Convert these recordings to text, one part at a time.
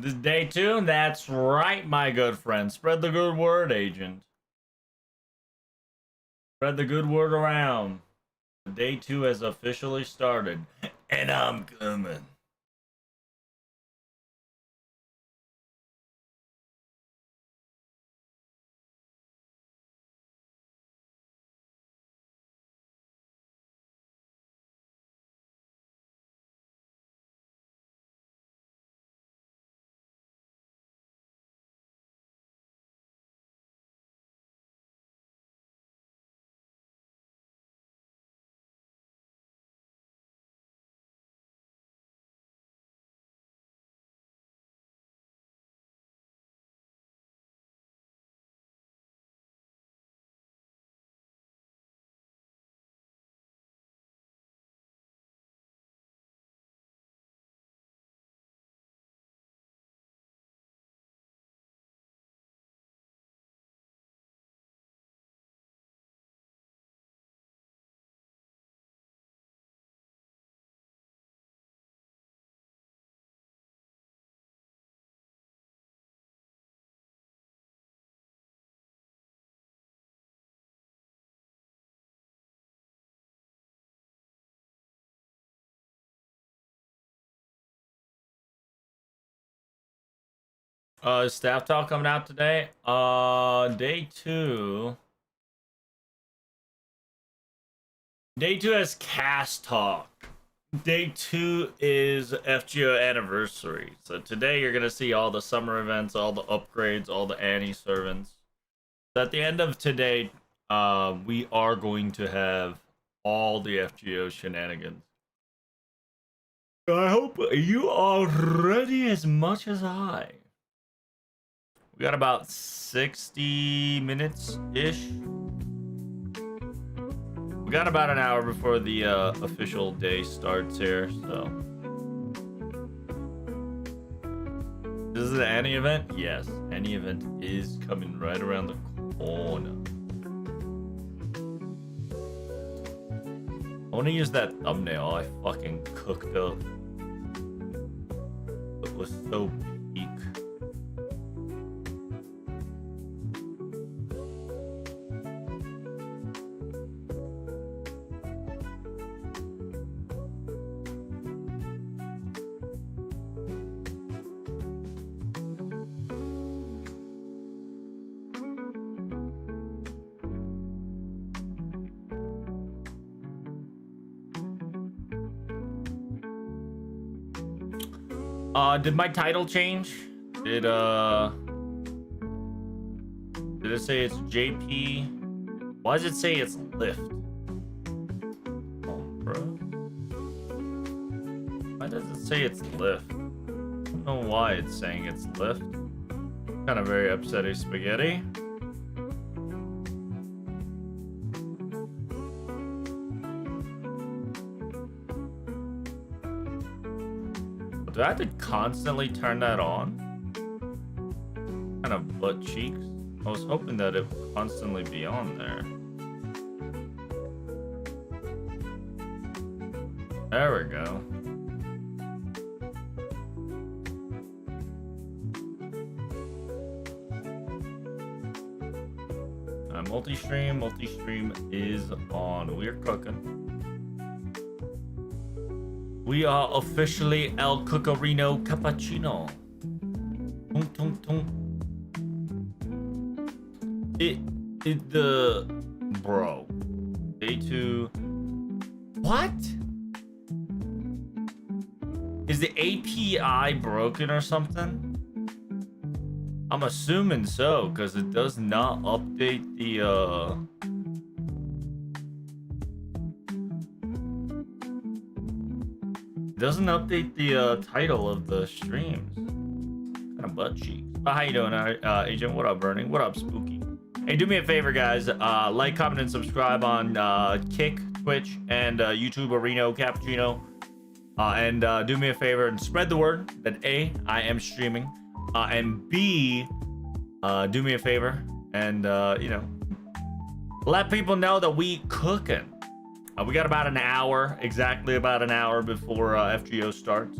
This is day 2. That's right, my good friend. Spread the good word, agent. Spread the good word around. Day 2 has officially started. And I'm coming. Staff talk coming out today. Day 2. Day 2 has cast talk. Day 2 is FGO anniversary. So today you're gonna see all the summer events, all the upgrades, all the Annie servants. So at the end of today, we are going to have all the FGO shenanigans. I hope you are ready as much as I. We got about 60 minutes-ish. We got about an hour before the official day starts here, so. This is an Annie event? Yes, Annie event is coming right around the corner. I want to use that thumbnail I fucking cooked up. It was so peak. Did my title change? Did it say it's JP? Why does it say it's Lyft? Oh, bro. Why does it say it's Lyft? I don't know why it's saying it's Lyft. Kind of very upsetting spaghetti. Do I have to constantly turn that on? Kind of butt cheeks. I was hoping that it would constantly be on there. There we go. Multi-stream is on. We're cooking. We are officially El Cucurino Cappuccino. Tunk, tunk, tunk. Bro. Day 2. What? Is the API broken or something? I'm assuming so, because it does not update the, doesn't update the title of the streams. Kind of butt cheeks. But how you doing, Agent? What up, Burning? What up, Spooky? Hey, do me a favor, guys. Like, comment, and subscribe on Kick, Twitch, and YouTube, Areno Cappuccino. And do me a favor and spread the word that A, I am streaming, and B, do me a favor and you know, let people know that we cooking. We got about an hour, exactly about an hour before FGO starts.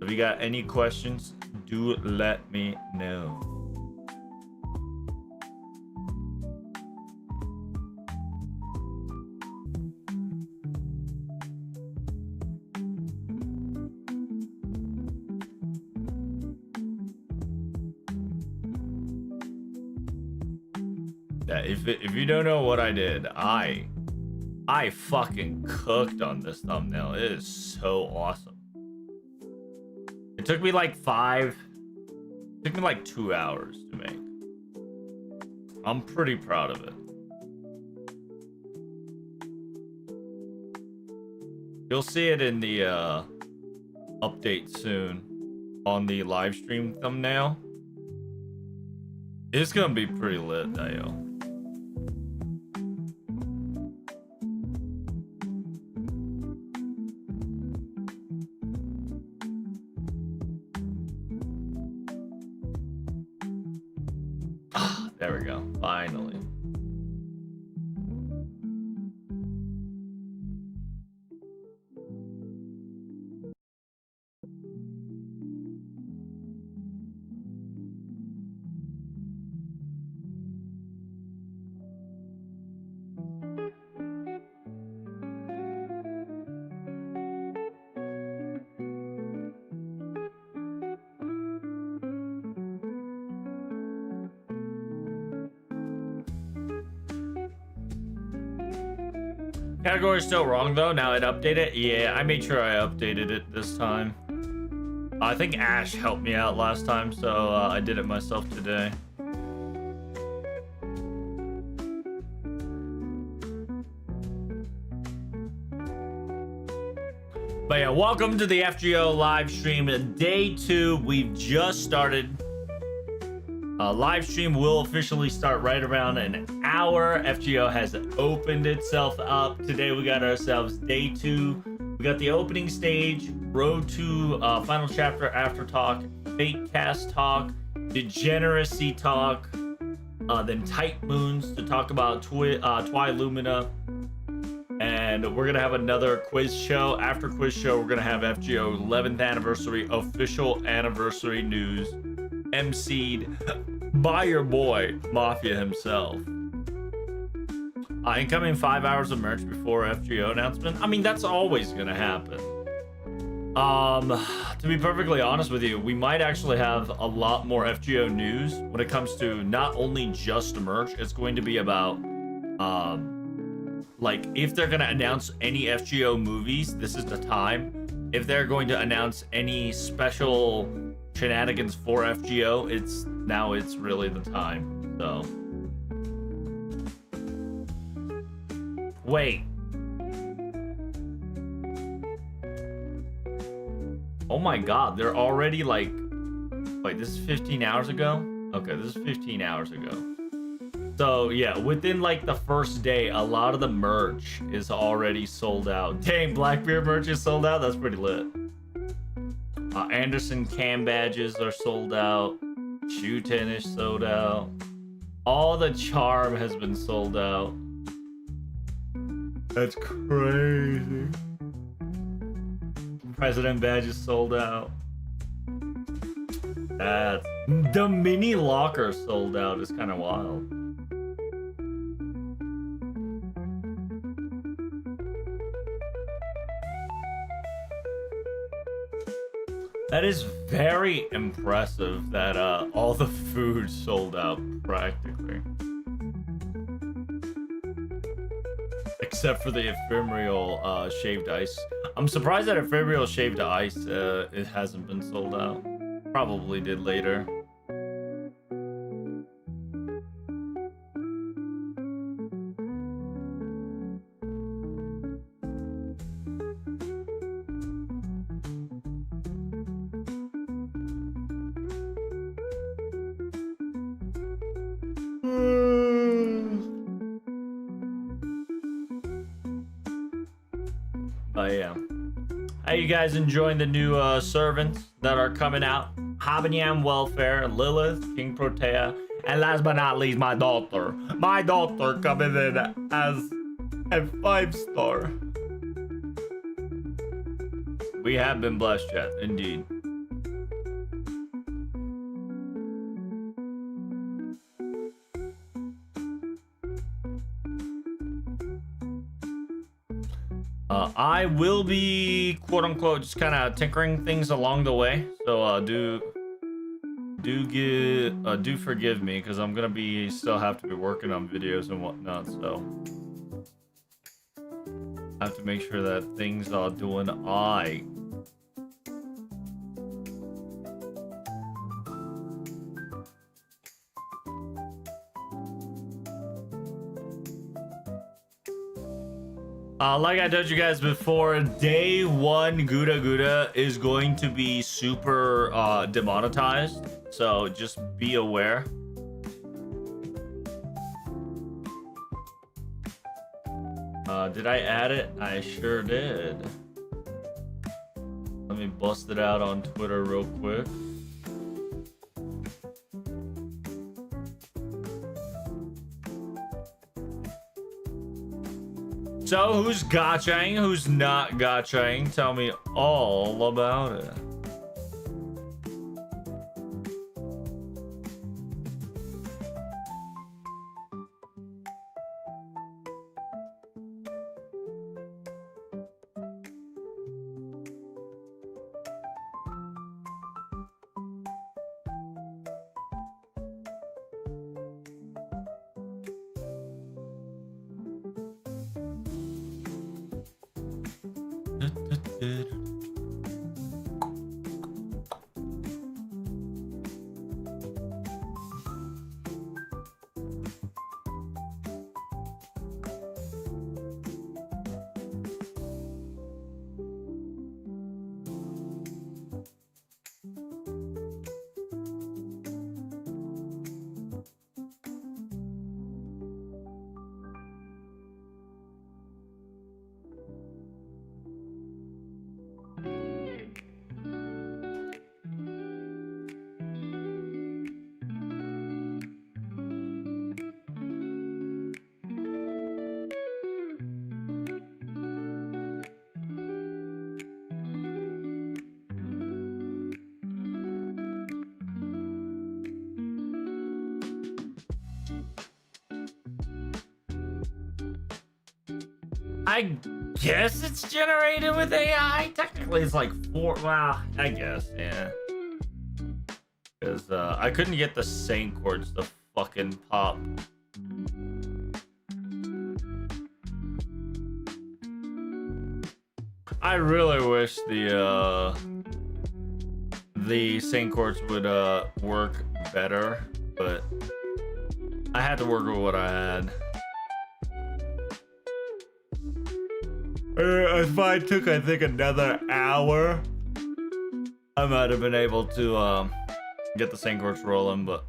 If you got any questions, do to let me know. Yeah, if you don't know what I did, I fucking cooked on this thumbnail. It is so awesome. It took me like 2 hours to make. I'm pretty proud of it. You'll see it in the update soon on the live stream thumbnail. It's gonna be pretty lit, Dio. There we go. Finally. Category is still wrong though. Now it updated. Yeah, I made sure I updated it this time. I think Ash helped me out last time, so I did it myself today. But yeah, welcome to the FGO live stream. Day 2, we've just started. Live stream will officially start right around an hour. FGO has opened itself up. Today we got ourselves day 2. We got the opening stage, road to final chapter after talk, fake cast talk, degeneracy talk, then tight moons to talk about Twi Lumina. And we're gonna have another quiz show. After quiz show, we're gonna have FGO 11th anniversary official anniversary news, emceed by your boy Mafia himself. Incoming 5 hours of merch before FGO announcement. I mean, that's always gonna happen. To be perfectly honest with you, we might actually have a lot more FGO news when it comes to not only just merch. It's going to be about like if they're gonna announce any FGO movies, this is the time. If they're going to announce any special shenanigans for FGO, it's really the time. So wait, oh my god, they're already like, wait, this is 15 hours ago. Okay, this is 15 hours ago. So yeah, within like the first day, a lot of the merch is already sold out. Dang, Blackbeard merch is sold out. That's pretty lit. Anderson cam badges are sold out. Shoe tennis sold out. All the charm has been sold out. That's crazy. President badge is sold out. That's the mini locker sold out. Is kind of wild. That is very impressive that all the food sold out practically. Except for the ephemeral shaved ice. I'm surprised that ephemeral shaved ice it hasn't been sold out. Probably did later. But yeah. How you guys enjoying the new servants that are coming out? Habanyan Welfare, Lilith, King Protea, and last but not least, my daughter. My daughter coming in as a 5-star. We have been blessed, chat, indeed. I will be quote unquote just kind of tinkering things along the way. So do forgive me because I'm gonna be still have to be working on videos and whatnot. So I have to make sure that things are doing alright. Like I told you guys before, day one Gouda Gouda is going to be super demonetized, so just be aware. Did I add it? I sure did. Let me bust it out on Twitter real quick. So who's gotchaing? Who's not gotchaing? Tell me all about it. I guess it's generated with AI. Technically, it's like 4. Well, I guess, yeah. Because I couldn't get the sync chords to fucking pop. I really wish the sync chords would work better, but I had to work with what I had. If I took, I think, another hour, I might have been able to get the sync chords rolling, but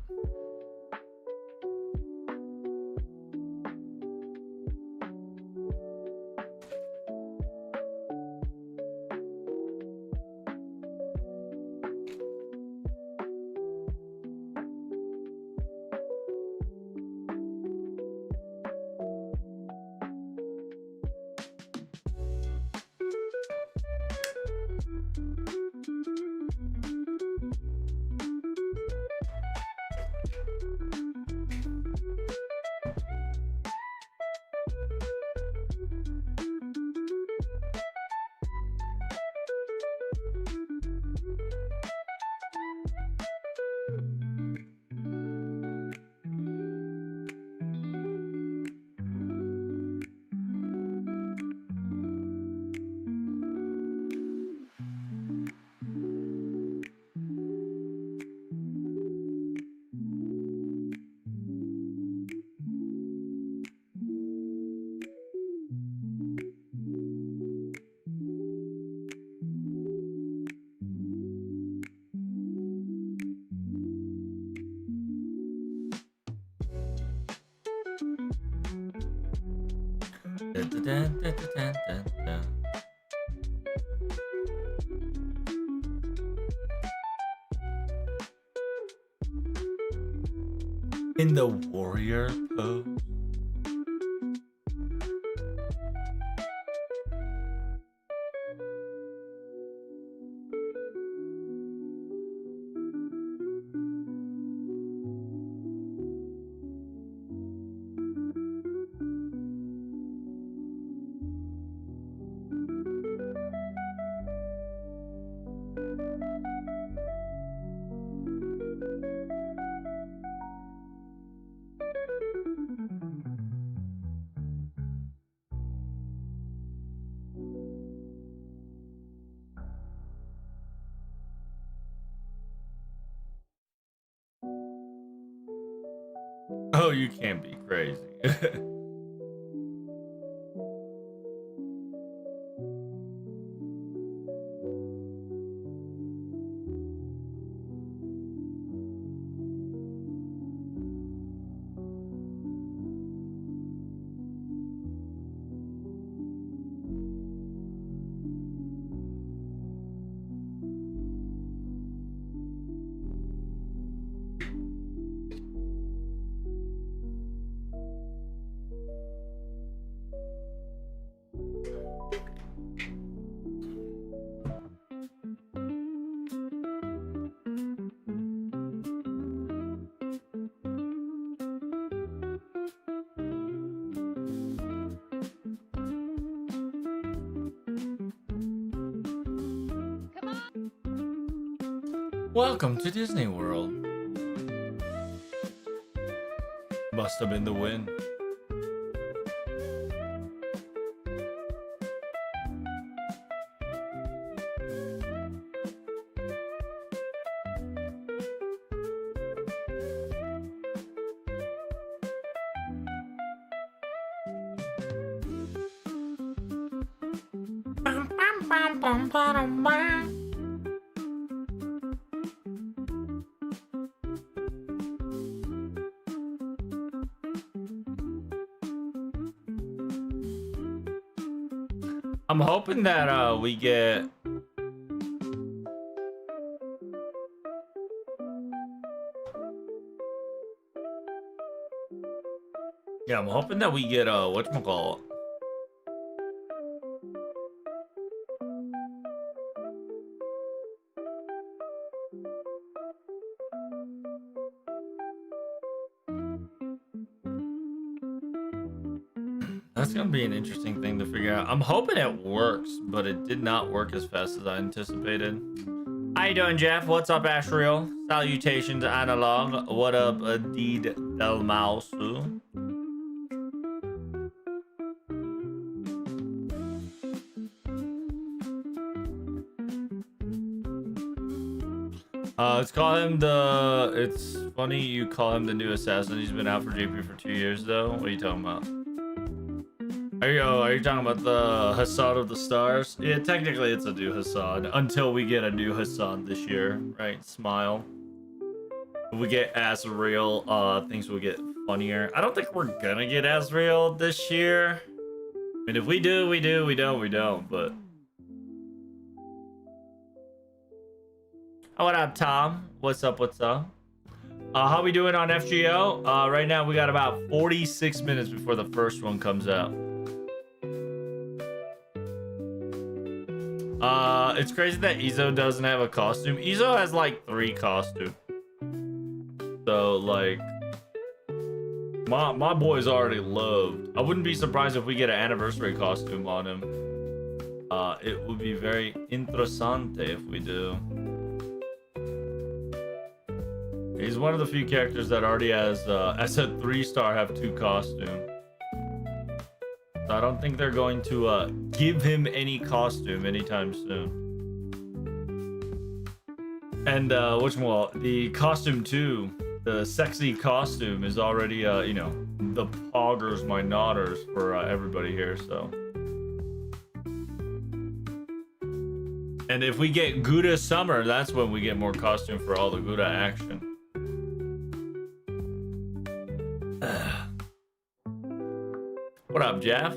in the warrior pose. bro, you can't be crazy. Welcome to Disney World. Must have been the wind. I'm hoping that we get I'm hoping that we get whatchamacallit. That's gonna be an interesting thing to figure out. I'm hoping it works, but it did not work as fast as I anticipated. How you doing, Jeff? What's up, Ashriel? Salutations, Analog. What up, Deed Del Mouse? Let's call him the... It's funny you call him the new assassin. He's been out for JP for 2 years, though. What are you talking about? Are you talking about the Hassan of the Stars? Yeah, technically it's a new Hassan until we get a new Hassan this year, right? Smile. If we get Azrael, things will get funnier. I don't think we're gonna get Azrael this year. I mean, if we do, we do. We don't, we don't. But oh, what up, Tom? What's up? What's up? How we doing on FGO? Right now we got about 46 minutes before the first one comes out. It's crazy that Izzo doesn't have a costume. Izzo has like 3 costumes. So like, my boy's already loved. I wouldn't be surprised if we get an anniversary costume on him. It would be very interessante if we do. He's one of the few characters that already has, as a 3-star, have 2 costumes. So I don't think they're going to give him any costume anytime soon. And the costume too, the sexy costume is already, you know, the poggers, my nodders for everybody here. So, and if we get Gouda Summer, that's when we get more costume for all the Gouda action. What up, Jeff?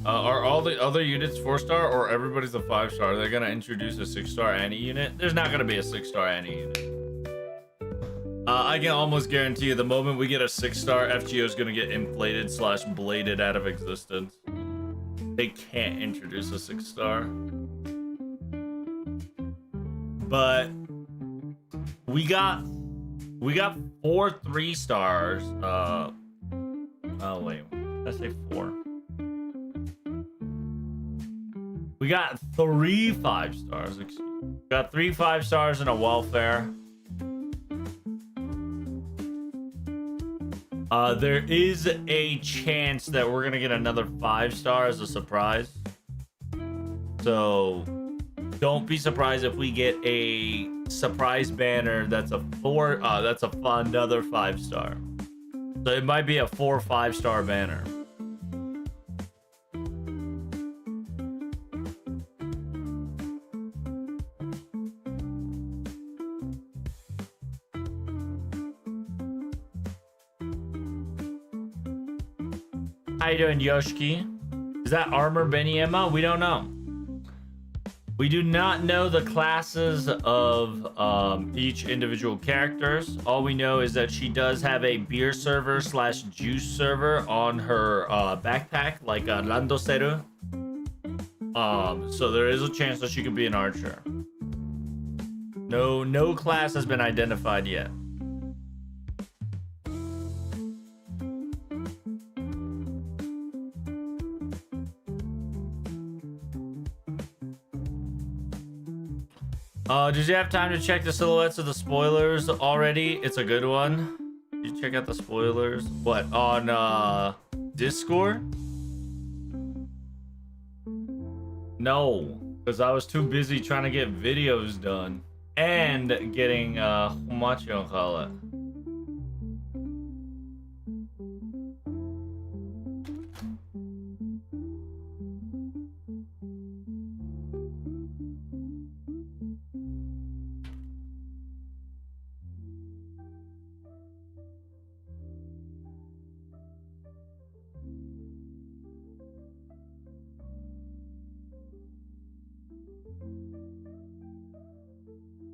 Are all the other units 4-star or everybody's a 5-star? Are they gonna introduce a 6-star Annie unit? There's not gonna be a 6-star Annie unit. I can almost guarantee you the moment we get a 6-star, FGO is gonna get inflated / bladed out of existence. They can't introduce a 6-star. But we got 4 3-stars. Oh wait, did I say 4? We got 3 5-stars. We got 3 5-stars and a welfare. There is a chance that we're gonna get another 5-star as a surprise. So don't be surprised if we get a surprise banner that's a another 5-star. So it might be a 4 5-star banner. How you doing, Yoshiki? Is that armor Beniema? We don't know. We do not know the classes of each individual characters. All we know is that she does have a beer server slash juice server on her backpack, like a Landoseru. So there is a chance that she could be an archer. No class has been identified yet. Did you have time to check the silhouettes of the spoilers already? It's a good one. Did you check out the spoilers? What, on Discord? No, because I was too busy trying to get videos done and getting Humachi.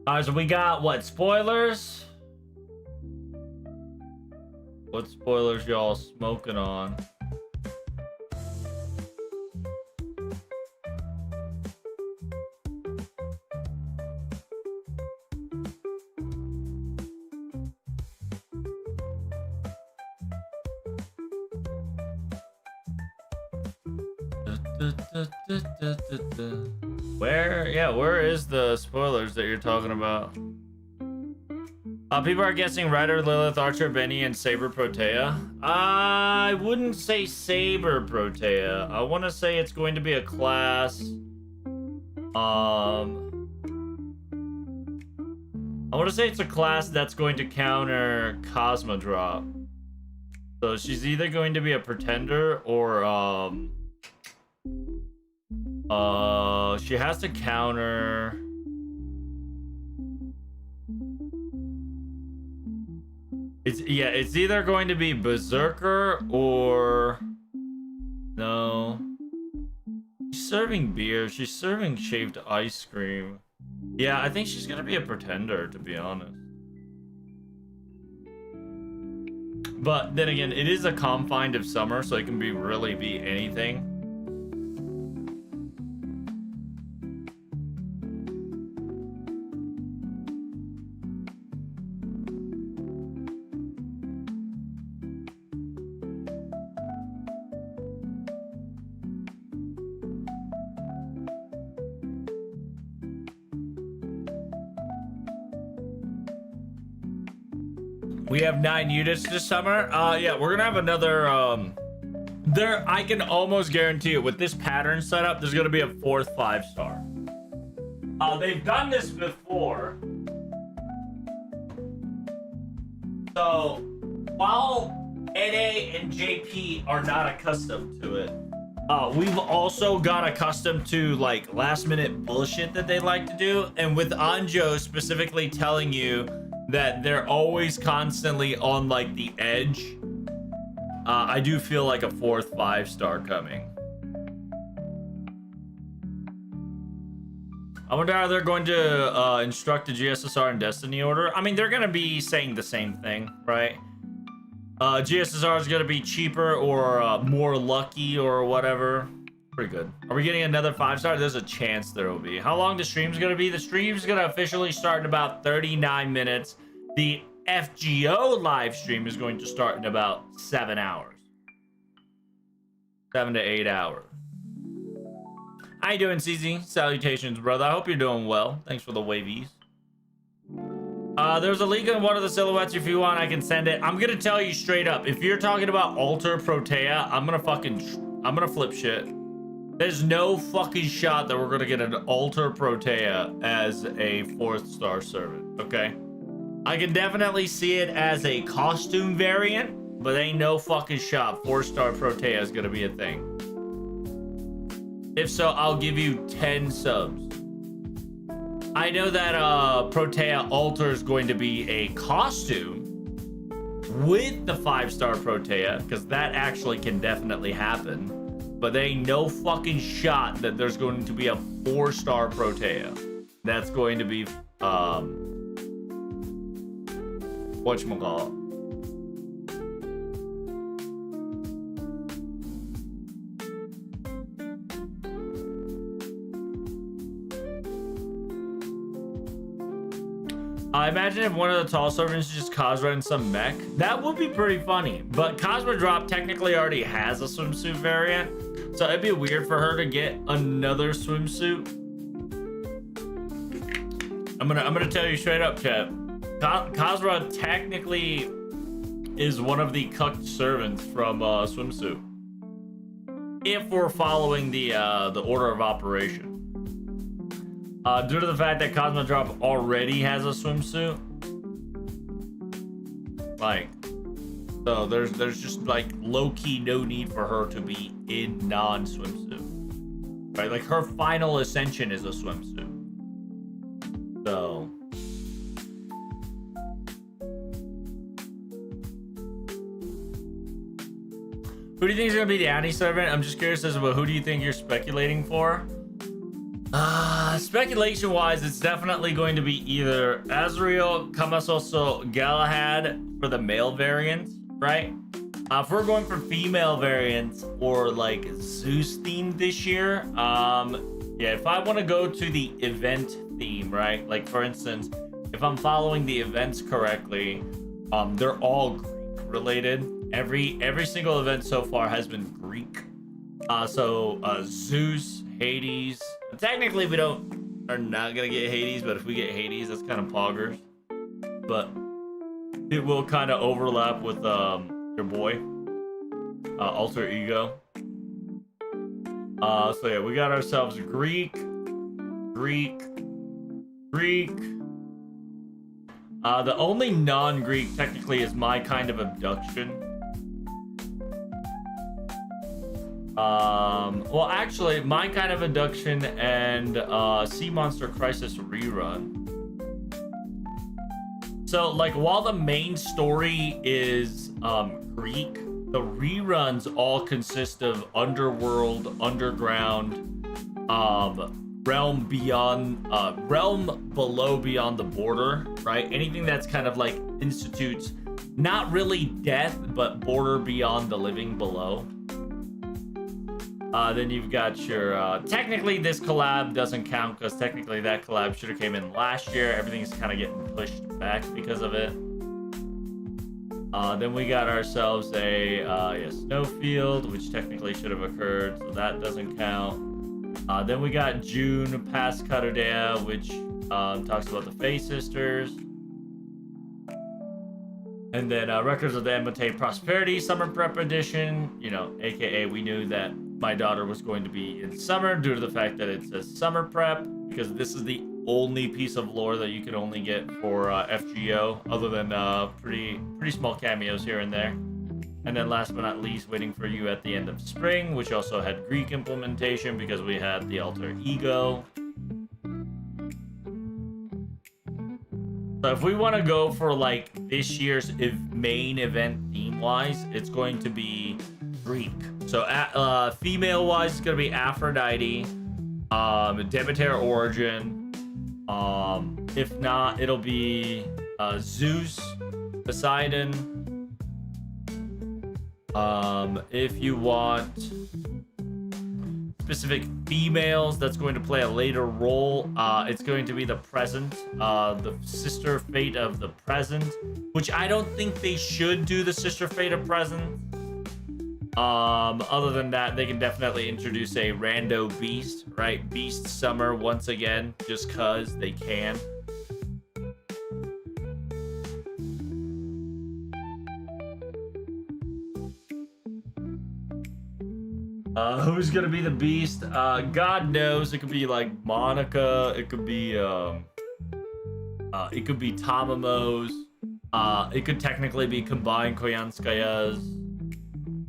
Alright, so we got what, spoilers? What spoilers y'all smoking on? Where is the spoilers that you're talking about? People are guessing Ryder, Lilith, Archer, Benny, and Saber Protea. I wouldn't say Saber Protea. I want to say it's going to be a class. I want to say it's a class that's going to counter Cosmodrop. So she's either going to be a pretender or she has to counter. It's either going to be Berserker or no. She's serving beer. She's serving shaved ice cream. Yeah, I think she's gonna be a pretender, to be honest. But then again, it is a confined of summer, so it can really be anything. We have 9 units this summer. Yeah, we're gonna have another. I can almost guarantee it with this pattern setup. There's gonna be a 4th 5-star. They've done this before. So while NA and JP are not accustomed to it, we've also got accustomed to like last-minute bullshit that they like to do, and with Anjo specifically telling you that they're always constantly on like the edge. I do feel like a 4th 5-star coming. I wonder how they're going to instruct the GSSR and Destiny order. I mean, they're going to be saying the same thing, right? GSSR is going to be cheaper or more lucky or whatever. Pretty good. Are we getting another 5-star? There's a chance there will be. How long the stream's going to be? The stream's going to officially start in about 39 minutes. The FGO live stream is going to start in about 7 hours. 7 to 8 hours. How you doing, CZ? Salutations, brother. I hope you're doing well. Thanks for the wavies. There's a link in one of the silhouettes. If you want, I can send it. I'm gonna tell you straight up. If you're talking about Alter Protea, I'm gonna flip shit. There's no fucking shot that we're gonna get an Alter Protea as a 4th star servant, okay? I can definitely see it as a costume variant, but ain't no fucking shot 4-star Protea is gonna be a thing. If so, I'll give you 10 subs. I know that Protea Alter is going to be a costume with the 5-star Protea, because that actually can definitely happen. But there ain't no fucking shot that there's going to be a 4-star Protea. That's going to be, whatchamacallit. I imagine if one of the tall servants just Cosra in some mech, that would be pretty funny. But Cosra Drop technically already has a swimsuit variant, so it'd be weird for her to get another swimsuit. I'm gonna tell you straight up, chat. Cosra technically is one of the cucked servants from swimsuit, if we're following the order of operation. Due to the fact that Cosmo Drop already has a swimsuit, like, so there's just like low-key no need for her to be in non-swimsuit, right? Like her final ascension is a swimsuit. So who do you think is gonna be the Annie servant? I'm just curious as to who do you think you're speculating for? Speculation wise, it's definitely going to be either Azrael, Kamasoso, Galahad for the male variants, right? If we're going for female variants or like Zeus themed this year, yeah, if I want to go to the event theme, right? Like for instance, if I'm following the events correctly, they're all Greek related. Every single event so far has been Greek. So Zeus, Hades. Technically, we are not gonna get Hades, but if we get Hades, that's kind of poggers. But it will kind of overlap with your boy, Alter Ego. So yeah, we got ourselves Greek. The only non-Greek technically is My Kind of Abduction. Well, actually, My Kind of Abduction and Sea Monster Crisis Rerun. So, like, while the main story is Greek, the reruns all consist of underworld, underground, realm beyond, realm below beyond the border, right? Anything that's kind of like institutes not really death, but border beyond the living below. Then you've got your, technically this collab doesn't count because technically that collab should have came in last year. Everything's kind of getting pushed back because of it. Then we got ourselves a Snowfield, which technically should have occurred, so that doesn't count. Then we got June Past Cuterdea, which talks about the Fae Sisters. And then Records of the Amate Prosperity Summer Prep Edition, you know, aka we knew that my daughter was going to be in summer due to the fact that it says Summer Prep, because this is the only piece of lore that you can only get for FGO, other than pretty small cameos here and there. And then last but not least, Waiting for You at the End of Spring, which also had Greek implementation because we had the Alter Ego. So if we want to go for like this year's main event theme-wise, it's going to be Greek. So female-wise, it's going to be Aphrodite, Demeter Origin. If not, it'll be Zeus, Poseidon. If you want specific females that's going to play a later role, it's going to be the Present, the Sister Fate of the Present, which I don't think they should do the Sister Fate of Present. Other than that, they can definitely introduce a rando beast, right? Beast Summer once again, just cause they can. Who's gonna be the beast? God knows. It could be like Monica. It could be Tamamos. It could technically be combined Koyanskaya's.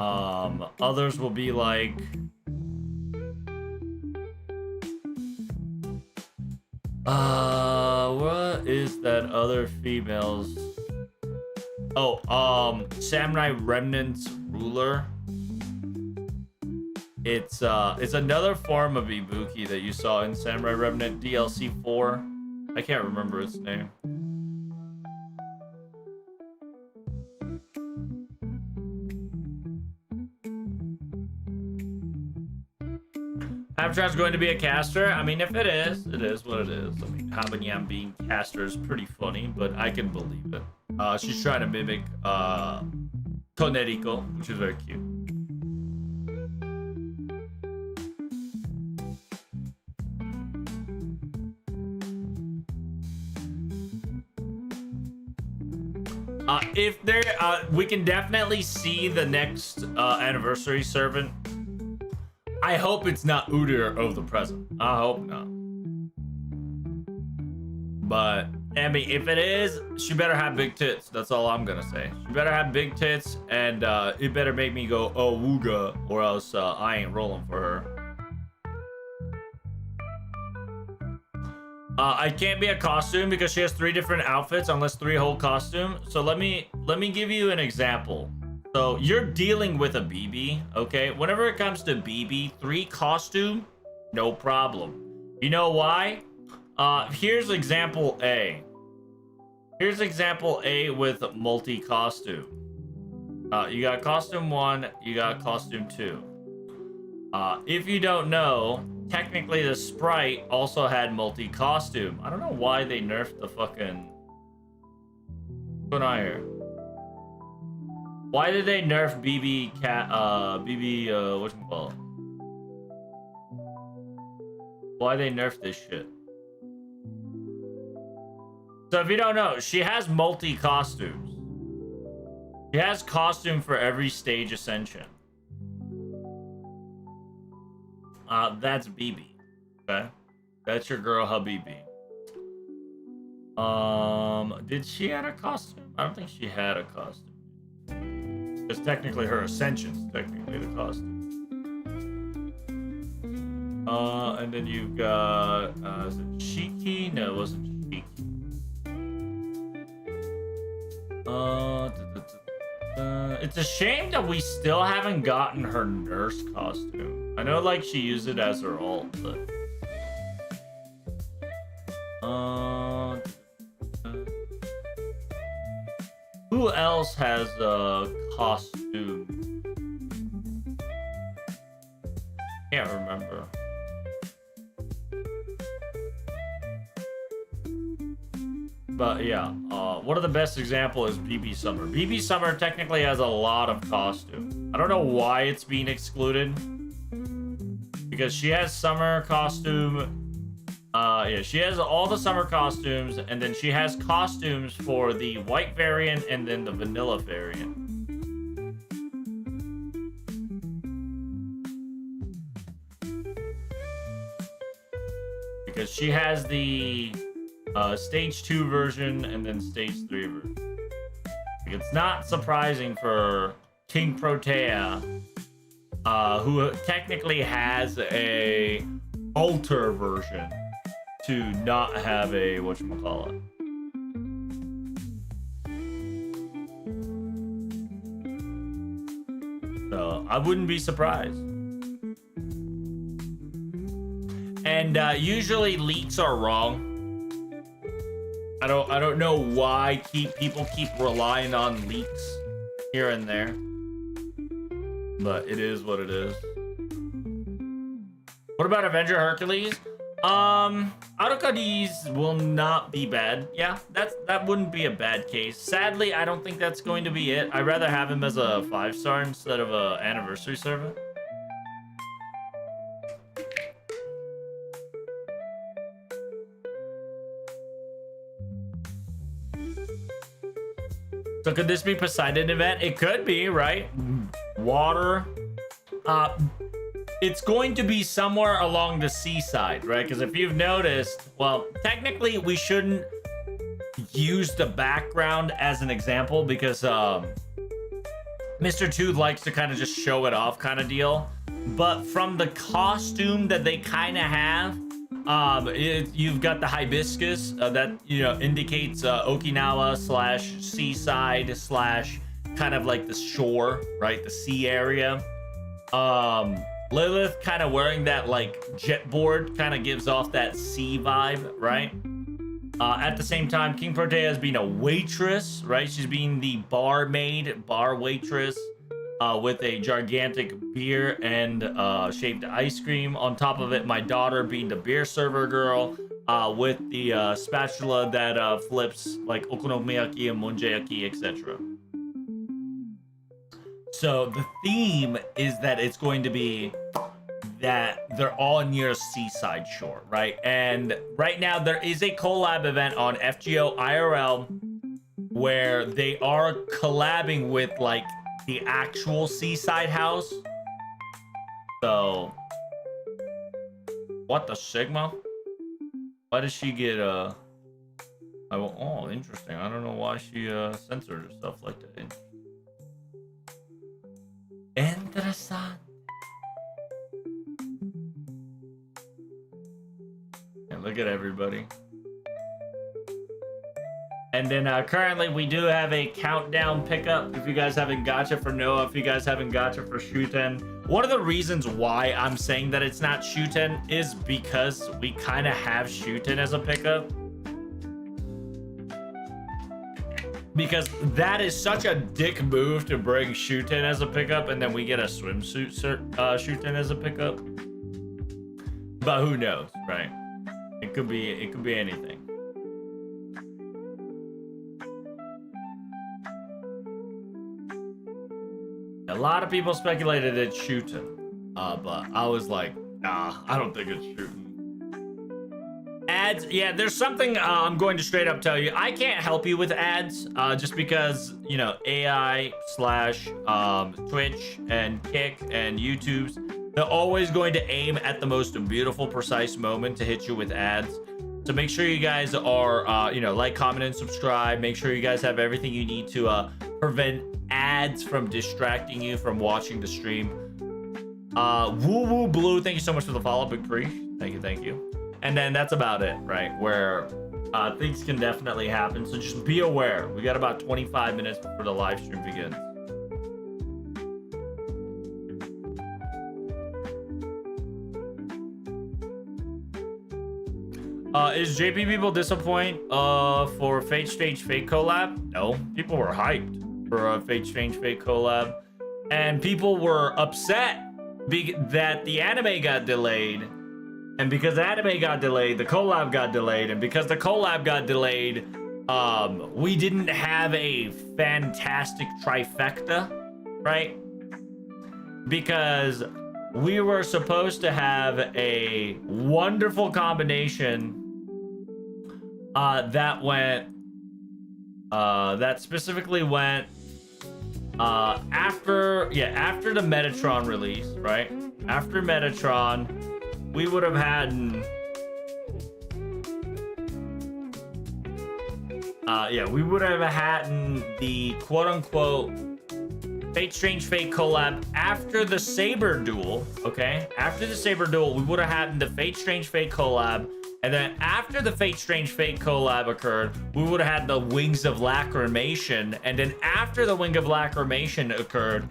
Others will be like what is that other females? Oh, Samurai Remnants Ruler. It's another form of Ibuki that you saw in Samurai Remnant DLC 4. I can't remember its name. Hamtron's going to be a caster? I mean, if it is what it is. I mean, Habanyan being caster is pretty funny, but I can believe it. She's trying to mimic Toneriko, which is very cute. If there, we can definitely see the next anniversary servant. I hope it's not Udyr of the present. I hope not. But I mean, if it is, she better have big tits. That's all I'm gonna say. She better have big tits, and it better make me go, oh, wooga, or else I ain't rolling for her. I can't be a costume because she has 3 different outfits unless 3 whole costume. So let me give you an example. So you're dealing with a BB, okay? Whenever it comes to BB, 3 costume, no problem. You know why? Here's example A. Here's example A with multi-costume. You got costume 1, you got costume 2. If you don't know, technically the sprite also had multi-costume. I don't know why they nerfed the fucking... What's going on here? Why did they nerf whatchamacallit? Why they nerf this shit? So if you don't know, she has multi-costumes. She has costume for every stage ascension. That's BB. Okay? That's your girl Habibi. Did she have a costume? I don't think she had a costume. Because technically her ascension's technically the costume. And then you've got, is it Shiki? No, it wasn't Shiki. It's a shame that we still haven't gotten her nurse costume. I know, like, she used it as her ult, but... Who else has a costume? Can't remember. But yeah, one of the best example is BB Summer. BB Summer technically has a lot of costume. I don't know why it's being excluded. Because she has summer costume. Yeah, she has all the summer costumes, and then she has costumes for the white variant and then the vanilla variant. Because she has the stage 2 version and then stage 3 version. Like, it's not surprising for King Protea, who technically has a alter version, to not have a whatchamacallit. So I wouldn't be surprised. And usually leaks are wrong. I don't know why people keep relying on leaks here and there. But it is what it is. What about Avenger Hercules? Arcades will not be bad. Yeah, that wouldn't be a bad case. Sadly, I don't think that's going to be it. I'd rather have him as a 5-star instead of a anniversary servant. So could this be Poseidon event? It could be, right? Water. it's going to be somewhere along the seaside, right? Because if you've noticed, well, technically we shouldn't use the background as an example because Mr. Tooth likes to kind of just show it off kind of deal. But from the costume that they kind of have, you've got the hibiscus that, you know, indicates Okinawa / seaside / kind of like the shore, right? The sea area. Lilith kind of wearing that like jet board kind of gives off that sea vibe, right? At the same time, King Protea is being a waitress, right? She's being the barmaid, bar waitress, with a gigantic beer and shaved ice cream. On top of it, my daughter being the beer server girl, with the spatula that flips like okonomiyaki and monjayaki, etc. So the theme is that it's going to be that they're all near a seaside shore, right? And right now there is a collab event on FGO IRL where they are collabing with like the actual seaside house. So what the Sigma? Why does she get oh, interesting. I don't know why she censored herself like that. Interesting. And look at everybody. And then currently we do have a countdown pickup. If you guys haven't gotcha for Noah, if you guys haven't gotcha for Shuten. One of the reasons why I'm saying that it's not Shuten is because we kind of have Shuten as a pickup. Because that is such a dick move to bring Shuten as a pickup, and then we get a swimsuit Shuten as a pickup. But who knows, right? It could be anything. A lot of people speculated it's Shuten, but I was like, nah, I don't think it's Shuten. Ads, yeah, there's something I'm going to straight up tell you. I can't help you with ads, just because, you know, AI / Twitch and Kick and YouTube's, they're always going to aim at the most beautiful, precise moment to hit you with ads. So make sure you guys are, you know, like, comment, and subscribe. Make sure you guys have everything you need to prevent ads from distracting you from watching the stream. Woo Woo Blue, thank you so much for the follow, Big Pre. Thank you. And then that's about it, right? Where things can definitely happen. So just be aware. We got about 25 minutes before the live stream begins. Is JP people disappointed for Fate Strange Fate collab? No, people were hyped for a Fate Strange Fate collab, and people were upset that the anime got delayed. And because the anime got delayed, the collab got delayed. And because the collab got delayed, we didn't have a fantastic trifecta, right? Because we were supposed to have a wonderful combination that specifically went after the Metatron release, right? After Metatron, we would have had we would have had the quote-unquote Fate Strange Fate collab after the Saber duel, okay? After the Saber duel, we would have had the Fate Strange Fate collab, and then after the Fate Strange Fate collab occurred, we would have had the Wings of Lacrimation, and then after the Wing of Lacrimation occurred,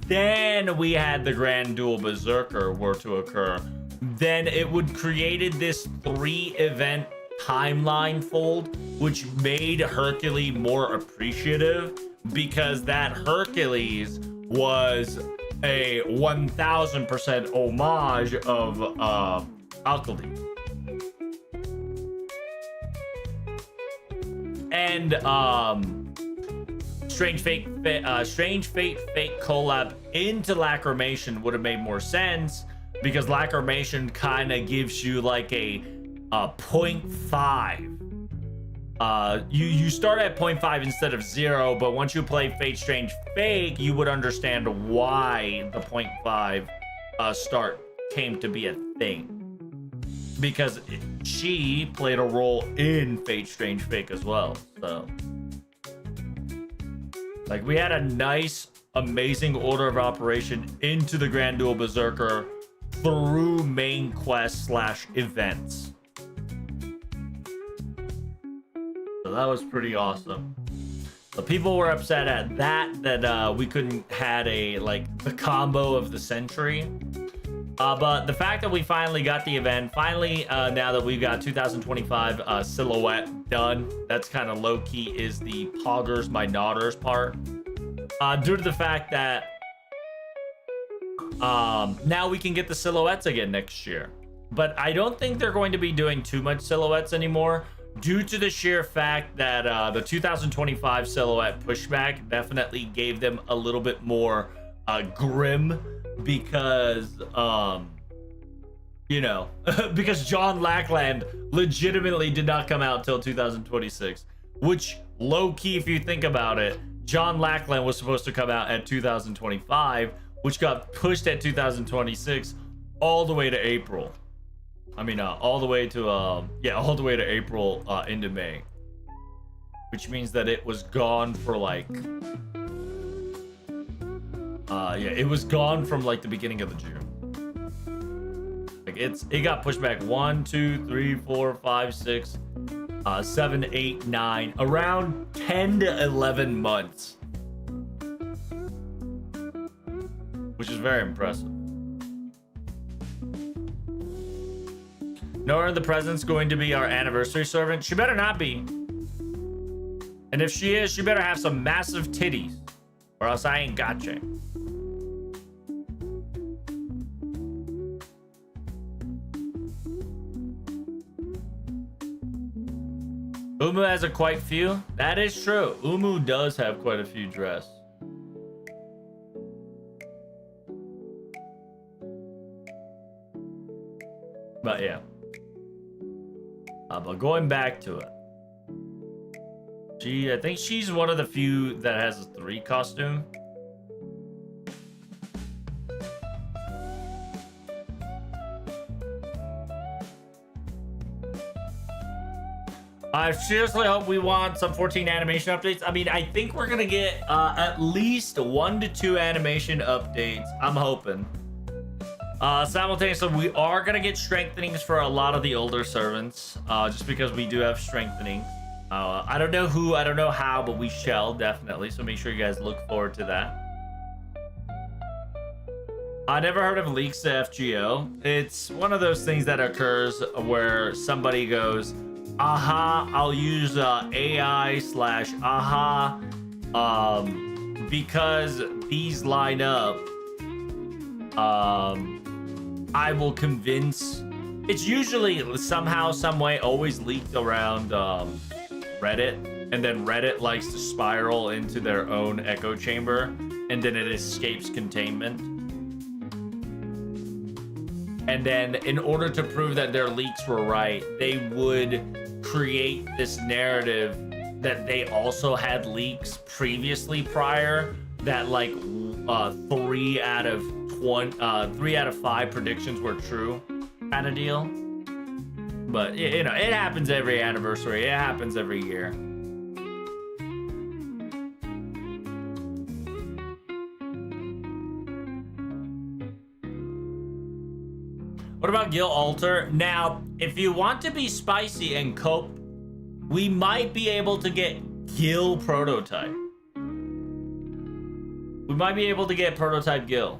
then we had the Grand Duel Berserker were to occur. Then it would created this 3-event timeline fold, which made Hercules more appreciative, because that Hercules was a 1000% homage of Alkali. And Strange Fate Fate collab into Lacrimation would have made more sense, because Lacrimation kind of gives you like a 0.5. You start at 0.5 instead of 0, but once you play Fate Strange Fate, you would understand why the 0.5 start came to be a thing. Because she played a role in Fate Strange Fake as well. So, like, we had a nice, amazing order of operation into the Grand Duel Berserker through main quest / events. So that was pretty awesome. The people were upset at that we couldn't had the combo of the century. But the fact that we finally got the event, now that we've got 2025 silhouette done, that's kind of low-key is the Poggers My Daughters part. Due to the fact that now we can get the silhouettes again next year. But I don't think they're going to be doing too much silhouettes anymore, due to the sheer fact that the 2025 silhouette pushback definitely gave them a little bit more grim. Because because John Lackland legitimately did not come out till 2026, which low-key, if you think about it, John Lackland was supposed to come out at 2025, which got pushed at 2026 all the way to April. I mean, all the way to April into May, which means that it was gone for it was gone from the beginning of the June. It got pushed back 1, 2, 3, 4, 5, 6, 7, 8, 9, around 10 to 11 months, which is very impressive. Nor the present's going to be our anniversary servant. She better not be. And if she is, she better have some massive titties, or else I ain't got you. Umu has quite few. That is true. Umu does have quite a few dress. But yeah. But going back to it. I think she's one of the few that has a 3 costume. I seriously hope we want some 14 animation updates. I mean, I think we're gonna get at least 1 to 2 animation updates. I'm hoping. Simultaneously, we are gonna get strengthenings for a lot of the older servants, just because we do have strengthening. I don't know who, I don't know how, but we shall definitely. So make sure you guys look forward to that. I never heard of leaks to FGO. It's one of those things that occurs where somebody goes, aha, I'll use AI / aha, because these line up, I will convince. It's usually somehow, some way, always leaked around Reddit, and then Reddit likes to spiral into their own echo chamber, and then it escapes containment. And then in order to prove that their leaks were right, they would create this narrative that they also had leaks previously prior, that 3 out of 5 predictions were true, kind of deal. But it happens every anniversary. It happens every year. What about Gil Alter? Now, if you want to be spicy and cope, we might be able to get Gil prototype. We might be able to get prototype Gil.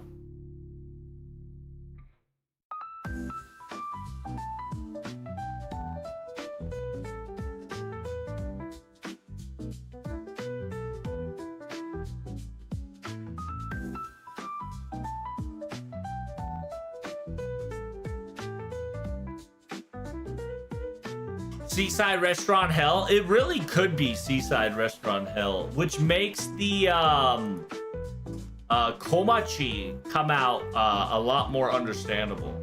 Seaside Restaurant Hell? It really could be Seaside Restaurant Hell, which makes the Komachi come out a lot more understandable.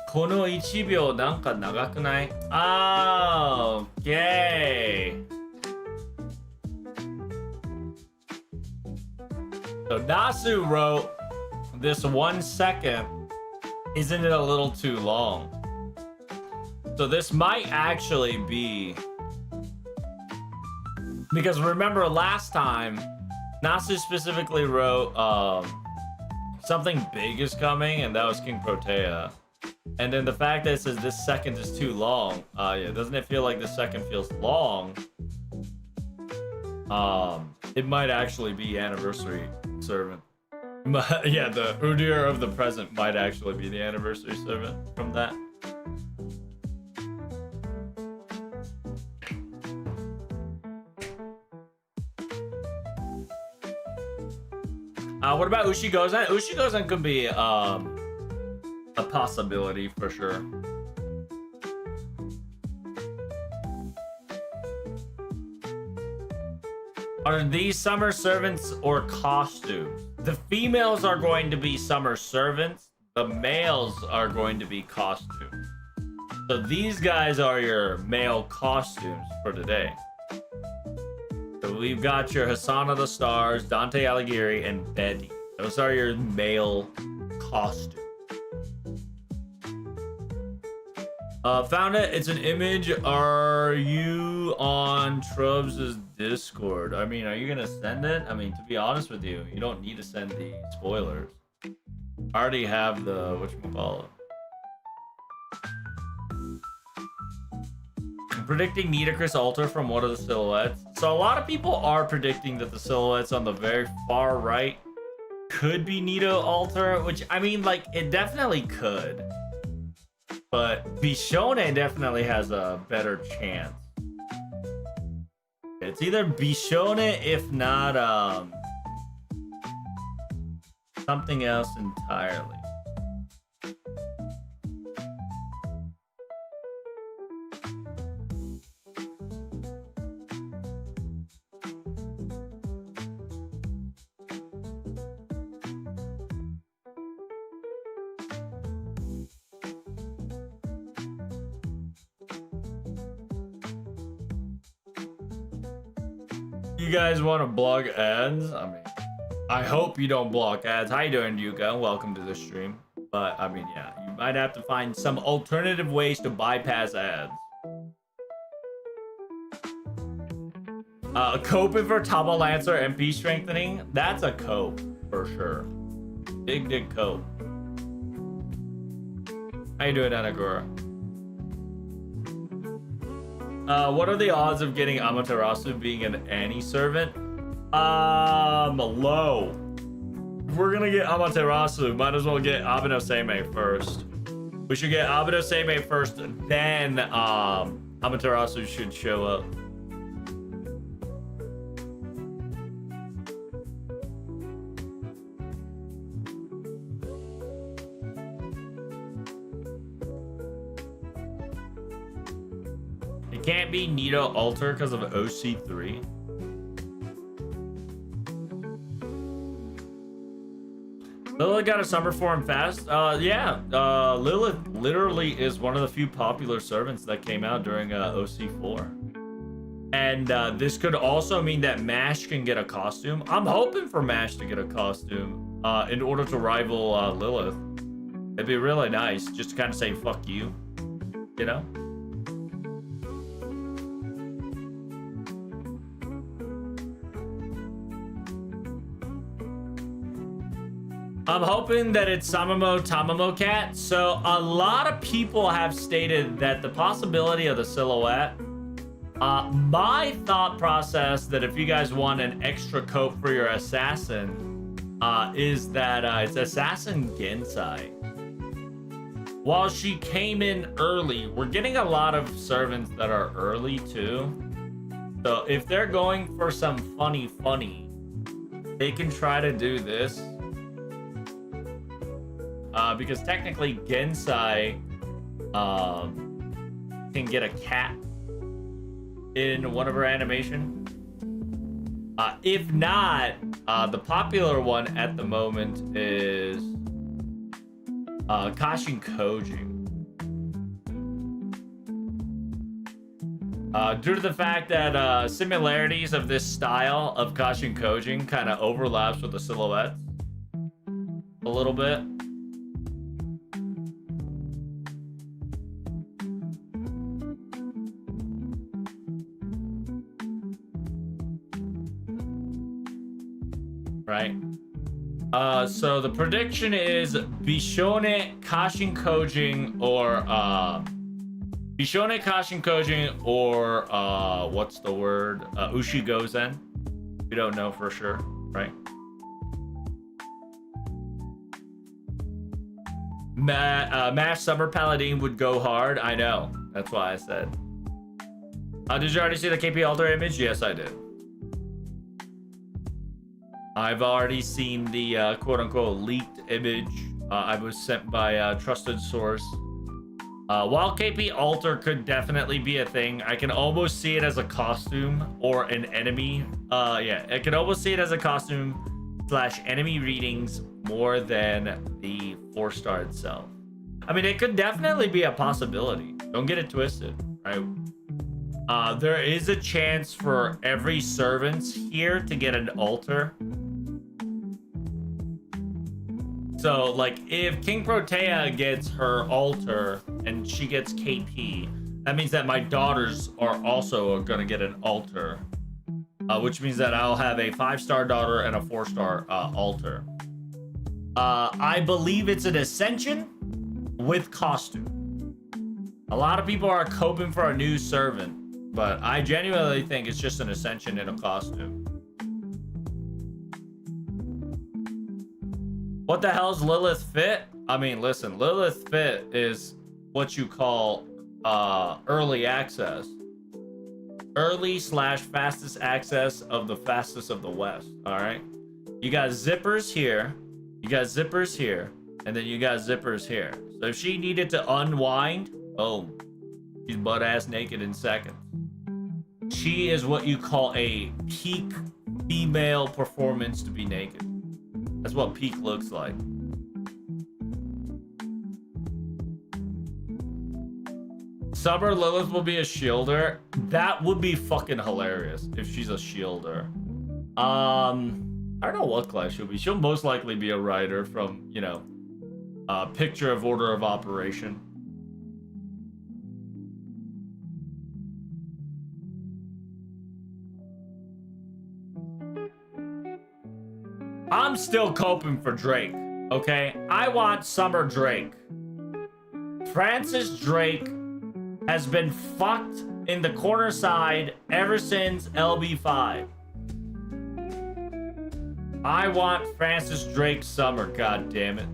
この1秒なんか長くない? Oh, okay. So Nasu wrote, this 1 second, isn't it a little too long? So this might actually be, because remember last time, Nasu specifically wrote something big is coming, and that was King Protea. And then the fact that it says this second is too long, yeah, doesn't it feel like this second feels long? It might actually be Anniversary Servant. Yeah, the Udyr of the present might actually be the Anniversary Servant from that. What about Ushigozan? Ushigozan could be a possibility for sure. Are these summer servants or costumes? The females are going to be summer servants. The males are going to be costumes. So these guys are your male costumes for today. So we've got your Hassan of the Stars, Dante Alighieri, and Betty. Those are your male costumes. Found it. It's an image. Are you on Trubs' Discord? I mean, are you gonna send it? I mean, to be honest with you, you don't need to send the spoilers. I already have the whatchamacallit. Predicting Nidacris altar from one of the silhouettes. So a lot of people are predicting that the silhouettes on the very far right could be Nido altar, which I mean, like, it definitely could. But Bishone definitely has a better chance. It's either Bishone, if not something else entirely. You guys want to block ads? I mean, I hope you don't block ads. How you doing, Yuka? Welcome to the stream. But I mean, yeah, you might have to find some alternative ways to bypass ads. Coping for Tama Lancer MP strengthening. That's a cope for sure. Big cope. How you doing, Anagura? What are the odds of getting Amaterasu being an Annie servant? Low. If we're gonna get Amaterasu, might as well get Abeno Seimei first. We should get Abeno Seimei first, then Amaterasu should show up. It can't be Nido Alter because of OC3. Lilith got a summer form fast. Yeah. Lilith literally is one of the few popular servants that came out during OC4. And this could also mean that Mash can get a costume. I'm hoping for Mash to get a costume in order to rival Lilith. It'd be really nice just to kind of say, fuck you. You know? I'm hoping that it's Samamo Tamamo Cat. So a lot of people have stated that the possibility of the silhouette, my thought process that if you guys want an extra coat for your assassin, is that it's Assassin Gensai. While she came in early, we're getting a lot of servants that are early too. So if they're going for some funny, they can try to do this. Because technically Gensai can get a cat in one of her animation. If not, the popular one at the moment is Kashin Kojin. Due to the fact that similarities of this style of Kashin Kojin kind of overlaps with the silhouettes. a little bit. Right. So the prediction is Bishone Kashin Kojin or Bishone Kashin Kojin or what's the word? Ushi Gozen. We don't know for sure, right? Mash Summer Paladin would go hard. I know. That's why I said. Did you already see the KP altar image? Yes, I did. I've already seen the quote-unquote leaked image. I was sent by a trusted source. While KP altar could definitely be a thing, I can almost see it as a costume or an enemy. Yeah, I can almost see it as a costume / enemy readings more than the 4-star itself. I mean, it could definitely be a possibility. Don't get it twisted, right? There is a chance for every servants here to get an altar. So, like, if King Protea gets her altar and she gets KP, that means that my daughters are also gonna get an altar, which means that I'll have a 5-star daughter and a 4-star altar. I believe it's an ascension with costume. A lot of people are hoping for a new servant, but I genuinely think it's just an ascension in a costume. What the hell's Lilith Fit? I mean, listen, Lilith Fit is what you call early access. Early / fastest access of the fastest of the West, all right? You got zippers here, you got zippers here, and then you got zippers here. So if she needed to unwind, boom, she's butt-ass naked in seconds. She is what you call a peak female performance to be naked. That's what peak looks like. Summer Lilith will be a shielder. That would be fucking hilarious if she's a shielder. I don't know what class she'll be. She'll most likely be a rider from, you know, Picture of Order of Operation. I'm still coping for Drake, okay? I want Summer Drake. Francis Drake has been fucked in the corner side ever since LB5. I want Francis Drake Summer, god damn it.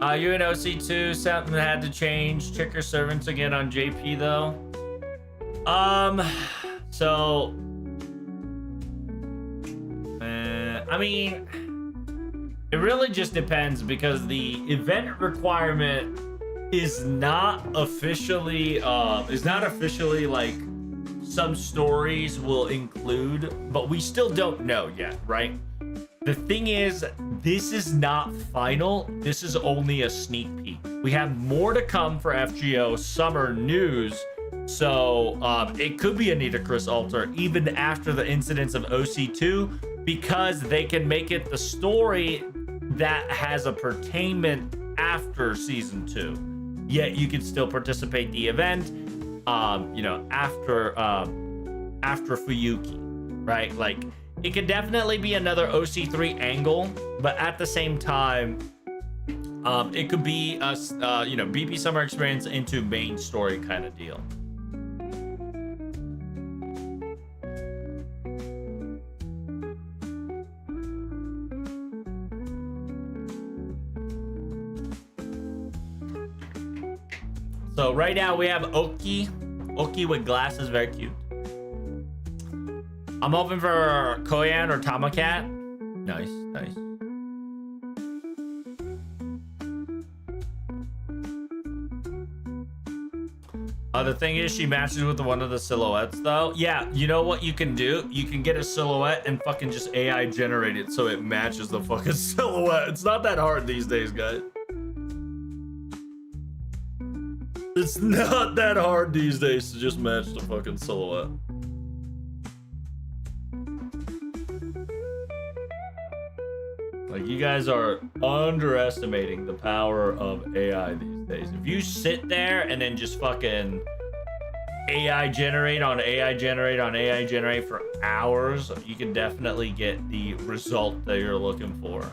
UNOC2, something had to change. Check your servants again on JP though. So I mean, it really just depends because the event requirement is not officially like some stories will include, but we still don't know yet, right? The thing is, this is not final. This is only a sneak peek. We have more to come for FGO summer news. So it could be a Nitocris altar even after the incidents of OC2 because they can make it the story that has a pertainment after season 2. Yet you can still participate the event, you know, after Fuyuki, right? Like, it could definitely be another OC3 angle, but at the same time, it could be a, you know, BP Summer Experience into main story kind of deal. So right now we have Oki with glasses, very cute. I'm hoping for Koyan or Tamacat. Nice, nice. The thing is, she matches with one of the silhouettes, though. Yeah, you know what you can do? You can get a silhouette and fucking just AI generate it so it matches the fucking silhouette. It's not that hard these days, guys. It's not that hard these days to just match the fucking silhouette. Like, you guys are underestimating the power of AI these days. If you sit there and then just fucking AI generate on AI generate on AI generate for hours, you can definitely get the result that you're looking for.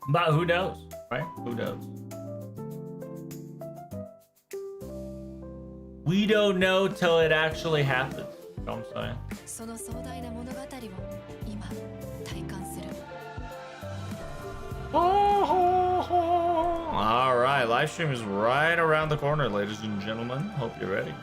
But who knows, right? Who knows? We don't know till it actually happens. You know what I'm saying? All right, live stream is right around the corner, ladies and gentlemen. Hope you're ready.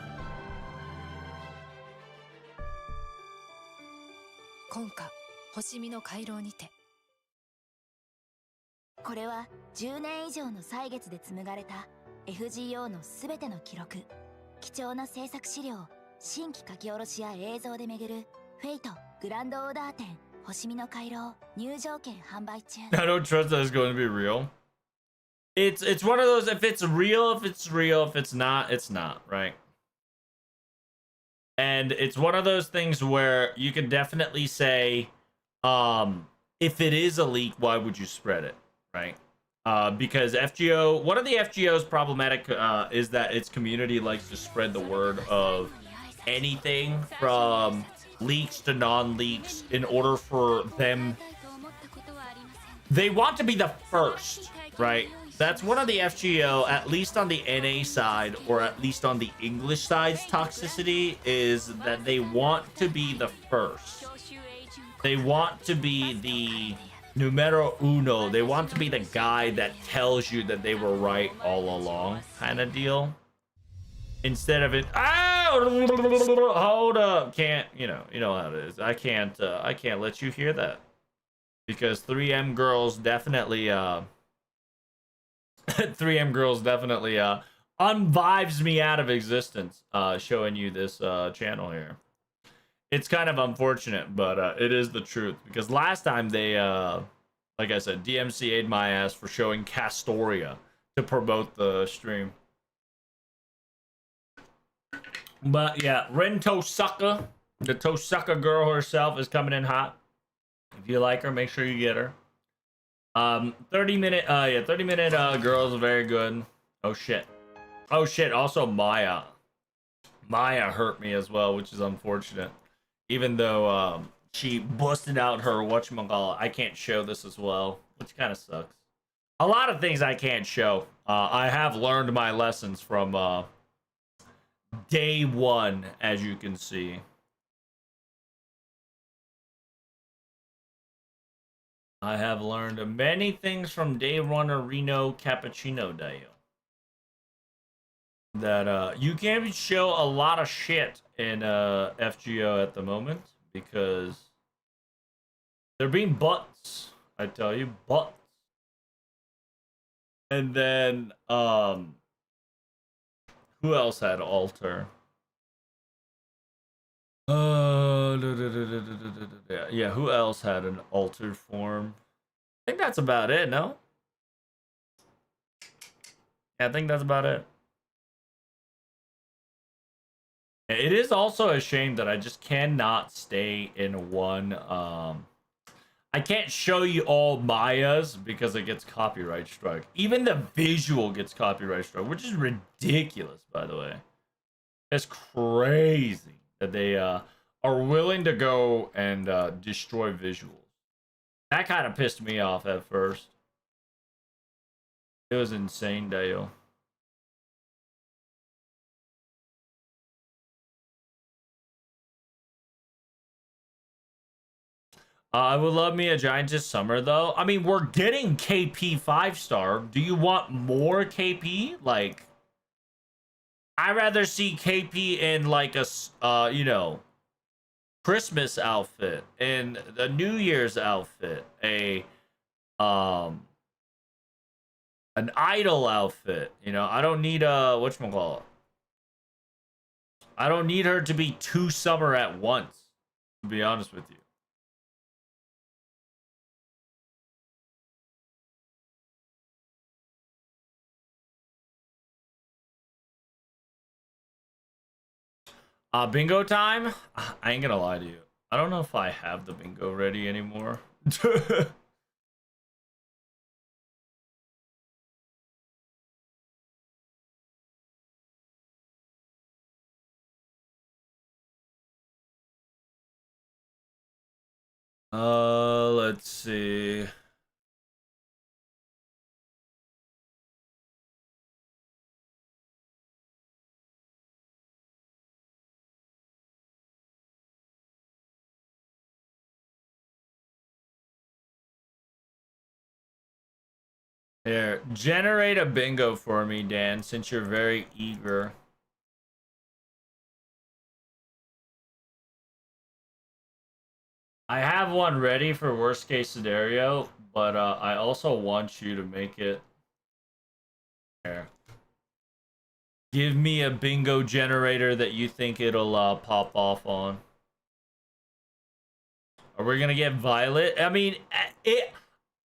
これは10年以上の歳月で紡がれた FGO のすべての記録、貴重な制作資料、新規書き下ろしや映像で巡るフェイトグランドオーダー展星見の回廊入場券販売中。 I don't trust that it's going to be real. It's one of those, if it's real, if it's real, if it's not, right? And it's one of those things where you can definitely say, if it is a leak, why would you spread it, right? Because FGO, one of the FGO's problematic is that its community likes to spread the word of anything from leaks to non-leaks in order for them. They want to be the first, right? That's one of the FGO, at least on the NA side, or at least on the English side's toxicity, is that they want to be the first. They want to be the numero uno. They want to be the guy that tells you that they were right all along, kind of deal. Instead of it, hold up, can't, you know how it is. I can't let you hear that, because 3M girls definitely 3M girls definitely unvibes me out of existence, showing you this channel here. It's kind of unfortunate, but it is the truth, because last time they like I said, DMCA'd my ass for showing Castoria to promote the stream. But yeah, Ren Tosaka, the Tosaka girl herself, is coming in hot. If you like her, make sure you get her. 30-minute girls are very good. Oh shit, also Maya hurt me as well, which is unfortunate, even though she busted out her whatchamacallit. I can't show this as well, which kind of sucks. A lot of things I can't show. I have learned my lessons from day one, as you can see. I have learned many things from day one of Reno Cappuccino Dayo. That you can't show a lot of shit in FGO at the moment, because they're being butts. I tell you, butts. And then who Who else had altar? Yeah, who else had an altered form? I think that's about it, no? Yeah, I think that's about it. It is also a shame that I just cannot stay in one. I can't show you all Maya's because it gets copyright struck. Even the visual gets copyright struck, which is ridiculous, by the way. It's crazy that they are willing to go and destroy visuals. That kind of pissed me off at first. It was insane, Dale. I would love me a Giantess Summer, though. I mean, we're getting KP 5-star. Do you want more KP? Like, I'd rather see KP in, like, a, you know, Christmas outfit, and a New Year's outfit, an idol outfit. You know, I don't need a, whatchamacallit. I don't need her to be 2 summer at once, to be honest with you. Bingo time? I ain't gonna lie to you. I don't know if I have the bingo ready anymore. Let's see. Here, generate a bingo for me, Dan, since you're very eager. I have one ready for worst case scenario, but I also want you to make it. Here. Give me a bingo generator that you think it'll pop off on. Are we gonna get Violet? I mean,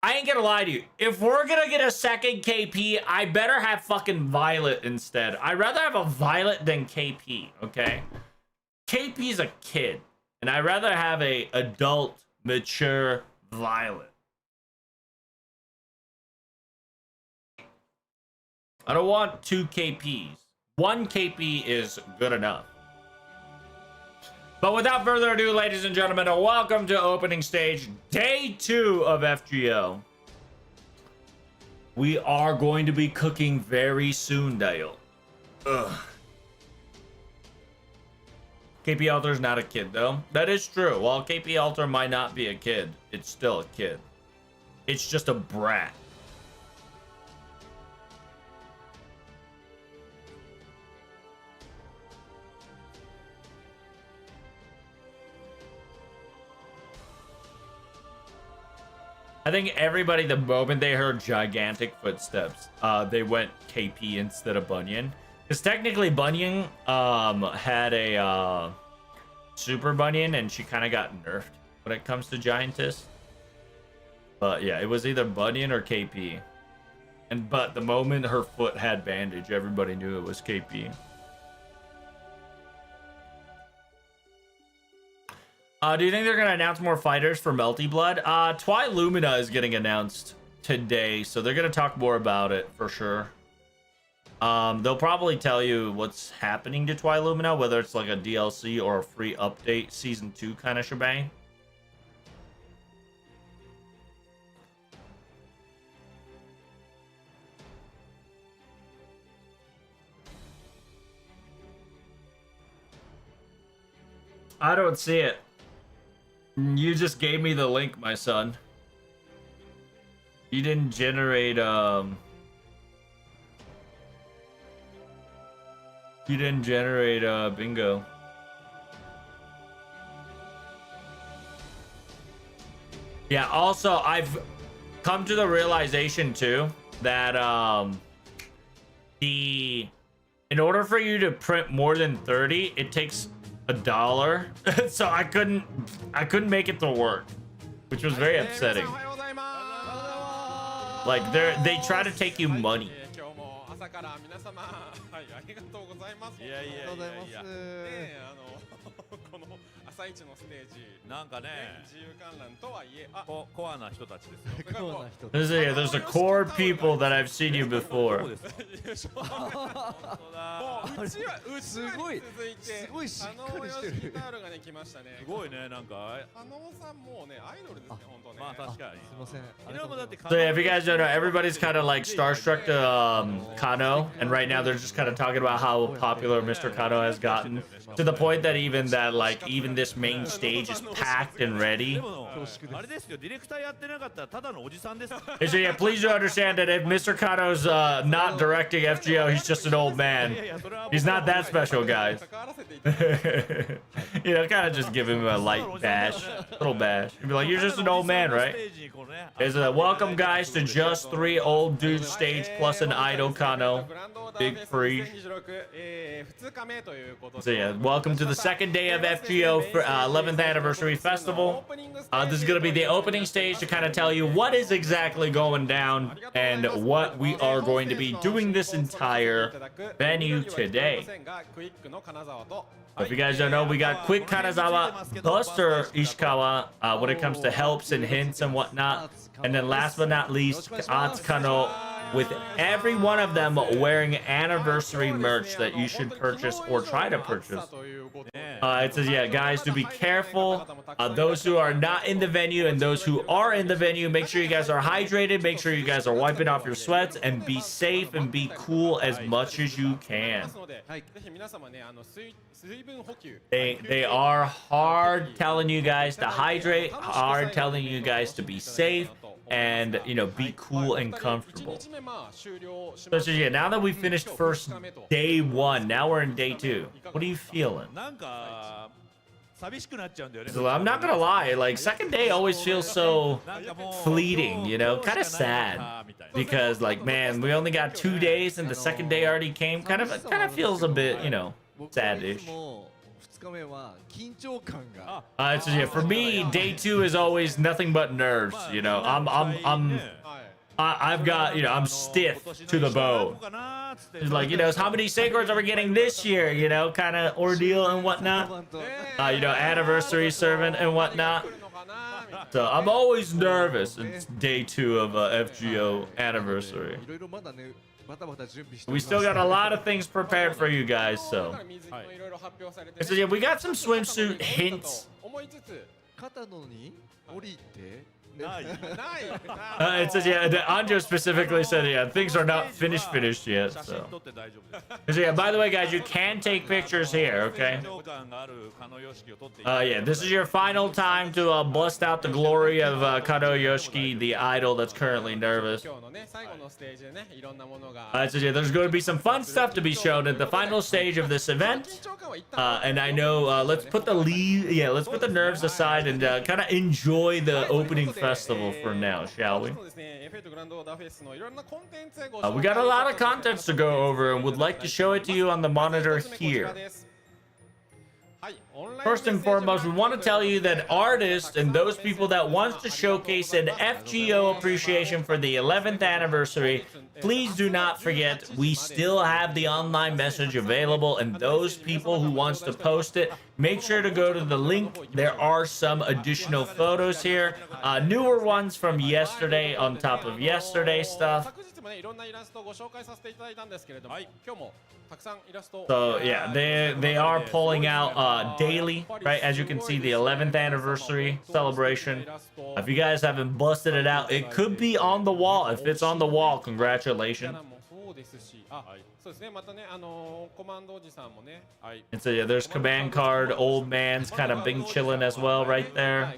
I ain't gonna lie to you. If we're gonna get a second KP, I better have fucking Violet instead. I'd rather have a Violet than KP, okay? KP's a kid, and I'd rather have a adult, mature Violet. I don't want 2 KPs. 1 KP is good enough. But without further ado, ladies and gentlemen, welcome to opening stage, day 2 of FGO. We are going to be cooking very soon, Dale. Ugh. KP Alter is not a kid, though. That is true. While KP Alter might not be a kid, it's still a kid. It's just a brat. I think everybody, the moment they heard gigantic footsteps, they went KP instead of Bunyan. Because technically Bunyan had a Super Bunyan, and she kind of got nerfed when it comes to Giantess. But yeah, it was either Bunyan or KP. But the moment her foot had bandage, everybody knew it was KP. Do you think they're going to announce more fighters for Melty Blood? Twi Lumina is getting announced today, so they're going to talk more about it for sure. They'll probably tell you what's happening to Twi Lumina, whether it's like a DLC or a free update, Season 2 kind of shebang. I don't see it. You just gave me the link, my son. You didn't generate, You didn't generate, bingo. Yeah, also, I've come to the realization, too, that, in order for you to print more than 30, it takes $1. So I couldn't make it to work, which was very upsetting. Like they try to take you money. 朝から皆様、はい、ありがとうございます。いやいやいやいや。ね、この朝一のステージ、なんかね、自由観覧とはいえ、コアな人たちですよ。There's a core people that I've seen you before. すごい、すごいしっかりしてる。がね来ましたね。すごいね、なんか。加納さんもね、アイドルですね、本当ね。まあ確かに。すみません。So yeah, if you guys don't know, everybody's kind of like starstruck to Kano, and right now they're just kind of talking about how popular Mr. Kano has gotten, to the point that even this main stage is packed and ready. And so yeah, please do understand that if Mr. Kano's not directing FGO, he's just an old man. He's not that special, guys. You know, kind of just give him a light bash, little bash. You'd be like, you're just an old man, right? Is welcome, guys, to just 3 old dudes stage plus an idol Kano. Big free. So yeah, welcome to the second day of FGO for 11th anniversary festival. This is gonna be the opening stage to kind of tell you what is exactly going down and what we are going to be doing this entire venue today. If you guys don't know, we got Quick Kanazawa, Buster Ishikawa when it comes to helps and hints and whatnot. And then last but not least, Atsukano, with every one of them wearing anniversary merch that you should purchase or try to purchase. It says, yeah, guys, do be careful. Those who are not in the venue and those who are in the venue, make sure you guys are hydrated. Make sure you guys are wiping off your sweats and be safe and be cool as much as you can. They are hard telling you guys to hydrate, hard telling you guys to be safe, and you know, be cool and comfortable. So yeah, now that we finished first day 1, now we're in day 2. What are you feeling? So I'm not gonna lie, like second day always feels so fleeting, you know, kind of sad, because like, man, we only got 2 days and the second day already came. Kind of feels a bit, you know, sad-ish. So yeah, for me, day 2 is always nothing but nerves. You know, I've got, you know, I'm stiff to the bone. It's like, you know, how many sacreds are we getting this year? You know, kind of ordeal and whatnot. You know, anniversary servant and whatnot. So I'm always nervous. It's day 2 of FGO anniversary. We still got a lot of things prepared for you guys, so. So yeah, we got some swimsuit hints. It says, yeah, Anjo specifically said, yeah, things are not finished yet, so. Yeah, by the way, guys, you can take pictures here, okay? Yeah, this is your final time to bust out the glory of Kano Yoshiki, the idol that's currently nervous. So yeah, there's going to be some fun stuff to be shown at the final stage of this event. And I know, let's put the nerves aside and kind of enjoy the opening festival for now, shall we? We got a lot of contents to go over and would like to show it to you on the monitor here. First and foremost, we want to tell you that artists and those people that want to showcase an FGO appreciation for the 11th anniversary, please do not forget we still have the online message available, and those people who wants to post it, make sure to go to the link. There are some additional photos here, newer ones from yesterday on top of yesterday's stuff. So yeah, they are pulling out daily, right? As you can see, the 11th anniversary celebration. If you guys haven't busted it out, it could be on the wall. If it's on the wall, congratulations. And so yeah, there's command card, old man's kind of bing chilling as well right there.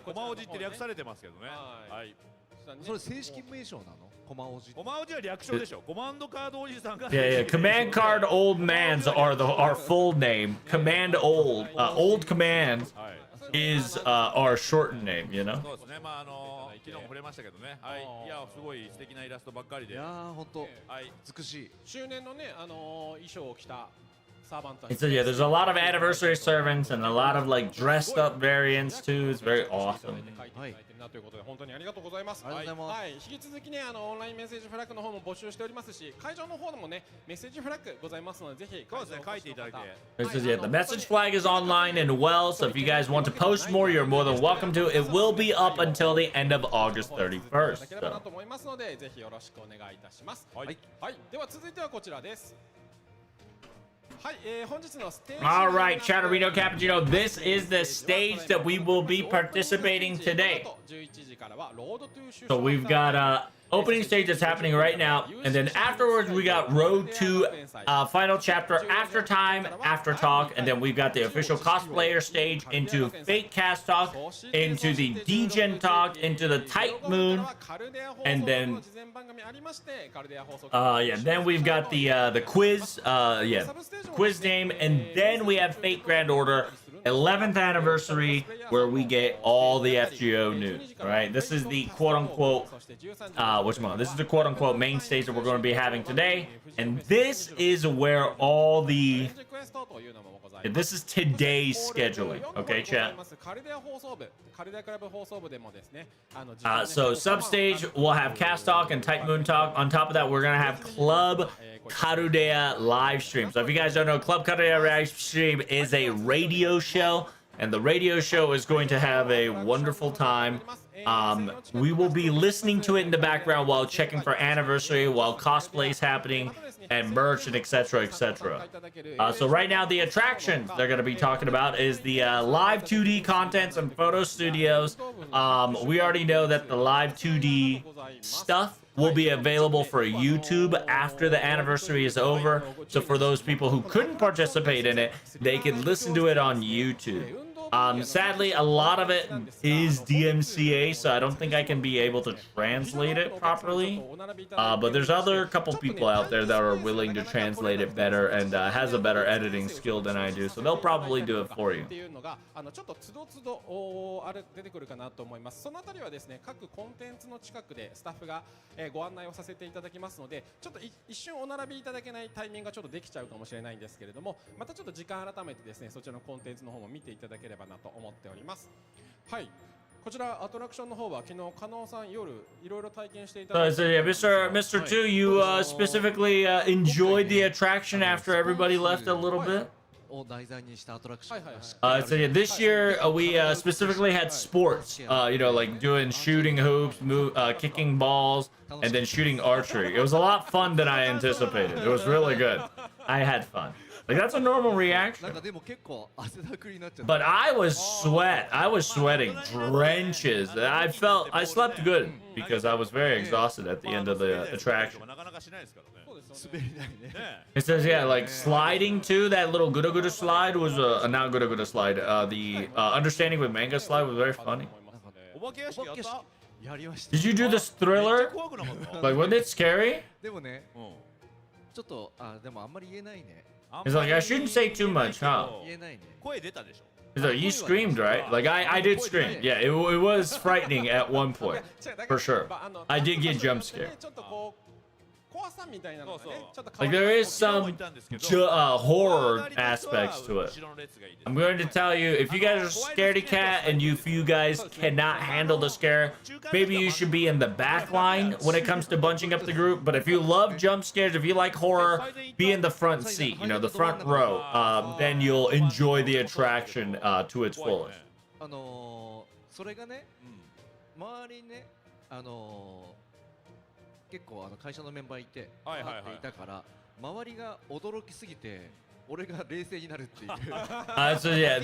Yeah, command card old man's are our full name. Command old command is our shortened name, you know. 昨日も触れましたけどね。はい。いや、すごい素敵なイラストばっかりで。いやー、本当。はい。美しい。周年のね、衣装を着た。It says, yeah, there's a lot of anniversary servants and a lot of like dressed up variants too. It's very awesome. ということで本当にありがとうございます。はい、引き続きねオンラインメッセージフラッグの方も募集しておりますし、会場の方でもねメッセージフラッグございますのでぜひ書いていただいて。It says, yeah, the message flag is online and well, so if you guys want to post more, you're more than welcome to. It will be up until the end of August 31st. と思いますのでぜひよろしくお願いいたします。はい。では続いてはこちらです。All right, Chatterino Cappuccino, this is the stage that we will be participating today. So we've got opening stage that's happening right now, and then afterwards we got Road to final chapter, after time, after talk, and then we've got the official cosplayer stage into Fate Cast talk, into the Degen talk, into the Tight Moon, and then then we've got the quiz, quiz name, and then we have Fate Grand Order 11th anniversary, where we get all the FGO news. All right, this is the quote-unquote this is the quote-unquote main stage that we're going to be having today, and this is where all the this is today's scheduling. Okay, chat. So substage we'll have Cast Talk and Tight Moon Talk. On top of that, we're gonna have Club Karudea live stream. So if you guys don't know, Club Karudea live stream is a radio show, and the radio show is going to have a wonderful time. We will be listening to it in the background while checking for anniversary, while cosplays happening, and merch, and etc. etc. So right now, the attractions they're going to be talking about is the live 2D contents and photo studios. We already know that the live 2D stuff will be available for YouTube after the anniversary is over. So for those people who couldn't participate in it, they can listen to it on YouTube. Sadly, a lot of it is DMCA, so I don't think I can be able to translate it properly. But there's other couple people out there that are willing to translate it better and has a better editing skill than I do, so they'll probably do it for you. ちょっとつどつど出てくるかなと思います。そのあたりはですね、各コンテンツの近くでスタッフがご案内をさせていただきますので、ちょっと一瞬お並びいただけないタイミングがちょっとできちゃうかもしれないんですけれども、またちょっと時間改めてですね、そちらのコンテンツの方も見ていただければなと思っております。はい。こちらアトラクションの方は昨日加納さん夜いろいろ体験していただいて。So yeah, Mr. 2, you specifically enjoyed the attraction after everybody left a little bit. So yeah, this year we specifically had sports, you know, like doing shooting hoops, kicking balls, and then shooting archery. It was a lot fun than I anticipated. It was really good. I had fun. Like, that's a normal reaction. But I was sweating drenches. I slept good because I was very exhausted at the end of the attraction. It says, yeah, like sliding too, that little Gura Gura slide was not Gura Gura slide. The Understanding with Manga slide was very funny. Did you do this Thriller? Like, wasn't it scary? It's like, I shouldn't say too much, huh? He's like, you screamed, right? Like, I did scream. Yeah, it was frightening at one point. For sure. I did get jump scared. Like, there is some horror aspects to it. I'm going to tell you, if you guys are scaredy cat and if you guys cannot handle the scare, maybe you should be in the back line when it comes to bunching up the group. But if you love jump scares, if you like horror, be in the front seat, you know, the front row. Then you'll enjoy the attraction to its fullest. 結構会社のメンバーいて待っていたから周りが驚きすぎて俺が冷静になるっていう。So yeah,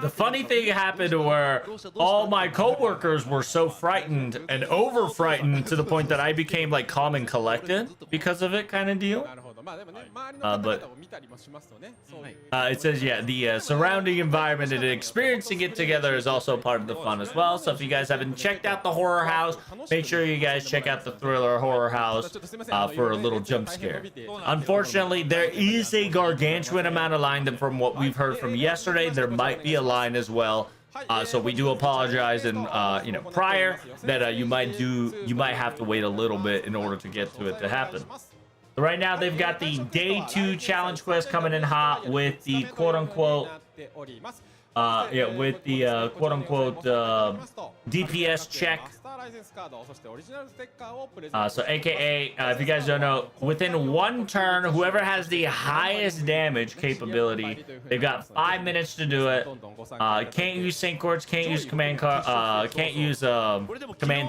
the funny thing happened where all my coworkers were so frightened and over frightened to the point that I became like calm and collected because of it, kind of deal. But it says, yeah, the surrounding environment and experiencing it together is also part of the fun as well. So if you guys haven't checked out the horror house, make sure you guys check out the Thriller horror house for a little jump scare. Unfortunately, there is a gargantuan amount of line, that from what we've heard from yesterday, there might be a line as well So we do apologize, and you know, prior that you might have to wait a little bit in order to get to it to happen. So right now they've got the day 2 challenge quest coming in hot with the quote-unquote with the quote-unquote DPS check. So aka, if you guys don't know, within one turn, whoever has the highest damage capability, they've got 5 minutes to do it. Can't use sync cords, can't use command command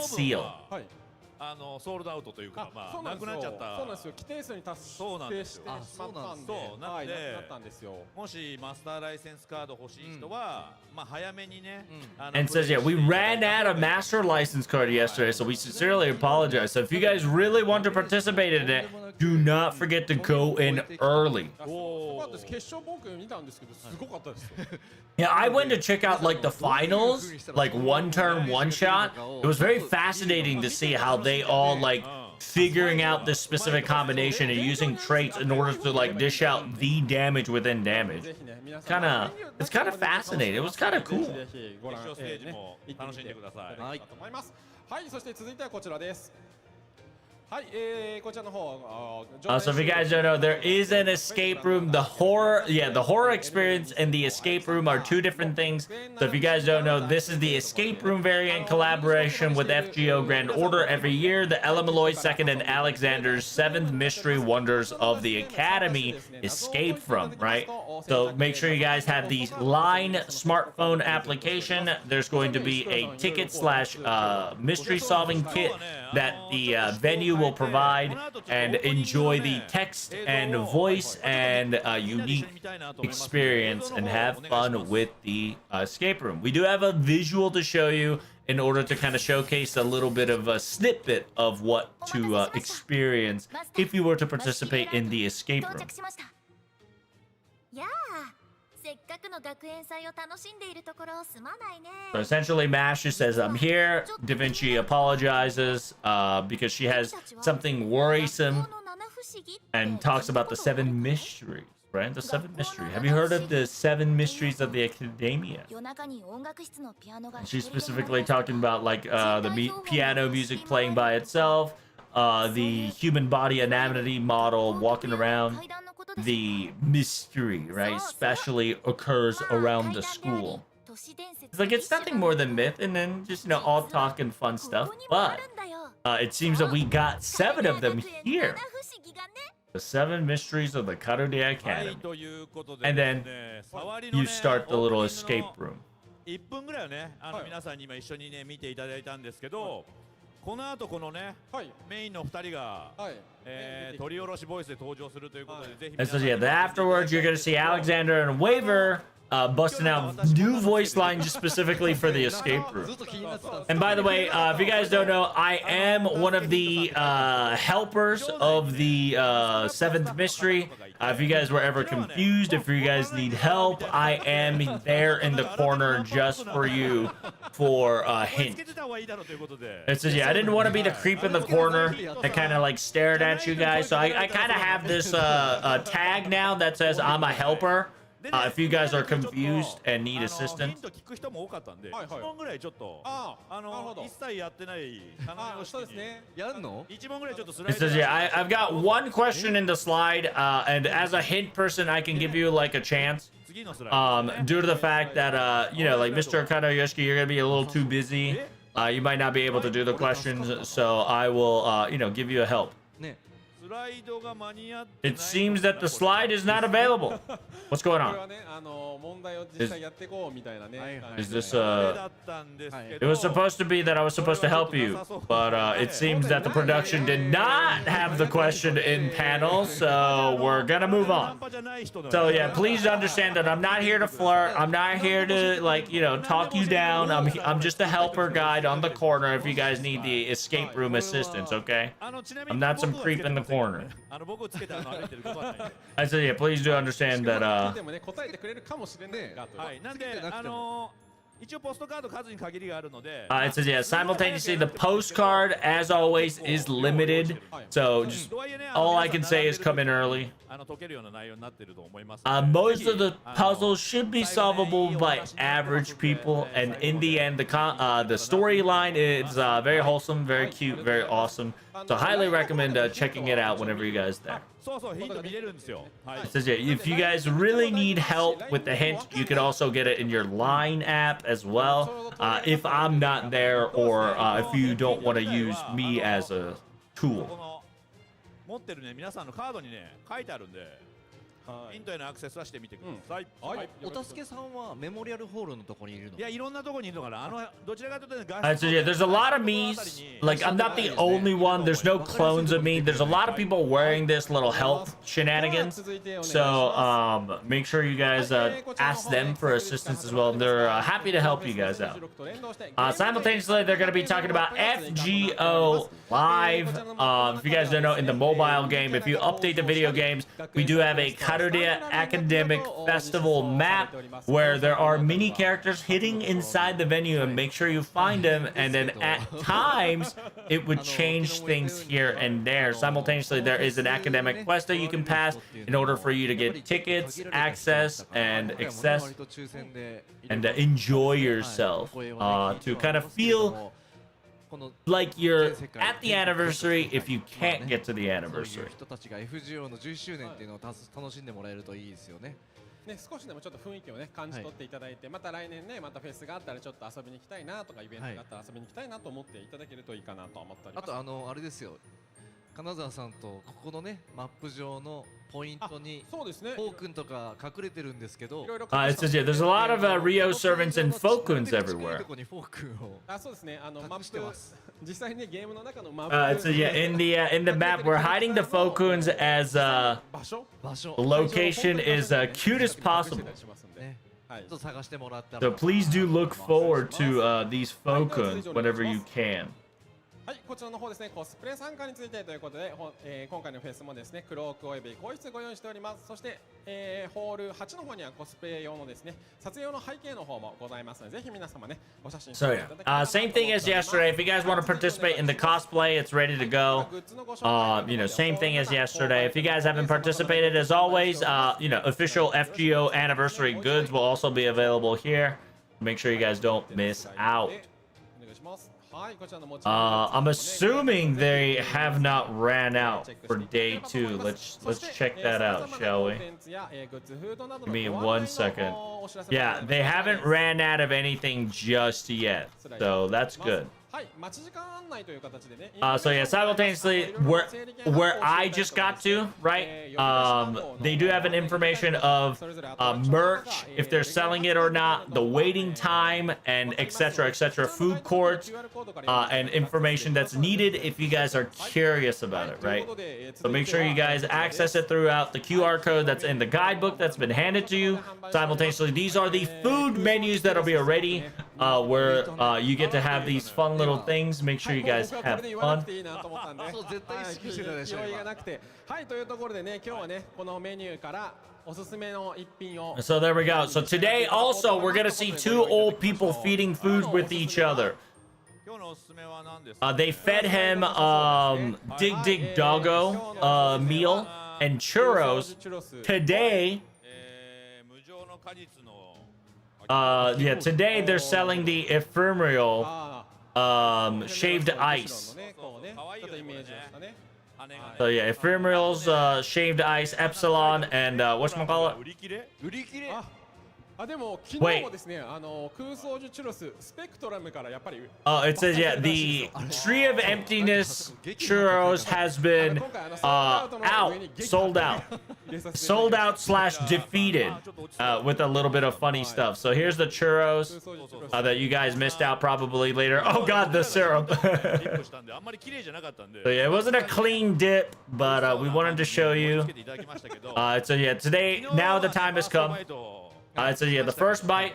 seal. ソールドアウトというか、まあなくなっちゃった。そうなんですよ。規定数に達してしまったんで、そうなので、もしマスターライセンスカード欲しい人は、まあ早めにね。And says, yeah, we ran out of master license card yesterday, so we sincerely apologize. So if you guys really want to participate in it, do not forget to go in early. Yeah, I went to check out like the finals, like one turn, one shot. It was very fascinating to see how they all like figuring out this specific combination and using traits in order to like dish out the damage within damage. It's kind of fascinating. It was kind of cool. So if you guys don't know, there is an escape room. The horror experience and the escape room are two different things. So if you guys don't know, this is the escape room variant collaboration with FGO Grand Order every year. The Ella Malloy second and Alexander's 7th Mystery Wonders of the Academy escape from, right? So make sure you guys have the Line smartphone application. There's going to be a ticket slash mystery solving kit that the venue will provide, and enjoy the text and voice and unique experience and have fun with the escape room. We do have a visual to show you in order to kind of showcase a little bit of a snippet of what to experience if you were to participate in the escape room. So essentially, Mash just says, I'm here. Da Vinci apologizes because she has something worrisome and talks about the 7 mysteries, right? The 7 mysteries. Have you heard of the 7 mysteries of the Academia? And she's specifically talking about like the piano music playing by itself, the human body anatomy model walking around. The mystery, right, especially occurs around the school. It's like it's nothing more than myth, and then just, you know, all talk and fun stuff. But it seems that we got 7 of them here. The 7 mysteries of the Karode Academy. And then you start the little escape room. この後このね、メインの2人が、取り下ろしボイスで登場するということで、ぜひ。And so yeah, afterwards you're gonna see Alexander and Waver busting out new voice lines just specifically for the escape room. And by the way, if you guys don't know, I am one of the helpers of the 7th mystery. If you guys were ever confused, if you guys need help, I am there in the corner just for you for a hint. It says, yeah, I didn't want to be the creep in the corner that kind of like stared at you guys. So I kind of have this tag now that says I'm a helper. If you guys are confused and need assistance. It says, yeah, I've got one question in the slide, and as a hint person, I can give you like a chance. Due to the fact that, you know, like Mr. Kanoyoshiki, you're going to be a little too busy. You might not be able to do the questions, so I will, you know, give you a help. It seems that the slide is not available. What's going on? Is this it was supposed to be that I was supposed to help you, but it seems that the production did not have the question in panel, so we're gonna move on. So yeah, please understand that I'm not here to flirt. I'm not here to, like, you know, talk you down. I'm just a helper guide on the corner if you guys need the escape room assistance, okay? I'm not some creep in the corner. I said, yeah, please do understand that It says, yeah, simultaneously, the postcard, as always, is limited. So just all I can say is come in early. Most of the puzzles should be solvable by average people. And in the end, the storyline is very wholesome, very cute, very awesome. So highly recommend checking it out whenever you guys are there. It says, yeah, if you guys really need help with the hint, you can also get it in your Line app as well. If I'm not there, or if you don't want to use me as a tool. 持ってるね、皆さんのカードにね、書いてあるんで、ヒントへのアクセスはしてみてください。お助けさんはメモリアルホールのとこにいるの？いや、いろんなとこにいるのかな。どちらかというと、So yeah, there's a lot of me's. Like, I'm not the only one. There's no clones of me. There's a lot of people wearing this little health shenanigans. So make sure you guys ask them for assistance as well. They're happy to help you guys out. Simultaneously, they're going to be talking about FGO Live. If you guys don't know, in the mobile game, if you update the video games, we do have a Karudia Academic Festival map where there are mini characters hidden inside the venue, and make sure you find them. And then at times, it would change things here and there. Simultaneously, there is an academic quest that you can pass in order for you to get tickets, access, and enjoy yourself. To kind of feel like you're at the anniversary if you can't get to the anniversary. 人たちが FGO の11周年っていうのを楽しんでもらえるといいですよね。ね、少しでもちょっと雰囲気をね感じ取っていただいて、また来年ねまたフェスがあったらちょっと遊びに行きたいなとかイベントがあったら遊びに行きたいなと思っていただけるといいかなと思っております。あとあれですよ。金沢さんとここのねマップ上のポイントにフォークンとか隠れてるんですけど。It says yeah, there's a lot of Rio servants and Fokuns everywhere. そうですね。マップ実際にゲームの中のマップ。It says yeah, in the map we're hiding the Fokuns as the location is cute as possible. So please do look forward to these Fokuns whenever you can. はい、こちらの方ですね、コスプレ参加についてということで、今回のフェスもですね、クロークおよび更衣室ご用意しております。そして、ホール8の方にはコスプレ用のですね、撮影用の背景の方もございますので、ぜひ皆様ね、ご写真 So yeah, same thing as yesterday. If you guys want to participate in the cosplay, it's ready to go. You know, same thing as yesterday. If you guys haven't participated, as always, you know, official FGO anniversary goods will also be available here. Make sure you guys don't miss out. I'm assuming they have not ran out for day 2. Let's check that out, shall we? Give me 1 second. Yeah, they haven't ran out of anything just yet, so that's good. So yeah, simultaneously, where I just got to, right? They do have an information of merch, if they're selling it or not, the waiting time, and etc. etc. Food courts, and information that's needed if you guys are curious about it, right? So make sure you guys access it throughout the QR code that's in the guidebook that's been handed to you. Simultaneously, these are the food menus that'll be already where you get to have these fun little things. Make sure you guys have fun. So there we go. So today also we're gonna see 2 old people feeding food with each other. They fed him Dig Dig Doggo meal and churros. Today yeah, today they're selling the ephemeral shaved ice. So yeah, ephemerals, shaved ice, epsilon, and whatchamacallit? Wait. It says yeah, the Tree of Emptiness churros has been sold out / defeated, with a little bit of funny stuff. So here's the churros that you guys missed out probably later. Oh god, the syrup. So yeah, it wasn't a clean dip, but we wanted to show you. So yeah, today, now the time has come. So yeah, the first bite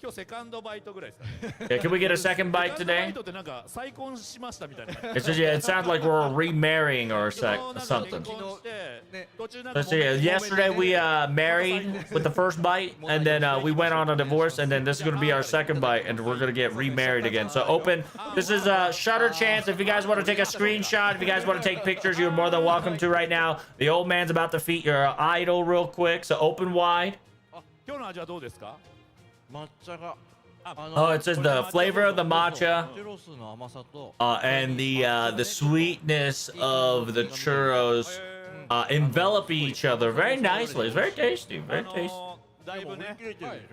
今日セカンドバイトぐらいですかね。 Yeah, can we get a second bite セカンドバ today? イトってなんか再婚しましたみたいな。 It says, yeah, it sounds like we're remarrying or something. So yeah, yesterday we married with the first bite, and then we went on a divorce, and then this is going to be our second bite, and we're going to get remarried again. So open. This is a Shutter chance. If you guys want to take a screenshot, if you guys want to take pictures, you're more than welcome to right now. The old man's about to feed your idol real quick, so open wide. 今日の味はどうですか？抹茶が Oh, it says the flavor of the matcha チュロスの甘さと and the sweetness of the churros envelop each other very nicely. It's very tasty. Very tasty. だいぶね、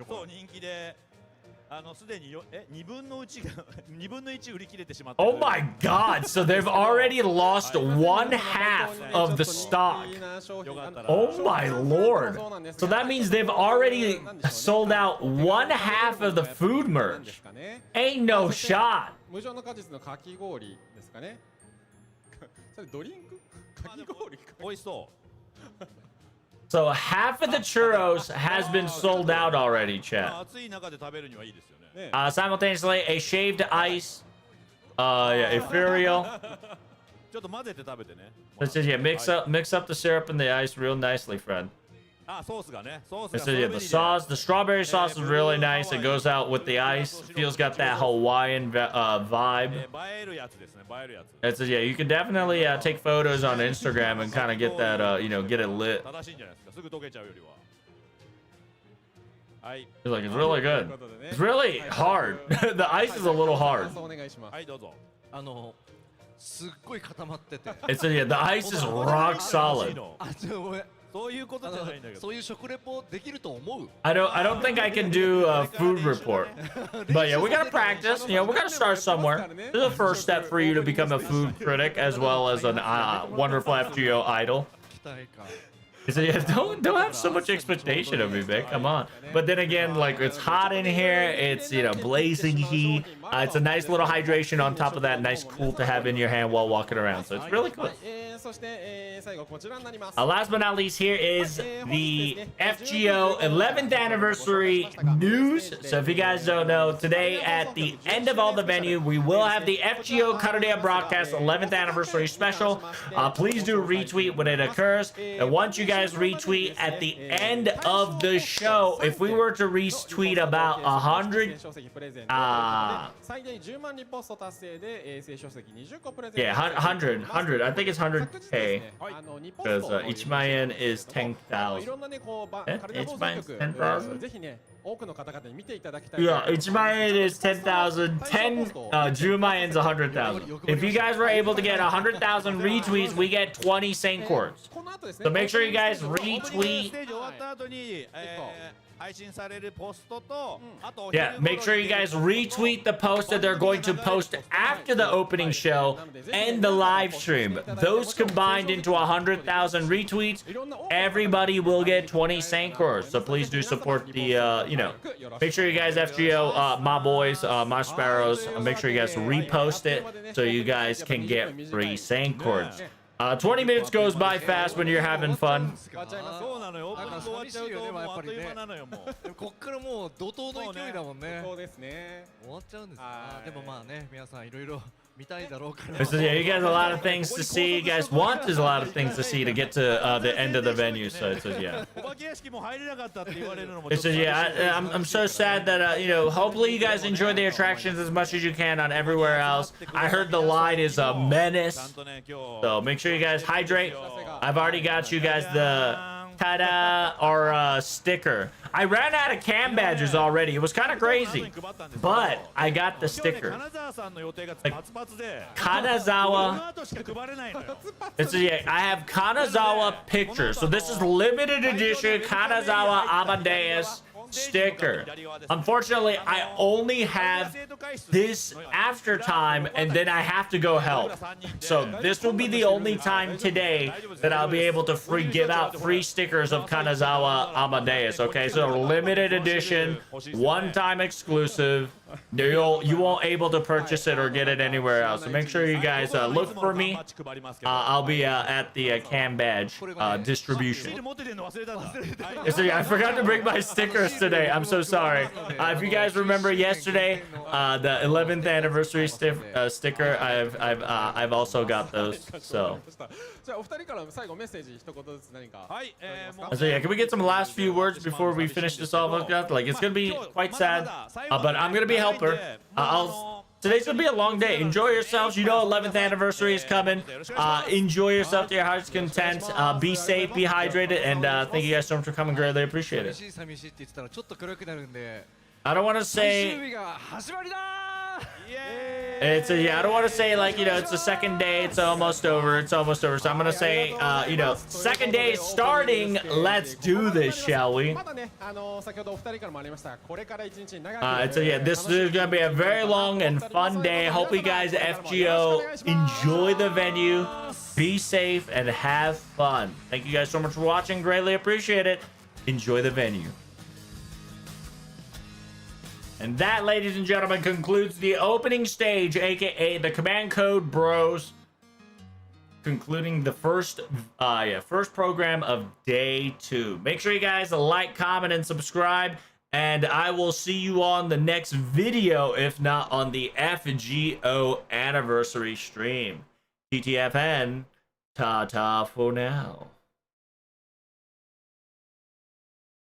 そう人気で、すでに2分の1が2分の1売り切れてしまった。 Oh my god, so they've already lost one half of the stock. Oh my lord. So that means they've already sold out one half of the food merch. Ain't no shot. 無常の果実のかき氷ですかね。それドリンク？かき氷か。美味しそう。 So half of the churros has been sold out already, chat. 暑い中で食べるにはいいですよね。 Simultaneously, a shaved ice, yeah, ethereal. ちょっと混ぜて食べてね。 It says, yeah, mix up the syrup and the ice real nicely, friend. あ、ソースがね、ソース It が。 says, yeah, the sauce, the strawberry sauce is really nice. It goes out with the ice. Feels got that Hawaiian vibe. 映えるやつですね、映えるやつ。 It says, yeah, you can definitely take photos on Instagram and kind of get that, you know, get it lit. 正しいんじゃないですか。すぐ溶けちゃうよりは。はい。 It's like, it's really good. It's really hard. The ice is a little hard. お願いします。はい、どうぞ。すっごい固まってて It says, yeah, the ice is rock solid. ごめんそういうことじゃないんだけど。そういう食レポできると思う I don't think I can do a food report. But yeah, we gotta practice. You know, we gotta start somewhere. This is the first step for you to become a food critic as well as an wonderful FGO idol. 期待感 So yeah, don't have so much expectation of me, man. Come on. But then again, like it's hot in here. It's, you know, blazing heat. It's a nice little hydration on top of that. Nice cool to have in your hand while walking around. So it's really cool. そして、最後こちらになります。 Last but not least, here is the FGO 11th anniversary news. So if you guys don't know, today at the end of all the venue, we will have the FGO Karudia broadcast 11th anniversary special. Please do retweet when it occurs. And once you guys retweet at the end of the show, if we were to retweet about 100, 最大10万リポスト達成で、聖書席20個プレゼント。 yeah, 100. I think it's 100K. Because each Mayan is 10,000. いろんなね、こう、 Each Mayan is 10,000. ぜひね、多くの方々に見ていただきたい。 Yeah, each Mayan is 10,000. 10 Jumayan's 100,000. If you guys were able to get 100,000 retweets, we get 20 Saint Courts. So make sure you guys retweet. ステージ終わった後に、配信されるポストと、あと Yeah, make sure you guys retweet the post that they're going to post after the opening show and the live stream. Those combined into 100,000 retweets, everybody will get 20 Saint Courts. So please do support the, you know, make sure you guys FGO, my boys, my sparrows, make sure you guys repost it so you guys can get free Saint Courts. 20 minutes goes by fast when you're having fun. そうなのよ。オープニング終わっちゃうともうあっという間なのよもう。でもこっからもう怒涛の勢いだもんねそうですね。終わっちゃうんですでもまあね皆さんいろいろ見たいだろうから So yeah, you guys have a lot of things to see. You guys want there's a lot of things to see to get to the end of the venue. So it says yeah. お化け屋敷も入れなかったって言われるのも。 It says yeah. I'm so sad that you know. Hopefully you guys enjoy the attractions as much as you can on everywhere else. I heard the line is a menace. So make sure you guys hydrate. I've already got you guys the ta-da or sticker. I ran out of cam badges already. It was kind of crazy, but I got the sticker. 金沢さんの予定がパツパツで。 Kanazawa. この後しか配れないのよ。 It's yeah, I have Kanazawa pictures. So this is limited edition Kanazawa Amadeus sticker. Unfortunately, I only have this after time and then I have to go help. So this will be the only time today that I'll be able to give out free stickers of Kanazawa Amadeus. Okay, so limited edition, one-time exclusive. You won't able to purchase it or get it anywhere else. So make sure you guys look for me. I'll be at the cam badge distribution. So yeah, I forgot to bring my stickers yesterday. I'm so sorry. If you guys remember yesterday, the 11th anniversary sticker, I've also got those. So. So yeah, can we get some last few words before we finish this all up? Like, it's gonna be quite sad, but I'm gonna be a helper. Today's gonna be a long day. Enjoy yourselves. You know 11th anniversary is coming. Enjoy yourself to your heart's content. Be safe, be hydrated, and thank you guys so much for coming. Greatly appreciate it. I don't want to say it's a, yeah, I don't want to say like, you know, it's the second day, it's almost over, so I'm gonna say, you know, second day is starting. Let's do this, shall we? It's a, yeah, this is gonna be a very long and fun day. Hope you guys at FGO enjoy the venue, be safe, and have fun. Thank you guys so much for watching. Greatly appreciate it. Enjoy the venue. And that, ladies and gentlemen, concludes the opening stage, aka the Command Code Bros, concluding the first program of day 2. Make sure you guys like, comment, and subscribe, and I will see you on the next video, if not on the FGO anniversary stream. TTFN, ta-ta for now.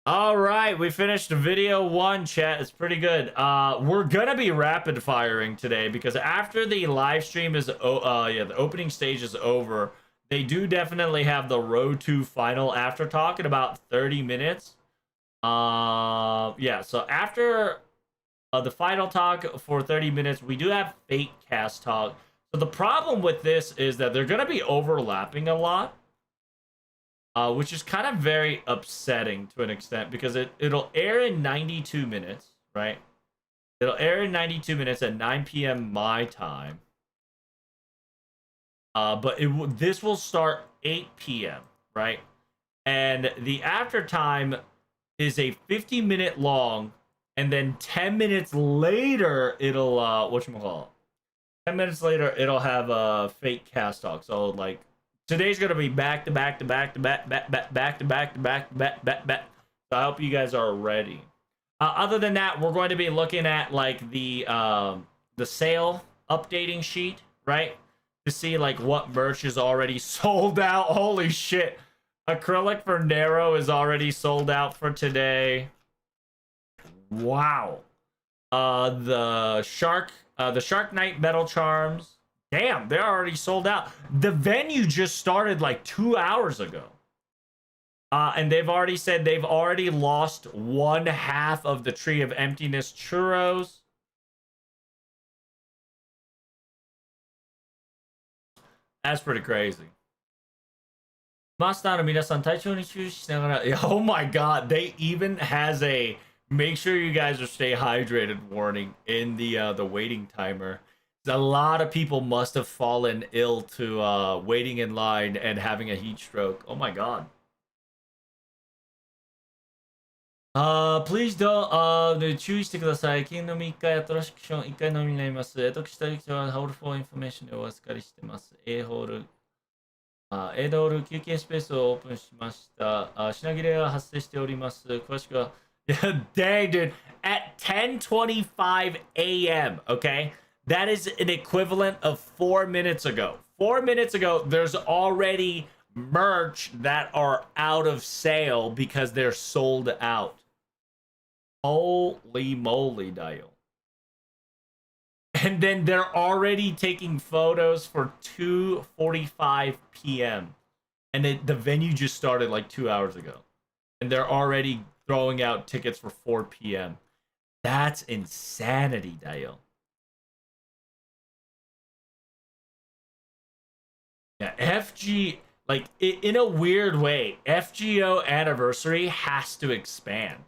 All right, we finished video 1, chat. It's pretty good. We're gonna be rapid firing today because after the live stream is, the opening stage is over, they do definitely have the Road to Final after talk in about 30 minutes. Yeah, so after the final talk for 30 minutes, we do have Fate Cast talk. So the problem with this is that they're gonna be overlapping a lot. Which is kind of very upsetting to an extent because it'll air in 92 minutes, right? It'll air in 92 minutes at 9 p.m. my time. But this will start 8 p.m., right? And the after time is a 50-minute long, and then 10 minutes later it'll whatchamacallit? 10 minutes later it'll have a Fate Cast talk. So like, today's gonna be back to back to back to back back back to back to back to back back back. So I hope you guys are ready. Other than that, we're going to be looking at like the sale updating sheet, right? To see like what merch is already sold out. Holy shit! Acrylic for Nero is already sold out for today. Wow. The Shark Knight metal charms. Damn, they're already sold out. The venue just started like 2 hours ago. And they've already said they've already lost 1/2 of the Tree of Emptiness churros. That's pretty crazy. Master の皆さん、体調に注意しながら、oh my god, they even has a make sure you guys are stay hydrated warning in the waiting timer. A lot of people must have fallen ill to waiting in line and having a heat stroke. Oh my god. Please don't 注意してください。金のみ1回、アトラクション1回のみになります。下着はホールフォーインフォメーションでお預かりしてます。A ホール、A ホール休憩スペースをオープンしました。品切れが発生しております。詳しくは、yeah, dang dude, at 10:25 a.m. okay? That is an equivalent of 4 minutes ago. 4 minutes ago, there's already merch that are out of sale because they're sold out. Holy moly, Dial. And then they're already taking photos for 2:45 p.m. And the venue just started like 2 hours ago. And they're already throwing out tickets for 4 p.m. That's insanity, Dial. Yeah, FG, like, in a weird way, FGO anniversary has to expand.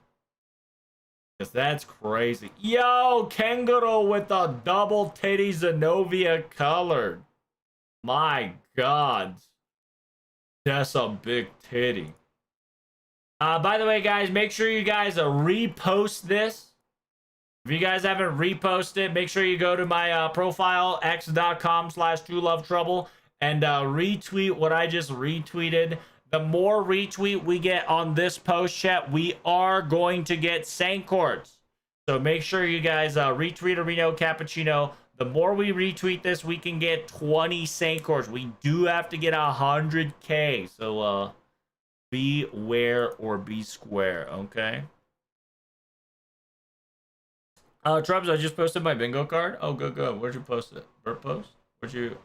Because that's crazy. Yo, Kangaroo with the double titty Zenobia colored. My god. That's a big titty. By the way, guys, make sure you guys repost this. If you guys haven't reposted, make sure you go to my profile, x.com/truelovetrouble. And retweet what I just retweeted. The more retweet we get on this post, chat, we are going to get Sankcords. So make sure you guys retweet Areno Cappuccino. The more we retweet this, we can get 20 Sankcords. We do have to get 100K. So beware or be square, okay? Trubs, I just posted my bingo card. Oh, good. Where'd you post it? Burt post? Where'd you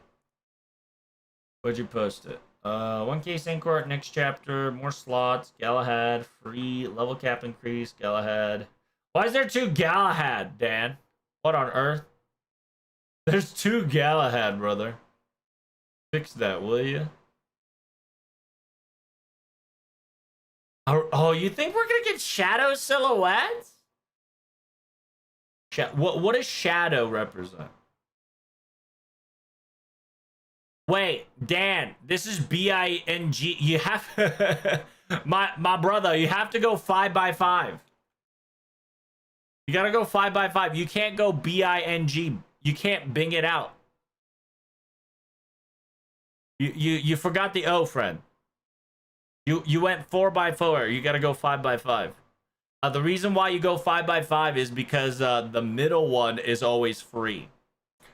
post it? 1K Sankcord, next chapter, more slots, Galahad, free, level cap increase, Galahad. Why is there 2 Galahad, Dan? What on earth? There's 2 Galahad, brother. Fix that, will you? Oh, you think we're gonna get shadow silhouettes? What does shadow represent? Wait, Dan, this is BING. You have my brother, you have to go 5x5. You gotta go 5x5. You can't go BING. You can't bing it out. You forgot the O, friend. You went 4x4. You gotta go 5x5. The reason why you go 5x5 is because the middle one is always free.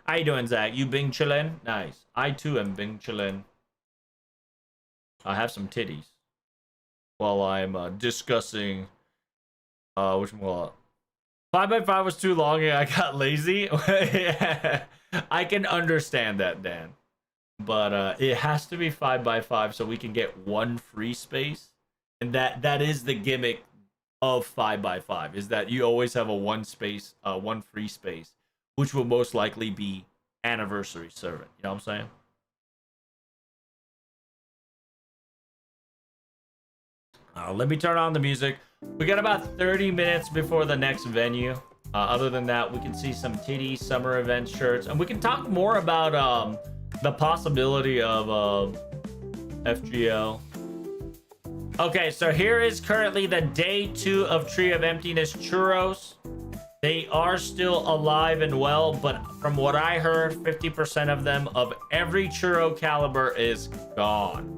How you doing, Zach? You Bing chillin'? Nice. I too am Bing chillin'. I have some titties while I'm discussing which one. 5x5 was too long and I got lazy. I can understand that, Dan. But it has to be 5x5 so we can get 1 free space. And that is the gimmick of 5x5, is that you always have a 1 free space, which will most likely be anniversary servant. You know what I'm saying? Let me turn on the music. We got about 30 minutes before the next venue. Other than that, we can see some titty summer event shirts, and we can talk more about the possibility of FGO. Okay, so here is currently the day 2 of Tree of Emptiness churros. They are still alive and well, but from what I heard, 50% of them of every churro caliber is gone.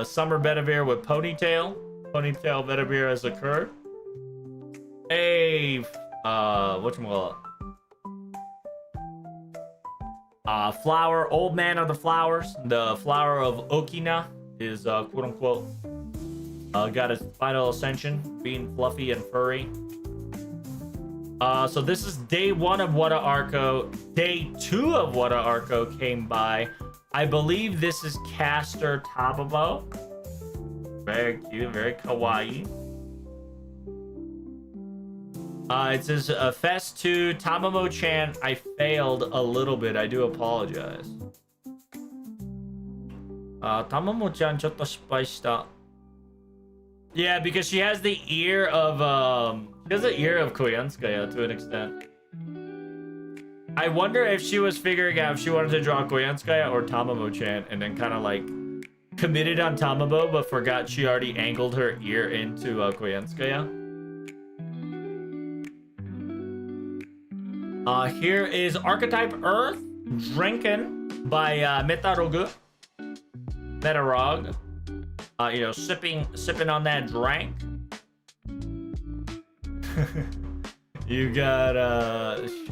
Summer Bedivere with Ponytail. Ponytail Bedivere has occurred. Hey, whatchamacallit? Flower, Old Man of the Flowers. The flower of Okina is quote unquote got his final ascension, being fluffy and furry. So this is day 1 of Wada Arco. Day 2 of Wada Arco came by. I believe this is Caster Tababo. Very cute, very kawaii. It says Fest 2 Tamamo-chan. I failed a little bit. I do apologize. Tamamo-chan ちょっと失敗した. Yeah, because she has the ear of Koyanskaya to an extent. I wonder if she was figuring out if she wanted to draw Koyanskaya or Tamamo-chan and then kind of like committed on Tamamo but forgot she already angled her ear into Koyanskaya. Here is Archetype Earth Drinking by Metarog. You know, sipping on that drink. You got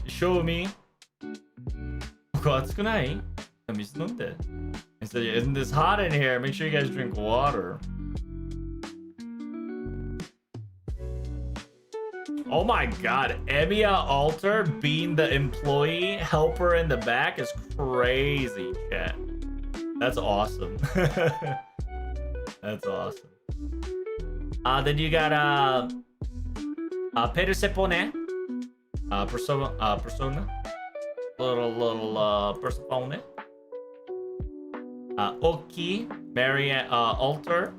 Show Me. 暑くない?水飲んで. He said, isn't this hot in here? Make sure you guys drink water. Oh my god, Emiya Alter being the employee helper in the back is crazy, chat. That's awesome. That's awesome. Then you got Persepone. Persona. Little Persephone. Oki, Marianne Alter.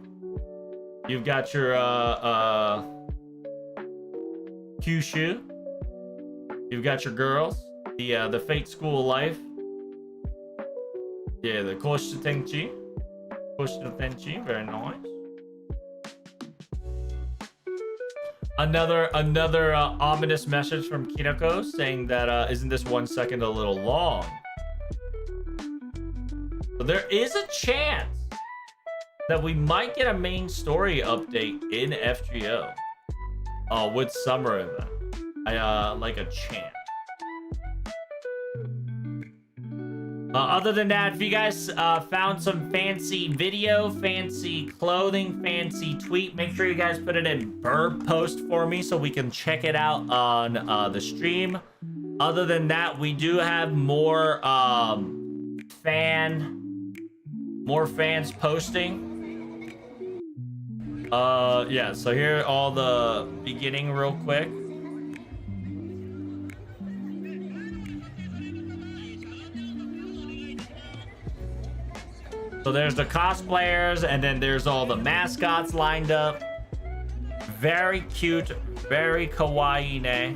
You've got your Kyushu. You've got your girls. The Fate School of Life. Yeah, the Koshita Tenchi. Koshita Tenchi, very nice. Another ominous message from Kinoko saying that isn't this 1 second a little long? But there is a chance that we might get a main story update in FGO with summer event. I like a chance. Other than that, if you guys found some fancy video, fancy clothing, fancy tweet, make sure you guys put it in burb post for me so we can check it out on the stream. Other than that, we do have more fans posting. Yeah, so here are all the beginning real quick. So there's the cosplayers, and then there's all the mascots lined up. Very cute, very kawaii ne.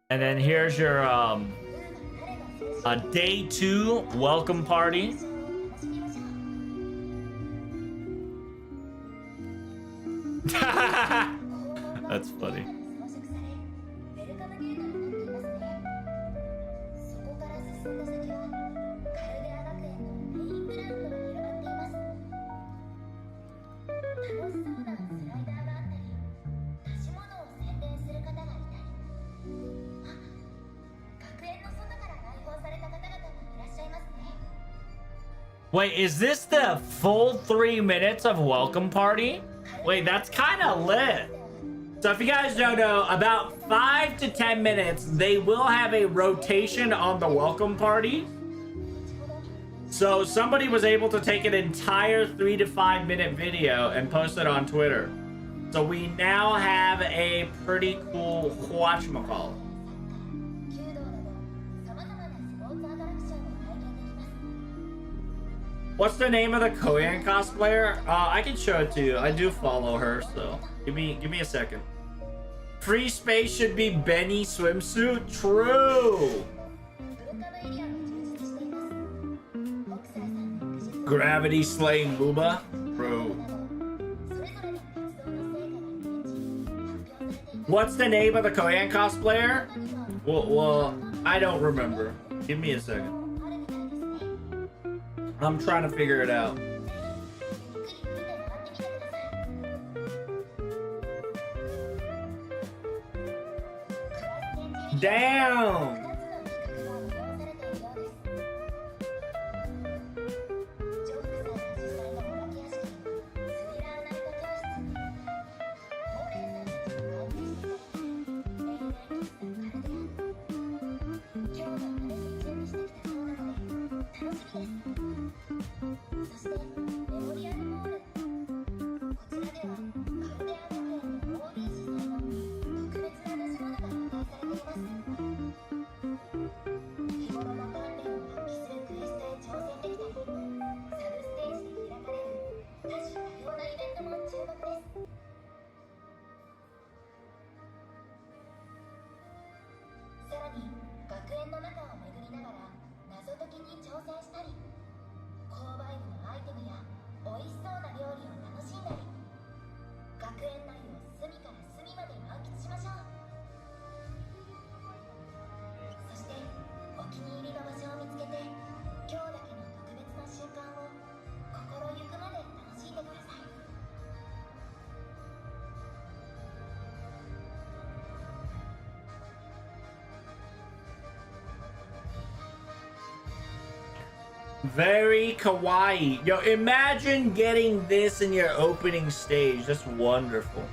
And then here's your day 2 welcome party. That's funny. Wait, is this the full 3 minutes of welcome party? Wait, that's kind of lit. So if you guys don't know, about 5 to 10 minutes, they will have a rotation on the welcome party. So somebody was able to take an entire 3 to 5 minute video and post it on Twitter. So we now have a pretty cool whatchamacallit. What's the name of the Koyan cosplayer? I can show it to you. I do follow her, so give me a second. Free space should be Benny swimsuit. True. Gravity slaying Booba. True. What's the name of the Koyan cosplayer? Well, I don't remember. Give me a second. I'm trying to figure it out. Damn! Very kawaii. Yo, imagine getting this in your opening stage. That's wonderful.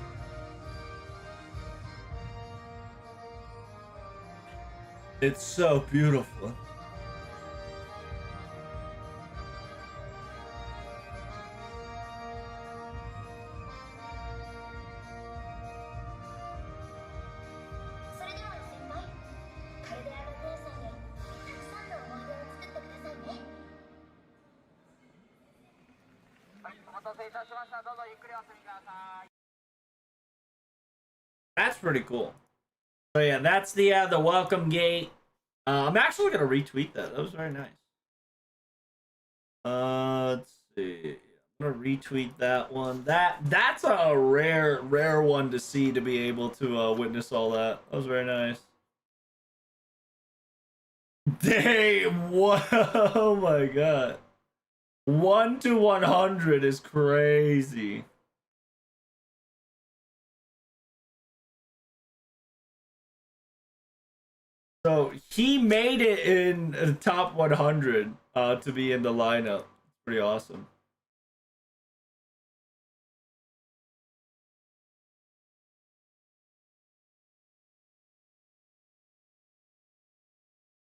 It's so beautiful. That's pretty cool. So yeah, that's the welcome gate. I'm actually gonna retweet that. That was very nice. Let's see. I'm gonna retweet that one. That's a rare one to see, to be able to witness all that. That was very nice. Dang! What? Oh my god. 1 to 100 is crazy. So he made it in the top 100 to be in the lineup. Pretty awesome.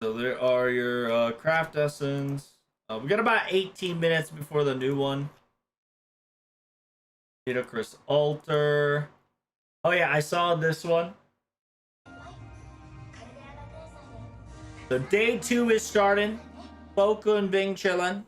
So there are your craft essence. We got about 18 minutes before the new one. Ludicrous altar. Oh yeah, I saw this one. So day 2 is starting. Boku and Bing chilling.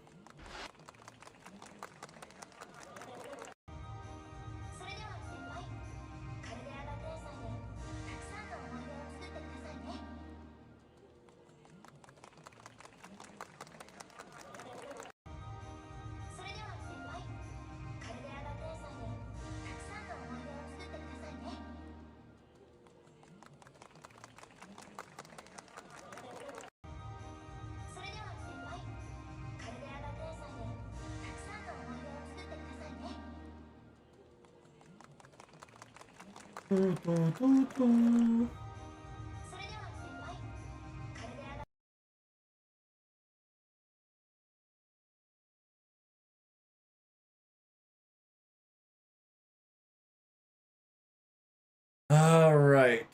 All right.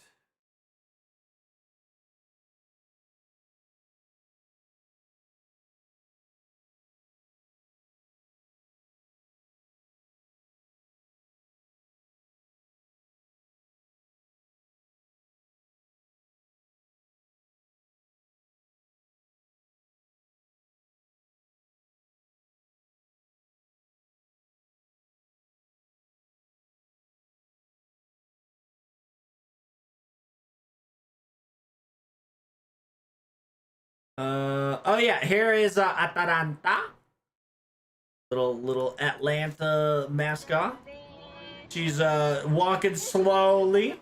Oh yeah, here is Atalanta. Little Atlanta mascot. She's walking slowly.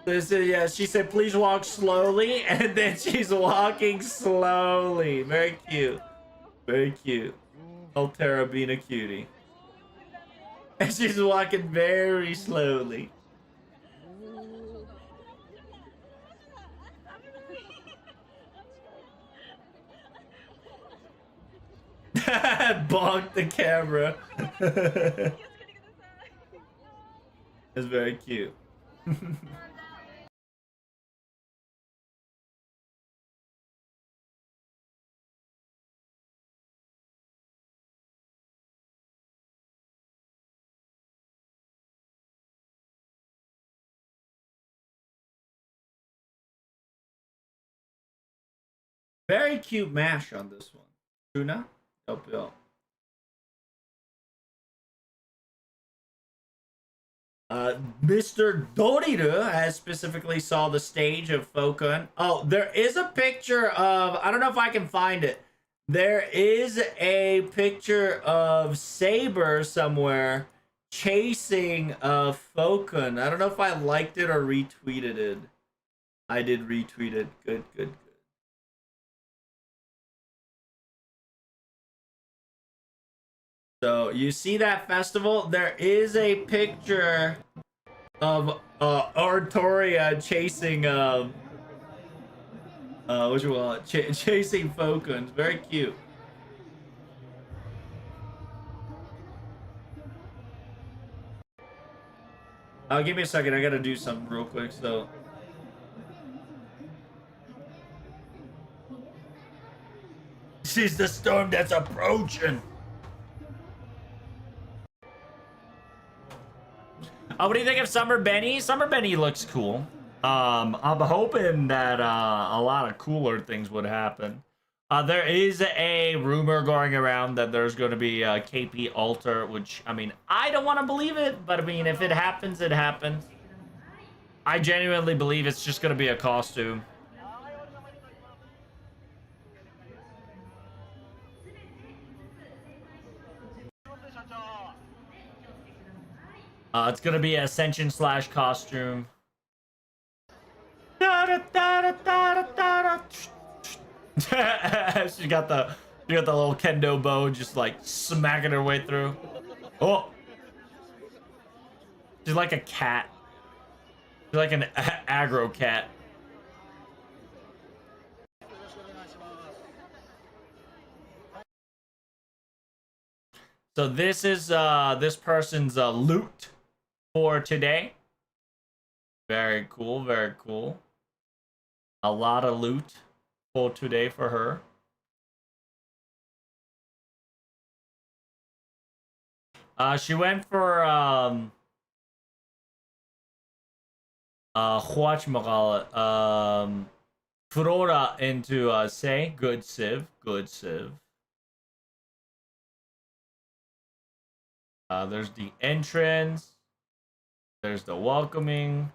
Yeah, she said please walk slowly, and then she's walking slowly. Very cute. Very cute. Altera being a cutie. And she's walking very slowly. Bonk the camera. It's very cute. Very cute mash on this one. Tuna? Yup, yup. Mr. Doriru has specifically saw the stage of Fokun. Oh, there is a picture of, I don't know if I can find it. There is a picture of Saber somewhere chasing Fokun. I don't know if I liked it or retweeted it. I did retweet it. Good, good, good. So you see that festival? There is a picture of Artoria chasing what you want? Chasing Fokun. Very cute. Give me a second. I gotta do something real quick. So. She's the storm that's approaching. What do you think of Summer Benny? Summer Benny looks cool. I'm hoping that a lot of cooler things would happen. There is a rumor going around that there's going to be a KP altar, which, I mean, I don't want to believe it, but I mean, if it happens, it happens. I genuinely believe it's just going to be a costume. It's going to be Ascension / costume. She got the little kendo bow, just like smacking her way through. Oh, she's like a cat. She's like an aggro cat. So this is this person's loot for today. Very cool, very cool. A lot of loot for today for her. She went for whatchamacallit, Flora into say good civ, good civ. There's the entrance. There's the welcoming.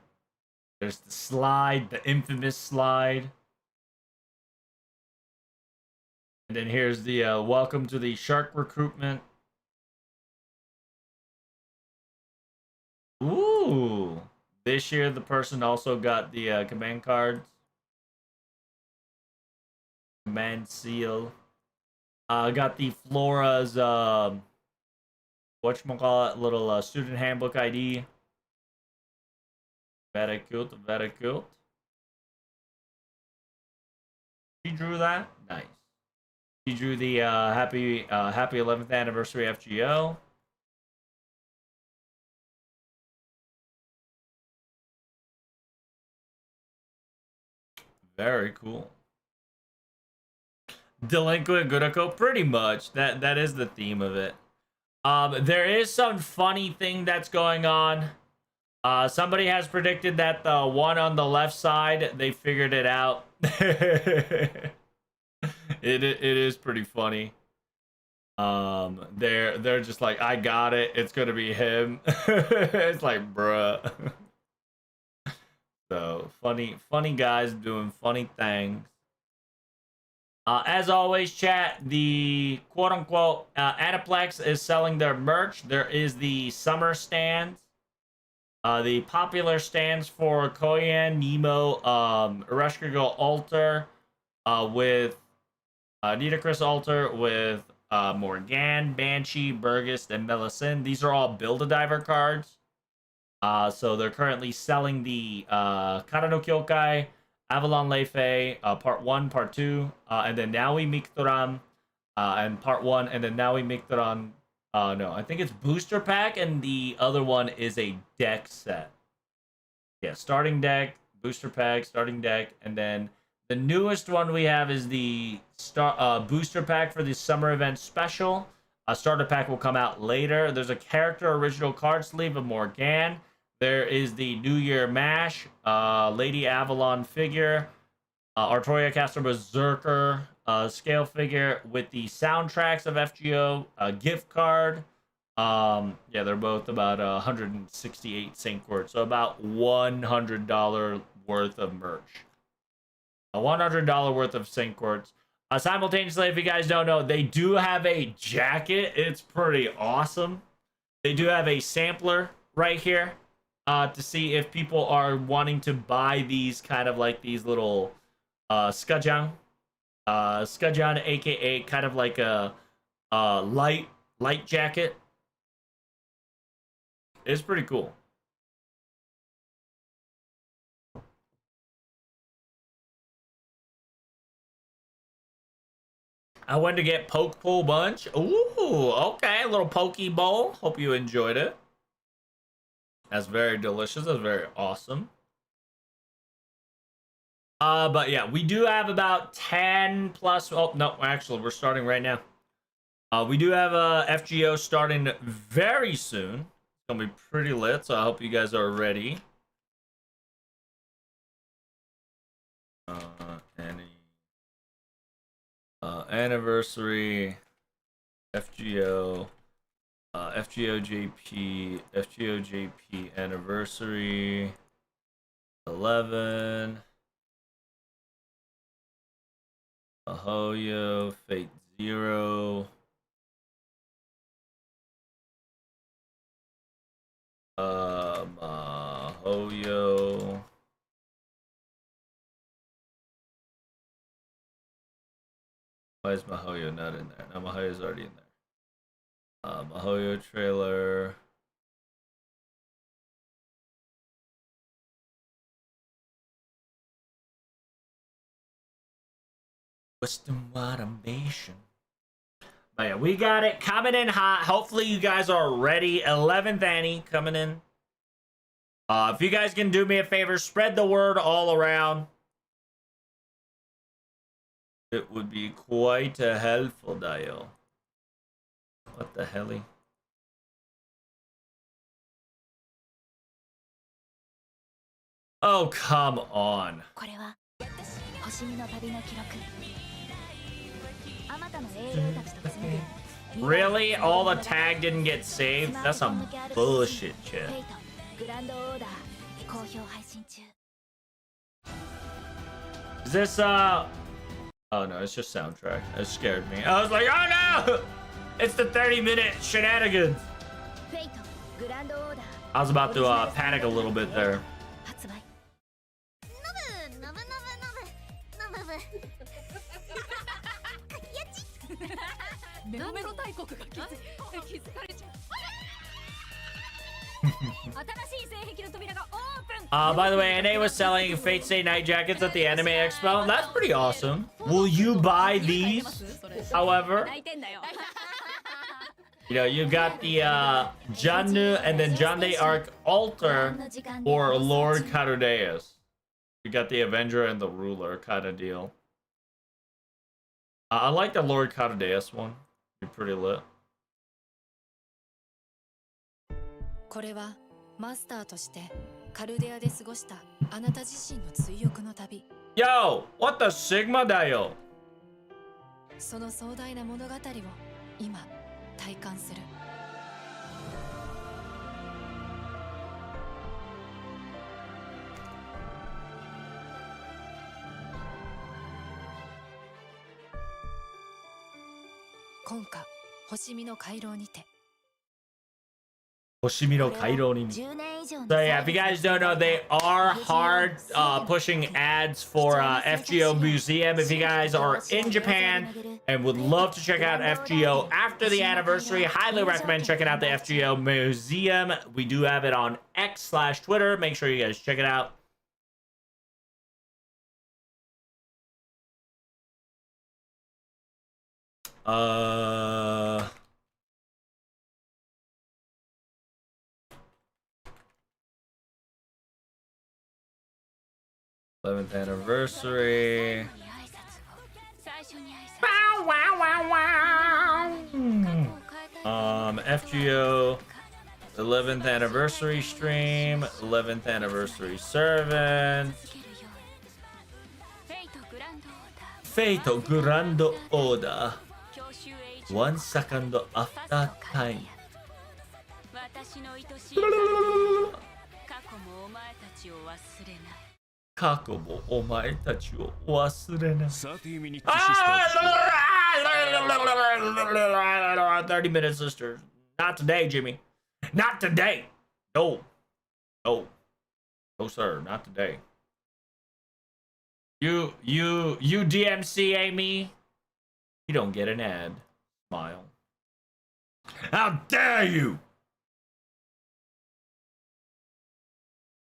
There's the slide, the infamous slide. And then here's the welcome to the shark recruitment. Ooh. This year, the person also got the command cards. Command seal. Got the Flora's, whatchamacallit, little student handbook ID. Very cute, very cute. She drew that? Nice. She drew the happy 11th anniversary FGO. Very cool. Delinquent Gurako, pretty much. That is the theme of it. There is some funny thing that's going on. Somebody has predicted that the one on the left side, they figured it out. It is pretty funny. They're just like, I got it. It's gonna be him. It's like, bruh. So funny guys doing funny things. As always, chat, the quote-unquote Aniplex is selling their merch. There is the summer stands. The popular stands for Koyan, Nemo, Ereshkigal Altar, with Nidacris Altar, with Morgan, Banshee, Burgess, and Melisande. These are all Build-A-Diver cards. So they're currently selling the Kara no Kyokai, Avalon Leifei, Part 1, Part 2, and then Naui Miktoran, and Part 1, and then Naui Miktoran. No, I think it's Booster Pack, and the other one is a deck set. Yeah, starting deck, Booster Pack, starting deck, and then the newest one we have is the Booster Pack for the Summer Event Special. A Starter Pack will come out later. There's a character original card sleeve of Morgan. There is the New Year Mash, Lady Avalon figure, Artoria Caster Berserker scale figure with the soundtracks of FGO, gift card. Yeah, they're both about 168 Saint Court, so about $100 worth of merch. $100 worth of Saint Courts. Simultaneously, if you guys don't know, they do have a jacket. It's pretty awesome. They do have a sampler right here to see if people are wanting to buy these kind of like these little skajang. Skajang, aka kind of like a light jacket. It's pretty cool. I went to get Poke Pull Bunch. Ooh, okay, a little Poke Bowl. Hope you enjoyed it. That's very delicious. That's very awesome. But yeah, we do have about 10 plus. Oh, no, actually, we're starting right now. We do have a FGO starting very soon. It's gonna be pretty lit, so I hope you guys are ready. Any Anniversary, FGO, FGO JP anniversary, 11, Ahoyo, Fate 0, Ahoyo. Why is Mahoyo not in there? No, Mahoyo's already in there. Mahoyo trailer. Western automation. But yeah, we got it coming in hot. Hopefully you guys are ready. 11th Annie coming in. If you guys can do me a favor, spread the word all around. It would be quite a helpful dial. What the helly? Oh, come on. Really? All the tag didn't get saved? That's some bullshit, chat. Is this, Oh no, it's just soundtrack. That scared me. I was like, oh no! It's the 30-minute shenanigans! I was about to panic a little bit there. By the way, NA was selling Fate Stay Night jackets at the Anime Expo. That's pretty awesome. Will you buy these? However, you know, you got the Jannu and then Jande Arc Altar or Lord Carudeus. You got the Avenger and the Ruler kind of deal. I like the Lord Carudeus one. You're pretty lit. Yo, what the Sigma Dio? その壮大な物語を今体感する。今夏星見の回廊にて。So yeah, if you guys don't know, they are hard pushing ads for FGO Museum. If you guys are in Japan and would love to check out FGO after the anniversary, highly recommend checking out the FGO Museum. We do have it on X/Twitter. Make sure you guys check it out. th anniversary. Wow, wow, wow, wow. FGO 11th anniversary stream, 11th anniversary servant. Fate Grand Order. 1 second after time. Kako mo omae tachi wo wasure nai. 30 minutes, sisters. Not today, Jimmy. Not today. No. No. No, sir. Not today. You DMCA me. You don't get an ad. Smile. How dare you?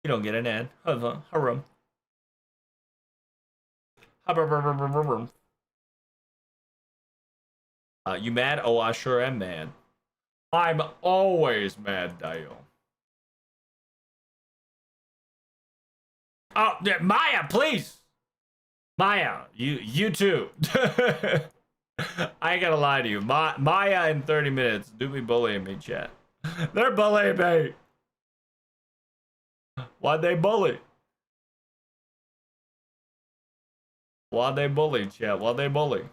You don't get an ad. Harum. You mad? Oh, I sure am mad. I'm always mad, Dio. Oh, yeah, Maya, please. Maya, you too. I ain't gonna lie to you. Maya in 30 minutes. Do be bullying me, chat. They're bullying me. Why'd they bully? Why'd they bully, chat? Why'd they bully?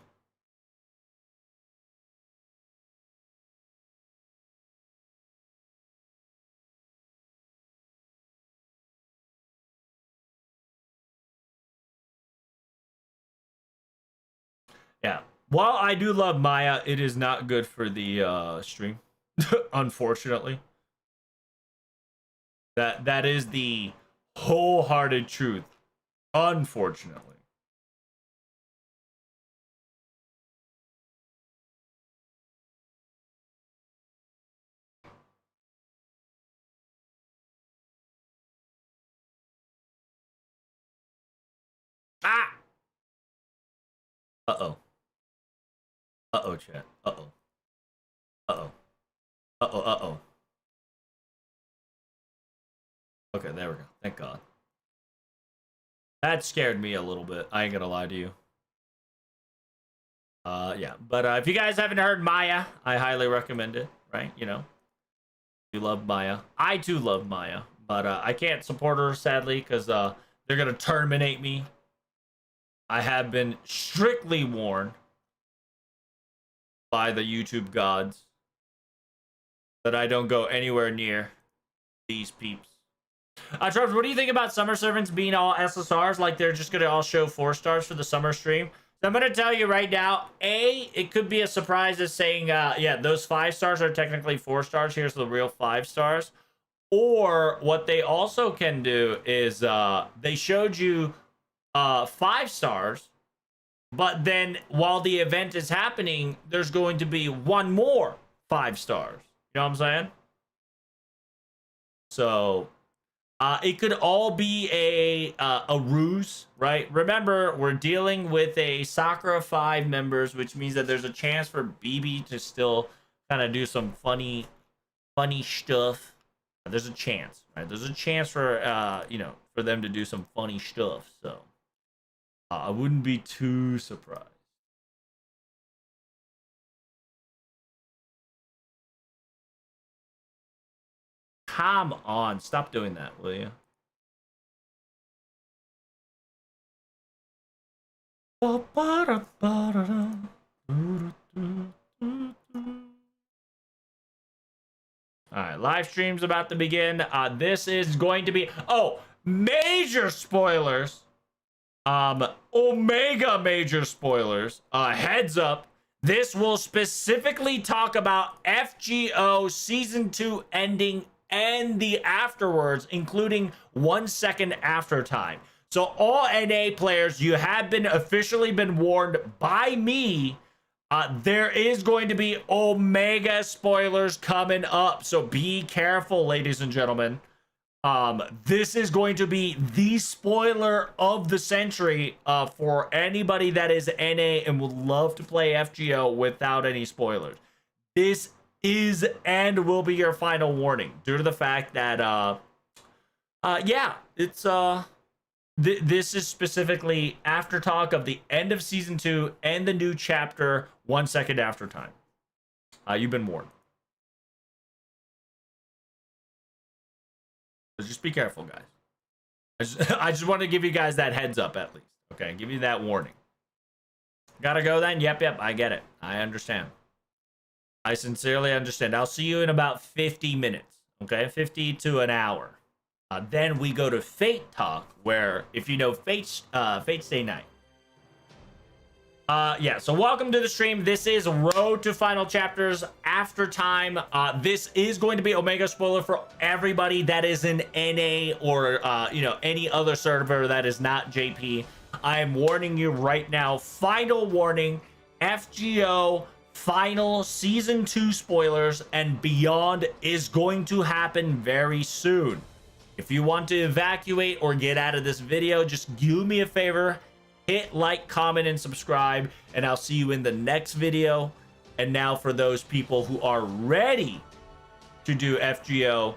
Yeah. While I do love Maya, it is not good for the stream. Unfortunately. That is the wholehearted truth. Unfortunately. Ah! Uh-oh. Uh-oh, chat. Uh-oh. Uh-oh. Uh-oh, uh-oh. Okay, there we go. Thank God. That scared me a little bit. I ain't gonna lie to you. Yeah. But if you guys haven't heard Maya, I highly recommend it, right? You know, you love Maya. I too love Maya, but I can't support her, sadly, because they're gonna terminate me. I have been strictly warned by the YouTube gods that I don't go anywhere near these peeps. Travis, what do you think about summer servants being all SSRs? Like they're just gonna all show 4 stars for the summer stream? So I'm gonna tell you right now, it could be a surprise as saying, yeah, those 5 stars are technically 4 stars. Here's the real 5 stars. Or what they also can do is they showed you 5 stars, but then while the event is happening, there's going to be 1 more 5 stars. You know what I'm saying? So it could all be a ruse, right? Remember, we're dealing with a Sakura 5 members, which means that there's a chance for BB to still kind of do some funny stuff. There's a chance, right? There's a chance for you know, for them to do some funny stuff. So I wouldn't be too surprised. Come on, stop doing that, will you? Alright, live stream's about to begin. This is going to be major spoilers. Omega major spoilers. Heads up. This will specifically talk about FGO Season 2 ending and the afterwards, including 1 second after time. So all NA players, you have been officially been warned by me. There is going to be Omega spoilers coming up. So be careful, ladies and gentlemen. This is going to be the spoiler of the century for anybody that is NA and would love to play FGO without any spoilers. This is and will be your final warning due to the fact that yeah, it's this is specifically after talk of the end of season 2 and the new chapter 1 second after time. You've been warned. So just be careful, guys. I just want to give you guys that heads up at least. Okay, give you that warning. Gotta go then? Yep, I get it. I understand. I sincerely understand. I'll see you in about 50 minutes. Okay, 50 to an hour. Then we go to Fate Talk, where, if you know Fate's Day Night. Yeah, so welcome to the stream. This is Road to Final Chapters After Time. This is going to be Omega spoiler for everybody that is in NA or, you know, any other server that is not JP. I am warning you right now. Final warning. FGO final Season 2 spoilers and beyond is going to happen very soon. If you want to evacuate or get out of this video, just do me a favor. Hit like, comment, and subscribe, and I'll see you in the next video. And now for those people who are ready to do FGO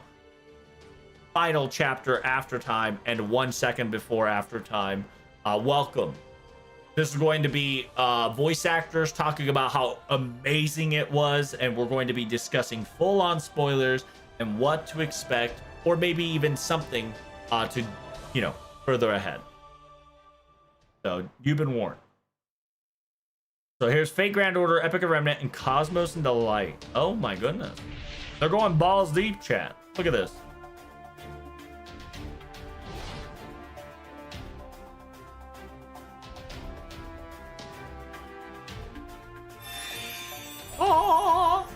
final chapter after time and 1 second before after time, welcome. This is going to be voice actors talking about how amazing it was, and we're going to be discussing full-on spoilers and what to expect, or maybe even something to, you know, further ahead. So, you've been warned. So here's Fate Grand Order, Epic of Remnant, and Cosmos and Delight. Oh my goodness. They're going balls deep, chat. Look at this.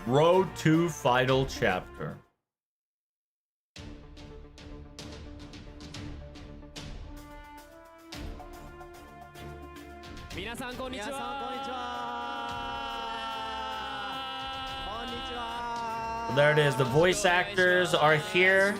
Road to Final Chapter. There it is. The voice actors are here.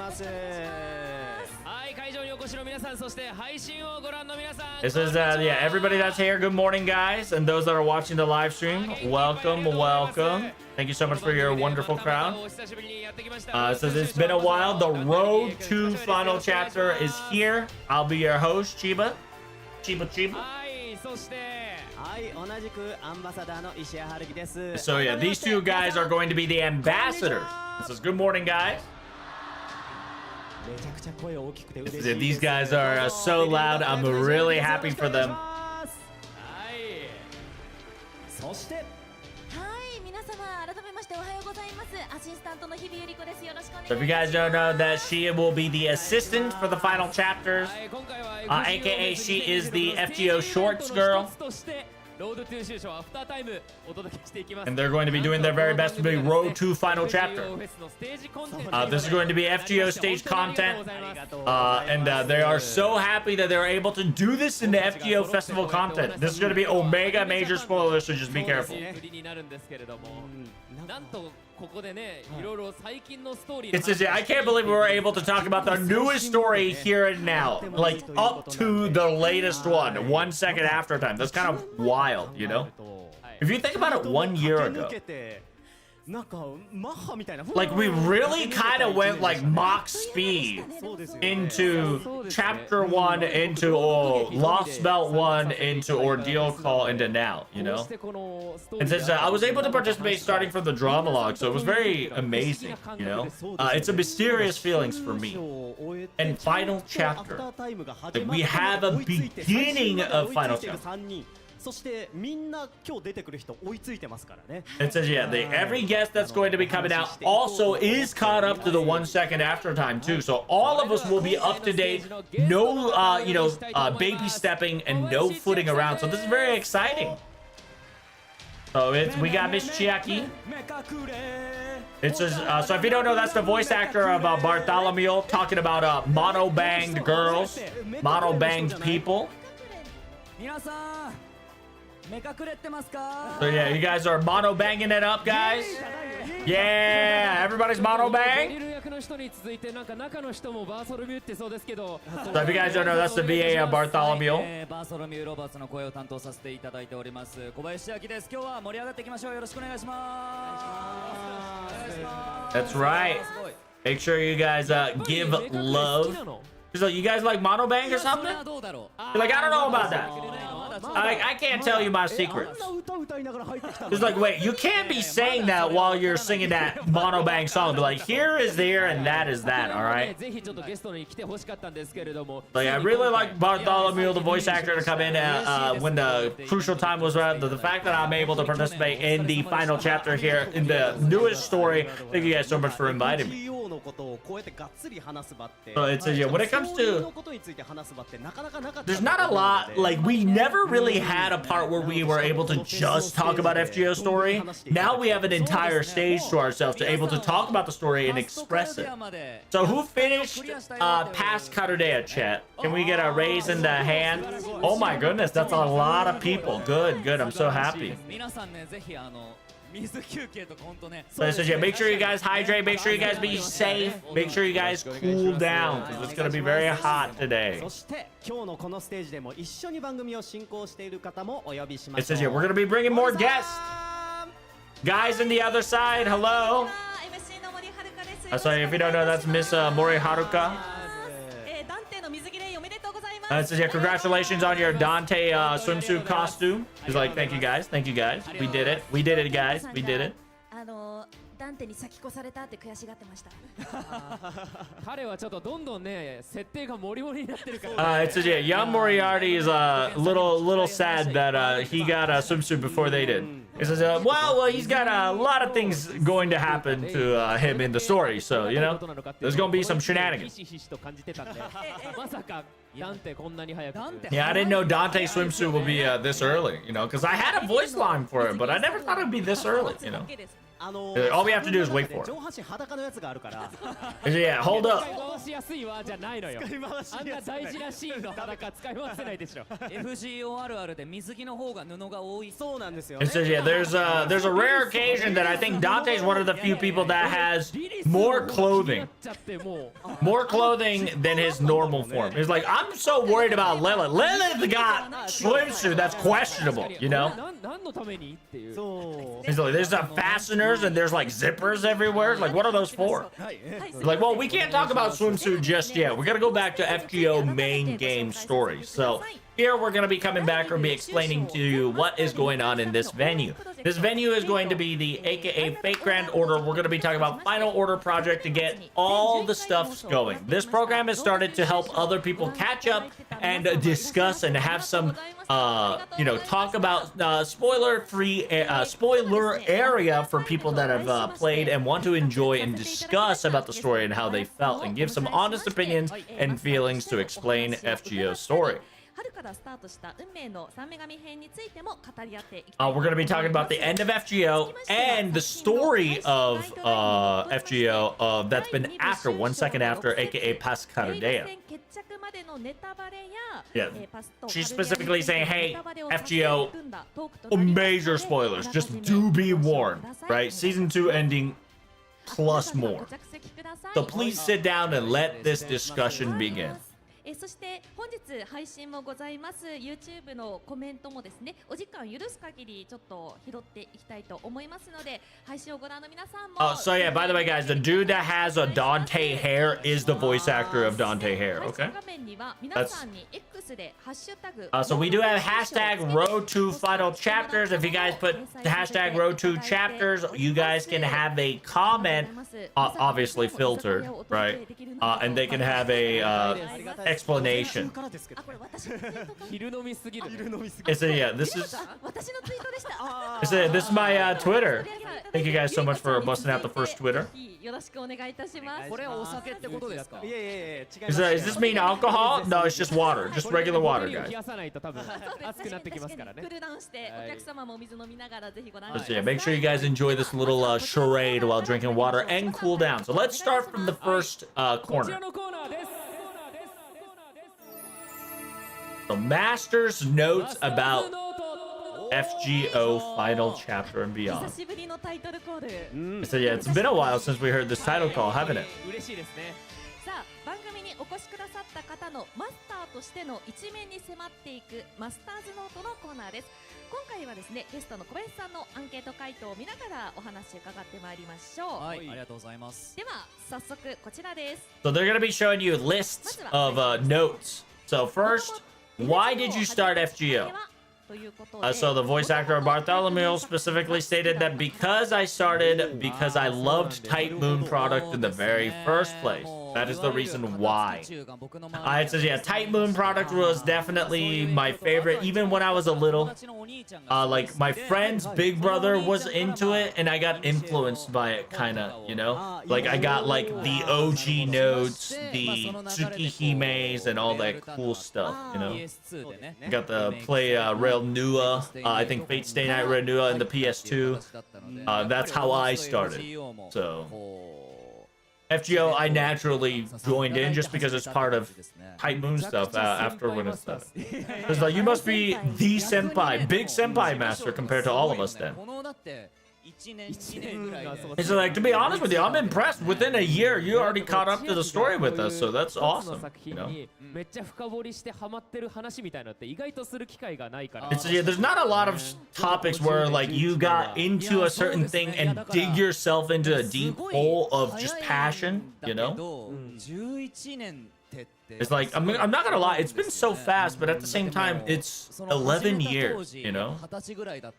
This is yeah, everybody that's here. Good morning, guys, and those that are watching the live stream. Welcome, welcome. Thank you so much for your wonderful crowd. Says it's been a while. The Road to Final Chapter is here. I'll be your host, Chiba. Chiba. So yeah, these two guys are going to be the ambassadors. This is good morning, guys. These guys are so loud. I'm really happy for them. So if you guys don't know that she will be the assistant for the final chapters, aka she is the FGO shorts girl. And they're going to be doing their very best to be Road to Final Chapter. This is going to be FGO stage content. And they are so happy that they're able to do this in the FGO festival content. This is going to be Omega major spoilers, so just be careful. It says, I can't believe we were able to talk about the newest story here and now. Like, up to the latest one, 1 second after time. That's kind of wild, you know? If you think about it, 1 year ago. Like, we really kind of went like Mach speed into Chapter 1, into Lost Belt 1, into Ordeal Call, into now, you know? And since I was able to participate starting from the drama log, so it was very amazing, you know? It's a mysterious feelings for me. And Final Chapter. Like, we have a beginning of Final Chapter. It says, yeah, every guest that's going to be coming out also is caught up to the 1 second after time, too. So all of us will be up to date. No, baby stepping and no footing around. So this is very exciting. So we got Miss Chiaki. It says, so if you don't know, that's the voice actor of Bartholomew, talking about mono-banged girls, mono-banged people. So yeah, you guys are mono banging it up, guys. Yeah, everybody's mono bang. So if you guys don't know, that's the VA of Bartholomew. That's right. Make sure you guys give love. So you guys like mono bang or something? You're like, I don't know about that. I can't tell you my secrets. It's like, wait, you can't be saying that while you're singing that mono bang song. Be like, here is here and that is that, all right? Like, I really like Bartholomew, the voice actor, to come in when the crucial time was right. The fact that I'm able to participate in the final chapter here in the newest story. Thank you guys so much for inviting me. So it's yeah, when it comes to, there's not a lot, like, we never really had a part where we were able to just talk about FGO story. Now we have an entire stage to ourselves to able to talk about the story and express it. So who finished past Katardea, chat? Can we get a raise in the hand? Oh my goodness, that's a lot of people. Good, I'm so happy. So it says, yeah, make sure you guys hydrate, make sure you guys be safe, make sure you guys cool down, because it's going to be very hot today. It says, yeah, we're going to be bringing more guests. Guys in the other side, hello. Sorry, if you don't know, that's Miss Mori Haruka. It says, yeah, congratulations on your Dante swimsuit costume. He's like, thank you guys, we did it, guys, we did it. It says, yeah, young Moriarty is a little sad that he got a swimsuit before they did. It says, well, he's got a lot of things going to happen to him in the story, so, you know, there's gonna be some shenanigans. Yeah, I didn't know Dante's swimsuit would be this early, you know, because I had a voice line for it, but I never thought it'd be this early, you know. All we have to do is wait for it. Yeah, hold up. FGO あるあるで水着の方が布が多い。そうなんですよ。It says, yeah, there's a rare occasion that I think Dante's one of the few people that has more clothing than his normal form. He's like, I'm so worried about Lilith. Lilith got swimsuit that's questionable, you know? He's like, there's fasteners and there's like zippers everywhere. Like, what are those for? Like, well, we can't talk about swimsuit just yet. We're gonna go back to FGO main game story. So here we're going to be coming back and be explaining to you what is going on in this venue. This venue is going to be the AKA Fate Grand Order. We're going to be talking about Final Order Project to get all the stuff going. This program has started to help other people catch up and discuss and have some, talk about spoiler-free, spoiler area for people that have played and want to enjoy and discuss about the story and how they felt and give some honest opinions and feelings to explain FGO's story. We're going to be talking about the end of FGO and the story of FGO that's been after, 1 second after, aka Pascardea. Yeah, she's specifically saying, hey, FGO, major spoilers, just do be warned, right? Season 2 ending plus more. So please sit down and let this discussion begin. そして本日配信もございます YouTube のコメントもですねお時間許す限りちょっと拾っていきたいと思いますので配信をご覧の皆さんも So yeah, by the way guys, the dude that has a Dante hair is the voice actor of Dante hair, okay? So we do have hashtag road to final chapters. If you guys put the hashtag road to chapters, you guys can have a comment, obviously filtered, right? And they can have a explanation. It's a, yeah, this is my Twitter. Thank you guys so much for busting out the first Twitter. Does this mean alcohol? No, it's just water. Just regular water, guys. So yeah, make sure you guys enjoy this little charade while drinking water and cool down. So let's start from the first corner. The Master's notes about FGO Final Chapter and Beyond. So yeah, it's been a while since we heard this title call, haven't it? さあ番組にお越しくださった方のマスターとしての一面に迫っていくマスターズノートのコーナーです。今回はですねゲストの小林さんのアンケート回答を見ながらお話伺ってまいりましょう。はい、ありがとうございます。では早速こちらです。So they're gonna be showing you lists of notes. So first, why did you start FGO? So the voice actor Bartholomew specifically stated that because I loved Type Moon product in the very first place. That is the reason why. It says, yeah, Type Moon product was definitely my favorite, even when I was a little. Like, my friend's big brother was into it, and I got influenced by it, kind of, you know? Like, I got, like, the OG notes, the Tsukihimes, and all that cool stuff, you know? I got to play Rail Nua, I think Fate Stay Night Rail Nua in the PS2. That's how I started, so... FGO, I naturally joined in just because it's part of Type Moon stuff after when it's done. It's like, you must be the senpai, big senpai master compared to all of us then. It's like, to be honest with you, I'm impressed. Within a year, you already caught up to the story with us, so that's awesome. You know? Yeah, there's not a lot of topics where like you got into a certain thing and dig yourself into a deep hole of just passion, you know? It's like, I'm not gonna lie, it's been so fast, but at the same time, it's 11 years, you know?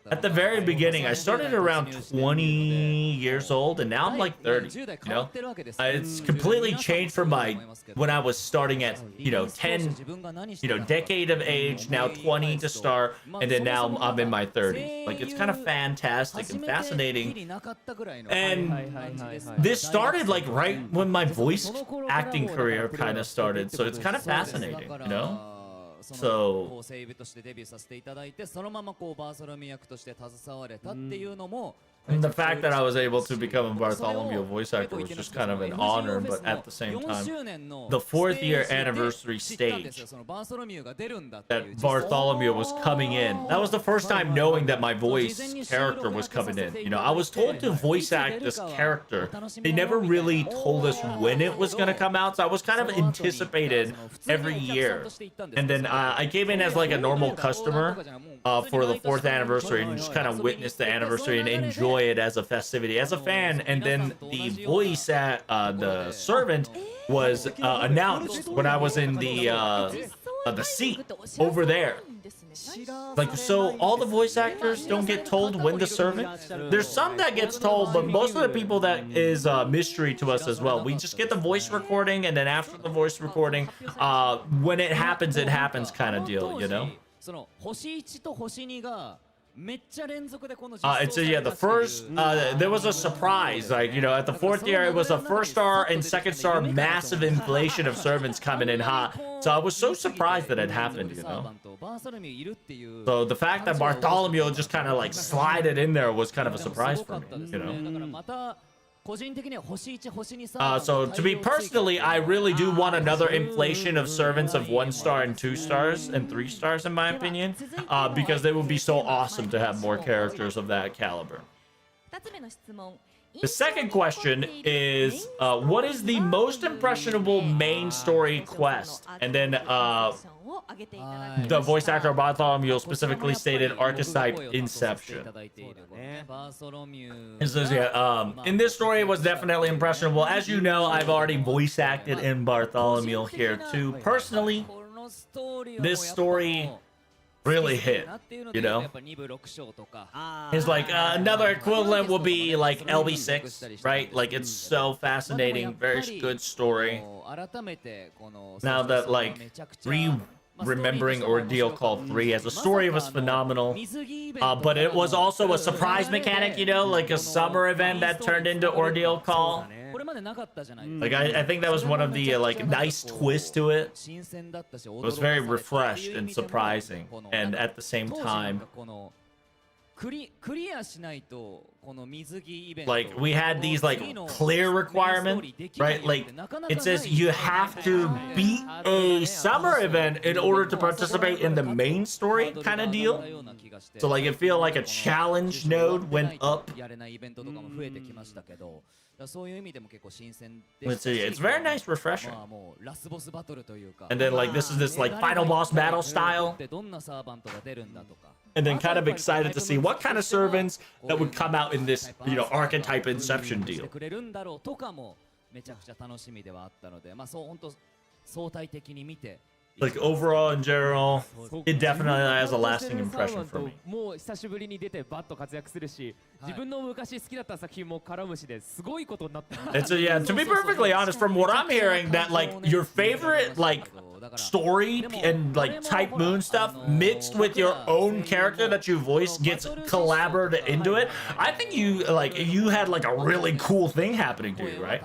At the very beginning, I started around 20 years old, and now I'm like 30, you know? It's completely changed from when I was starting at, 10, decade of age, now 20 to start, and then now I'm in my 30s. Like, it's kind of fantastic and fascinating. And this started, like, right when my voice acting career kind of started, so it's kind of fascinating, you know? So And the fact that I was able to become a Bartholomew voice actor was just kind of an honor, but at the same time, the 4th year anniversary stage that Bartholomew was coming in, that was the first time knowing that my voice character was coming in. You know, I was told to voice act this character. They never really told us when it was going to come out, so I was kind of anticipated every year. And then I came in as like a normal customer for the 4th anniversary and just kind of witnessed the anniversary and enjoy it as a festivity, as a fan. And then the voice at the servant was announced when I was in the seat over there. Like, so all the voice actors don't get told when the servant. There's some that gets told, but most of the people that is mystery to us as well. We just get the voice recording, and then after the voice recording, when it happens kind of deal, you know? It's the first there was a surprise, like, you know, at the 4th year it was a 1st star and 2nd star massive inflation of servants coming in hot, so I was so surprised that it happened, you know. So the fact that Bartholomew just kind of like slided in there was kind of a surprise for me, you know. So to me personally, I really do want another inflation of servants of 1 star and 2 stars and 3 stars in my opinion, because they would be so awesome to have more characters of that caliber. The second question is, what is the most impressionable main story quest? And then the voice actor Bartholomew specifically stated archetype Inception. It says, in this story it was definitely impressionable. As you know, I've already voice acted in Bartholomew here too. Personally, this story really hit, you know. It's like another equivalent would be like LB6, right? Like, it's so fascinating, very good story. Now that like remembering Ordeal Call 3 as a story was phenomenal, but it was also a surprise mechanic, you know, like a summer event that turned into Ordeal Call. Like, I think that was one of the like nice twists to it. It was very refreshed and surprising, and at the same time, like, we had these like clear requirements, right? Like, it says you have to beat a summer event in order to participate in the main story kind of deal. So like, it feel like a challenge node went up. Let's see, it's very nice, refreshing. And then like, this is this like final boss battle style. And then kind of excited to see what kind of servants that would come out in this, you know, archetype Inception deal. Like, overall, in general, it definitely has a lasting impression for me. It's yeah, to be perfectly honest, from what I'm hearing, that like your favorite like story and like type moon stuff mixed with your own character that you voice gets collaborated into it. I think you had like a really cool thing happening to you, right?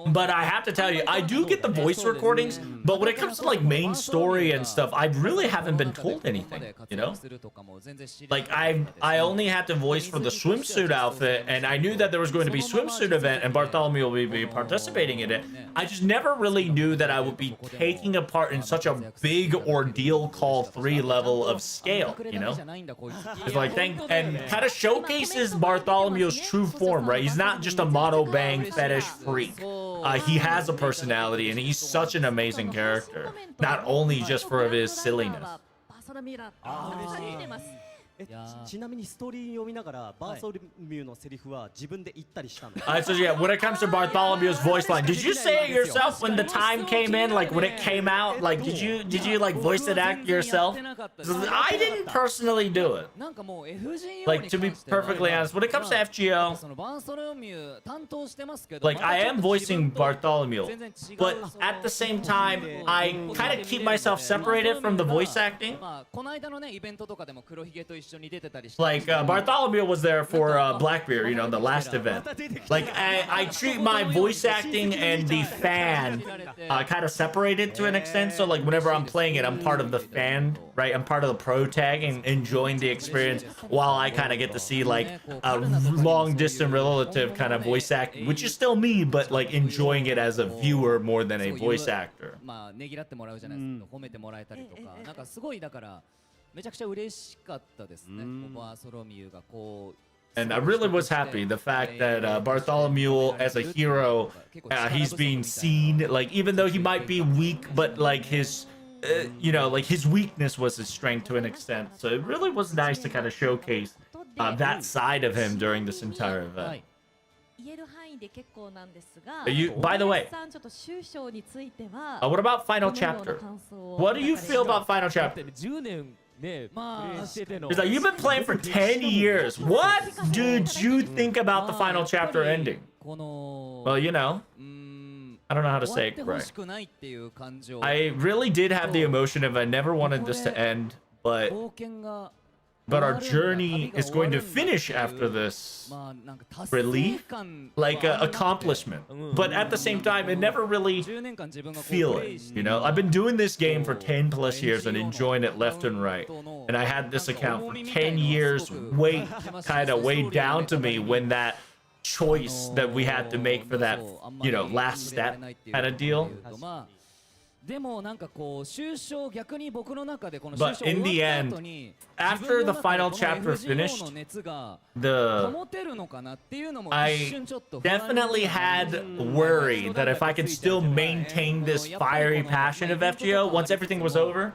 But I have to tell you, I do get the voice recordings, but when it comes to like main story and stuff, I really haven't been told anything, you know? Like, I only had to voice for the swimsuit outfit, and I knew that there was going to be swimsuit event and Bartholomew will be participating in it. I just never really knew that I would be taking a part in such a big Ordeal Call 3 level of scale, you know? It's like, and kind of showcases Bartholomew's true form, right? He's not just a mono bang fetish freak. He has a personality, and he's such an amazing character, not only just for his silliness. ちなみにストーリー読みながらバーソルミューのセリフは自分で言ったりしたんだ。So yeah, when it comes to Bartholomew's voice line, did you say it yourself when the time came in? Like, when it came out, like, did you like voice it act yourself? I didn't personally do it. Like, to be perfectly honest, when it comes to FGO, like, I am voicing Bartholomew, but at the same time, I kind of keep myself separated from the voice acting. Like Bartholomew was there for Blackbeard, you know, the last event. Like I treat my voice acting and the fan kind of separated to an extent. So like whenever I'm playing it, I'm part of the fan, right? I'm part of the pro tag and enjoying the experience while I kind of get to see like a long distant relative kind of voice acting, which is still me, but like enjoying it as a viewer more than a voice actor. まあねぎらってもらうじゃないですか、褒めてもらえたりとか、なんかすごいだからめちゃくちゃ嬉しかったですね。バーソロミューがこう。And I really was happy the fact that Bartholomew as a hero, he's being seen, like even though he might be weak, but like his, you know, like his weakness was his strength to an extent. So it really was nice to kind of showcase that side of him during this entire event. By the way, what about Final Chapter? What do you feel about Final Chapter? It's like you've been playing for 10 years. What did you think about the Final Chapter ending? Well, you know, I don't know how to say it right. I really did have the emotion of I never wanted this to end, but our journey is going to finish after this relief, like accomplishment. But at the same time, it never really feel it, you know? I've been doing this game for 10 plus years and enjoying it left and right. And I had this account for 10 years kind of weighed down to me when that choice that we had to make for that, you know, last step kind of deal. But in the end, after the final chapter finished, I definitely had worry that if I could still maintain this fiery passion of FGO once everything was over,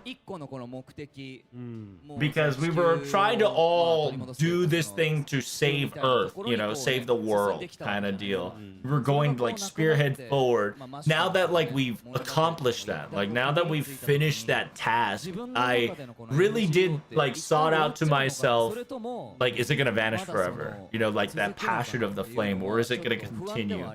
because we were trying to all do this thing to save Earth, you know, save the world kind of deal. We were going to like spearhead forward. Now that like we've accomplished that, like now that we've finished that task, I really did like sought out to myself, like, is it gonna vanish forever? You know, like that passion of the flame, or is it gonna continue?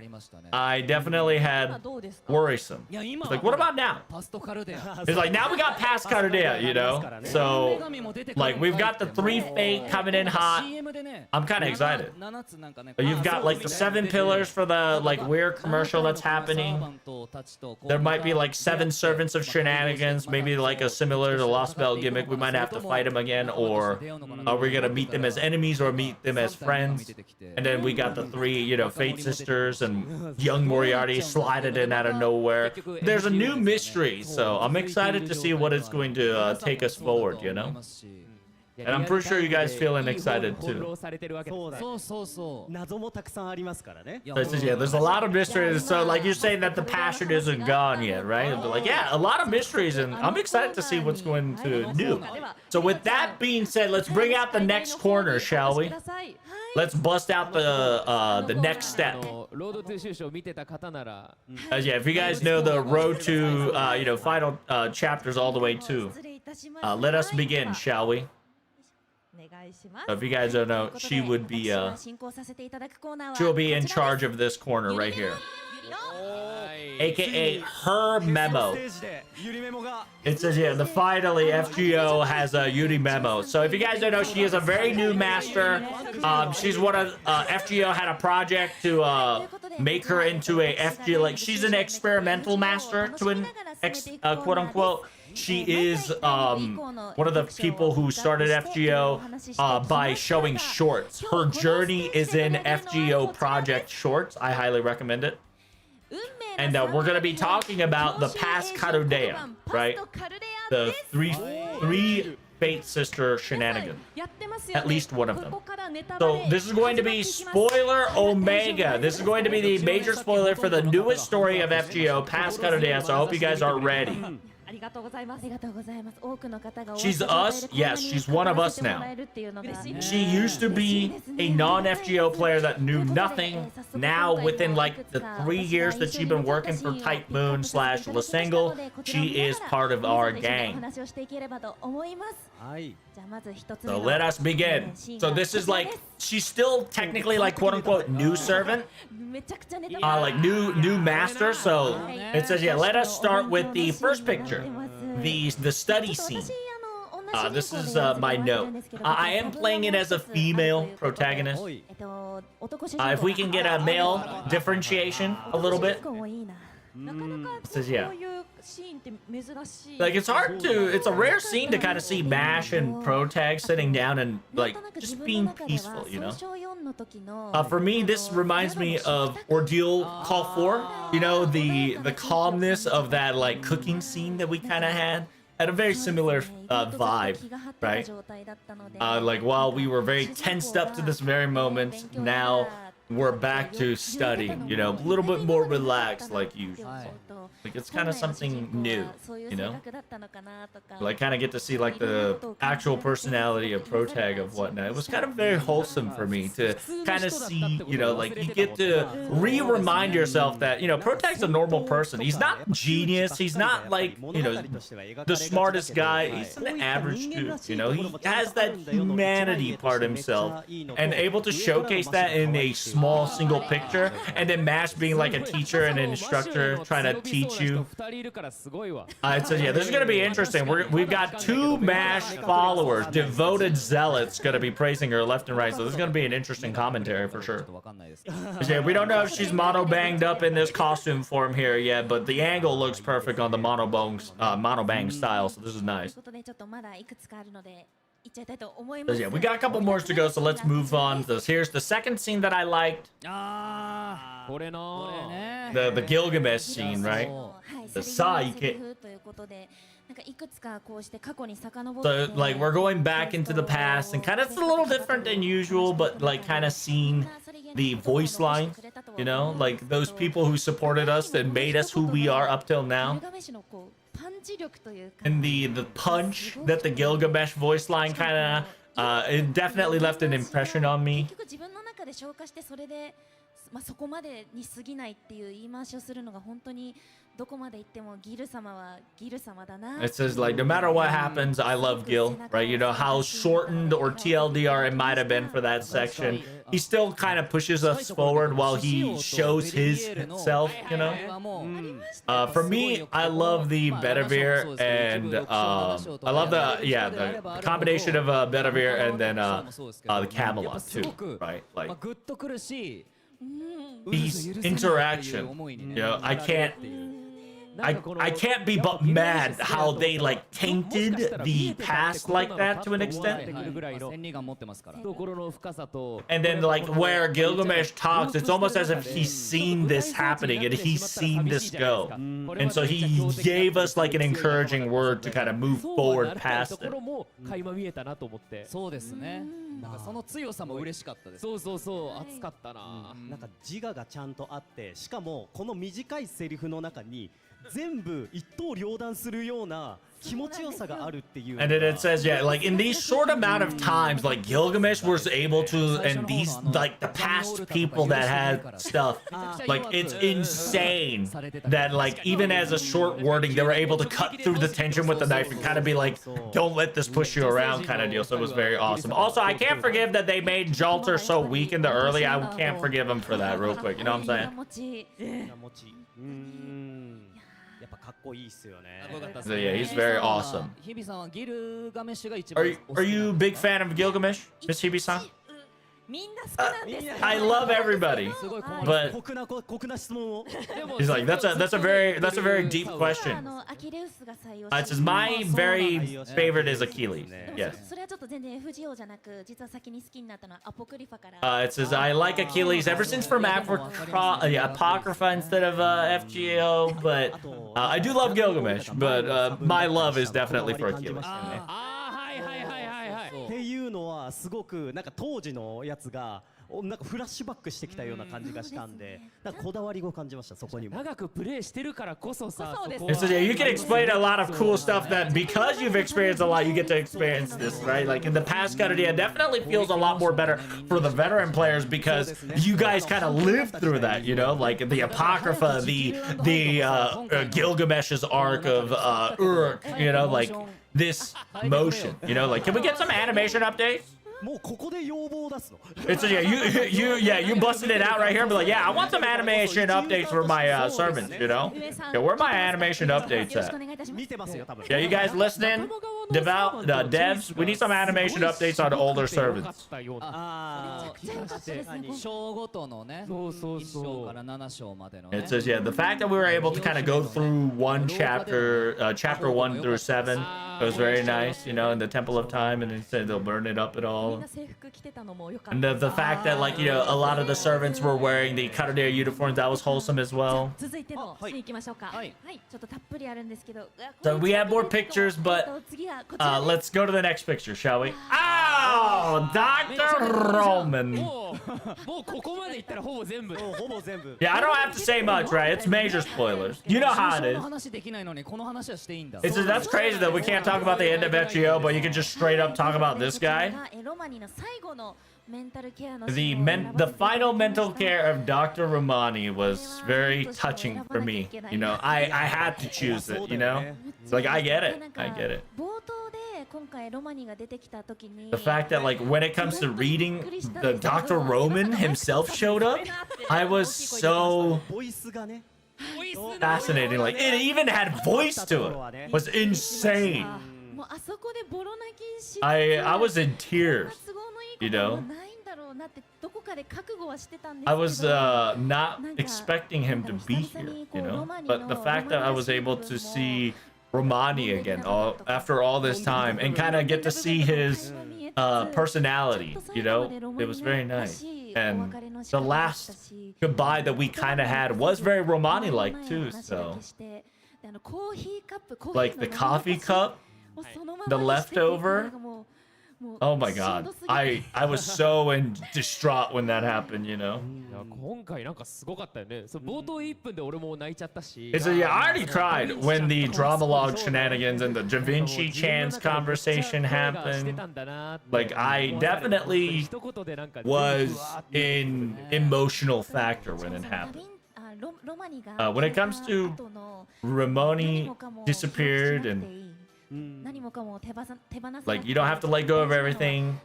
I definitely had worrisome. It's like, what about now? It's like, now we got past Cardea, you know? So, like, we've got the 3 Fate coming in hot. I'm kind of excited. You've got like the 7 pillars for the like weird commercial that's happening. There might be like 7 servants of shenanigans, maybe like a similar to Lost Belt gimmick. We might have to fight them again, or are we gonna meet them as enemies or meet them as friends? And then we got the 3, you know, Fate Sisters and young Moriarty slided in out of nowhere. There's a new mystery, so I'm excited to see what it's going to take us forward, you know? And I'm pretty sure you guys feeling excited too. So yeah, there's a lot of mysteries. So like you're saying that the passion isn't gone yet, right? But like, yeah, a lot of mysteries, and I'm excited to see what's going to do. So with that being said, let's bring out the next corner, shall we? Let's bust out the next step. Yeah, if you guys know the road to you know, final chapters all the way to, let us begin, shall we? So if you guys don't know, she would be she'll be in charge of this corner right here, aka her memo. It says, yeah, finally FGO has a Yuri memo. So if you guys don't know, she is a very new master. She's one of FGO had a project to make her into a FGO, like she's an experimental master to an quote unquote. She is one of the people who started FGO by showing shorts. Her journey is in FGO Project Shorts. I highly recommend it. And we're going to be talking about the past Cardea, right? The three Fate Sister shenanigans. At least one of them. So this is going to be spoiler Omega. This is going to be the major spoiler for the newest story of FGO, past Cardea. So I hope you guys are ready. She's us? Yes, she's one of us now. She used to be a non-FGO player that knew nothing. Now, within like the 3 years that she's been working for Type Moon / Lasengle, she is part of our gang. So let us begin. So this is like, she's still technically like quote unquote new servant, like new master. So it says, yeah, let us start with the first picture, the study scene. this is my note. I am playing it as a female protagonist. If we can get a male differentiation a little bit. Says yeah. Like it's hard to, it's a rare scene to kind of see Mash and Protag sitting down and like just being peaceful, you know. For me, this reminds me of Ordeal Call 4. You know, the calmness of that like cooking scene that we kind of had a very similar vibe, right? Like while we were very tensed up to this very moment, now we're back to studying, you know, a little bit more relaxed like usual. Like it's kind of something new, you know? Like kind of get to see like the actual personality of Protag of whatnot. It was kind of very wholesome for me to kind of see, you know, like you get to remind yourself that, you know, Protag's a normal person. He's not genius. He's not like, you know, the smartest guy. He's an average dude, you know? He has that humanity part himself and able to showcase that in a small single picture, and then Mash being like a teacher and an instructor trying to teach you. It says, yeah, this is going to be interesting. We've got 2 Mash followers, devoted zealots, going to be praising her left and right, so this is going to be an interesting commentary for sure. Yeah, we don't know if she's mono banged up in this costume form here yet, but the angle looks perfect on the mono bang style, so this is nice. So yeah, we got a couple more to go, so let's move on. Here's the second scene that I liked. The Gilgamesh scene, right? The Saike. So like we're going back into the past, and kind of it's a little different than usual, but like kind of seeing the voice line, you know, like those people who supported us that made us who we are up till now. And the punch that the Gilgamesh voice line kind of it definitely left an impression on me. It says like no matter what happens, I love Gil, right? You know how shortened or TLDR it might have been for that section. He still kind of pushes us forward while he shows his self, you know. For me, I love the Bedivere and I love the combination of Bedivere and then the Camelot too, right? Like these interaction, you know, I can't be but mad how they like tainted the past like that to an extent. And then like where Gilgamesh talks, it's almost as if he's seen this happening and he's seen this go. And so he gave us like an encouraging word to kind of move forward past it. そうですね。なんかその強さも嬉しかったです。そうそうそう、熱かったな。なんか自我がちゃんとあって、しかもこの短いセリフの中に全部一刀両断するような気持ちよさがあるっていう。And then it says, yeah, like in these short amount of times, like Gilgamesh was able to, and these like the past people that had stuff, like it's insane that like even as a short wording, they were able to cut through the tension with the knife and kind of be like, don't let this push you around kind of deal. So it was very awesome. Also, I can't forgive that they made Jalter so weak in the early. I can't forgive him for that real quick. You know what I'm saying? So yeah, he's very awesome. Are you a big fan of Gilgamesh, Miss Hibi-san? I love everybody, but he's like that's a very deep question. It says my very favorite is Achilles. Yes. It says I like Achilles ever since from Apocrypha instead of FGO, but I do love Gilgamesh, but my love is definitely for Achilles. っていうのはすごくなんか当時のやつがなんかフラッシュバックしてきたような感じがしたんで、なんかこだわりを感じましたそこにも。長くプレイしてるからこそさ。So yeah, you can explain a lot of cool stuff that because you've experienced a lot, you get to experience this, right? Like in the past, it definitely feels a lot more better for the veteran players because you guys kind of lived through that, you know, like the Apocrypha, the Gilgamesh's arc of Uruk, you know, like this motion, you know, like can we get some animation updates? It's you busted it out right here, but like, yeah, I want some animation updates for my servants, you know? Yeah, where are my animation updates at? Yeah, you guys listening? devs, we need some animation updates on older servants. ああ、章ごとのね、1章から7章までのね。It says, yeah, the fact that we were able to kind of go through one chapter, chapter 1 through 7, it was very nice, you know, in the Temple of Time, and it said they'll burn it up at all. And the fact that, like, you know, a lot of the servants were wearing the Cartier uniforms, that was wholesome as well. 続いてのシーン行きましょうか。はい、ちょっとたっぷりあるんですけど。So we have more pictures, but let's go to the next picture, shall we? Oh, Dr. Roman. もうここまでいったらほぼ全部。ほぼ全部。 Yeah, I don't have to say much, right? It's major spoilers. You know how it is. 話できないのにこの話はしていいんだ。 It's just, that's crazy that we can't talk about the end of FGO, but you can just straight up talk about this guy. The final mental care of Dr. Romani was very touching for me. You know, I had to choose it, you know? It's like, I get it. I get it. The fact that, like, when it comes to reading, the Dr. Roman himself showed up, I was so fascinating. Like, it even had voice to it. It was insane. I was in tears, you know? I was not expecting him to be here, you know? But the fact that I was able to see Romani again after all this time and kind of get to see his personality, you know? It was very nice. And the last goodbye that we kind of had was very Romani-like too, so. Like the coffee cup, the leftover. Oh my god. I was so distraught when that happened, you know? 今回なんかすごかったよね。冒頭1分で俺も泣いちゃったし。It's yeah, I already cried when the drama log shenanigans and the Da Vinci Chan's conversation happened. Like, I definitely was in emotional factor when it happened. When it comes to Ramoni disappeared and like, you don't have to let go of everything.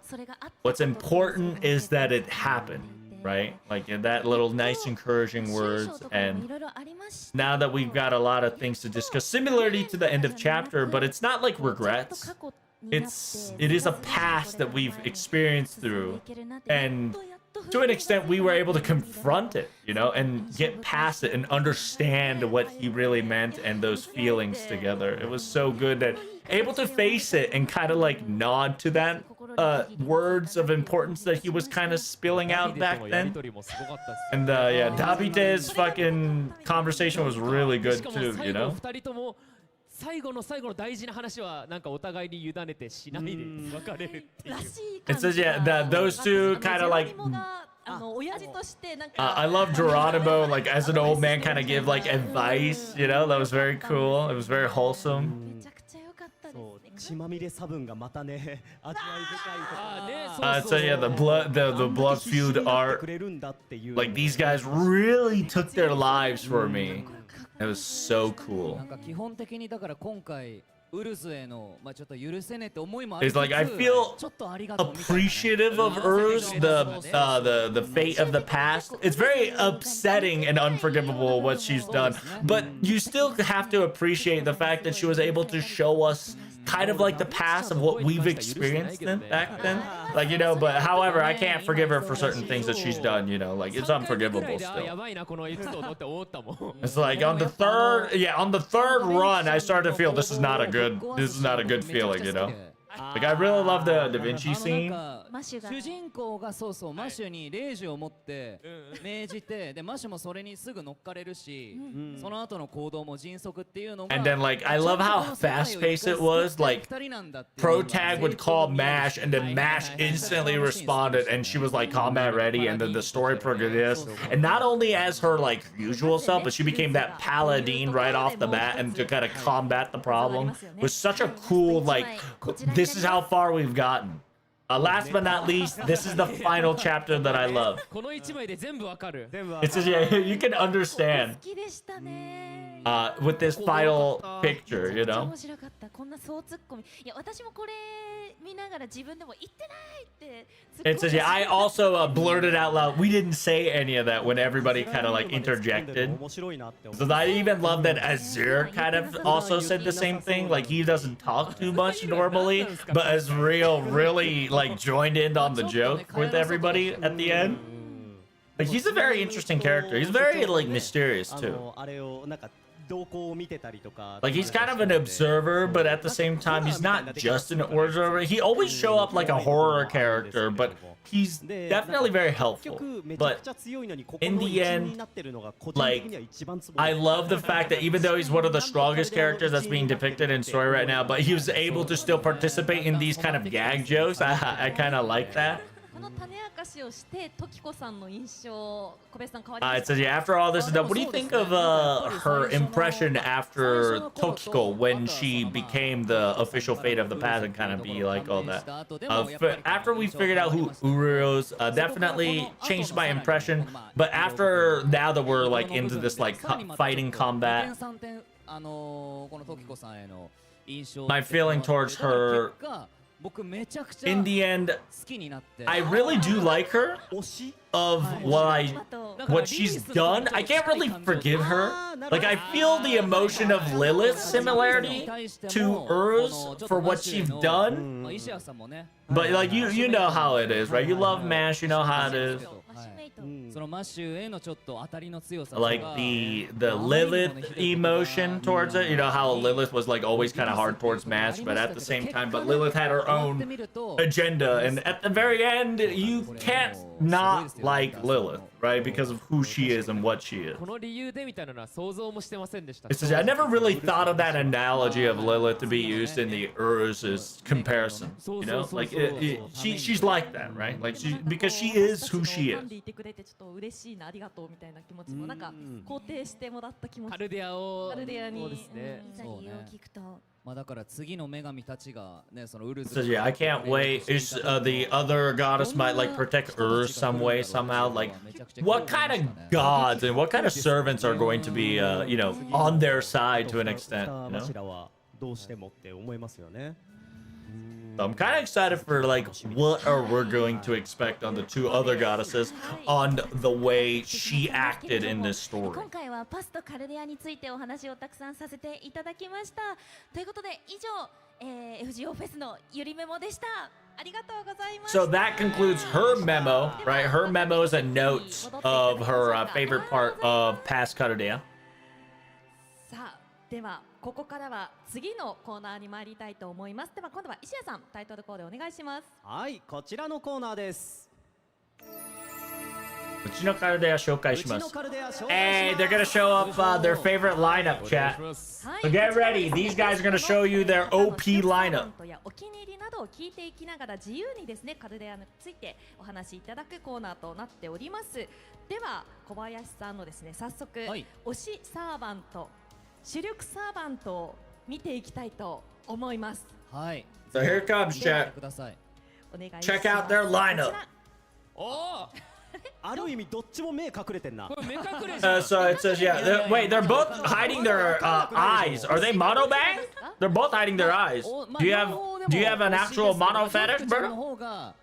What's important is that it happened, right? Like, that little nice encouraging words. And now that we've got a lot of things to discuss, similarly to the end of chapter, but it's not like regrets. It is a past that we've experienced through, and to an extent we were able to confront it, you know, and get past it and understand what he really meant and those feelings together. It was so good that able to face it and kind of like nod to that words of importance that he was kind of spilling out back then. And yeah, Davite's fucking conversation was really good too, you know? 最後の大事な話はなんかお互いに委ねてしないで別れるっていう。It says yeah, those two kind of like. I love Geronimo, like as an old man, kind of give like advice. You know, that was very cool. It was very wholesome. So yeah, the blood feud art. Like these guys really took their lives for me. It was so cool. It's like I feel appreciative of Uruz, the fate of the past. It's very upsetting and unforgivable what she's done, but you still have to appreciate the fact that she was able to show us kind of like the past of what we've experienced back then. Like, you know, but however, I can't forgive her for certain things that she's done, you know, like it's unforgivable still. It's like on the third run, I started to feel this is not a good feeling, you know? Like I really love the Da Vinci scene. 主人公がそうそうマシュに令状を持って命じてでマシュもそれにすぐ乗っかれるしその後の行動も迅速っていうのが And then like I love how fast paced it was. Like Protag would call Mash and then Mash instantly responded and she was like combat ready and then the story progressed. And not only as her like usual self, but she became that paladin right off the bat and to kind of combat the problem was such a cool like this is how far we've gotten. Last but not least, this is the final chapter that I love. It's just, yeah, you can understand with this final picture, you know? こんな総ツッコミ、いや私もこれ見ながら自分でも言ってないってツッコ It ミ says, yeah, I also blurted out loud. We didn't say any of that when everybody kind of like interjected. So I even love that Azir kind of also said the same thing. Like he doesn't talk too much normally, but Azriel really like joined in on the joke with everybody at the end. Like he's a very interesting character. He's very like mysterious too. Like he's kind of an observer, but at the same time he's not just an observer. He always show up like a horror character, but he's definitely very helpful. But in the end, like I love the fact that even though he's one of the strongest characters that's being depicted in story right now, but he was able to still participate in these kind of gag jokes. I kind of like that. この種明かしをしてトキコさんの印象小林さん変わりま It した says, yeah, after all this is done, what do you think of her impression after Tokiko when she became the official fate of the past and kind of be like all that? After we figured out who Uru is, definitely changed my impression. But after now that we're like into this like fighting combat, my feeling towards her, in the end, I really do like her. Of what she's done, I can't really forgive her. Like I feel the emotion of Lilith's similarity to Uru's for what she's done. But like you know how it is, right? You love MASH, you know how it is. Like the Lilith emotion towards it, you know how Lilith was like always kind of hard towards MASH, but at the same time, but Lilith had her own agenda, and at the very end, you can't not like Lilith, right? Because of who she is and what she is. It says, I never really thought of that analogy of Lilith to be used in the Urza's comparison. You know, like she's like that, right? Like because she is who she is. 嬉しいなありがとうみたいな気持ちもなんか肯定してもらった気持ちカルデアにそうですねそうね聞くとまあだから次の女神たちがねそのウルズ So yeah, I can't wait. Is the other goddess might like protect Ur some way somehow? Like what kind of gods and what kind of servants are going to be you know on their side to an extent? You know? I'm kind of excited for like what are we going to expect on the two other goddesses on the way she acted in this story. 今回はパスとカルデアについてお話をたくさんさせていただきましたということで以上、FGO フェスのゆりメモでしたありがとうございました So that concludes her memo, right? Her memos and notes of her favorite part of past Karudia. さあではここからは次のコーナーに参りたいと思いますでは今度は石谷さんタイトルコールお願いしますはいこちらのコーナーですうちのカルデア紹介します Hey, they're gonna show up their favorite lineup, chat. So get ready. These guys are gonna show you their OP lineup. お気に入りなどを聞いていきながら自由にですねカルデアについてお話しいただくコーナーとなっておりますでは小林さんのですね早速、推しサーバント主力サーバントを見ていきたいと思います。はい。So here comes chat. Check out their lineup. ある意味どっちも目隠れてんな。So it says yeah. Wait, they're both hiding their eyes. Are they mono bang? They're both hiding their eyes. Do you have an actual mono fetish, bro?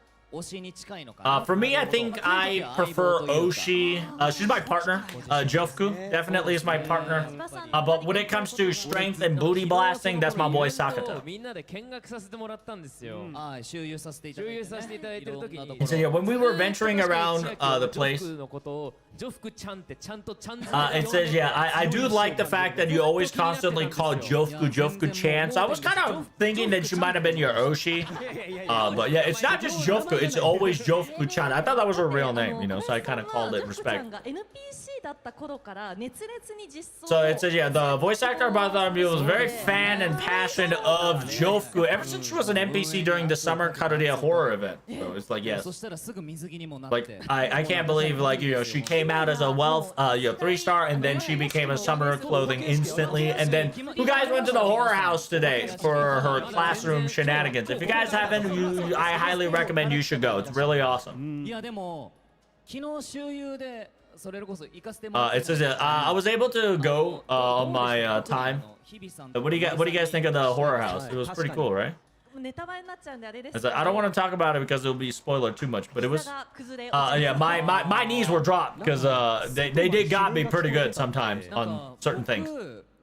For me, I think I prefer Oshi. She's my partner. Jofku definitely is my partner. But when it comes to strength and booty blasting, that's my boy Sakato. So yeah, when we were venturing around the place, it says yeah, I do like the fact that you always constantly call Jofku-chan. So I was kind of thinking that she might have been your Oshi. But yeah, it's not just Jofku. It's always Jofku-chan. I thought that was her real name, you know, so I kind of called it respect. So it says, yeah, the voice actor about that was very fan and passionate of Jofku ever since she was an NPC during the summer Karudia horror event. So it's like, yes. Like, I can't believe, like, you know, she came out as a wealth, 3-star, and then she became a summer clothing instantly. And then you guys went to the horror house today for her classroom shenanigans. If you guys haven't, I highly recommend you should go. It's really awesome. It says I was able to go on my time. What do you guys think of the horror house? It was pretty cool, right? ネタバレになっちゃうんであれです I け said, ど I don't want to talk about it because it'll be spoiler too much, but it was 膝が崩れ落ちて yeah, my knees were dropped because they did got me pretty good sometimes on certain things.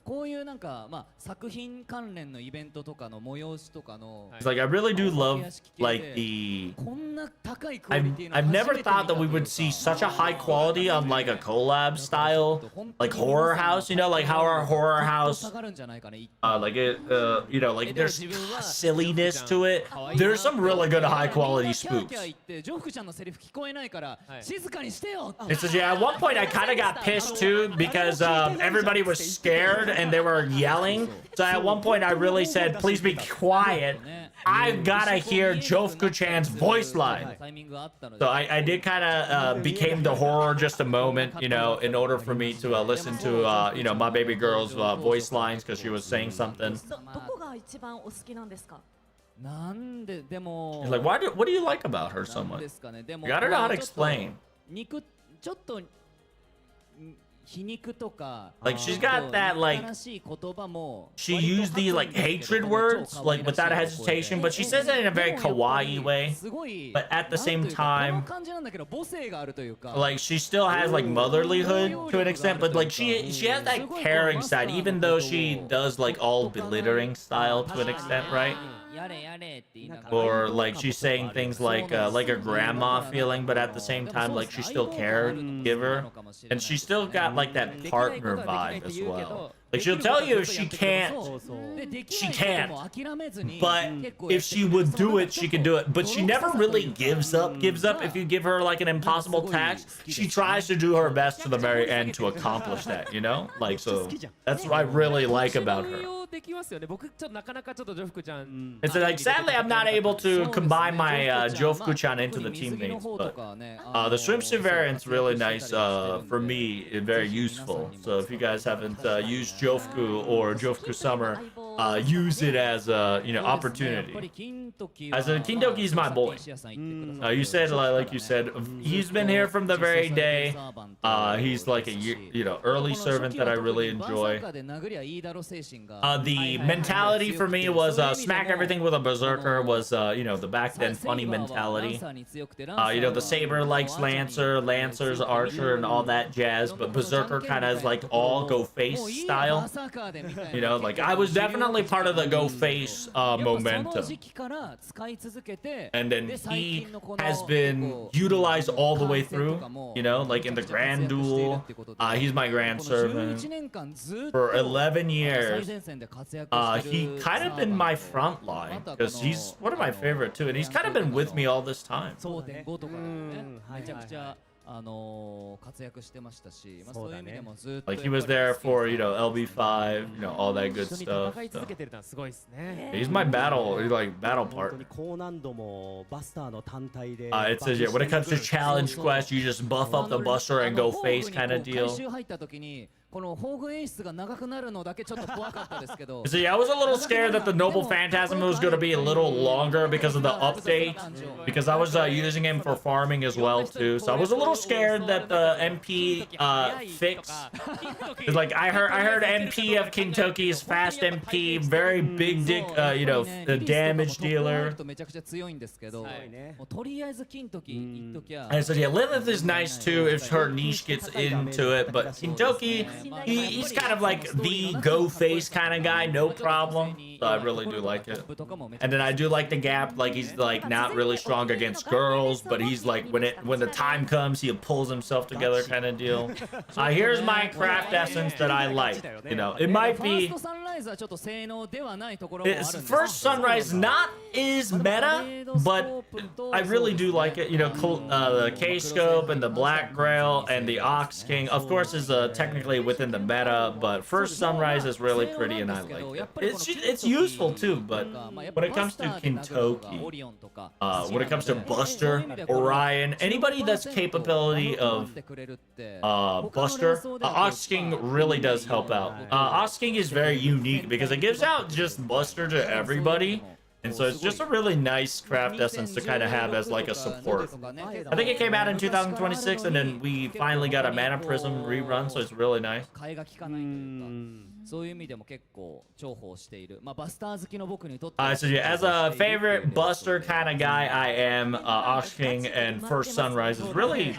こういうなんかまあ作品関連のイベントとかの催しとかの It's like I really do love like the こんな高いクオリティの I've 初め never て見た thought that とい we う would か see such a high quality on like a collab style like horror house, you know, like how our horror house 下がるんじゃないかね like it you know, like there's silliness to it. There's some really good high quality キャー spooks. キャー言ってジョフクちゃんのセリフ聞こえないから静かにしてよ It says, yeah, at one point I kind of got pissed too because everybody was scared and they were yelling. So at one point I really said, please be quiet. I've gotta hear Jofku-chan's voice line. So I did kind of became the horror just a moment, you know, in order for me to listen to, you know, my baby girl's voice lines because she was saying something. どこが一番お好きなんですか なんででも Like, what do you like about her so なん much? ですかねでも You gotta know how to explain. 肉ちょっと皮肉とか Like, she's got that, like, 新しい言葉も she used these like hatred words, like without hesitation, but she says it in a very kawaii way. すごい But at the same なんというか time, この感じなんだけど母性があるというか like she still has like motherlyhood to an extent, but like she has that caring side, even though she does like all belittling style to an extent, right? やれやれって言いながら Or like she's saying things like a grandma feeling, but at the same time like she still caregiver, and she still got like that partner vibe as well. Like she'll tell you if she can't, she can't. But if she would do it, she could do it. But she never really gives up. If you give her like an impossible task, she tries to do her best to the very end to accomplish that, you know? Like, so that's what I really like about her. できますよね。僕ちょっとなかなかちょっとジョフクちゃん It's like sadly I'm not able to combine my Jofku-chan into the teammates, but the swimsuit variant's really nice for me, very useful. So if you guys haven't used Jofku or Jofku Summer, use it as a opportunity. As a Kindoki's my boy. You said like you said, he's been here from the very day. He's like a early servant that I really enjoy. The mentality for me was smack everything with a berserker was the back then funny mentality. The saber likes Lancers, Archer, and all that jazz, but berserker kind of is like all go face style. Like I was definitely part of the go face momentum. And then he has been utilized all the way through, like in the Grand Duel. He's my Grand Servant. For 11 years, he kind of been my front line because he's one of my favorite too, and he's kind of been with me all this time. めちゃくちゃ活躍してましたし、まあそういう意味でもずっと Like he was there for LB5, all that good 一緒に stuff. 戦い続けてるのはすごいですね。 He's my battle part. 高難度もバスターの単体で It says when it comes to challenge quest, you just buff up the Buster and go face kind of deal. 回収入った時にこの宝具演出が長くなるのだけちょっと怖かったですけど So yeah, I was a little scared that the Noble Phantasm was going to be a little longer because of the update, because I was using him for farming as well too. So I was a little scared that the MP fix. It's like I heard MP of Kintoki is fast MP, very big dick, the damage dealer. めちゃくちゃ強いんですけど、もうとりあえず金時言っときゃ And so yeah, Lilith is nice too if her niche gets into it, but Kintoki, he's kind of like the go face kind of guy, no problem. So I really do like it. And then I do like the gap, like he's like not really strong against girls, but he's like when the time comes, he pulls himself together kind of deal. Here's my craft essence that I like. It might be. ファーストサンライズはちょっと性能ではないところもあるんです First Sunrise not is meta, but I really do like it. The K-Scope and the Black Grail and the Ox King, of course, is technically within the meta, but First Sunrise is really pretty and I like it. It's useful too, but when it comes to Kintoki, when it comes to Buster, Orion, anybody that's capability of Buster, Ox King really does help out. Ox King is very unique because it gives out just Buster to everybody. And so it's just a really nice craft essence to kind of have as like a support. I think it came out in 2026, and then we finally got a Mana Prism rerun, so it's really nice. そういう意味でも結構重宝している。まあバスター好きの僕にとって。So yeah, as a favorite Buster kind of guy, I am Osh King, and First Sunrise is really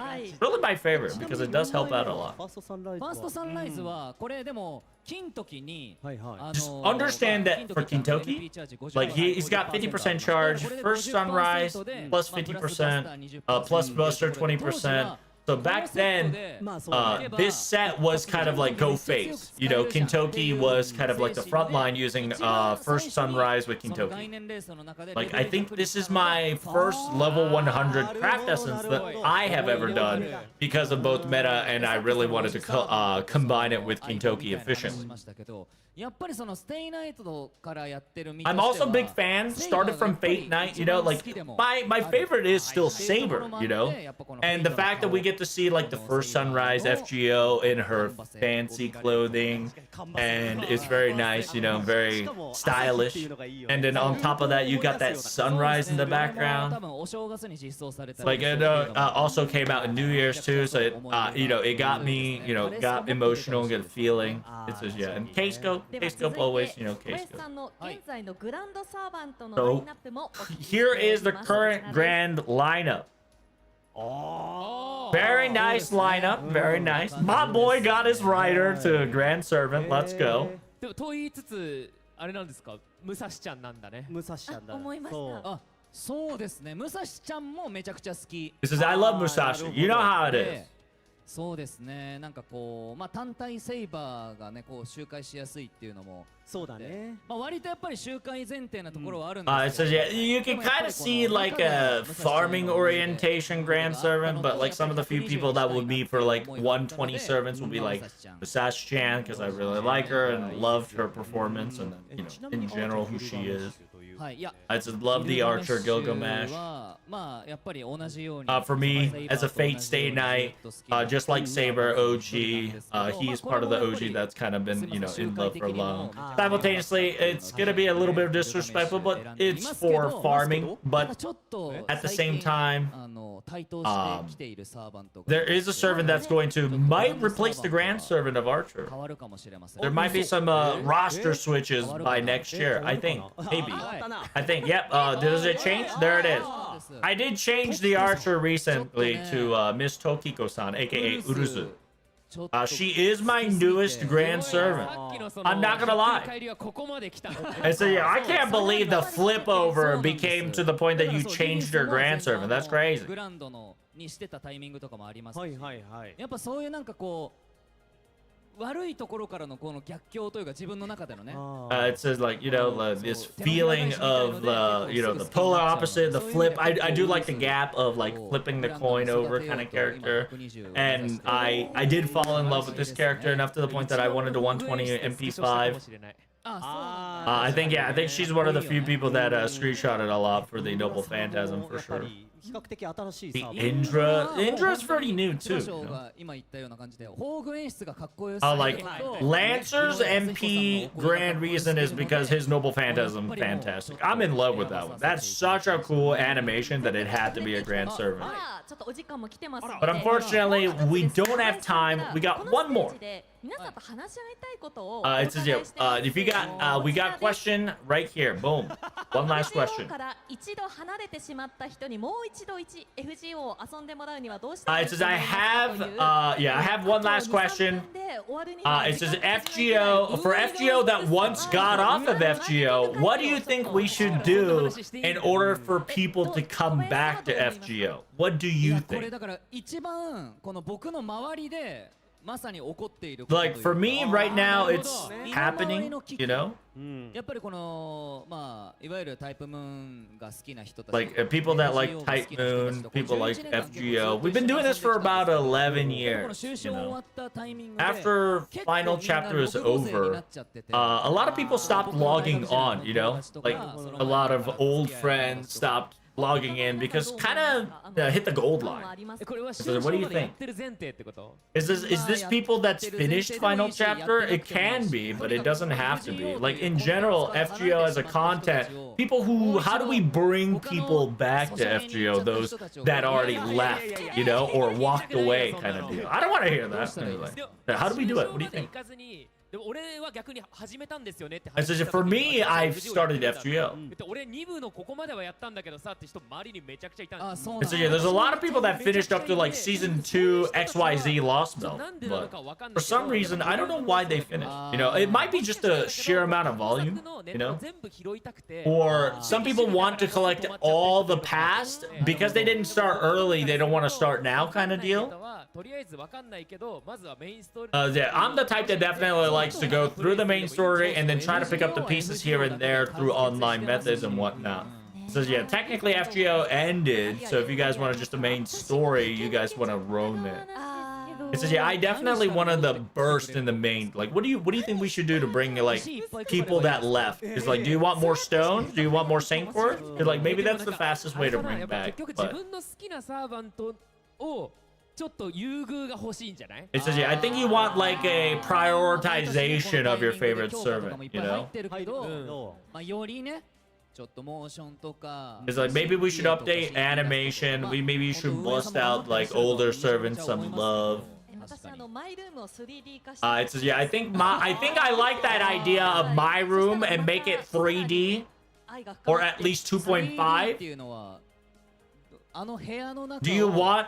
my favorite because it does help out a lot. ファーストサンライズはこれでも金時に Just understand that for Kintoki, like he's got 50% charge, First Sunrise plus 50%, plus Buster 20%. So back then, this set was kind of like go face. You know, Kintoki was kind of like the front line using First Sunrise with Kintoki. Like, I think this is my first level 100 craft essence that I have ever done because of both meta, and I really wanted to combine it with Kintoki efficiently. I'm also a big fan, started from Fate Night, you know, like my favorite is still Saber, you know, and the fact that we get to see like the First Sunrise FGO in her fancy clothing, and it's very nice, you know, very stylish, and then on top of that you got that sunrise in the background. Like it also came out in New Year's too, so it, you know, it got me, you know, got emotional, get a feeling. It's just, yeah, and K-Scope always, you know, K-Scope. So here is the current grand lineup. Very nice lineup, very nice. My boy got his rider to Grand Servant. Let's go. と言いつつあれなんですか、武蔵ちゃんなんだね。武蔵ちゃんだ。思いました。あ、そうですね。武蔵ちゃんもめちゃくちゃ好き。This is I love Musashi. You know how it is. そうですね。なんかこう、まあ単体セイバーがね、こう周回しやすいっていうのも。そうだね。まあ割とやっぱり周回前提なところはあるんですけど。So yeah, you can kind of see like a farming orientation Grand Servant, but like some of the few people that would be for like 120 servants would be like Musashi-chan, because I really like her and loved her performance, and you know, in general who she is. I just love the Archer Gilgamesh. For me, as a Fate Stay Night, just like Saber OG, he's part of the OG that's kind of been, you know, in love for long. Simultaneously, it's gonna be a little bit disrespectful, but it's for farming. But at the same time, there is a servant that's going to might replace the Grand Servant of Archer. There might be some roster switches by next year, I think, maybe. I think, yep. Does it change? There it is. I did change the Archer recently to Miss Tokiko-san, aka Uruzu. She is my newest Grand Servant. I'm not gonna lie. And so yeah, I can't believe the flip over became to the point that you changed your Grand Servant. That's crazy. 悪いところからのこの逆境というか自分の中でのね。It says like, you know, this feeling of you know, the polar opposite, the flip. I do like the gap of like flipping the coin over kind of character, and I did fall in love with this character enough to the point that I wanted a 120 MP5. I think, yeah, I think she's one of the few people that screenshotted a lot for the Noble Phantasm for sure. The Indra is pretty new too. You know? Like Lancer's MP grand reason is because his Noble Phantasm fantastic. I'm in love with that one. That's such a cool animation that it had to be a Grand Servant. But unfortunately, we don't have time. We got one more. It says, yeah, if you got, we got a question right here. Boom. One last question. It says, I have, yeah, I have one last question. It says, FGO, for FGO that once got off of FGO, what do you think we should do in order for people to come back to FGO? What do you think? Like for me right now, it's happening, you know? Like people that like Type Moon, people like FGO. We've been doing this for about 11 years, you know? After final chapter is over, a lot of people stopped logging on, you know? Like a lot of old friends stopped logging in because kind of hit the gold line. これは So what do you 終了までや think? ってる前提ってこと Is this people that's finished final chapter? It can be, but it doesn't have to be. Like in general, FGO as a content, people who, how do we bring people back to FGO? Those that already left, you know, or walked away, kind of deal. I don't want to hear that. Anyway, how do we do it? What do you think? 行かずにでも俺は逆に始めたんですよねって I 話 said, した for 時に me, I've started だって FGO. 俺2部のここまではやったんだけどさって人周りにめちゃくちゃいたんですよ And so yeah, there's a lot of people that finished up to like season 2 XYZ Lost Belt, but for some reason I don't know why they finished. You know, it might be just the sheer amount of volume, you know, or some people want to collect all the past because they didn't start early. They don't want to start now, kind of deal. とりあえずわかんないけどまずはメインストーリ Yeah, I'm the type that definitely likes to go through the main story and then try to pick up the pieces here and there through online methods and whatnot. So yeah, technically FGO ended, so if you guys want to just the main story, you guys want to roam it. It says, yeah, I definitely wanted the burst in the main. Like, what do you think we should do to bring like people that left? Is like, do you want more stones? Do you want more Saint Court? Like, maybe that's the fastest way to bring back. 自 But 分の好きなサーバントをちょっと優遇が欲しいんじゃない it says, yeah, I think you want like a prioritization of your favorite servant, you know? まあよりねちょっとモーションとか It's like maybe we should update animation. Maybe should bust out like older servants some love. 私マイルームを 3D 化して It says, yeah, I think I like that idea of my room and make it 3D 愛が or at least 2.5. っていうのはあの部屋の中 Do you want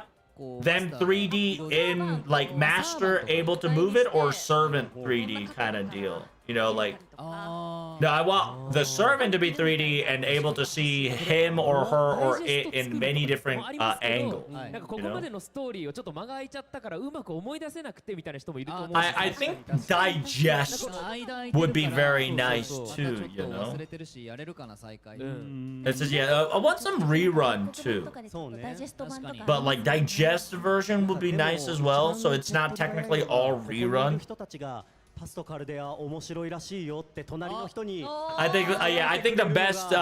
them 3D in like master able to move it or servant 3D kind of deal? You know, like no, I want the servant to be 3D and able to see him or her or it in many different angles. なんかここまでのストーリーをちょっと間が空いちゃったからうまく思い出せなくてみたいな人もいると思う I think digest would be very nice too, you know? 忘れてるしやれるかな再開 It says, yeah, I want some rerun too. ダイジェスト版とか But like digest version would be nice as well, so it's not technically all rerun. パストカルデア面白いらしいよって隣の人に I think, yeah, I think the best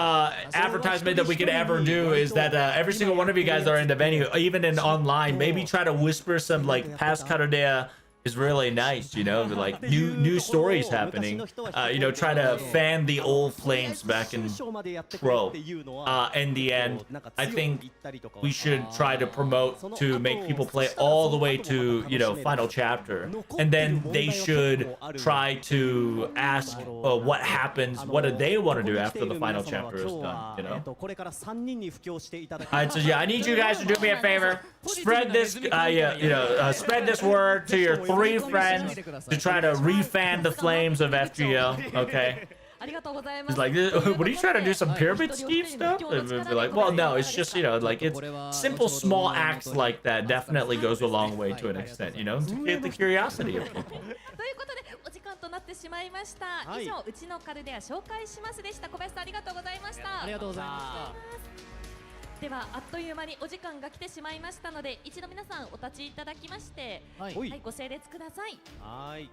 advertisement that we could ever do is that every single one of you guys that are in the venue, even in online, maybe try to whisper some like past Karodea is really nice, you know, like new stories happening. You know, try to fan the old flames back in Pro. In the end, I think we should try to promote to make people play all the way to, you know, final chapter. And then they should try to ask what happens, what do they want to do after the final chapter is done, you know? Alright, so yeah, I need you guys to do me a favor. Spread this, spread this word to your 3 friends to try to refan the flames of FGO, okay? ありがとうございま It's す like, what are you trying to do? Some pyramid scheme stuff? And be like, well, no, it's just, you know, like it's simple, small acts like that definitely goes a long way to an extent, you know, to get the curiosity of people. ということでお時間となってしまいました、以上うちのカルデア紹介しますでした。小林さんありがとうございました。ありがとうございまではあっという間にお時間が来てしまいましたので一度皆さんお立ちいただきまして、はい、ご整列ください。はい。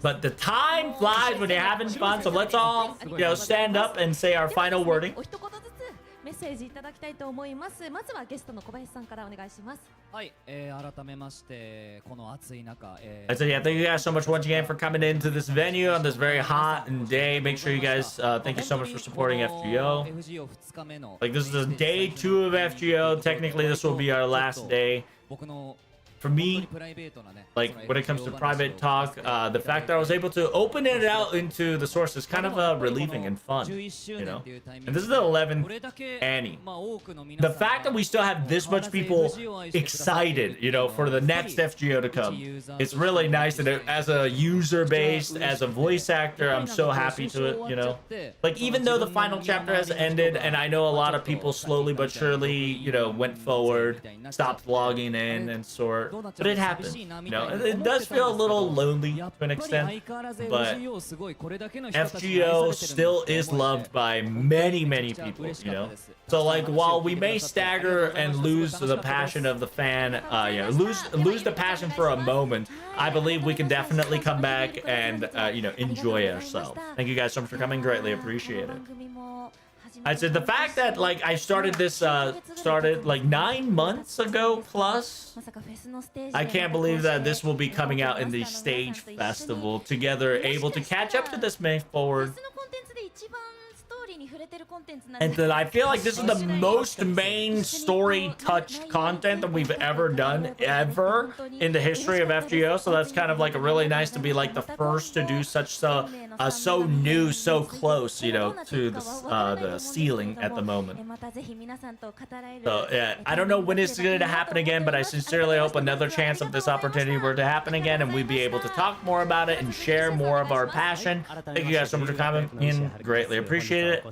But the time flies when you're having fun, so let's all, you know, stand up and say our final wording. お一言ずつメッセージいただきたいと思います。まずはゲストの小林さんからお願いします。はい、改めましてこの暑い中、I said, yeah, thank you guys so much once again for coming into this venue on this very hot day. Make sure you guys, thank you so much for supporting FGO. Like this is day 2 of FGO. Technically, this will be our last day. For me, like when it comes to private talk, the fact that I was able to open it out into the source is kind of relieving and fun, you know. And this is the 11th Annie. The fact that we still have this much people excited, you know, for the next FGO to come, it's really nice. And as a user base, as a voice actor, I'm so happy to it, you know. Like even though the final chapter has ended, and I know a lot of people slowly but surely, you know, went forward, stopped logging in and sort. But it happens, you know. It does feel a little lonely to an extent, but FGO still is loved by many people, you know. So like while we may stagger and lose the passion of the fan, lose the passion for a moment, I believe we can definitely come back and you know, enjoy ourselves. Thank you guys so much for coming. Greatly appreciate it. I said the fact that like I started this started like 9 months ago plus. I can't believe that this will be coming out in the stage festival together, able to catch up to this May forward. And then I feel like this is the most main story touched content that we've ever done ever in the history of FGO. So that's kind of like a really nice to be like the first to do such so new, so close, you know, to the ceiling at the moment. So yeah, I don't know when it's going to happen again, but I sincerely hope another chance of this opportunity were to happen again, and we'd be able to talk more about it and share more of our passion. Thank you guys so much for coming in. Greatly appreciate it.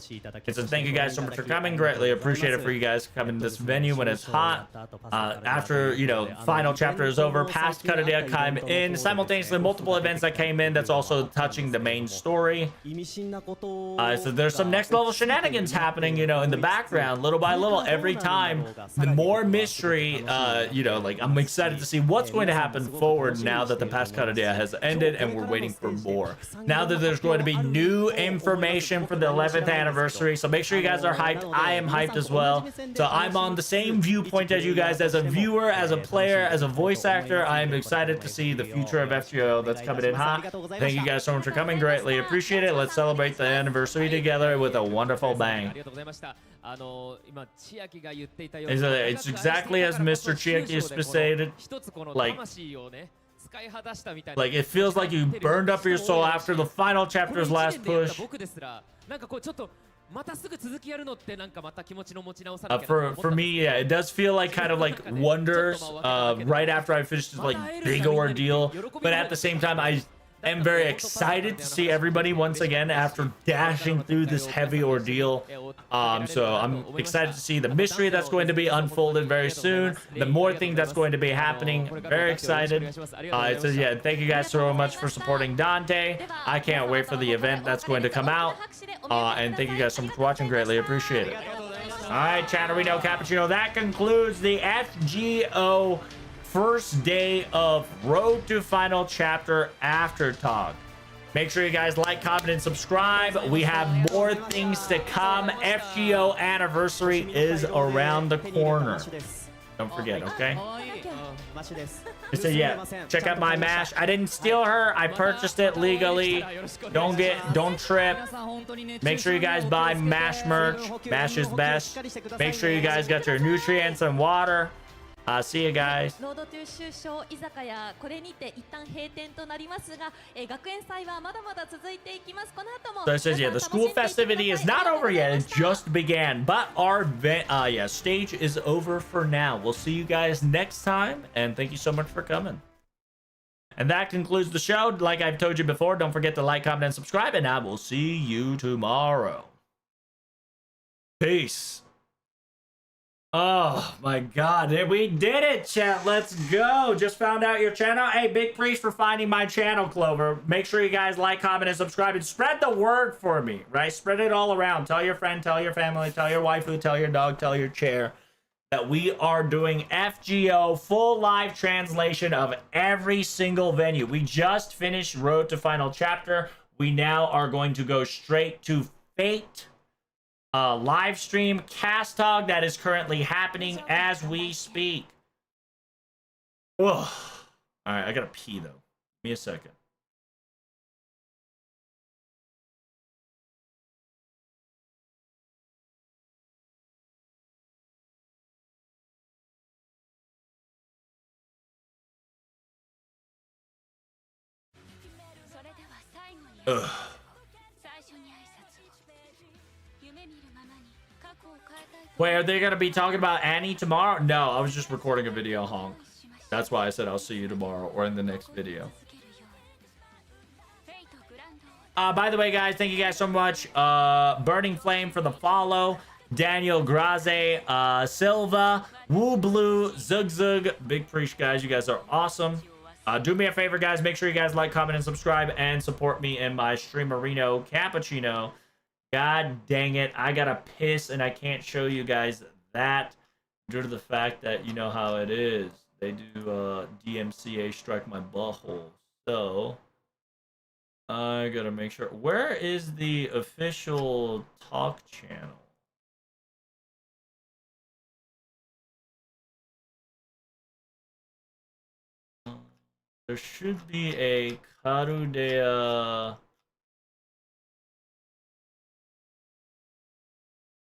And so thank you guys so much for coming. Greatly appreciate it for you guys coming to this venue when it's hot. After, you know, final chapter is over, past Karadia came in. Simultaneously, multiple events that came in that's also touching the main story. So there's some next level shenanigans happening, you know, in the background, little by little, every time. The more mystery, you know, like I'm excited to see what's going to happen forward now that the past Karadia has ended and we're waiting for more. Now that there's going to be new information for the 11th anniversary, so make sure you guys are hyped. I am hyped as well. So I'm on the same viewpoint as you guys, as a viewer, as a player, as a voice actor. I am excited to see the future of FGO that's coming in hot. Thank you guys so much for coming. Greatly appreciate it. Let's celebrate the anniversary together with a wonderful bang. It's exactly as Mr. Chiaki stated. Like it feels like you burned up your soul after the final chapter's last push. For me, yeah, it does feel like kind of like wonders right after I finished this like big ordeal, but at the same time I am very excited to see everybody once again after dashing through this heavy ordeal. So I'm excited to see the mystery that's going to be unfolded very soon, the more things that's going to be happening. I'm very excited. It says, yeah, thank you guys so much for supporting Dante. I can't wait for the event that's going to come out. And thank you guys so much for watching. Greatly appreciate it. All right, Chatterino Cappuccino, that concludes the FGO first day of Road to Final Chapter After Talk. Make sure you guys like, comment, and subscribe. We have more things to come. FGO anniversary is around the corner. Don't forget, okay? So yeah, check out my mash. I didn't steal her. I purchased it legally. Don't trip. Make sure you guys buy mash merch. Mash is best. Make sure you guys got your nutrients and water. See you guys. So it says, yeah, the school festivity is not over yet. It just began. But our stage is over for now. We'll see you guys next time. And thank you so much for coming. And that concludes the show. Like I've told you before, don't forget to like, comment, and subscribe. And I will see you tomorrow. Peace. Oh my god, we did it, chat. Let's go. Just found out your channel. Hey, Big Priest for finding my channel, Clover. Make sure you guys like, comment, and subscribe, and spread the word for me, right? Spread it all around. Tell your friend, tell your family, tell your waifu, tell your dog, tell your chair that we are doing FGO full live translation of every single venue. We just finished Road to Final Chapter. We now are going to go straight to Fate. Live stream cast talk that is currently happening as we speak. Ugh. All right, I gotta pee though. Give me a second. Ugh. Wait, are they gonna be talking about Annie tomorrow? No, I was just recording a video, Honk. That's why I said I'll see you tomorrow or in the next video. By the way, guys, thank you guys so much. Burning Flame for the follow. Daniel Graze, Silva, Woo Blue, Zug Zug, Big Priest, guys. You guys are awesome. Do me a favor, guys. Make sure you guys like, comment, and subscribe, and support me in my Streamerino Cappuccino. God dang it, I gotta piss and I can't show you guys that due to the fact that you know how it is. They do DMCA strike my butthole. So I gotta make sure. Where is the official talk channel? There should be a Karudea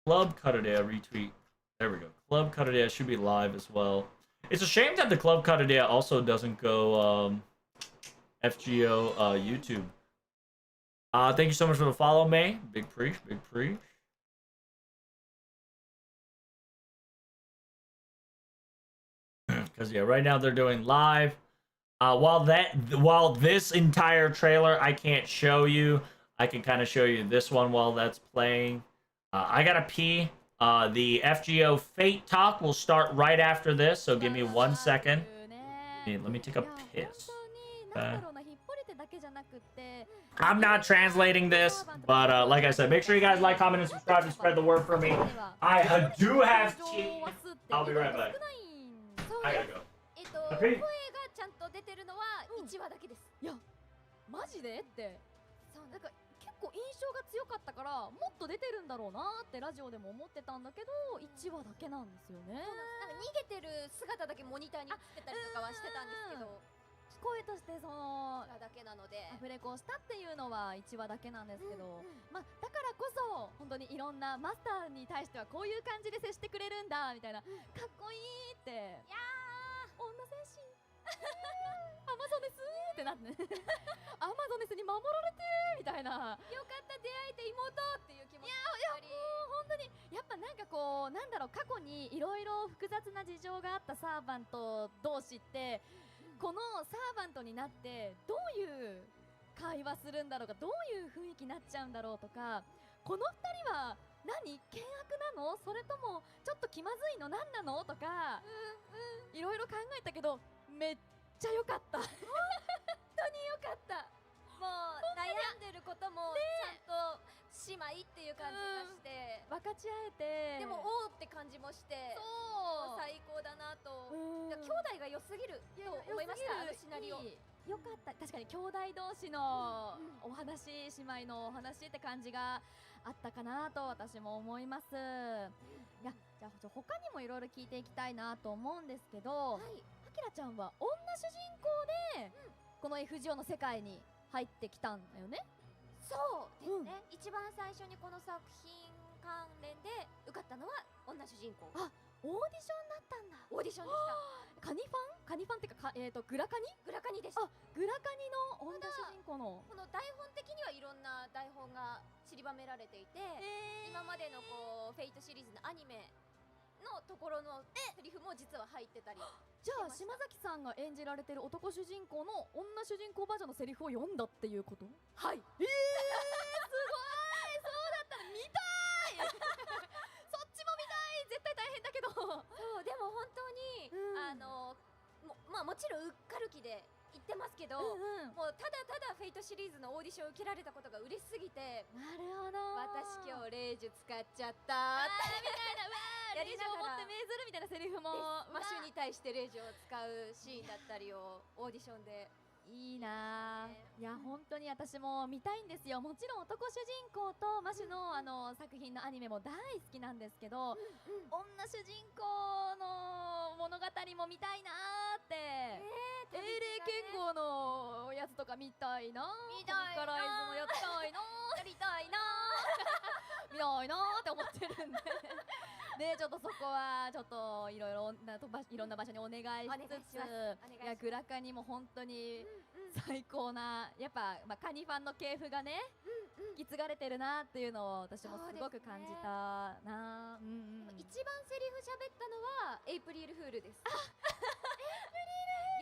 Club Karudea retweet. There we go. Club Karudea should be live as well. It's a shame that the Club Karudea also doesn't go FGO YouTube. Thank you so much for the follow, May. Big preach, big preach. Because yeah, right now they're doing live. While this entire trailer I can't show you, I can kind of show you this one while that's playing. I gotta pee. The FGO Fate talk will start right after this, so give me 1 second. Let me take a piss. Okay. I'm not translating this, but like I said, make sure you guys like, comment, and subscribe to spread the word for me. I do have tea. I'll be right back. I gotta go. 声がちゃんと出てるのは1話だけです。いや、マジでって。なんか結構印象が強かったからもっと出てるんだろうなってラジオでも思ってたんだけど1話だけなんですよね。なんか逃げてる姿だけモニターに映ってたりとかはしてたんですけど、声としてその1話だけなのでアフレコをしたっていうのは1話だけなんですけど、まあだからこそ本当にいろんなマスターに対してはこういう感じで接してくれるんだみたいな、かっこいいって。いやー、女戦士アマゾネスってなってアマゾネスに守られてみたいな、よかった出会えて妹っていう気持ち。いやもう本当にやっぱなんかこうなんだろう、過去にいろいろ複雑な事情があったサーバント同士って、このサーバントになってどういう会話するんだろうか、どういう雰囲気になっちゃうんだろうとか、この2人は何険悪なの、それともちょっと気まずいの何なのとか、いろいろ考えたけどめっちゃ良かった本当に良かった。もう悩んでることもちゃんと姉妹っていう感じがして、分かち合えて、でもおーって感じもして、そう最高だなと。兄弟が良すぎると思いました、あのシナリオ。よかった。確かに兄弟同士のお話、姉妹のお話って感じがあったかなと私も思います。いや、じゃあ他にもいろいろ聞いていきたいなと思うんですけど、あきらちゃんは女主人公でこの FGO の世界に入ってきたんだよね。そうですね、一番最初にこの作品関連で受かったのは女主人公。あ、オーディションだったんだ。オーディションでした。カニファンってか、グラカニでした。あ、グラカニの女主人公のこの台本的にはいろんな台本が散りばめられていて、今までのこうフェイトシリーズのアニメのところのセリフも実は入ってたり。じゃあ島崎さんが演じられてる男主人公の女主人公バージョンのセリフを読んだっていうこと？はい。すごい、そうだったら見たいそっちも見たい。絶対大変だけど。そうでも本当に、まあもちろんうっかる気で言ってますけど、もうただただフェイトシリーズのオーディションを受けられたことが嬉しすぎて、なるほど、私今日霊樹使っちゃったみたいな、霊樹を持って命ずるみたいなセリフもマシュに対して霊樹を使うシーンだったりをオーディションで。いいなぁ、いや本当に私も見たいんですよ。もちろん男主人公とマシュの作品のアニメも大好きなんですけど、女主人公の物語も見たいなーって、英霊剣豪のやつとか見たいなー、見たいなー、コンカライズもやりたいなー、やりたいなー見たいなーって思ってるんでね、ちょっとそこはちょっといろんな場所にお願いしつつ、いやグラカニも本当に最高な、やっぱ、カニファンの系譜がね、引き継がれてるなっていうのを私もすごく感じたな。一番セリフ喋ったのはエイプリルフールです。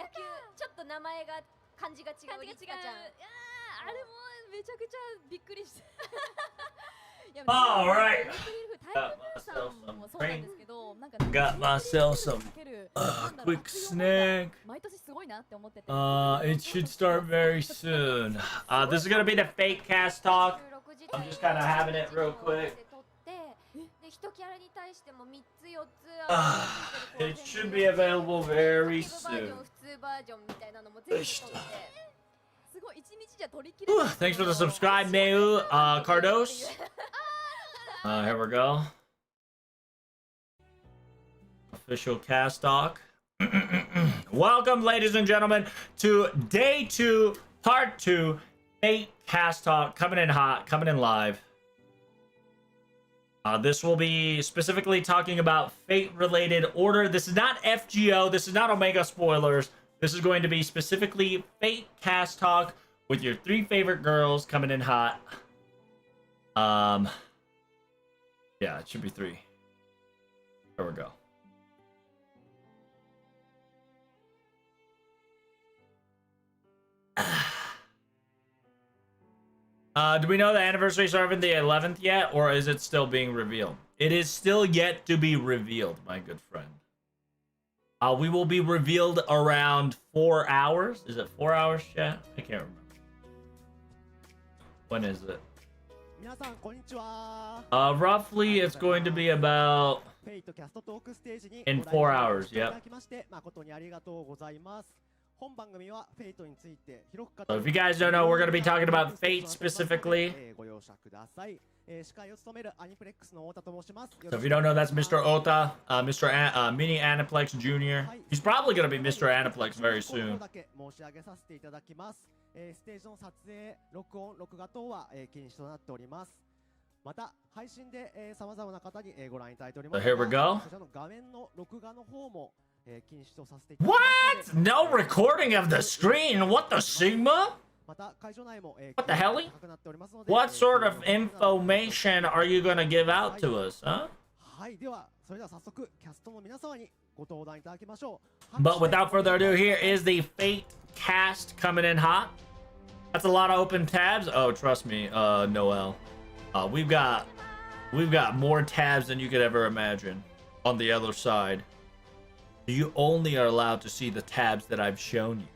野球ちょっと名前が漢字が違うリツカちゃん。あれもめちゃくちゃびっくりして。All right. Got myself some quick snack. It should start very soon. This is gonna be the fake cast talk. I'm just kind of having it real quick. It should be available very soon. Thanks for the subscribe, Meu Cardos. Here we go. Official cast talk. Welcome, ladies and gentlemen, to day 2, part 2, Fate Cast Talk, coming in hot, coming in live. This will be specifically talking about Fate-related order. This is not FGO. This is not Omega spoilers. This is going to be specifically Fate Cast Talk with your 3 favorite girls coming in hot. Yeah, it should be 3. There we go. Do we know the anniversary started the 11th yet, or is it still being revealed? It is still yet to be revealed, my good friend. We will be revealed around 4 hours. Is it 4 hours, chat? I can't remember. When is it? Roughly, it's going to be about in 4 hours. Yep. So if you guys don't know, we're going to be talking about Fate specifically. So if you don't know, that's Mr. Ota, Mini Aniplex Jr. He's probably going to be Mr. Aniplex very soon. So here we go. What? No recording of the screen? What the Sigma? What the hell? What sort of information are you gonna give out to us, huh? But without further ado, here is the Fate cast coming in hot. That's a lot of open tabs. Oh, trust me, Noel. We've got more tabs than you could ever imagine on the other side. You only are allowed to see the tabs that I've shown you.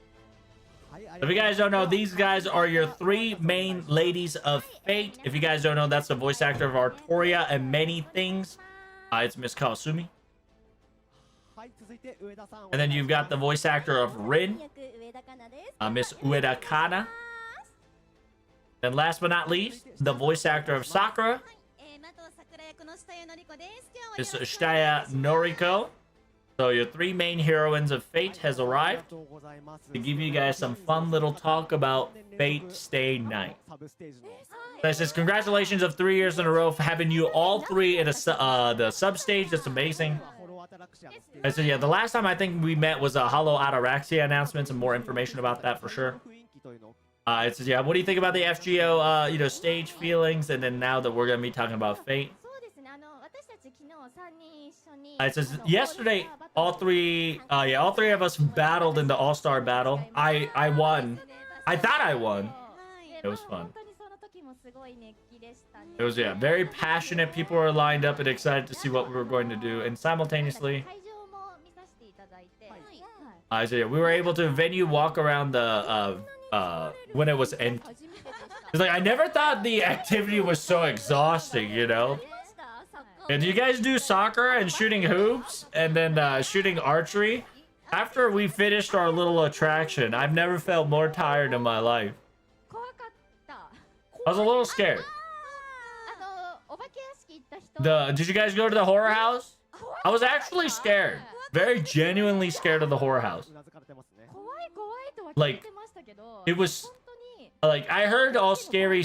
If you guys don't know, these guys are your 3 main ladies of Fate. If you guys don't know, that's the voice actor of Artoria and many things. It's Miss Kawasumi. And then you've got the voice actor of Rin, Miss Ueda Kana. And last but not least, the voice actor of Sakura, Miss Shitaya Noriko. So your 3 main heroines of Fate has arrived to give you guys some fun little talk about Fate Stay Night. That says congratulations of 3 years in a row for having you all 3 at the sub stage. That's amazing. And so yeah, the last time I think we met was a Hollow Ataraxia announcement. Some more information about that for sure. It says yeah, what do you think about the FGO stage feelings? And then now that we're gonna be talking about Fate. It says yesterday all 3 of us battled in the all-star battle. I won. I thought I won. It was fun. It was very passionate. People were lined up and excited to see what we were going to do, and simultaneously we were able to venue walk around the when it was empty. It's like I never thought the activity was so exhausting, you know. And do you guys do soccer and shooting hoops and then shooting archery? After we finished our little attraction, I've never felt more tired in my life. I was a little scared. Did you guys go to the horror house? I was actually scared. Very genuinely scared of the horror house. Like, it was... Like, I heard all scary,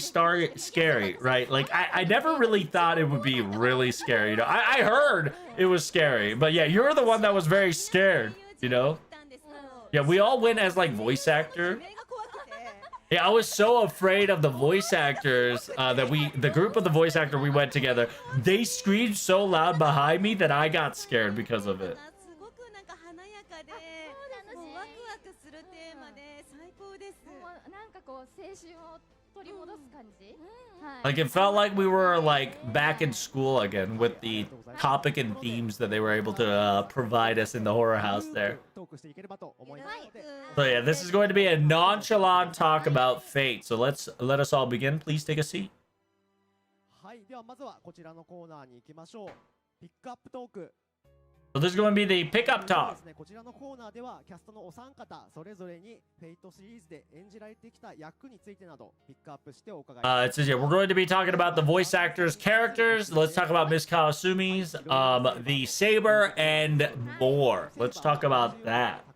right? Like, I never really thought it would be really scary, you know? I heard it was scary, but yeah, you're the one that was very scared, you know? Yeah, we all went as, like, voice actor. Yeah, I was so afraid of the voice actors that the group of the voice actor we went together, they screamed so loud behind me that I got scared because of it. Like it felt like we were like back in school again with the topic and themes that they were able to provide us in the horror house there. So yeah, this is going to be a nonchalant talk about Fate. So let us all begin. Please take a seat. So this is going to be the pickup talk. こちらのコーナーではキャストのお三方それぞれにフェイトシリーズで演じられてきた役についてなどピックアップしてお伺いします。 It says here we're going to be talking about the voice actors' characters. Let's talk about Miss Kawasumi's, the saber, and more. Let's talk about that.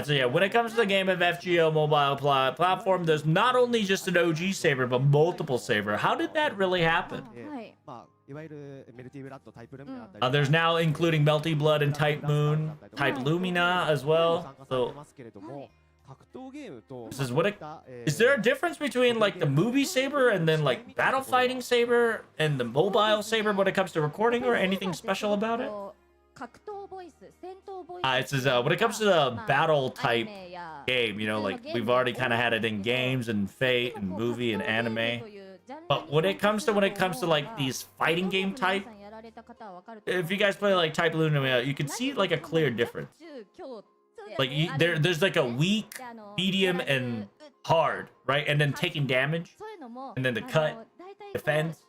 So yeah, when it comes to the game of FGO mobile platform, there's not only just an OG saber, but multiple saber. How did that really happen? There's now including Melty Blood and Type Moon, Type Lumina as well. So this is what is there a difference between like the movie saber and then like battle fighting saber and the mobile saber when it comes to recording, or anything special about it? It says when it comes to the battle type game, you know, like we've already kind of had it in games and Fate and movie and anime. But when it comes to like these fighting game type, if you guys play like Type Luna, you can see like a clear difference. Like there's like a weak, medium, and hard, right? And then taking damage, and then the cut, defense.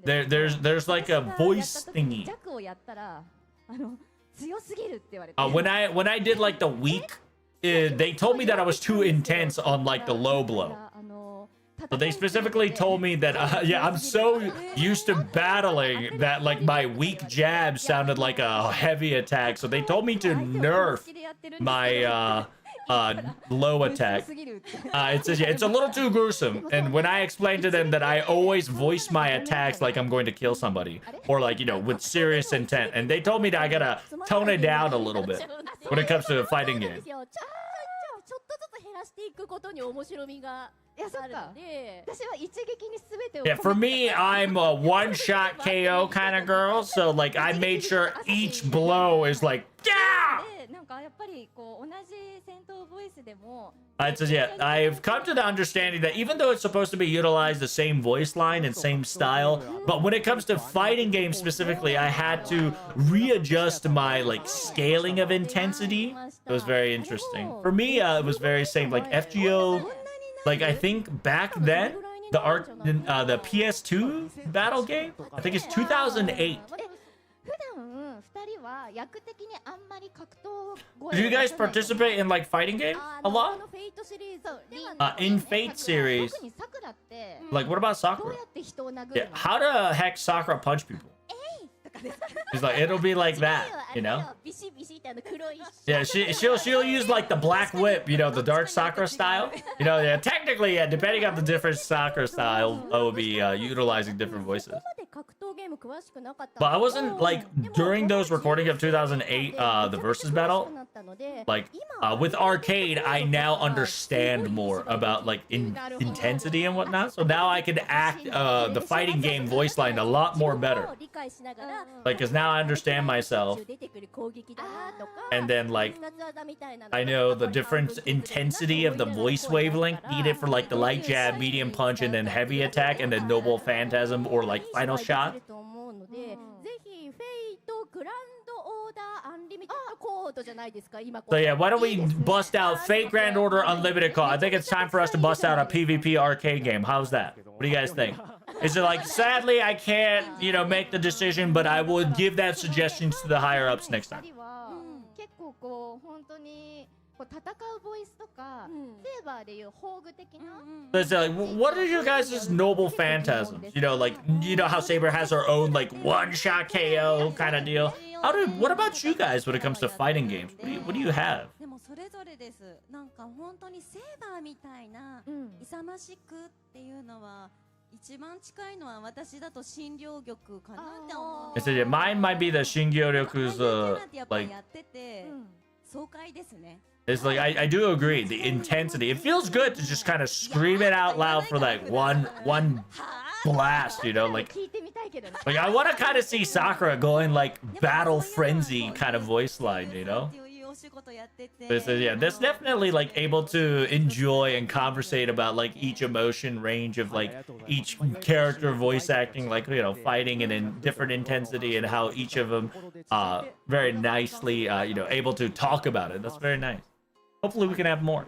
There's like a voice thingy. When I did like the weak, they told me that I was too intense on like the low blow. So they specifically told me that yeah, I'm so used to battling that like my weak jab sounded like a heavy attack. So they told me to nerf my low attack. It says yeah, it's a little too gruesome. And when I explained to them that I always voice my attacks like I'm going to kill somebody, or like, you know, with serious intent, and they told me that I gotta tone it down a little bit when it comes to a fighting game. Yeah, for me, I'm a one-shot KO kind of girl, so like I made sure each blow is like, yeah! It says, yeah, I've come to the understanding that even though it's supposed to be utilized the same voice line and same style, but when it comes to fighting games specifically, I had to readjust my like scaling of intensity. It was very interesting. For me, it was very same, like FGO, like I think back then, the PS2 battle game, I think it's 2008. Do you guys participate in like fighting games a lot? In Fate series, like what about Sakura? Yeah, how the heck Sakura punch people? It's like it'll be like that, you know? Yeah, she'll use like the black whip, you know, the dark Sakura style. You know, yeah, technically, yeah, depending on the different Sakura style, I will be utilizing different voices. But I wasn't like during those recordings of 2008, the versus battle. Like with arcade, I now understand more about like intensity and whatnot. So now I can act the fighting game voice line a lot more better. Like, cause now I understand myself, and then like I know the different intensity of the voice wavelength needed for like the light jab, medium punch, and then heavy attack, and then noble phantasm or like final shot. So yeah, why don't we bust out Fate Grand Order Unlimited Call? I think it's time for us to bust out a PvP arcade game. How's that? What do you guys think? Is it like, sadly, I can't, you know, make the decision, but I will give that suggestions to the higher ups next time. But like, what are you guys' noble phantasms? You know, like, you know how Saber has her own like one-shot KO kind of deal. What about you guys when it comes to fighting games? What do you have? I said, yeah, mine might be the Shingyoryoku's like. It's like I do agree, the intensity. It feels good to just kind of scream it out loud for like one blast, you know, like I want to kind of see Sakura going like battle frenzy kind of voice line, you know. But so, yeah, that's definitely like able to enjoy and conversate about like each emotion range of like each character voice acting, like, you know, fighting and in different intensity, and how each of them very nicely you know, able to talk about it. That's very nice. Hopefully we can have more.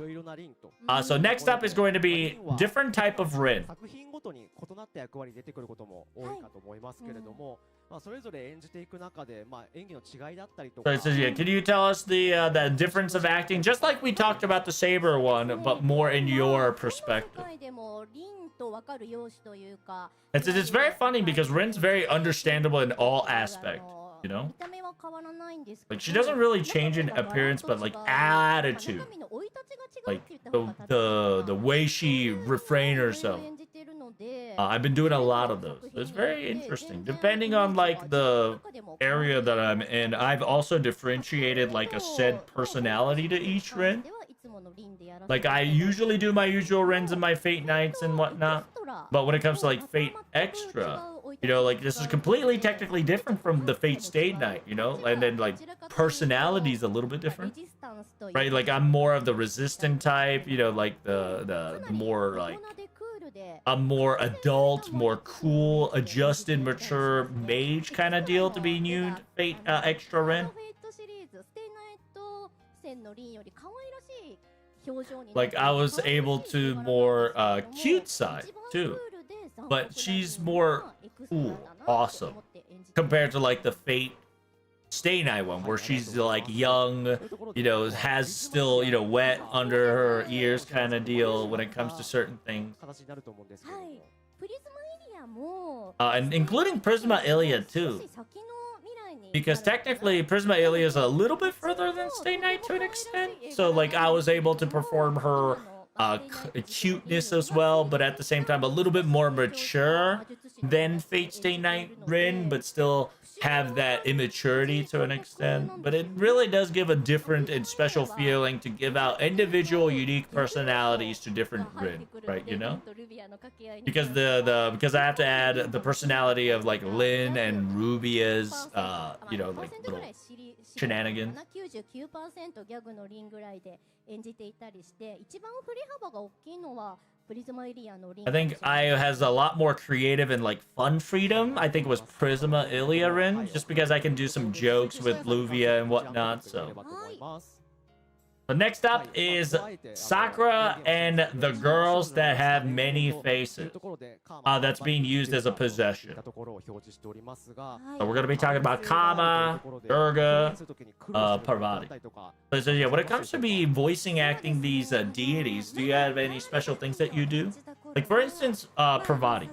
So next up is going to be different type of Rin. それぞれ演じていく中で、演技の違いだったりと So か。 it says, yeah, can you tell us the difference of acting, just like we talked about the Saber one, but more in your perspective? It says it's very funny because Rin's very understandable in all aspects, you know? Like she doesn't really change in appearance, but like attitude, like the way she refrain herself. I've been doing a lot of those. It's very interesting. Depending on like the area that I'm in, I've also differentiated like a said personality to each Rin. Like I usually do my usual Rins and my Fate Nights and whatnot. But when it comes to like Fate Extra, you know, like this is completely technically different from the Fate Stay Night, you know? And then like personality is a little bit different. Right? Like I'm more of the resistant type, you know, like the more like a more adult, more cool, adjusted, mature mage kind of deal to be new Fate Extra Ren. Like I was able to more cute side too, but she's more cool, awesome compared to like the Fate Stay Night one where she's like young, you know, has still, you know, wet under her ears kind of deal when it comes to certain things. And including Prisma Ilia too. Because technically Prisma Ilia is a little bit further than Stay Night to an extent. So like I was able to perform her cuteness as well, but at the same time a little bit more mature than Fate Stay Night Rin, but still have that immaturity to an extent. But it really does give a different and special feeling to give out individual unique personalities to different Rin, right? You know, because because I have to add the personality of like Lin and Rubia's you know, like little shenanigans. I think Io has a lot more creative and like fun freedom. I think it was Prisma Ilia Rin, just because I can do some jokes with Luvia and whatnot. So, but next up is Sakura and the girls that have many faces. That's being used as a possession. So we're gonna be talking about Kama, Durga, Parvati. So yeah, when it comes to me voicing acting these deities, do you have any special things that you do? Like for instance, Parvati.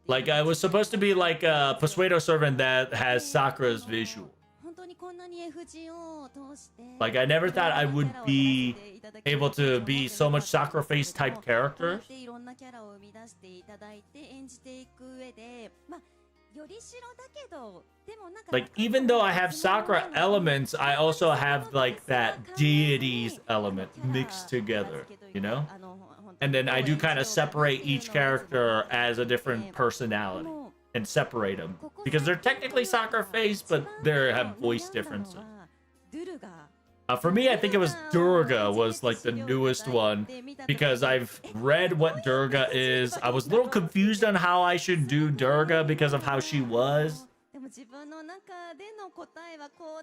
Like I was supposed to be like a Persuado servant that has Sakura's visual. Like I never thought I would be able to be so much Sakura face type characters. Like even though I have Sakura elements, I also have like that deities element mixed together, you know? And then I do kind of separate each character as a different personality and separate them because they're technically Sakura face, but they have voice differences. For me, I think it was Durga was like the newest one because I've read what Durga is. I was a little confused on how I should do Durga because of how she was.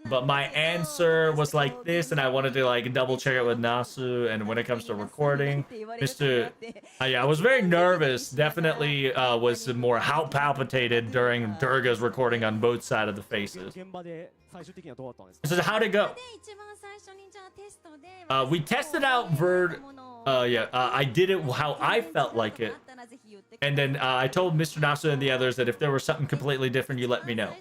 But my answer was like this, and I wanted to like double check it with Nasu. And when it comes to recording, yeah, I was very nervous. Definitely was more how palpitated during Durga's recording on both sides of the faces. So how'd it go? We tested out I did it how I felt like it. And then I told Mr. Nasu and the others that if there was something completely different, you let me know.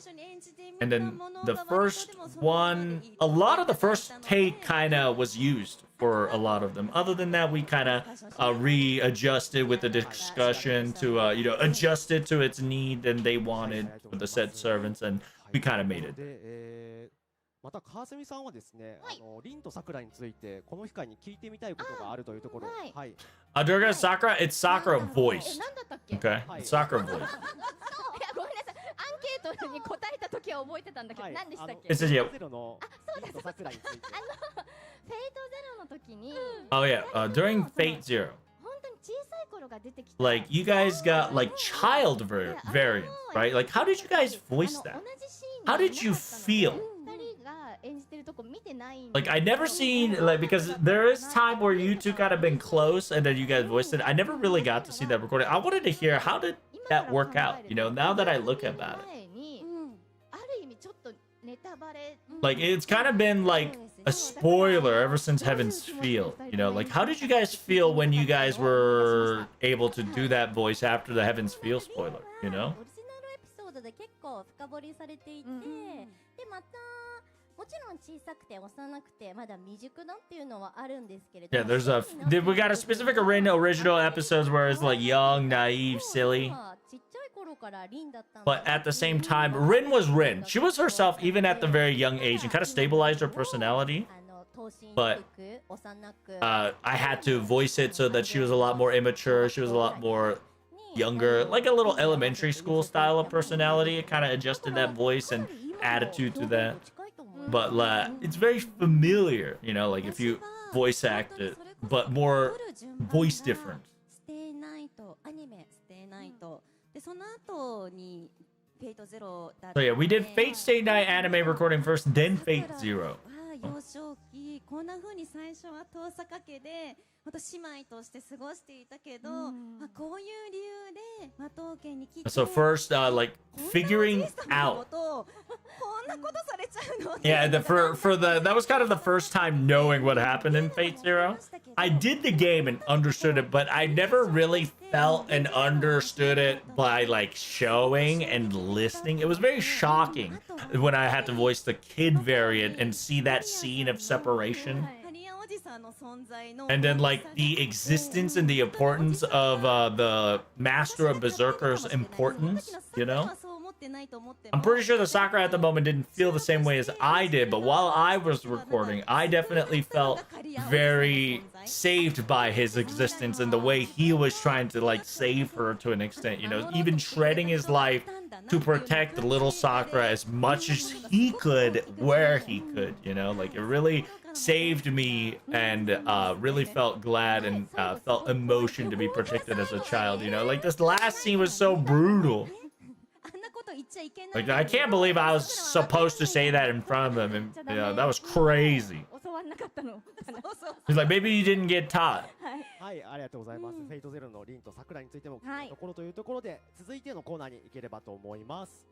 And then the first one, a lot of the first take kind of was used for a lot of them. Other than that, we kind of readjusted with the discussion to, you know, adjust it to its need and they wanted with the said servants, and we kind of made it. また川澄さんはですね、凛と桜についてこの機会に聞いてみたいことがあるというところ。はい。Durga Sakura, it's Sakura voice. Okay, it's Sakura voice. ごめんなさい、アンケートに答えた時は覚えてたんだけど、何でしたっけ？ It says yeah. あ、そうだ。フェイトゼロの時に。Oh yeah, during Fate Zero. 本当に小さい頃が出てきた。Like you guys got like child variants, right? Like how did you guys voice that? How did you feel? Like I never seen like, because there is time where you two kind of been close and then you guys voiced it. I never really got to see that recording. I wanted to hear how did that work out, you know, now that I look about it. Like, it's kind of been like a spoiler ever since Heaven's Feel, you know? Like, how did you guys feel when you guys were able to do that voice after the Heaven's Feel spoiler, you know? もちろん小さくて幼くてまだ未熟なっていうのはあるんですけれど Yeah, there's a we got a specific Rin original episodes where it's like young, naive, silly. But at the same time, Rin was Rin. She was herself even at the very young age and kind of stabilized her personality. But I had to voice it so that she was a lot more immature. She was a lot more younger, like a little elementary school style of personality. It kind of adjusted that voice and attitude to that. But it's very familiar, you know, like if you voice act it, but more voice different. So yeah, we did Fate Stay Night anime recording first, then Fate Zero. 幼少期こんな風に最初は遠さかけでまた姉妹として過ごしていたけど、こういう理由で馬頭家に来て So first, like figuring out. Yeah, that was kind of the first time knowing what happened in Fate Zero. I did the game and understood it, but I never really felt and understood it by like showing and listening. It was very shocking when I had to voice the kid variant and see that scene of separation. And then like the existence and the importance of the Master of Berserker's importance, you know? I'm pretty sure the Sakura at the moment didn't feel the same way as I did, but while I was recording, I definitely felt very saved by his existence and the way he was trying to like save her to an extent, you know, even shredding his life to protect the little Sakura as much as he could where he could, you know, like it really saved me and really felt glad and felt emotion to be protected as a child, you know, like this last scene was so brutal. Like, I can't believe I was supposed to say that in front of him, and yeah, that was crazy. He's like, maybe you didn't get taught. はい、ありがとうございます。フェイトゼロのリンと桜についても聞くところというところで、続いてのコーナーに行ければと思います。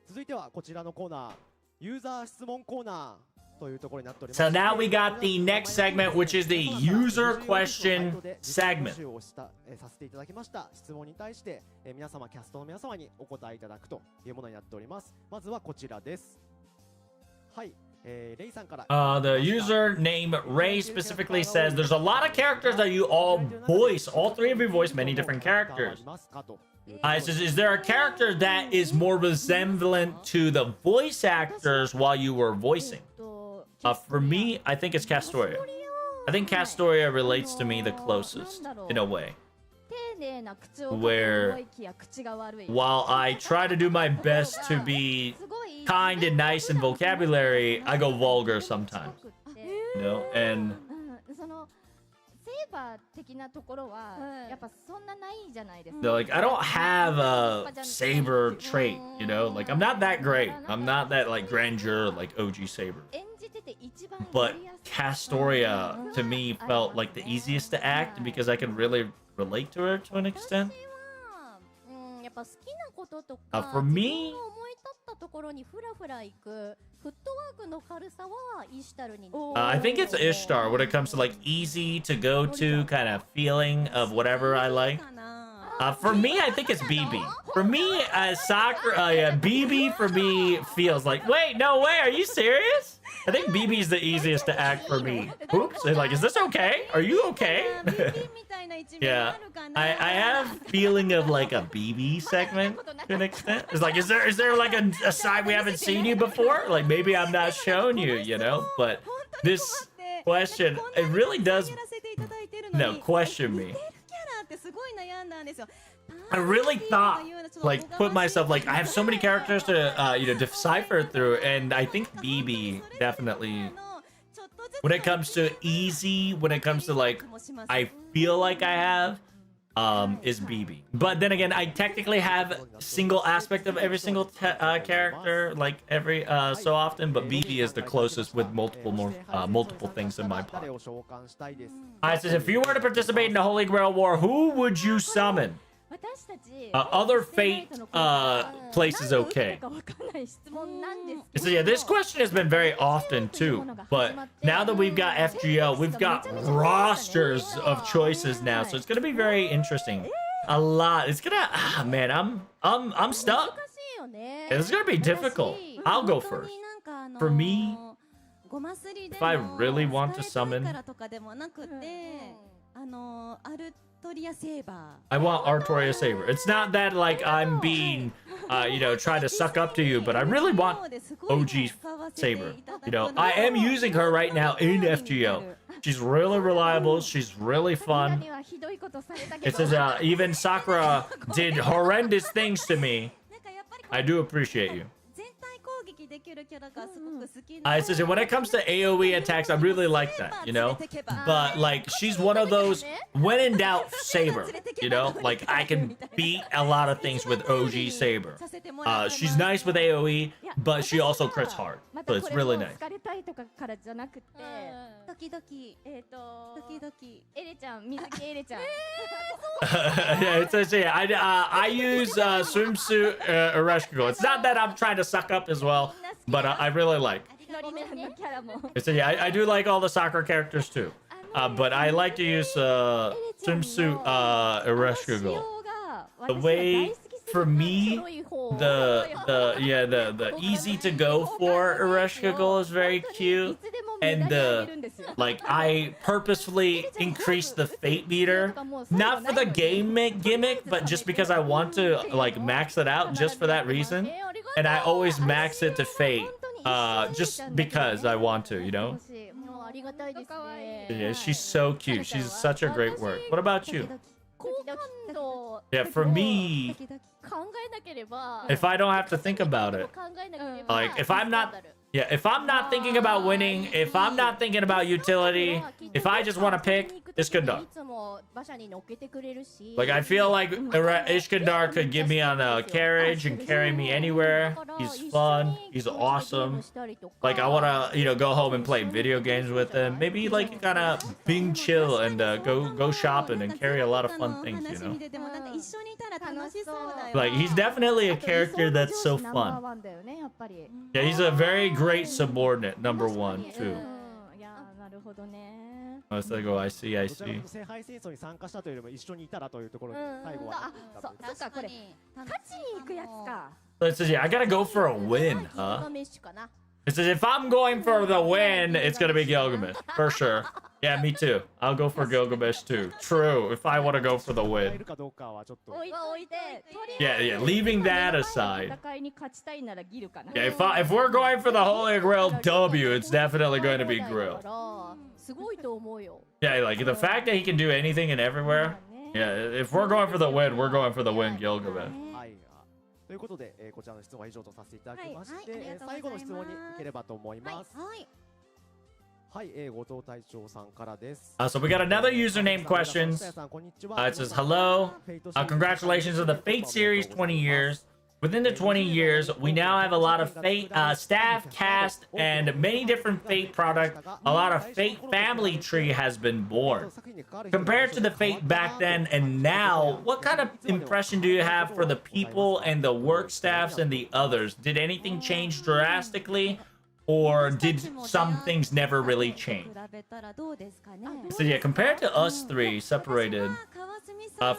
続いてはこちらのコーナー、ユーザー質問コーナー。So now we got the next segment, which is the user question segment. させていただきました質問に対して皆様キャストの皆様にお答えいただくというものになっております。まずはこちらです。はい。レイさんから。The user name Ray specifically says there's a lot of characters that you all voice. All three of you voice many different characters. It says, is there a character that is more resemblant to the voice actors while you were voicing? For me, I think it's Castoria. I think Castoria relates to me the closest, in a way. Where, while I try to do my best to be kind and nice in vocabulary, I go vulgar sometimes. You know, and... They're like, I don't have a saber trait, you know? Like, I'm not that great. I'm not that, like, grandeur, like OG Saber. But Castoria, to me, felt like the easiest to act because I could really relate to her to an extent. For me... I think it's Ishtar when it comes to like easy to go to kind of feeling of whatever I like. For me, I think it's BB. For me, Sakura, BB for me feels like, wait, no way, are you serious? I think BB is the easiest to act for me. Oops, like, is this okay? Are you okay? Yeah, I have feeling of like a BB segment to an extent. It's like, is there like a side we haven't seen you before? Like maybe I'm not showing you, you know? But this question, it really does, question me. I really thought, like, put myself, like, I have so many characters to, decipher through, and I think BB definitely, when it comes to easy, when it comes to, like, I feel like I have, is BB. But then again, I technically have a single aspect of every single character, like, every so often, but BB is the closest with multiple things in my pot. It says, if you were to participate in the Holy Grail War, who would you summon? Other Fate places okay. So yeah, this question has been very often too. But now that we've got FGO, we've got rosters of choices now, so it's gonna be very interesting. A lot. It's gonna. Man, I'm stuck. It's gonna be difficult. I'll go first. For me, if I really want to summon, I want Artoria Saber. It's not that like I'm being, trying to suck up to you, but I really want OG Saber. I am using her right now in FGO. She's really reliable. She's really fun. It says even Sakura did horrendous things to me. I do appreciate you. It says when it comes to AoE attacks, I really like that, But like, she's one of those when in doubt Saber, Like I can beat a lot of things with OG Saber. She's nice with AoE, but she also crits hard, so it's really nice. Yeah, it says here, I use swimsuit Ereshkigal. It's not that I'm trying to suck up as well, but I really like. It says, yeah, I do like all the soccer characters too, but I like to use swimsuit Ereshkigal. The way for me, the easy to go for Ereshkigal is very cute, and I purposefully increased the fate meter, not for the game gimmick, but just because I want to like max it out just for that reason, and I always max it to fate, just because I want to, Yeah, she's so cute. She's such a great work. What about you? Yeah, for me, if I don't have to think about it, like if I'm not thinking about winning, if I'm not thinking about utility, if I just want to pick, Iskandar. Like I feel like Iskandar could give me on a carriage and carry me anywhere. He's fun. He's awesome. Like I want to, go home and play video games with him. Maybe like kind of being chill and go shopping and carry a lot of fun things, Like he's definitely a character that's so fun. Yeah, he's a very great subordinate, number one too. I go, I see. Let's see, yeah, I gotta go for a win, huh? It says if I'm going for the win, it's gonna be Gilgamesh for sure. Yeah, me too. I'll go for Gilgamesh too. True, if I want to go for the win. Yeah. Leaving that aside. Yeah, if we're going for the Holy Grail W, it's definitely going to be Grill. Yeah, like the fact that he can do anything and everywhere. Yeah, if we're going for the win, we're going for the win, Gilgamesh. ということで、こちらの質問は以上とさせていただきまして、最後の質問に行ければと思います。はい、後藤隊長さんからです。So we got another username questions. It says, hello, congratulations on the Fate series 20 years. Within the 20 years, we now have a lot of Fate staff, cast, and many different Fate products. A lot of Fate family tree has been born. Compared to the Fate back then and now, what kind of impression do you have for the people and the work staffs and the others? Did anything change drastically? Or did some things never really change? So yeah, compared to us three separated,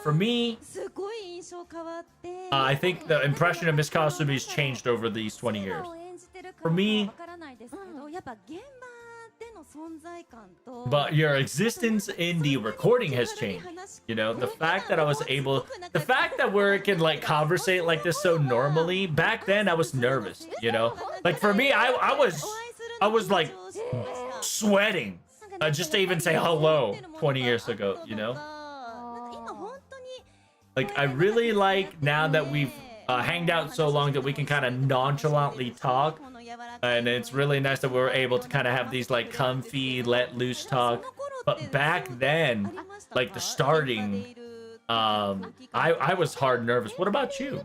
for me, I think the impression of Miss Kasumi's changed over these 20 years. For me, but your existence in the recording has changed. The fact that I was able, the fact that we can like conversate like this so normally, back then I was nervous, Like for me, I was like sweating just to even say hello 20 years ago, Like I really like now that we've hanged out so long that we can kind of nonchalantly talk. And it's really nice that we're able to kind of have these like comfy, let loose talk. But back then, like the starting, I was hard nervous. What about you?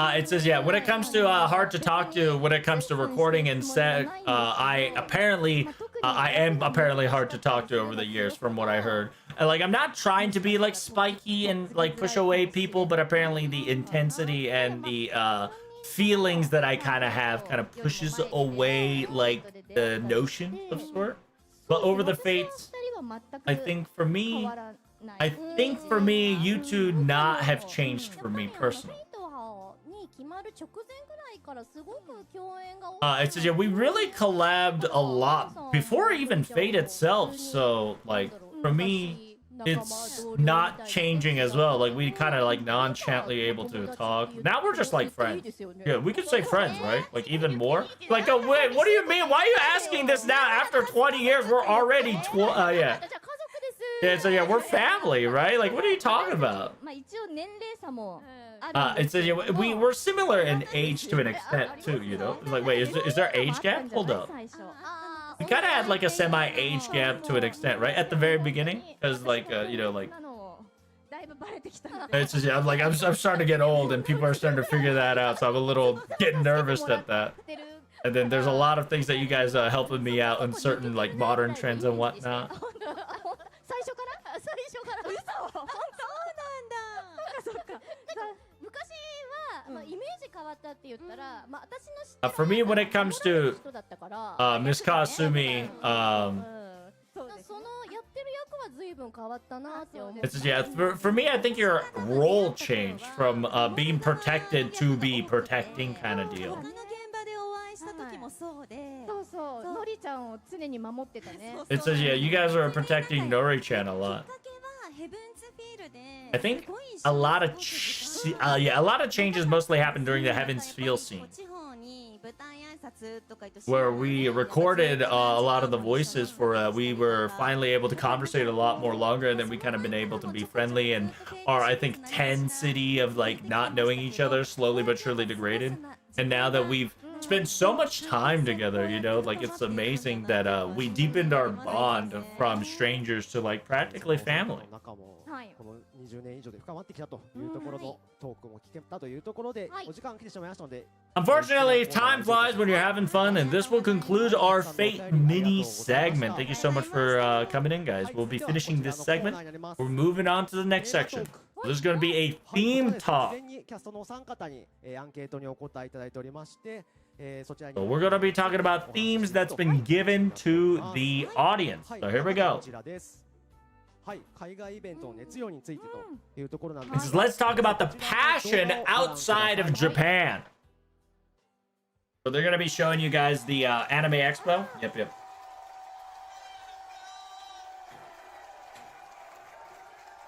It says, yeah, when it comes to hard to talk to, when it comes to recording and set, I am apparently hard to talk to over the years from what I heard. Like, I'm not trying to be like spiky and like push away people, but apparently the intensity and the feelings that I kind of have kind of pushes away like the notion of sort. But over the fates, I think for me, you two not have changed for me personally. It says, yeah, we really collabed a lot before even Fate itself. So, like, for me, it's not changing as well. Like, we kind of, like, nonchalantly able to talk. Now we're just, like, friends. Yeah, we could say friends, right? Like, even more. Like, oh, wait, what do you mean? Why are you asking this now? After 20 years, we're already, yeah. Yeah, so yeah, we're family, right? Like, what are you talking about? It says, yeah, we're similar in age to an extent, too, you know? Like, wait, is there age gap? Hold up. We kind of had, like, a semi-age gap to an extent, right? At the very beginning? Because, like, you know, like... It's just, yeah, I'm starting to get old, and people are starting to figure that out, so I'm a little getting nervous at that. And then there's a lot of things that you guys helping me out on certain, like, modern trends and whatnot. For me, when it comes to Miss Kasumi, it's, yeah, for me, I think your role changed from being protected to be protecting kind of deal. It says, yeah, you guys are protecting Nori-chan a lot. I think a lot of changes mostly happened during the Heaven's Feel scene, where we recorded a lot of the voices for we were finally able to conversate a lot more longer, and then we kind of been able to be friendly, and our, I think, 10 city of like not knowing each other slowly but surely degraded. And now that we've spent so much time together, you know, like, it's amazing that we deepened our bond from strangers to like practically family. Unfortunately, time flies when you're having fun, and this will conclude our Fate mini segment. Thank you so much for coming in, guys. We'll be finishing this segment. We're moving on to the next section. This is going to be a theme talk. So we're going to be talking about themes that's been given to the audience. So here we go. It says, let's talk about the passion outside of Japan. So they're going to be showing you guys the Anime Expo. Yep.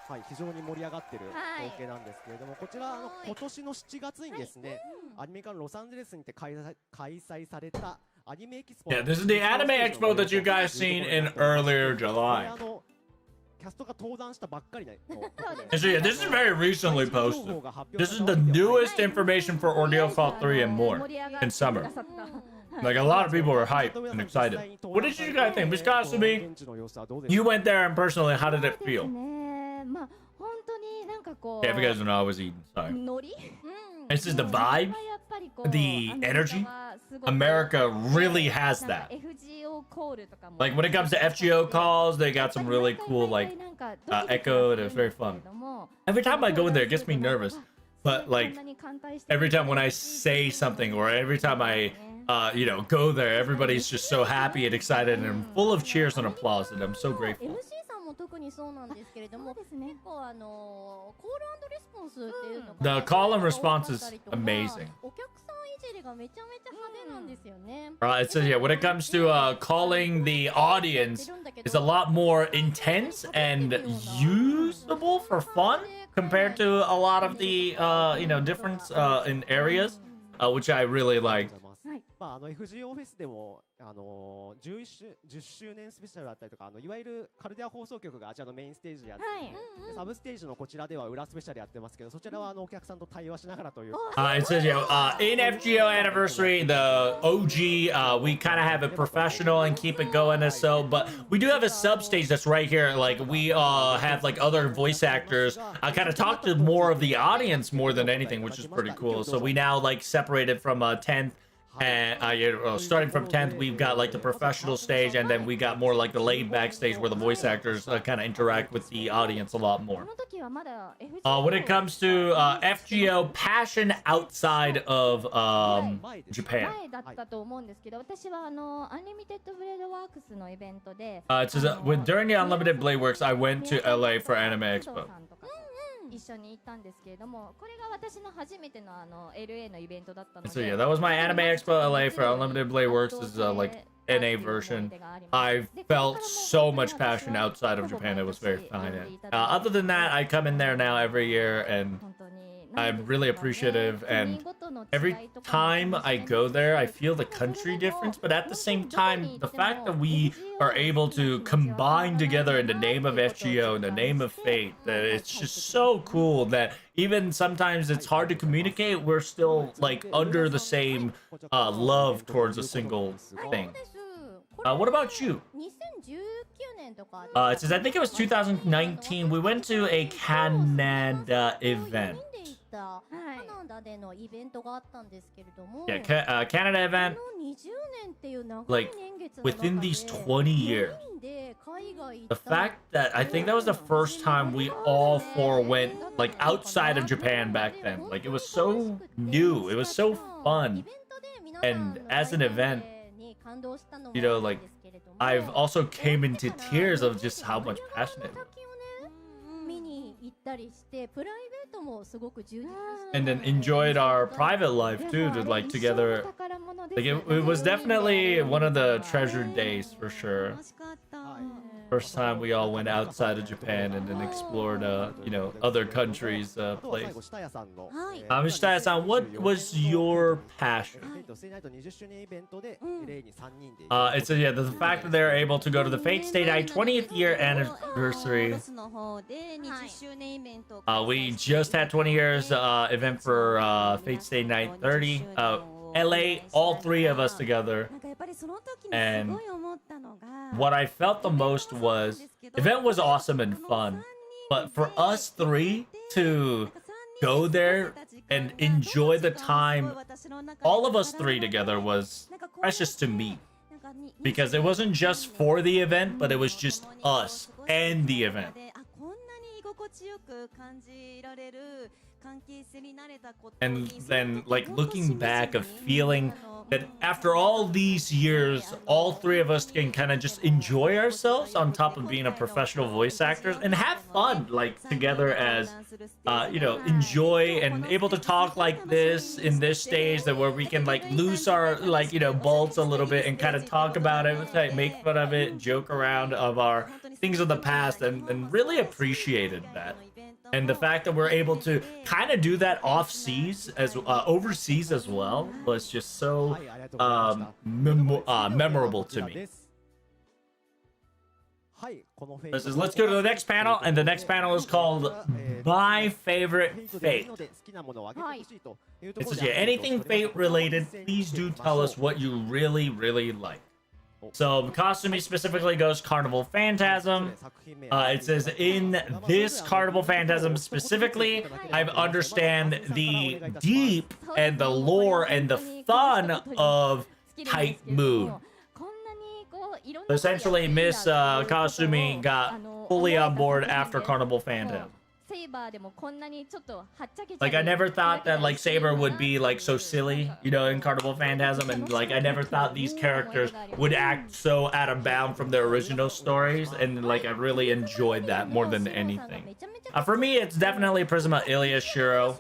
はい、非常に盛り上がってる光景なんですけれども、こちら今年の7月にですね、アニメ館ロサンゼルスにて開催されたアニメエキスポ。Yeah, this is the Anime Expo that you guys seen in earlier July. So yeah, this is very recently posted. This is the newest information for Ordeal Call 3 and more in summer. Like, a lot of people were hyped and excited. What did you guys think? Miss Kasumi, you went there and personally, how did it feel? Yeah, if you guys don't know, I was eating. Sorry. This is the vibe, the energy. America really has that. Like, when it comes to FGO calls, they got some really cool, like, echo, and it was very fun. Every time I go in there, it gets me nervous. But, like, every time when I say something, or every time I, you know, go there, everybody's just so happy and excited and full of cheers and applause, and I'm so grateful. The call and response is amazing. It says, yeah, when it comes to calling the audience, it's a lot more intense and usable for fun compared to a lot of the, you know, difference in areas, which I really liked. FGO フェスでも10周年スペシャルだったりとか、いわゆるカルデア放送局があちらのメインステージでやってて、でサブステージのこちらでは裏スペシャルやってますけど、そちらはお客さんと対話しながらという。It says, in FGO anniversary, the OG, we kind of have it professional and keep it going as so, but we do have a sub stage that's right here. Like we have like other voice actors. I kind of talk to more of the audience more than anything, which is pretty cool. So we now like separated from 10th. And starting from 10th, we've got like the professional stage, and then we got more like the laid back stage where the voice actors kind of interact with the audience a lot more. When it comes to FGO passion outside of Japan, it says during the Unlimited Blade Works, I went to LA for Anime Expo. 一緒に行ったんですけれども、これが私の初めてのLA のイベントだったので。So yeah, that was my Anime Expo LA for Unlimited Blade Works. This is like NA version. I felt so much passion outside of Japan. It was very fine. Other than that, I come in there now every year, and I'm really appreciative. And every time I go there, I feel the country difference. But at the same time, the fact that we are able to combine together in the name of FGO, in the name of Fate, that it's just so cool that even sometimes it's hard to communicate, we're still like under the same love towards a single thing. What about you? It says, I think it was 2019. We went to a Canada event. Yeah, Canada event. Like within these 20 years, the fact that I think that was the first time we all four went like outside of Japan back then. Like it was so new, it was so fun, and as an event, you know, like I've also came into tears of just how much passion it was. And then enjoyed our private life too, to like together. Like it was definitely one of the treasured days for sure. First time we all went outside of Japan and then explored, you know, other countries' place. Shitaya-san, what was your passion? It's yeah, the fact that they're able to go to the Fate Stay Night 20th year anniversary. We just had 20 years event for Fate Stay Night 30. LA, all three of us together. And what I felt the most was, event was awesome and fun, but for us three to go there and enjoy the time, all of us three together, was precious to me. Because it wasn't just for the event, but it was just us and the event. And then, like, looking back of feeling that after all these years, all three of us can kind of just enjoy ourselves on top of being a professional voice actors and have fun, like, together as, you know, enjoy and able to talk like this in this stage, that where we can, like, loose our, like, you know, bolts a little bit and kind of talk about it, like, make fun of it, joke around of our things of the past, and really appreciated that. And the fact that we're able to kind of do that overseas as well was just so memorable to me. This is, let's go to the next panel, and the next panel is called My Favorite Fate. It says, yeah, anything Fate related, please do tell us what you really, really like. So Kasumi specifically goes Carnival Phantasm. It says, in this Carnival Phantasm specifically, I understand the deep and the lore and the fun of Tight Moon. Essentially, Miss Kasumi got fully on board after Carnival Phantasm. Like, I never thought that, like, Saber would be, like, so silly, you know, in Carnival Phantasm, and, like, I never thought these characters would act so out of bound from their original stories, and, like, I really enjoyed that more than anything. For me, it's definitely Prisma Ilya Shiro,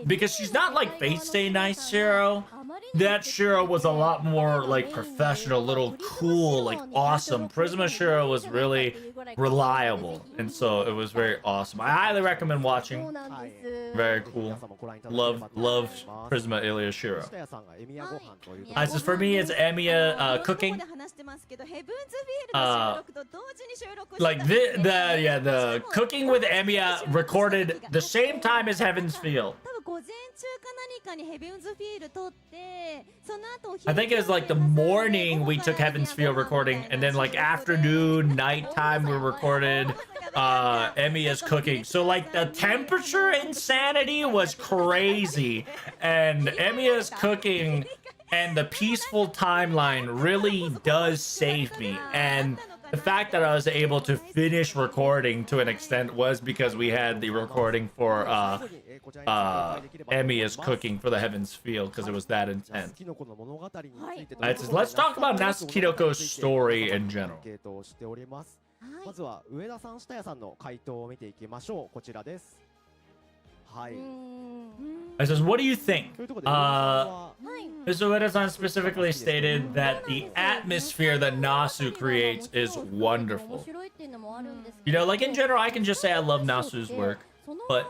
because she's not, like, Fate Stay Nice Shiro, that Shiro was a lot more like professional, little cool, like awesome. Prisma Shiro was really reliable, and so it was very awesome. I highly recommend watching. Very cool. Love Prisma Ilya Shiro. So for me, it's Emiya cooking. Like the cooking with Emiya recorded the same time as Heaven's Feel. I think it was like the morning we took Heaven's Feel recording, and then like afternoon, nighttime we recorded Emiya's cooking. So like the temperature insanity was crazy, and Emiya's cooking and the peaceful timeline really does save me. And the fact that I was able to finish recording to an extent was because we had the recording for Emiya's cooking for the Heaven's Feel, because it was that intense. Let's talk about Nasu Kidoko's story in general. まずは上田さん、下谷さんの回答を見ていきましょう。こちらです。はい。It says, what do you think? Mr. Ueda-san specifically stated that the atmosphere that Nasu creates is wonderful. You know, like in general, I can just say I love Nasu's work, but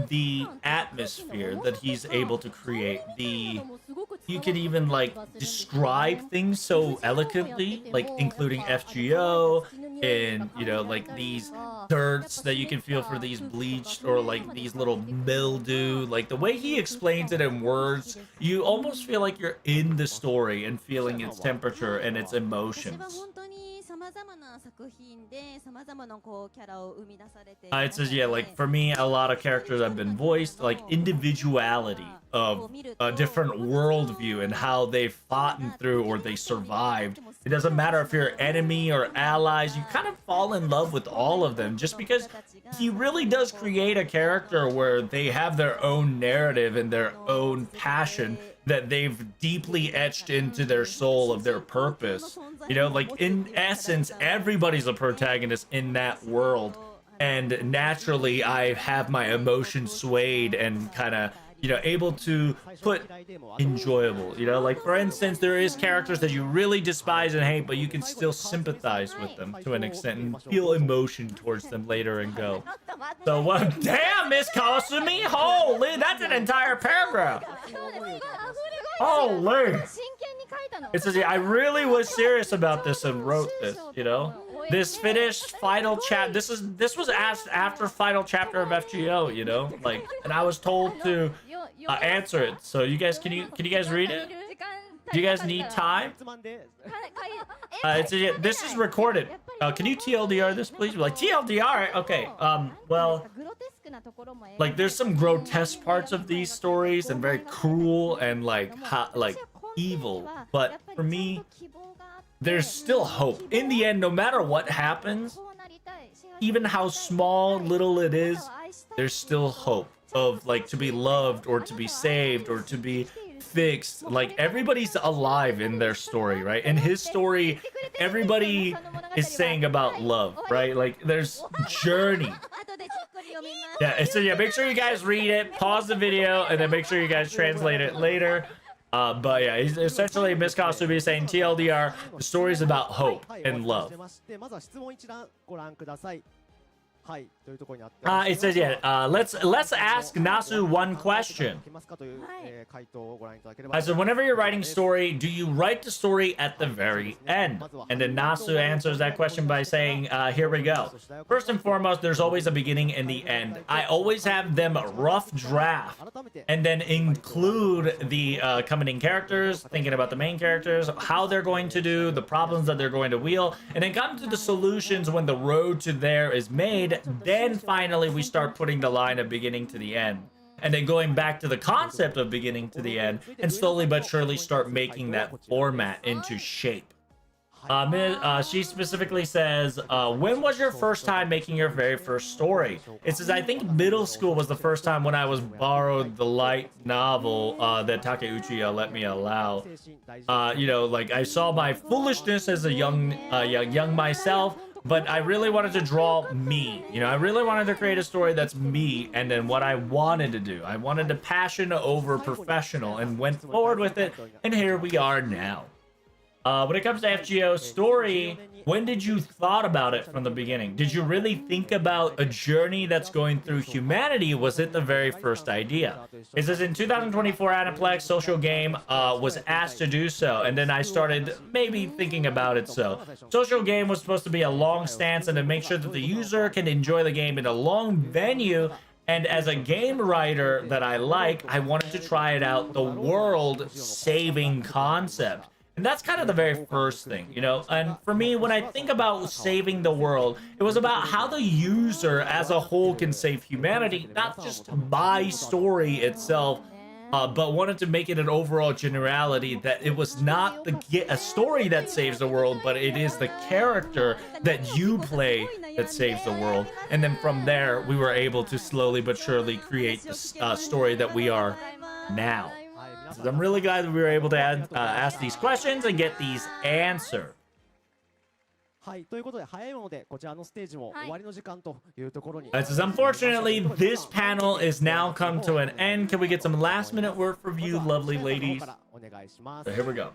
the atmosphere that he's able to create, you can even like describe things so eloquently, like including FGO and, you know, like these dirts that you can feel for these bleached or like these little mildew. Like the way he explains it in words, you almost feel like you're in the story and feeling its temperature and its emotions. It says, yeah, like for me, a lot of characters have been voiced, like individuality of a different worldview and how they've fought through or they survived. It doesn't matter if you're enemy or allies, you kind of fall in love with all of them just because he really does create a character where they have their own narrative and their own passion that they've deeply etched into their soul of their purpose. You know, like in essence, everybody's a protagonist in that world. And naturally, I have my emotions swayed and kind of, you know, able to put enjoyable, you know, like for instance, there is characters that you really despise and hate, but you can still sympathize with them to an extent and feel emotion towards them later and go. So what? Damn, Miss Kasumi, holy, that's an entire paragraph. Holy. It says, I really was serious about this and wrote this, you know. This finished final chapter. This was asked after final chapter of FGO, you know, like, and I was told to answer it. So you guys, can you guys read it? Do you guys need time? It says, yeah, this is recorded. Can you TLDR this, please? Like TLDR? Okay. Well, like there's some grotesque parts of these stories and very cruel and like evil, but for me, there's still hope. In the end, no matter what happens, even how small, little it is, there's still hope of like to be loved or to be saved or to be fixed. Like everybody's alive in their story, right? In his story, everybody is saying about love, right? Like there's journey. Yeah, so yeah, make sure you guys read it, pause the video, and then make sure you guys translate it later. But yeah, he's essentially Miss Kasumi saying TLDR, the story is about hope and love. It says, yeah, let's ask Nasu one question. I said, whenever you're writing story, do you write the story at the very end? And then Nasu answers that question by saying, here we go. First and foremost, there's always a beginning and the end. I always have them rough draft and then include the accompanying characters, thinking about the main characters, how they're going to do, the problems that they're going to wheel, and then come to the solutions when the road to there is made. Then finally we start putting the line of beginning to the end, and then going back to the concept of beginning to the end, and slowly but surely start making that format into shape. She specifically says, when was your first time making your very first story? It says, I think middle school was the first time when I was borrowed the light novel that Takeuchi let me allow. You know, like I saw my foolishness as a young myself, but I really wanted to draw me. You know, I really wanted to create a story that's me and then what I wanted to do. I wanted to passion over professional and went forward with it, and here we are now. When it comes to FGO story, when did you thought about it from the beginning? Did you really think about a journey that's going through humanity? Was it the very first idea? It says in 2024 Aniplex Social Game was asked to do so, and then I started maybe thinking about it. So Social Game was supposed to be a long stance and to make sure that the user can enjoy the game in a long venue. And as a game writer that I like, I wanted to try it out, the world saving concept. And that's kind of the very first thing, you know. And for me, when I think about saving the world, it was about how the user as a whole can save humanity, not just my story itself, but wanted to make it an overall generality that it was not a story that saves the world, but it is the character that you play that saves the world. And then from there, we were able to slowly but surely create the story that we are now. So I'm really glad that we were able to ask these questions and get these answered. It says, unfortunately, this panel is now come to an end. Can we get some last minute word from you, lovely ladies? So here we go.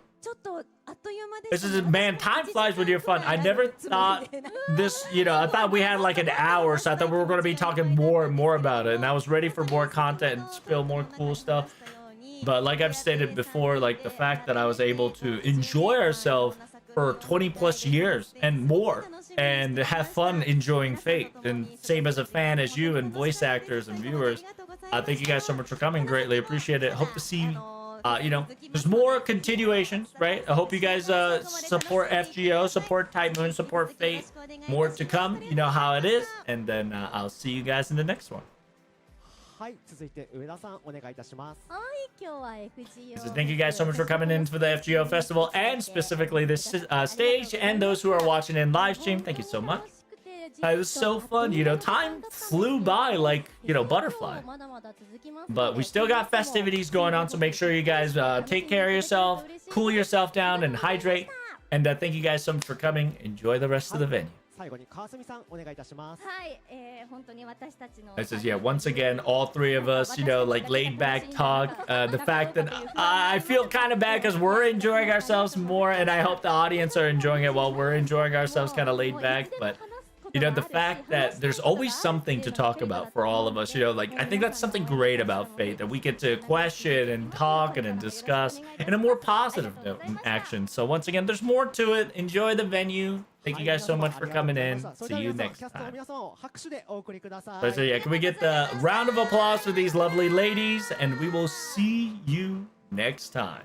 This is, man, time flies when you're fun. I never thought this, you know, I thought we had like an hour, so I thought we were going to be talking more and more about it. And I was ready for more content and spill more cool stuff. But like I've stated before, like the fact that I was able to enjoy ourselves for 20 plus years and more and have fun enjoying Fate, and same as a fan as you and voice actors and viewers. Thank you guys so much for coming. Greatly appreciate it. Hope to see you know, there's more continuations, right? I hope you guys support FGO, support Type Moon, support Fate. More to come. You know how it is. And then I'll see you guys in the next one. So thank you guys so much for coming in for the FGO Festival and specifically this stage, and those who are watching in live stream. Thank you so much. It was so fun. You know, time flew by like, you know, butterfly. But we still got festivities going on, so make sure you guys take care of yourself, cool yourself down, and hydrate. And thank you guys so much for coming. Enjoy the rest of the venue. It says, yeah, once again, all three of us, you know, like laid back talk. The fact that I feel kind of bad because we're enjoying ourselves more, and I hope the audience are enjoying it while we're enjoying ourselves kind of laid back. But, you know, the fact that there's always something to talk about for all of us, you know, like I think that's something great about Fate, that we get to question and talk and discuss in a more positive note in action. So once again, there's more to it. Enjoy the venue. Thank you guys so much for coming in. See you next time. So yeah, can we get the round of applause for these lovely ladies? And we will see you next time.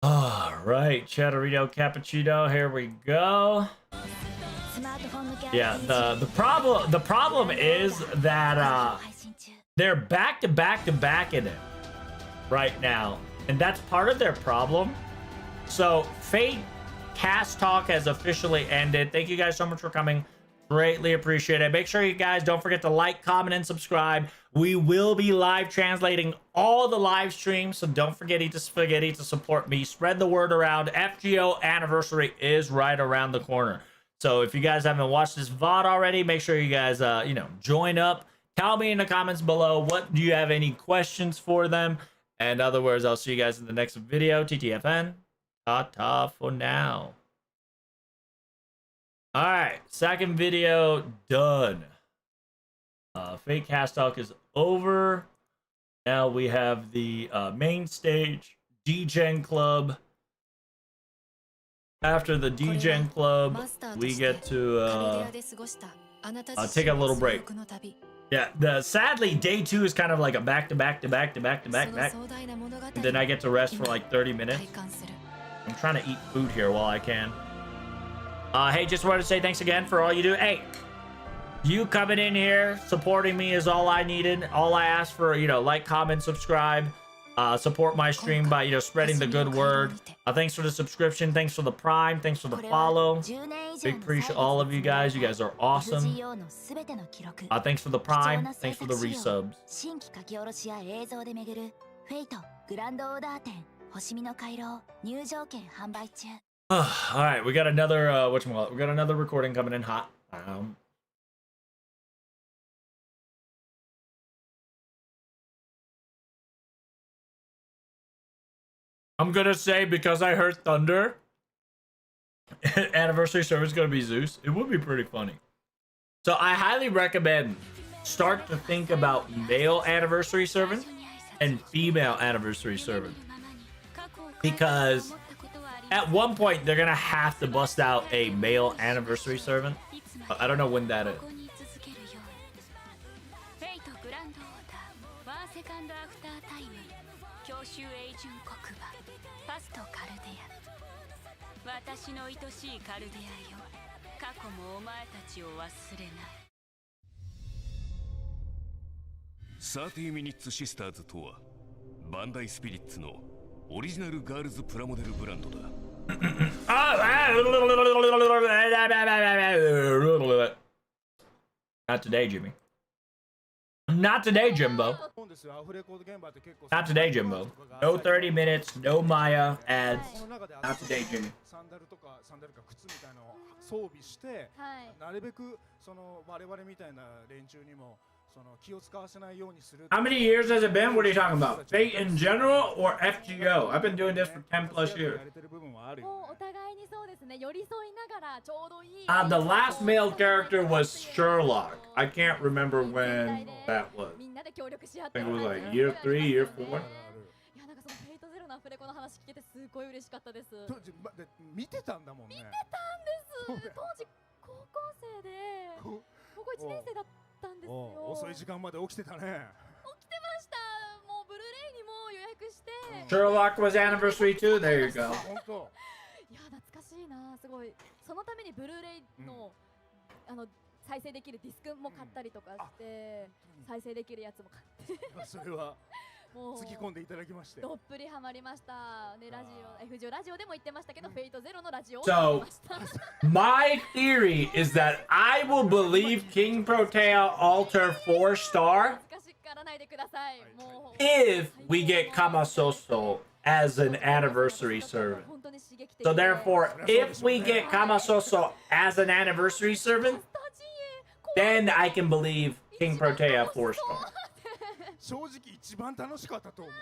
All right, Chatterito Cappuccino, here we go. Yeah, the problem is that they're back to back in it right now, and that's part of their problem. So Fate Cast Talk has officially ended. Thank you guys so much for coming. Greatly appreciate it. Make sure you guys don't forget to like, comment, and subscribe. We will be live translating all the live streams, so don't forget to support me. Spread the word around. FGO anniversary is right around the corner. So if you guys haven't watched this VOD already, make sure you guys you know, join up. Tell me in the comments below, what do you have any questions for them? And other words, I'll see you guys in the next video. TTFN. Ta-ta for now. All right, second video done. Fake Cast Talk is over. Now we have the main stage, D-Gen Club. After the D-Gen Club, we get to take a little break. Yeah, sadly, day 2 is kind of like a back. And then I get to rest for like 30 minutes. I'm trying to eat food here while I can. Hey, just wanted to say thanks again for all you do. Hey, you coming in here, supporting me is all I needed. All I asked for, you know, like, comment, subscribe. Support my stream by, you know, spreading the good word. Thanks for the subscription. Thanks for the prime. Thanks for the follow. Big appreciate all of you guys. You guys are awesome. Thanks for the prime. Thanks for the resubs. フェイトグランドオーダー店星見の回廊入場券販売中。All right, we got another whatchamacallit? We got another recording coming in hot. I'm gonna say because I heard thunder, anniversary server is gonna be Zeus. It would be pretty funny. So I highly recommend start to think about male anniversary servant and female anniversary servant, because at one point they're gonna have to bust out a male anniversary servant. I don't know when that is. 私の愛しいカルデアよ、過去もお前たちを忘れない。30 Minutes Sisters とはバンダイスピリッツのオリジナルガールズプラモデルブランドだ。Not today, Jimmy. Not today, Jimbo. Not today, Jimbo. No 30 minutes, no Maya ads. Not today, Jimmy. 装備して、なるべくその我々みたいな連中にもその気を使わせないようにする。 How many years has it been? What are you talking about? Fate in general or FGO? I've been doing this for 10 plus years. もうお互いにそうですね、寄り添いながらちょうどいい。The last male character was Sherlock. I can't remember when that was. みんなで協力し合っ I て。 think it was like year 3, year 4. いやなんかそのフェイトゼロのアフレコの話聞けてすごい嬉しかったです。見てたんだもんね。見てたんです。当時高校生で高校1年生だったんですよ。遅い時間まで起きてたね。起きてました。もうブルーレイにも予約して。Sherlock was anniversary too. There you go. 本当。いや懐かしいな、すごい。そのためにブルーレイの、再生できるディスクも買ったりとかして、再生できるやつも買って。それは突き込んでいただきまして。どっぷりハマりました。でラジオ FGO ラジオでも言ってましたけど、フェイトゼロのラジオを聞きました。 My theory is that I will believe King Protea Alter 4-star if we get Kamasoso as an anniversary servant. So therefore, if we get Kamasoso as an anniversary servant, then I can believe King Protea 4-star. 正直一番楽しかったと思う。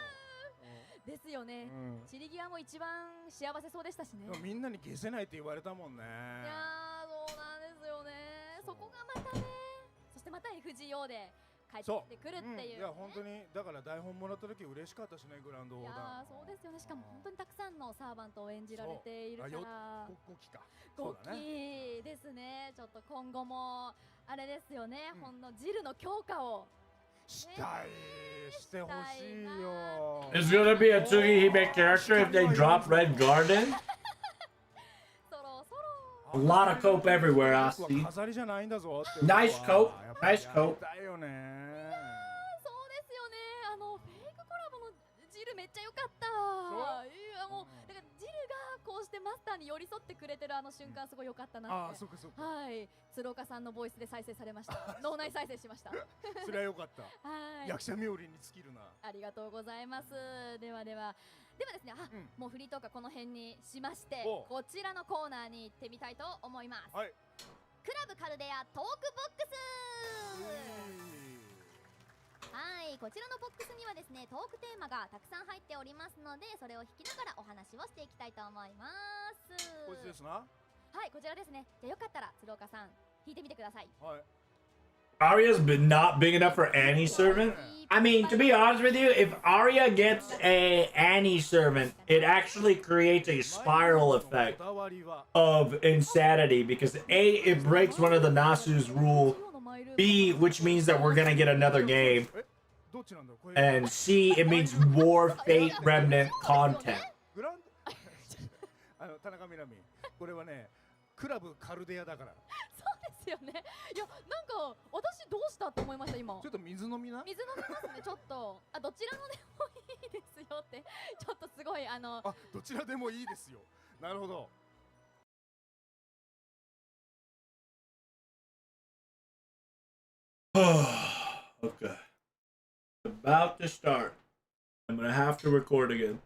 ですよね。散り際も一番幸せそうでしたしね。みんなに消せないって言われたもんね。いやそうなんですよね。そこがまたね。そしてまた FGO で帰ってくるっていう。いや本当にだから台本もらった時嬉しかったしね、グランドオーダー。いやそうですよね。しかも本当にたくさんのサーバントを演じられているから。5期か。5期ですね。ちょっと今後もあれですよね。ほんのジルの強化を。したいしてほしいよ。 Is gonna be a Tsugihime character if they drop Red Garden? A lot of cope everywhere, I see. Nice cope, nice cope. そうですよね。フェイクコラボのジルめっちゃ良かった。いやもうだからジルがこうしてマスターに寄り添ってくれてるあの瞬間すごい良かったなって。はい。鶴岡さんのボイスで再生されました。脳内再生しました。それは良かった。はい。役者冥利に尽きるな。ありがとうございます。ではですね、もうフリートークはこの辺にしまして、こちらのコーナーに行ってみたいと思います。はい。クラブカルデアトークボックス。はい、こちらのボックスにはですね、トークテーマがたくさん入っておりますので、それを引きながらお話をしていきたいと思います。こちらですな。はい、こちらですね。じゃあよかったら鶴岡さん弾いてみてください。はい。Arya's been not big enough for Annie servant. I mean, to be honest with you, if Arya gets a Annie servant, it actually creates a spiral effect of insanity because A, it breaks one of the Nasu's rule, B, which means that we're gonna get another game, and C, it means more Fate Remnant content. 田中みなみ、これはね、クラブカルデアだから。そうですよね。いや、なんか私どうしたと思いました今。ちょっと水飲みな。水飲みますね。ちょっとどちらのでもいいですよってちょっとすごいどちらでもいいですよ。なるほど。Okay. About to start. I'm gonna have to record again.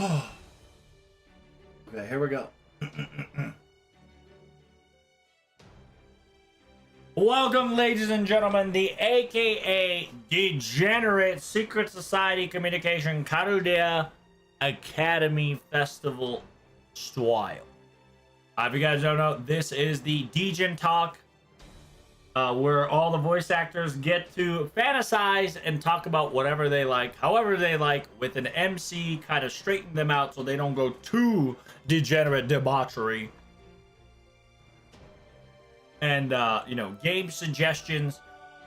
Okay, here we go. Welcome, ladies and gentlemen, the AKA Degenerate Secret Society Communication Karudia Academy Festival style. If you guys don't know, this is the Degen Talk, where all the voice actors get to fantasize and talk about whatever they like, however they like, with an MC kind of straighten them out so they don't go too degenerate debauchery. And, you know, game suggestions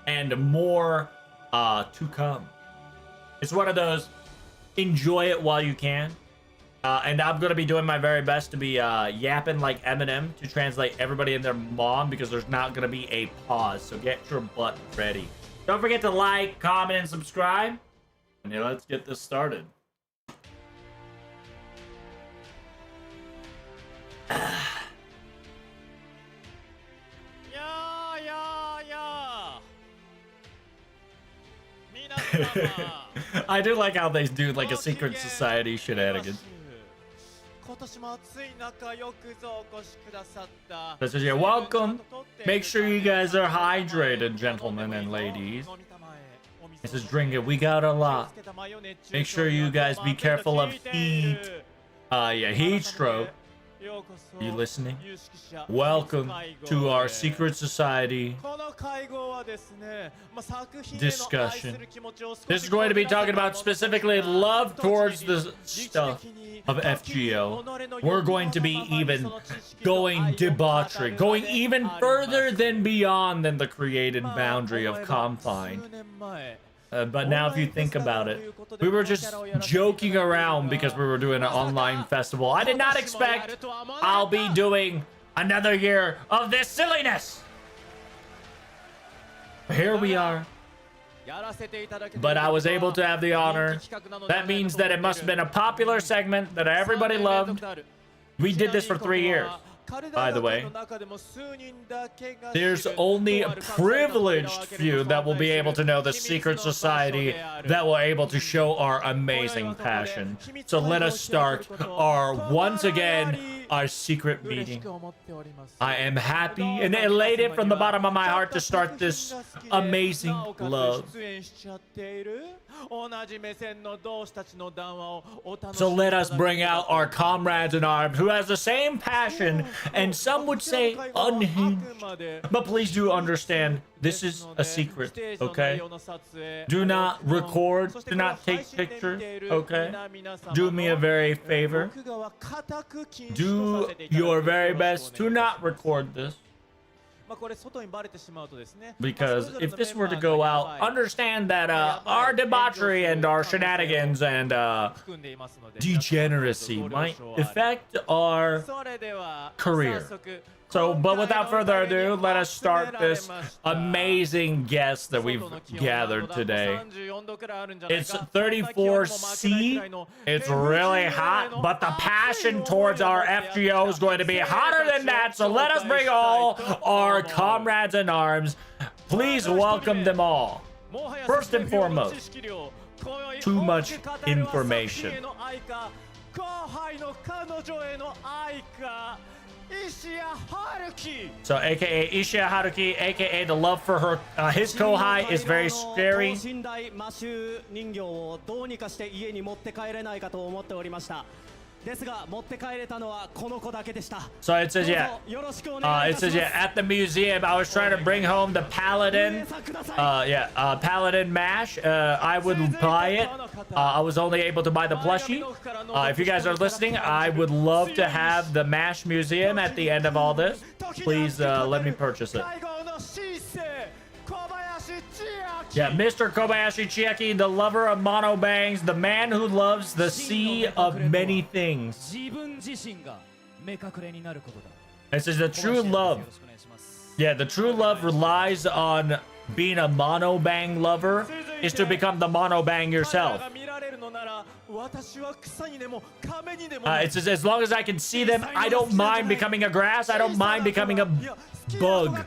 and more to come. It's one of those, enjoy it while you can. And I'm going to be doing my very best to be yapping like Eminem to translate everybody and their mom, because there's not going to be a pause. So get your butt ready. Don't forget to like, comment, and subscribe. And yeah, let's get this started. I do like how they do like a secret society shenanigans. This is your welcome. Make sure you guys are hydrated, gentlemen and ladies. This is drinking. We got a lot. Make sure you guys be careful of heat. Yeah, heat stroke. You listening? Welcome to our secret society discussion. This is going to be talking about specifically love towards the stuff of FGO. We're going to be even going debauchery, going even further than beyond than the created boundary of confine. But now if you think about it, we were just joking around because we were doing an online festival. I did not expect I'll be doing another year of this silliness. Here we are. But I was able to have the honor. That means that it must have been a popular segment that everybody loved. We did this for 3 years. By the way, there's only a privileged few that will be able to know the secret society that will able to show our amazing passion. So let us start once again, our secret meeting. I am happy and elated from the bottom of my heart to start this amazing love. So let us bring out our comrades in arms who has the same passion, and some would say unhinged. But please do understand, this is a secret, okay? Do not record, do not take pictures, okay? Do me a very favor. Do your very best to not record this. Because if this were to go out, understand that our debauchery and our shenanigans and degeneracy might affect our career. So, but without further ado, let us start this amazing guest that we've gathered today. It's 34C. It's really hot, but the passion towards our FGO is going to be hotter than that. So let us bring all our comrades in arms. Please welcome them all. First and foremost, too much information. So, aka Ishiya Haruki, aka the love for her, his kohai is very scary. 等身大魔衆人形をどうにかして家に持って帰れないかと思っておりました。ですが持って帰れたのはこの子だけでした。 So it says yeah. It says yeah. At the museum, I was trying to bring home the paladin. Paladin mash. I would buy it. I was only able to buy the plushie. If you guys are listening, I would love to have the mash museum at the end of all this. Please let me purchase it. Yeah, Mr. Kobayashi Chiaki, the lover of mono bangs, the man who loves the sea of many things. It says the true love. Yeah, the true love relies on being a mono bang lover is to become the mono bang yourself. It says as long as I can see them, I don't mind becoming a grass. I don't mind becoming a bug.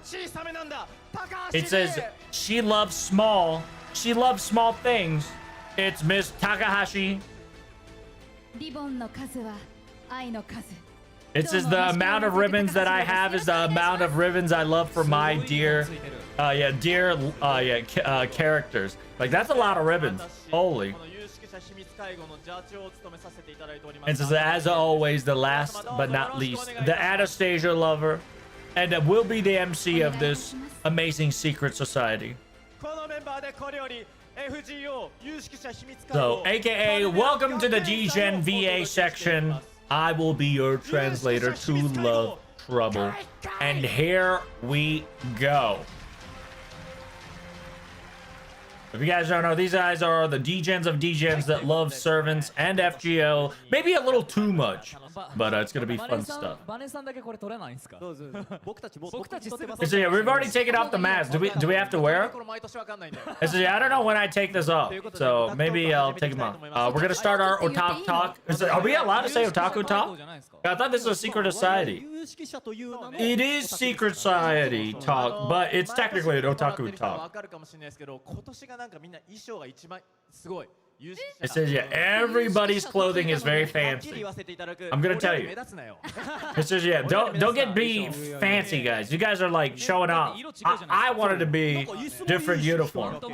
It says she loves small. She loves small things. It's Miss Takahashi. It says the amount of ribbons that I have is the amount of ribbons I love for my dear, characters. Like that's a lot of ribbons. Holy. And says as always, the last but not least, the Anastasia lover, and will be the MC of this amazing secret society. So, aka, welcome to the D-Gen VA section. I will be your translator to love trouble. And here we go. If you guys don't know, these guys are the D-Gens of D-Gens that love servants and FGO. Maybe a little too much, but it's going to be fun stuff. So yeah, we've already taken off the mask. Do we have to wear it? So yeah, I don't know when I take this off, so maybe I'll take them off. We're going to start our otaku talk. Are we allowed to say otaku talk? I thought this was a secret society. It is secret society talk, but it's technically an otaku talk. It says, yeah, everybody's clothing is very fancy. I'm gonna tell you. It says, yeah, don't get be fancy, guys. You guys are like showing off. I wanted to be different uniform. So,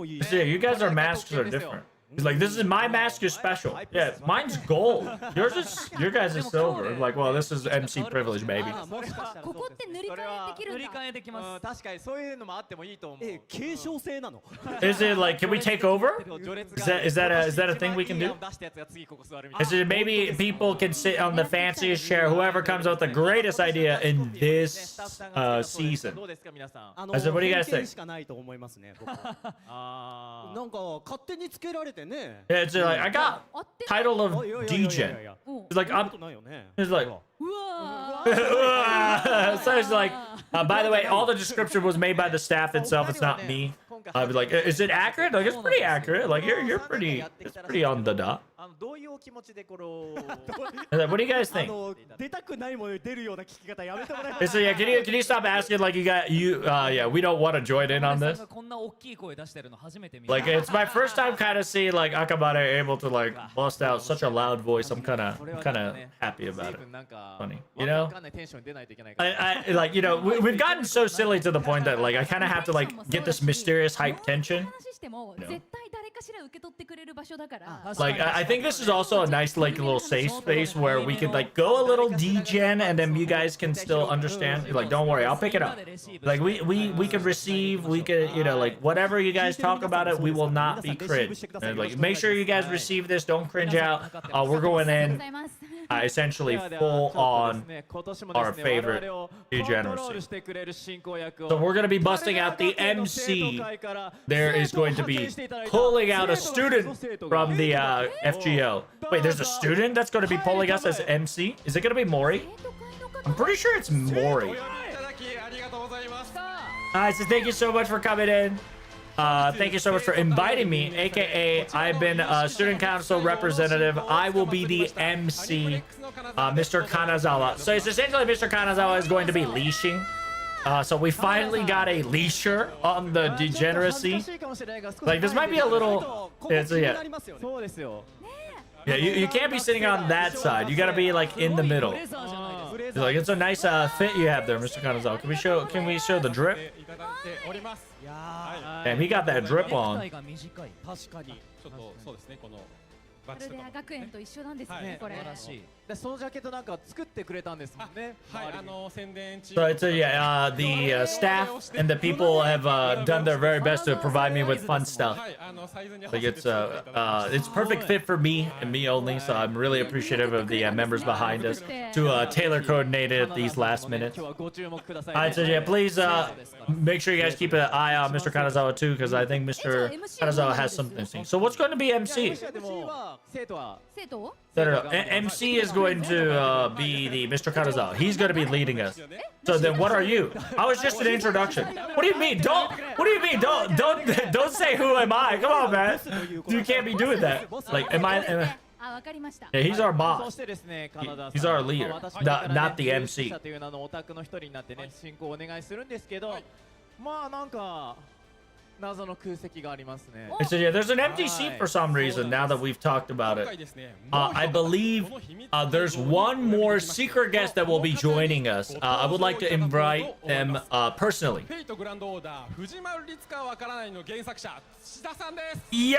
yeah, you guys are masks are different. He's like, this is my mask is special. Yeah, mine's gold. Your guys is silver. I'm like, well, this is MC privilege, baby. Is it like, can we take over? Is that a thing we can do? Is it maybe people can sit on the fanciest chair, whoever comes up with the greatest idea in this season? I said, what do you guys think? Yeah, it's like I got title of D-Gen. It's like it's like so it's like by the way, all the description was made by the staff itself. It's not me. I'd be like, is it accurate? Like it's pretty accurate. Like you're pretty. It's pretty on the dot. What do you guys think? So yeah, can you stop asking like yeah, we don't want to join in on this. Like it's my first time kind of seeing like Akabane able to like bust out such a loud voice. I'm kind of happy about it. Funny, you know. I like, you know, we've gotten so silly to the point that like I kind of have to like get this mysterious hype tension. No. Like I think this is also a nice like little safe space where we could like go a little D-Gen and then you guys can still understand. Like don't worry, I'll pick it up. Like we can receive, we could, you know, like whatever you guys talk about it, we will not be cringe. And, like make sure you guys receive this, don't cringe out. We're going in essentially full on our favorite degeneracy. So we're gonna be busting out the MC. There is going to be pulling out a student from the FGO. Wait, there's a student that's going to be pulling us as MC? Is it going to be Mori? I'm pretty sure it's Mori. So thank you so much for coming in. Thank you so much for inviting me, aka I've been a student council representative. I will be the MC, Mr. Kanazawa. So it's essentially Mr. Kanazawa is going to be leashing. So we finally got a leasher on the degeneracy. Like this might be a little. It's yeah. Yeah, you can't be sitting on that side. You gotta be like in the middle. Like it's a nice fit you have there, Mr. Kanazawa. Can we show the drip? Damn, he got that drip on. カルデア学園と一緒なんですね、これ。素晴らしい。で、そのジャケットなんか作ってくれたんですもんね。はい、宣伝チー So ム。it's the staff and the people have done their very best to provide me with fun stuff. Like it's perfect fit for me and me only. So I'm really appreciative of the members behind us to tailor coordinate it these last minutes. Alright, so yeah, please make sure you guys keep an eye on Mr. Kanazawa too, because I think Mr. Kanazawa has something to say. So what's going to be MC? MC is going to be the Mr. Kanazawa. He's going to be leading us. So then, what are you? I was just an introduction. What do you mean? What do you mean? Don't say who am I? Come on, man. You can't be doing that. Like, am I? Yeah, he's our boss. He's our leader, not the MC. 謎の空席がありますね。So yeah, there's an empty seat for some reason now that we've talked about it. I believe there's one more secret guest that will be joining us. I would like to invite them personally. Yo,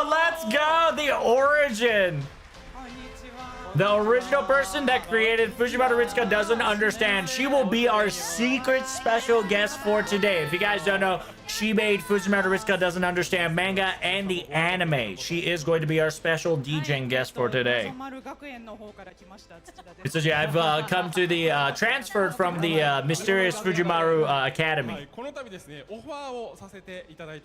let's go! The origin! The original person that created Fujimata Ritsuka doesn't understand. She will be our secret special guest for today. If you guys don't know, she made Fujimata Ritsuka Doesn't Understand manga and the anime. She is going to be our special DJing guest for today. It says, yeah, I've come to the transferred from the mysterious Fujimaru Academy.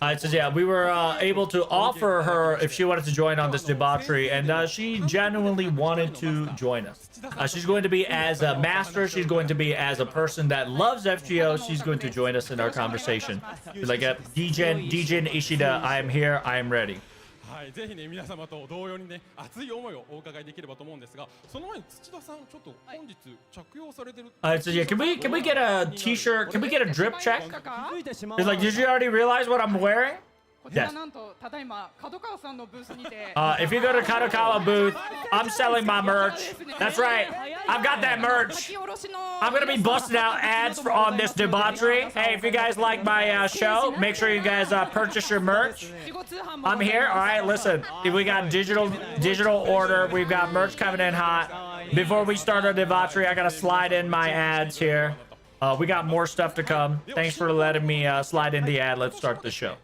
It says, yeah, we were able to offer her if she wanted to join on this debauchery, and she genuinely wanted to join us. She's going to be as a master. She's going to be as a person that loves FGO. She's going to join us in our conversation. Like DJ Ishida, I am here. I am ready. ぜひね皆様と同様にね熱い思いをお伺いできればと思うんですが、その前に土田さんちょっと本日着用されてる。So yeah, can we get a T-shirt? Can we get a drip check? It's like, did you already realize what I'm wearing? Yes. If you go to Kadokawa booth, I'm selling my merch. That's right. I've got that merch. I'm going to be busting out ads on this debauchery. Hey, if you guys like my show, make sure you guys purchase your merch. I'm here. All right, listen. We got digital order. We've got merch coming in hot. Before we start our debauchery, I got to slide in my ads here. We got more stuff to come. Thanks for letting me slide in the ad. Let's start the show.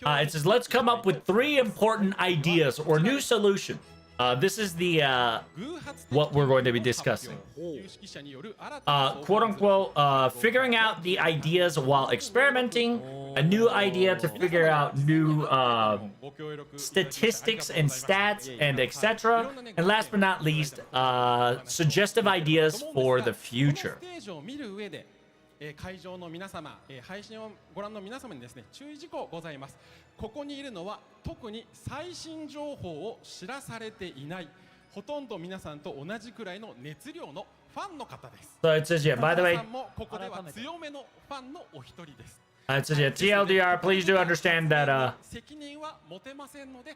It says, let's come up with 3 important ideas or new solutions. This is the what we're going to be discussing. Quote unquote, figuring out the ideas while experimenting, a new idea to figure out new statistics and stats and etc. And last but not least, suggestive ideas for the future. 会場の皆様、配信をご覧の皆様にですね、注意事項ございます。ここにいるのは特に最新情報を知らされていない、ほとんど皆さんと同じくらいの熱量のファンの方です。So it says, yeah, by the way, 皆さんもここでは強めのファンのお一人です。it says, yeah, TLDR, please do understand that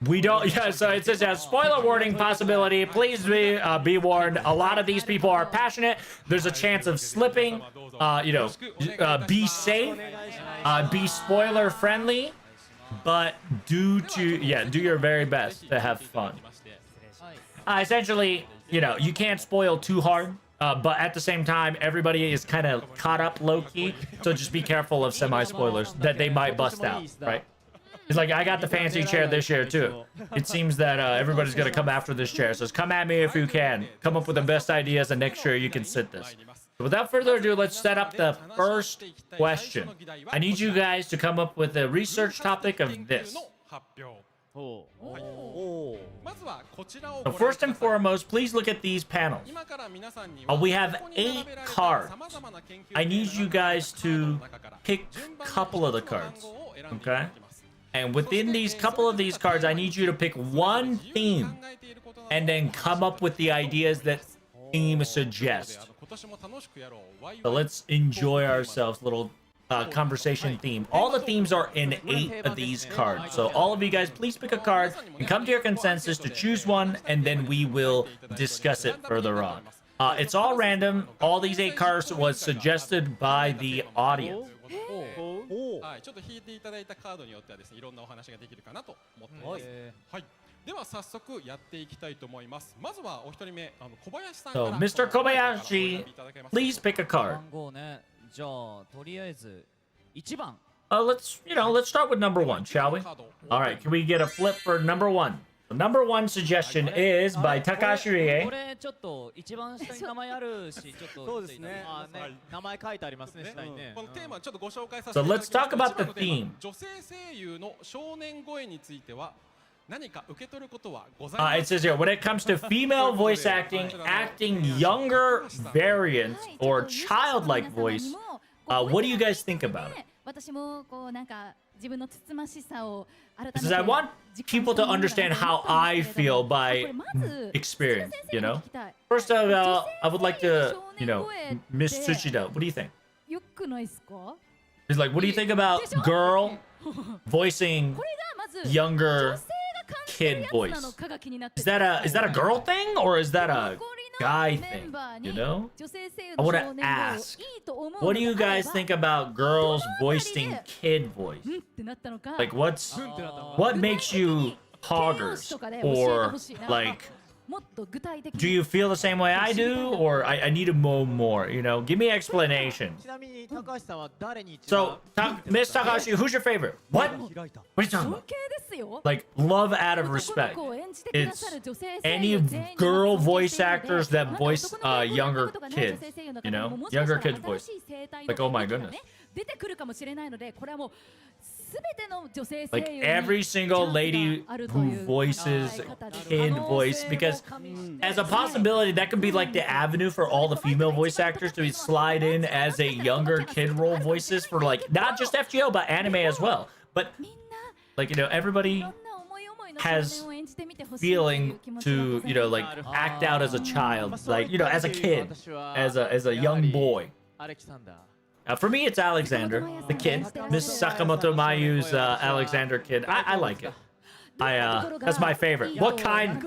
we don't, yeah, so it says, yeah, spoiler warning possibility, please be warned, a lot of these people are passionate, there's a chance of slipping, be safe, be spoiler friendly, but do your very best to have fun. Essentially, you can't spoil too hard. But at the same time, everybody is kind of caught up low-key, so just be careful of semi-spoilers that they might bust out, right? It's like, I got the fancy chair this year, too. It seems that everybody's going to come after this chair, so come at me if you can. Come up with the best ideas and make sure you can sit this. So without further ado, let's set up the first question. I need you guys to come up with a research topic of this. So first and foremost, please look at these panels. We have 8 cards. I need you guys to pick a couple of the cards, okay? And within these couple of these cards, I need you to pick one theme and then come up with the ideas that theme suggests. So let's enjoy ourselves, little conversation theme. All the themes are in 8 of these cards. So all of you guys, please pick a card and come to your consensus to choose one, and then we will discuss it further on. It's all random. All these 8 cards was suggested by the audience. はい、ちょっと引いていただいたカードによってはですね、いろんなお話ができるかなと思っています。はい。では早速やっていきたいと思います。まずはお一人目、小林さんから。So, Mr. Kobayashi, please pick a card. 番号ね。じゃあとりあえず1番。Let's start with number 1, shall we? All right, can we get a flip for number 1? The number 1 suggestion is by Takashi Rie. これちょっと一番下に名前あるし、ちょっとそうですね。名前書いてありますね、下にね。このテーマちょっとご紹介させて So いただ let's きます。 talk about the theme. 女性声優の少年声については何か受け取ることはございますか？ It says here, when it comes to female voice acting, acting younger variants or childlike voice, what do you guys think about it? 私もこうなんか自分のつつましさを改めて Because I want people to understand how I feel by experience, you know? First of all, I would like to, Miss Tsushida, what do you think? よくないですか？ He's like, what do you think about girl voicing younger kid voice? Is that a girl thing or is that a guy thing? You know? I want to ask, what do you guys think about girls voicing kid voice? Like, what makes you hoggers or like? Do you feel the same way I do, or I need to know more? Give me explanation. ちなみに高橋さんは誰に一 So, 番 Miss Takashi, who's your favorite? What? What are you talking about? Like, love out of respect. It's any girl voice actors that voice younger kids, younger kids voice. Like, oh my goodness. 出てくるかもしれないので、これはもうすべての女性声 Like 優に every single lady who voices kid voice, because as a possibility, that could be like the avenue for all the female voice actors to slide in as a younger kid role voices for like not just FGO but anime as well. But like everybody has feeling to like act out as a child, like as a kid, as a young boy. アレキサンダー For me, it's Alexander, the kid. Miss Sakamoto Mayu's Alexander kid. I like it. That's my favorite. What kind?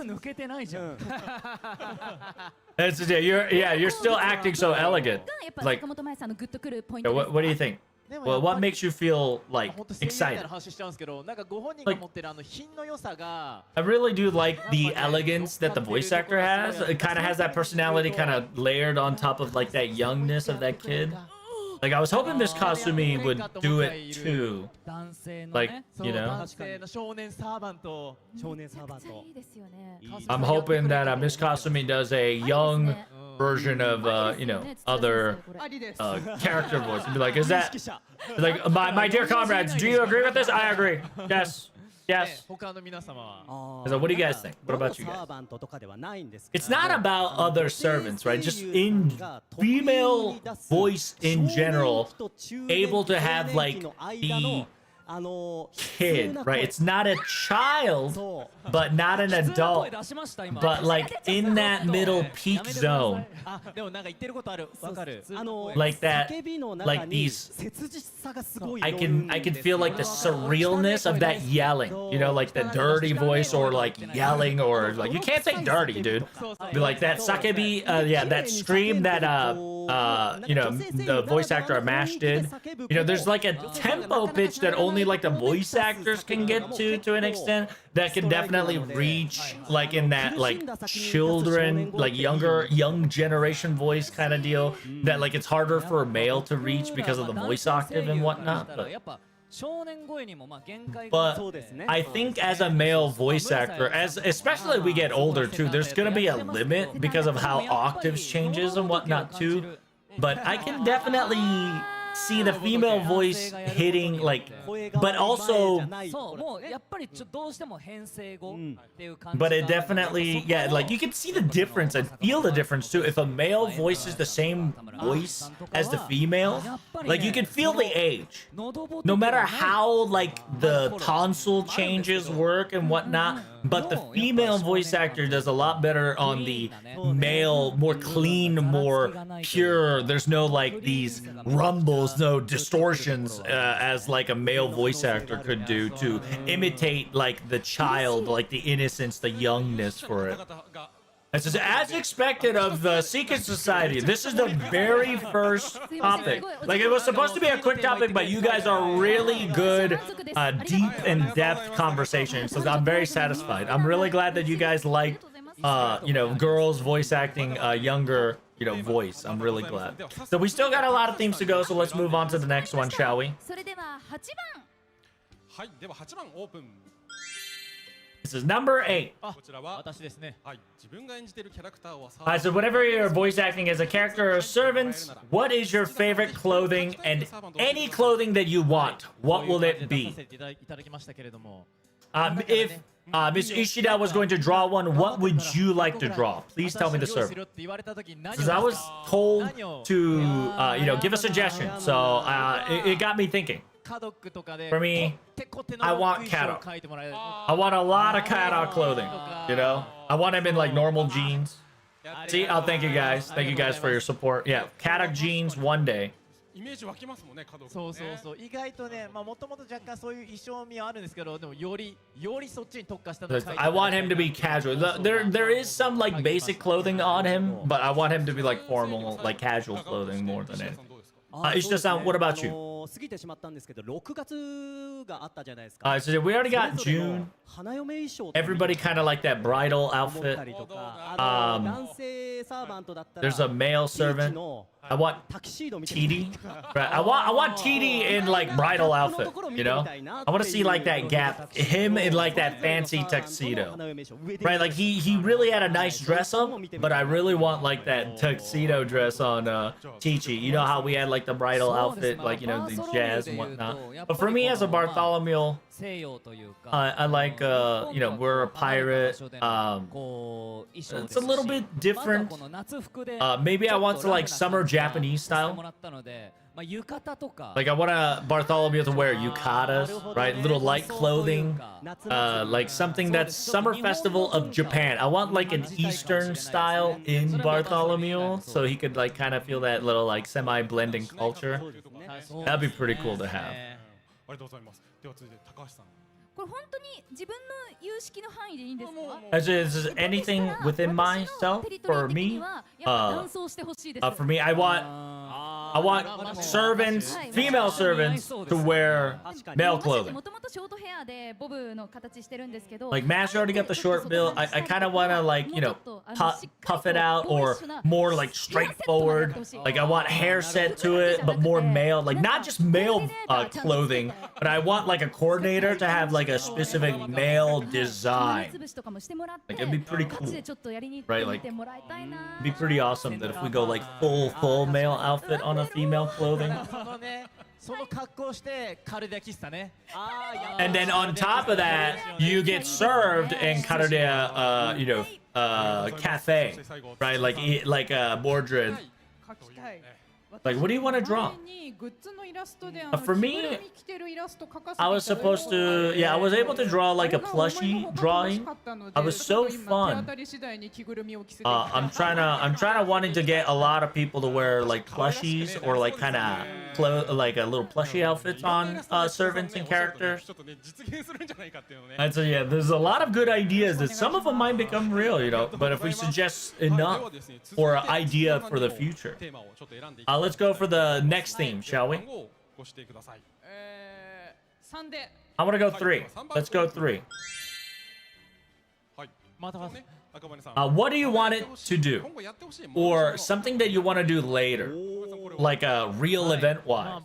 You're still acting so elegant. Like, what do you think? Well, what makes you feel like excited? I really do like the elegance that the voice actor has. It kind of has that personality kind of layered on top of like that youngness of that kid. Like, I was hoping Miss Kasumi would do it too. Like, I'm hoping that Miss Kasumi does a young version of, other character voice. And be like, is that... Like, my dear comrades, do you agree with this? I agree. Yes. Yes. So what do you guys think? What about you guys? It's not about other servants, right? Just in female voice in general, able to have like the kid, right? It's not a child, but not an adult, but like in that middle peak zone. Like that, like these, I can feel like the surrealness of that yelling, like the dirty voice or like yelling or like, you can't say dirty, dude. Be like that sakebi, that scream that, the voice actor Mash did. There's like a tempo pitch that only like the voice actors can get to an extent that can definitely reach like in that like children, like young generation voice kind of deal that like it's harder for a male to reach because of the voice octave and whatnot. But I think as a male voice actor, especially we get older too, there's gonna be a limit because of how octaves changes and whatnot too. But I can definitely see the female voice hitting like, but also, but it definitely, like you can see the difference and feel the difference too. If a male voices the same voice as the female, Like you can feel the age. No matter how like the tonsil changes work and whatnot, but the female voice actor does a lot better on the male, more clean, more pure. There's no like these rumbles, no distortions as like a male voice actor could do to imitate like the child, like the innocence, the youngness for it. This is as expected of the Secret Society. This is the very first topic. Like, it was supposed to be a quick topic, but you guys are really good, deep and depth conversations. So I'm very satisfied. I'm really glad that you guys liked, you know, girls voice acting younger, you know, voice. I'm really glad. So we still got a lot of themes to go, so let's move on to the next one, shall we? This is number 8. Alright, so whatever you're voice acting as a character or servant, what is your favorite clothing and any clothing that you want? What will it be? If Miss Ishida was going to draw one, what would you like to draw? Please tell me the servant. Because I was told to, you know, give a suggestion. So it got me thinking. For me, I want Kadok. I want a lot of Kadok clothing, you know? I want him in like normal jeans. See, I'll thank you guys. Thank you guys for your support. Yeah, Kadok jeans one day. そうそうそう意外とね、まあもともと若干そういう衣装味はあるんですけど、でもよりそっちに特化したのを描いて I want him to be casual. There is some like basic clothing on him, but I want him to be like formal, like casual clothing more than anything. Ishida-san, what about you? 過ぎてしまったんですけど、6月があったじゃないですか。So we already got June. Everybody kind of like that bridal outfit. There's a male servant. I want TD. Right. I want TD in like bridal outfit. You know, I want to see like that gap. Him in like that fancy tuxedo. Right. Like he really had a nice dress up, but I really want like that tuxedo dress on Chi-Chi. You know how we had like the bridal outfit, like you know the jazz and whatnot. But for me as a Bartholomew, I like you know, we're a pirate. It's a little bit different. Maybe I want to like summer Japanese style. Like I want a Bartholomew to wear yukatas, right? Little light clothing, like something that's Summer Festival of Japan. I want like an Eastern style in Bartholomew, so he could like kind of feel that little like semi-blending culture. That'd be pretty cool to have. これ本当に自分の有識の範囲でいいんですか？ Is anything within myself for me? For me, I want servants, female servants, to wear male clothing. もともとショートヘアでボブの形してるんですけど、 Like Master already got the short bill. I kind of want to like, you know, puff it out or more like straightforward. Like I want hair set to it, but more male. Like not just male clothing, but I want like a coordinator to have like a specific male design. Like it'd be pretty cool, right? Like it'd be pretty awesome that if we go like full male outfit on a female clothing. And then on top of that, you get served in Karudia, you know, cafe, right? Like Mordred. Like, what do you want to draw? For me, I was supposed to, yeah, I was able to draw like a plushie drawing. I was so fun. I'm trying to wanting to get a lot of people to wear like plushies or like kind of like a little plushie outfits on servants and characters. And so yeah, there's a lot of good ideas that some of them might become real, you know. But if we suggest enough or an idea for the future, let's go for the next theme, shall we? I want to go 3. Let's go 3. What do you want it to do? Or something that you want to do later? Like a real event-wise.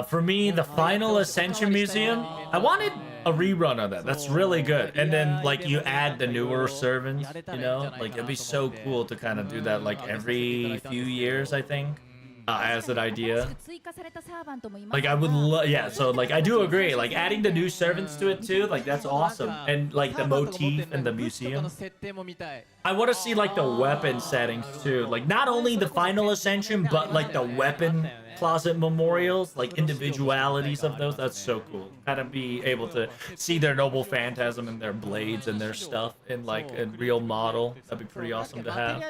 For me, the Final Ascension Museum, I wanted a rerun of that. That's really good. And then, like, you add the newer servants, you know? Like, it'd be so cool to kind of do that, like, every few years, I think. as an idea. Like I would yeah, so like I do agree, like adding the new servants to it too, like that's awesome. And like the motif in the museum. I want to see like the weapon settings too, like not only the final ascension, but like the weapon closet memorials, like individualities of those. That's so cool. Kind of be able to see their noble phantasm and their blades and their stuff in like a real model. That'd be pretty awesome to have.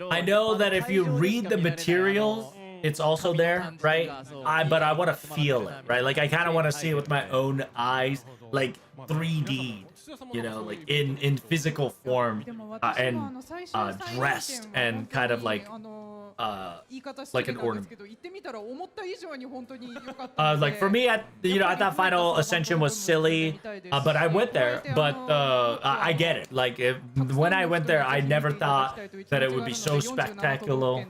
I know that if you read the materials, it's also there, right? But I want to feel it, right? Like I kind of want to see it with my own eyes, like 3D, you know, like in physical form, and dressed and kind of like an ornament. Like for me, I thought Final Ascension was silly, but I went there. But I get it. Like when I went there, I never thought that it would be so spectacular.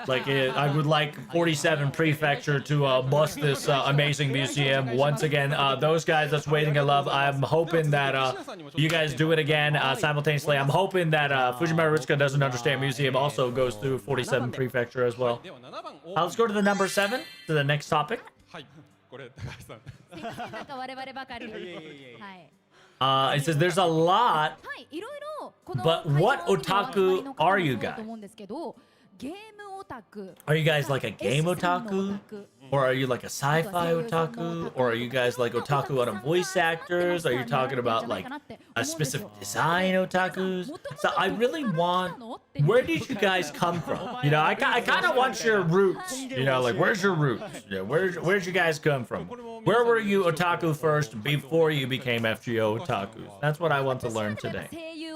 Like I would like 47 Prefecture to bust this amazing museum once again. Those guys that's waiting in love. I'm hoping that you guys do it again simultaneously. I'm hoping that Fujimaru Ritsuka doesn't understand museum also goes through 47 Prefecture as well. Let's go to the number 7, to the next topic. It says there's a lot, but what otaku are you guys? Are you guys like a game otaku? Or are you like a sci-fi otaku? Or are you guys like otaku on a voice actors? Are you talking about like a specific design otakus? So I really want, where did you guys come from? You know, I kind of want your roots. You know, like where's your roots? Yeah, where'd you guys come from? Where were you otaku first before you became FGO otakus? That's what I want to learn today.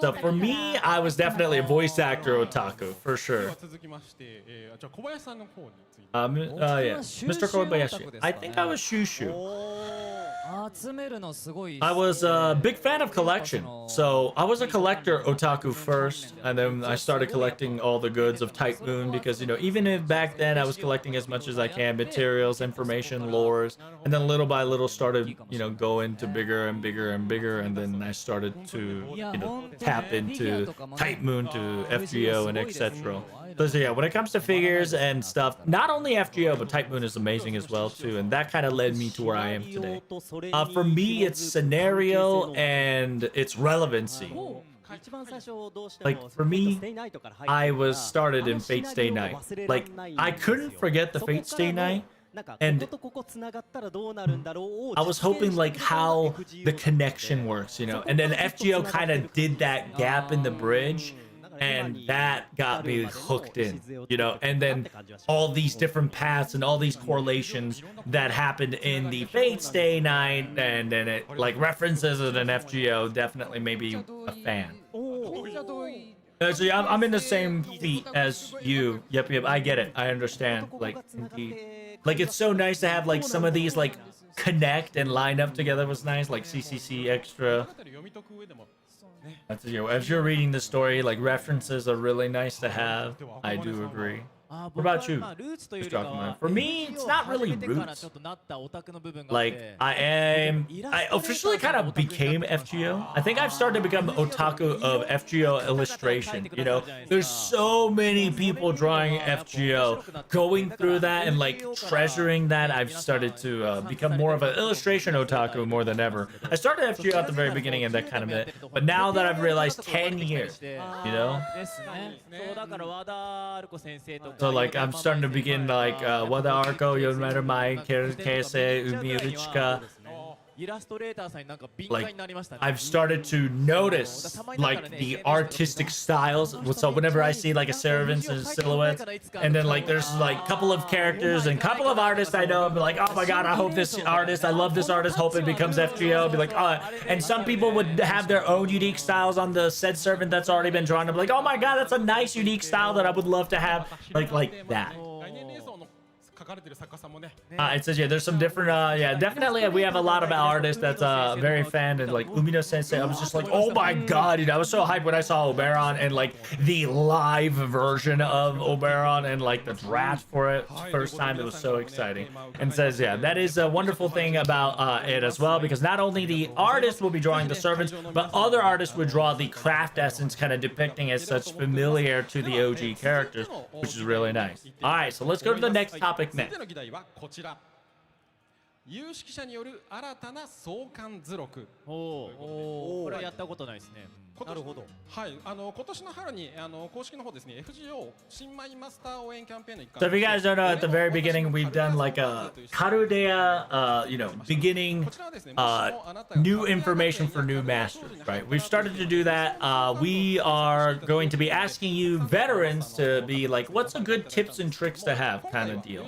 So for me, I was definitely a voice actor otaku, for sure. Yeah. Mr. Kobayashi. I think I was Shushu. I was a big fan of collection. So I was a collector otaku first, and then I started collecting all the goods of Type Moon because, you know, even if back then I was collecting as much as I can, materials, information, lores, and then little by little started, you know, going to bigger and bigger and bigger, and then I started to, you know, tap into Type Moon to FGO and etc. So yeah, when it comes to figures and stuff, not only FGO, but Type Moon is amazing as well too, and that kind of led me to where I am today. For me, it's scenario and its relevancy. Like for me, I was started in Fate Stay Night. Like I couldn't forget the Fate Stay Night, and I was hoping like how the connection works, you know. And then FGO kind of did that gap in the bridge, and that got me hooked in, you know. And then all these different paths and all these correlations that happened in the Fate Stay Night, and then it like references it in FGO definitely made me a fan. So yeah, I'm in the same feet as you. Yep, I get it. I understand. Like, indeed. Like, it's so nice to have like some of these like connect and line up together was nice, like CCC Extra. That's, you know, as you're reading the story, like references are really nice to have. I do agree. What about you? For me, it's not really roots. Like, I officially kind of became FGO. I think I've started to become otaku of FGO illustration. You know, there's so many people drawing FGO. Going through that and like treasuring that, I've started to become more of an illustration otaku more than ever. I started FGO at the very beginning and that kind of it. But now that I've realized 10 years, you know? So like I'm starting to begin like Wada Arco, Yomaru Mai, Keise, Umiuchika. Like I've started to notice like the artistic styles. So whenever I see like a servants and silhouettes, and then like there's like a couple of characters and couple of artists I know, I'll be like, oh my god, I hope this artist, I love this artist, hope it becomes FGO. I'll be like, oh, and some people would have their own unique styles on the said servant that's already been drawn. I'm like, oh my god, that's a nice unique style that I would love to have, like that. It says, yeah, there's some different, yeah, definitely we have a lot of artists that's very fan and like Umino Sensei. I was just like, oh my god, dude, I was so hyped when I saw Oberon and like the live version of Oberon and like the draft for it. First time, it was so exciting. And it says, yeah, that is a wonderful thing about it as well, because not only the artist will be drawing the servants, but other artists would draw the craft essence, kind of depicting as such familiar to the OG characters, which is really nice. All right, so let's go to the next topic next. 有識者による新たな相関図録。これやったことないですね。なるほど。はい、今年の春に公式の方ですね、FGO 新米マスター応援キャンペーンの一環。So if you guys don't know, at the very beginning, we've done like a Karudea, you know, beginning new information for new masters, right? We've started to do that. We are going to be asking you veterans to be like, what's a good tips and tricks to have kind of deal.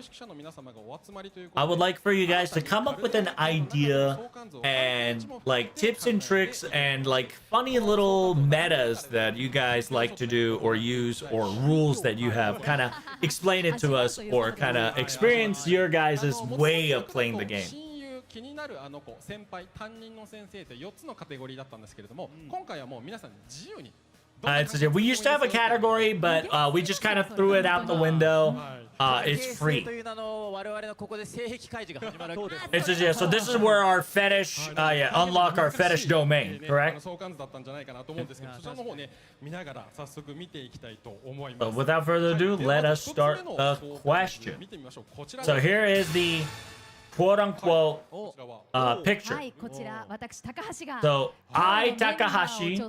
I would like for you guys to come up with an idea and like tips and tricks and like funny little metas that you guys like to do or use, or rules that you have. Kind of explain it to us, or kind of experience your guys' way of playing the game. 気になる子、先輩、担任の先生って4つのカテゴリーだったんですけれども、今回はもう皆さん自由に。We used to have a category, but we just kind of threw it out the window. It's free. It's just, yeah, so this is where our fetish, yeah, unlock our fetish domain, correct? So without further ado, let us start the question. So here is the quote-unquote picture. So I, Takahashi,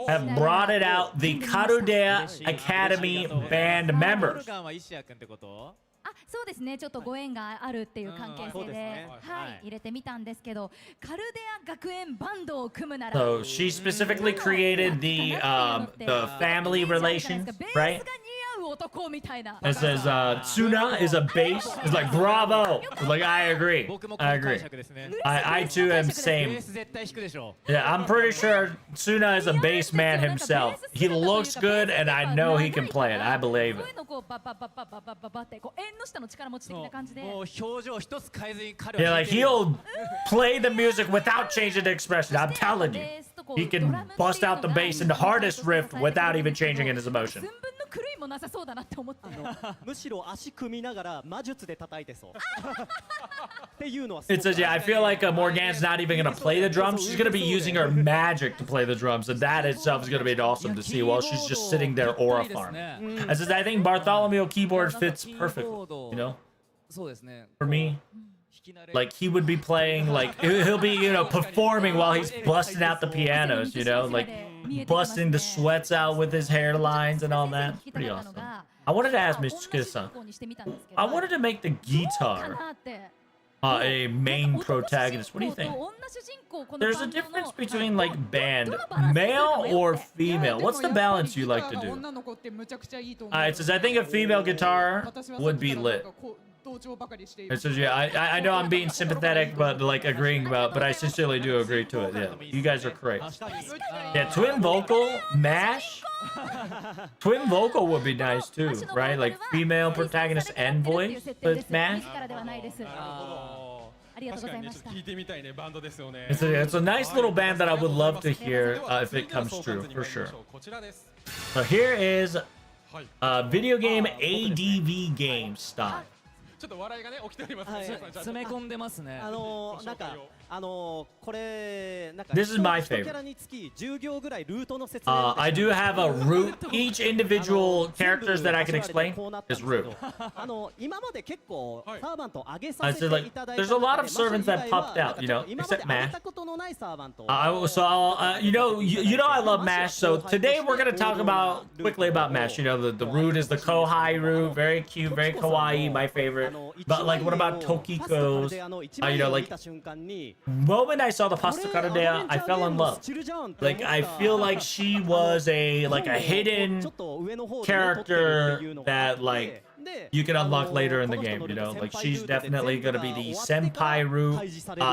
have brought it out the Karudea Academy band members. そうですね、ちょっとご縁があるっていう関係性で、はい、入れてみたんですけど、カルデア学園バンドを組むなら。So she specifically created the family relation, right? It says Tsuna is a bass. It's like bravo. It's like I agree. I agree. I too am same. Yeah, I'm pretty sure Tsuna is a bass man himself. He looks good, and I know he can play it. I believe it. Yeah, like he'll play the music without changing the expression. I'm telling you, he can bust out the bass in the hardest riff without even changing in his emotion. むしろ足組みながら魔術で叩いてそう。っていうのは。It says, yeah, I feel like Morgan's not even gonna play the drums. She's gonna be using her magic to play the drums, and that itself is gonna be awesome to see while she's just sitting there aura farm. It says, I think Bartholomew keyboard fits perfectly. You know, for me. Like he would be playing, like he'll be, you know, performing while he's busting out the pianos, you know, like busting the sweats out with his hairlines and all that. Pretty awesome. I wanted to ask Mr. Kisa. I wanted to make the guitar a main protagonist. What do you think? There's a difference between like band, male or female. What's the balance you like to do? It says, I think a female guitar would be lit. It says, yeah, I know I'm being sympathetic, but like agreeing about, but I sincerely do agree to it. Yeah, you guys are correct. Yeah, twin vocal, mash. Twin vocal would be nice too, right? Like female protagonist and voice, but mash. It's a nice little band that I would love to hear if it comes true, for sure. So here is video game ADV game style. ちょっと笑いがね起きております。詰め込んでますね。なんかこれなんか This is my favorite. キャラにつき10行ぐらいルートの説明。I do have a route. Each individual characters that I can explain is route. 今まで結構サーバント上げさせていただいた。There's a lot of servants that popped out, you know, except Mash. So you know I love Mash. So today we're gonna talk about quickly about Mash. You know the route is the Kohai route, very cute, very kawaii, my favorite. But like, what about Tokiko's? You know, like. Moment I saw the Pasta Karudea, I fell in love. Like I feel like she was a hidden character that like you can unlock later in the game, you know? Like she's definitely gonna be the senpai route.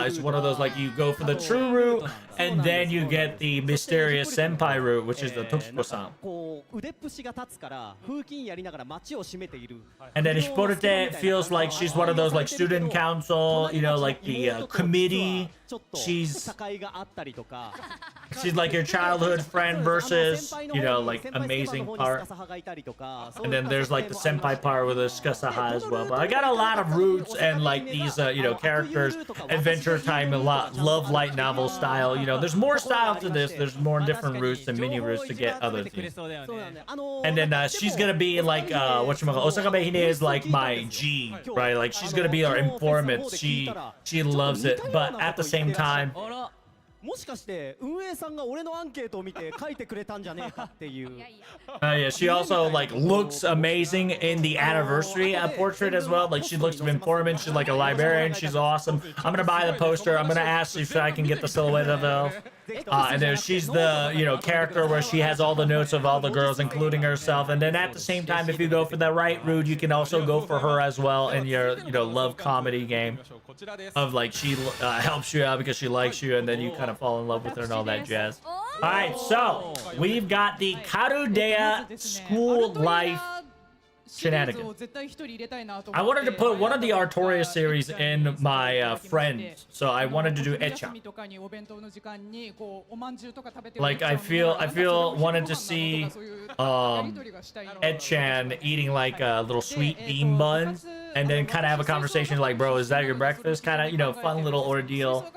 It's one of those like you go for the true route and then you get the mysterious senpai route, which is the Tokiko-san. 腕っぷしが立つから風紀委員やりながら街を締めている。 And then Ishporute feels like she's one of those like student council, you know, like the committee. She's like your childhood friend versus, you know, like amazing part. And then there's like the senpai part with the Skasaha as well. But I got a lot of roots and like these, you know, characters, adventure time, a lot, love light novel style. You know, there's more style to this. There's more different routes and mini routes to get other things. And then she's gonna be like, whatchamacallit, Osaka Behine is like my G, right? Like she's gonna be our informant. She loves it, but at the same time. もしかして運営さんが俺のアンケートを見て書いてくれたんじゃねえかっていう。Yeah, she also like looks amazing in the anniversary portrait as well. Like she looks informant. She's like a librarian. She's awesome. I'm gonna buy the poster. I'm gonna ask if I can get the silhouette of her. And then she's the, you know, character where she has all the notes of all the girls, including herself. And then at the same time, if you go for the right route, you can also go for her as well in your, you know, love comedy game of like she helps you out because she likes you, and then you kind of fall in love with her and all that jazz. All right, so we've got the Karudea School Life shenanigans. I wanted to put one of the Artoria series in my friends, so I wanted to do Echa. Like I feel wanted to see Echan eating like a little sweet bean bun, and then kind of have a conversation like, bro, is that your breakfast? Kind of, you know, fun little ordeal. But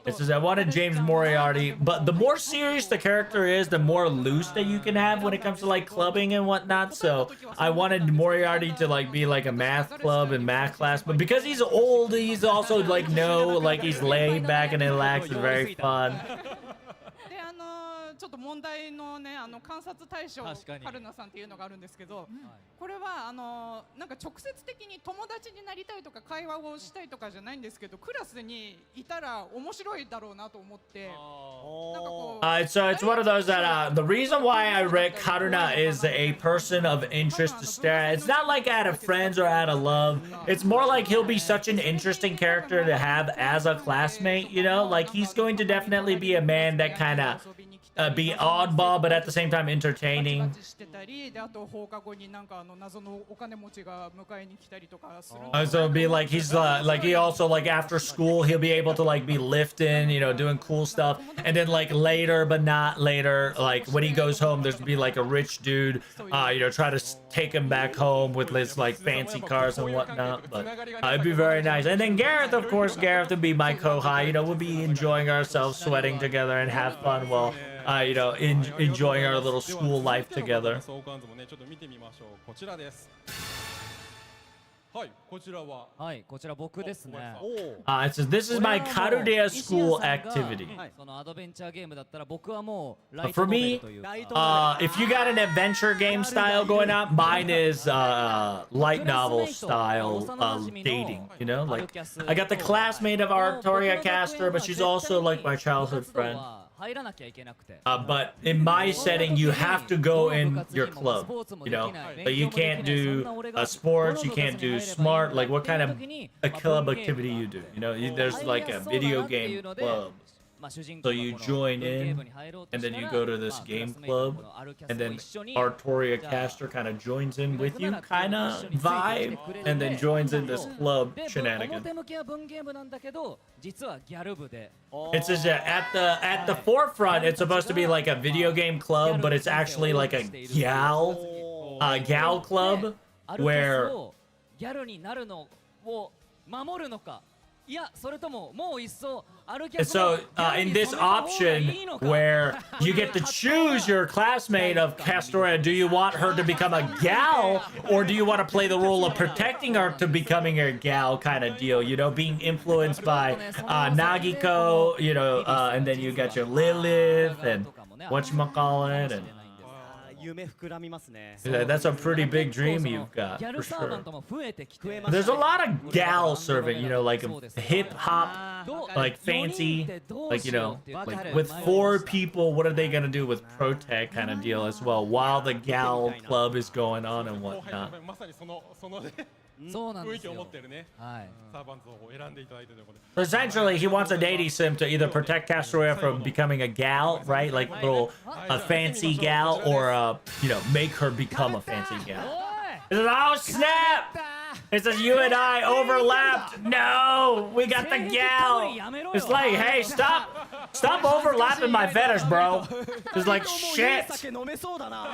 this is I wanted James Moriarty, but the more serious the character is, the more loose that you can have when it comes to like clubbing and whatnot. So I wanted Moriarty to like be like a math club and math class, but because he's old, he's also like he's laid back and relaxed and very fun. ちょっと問題のね、観察対象春菜さんっていうのがあるんですけど、これはなんか直接的に友達になりたいとか会話をしたいとかじゃないんですけど、クラスにいたら面白いだろうなと思って、なんかこう。So it's one of those that the reason why I read Karuna is a person of interest to stare at. It's not like out of friends or out of love. It's more like he'll be such an interesting character to have as a classmate. You know, like he's going to definitely be a man that kind of. Be oddball, but at the same time entertaining. So be like he's like he also like after school he'll be able to like be lifting, you know, doing cool stuff, and then like later but not later, like when he goes home, there's be like a rich dude, you know, try to take him back home with his like fancy cars and whatnot. But it'd be very nice. And then Gareth, of course, Gareth would be my kohai. You know, we'll be enjoying ourselves, sweating together, and have fun while. You know, enjoying our little school life together. It says this is my Karudea school activity. For me, if you got an adventure game style going on, mine is light novel style dating. You know, like I got the classmate of Artoria Castor, but she's also like my childhood friend. But in my setting, you have to go in your club, you know? But you can't do sports, you can't do smart, like what kind of a club activity you do, you know? There's like a video game club. So you join in, and then you go to this game club, and then Artoria Castor kind of joins in with you, kind of vibe, and then joins in this club shenanigans. It says at the forefront, it's supposed to be like a video game club, but it's actually like a gal club where. So in this option where you get to choose your classmate of Castoria, do you want her to become a gal, or do you want to play the role of protecting her to becoming a gal kind of deal, you know, being influenced by Nagiko, you know, and then you got your Lilith and whatchamacallit, and that's a pretty big dream you've got, for sure. There's a lot of gal serving, you know, like hip hop, like fancy, like, you know, like with 4 people, what are they gonna do with Protect kind of deal as well, while the gal club is going on and whatnot. そうなん雰囲気をですよ持ってるね、はいサーバントを選んでいただいてということで。 Essentially, he wants a dating sim to either protect Castoria from becoming a gal, right? Like a fancy gal, or make her become a fancy gal. It says, oh snap! It says you and I overlapped. No, we got the gal. It's like, hey, stop overlapping my fetish, bro. It's like shit.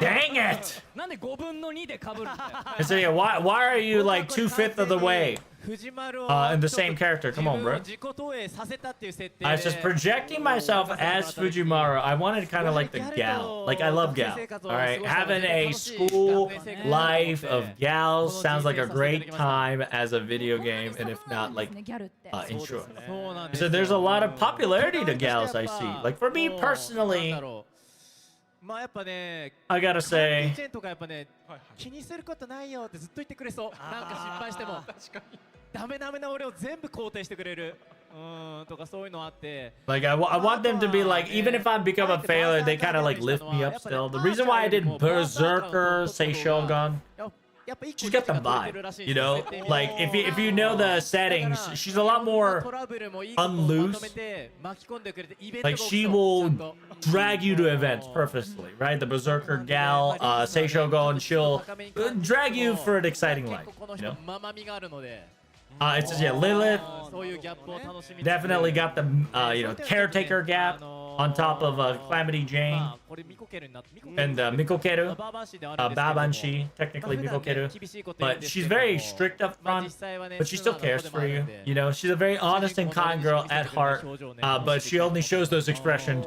Dang it. なんで5分の2で被るんだよ I say, why are you like 2/5 of the way? In the same character. Come on, bro. I was just projecting myself as Fujimaru. I wanted kind of like the gal. Like, I love gal. All right. Having a school life of gals sounds like a great time as a video game, and if not, like, in short. So there's a lot of popularity to gals I see. Like, for me personally, I gotta say, チェンとかやっぱね、気にすることないよってずっと言ってくれそう。なんか失敗してもダメダメな俺を全部肯定してくれる。とかそういうのあって。 like, I want them to be like, even if I become a failure, they kind of like lift me up still. The reason why I did Berserker, say Shogun, she's got the vibe, you know? Like, if you know the settings, she's a lot more unloose. Like, she will drag you to events purposely, right? The Berserker gal, say Shogun, she'll drag you for an exciting life, you know? It says, yeah, Lilith definitely got the, caretaker gap on top of Calamity Jane and Mikokeru, Babanshi, technically Mikokeru, but she's very strict up front, but she still cares for you, you know? She's a very honest and kind girl at heart, but she only shows those expressions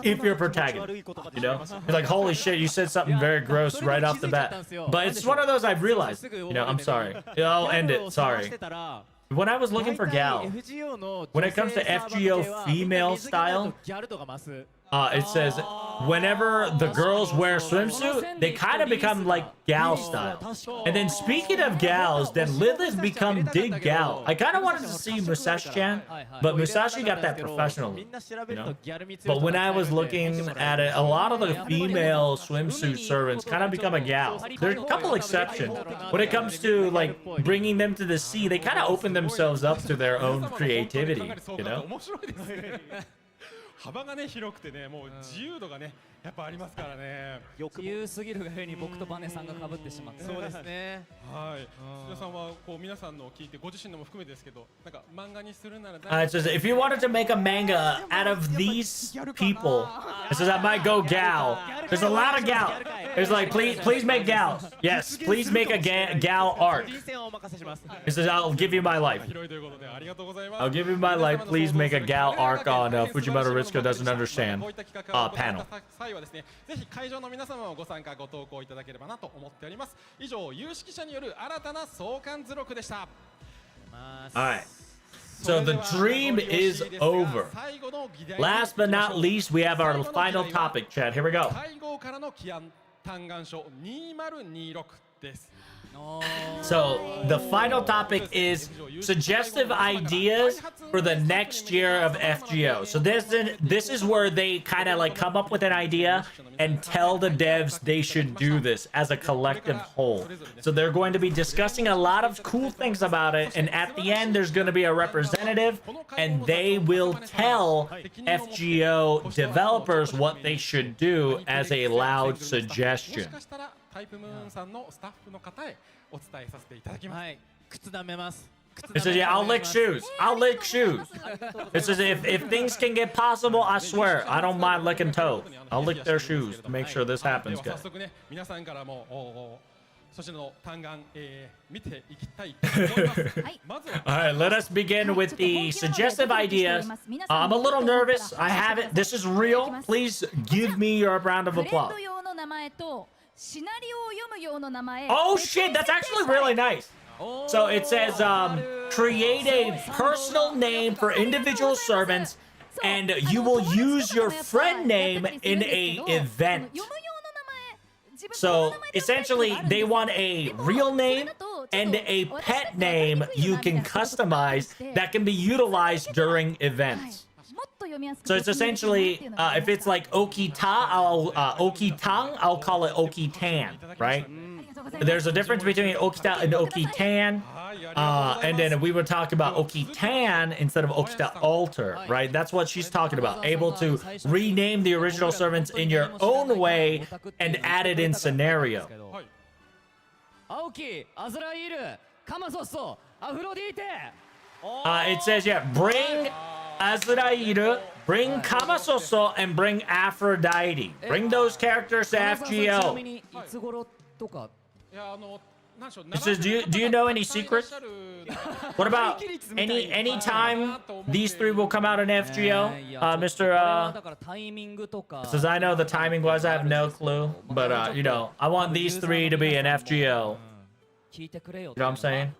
if you're a protagonist, you know? It's like, holy shit, you said something very gross right off the bat, but it's one of those I've realized, you know, I'm sorry. I'll end it, sorry. When I was looking for gal, when it comes to FGO female style, it says whenever the girls wear swimsuit, they kind of become like gal style. And then speaking of gals, then Lilith become dig gal. I kind of wanted to see Musashi-chan, but Musashi got that professional look, you know? But when I was looking at it, a lot of the female swimsuit servants kind of become a gal. There's a couple exceptions. When it comes to like bringing them to the sea, they kind of open themselves up to their own creativity, you know? 幅がね広くてね、もう自由度がねやっぱありますからね。自由すぎるがゆえに僕とバネさんが被ってしまった。そうですね。はい。皆さんはこう皆さんのを聞いてご自身のも含めてですけど、なんか漫画にするなら。It says if you wanted to make a manga out of these people, it says I might go gal. There's a lot of gal. It's like please make gals. Yes, please make a gal arc. It says I'll give you my life. I'll give you my life. Please make a gal arc on Fujimaru Ritsuko doesn't understand panel. 際はですね、ぜひ会場の皆様もご参加ご投稿いただければなと思っております。以上、有識者による新たな相関図録でした。Alright. So the dream is over. Last but not least, we have our final topic, Chad. Here we go. 会合からの起案嘆願書2026です。 So the final topic is suggestive ideas for the next year of FGO. So this is where they kind of like come up with an idea and tell the devs they should do this as a collective whole. So they're going to be discussing a lot of cool things about it, and at the end there's going to be a representative and they will tell FGO developers what they should do as a loud suggestion. タイプムーンさんのスタッフの方へお伝えさせていただきます。はい、靴舐めます。It says, yeah, I'll lick shoes. I'll lick shoes. It says, if things can get possible, I swear, I don't mind licking toes. I'll lick their shoes to make sure this happens, guys. 早速ね、皆さんからもそちらの嘆願見ていきたい。All right, let us begin with the suggestive ideas. I'm a little nervous. I have it. This is real. Please give me your round of applause. Oh shit, that's actually really nice. So it says, create a personal name for individual servants, and you will use your friend name in a event. So essentially, they want a real name and a pet name you can customize that can be utilized during events. So it's essentially, if it's like Okita, Okitang, I'll call it Okitan, right? there's a difference between Okita and Okitan. And then we would talk about Okitan instead of Okita Alter, right? That's what she's talking about. Able to rename the original servants in your own way and add it in scenario. It says, yeah, bring Azrael, bring Kamasoso, and bring Aphrodite. Bring those characters to FGO. It says, do you know any secrets? What about any time these three will come out in FGO? Mr. Says, I know the timing was, I have no clue. But, you know, I want these three to be in FGO. You know what I'm saying?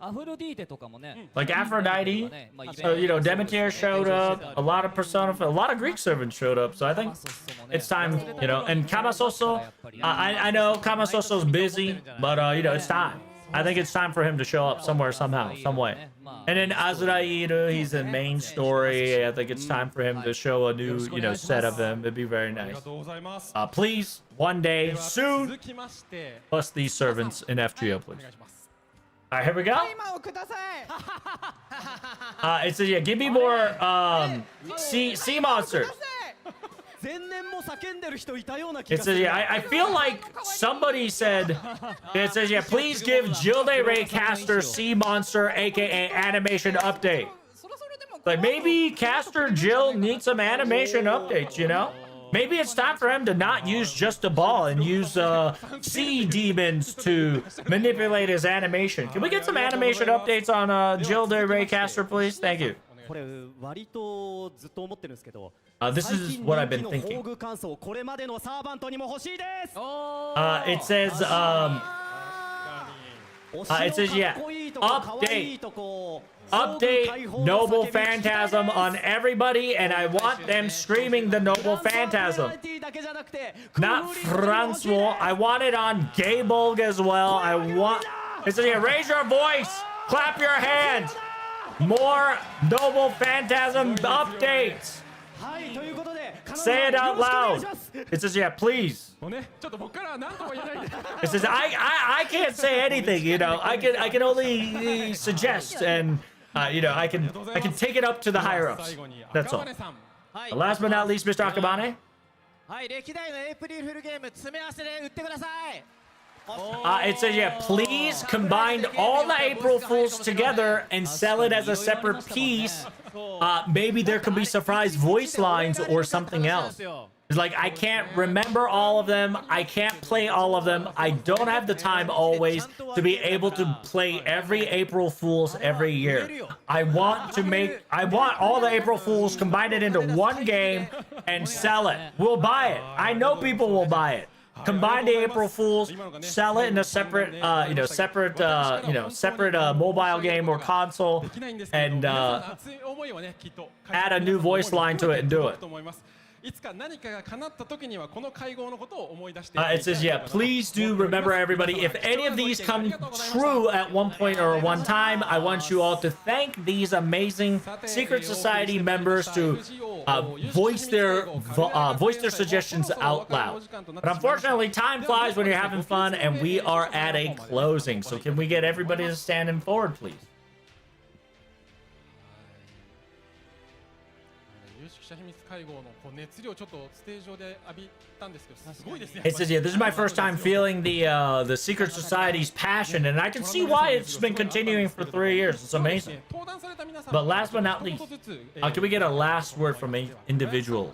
Like Aphrodite, so, you know, Demeter showed up, a lot of Persona, a lot of Greek servants showed up, so I think it's time, you know, and Kamasoso, I know Kamasoso's busy, but, you know, it's time. I think it's time for him to show up somewhere, somehow, some way. And then Azrael, he's in main story. I think it's time for him to show a new, you know, set of him. It'd be very nice. Please, one day, soon, plus these servants in FGO, please. All right, here we go. It says, yeah, give me more sea monsters. It says, yeah, I feel like somebody said, it says, yeah, please give Gilde Raycaster Sea Monster, aka animation update. Like, maybe Caster Jill needs some animation updates, you know? Maybe it's time for him to not use just a ball and use sea demons to manipulate his animation. Can we get some animation updates on Gilde Raycaster, please? Thank you. This is what I've been thinking. It says, yeah, update Noble Phantasm on everybody, and I want them screaming the Noble Phantasm. Not Francois. I want it on Gaybolg as well. It says, yeah, raise your voice, clap your hands. More Noble Phantasm updates. Say it out loud. It says, yeah, please. It says, I can't say anything, you know. I can only suggest, and you know, I can take it up to the higher ups. That's all. Last but not least, Mr. Akabane. It says, yeah, please combine all the April Fools together and sell it as a separate piece. Maybe there could be surprise voice lines or something else. It's like, I can't remember all of them. I can't play all of them. I don't have the time always to be able to play every April Fools every year. I want all the April Fools, combine it into one game and sell it. We'll buy it. I know people will buy it. Combine the April Fools, sell it in a separate, separate mobile game or console, and add a new voice line to it and do it. It says, yeah, please do remember, everybody, if any of these come true at one point or one time, I want you all to thank these amazing Secret Society members to voice their suggestions out loud. But unfortunately, time flies when you're having fun, and we are at a closing. So can we get everybody to stand forward, please? It says, yeah, this is my first time feeling the Secret Society's passion, and I can see why it's been continuing for 3 years. It's amazing. But last but not least, can we get a last word from each individual?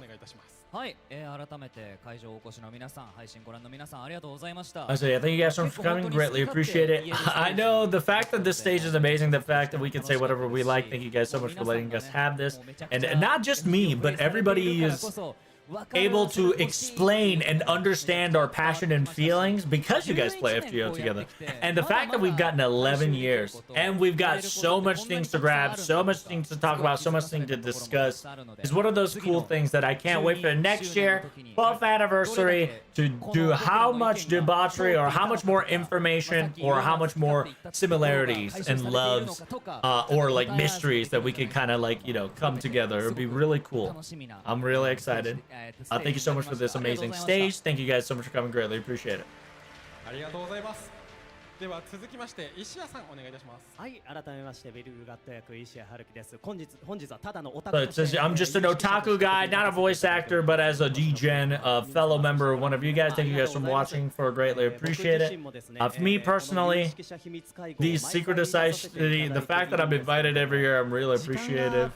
I say, thank you guys so much for coming. Greatly appreciate it. I know the fact that this stage is amazing. The fact that we can say whatever we like. Thank you guys so much for letting us have this. And not just me, but everybody is able to explain and understand our passion and feelings because you guys play FGO together. And the fact that we've gotten 11 years and we've got so much things to grab, so much things to talk about, so much things to discuss is one of those cool things that I can't wait for next year, 12th anniversary, to do how much debauchery or how much more information or how much more similarities and loves or like mysteries that we can kind of like, you know, come together. It would be really cool. I'm really excited. Thank you so much for this amazing stage. Thank you guys so much for coming. Greatly appreciate it. では続きまして石谷さんお願いいたします。はい、改めましてベルグガット役石谷春樹です。本日はただのオタ So ク it として says, I'm just an otaku guy, not a voice actor, but as a DGen, a fellow member of one of you guys. Thank you guys for watching, for greatly appreciate it. For me personally, these secret society, the fact that I'm invited every year, I'm really appreciative.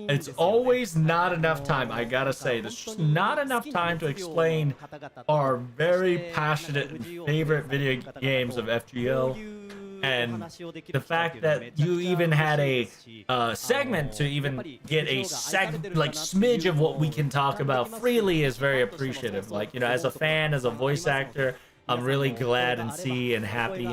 It's always not enough time, I gotta say. There's just not enough time to explain our very passionate and favorite video games of FGO. And the fact that you even had a segment to even get a smidge of what we can talk about freely is very appreciative. Like, you know, as a fan, as a voice actor, I'm really glad and happy.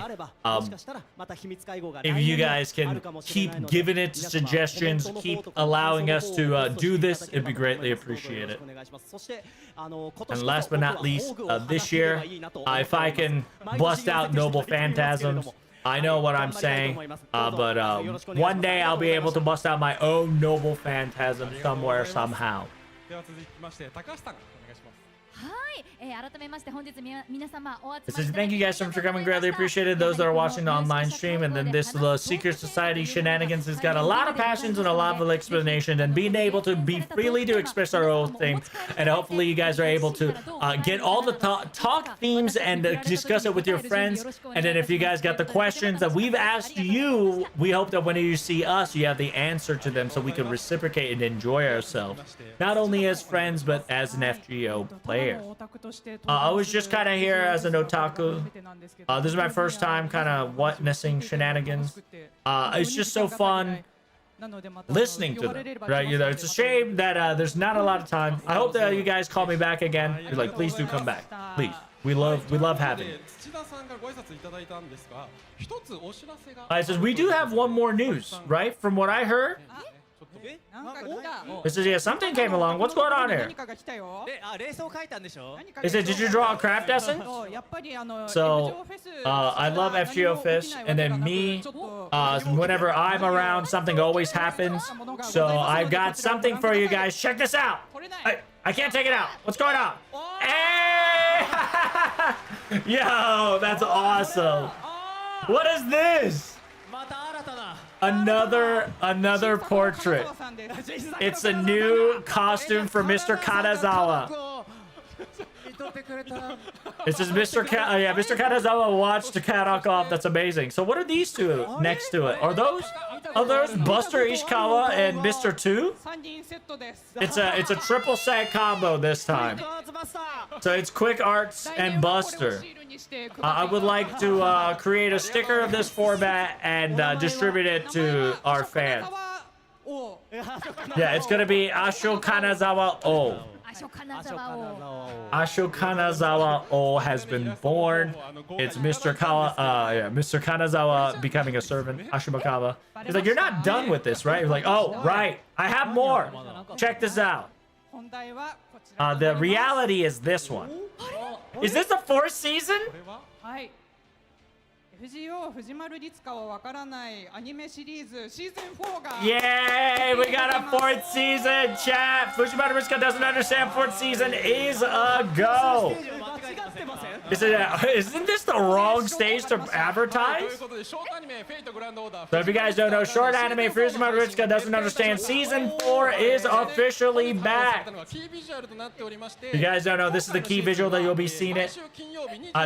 If you guys can keep giving it suggestions, keep allowing us to do this, it'd be greatly appreciated. And last but not least, this year, if I can bust out Noble Phantasms, I know what I'm saying, but one day I'll be able to bust out my own Noble Phantasm somewhere, somehow. 改めまして本日皆様お集まり It says, thank you guys so much for coming, greatly appreciated. Those that are watching the online stream, and then this Secret Society shenanigans has got a lot of passions and a lot of explanation, and being able to be freely to express our own thing, and hopefully you guys are able to get all the talk themes and discuss it with your friends. And then if you guys got the questions that we've asked you, we hope that when you see us, you have the answer to them, so we can reciprocate and enjoy ourselves, not only as friends but as an FGO player. I was just kind of here as an otaku. This is my first time kind of witnessing shenanigans. It's just so fun listening to them, right? You know, it's a shame that there's not a lot of time. I hope that you guys call me back again. You're like, please do come back, please. We love having you. It says we do have one more news, right? From what I heard. It says, yeah, something came along. What's going on here? It said, did you draw a craft essence? So, I love FGO Fish, and then me, whenever I'm around, something always happens. So, I've got something for you guys. Check this out. I can't take it out. What's going on? Hey! Yo, that's awesome. What is this? Another portrait. It's a new costume for Mr. Kanazawa. It says Mr. Kanazawa watched the cat off. That's amazing. So what are these two next to it? Are those Buster Ishikawa and Mr. 2? It's a triple set combo this time. So it's Quick Arts and Buster. I would like to create a sticker of this format and distribute it to our fans. Yeah, it's gonna be Asho Kanazawa O. Asho Kanazawa O has been born. It's Mr. Kanazawa becoming a servant. Ashimakawa. He's like, you're not done with this, right? He's like, oh, right. I have more. Check this out. The reality is this one. Is this the 4th season? FGO 藤丸律香はわからないアニメシリーズシーズン4が Yay! We got a 4th season, chat! Fujimaru Ritsuka doesn't understand 4th season is a go! Isn't this the wrong stage to advertise? So if you guys don't know, short anime Fujimaru Ritsuka doesn't understand season 4 is officially back! You guys don't know, this is the key visual that you'll be seeing it.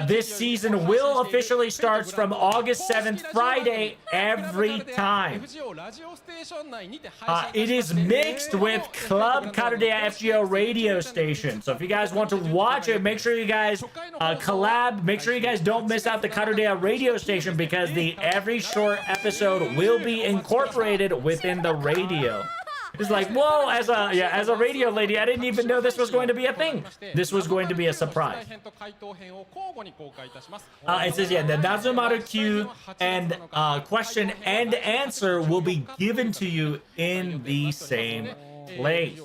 This season will officially start from August 7th, Friday, every time. It is mixed with Club Karudeya FGO radio station. So if you guys want to watch it, make sure you guys collab. Make sure you guys don't miss out the Karudeya radio station because every short episode will be incorporated within the radio. It's like, whoa, as a radio lady, I didn't even know this was going to be a thing. This was going to be a surprise. It says, yeah, the Nazumaru Q and question and answer will be given to you in the same place.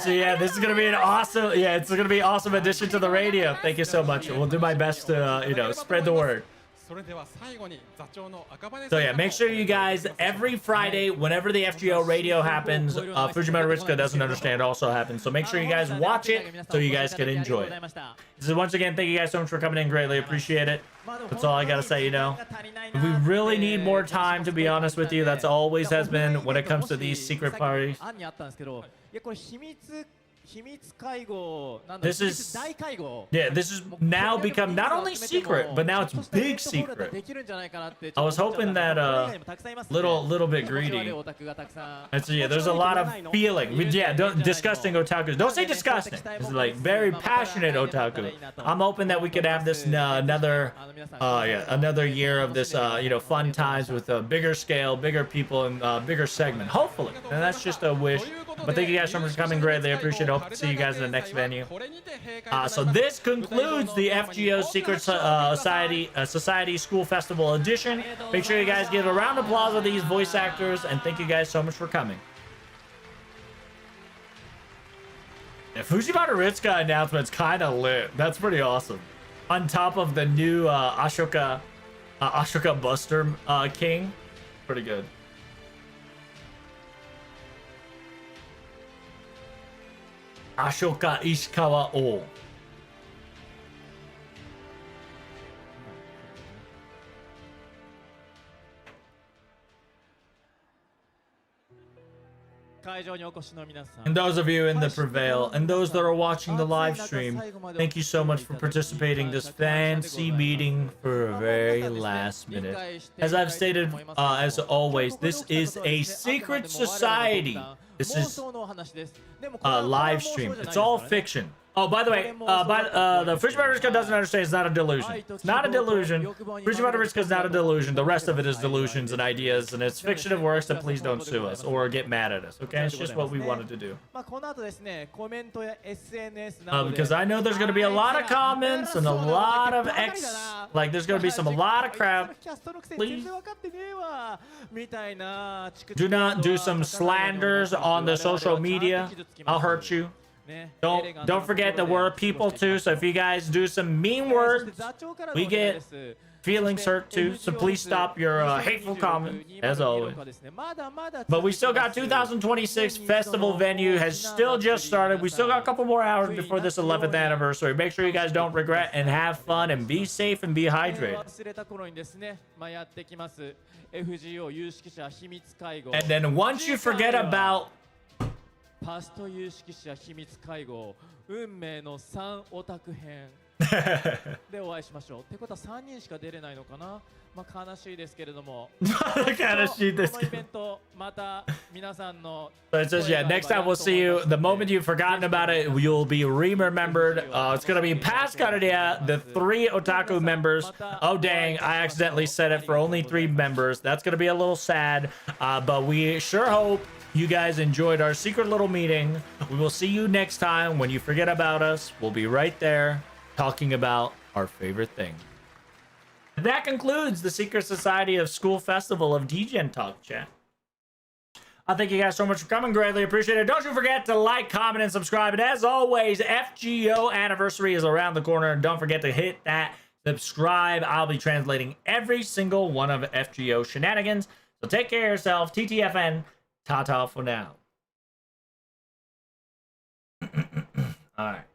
Yeah, this is gonna be an awesome. Yeah, it's gonna be an awesome addition to the radio. Thank you so much. We'll do my best to, spread the word. So yeah, make sure you guys every Friday, whenever the FGO radio happens, Fujimoto Ritsuka doesn't understand also happens. So make sure you guys watch it so you guys can enjoy it. So once again, thank you guys so much for coming in. Greatly appreciate it. That's all I gotta say, you know. We really need more time, to be honest with you. That's always has been when it comes to these secret parties. This is this is now become not only secret, but now it's big secret. I was hoping that little bit greedy. And so yeah, there's a lot of feeling. Yeah, disgusting otakus. Don't say disgusting. It's like very passionate otaku. I'm hoping that we could have this another year of this you know, fun times with a bigger scale, bigger people, and bigger segment. Hopefully, and that's just a wish. But thank you guys so much for coming. Greatly appreciate it. Hope to see you guys in the next venue. So this concludes the FGO Secret Society School Festival edition. Make sure you guys give a round of applause to these voice actors, and thank you guys so much for coming. Yeah, Fujimoto Ritsuka announcement's kind of lit. That's pretty awesome. On top of the new Ashoka Buster King, pretty good. Ashoka Ishikawa O. And those of you in the Prevail, and those that are watching the live stream, thank you so much for participating in this fancy meeting for a very last minute. As I've stated, as always, this is a secret society. This is a live stream. It's all fiction. Oh, by the way, the Fujimoto Ritsuka doesn't understand it's not a delusion. It's not a delusion. Fujimoto Ritsuka is not a delusion. The rest of it is delusions and ideas, and it's fiction of works, that please don't sue us or get mad at us, okay? It's just what we wanted to do. Because I know there's going to be a lot of comments and a lot of there's going to be a lot of crap. Please do not do some slanders on the social media. I'll hurt you. Don't forget that we're people too, so if you guys do some mean words, we get feelings hurt too, so please stop your hateful comments, as always. But we still got 2026 festival venue has still just started. We still got a couple more hours before this 11th anniversary. Make sure you guys don't regret and have fun and be safe and be hydrated. And then once you forget about パスト有識者秘密会合運命の3オタク編でお会いしましょう。ってことは3人しか出れないのかな。まあ悲しいですけれども。悲しいですけど。このイベントまた皆さんの。So it says, yeah, next time we'll see you. The moment you've forgotten about it, you'll be remembered. It's gonna be past Kanadia, the 3 otaku members. Oh dang, I accidentally said it for only 3 members. That's gonna be a little sad, but we sure hope you guys enjoyed our secret little meeting. We will see you next time. When you forget about us, we'll be right there talking about our favorite thing. That concludes the Secret Society of School Festival of DGen Talk Chat. I thank you guys so much for coming. Greatly appreciate it. Don't you forget to like, comment, and subscribe. And as always, FGO anniversary is around the corner. And don't forget to hit that subscribe. I'll be translating every single one of FGO shenanigans. So take care of yourself. TTFN. Ta-ta for now. Alright.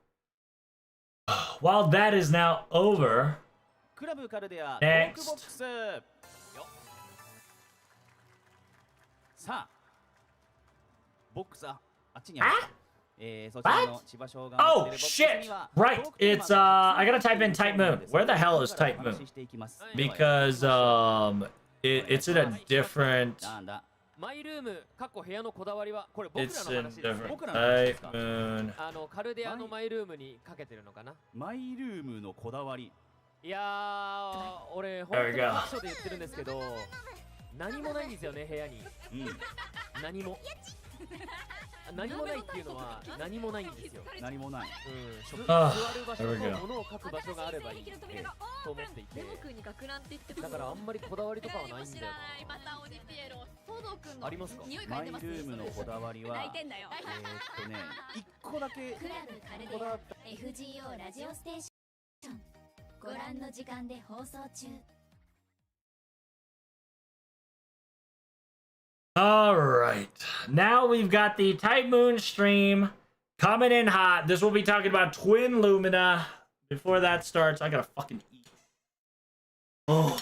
While that is now over, next. Oh shit! Right, it's I gotta type in Type Moon. Where the hell is Type Moon? Because it's in a different. It's in different Type Moon. カルデアのマイルームにかけてるのかな。マイルームのこだわり。いやー、俺本当に一緒で言ってるんですけど、何もないんですよね部屋に。何も。何もないっていうのは何もないんですよ。何もない。座る場所と物を書く場所があればいいってと思っていて。だからあんまりこだわりとかはないんだよな。ありますか？マイルームのこだわりは一個だけこだわった。FGO ラジオステーションご覧の時間で放送中。All right. Now we've got the Type Moon stream coming in hot. This will be talking about Twin Lumina. Before that starts, I gotta fucking eat. Oh.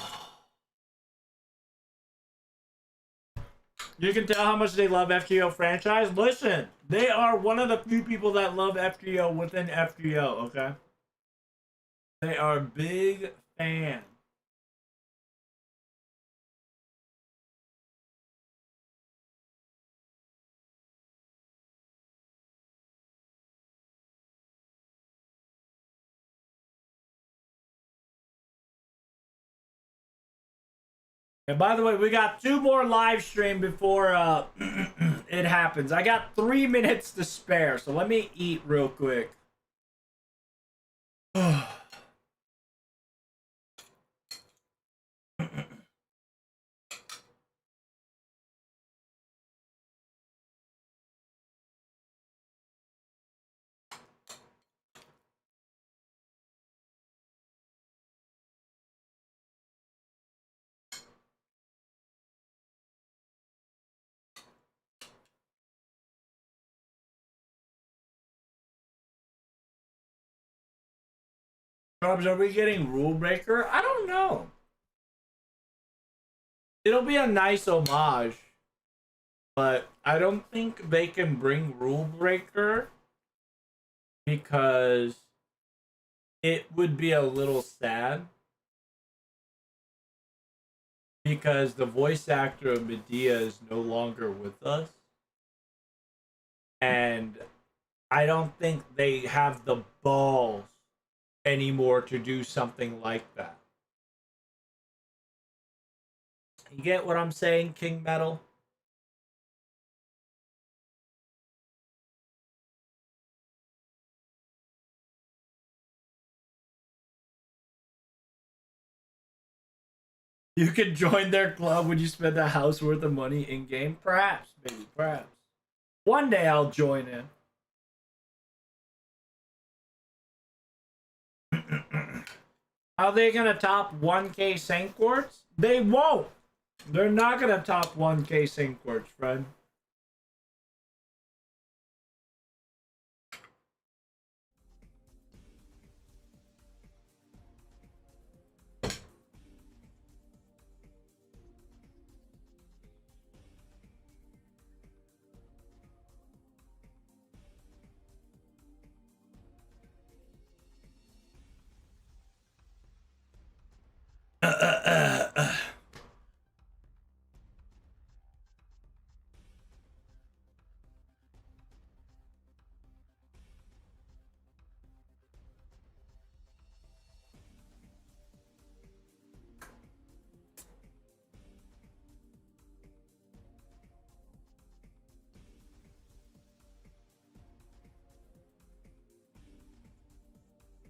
You can tell how much they love FGO franchise. Listen, they are one of the few people that love FGO within FGO, okay? They are big fans. And by the way, we got 2 more live stream before it happens. I got 3 minutes to spare, so let me eat real quick. Robs, are we getting Rule Breaker? I don't know. It'll be a nice homage, but I don't think they can bring Rule Breaker because it would be a little sad. Because the voice actor of Medea is no longer with us. And I don't think they have the balls anymore to do something like that. You get what I'm saying, King Metal? You could join their club when you spend a house worth of money in game? Perhaps, maybe, perhaps. One day I'll join in. Are they gonna top 1K Saint Quartz? They won't. They're not gonna top 1K Saint Quartz, friend.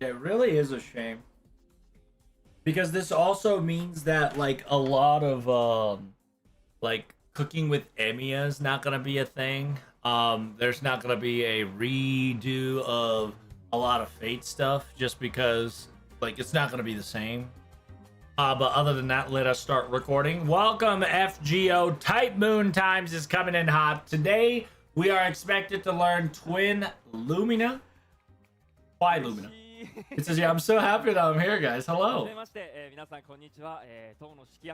It really is a shame. Because this also means that like a lot of like cooking with Emiya is not gonna be a thing. There's not gonna be a redo of a lot of Fate stuff just because like it's not gonna be the same. But other than that, let us start recording. Welcome FGO. Type Moon Times is coming in hot. Today we are expected to learn Twin Lumina. Why Lumina? It says, yeah, I'm so happy that I'm here, guys. Hello.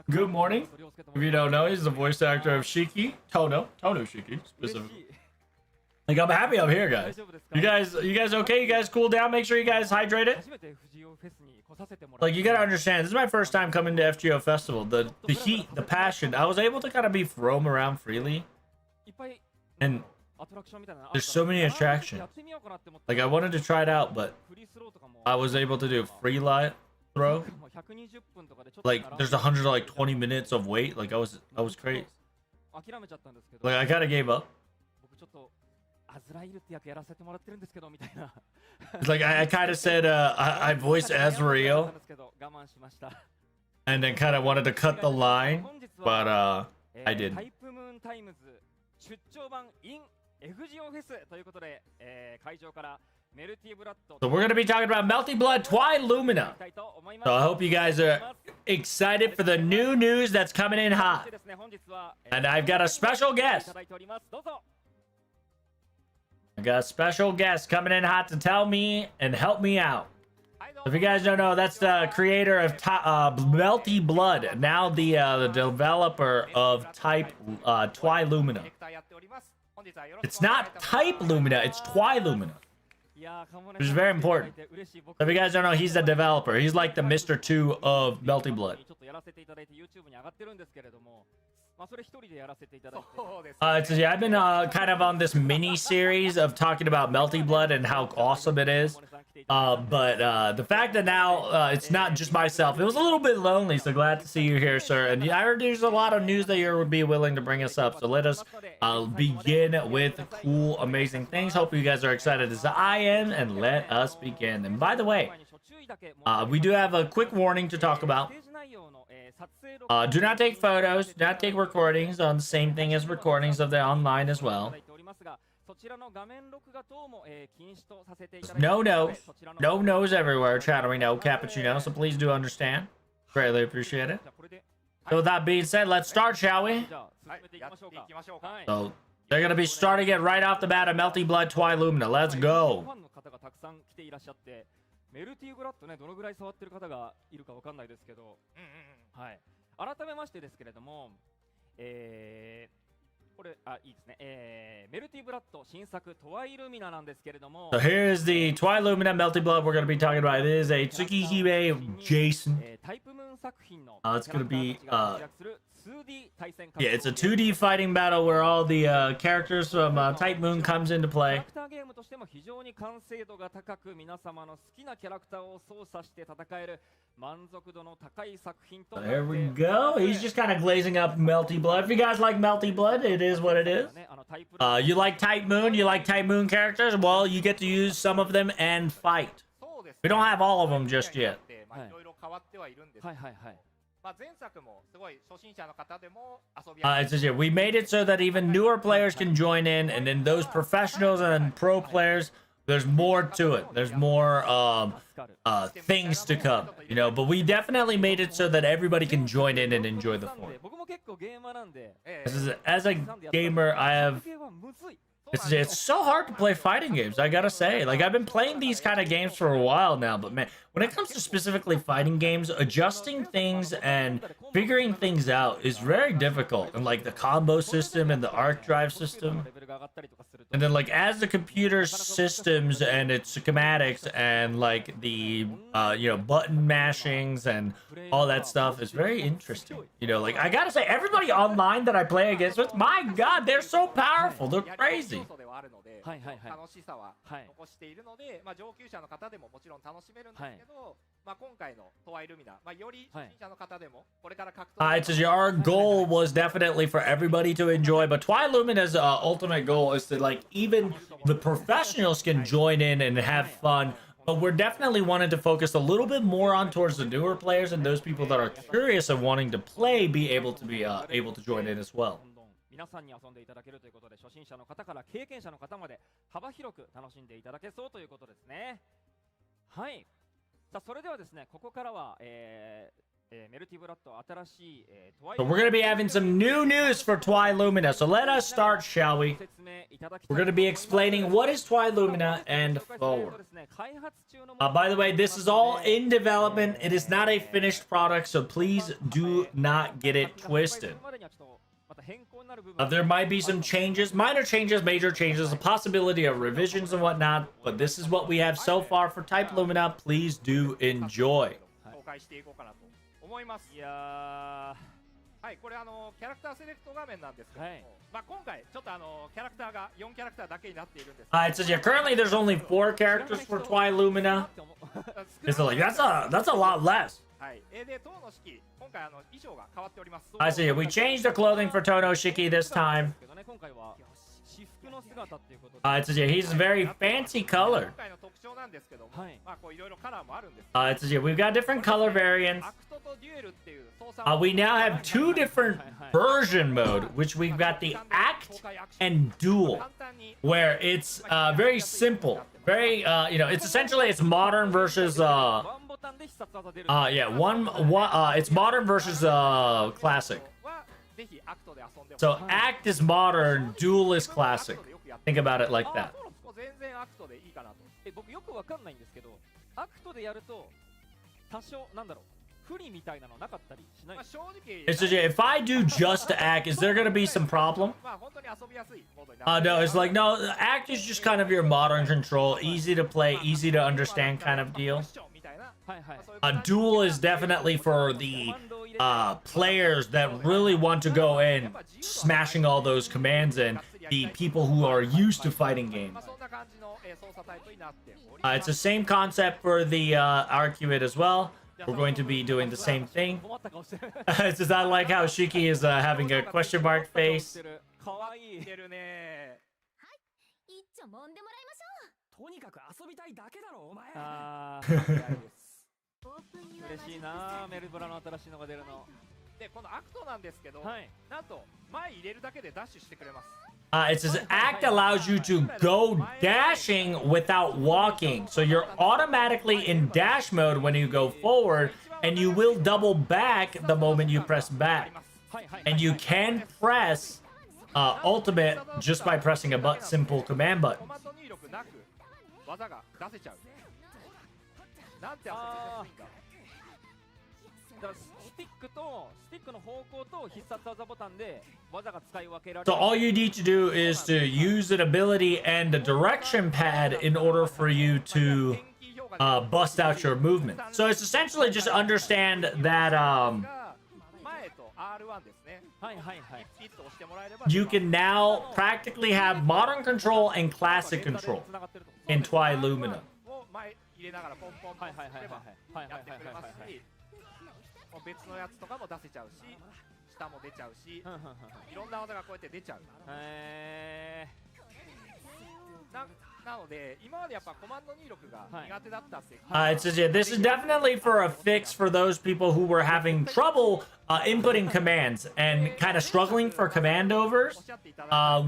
Good morning. If you don't know, he's the voice actor of Shiki. Tono Shiki, specifically. Like, I'm happy I'm here, guys. You guys okay? You guys cool down? Make sure you guys hydrated. Like, you gotta understand, this is my first time coming to FGO Festival. The heat, the passion. I was able to kind of roam around freely. And there's so many attractions. Like, I wanted to try it out, but I was able to do a free light throw. Like, there's 120 minutes of wait. Like, I was crazy. Like, I kind of gave up. It's like, I kind of said, I voiced Azrael. And then kind of wanted to cut the line. But, I didn't. FGO フェスということで、会場から So we're going to be talking about Melty Blood Twilumina. So I hope you guys are excited for the new news that's coming in hot. And I've got a special guest. I got a special guest coming in hot to tell me and help me out. If you guys don't know, that's the creator of Melty Blood, now the developer of Twilumina. It's not Type Lumina, it's Twilumina, which is very important. If you guys don't know, he's the developer. He's like the Mr. 2 of Melty Blood. Yeah, I've been kind of on this mini series of talking about Melty Blood and how awesome it is. But the fact that now it's not just myself, it was a little bit lonely, so glad to see you here, sir. And I heard there's a lot of news that you would be willing to bring us up, so let us begin with cool, amazing things. Hope you guys are excited as I am, and let us begin. And by the way, we do have a quick warning to talk about. Do not take photos, do not take recordings on the same thing as recordings of the online as well. No no's everywhere, chattering no cappuccino, so please do understand. Greatly appreciate it. So with that being said, let's start, shall we? So they're gonna be starting it right off the bat of Melty Blood Twilumina. Let's go. メルティーブラッドね、どのぐらい触ってる方がいるかわかんないですけど、はい。改めましてですけれども、これいいですね。メルティーブラッド新作トワイルミナなんですけれども。So here's the Twilumina Melty Blood we're going to be talking about. It is a Tsukihime Jason. It's going to be yeah, it's a 2D fighting battle where all the characters from Type Moon comes into play. There we go. He's just kind of glazing up Melty Blood. If you guys like Melty Blood, it is what it is. You like Type Moon? You like Type Moon characters? Well, you get to use some of them and fight. We don't have all of them just yet. It says here, we made it so that even newer players can join in, and then those professionals and pro players, there's more to it. There's more things to come, you know, but we definitely made it so that everybody can join in and enjoy the form. As a gamer, I have... It's so hard to play fighting games, I gotta say. Like, I've been playing these kind of games for a while now, but man, when it comes to specifically fighting games, adjusting things and figuring things out is very difficult. And like the combo system and the arc drive system. And then like as the computer systems and its schematics and like the, you know, button mashings and all that stuff is very interesting. You know, like I gotta say, everybody online that I play against with, my God, they're so powerful. They're crazy. はいはいはい。楽しさは残しているので、まあ上級者の方でももちろん楽しめるんですけど、まあ今回のトワイルミナ、まあより初心者の方でもこれから格闘。It says our goal was definitely for everybody to enjoy, but Twilumina's ultimate goal is to like even the professionals can join in and have fun. But we're definitely wanting to focus a little bit more on towards the newer players and those people that are curious and wanting to play be able to join in as well. 皆さんに遊んでいただけるということで、初心者の方から経験者の方まで幅広く楽しんでいただけそうということですね。はい。さあそれではですね、ここからはメルティブラッド新しいSo we're going to be having some new news for Twilumina. So let us start, shall we? We're going to be explaining what is Twilumina and forward. By the way, this is all in development. It is not a finished product, so please do not get it twisted. There might be some changes, minor changes, major changes, a possibility of revisions and whatnot, but this is what we have so far for Type Lumina. Please do enjoy. いやはい、これキャラクターセレクト画面なんですけども、まあ今回ちょっとキャラクターが4キャラクターだけになっているんです。It says yeah, currently there's only 4 characters for Twilumina. It's like that's a lot less. はい、でトウの式今回衣装が変わっております。I see. We changed the clothing for Tono Shiki this time. It says, yeah, he's very fancy colored. It says, yeah, we've got different color variants. We now have two different version mode, which we've got the Act and Duel, where it's very simple. Very, it's essentially it's modern versus it's modern versus classic. So Act is modern, Duel is classic. Think about it like that. 僕よくわかんないんですけど、アクトでやると多少なんだろう。It's just, if I do just Act, is there gonna be some problem? No, it's like, no, Act is just kind of your modern control, easy to play, easy to understand kind of deal. Duel is definitely for the players that really want to go in, smashing all those commands in, the people who are used to fighting games. It's the same concept for the Arcuate as well. We're going to be doing the same thing. It's just I like how Shiki is having a question mark face. とにかく遊びたいだけだろお前。嬉しいなメルブラの新しいのが出るの。でこのアクトなんですけど、なんと前入れるだけでダッシュしてくれます。It says Act allows you to go dashing without walking. So you're automatically in dash mode when you go forward, and you will double back the moment you press back. And you can press ultimate just by pressing a simple command button. 技が出せちゃう。なんて遊びやすいんだ。だからスティックの方向と必殺技ボタンで技が使い分けられる。So all you need to do is to use an ability and a direction pad in order for you to bust out your movement. So it's essentially just understand that you can now practically have modern control and classic control in Twi Lumina. 別のやつとかも出せちゃうし、下も出ちゃうし、いろんな技がこうやって出ちゃう。なので今までやっぱコマンド入力が苦手だったって。It says, yeah, this is definitely for a fix for those people who were having trouble inputting commands and kind of struggling for command overs.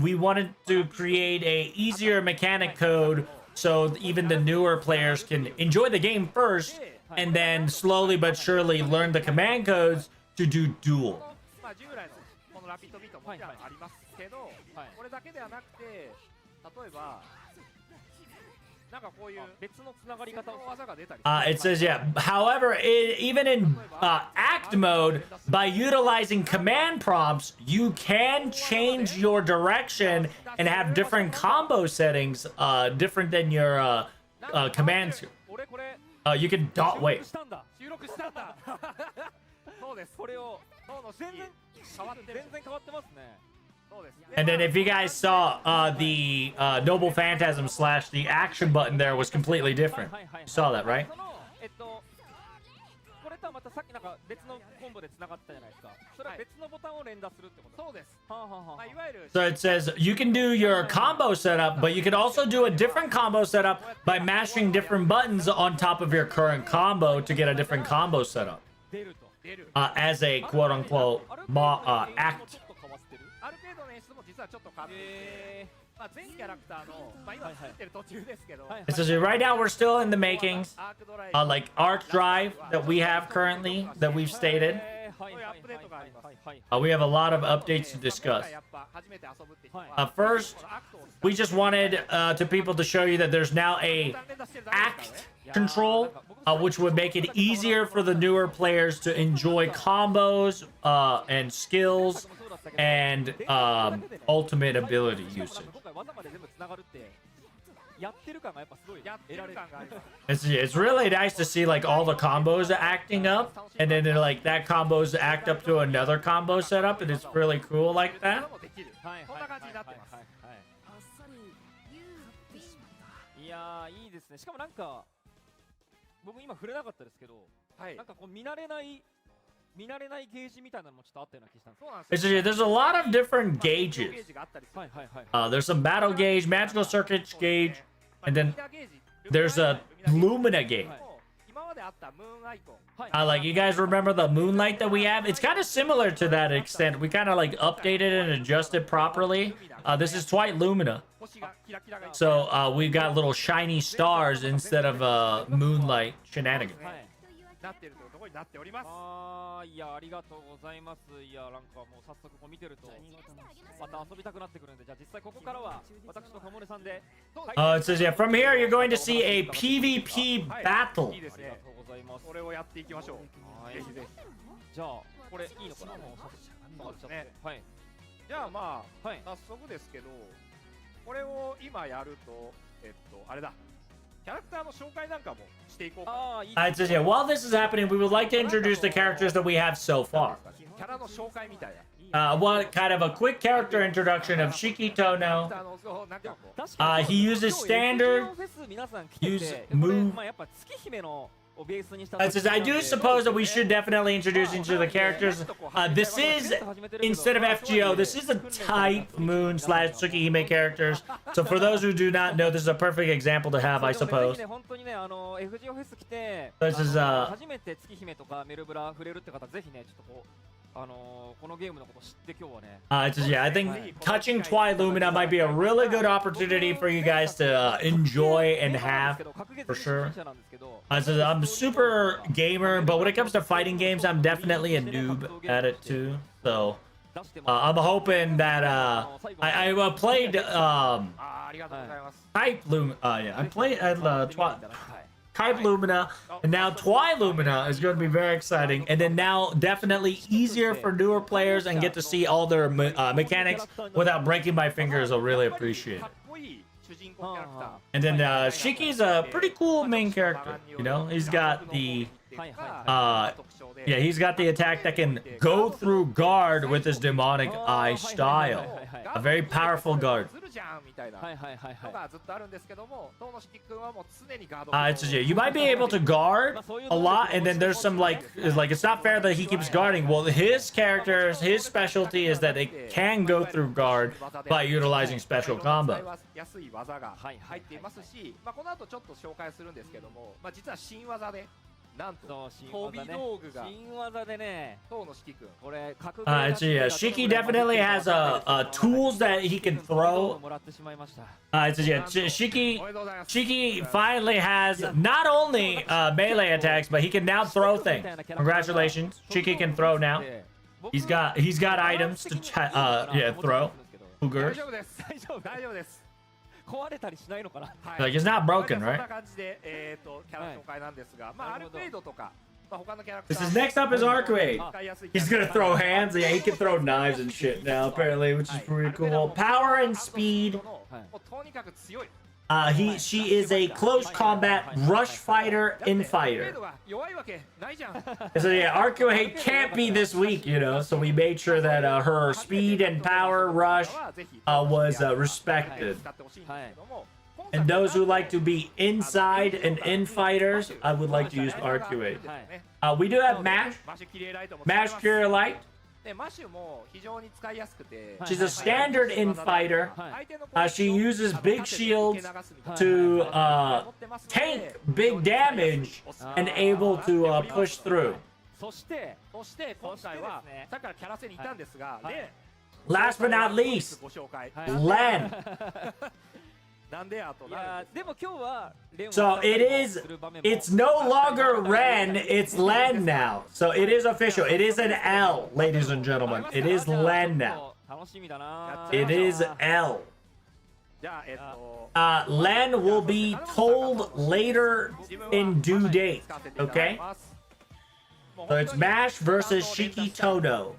We wanted to create a easier mechanic code so even the newer players can enjoy the game first and then slowly but surely learn the command codes to do duel. まあ従来のこのラピッドビートももちろんありますけど、これだけではなくて、例えば It says, yeah, however, even in Act mode, by utilizing command prompts, you can change your direction and have different combo settings, different than your commands. You can wait. And then if you guys saw the Noble Phantasm / the action button there was completely different. You saw that, right? So it says you can do your combo setup, but you can also do a different combo setup by mashing different buttons on top of your current combo to get a different combo setup. As a quote-unquote act. It says right now we're still in the makings, like Arc Drive that we have currently, that we've stated. We have a lot of updates to discuss. First, we just wanted to people to show you that there's now a Act control, which would make it easier for the newer players to enjoy combos and skills and ultimate ability usage. It's really nice to see like all the combos acting up, and then like that combos act up to another combo setup, and it's really cool like that. いやーいいですね。しかもなんか僕今触れなかったですけど、なんかこう見慣れない見慣れないゲージみたいなのもちょっとあったような気がしたんです。そうなん It's just- there's a lot of different gauges. はいはいはい。 There's some battle gauge, magical circuit gauge, and then there's a Lumina gauge. 今まであったムーンアイコン。 Like, you guys remember the moonlight that we have? It's kind of similar to that extent. We kind of like updated and adjusted properly. This is Twilight Lumina. So we've got little shiny stars instead of moonlight shenanigans. なってるというところになっております。ああ、いや、ありがとうございます。いや、なんかもう早速こう見てると、また遊びたくなってくるんで、じゃあ実際ここからは私とカモネさんで。It says, yeah, from here you're going to see a PvP battle. いいですね。ありがとうございます。これをやっていきましょう。ぜひぜひ。じゃあ、これいいのかな。そうですね。はい。じゃあまあ、早速ですけど、これを今やると、あれだ。キャラクターの紹介なんかもしていこうかな。It says, yeah, while this is happening, we would like to introduce the characters that we have so far. キャラの紹介みたいな。What kind of a quick character introduction of Shiki Tono. He uses standard, use move. It says, I do suppose that we should definitely introduce into the characters. This is, instead of FGO, this is a type Moon / Tsukihime characters. So for those who do not know, this is a perfect example to have, I suppose. This is, it says, yeah, I think touching Twilight Lumina might be a really good opportunity for you guys to enjoy and have, for sure. It says, I'm a super gamer, but when it comes to fighting games, I'm definitely a noob at it too. So I'm hoping that I played Type Lumina. Yeah, I played Type Lumina, and now Twilight Lumina is going to be very exciting, and then now definitely easier for newer players and get to see all their mechanics without breaking my fingers. I'll really appreciate it. And then Shiki's a pretty cool main character, you know? He's got the yeah, he's got the attack that can go through guard with his demonic eye style. A very powerful guard. It says, yeah, you might be able to guard a lot, and then there's some like it's not fair that he keeps guarding. Well, his characters, his specialty is that they can go through guard by utilizing special combo. 入っていますし、この後ちょっと紹介するんですけども、実は新技で。なんと飛び道具が新技でね、当のシキ君これ格ゲー yeah, Shiki definitely has tools that he can throw. It says, yeah, Shiki finally has not only melee attacks, but he can now throw things. Congratulations, Shiki can throw now. He's got items to yeah, throw. Cougars. 大丈夫です。 Like, it's not broken, right? This is next up is Arcade. He's gonna throw hands. Yeah, he can throw knives and shit now, apparently, which is pretty cool. Power and speed. She is a close combat rush fighter infighter. So yeah, Arcade can't be this week, you know. So we made sure that her speed and power rush was respected. And those who like to be inside and in fighters, I would like to use Arcade. We do have Mash Cure Light. She's a standard in fighter. She uses big shields to tank big damage and able to push through. Last but not least, Len. So it's no longer Ren, it's Len now. So it is official. It is an L, ladies and gentlemen. It is Len now. It is L. Len will be told later in due date, okay? So it's Mash versus Shiki Todo.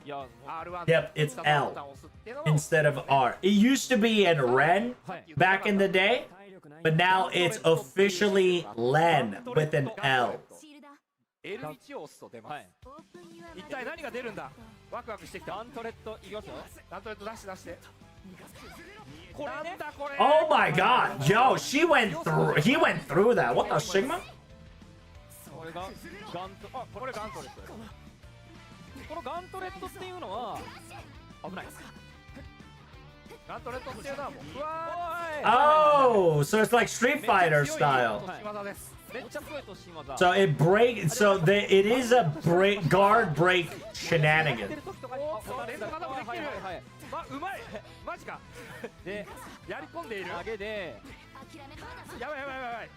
Yep, it's L instead of R. It used to be in Ren back in the day, but now it's officially Len with an L. Oh my god, yo, he went through that. What the Sigma? このガントレットっていうのは危ない。ガントレットっていうのはもうふわー Oh, so it's like Street Fighter style. 技です。めっちゃ強い突進技。 So it break. So it is a break guard break shenanigan. 連続技もできる。うまい。マジか。でやり込んでいる。投げで。やばいやばいやばい。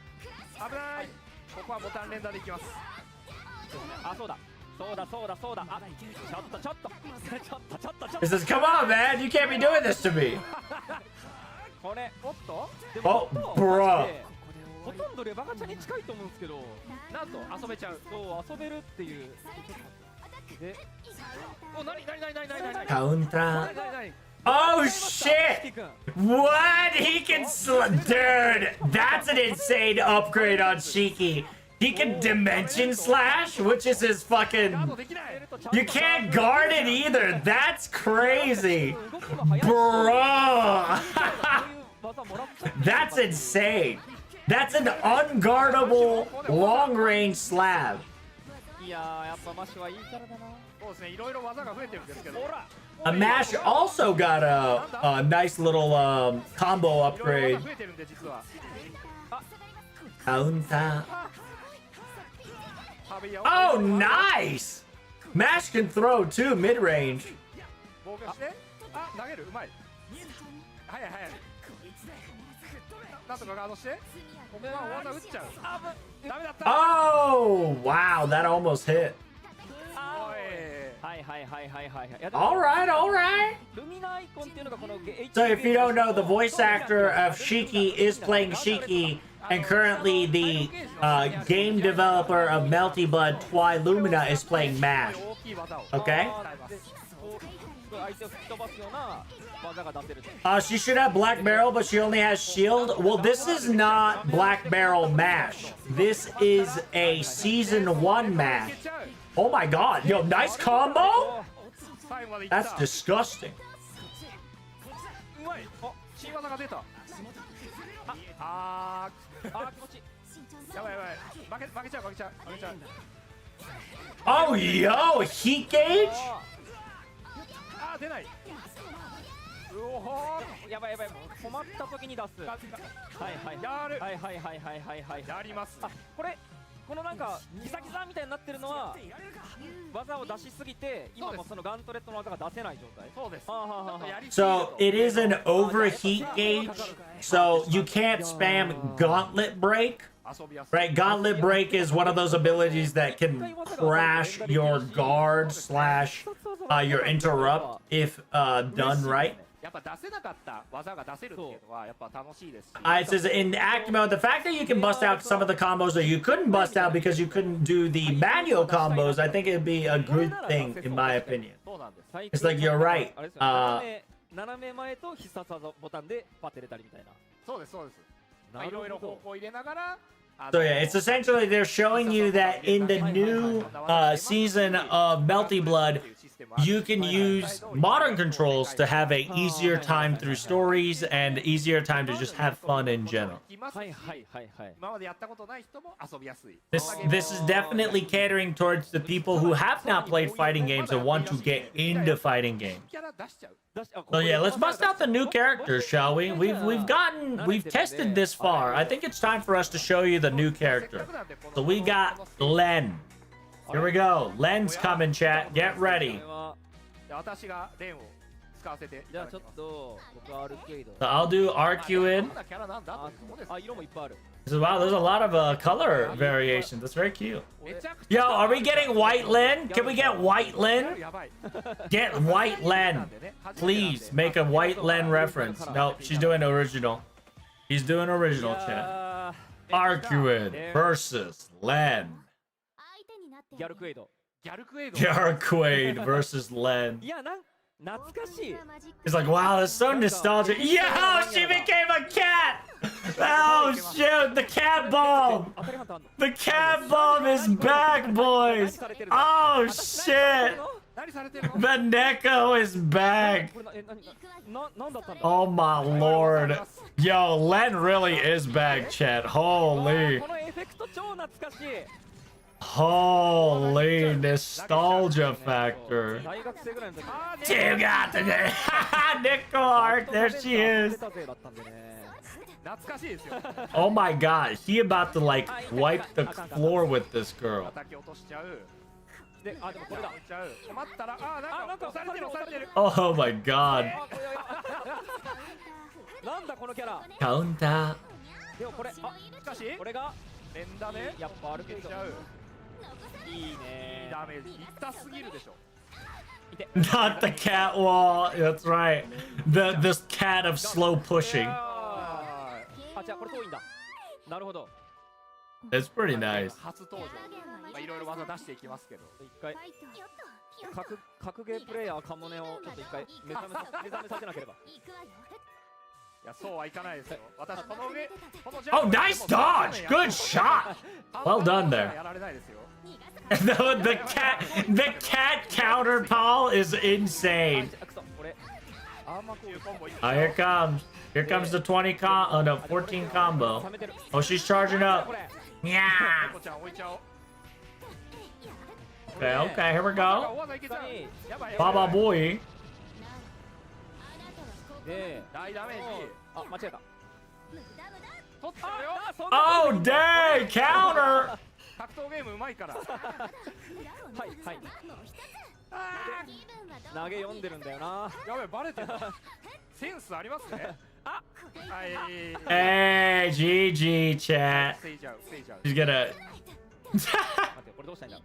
危ない。ここはボタン連打でいきます。あ、そうだ。そうだそうだそうだ。あ、ちょっとちょっと。ちょっと。He says, "Come on, man! You can't be doing this to me." これ、おっと。 Oh, bro. ほとんどレバガチャに近いと思うんですけど、なんと遊べちゃう。そう遊べるっていう。で、お、なに Counter. Oh shit! What? He can dude, that's an insane upgrade on Shiki. He can dimension slash, which is his fucking. You can't guard it either. That's crazy, bro. That's insane. That's an unguardable long range slab. いやー、やっぱマッシュはいいからだな。そうですね、いろいろ技が増えてるんですけど。 A Mash also got a nice little combo upgrade. Counter. Oh, nice! Mash can throw too, mid range. 防御して、あ、投げる、うまい。早い早い。なんとかガードして、ここは大技打っちゃう。ダメだった。 Oh, wow, that almost hit. All right, all right. So if you don't know, the voice actor of Shiki is playing Shiki, and currently the game developer of Melty Blood, Twi Lumina, is playing Mash. Okay? She should have Black Barrel, but she only has Shield. Well, this is not Black Barrel Mash. This is a Season 1 Mash. Oh my god. Yo, nice combo? That's disgusting. やばいやばい。負けちゃう。 Oh, yo, heat gauge? あ、出ない。うおー、やばいやばい。困った時に出す。やる。やります。あ、このなんかギザギザみたいになってるのは技を出しすぎて今もそのガントレットの技が出せない状態。そうです。 So it is an overheat gauge, so you can't spam Gauntlet Break. Right, Gauntlet Break is one of those abilities that can crash your guard slash your interrupt if done right. やっぱ出せなかった技が出せるっていうのはやっぱ楽しいです。 It says in active mode, the fact that you can bust out some of the combos that you couldn't bust out because you couldn't do the manual combos, I think it'd be a good thing in my opinion. It's like you're right. 斜め前と必殺技ボタンでパッて入れたりみたいな。そうですそうです。いろいろ方向入れながら。 So yeah, it's essentially they're showing you that in the new season of Melty Blood, you can use modern controls to have a easier time through stories and easier time to just have fun in general. This is definitely catering towards the people who have not played fighting games and want to get into fighting games. So yeah, let's bust out the new characters, shall we? We've tested this far. I think it's time for us to show you the new character. So we got Len. Here we go. Len's coming, chat. Get ready. So I'll do Arcuid. Wow, there's a lot of color variations. That's very cute. Yo, are we getting White Len? Can we get White Len? Get White Len. Please make a White Len reference. No, she's doing original. He's doing original, chat. Arcuid versus Len. Garquaid versus Len. It's like, wow, that's so nostalgic. Yo, she became a cat! Oh, shoot, the cat bomb! The cat bomb is back, boys! Oh, shit! The Neko is back! Oh, my lord. Yo, Len really is back, chat. Holy. Holy nostalgia factor. Two got the good. Nickel Art, there she is. Oh my god, he about to like wipe the floor with this girl. Oh my god. Counter. でもこれ、あ、しかしこれが連打ね。やっぱ歩けちゃう。いいね。いいダメージ。痛すぎるでしょ。Not the cat wall. That's right. This cat of slow pushing. あ、じゃあこれ遠いんだ。なるほど。It's pretty nice. 初登場。まあいろいろ技出していきますけど。一回。格ゲープレイヤーカモネをちょっと一回目覚めさせなければ。いや、そうはいかないですよ。私この上、このジャンプ。Oh, nice dodge! Good shot! Well done there. やられないですよ。the cat counter, Paul, is insane. Oh, here comes. Here comes the 20 no, 14 combo. Oh, she's charging up. Yeah. Okay, okay, here we go. Baba boy. で、大ダメージ。あ、間違えた。取ったよ。Oh, dang! Counter! 格闘ゲームうまいから。はいはい。投げ読んでるんだよな。やべ、バレてる。センスありますね。あ、はい。Hey, GG chat. 防いじゃう、防いじゃう。She's gonna. 待って、これどうしたんだ。危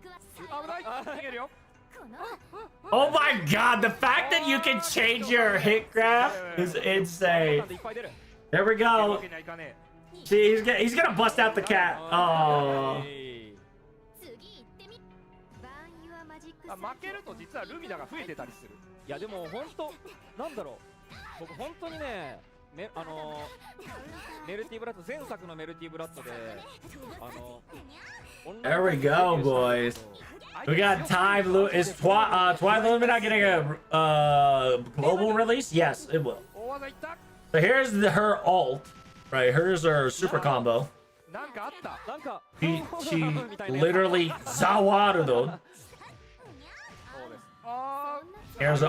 ない。逃げるよ。Oh my god, the fact that you can change your hit graph is insane. There we go. See, he's gonna bust out the cat. Oh. 負けると実はルミナが増えてたりする。いやでも本当なんだろう。僕本当にね、メルティブラッド前作のメルティブラッドでThere we go, boys. We got time. Is Twilight Lumina getting a global release? Yes, it will. So here's her ult. Right, here's her super combo. She literally Zawarudo. Here's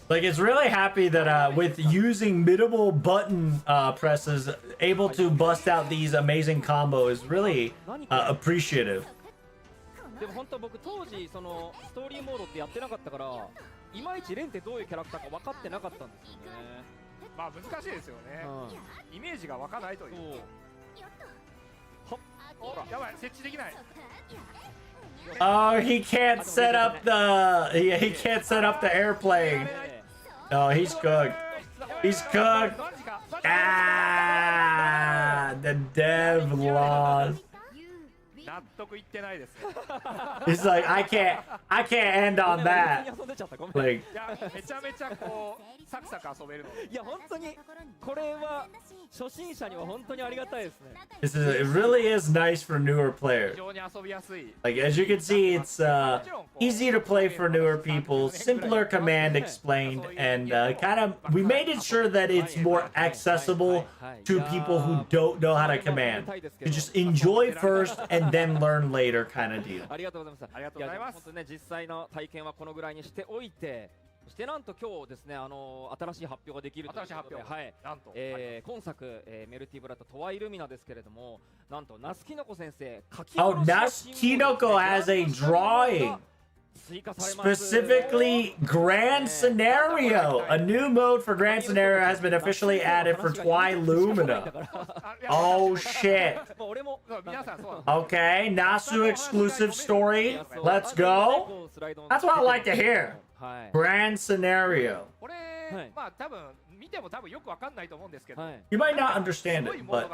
like it's really happy that with using minimal button presses, able to bust out these amazing combos is really appreciative. でも本当僕当時そのストーリーモードってやってなかったから、いまいちレンってどういうキャラクターか分かってなかったんですよね。まあ難しいですよね。イメージが湧かないという。ほっ、やばい、設置できない。Oh, he can't set up the he can't set up the airplane. No, he's cooked. He's cooked. Ah, the dev lost. He's like, I can't end on that. Like, めちゃめちゃこうサクサク遊べるの。いや本当にこれは初心者には本当にありがたいですね。it really is nice for newer players. 非常に遊びやすい。Like as you can see, it's easy to play for newer people, simpler command explained, and kind of we made it sure that it's more accessible to people who don't know how to command. To just enjoy first and then learn later kind of deal. ありがとうございます。ありがとうございます。本当ね実際の体験はこのぐらいにしておいて。そしてなんと今日ですね、新しい発表ができるということで、はい、なんと、今作、メルティブラッドトワイルミナですけれども、なんとナスキノコ先生、Oh, Naskinoko has a drawing. Specifically, Grand Scenario. A new mode for Grand Scenario has been officially added for Twilumina. Oh shit. Okay, Nasu exclusive story. Let's go. That's what I like to hear. Grand Scenario. You might not understand it, but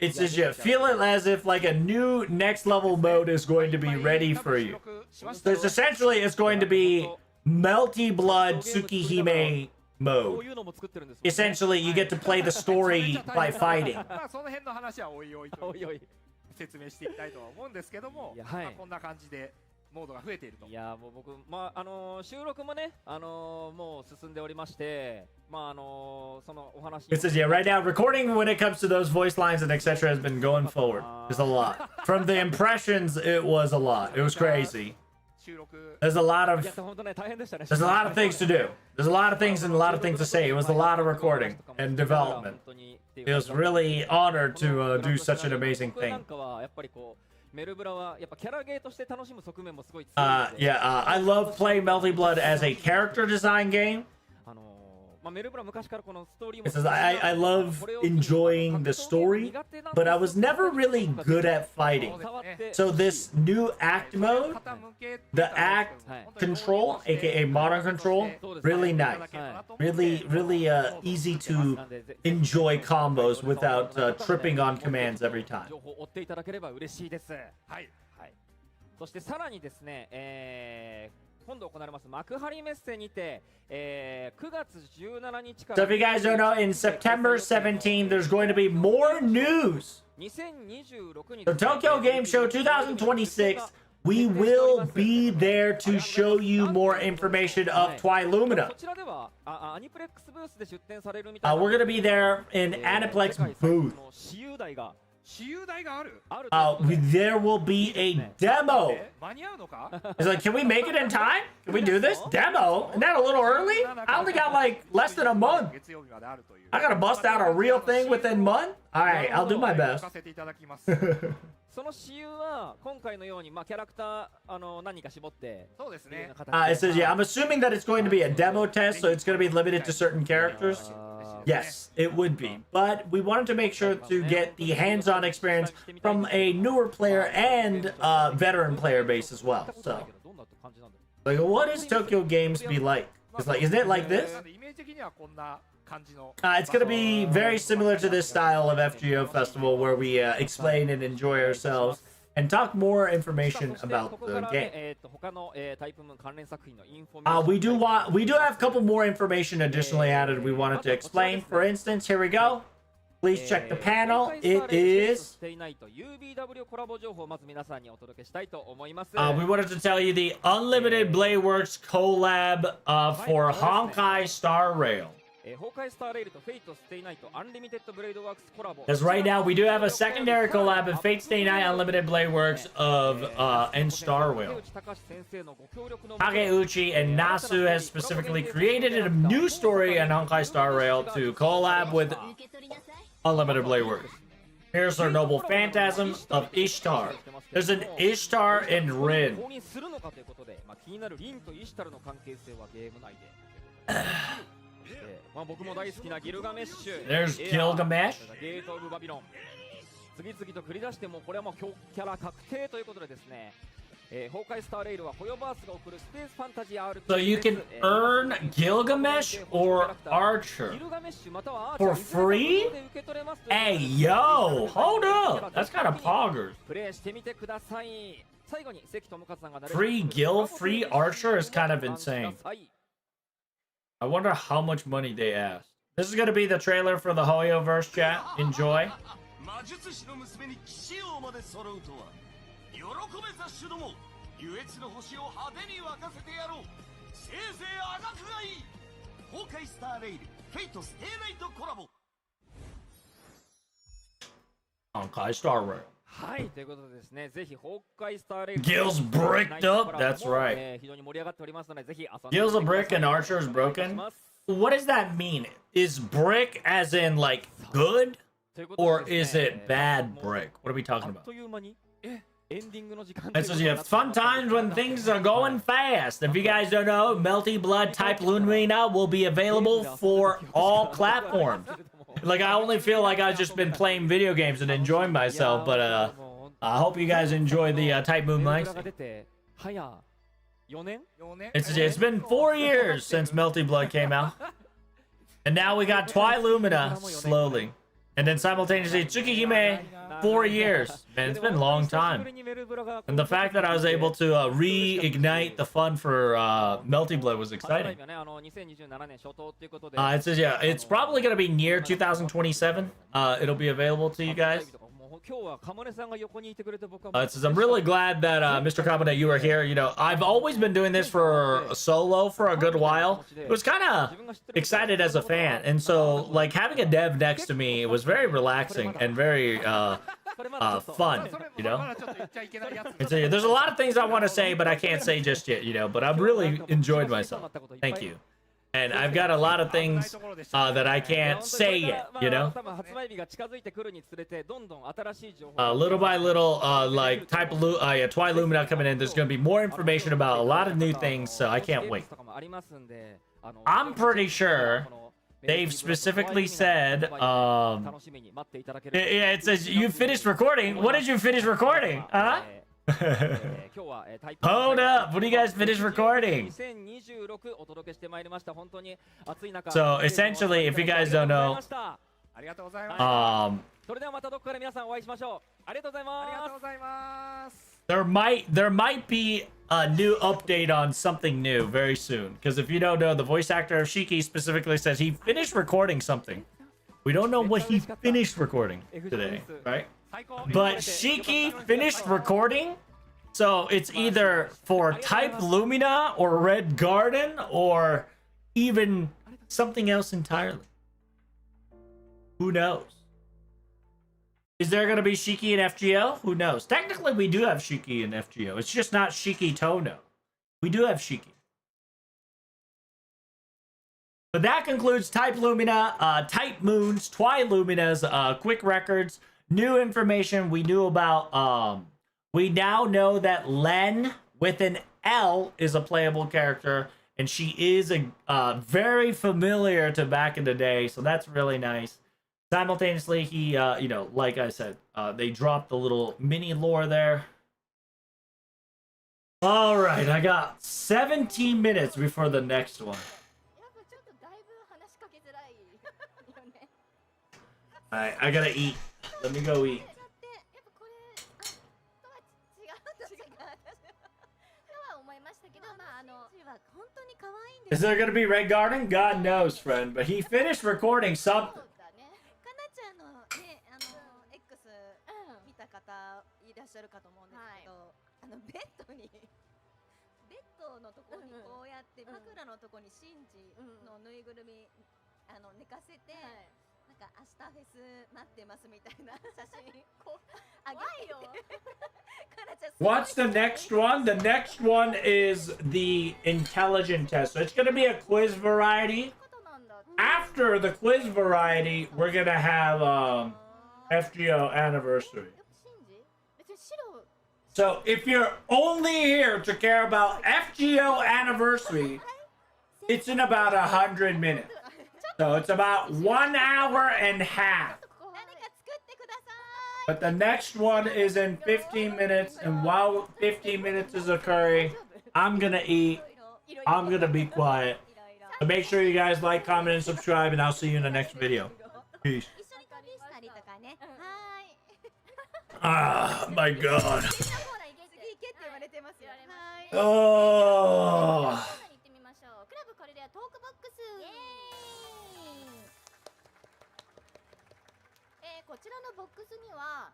it's just you feel it as if like a new next level mode is going to be ready for you. There's essentially it's going to be Melty Blood Tsukihime mode. Essentially, you get to play the story by fighting. 説明していきたいとは思うんですけども、こんな感じでモードが増えていると。いやもう僕収録もねもう進んでおりまして、そのお話。It says, yeah, right now recording when it comes to those voice lines and etc. has been going forward. There's a lot. From the impressions, it was a lot. It was crazy. There's a lot of things to do. There's a lot of things and a lot of things to say. It was a lot of recording and development. It was really honored to do such an amazing thing. I love playing Melty Blood as a character design game. It says, I love enjoying the story, but I was never really good at fighting. So this new act mode, the act control, aka modern control, really nice. Really easy to enjoy combos without tripping on commands every time. そしてさらにですね、今度行われます幕張メッセにて、9月17日から So if you guys don't know, in September 17, there's going to be more news. The Tokyo Game Show 2026, we will be there to show you more information of Twilumina. We're going to be there in Aniplex booth. There will be a demo. It's like, can we make it in time? Can we do this? Demo? Isn't that a little early? I only got like less than a month. I gotta bust out a real thing within a month? Alright, I'll do my best. その私有は今回のようにキャラクター何か絞ってそうですね。It says, yeah, I'm assuming that it's going to be a demo test, so it's going to be limited to certain characters. Yes, it would be. But we wanted to make sure to get the hands-on experience from a newer player and veteran player base as well. So, like, what does Tokyo Games be like? It's like, isn't it like this? It's going to be very similar to this style of FGO Festival where we explain and enjoy ourselves and talk more information about the game. We do have a couple more information additionally added we wanted to explain. For instance, here we go. Please check the panel. It is... we wanted to tell you the Unlimited Blade Works collab for Honkai Star Rail. Because right now we do have a secondary collab of Fate Stay Night Unlimited Blade Works and Star Rail. Takeuchi and Nasu has specifically created a new story in Honkai Star Rail to collab with Unlimited Blade Works. Here's our noble phantasm of Ishtar. There's an Ishtar in Rin. There's Gilgamesh. 次々と繰り出してもこれはもうキャラ確定ということでですね、崩壊スターレイルはホヨバースが送るスペースファンタジー RPG So you can earn Gilgamesh or Archer for free? Hey, yo, hold up. That's kind of poggers. プレイしてみてください。最後に関智和さんが Free Gil, free Archer is kind of insane. I wonder how much money they asked. This is going to be the trailer for the Hoyoverse chat. Enjoy. Honkai Star Rail. はいということでですね、ぜひ崩壊スターレイル Gil's bricked up. That's right. 非常に盛り上がっておりますのでぜひ遊んで Gil's a brick and Archer is broken. What does that mean? Is brick as in like good, or is it bad brick? What are we talking about? It says you have fun times when things are going fast. If you guys don't know, Melty Blood Type Lumina will be available for all platforms. Like, I only feel like I've just been playing video games and enjoying myself, but I hope you guys enjoy the Type Moon Lights. It's been 4 years since Melty Blood came out. And now we got Twilumina slowly. And then simultaneously Tsukihime, 4 years. Man, it's been a long time. And the fact that I was able to reignite the fun for Melty Blood was exciting. It says, yeah, it's probably going to be near 2027. It'll be available to you guys. It says, I'm really glad that Mr. Kamada, you are here. You know, I've always been doing this for solo for a good while. It was kind of excited as a fan, and so like having a dev next to me was very relaxing and very fun. You know, and so, yeah, there's a lot of things I want to say, but I can't say just yet. You know, but I've really enjoyed myself. Thank you. And I've got a lot of things that I can't say yet, you know? Little by little, like Twi Lumina coming in, there's going to be more information about a lot of new things, so I can't wait. I'm pretty sure they've specifically said, yeah, it says, you finished recording? What did you finish recording? Huh? Hold up, what do you guys finish recording? So essentially, if you guys don't know, there might be a new update on something new very soon, because if you don't know, the voice actor of Shiki specifically says he finished recording something. We don't know what he finished recording today, right? But Shiki finished recording, so it's either for Type Lumina or Red Garden or even something else entirely. Who knows? Is there going to be Shiki in FGO? Who knows? Technically, we do have Shiki in FGO. It's just not Shiki Tono. We do have Shiki. But that concludes Type Lumina, Type Moons, Twi Lumina's quick records. New information we knew about. We now know that Len with an L is a playable character, and she is a very familiar to back in the day, so that's really nice. Simultaneously, he, you know, like I said, they dropped the little mini lore there. All right, I got 17 minutes before the next one. All right, I gotta eat. Let me go eat. Is there gonna be Red Garden? God knows, friend. But he finished recording something. のところにこうやって枕のところにシンジのぬいぐるみ寝かせて、なんか明日フェス待ってますみたいな写真あげてよ。What's the next one? The next one is the intelligent test. So it's going to be a quiz variety. After the quiz variety, we're going to have FGO anniversary. So if you're only here to care about FGO anniversary, it's in about 100 minutes. So it's about 1 hour and a half. But the next one is in 15 minutes, and while 15 minutes is occurring, I'm gonna eat. I'm gonna be quiet. So make sure you guys like, comment, and subscribe, and I'll see you in the next video. Peace. Ah, my God. Oh.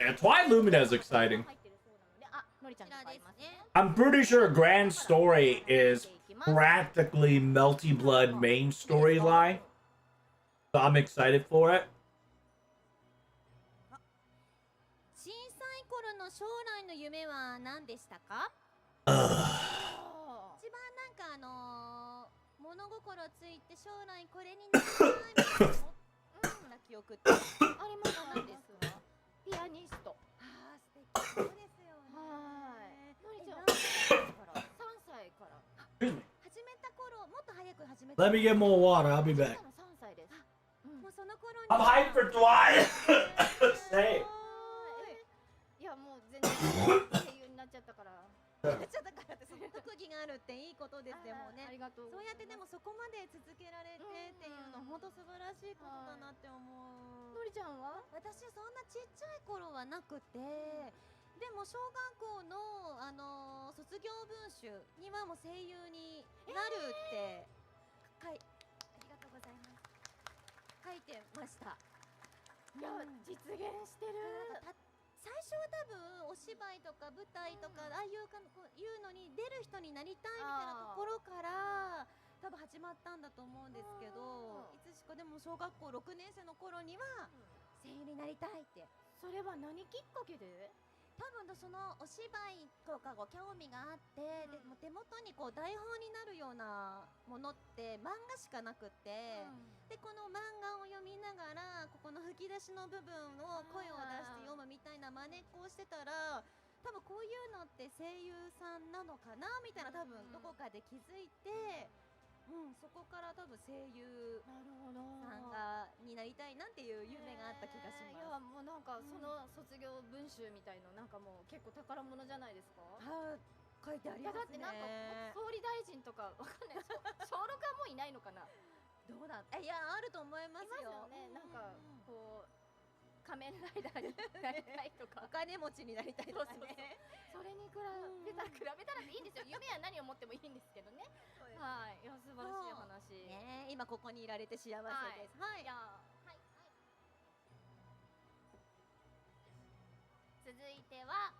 Yeah, Twi Lumina is exciting. I'm pretty sure Grand Story is practically Melty Blood main storyline. So I'm excited for it. 小さい頃の将来の夢は何でしたか？一番なんか物心ついて将来これになりたいな記憶ってありますか？何ですか？ピアニスト。ああ素敵そうですよね。はい。のりちゃん3歳から始めた頃もっと早く始めた。Let me get more water. I'll be back. 3歳です。もうその頃に。I'm hyped for Twi. Say. いやもう全然声優になっちゃったから。なっちゃったからってその特技があるっていいことですよね。ありがとう。そうやってでもそこまで続けられてっていうの本当素晴らしいことだなって思う。のりちゃんは？私そんなちっちゃい頃はなくて、でも小学校の卒業文集にはもう声優になるってありがとうございます。書いてました。いや実現してる。分お芝居とか舞台とか、ああいうこういうのに出る人になりたいみたいなところから多分始まったんだと思うんですけど、いつしかでも小学校6年生の頃には声優になりたいって。それは何きっかけで？多分そのお芝居とかこう興味があって、でも手元にこう台本になるようなものって漫画しかなくって、でこの漫画を読みながらここの吹き出しの部分を声を出して読むみたいな真似っこをしてたら、多分こういうのって声優さんなのかなみたいな、多分どこかで気づいて。そこから多分声優さんになりたいなっていう夢があった気がします。いやもうなんかその卒業文集みたいのなんかもう結構宝物じゃないですか。書いてありますね。だってなんか総理大臣とかわかんない。小6はもういないのかな。どうだ。いやあると思いますよ。いますよね。なんかこう。仮面ライダーになりたいとかお金持ちになりたいとかね。それに比べたらいいんですよ。夢は何を持ってもいいんですけどね。はい、いや素晴らしい話。ね、今ここにいられて幸せです。はい。続いては。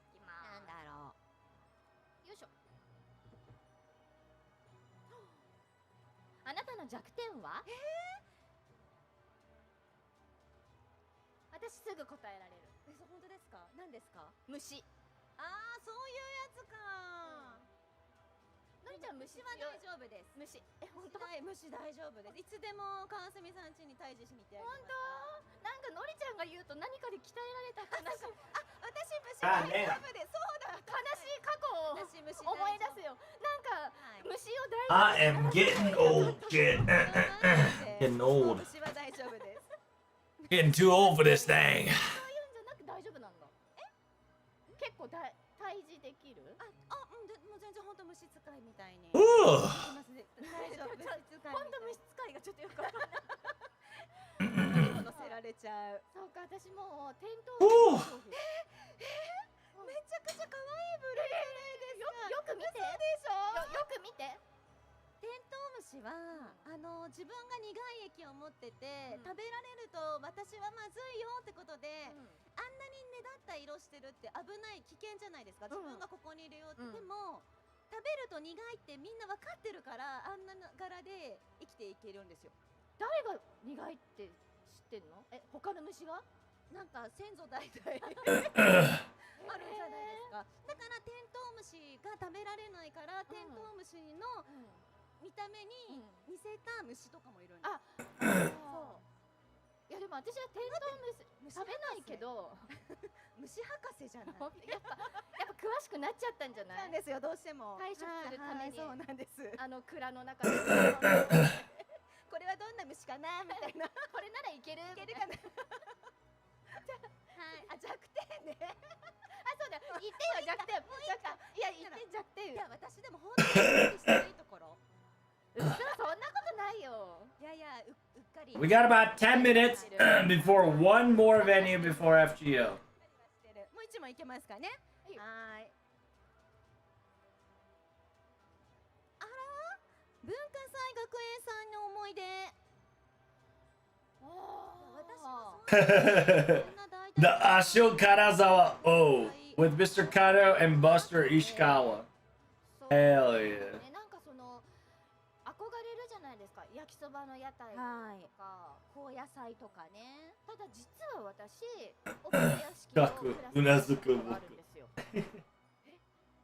いきます。なんだろう。よいしょ。あなたの弱点は？私すぐ答えられる。本当ですか？何ですか？虫。ああ、そういうやつか。のりちゃん虫は大丈夫です。虫。本当？虫大丈夫です。いつでも川澄さん家に退治しに行ってやります。本当？なんかのりちゃんが言うと何かで鍛えられたかな。私虫大丈夫です。そうだ。悲しい過去を思い出すよ。なんか虫をI 大 am getting old, kid. Getting old. 虫は大丈夫です。Getting too old for this thing. そういうんじゃなく大丈夫なんだ。結構退治できる？もう全然本当虫使いみたいに。大丈夫。本当虫使いがちょっとよくわかんない。乗せられちゃう。そうか、私もうテントめちゃくちゃ可愛いブルーじゃないですか。よく見て。そうでしょ。よく見て。テントウムシは、自分が苦い液を持ってて、食べられると私はまずいよってことで、あんなに目立った色してるって危ない危険じゃないですか。自分がここにいるよって、でも食べると苦いってみんな分かってるから、あんな柄で生きていけるんですよ。誰が苦いって知ってんの？他の虫が？なんか先祖代々あるじゃないですか。だからテントウムシが食べられないから、テントウムシの見た目に似せた虫とかもいるんです。そう。いやでも私はテントウムシ食べないけど虫博士じゃない。やっぱ詳しくなっちゃったんじゃない？なんですよ、どうしても対処するために。そうなんです。蔵の中でこれはどんな虫かなみたいな。これならいける？いけるかな。はい、弱点ね。そうだ、言ってよ弱点。いや言って弱点。いや私でも本当にしてないところ。そんなことないよ。いやいや、うっかり。 We got about 10 minutes before one more venue before FGO. もう一問いけますかね。はい。あら、文化祭学園さんの思い出。The Asho Karazawa O with Mr. Kano and Buster Ishikawa. Hell yeah. なんかその憧れるじゃないですか。焼きそばの屋台とか高野菜とかね。ただ実は私お化け屋敷のクラスがあるんですよ。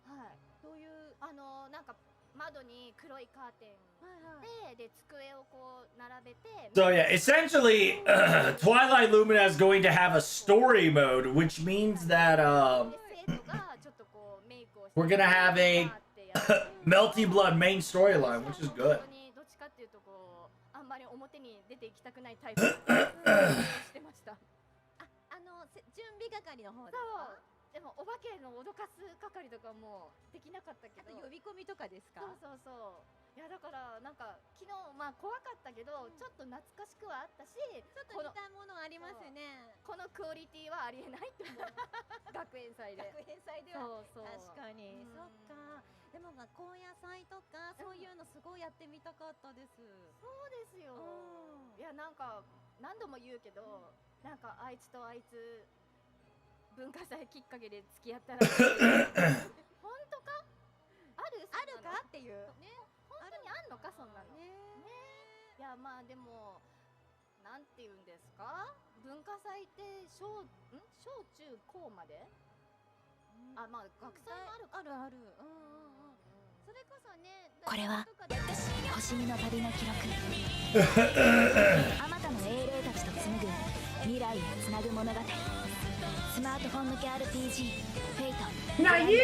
はい。どういうなんか窓に黒いカーテンで机をこう並べて。 So yeah, essentially, Twilight Lumina is going to have a story mode, which means that we're gonna have a Melty Blood main storyline, which is good. どっちかっていうとこうあんまり表に出ていきたくないタイプしてました。準備係の方ですか？でもお化けの脅かす係とかもできなかったけど。呼び込みとかですか？そう。いやだからなんか昨日まあ怖かったけど、ちょっと懐かしくはあったし、ちょっと似たものありますよね。このクオリティはありえないと思う。学園祭で。学園祭ではそう確かに。そっか。でも高野菜とかそういうのすごいやってみたかったです。そうですよ。いやなんか何度も言うけど、なんかあいつとあいつ文化祭きっかけで付き合ったらしい。本当か？あるかっていうね。本当にあんのかそんなの。ね。いやまあでもなんて言うんですか？文化祭って小中高まで？あまあ学祭もある。それこそね。これは星見の旅の記録。あまたの英霊たちと紡ぐ未来へつなぐ物語。スマートフォン向け RPG フェイトなにー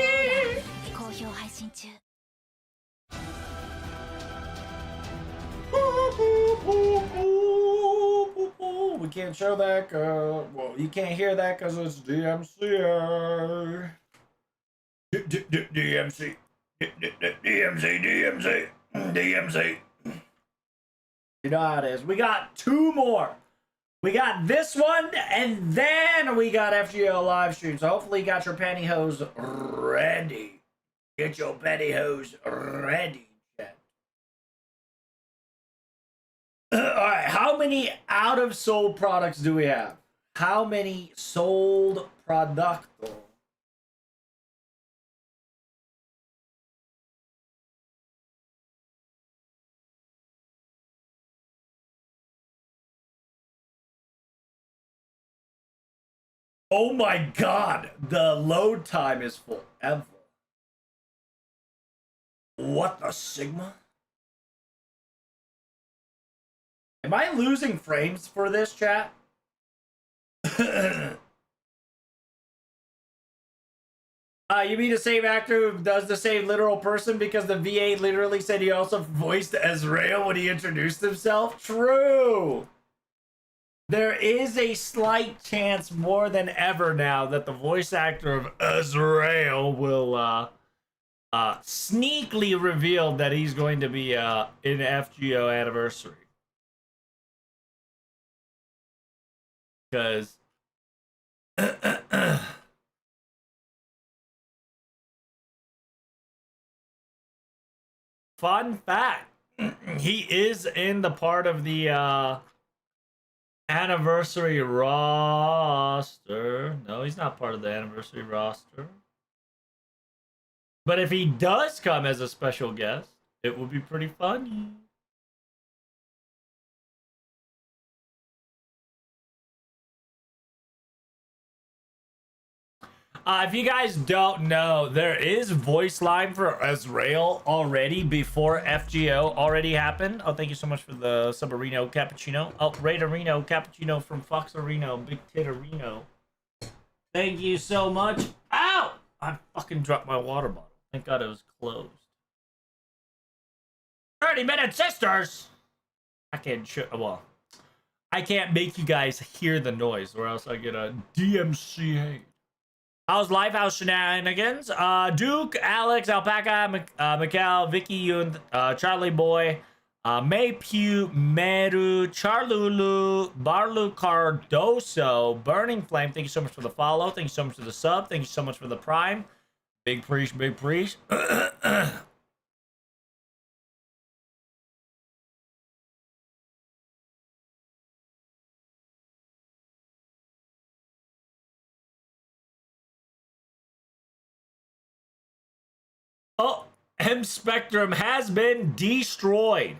好評配信中。We can't show that. Well, you can't hear that because it's DMC. DMC. DMC. You know how it is. We got two more. We got this one, and then we got FGO live stream. So hopefully you got your pantyhose ready. Get your pantyhose ready, chat. Alright, how many out of sold products do we have? How many sold products? Oh my god, the load time is forever. What the Sigma? Am I losing frames for this, chat? You mean the same actor who does the same literal person because the VA literally said he also voiced Azrael when he introduced himself? True! There is a slight chance more than ever now that the voice actor of Azrael will sneakily reveal that he's going to be in FGO anniversary. Because fun fact, he is in the part of the anniversary roster. No, he's not part of the anniversary roster. But if he does come as a special guest, it would be pretty funny. If you guys don't know, there is voice line for Azrael already before FGO already happened. Oh, thank you so much for the Subarino Cappuccino. Oh, Raiderino Cappuccino from Foxarino, Big Titterino. Thank you so much. Ow! I fucking dropped my water bottle. Thank God it was closed. 30-minute sisters! I can't well, I can't make you guys hear the noise or else I get a DMC hate. How's Lifehouse Shenanigans? Duke, Alex, Alpaca, Mikal, Vicky, Yun, Charlie Boy, May Pew, Meru, Charlulu, Barlu Cardoso, Burning Flame, thank you so much for the follow. Thank you so much for the sub. Thank you so much for the prime. Big preach, big preach. Oh, M Spectrum has been destroyed.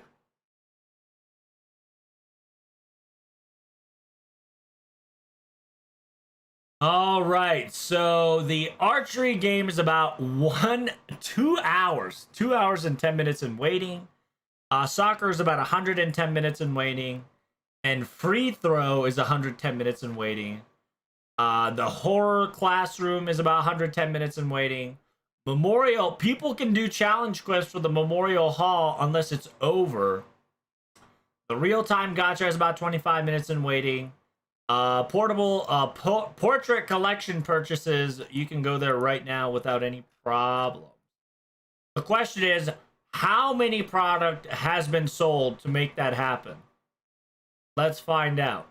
All right, so the archery game is about 2 hours. 2 hours and 10 minutes in waiting. Soccer is about 110 minutes in waiting. And free throw is 110 minutes in waiting. The horror classroom is about 110 minutes in waiting. Memorial, people can do challenge quests for the Memorial Hall unless it's over. The real-time gacha is about 25 minutes in waiting. Portable portrait collection purchases, you can go there right now without any problem. The question is, how many product has been sold to make that happen? Let's find out.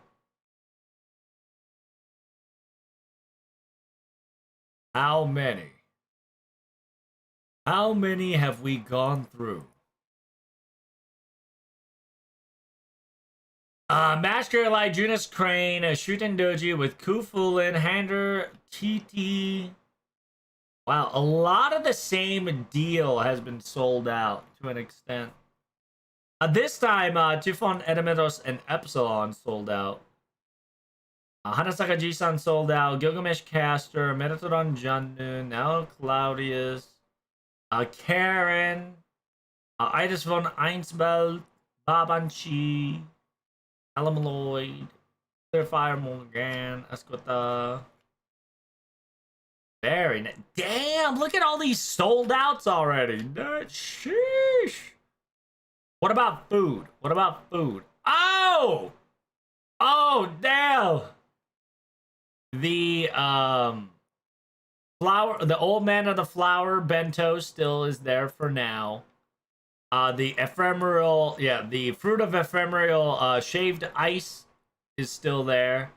How many? How many have we gone through? Master Eli Junus Crane, Shuten Doji with Kufulin, Hander, TT. Wow, a lot of the same deal has been sold out to an extent. This time, Typhon, Edemetos, and Epsilon sold out. Hanasaka Jisan sold out. Gilgamesh Caster, Metatron Jannu, now Claudius, Karen, Idis von Einsbeld, Babanchi, Alamaloid, Clearfire Morgan, Escota. Very nice. Damn, look at all these sold outs already. Sheesh. What about food? What about food? Oh! Oh, damn! The flower, the old man of the flower bento still is there for now. The ephemeral, yeah, the fruit of ephemeral shaved ice is still there.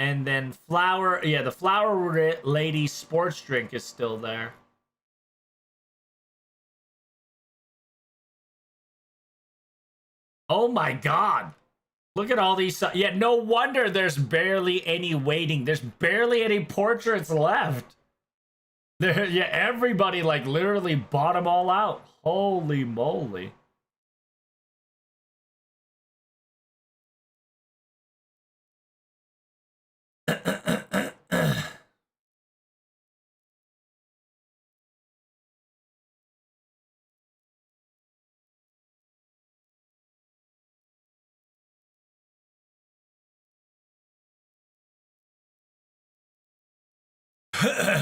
And then flower, yeah, the flower lady sports drink is still there. Oh my god. Look at all these. Yeah, no wonder there's barely any waiting. There's barely any portraits left. There, yeah, everybody like literally bought them all out. Holy moly.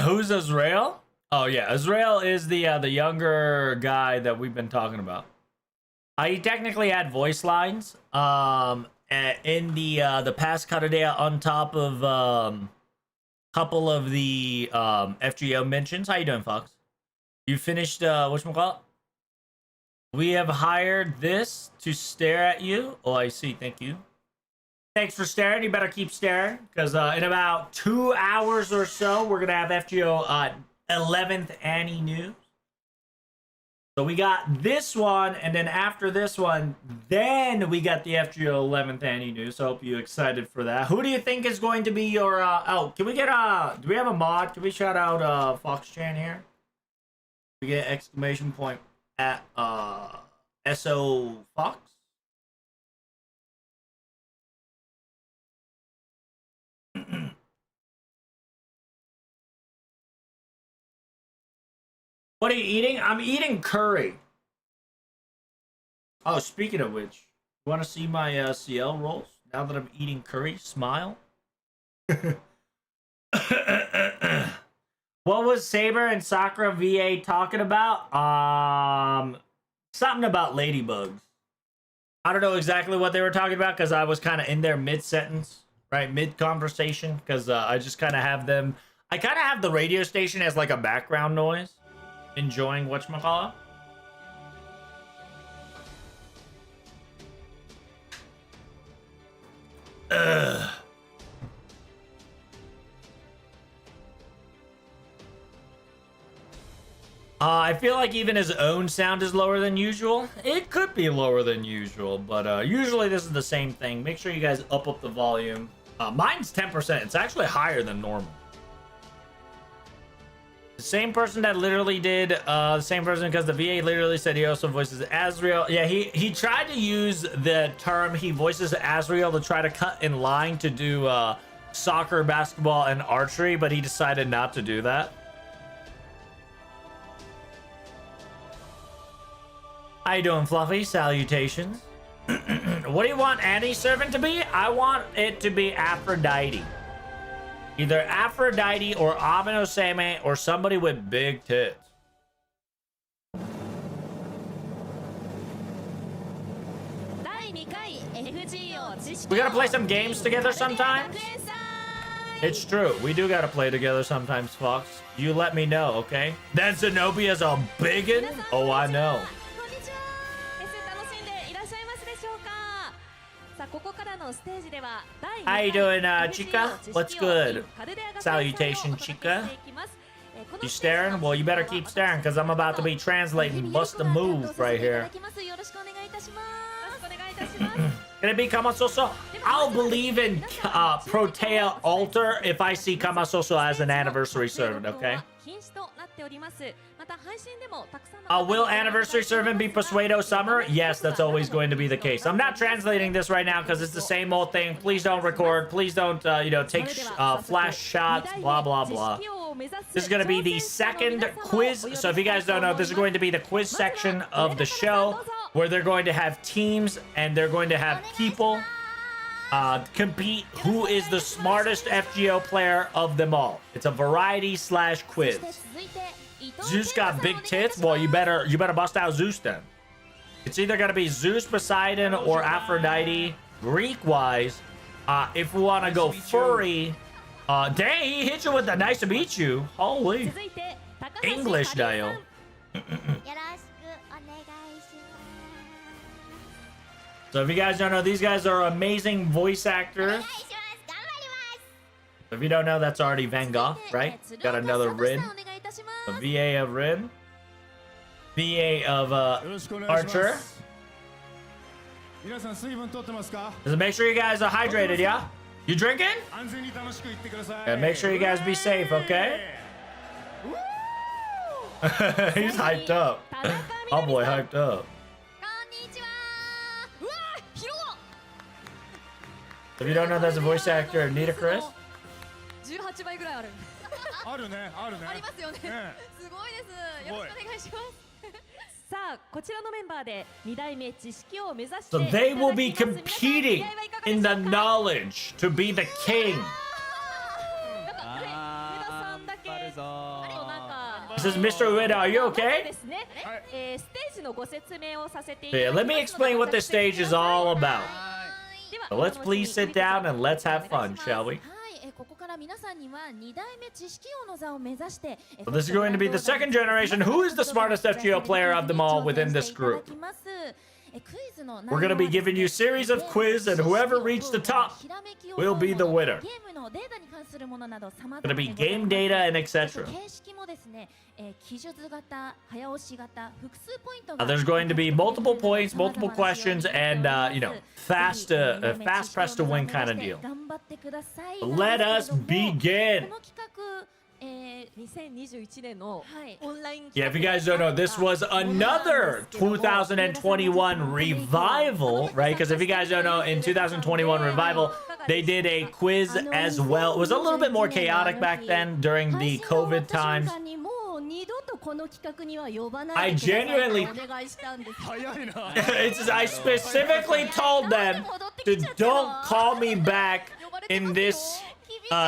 Who's Azrael? Oh yeah, Azrael is the younger guy that we've been talking about. He technically had voice lines. In the past Karadea on top of couple of the FGO mentions. How you doing, Fox? You finished whatchamacallit? We have hired this to stare at you. Oh, I see. Thank you. Thanks for staring. You better keep staring, because in about 2 hours or so, we're going to have FGO 11th Annie news. So we got this one, and then after this one, then we got the FGO 11th Annie news. So I hope you're excited for that. Who do you think is going to be your... oh, can we get do we have a mod? Can we shout out Fox Chan here? We get exclamation point at SO Fox? What are you eating? I'm eating curry. Oh, speaking of which, you want to see my CL rolls? Now that I'm eating curry, smile. What was Saber and Sakura VA talking about? Something about ladybugs. I don't know exactly what they were talking about because I was kind of in there mid-sentence, right? Mid-conversation, because I just kind of have them... I kind of have the radio station as like a background noise. Enjoying whatchamacallit. Ugh. I feel like even his own sound is lower than usual. It could be lower than usual, but usually this is the same thing. Make sure you guys up the volume. Mine's 10%. It's actually higher than normal. The same person that literally did, the same person, because the VA literally said he also voices Azrael. Yeah, he tried to use the term he voices Azrael to try to cut in line to do soccer, basketball, and archery, but he decided not to do that. How you doing, Fluffy? Salutations. What do you want Annie's servant to be? I want it to be Aphrodite. Either Aphrodite or Amino Same or somebody with big tits. We gotta play some games together sometimes. It's true. We do gotta play together sometimes, Fox. You let me know, okay? That Zenobia's a biggin? Oh, I know. How you doing, Chica? What's good? Salutation, Chica. You staring? Well, you better keep staring, because I'm about to be translating Bust a Move right here. Gonna be Kamasoso. I'll believe in Protea Altar if I see Kamasoso as an anniversary servant, okay? Will anniversary servant be Persuado Summer? Yes, that's always going to be the case. I'm not translating this right now because it's the same old thing. Please don't record. Please don't, take flash shots, blah, blah, blah. This is going to be the second quiz. So if you guys don't know, this is going to be the quiz section of the show where they're going to have teams and they're going to have people compete who is the smartest FGO player of them all. It's a variety / quiz. Zeus got big tits? Well, you better bust out Zeus then. It's either gonna be Zeus, Poseidon, or Aphrodite, Greek-wise. If we want to go furry, dang, he hit you with the nice to meet you. Holy English dial. So if you guys don't know, these guys are amazing voice actors. If you don't know, that's already Van Gogh, right? Got another Rin. A VA of Rin. VA of Archer. Just make sure you guys are hydrated, yeah? You drinking? Yeah, make sure you guys be safe, okay? He's hyped up. Oh boy, hyped up. If you don't know, that's a voice actor, Nita Chris. 18倍ぐらいある。あるね、あるね。ありますよね。すごいです。よろしくお願いします。さあ、こちらのメンバーで2代目知識を目指して。So they will be competing in the knowledge to be the king. This is Mr. Ueda. Are you okay? Yeah, let me explain what this stage is all about. So let's please sit down and let's have fun, shall we? So this is going to be the second generation. Who is the smartest FGO player of them all within this group? We're going to be giving you a series of quiz, and whoever reached the top will be the winner. Going to be game data and etc. There's going to be multiple points, multiple questions, and fast press to win kind of deal. Let us begin. Yeah, if you guys don't know, this was another 2021 revival, right? Because if you guys don't know, in 2021 revival, they did a quiz as well. It was a little bit more chaotic back then during the COVID times. I genuinely, I specifically told them to don't call me back in this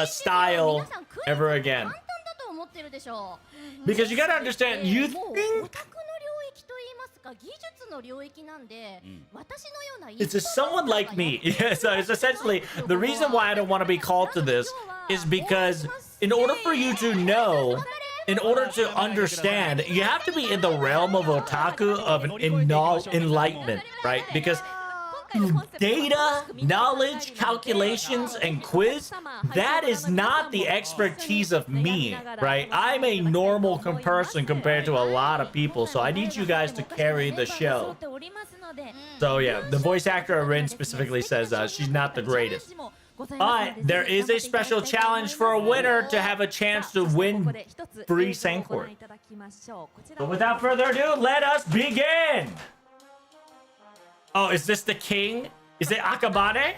style ever again. Because you gotta understand, you think it's a someone like me. Yeah, so it's essentially the reason why I don't want to be called to this is because in order for you to know, in order to understand, you have to be in the realm of otaku of enlightenment, right? Because data, knowledge, calculations, and quiz, that is not the expertise of me, right? I'm a normal person compared to a lot of people, so I need you guys to carry the show. So yeah, the voice actor Rin specifically says she's not the greatest. But there is a special challenge for a winner to have a chance to win free Sankort. So without further ado, let us begin! Oh, is this the king? Is it Akabane?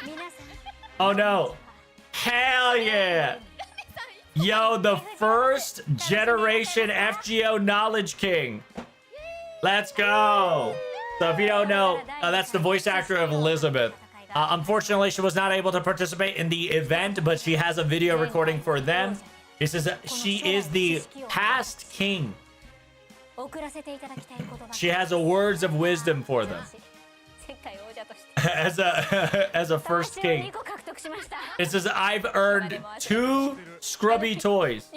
Oh no. Hell yeah! Yo, the first generation FGO Knowledge King. Let's go! So if you don't know, that's the voice actor of Elizabeth. Unfortunately, she was not able to participate in the event, but she has a video recording for them. This is she is the past king. She has a words of wisdom for them. As a first king. It says, I've earned 2 scrubby toys.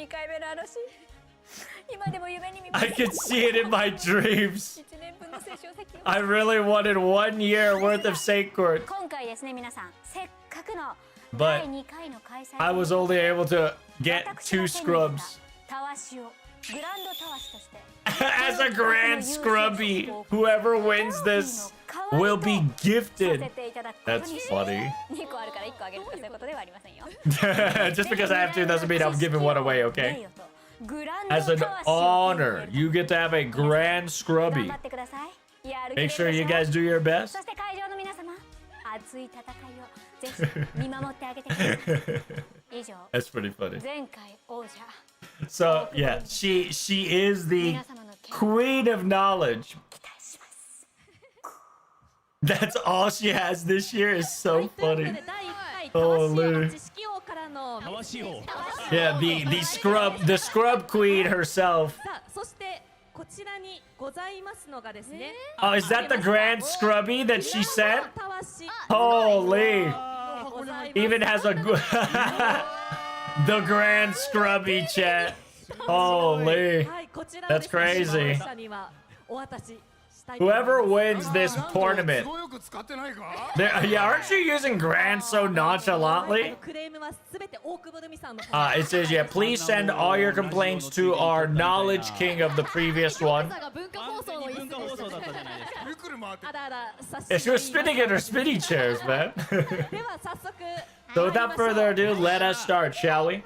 I can see it in my dreams. I really wanted 1 year worth of Sankort. But I was only able to get 2 scrubs. As a grand scrubby, whoever wins this will be gifted. That's funny. 2個あるから1個あげるとかそういうことではありませんよ。 Just because I have two doesn't mean I'm giving one away, okay? As an honor, you get to have a grand scrubby. 頑張ってください。Make sure you guys do your best. そして会場の皆様、熱い戦いをぜひ見守ってあげてください。以上。 That's pretty funny. 前回王者。 So yeah, she is the queen of knowledge. That's all she has this year. Is so funny. Holy. Yeah, the scrub queen herself. そしてこちらにございますのがですね。 Oh, is that the grand scrubby that she sent? Holy. Even has a the grand scrubby chat. Holy. That's crazy. Whoever wins this tournament. Yeah, aren't you using grand so nonchalantly? It says, yeah, please send all your complaints to our knowledge king of the previous one. Yeah, she was spinning in her spinning chairs, man. So without further ado, let us start, shall we?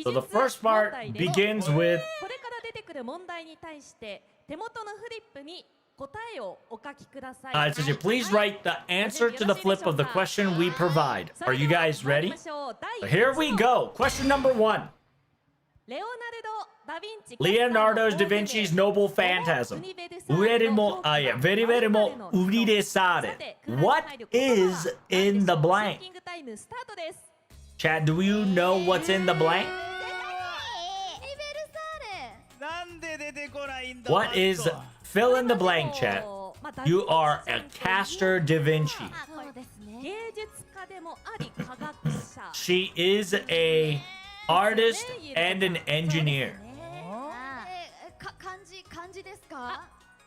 So the first part begins with これから出てくる問題に対して手元のフリップに答えをお書きください。 it says, please write the answer to the flip of the question we provide. Are you guys ready? Here we go. Question number 1. Leonardo da Vinci's Noble Phantasm. Urerimo, very, very mo uriresare. What is in the blank? Chat, do you know what's in the blank? What is fill in the blank, chat? You are a caster da Vinci. She is a artist and an engineer.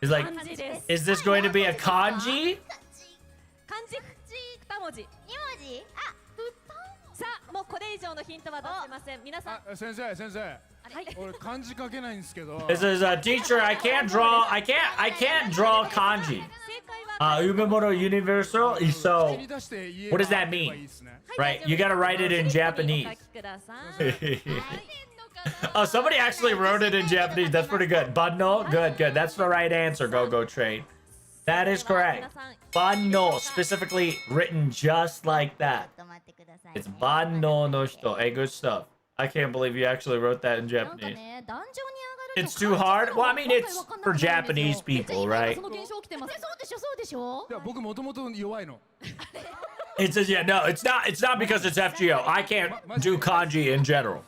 Is like, is this going to be a kanji? さあ、もうこれ以上のヒントは出せません。皆さん。先生。俺漢字書けないんですけど。This is a teacher. I can't draw kanji. Umemoro universal. So, what does that mean? Right? You gotta write it in Japanese. Oh, somebody actually wrote it in Japanese. That's pretty good. Banno, good. That's the right answer. Go train. That is correct. Banno, specifically written just like that. It's banno no hito. Hey, good stuff. I can't believe you actually wrote that in Japanese. It's too hard? Well, I mean, it's for Japanese people, right? It says, yeah, no, it's not because it's FGO. I can't do kanji in general.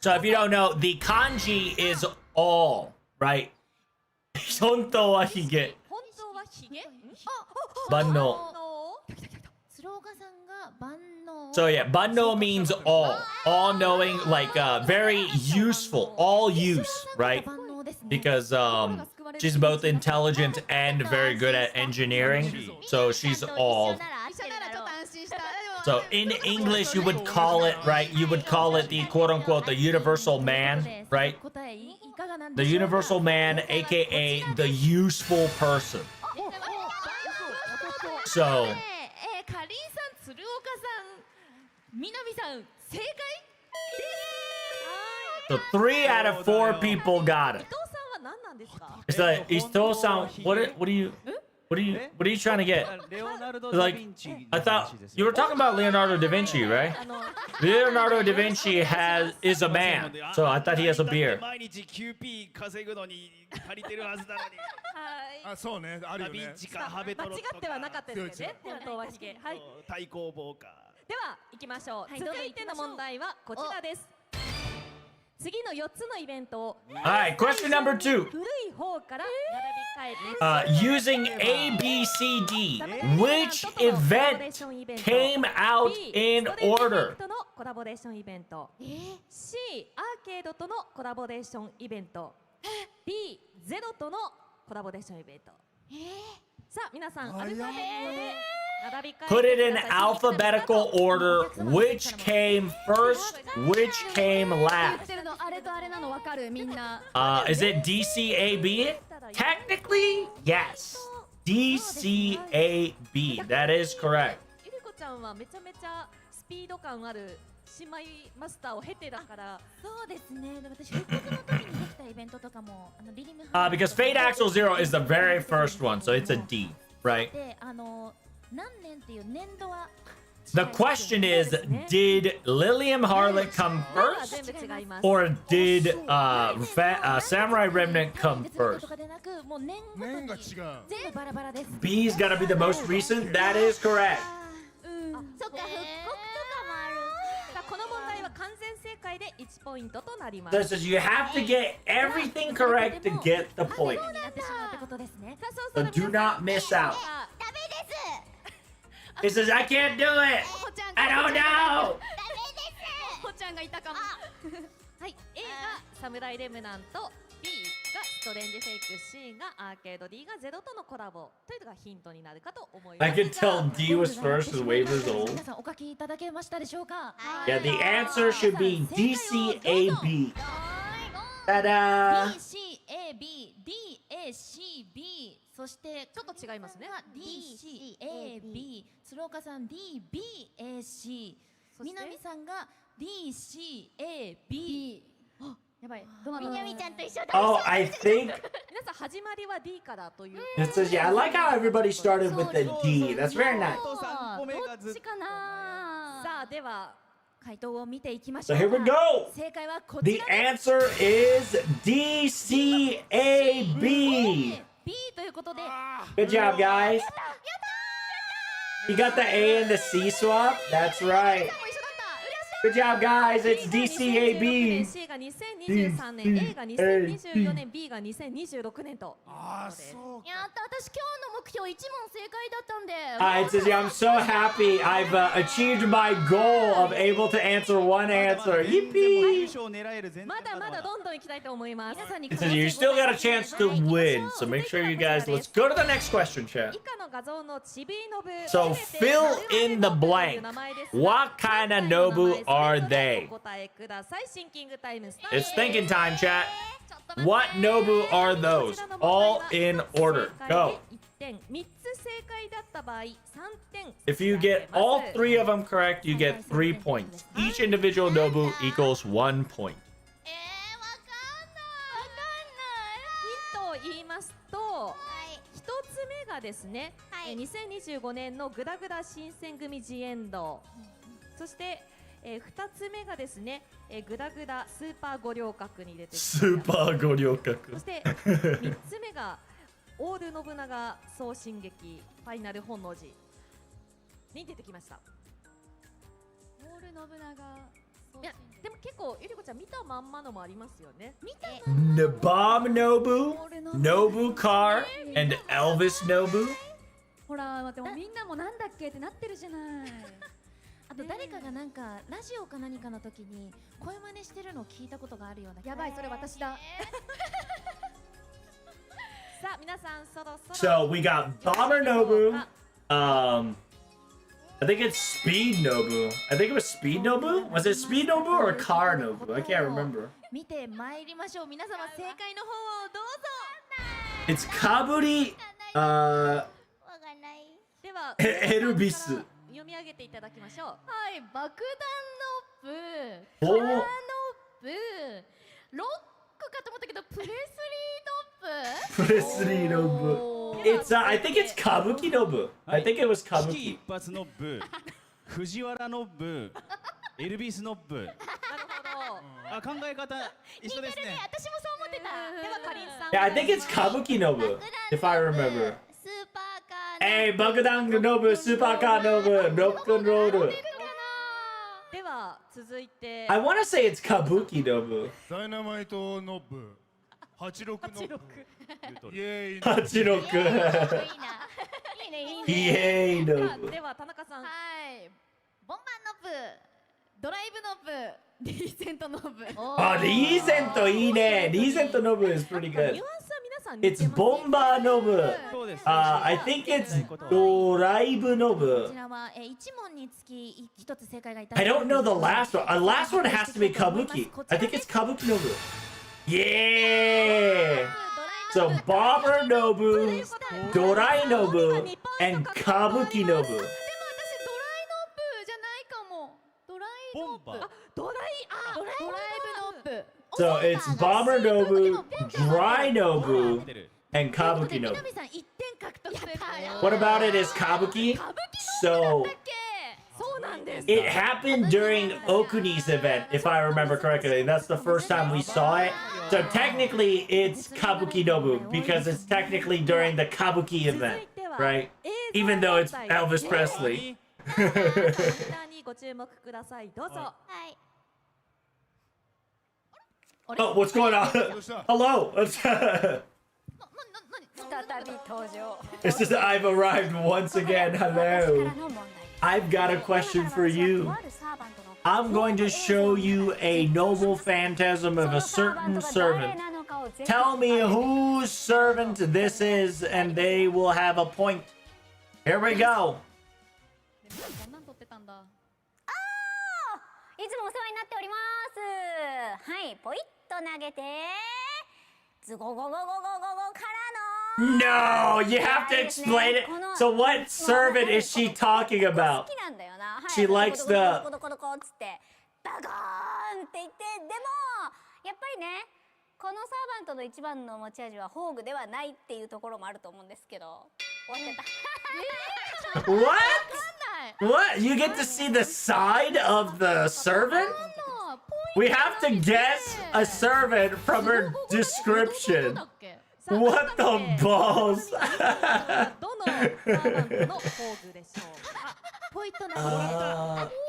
So if you don't know, the kanji is all, right? 本当はヒゲ。万能。So yeah, banno means all knowing, like very useful, all use, right? Because she's both intelligent and very good at engineering, so she's all. So in English, you would call it, right? You would call it the quote-unquote the universal man, right? The universal man, aka the useful person. So. So 3 out of 4 people got it. It's like Ito-san, what are you trying to get? Like, I thought you were talking about Leonardo da Vinci, right? Leonardo da Vinci is a man, so I thought he has a beard. あ、そうね、あるよね。間違ってはなかったですね。本当はヒゲ。はい。対抗棒か。では行きましょう。続いての問題はこちらです。次の4つのイベントを。Alright, question number 2. 古い方から並び替えて。Using A, B, C, D, which event came out in order? collaboration コラボレーションイベント。C、アーケードとのコラボレーションイベント。D、ゼロとのコラボレーションイベント。さあ皆さんアルファベットで Put it in alphabetical order. Which came first? Which came last? Is it DCAB? Technically, yes. DCAB. That is correct. ゆりこちゃんはめちゃめちゃスピード感ある姉妹マスターを経てだから。そうですね。で私復刻の時にできたイベントとかもリリム。Because Fate Axel Zero is the very first one, so it's a D, right? で何年っていう年度は。The question is, did Lilium Harlot come first? Or did Samurai Remnant come first? B's gotta be the most recent? That is correct. そっか、復刻とかもある。この問題は完全正解で1ポイントとなります。That says you have to get everything correct to get the point. So do not miss out. It says, I can't do it! I don't know! ほちゃんがいたかも。はい、A がサムライレムナント、B がストレンジフェイク、C がアーケード、D がゼロとのコラボというのがヒントになるかと思います。I could tell D was first as waivers old. 皆さんお書きいただけましたでしょうか？ Yeah, the answer should be DCAB. Ta-da! DCAB、DACB。そしてちょっと違いますね。DCAB、鶴岡さん DBAC、南さんが DCAB。やばい。みなみちゃんと一緒だ。Oh, I think. 皆さん始まりは D からという。It says, yeah, I like how everybody started with a D. That's very nice. どっちかな。さあでは回答を見ていきまし So ょう。 here we go. 正解はこ The ちらです。 answer is DCAB. B ということで。 Good job, guys. You got the A and the C swap? That's right. Good job, guys. It's DCAB. C が2023年、A が2024年、B が2026年と。やった、私今日の目標1問正解だったんで。It says, yeah, I'm so happy. I've achieved my goal of able to answer one answer. Yippee! まだまだどんどん行きたいと思います。 It says, you still got a chance to win. So make sure you guys, let's go to the next question, chat. 以下の画像のチビノブ。 So fill in the blank. What kind of Nobu are they? お答えください。シンキングタイムスタート It's thinking time, chat. What Nobu are those? All in order. Go. 3つ正解だった場合、3点。 If you get all 3 of them correct, you get 3 points. Each individual Nobu equals 1 point. ヒントを言いますと、1つ目がですね、2025年のグダグダ新選組ジエンド。そして2つ目がですね、グダグダスーパー五稜郭に出てきた。スーパー五稜郭。そして3つ目がオール信長総進撃ファイナル本能寺に出てきました。オール信長。いやでも結構ゆりこちゃん見たまんまのもありますよね。見た The Bomb Nobu, Nobu Car, and Elvis Nobu. ほら待ってもみんなもなんだっけってなってるじゃない。あと誰かがなんかラジオか何かの時に声真似してるのを聞いたことがあるような。やばいそれ私だ。さあ皆さんそろそろ。 So we got Bomber Nobu. I think it's Speed Nobu. I think it was Speed Nobu. Was it Speed Nobu or Car Nobu? I can't remember. 見てまいりましょう。皆様正解の方をどうぞ。 It's Kaburi. では Elvis. 読み上げていただきましょう。はい、爆弾のおー部、カラーの部、ロックかと思ったけどプレスリーの部。 It's I think it's Kabuki Nobu. I think it was Kabuki. 一発の部、藤原の部、エルビスの部。なるほど。考え方一緒ですね。私もそう思ってた。ではかりんさん。 Yeah, I think it's Kabuki Nobu, if I remember. スーパーカー。 Hey, Bagudang Nobu, Super Car Nobu, Rock and Roll. では続いて。 I want to say it's Kabuki Nobu. ダイナマイトノブ、86ノブ。イエーイ。 86. いいねいいね。イエーイNobu. では田中さん。はい。ボンバーの部、ドライブの部、リーゼントの部。あ、リーゼントいいね。リーゼントNobu is pretty ニュ good. アンスは皆さ It's Bomba Nobu. I think it's Doraibu こ Nobu. ちらは一問につき一つ正解がいた I don't know the last one. Last one has to be Kabuki. I think it's Kabuki Nobu. Yeah! So Bomber Nobu, Dorai Nobu, and Kabuki Nobu. じゃないかも。ドライノープ。あ、ドライブノープ。 So it's Bomber Nobu, Dry Nobu, and Kabuki Nobu. 南さん1点獲得ですね。 What about it is Kabuki? So そうなんです。 it happened during Okuni's event, if I remember correctly. That's the first time we saw it. So technically it's Kabuki Nobu because it's technically during the Kabuki event, right? Even though it's Elvis Presley. ご注目ください。どうぞ。はい。 Oh, what's going on? Hello. It's just I've arrived once again. Hello. I've got a question for you. I'm going to show you a noble phantasm of a certain servant. Tell me whose servant this is, and they will have a point. Here we go. いつもお世話になっております。はい、ポイッと投げて、ズゴゴゴゴゴゴゴからの。 No, you have to explain it. So what servant is she talking about? 好きなんだよな。 She likes the. ドコドコドコっつってバゴーンって言って、でもやっぱりね、このサーバントの一番の持ち味は宝具ではないっていうところもあると思うんですけど。終わっちゃった。 What? What? You get to see the side of the servant? We have to guess a servant from her description. What the balls? どのサーバントの宝具でしょう。あ、ポイッと投げて、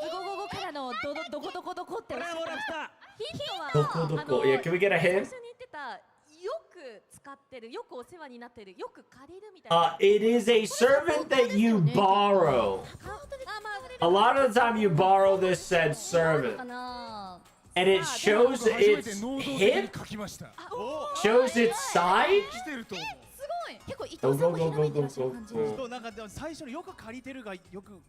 ズゴゴゴからのどこどこどこっておっしゃってました。ヒントはYeah, can we get a 最 hint? 初に言ってたよく使ってる、よくお世話になってる、よく借りるみたいな。It is a servant that you borrow. A lot of the time you borrow this said servant. And it shows its hip? Shows its side? 結構 Go, go, go, go, go, go, そ go. うなんかでも最初によく借りてるがよく。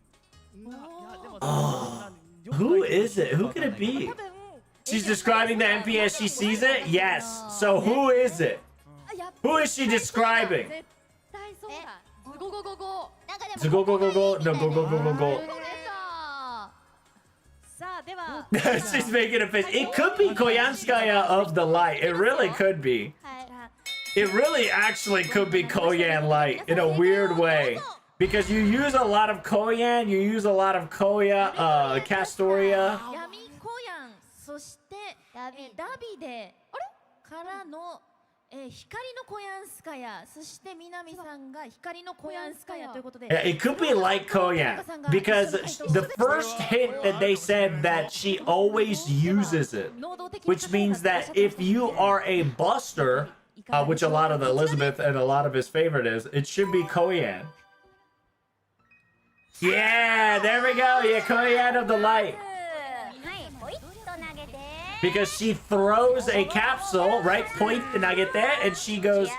Who is it? Who could it be? She's describing the MP as she sees it? Yes. So who is it? Who is she describing? 絶対そうだ。ズゴゴゴゴ。 Go, go, go, go. No, go, go, go, go, go. さあでは She's making a face. It could be Koyanskaya of the light. It really could be. It really actually could be Koyan light in a weird way. Because you use a lot of Koyan, you use a lot of Koya, Castoria. 闇コヤン、そしてダビデからの光のコヤンスカヤ、そして南さんが光のコヤンスカヤということで。 Yeah, it could be like Koyan. Because the first hint that they said that she always uses it. Which means that if you are a buster, which a lot of the Elizabeth and a lot of his favorite is, it should be Koyan. Yeah, there we go. Yeah, Koyan of the light. Because she throws a capsule, right? Point and nugget there, and she goes.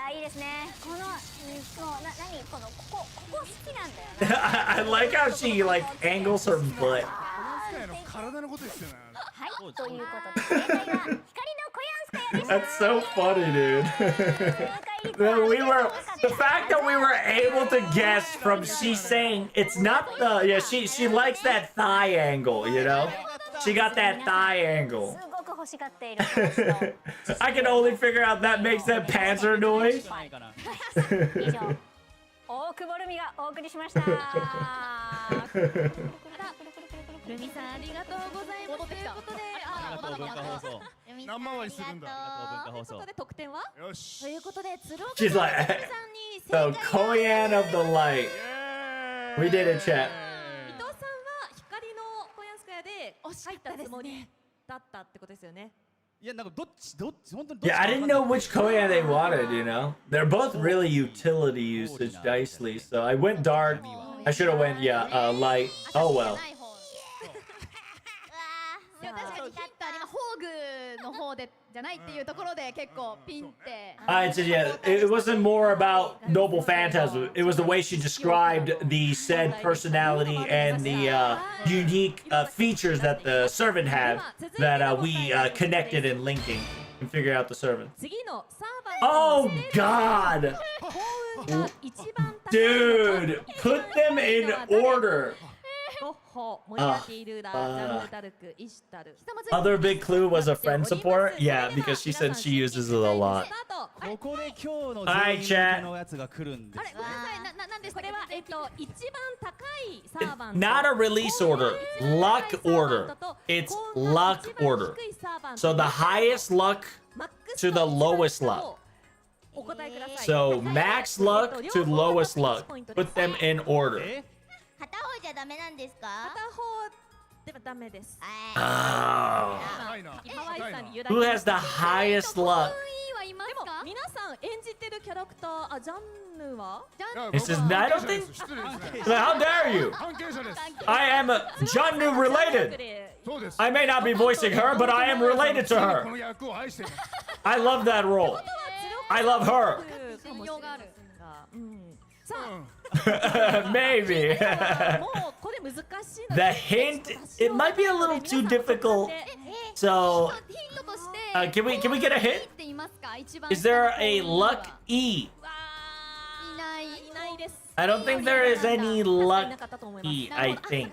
I like how she like angles her butt. That's so funny, dude. The fact that we were able to guess from she saying it's not the, yeah, she likes that thigh angle, you know? She got that thigh angle. I can only figure out that makes that panzer noise. 大久保ルミがお送りしました。ルミさんありがとうございます。ということで、何回りするんだ。ということで得点は？よし。ということで鶴岡 She's さん like, に so Koyan of the light. We did it, chat. 伊藤さんは光のコヤンスカヤで入ったつもりだったってことですよね。いやなんかどっち本当に Yeah, I didn't know which Koyan they wanted, you know? They're both really utility usage dicely, so I went dark. I should have went, yeah, light. Oh well. でも確かにヒッターにはホーグの方でじゃないっていうところで結構ピンって。I said, yeah, it wasn't more about Noble Phantasm. It was the way she described the said personality and the unique features that the servant had that we connected and linking and figure out the servant. Oh, God! Dude, put them in order. Other big clue was a friend support. Yeah, because she said she uses it a lot. Alright, chat. Not a release order, luck order. It's luck order. So the highest luck to the lowest luck. So max luck to lowest luck. Put them in order. 片方じゃダメなんですか？片方ではダメです。Who has the highest luck? でも皆さん演じてるキャラクター、ジャンヌは？ This is I don't think. How dare you? I am Jannu related. I may not be voicing her, but I am related to her. I love that role. I love her. Maybe. The hint, it might be a little too difficult. So, can we get a hint? Is there a luck E? I don't think there is any luck E, I think.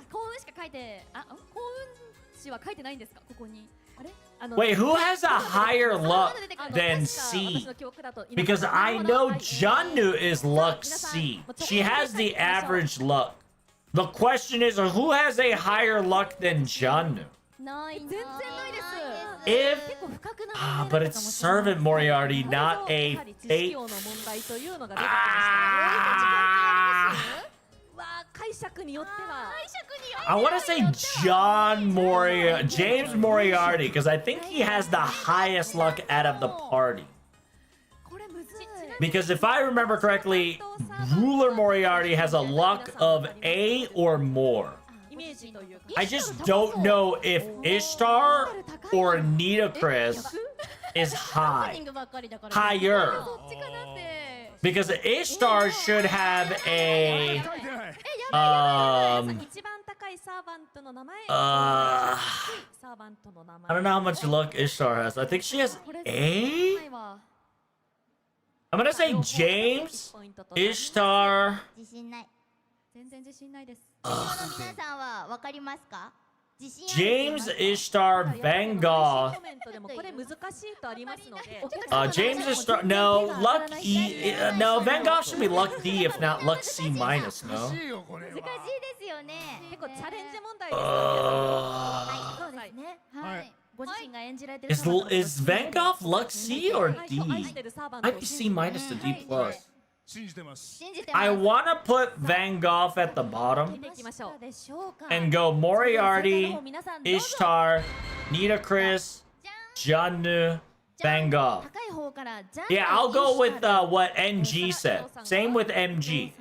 Wait, who has a higher luck than C? Because I know Jannu is luck C. She has the average luck. The question is, who has a higher luck than Jannu? If but it's Servant Moriarty, not a fate. I want to say James Moriarty, because I think he has the highest luck out of the party. Because if I remember correctly, Ruler Moriarty has a luck of A or more. I just don't know if Ishtar or Nitocris is higher. Because Ishtar should have a I don't know how much luck Ishtar has. I think she has A? I'm gonna say James, Ishtar. James, Ishtar, Van Gogh. James Ishtar. No, luck E. No, Van Gogh should be luck D, if not luck C minus. No. Is Van Gogh luck C or D? Might be C minus to D plus. I want to put Van Gogh at the bottom and go Moriarty, Ishtar, Nitocris, Jannu, Van Gogh. Yeah, I'll go with what NG said. Same with MG.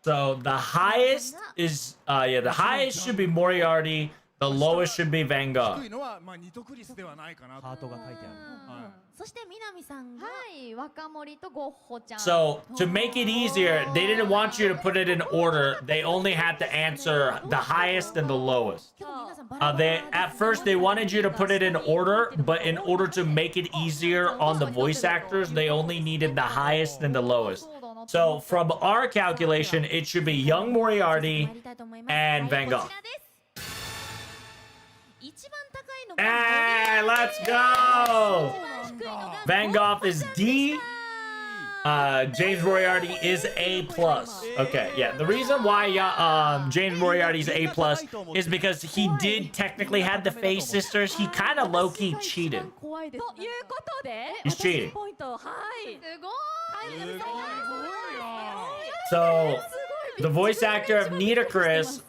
So the highest is the highest should be Moriarty. The lowest should be Van Gogh. So, to make it easier, they didn't want you to put it in order. They only had to answer the highest and the lowest. At first, they wanted you to put it in order, but in order to make it easier on the voice actors, they only needed the highest and the lowest. So, from our calculation, it should be Young Moriarty and Van Gogh. Hey, let's go! Van Gogh is D. James Moriarty is A+. Okay, yeah. The reason why James Moriarty is A+ is because he did technically have the Faye sisters. He kind of low-key cheated. He's cheating. So, the voice actor of Nitocris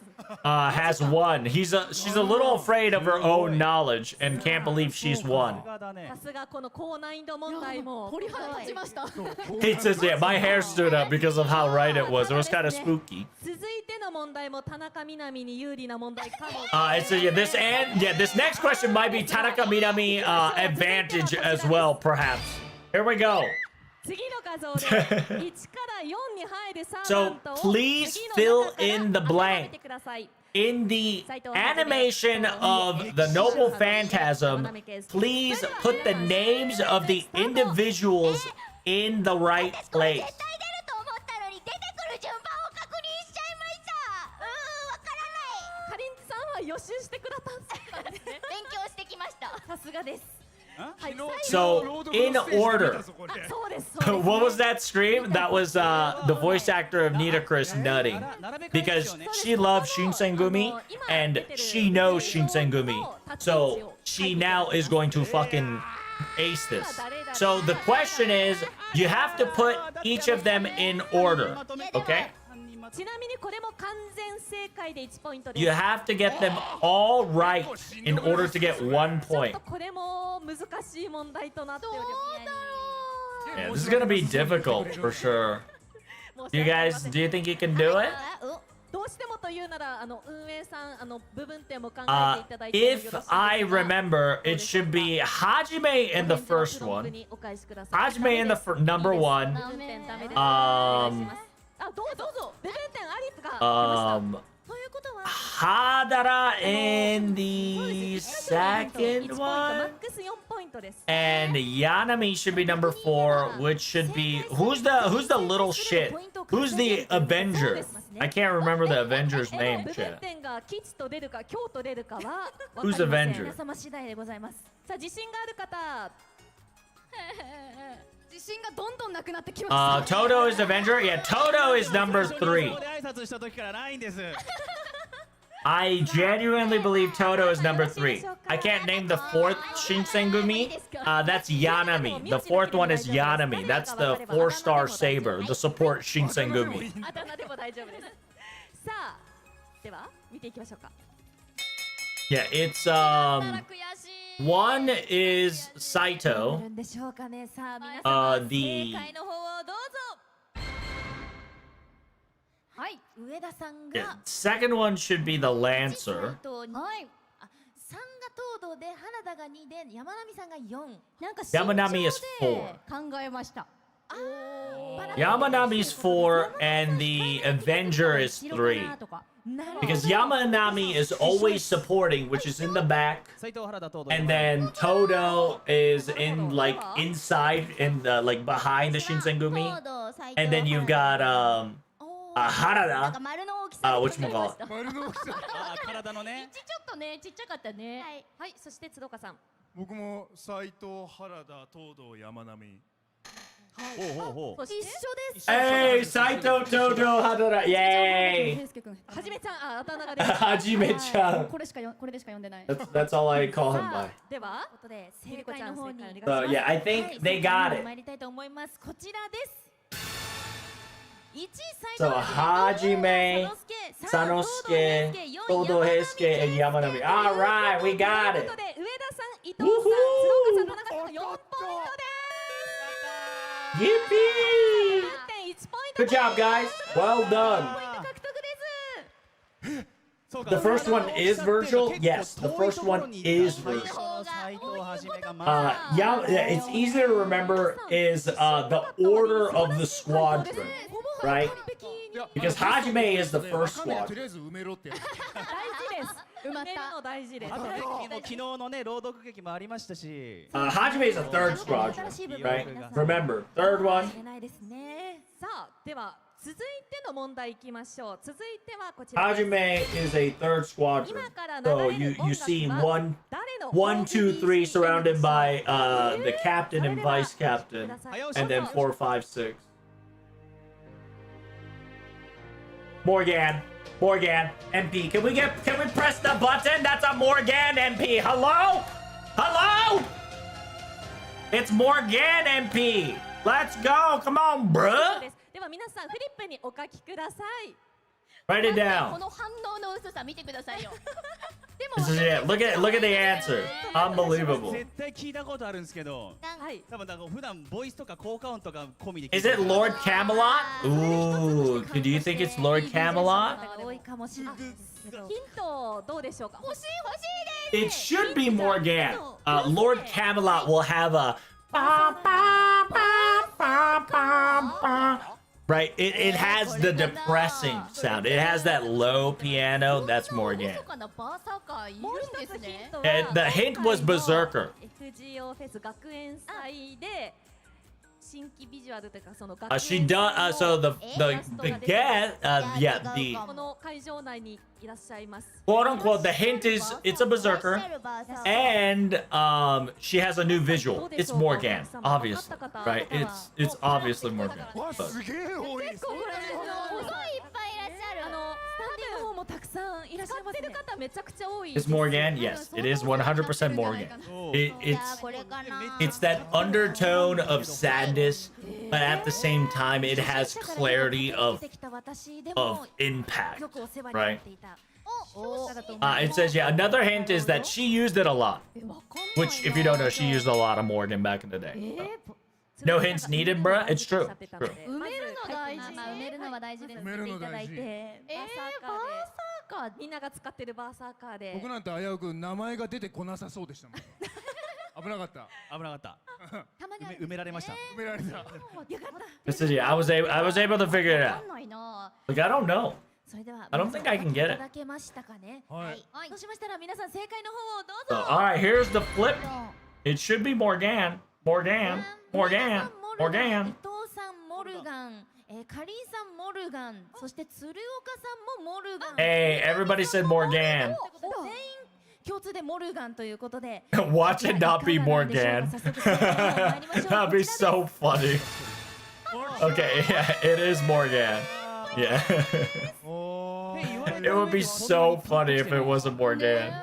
has won. She's a little afraid of her own knowledge and can't believe she's won. さすがこの高難易度問題も鳥肌立ちました。 He says, yeah, my hair stood up because of how right it was. It was kind of spooky. 続いての問題も田中みな実に有利な問題かも。So yeah, this next question might be Tanaka Minami advantage as well, perhaps. Here we go. 次の画像で1から4に入るサーバ So ントを please 次 fill の中から in the 当てはめ blank てください。 in the animation of the Noble Phantasm. Please put the names of the individuals in the right place. 出ると思ったのに出てくる順番を確認しちゃいました。わからない。かりんさんは予習してくださったんですね。勉強してきました。さすがです。はい、 So in order. そうです。 What was that scream? That was the voice actor of Nitocris nutting because she loves Shinsengumi and she knows Shinsengumi. So she now is going to fucking ace this. So the question is, you have to put each of them in order, okay? ちなみにこれも完全正解で1ポイントです。 You have to get them all right in order to get 1 point. これも難しい問題となっております。 Yeah, this is gonna be difficult for sure. Do you think you can do it? どうしてもというなら運営さん部分点も考えていただいてもよろしいですか。 If I remember, it should be Hajime in the first one. Hajime in the number 1. どうぞ部分点ありが出ました。ということは Hadara in the second マッ one. クス4ポイントです。 And Yanami should be number 4, which should be who's the little shit? Who's the Avenger? I can't remember the Avenger's name, 部分 chat. 点が吉と出るか凶と出るかは分かりま Who's せん。 Avenger? 皆様次第でございます。さあ自信がある方。自信がどんどんなくなってきました。 Toto is Avenger? Yeah, Toto is number 3. 挨拶した時からないんです。 I genuinely believe Toto is number 3. I can't name the 4th Shinsengumi. That's Yanami. The 4th one is Yanami. That's the 4-star saber, the support Shinsengumi. あだ名でも大丈夫です。さあ、では見ていきましょうか。 Yeah, it's 1 is Saito. るんでしょうかね。さあ皆様正 The 解の方をどうぞ。はい、上田さん yeah, が second one should be the Lancer. はい。あ、3が東堂で原田が2で山並さんが4。なんか Yamanami is 4. 考えました。 Yamanami's 4 and the Avenger is 3. Because Yamanami is always supporting, which is in the back. And then Todo is in like inside in the like behind the Shinsengumi. And then you've got Harada. Whatchamacallit? 体のね。ちょっとね、ちっちゃかったね。はい。はい、そして鶴岡さん。僕も斉藤、原田、東堂、山並。ほうほうほう。一緒です。 Hey, Saito, Todo, Harada. Yay! はじめちゃん、あ、あだ名が出ました。はじめちゃん。これしか読んでない。 That's all I call him by. では、ということで正解の方に Yeah, I think they got it. 参りたいと思います。こちらです。1位 So Hajime, Sanosuke, Todo Heisuke, and Yamanami. All right, we got という it. ことで上田さん、伊藤さん、鶴岡さん、田中さんの4ポイントです。 Yippee! 1ポイント Good job, guys. Well done. 獲得です。 The first one is virtual. Yes, the first one is virtual. Yeah, it's easy to remember is the order of the squadron, right? Because Hajime is the first squadron. 大事です。埋まったの大事です。あとね、昨日のね朗読劇もありましたし。Hajime is the third squadron, right? Remember, third one. ないですね。さあ、では続いての問題いきましょう。続いてはこちらです。 Hajime is a third squadron. So you see one, 2, 3 surrounded by the captain and vice captain, and then 4, 5, 6. Morgan, MP. Can we press the button? That's a Morgan MP. Hello? It's Morgan MP. Let's go. Come on, bruh. では皆さんフリップにお書きください。Write it こ down. の反応の薄さ見てくださいよ。 This is it. Look at the answer. Unbelievable. 絶対聞いたことあるんですけど、多分普段ボイスとか効果音とか込みで。 Is it Lord Camelot? Ooh, do you think it's Lord Camelot? 多いかもしれないですけど。ヒントどうでしょうか。欲しい It should be Morgan. Lord Camelot will have a right. It has the depressing sound. It has that low piano. That's Morgan. かなバーサーカーいるんですね。 And the hint was Berserker. FGO フェス学園祭で新規ビジュアルというかその学 She 園 done. So the guest. Yeah. The この会場内にいらっしゃいます。 quote unquote. The hint is it's a Berserker, and she has a new visual. It's Morgan, obviously, right? It's obviously Morgan. すげえ多い。結構これすごいいっぱいいらっしゃる。スタンディングの方もたくさんいらっしゃいますね。使ってる方めちゃくちゃ多い。 It's Morgan. Yes, it is 100% Morgan. It's that undertone of sadness, but at the same time, it has clarity of impact, right? It says, yeah, another hint is that she used it a lot. Which, if you don't know, she used a lot of Morgan back in the day. No hints needed, bruh. It's true. True. 埋めるの大事。埋めるのは大事です。埋めるの大事。バーサーカーみんなが使ってるバーサーカーで。僕なんて危うく名前が出てこなさそうでしたもん。危なかった。危なかった。埋められました。埋められた。 This is yeah. I was able to figure it out. ないな。 Like I don't know. それでは I don't think I can get い it. ただけましたかね。はい。そうしましたら皆さん正解の方をどう So, ぞ。 all right, here's the flip. It should be Morgan. Morgan. Morgan. 伊 Morgan. 藤さんモルガン、カリーさんモルガン、そして鶴岡さんもモルガン。 Hey, everybody said Morgan. 全員共通でモルガンということで。 Watch it not be Morgan. That'd be so funny. Okay, yeah, it is Morgan. Yeah. It would be so funny if it wasn't Morgan.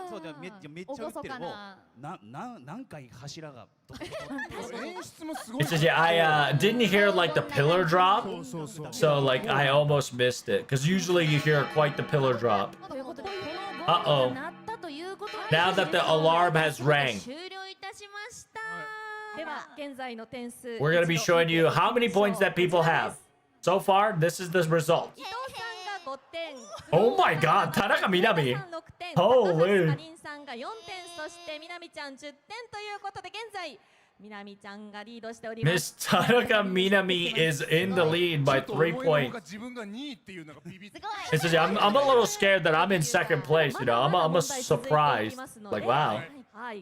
そうだめっちゃ打ってる。もう何回柱が。演出もすごい。 It says, yeah, I didn't hear like the pillar drop, so like I almost missed it because usually you hear quite the pillar drop. Uh-oh. Now that the alarm has rang, 終了いたしました。では現在の点数。 we're gonna be showing you how many points that people have. So far, this is the result. 伊藤さんが5点。 Oh my God, Tanaka Minami. Holy. かりんさんが4点、そしてみなみちゃん10点ということで現在みなみちゃんがリードしております。 Miss Tanaka Minami is in the lead by 3 points. 自分が2位っていうのがビビって。 It says, yeah, I'm a little scared that I'm in second place. You know, I'm a surprised. Like, wow.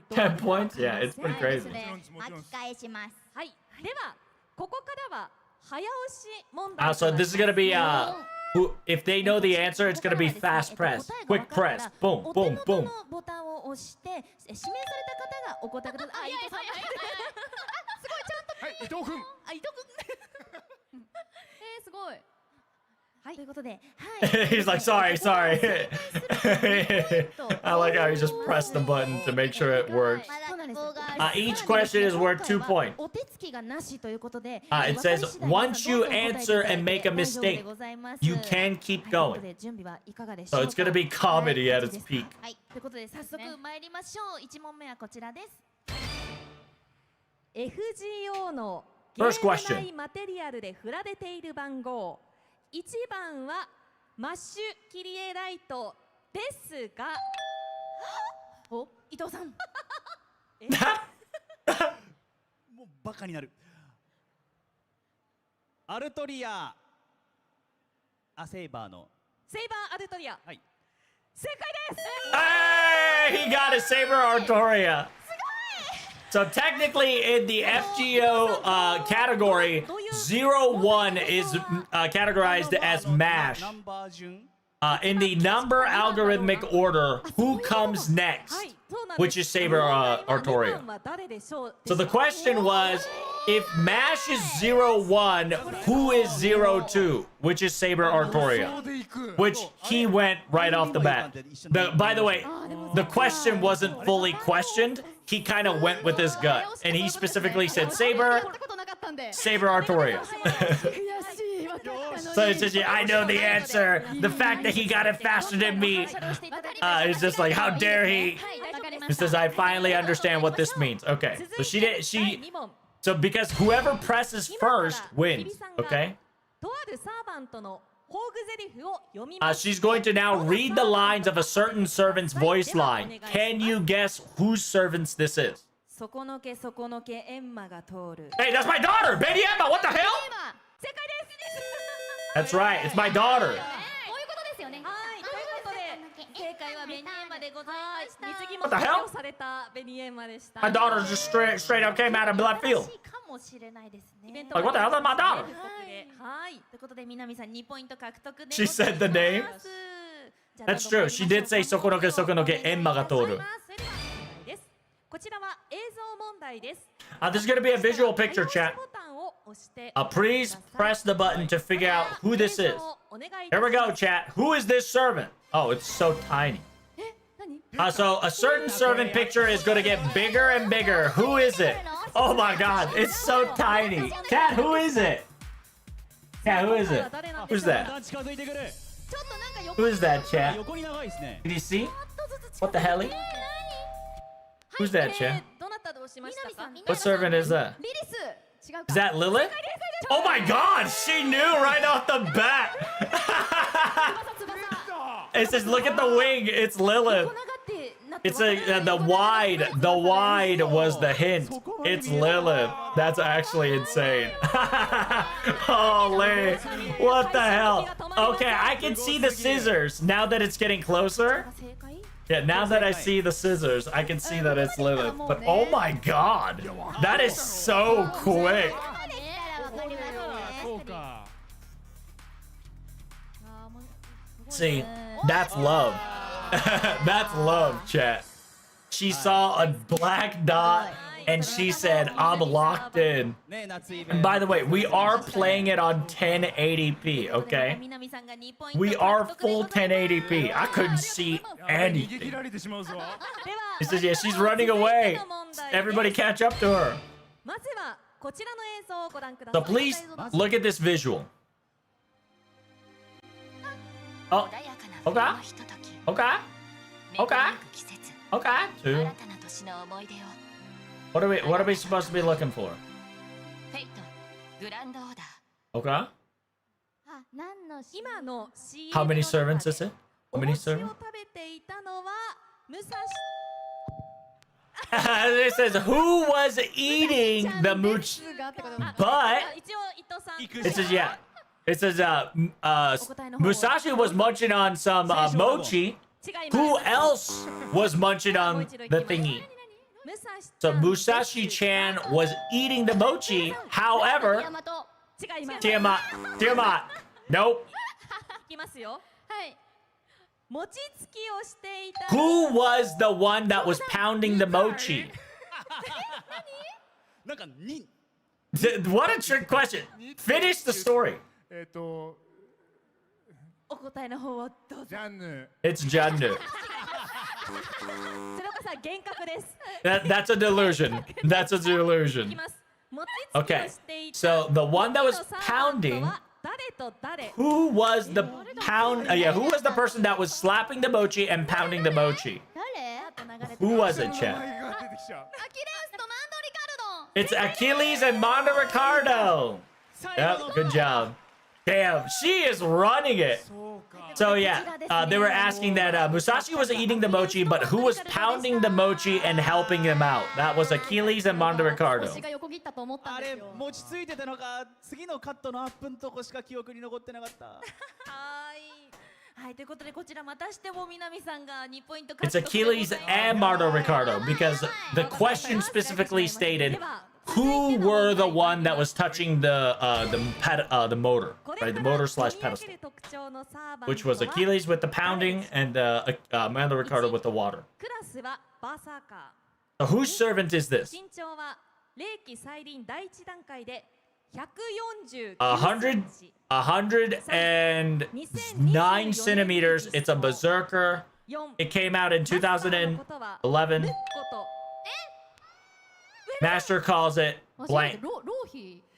10 points? Yeah, it's pretty crazy. 巻き返します。はい。ではここからは早押し問題。 So this is gonna be if they know the answer, it's gonna be fast press, quick press, boom, boom, boom. ボタンを押して指名された方がお答えください。あ、伊藤さん。すごいちゃんと。はい、伊藤君。あ、伊藤君。すごい。はい。ということで、 He's like, sorry. I like how he just pressed the button to make sure it works. Each question is worth 2 points. お手つきがなしということで、 It says, once you answer and make a mistake, you can keep going. 準備はいかがでし So ょう it's gonna be comedy at its peak. はい。ということで早速参りましょう。1問目はこちらです。FGO のゲーム内マテリアルで振られている番号。1番はマッシュキリエライトですが、お、伊藤さん。もうバカになる。アルトリア。セイバーの。セイバーアルトリア。はい。正解です。 Hey, he got a Saber Artoria. So technically, in the FGO category, 01 is categorized as MASH. In the number algorithmic order, who comes next? Which is Saber Artoria. So the question was, if MASH is 01, who is 02? Which is Saber Artoria. Which he went right off the bat. By the way, the question wasn't fully questioned. He kind of went with his gut. And he specifically said Saber Artoria. So it says, yeah, I know the answer. The fact that he got it faster than me. It's just like, how dare he? It says, I finally understand what this means. Okay. So so because whoever presses first wins. Okay. She's going to now read the lines of a certain servant's voice line. Can you guess whose servants this is? Hey, that's my daughter! Baby Emma, what the hell? That's right, it's my daughter. What the hell? My daughter just straight up came out of left field. Like, what the hell? That's my daughter. She said the name. That's true. She did say Sokonoke Emma ga toru. This is going to be a visual picture, chat. Please press the button to figure out who this is. Here we go, chat. Who is this servant? Oh, it's so tiny. So a certain servant picture is going to get bigger and bigger. Who is it? Oh my god, it's so tiny. Chat, who is it? Yeah, who is it? Who's that? Who is that, chat? Did you see? What the hell? Who's that, chat? What servant is that? Is that Lilith? Oh my god, she knew right off the bat. It says, look at the wing. It's Lilith. It's the wide was the hint. It's Lilith. That's actually insane. Holy, what the hell? Okay, I can see the scissors now that it's getting closer. Yeah, now that I see the scissors, I can see that it's Lilith. But oh my god, that is so quick. See, that's love. That's love, chat. She saw a black dot and she said, I'm locked in. And by the way, we are playing it on 1080p, okay? We are full 1080p. I couldn't see anything. He says, yeah, she's running away. Everybody catch up to her. So please look at this visual. Oh, okay. Okay. Okay. Okay. Two. What are we supposed to be looking for? Okay. How many servants is it? How many servants? It says who was eating the mooch, but it says yeah. It says Musashi was munching on some mochi. Who else was munching on the thingy? So Musashi-chan was eating the mochi. However, Tiamat. Nope. Who was the one that was pounding the mochi? What a trick question. Finish the story. It's Jannu. That's a delusion. That's a delusion. Okay, so the one that was pounding, who was the who was the person that was slapping the mochi and pounding the mochi? Who was it, chat? It's Achilles and Mondo Ricardo. Yep, good job. Damn, she is running it. So yeah, they were asking that Musashi was eating the mochi, but who was pounding the mochi and helping him out? That was Achilles and Mondo Ricardo. あれ持ちついてたのか次のカットのアップのとこしか記憶に残ってなかった。はい、ということでこちらまたしても南さんが2ポイント It's Achilles and Mondo Ricardo because the question specifically stated who were the one that was touching the motor, right? The motor / pedestal, which was Achilles with the pounding and Mondo Ricardo with the water. So whose servant is this? 109 centimeters. It's a berserker. It came out in 2011. Master calls it blank.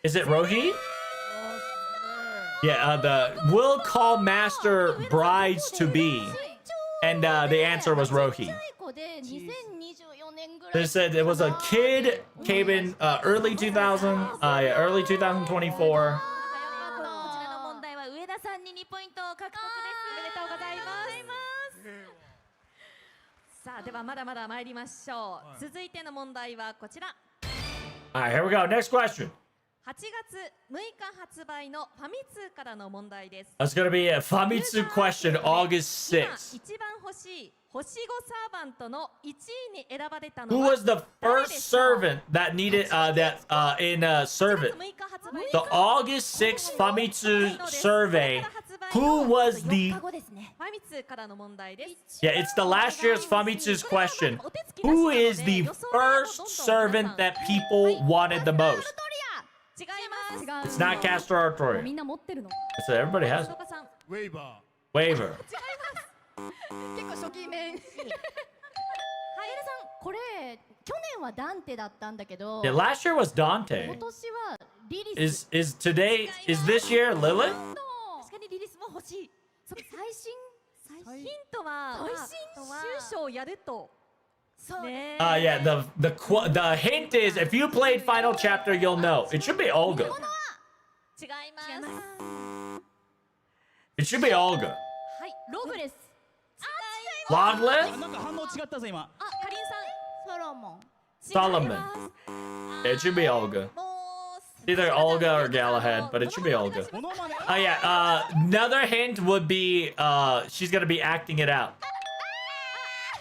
Is it Rohi? Yeah, the will call master brides to be. And the answer was Rohi. They said it was a kid, came in early 2024. さあではまだまだ参りましょう。続いての問題はこちら。 Alright, here we go. Next question. 8月6日発売のファミ通からの問題です。 That's gonna be a Famitsu question, August 今 6th. 一番欲しい星5サーバントの1位に選ばれた Who のは was the first servant that needed in servant? The August 6th Famitsu survey. Who was the ファミ通からの問題です。 Yeah, it's the last year's Famitsu's question. Who is the first servant that people wanted the most? 違います。 It's not Castor Artoria. みんな持ってるの。 So everybody has it. ウェイバ Waiver. 結構初期面。はい、エルさん、これ去年はダンテだったんだけど。 Yeah, last year was 今 Dante. 年はリリス。 Is this year Lilith? 確かにリリスも欲しい。最新ヒントは最新州をやると。ね。 Yeah, the hint is if you played Final Chapter, you'll know. It should be Olga. 違います。 It should be Olga. はい、ロブレス。 Logless? なんか反応違ったぞ今。あ、かりんさん。ソロモン。 Solomon. It should be Olga. Either Olga or Galahad, but it should be Olga. Oh yeah, another hint would be she's gonna be acting it out. は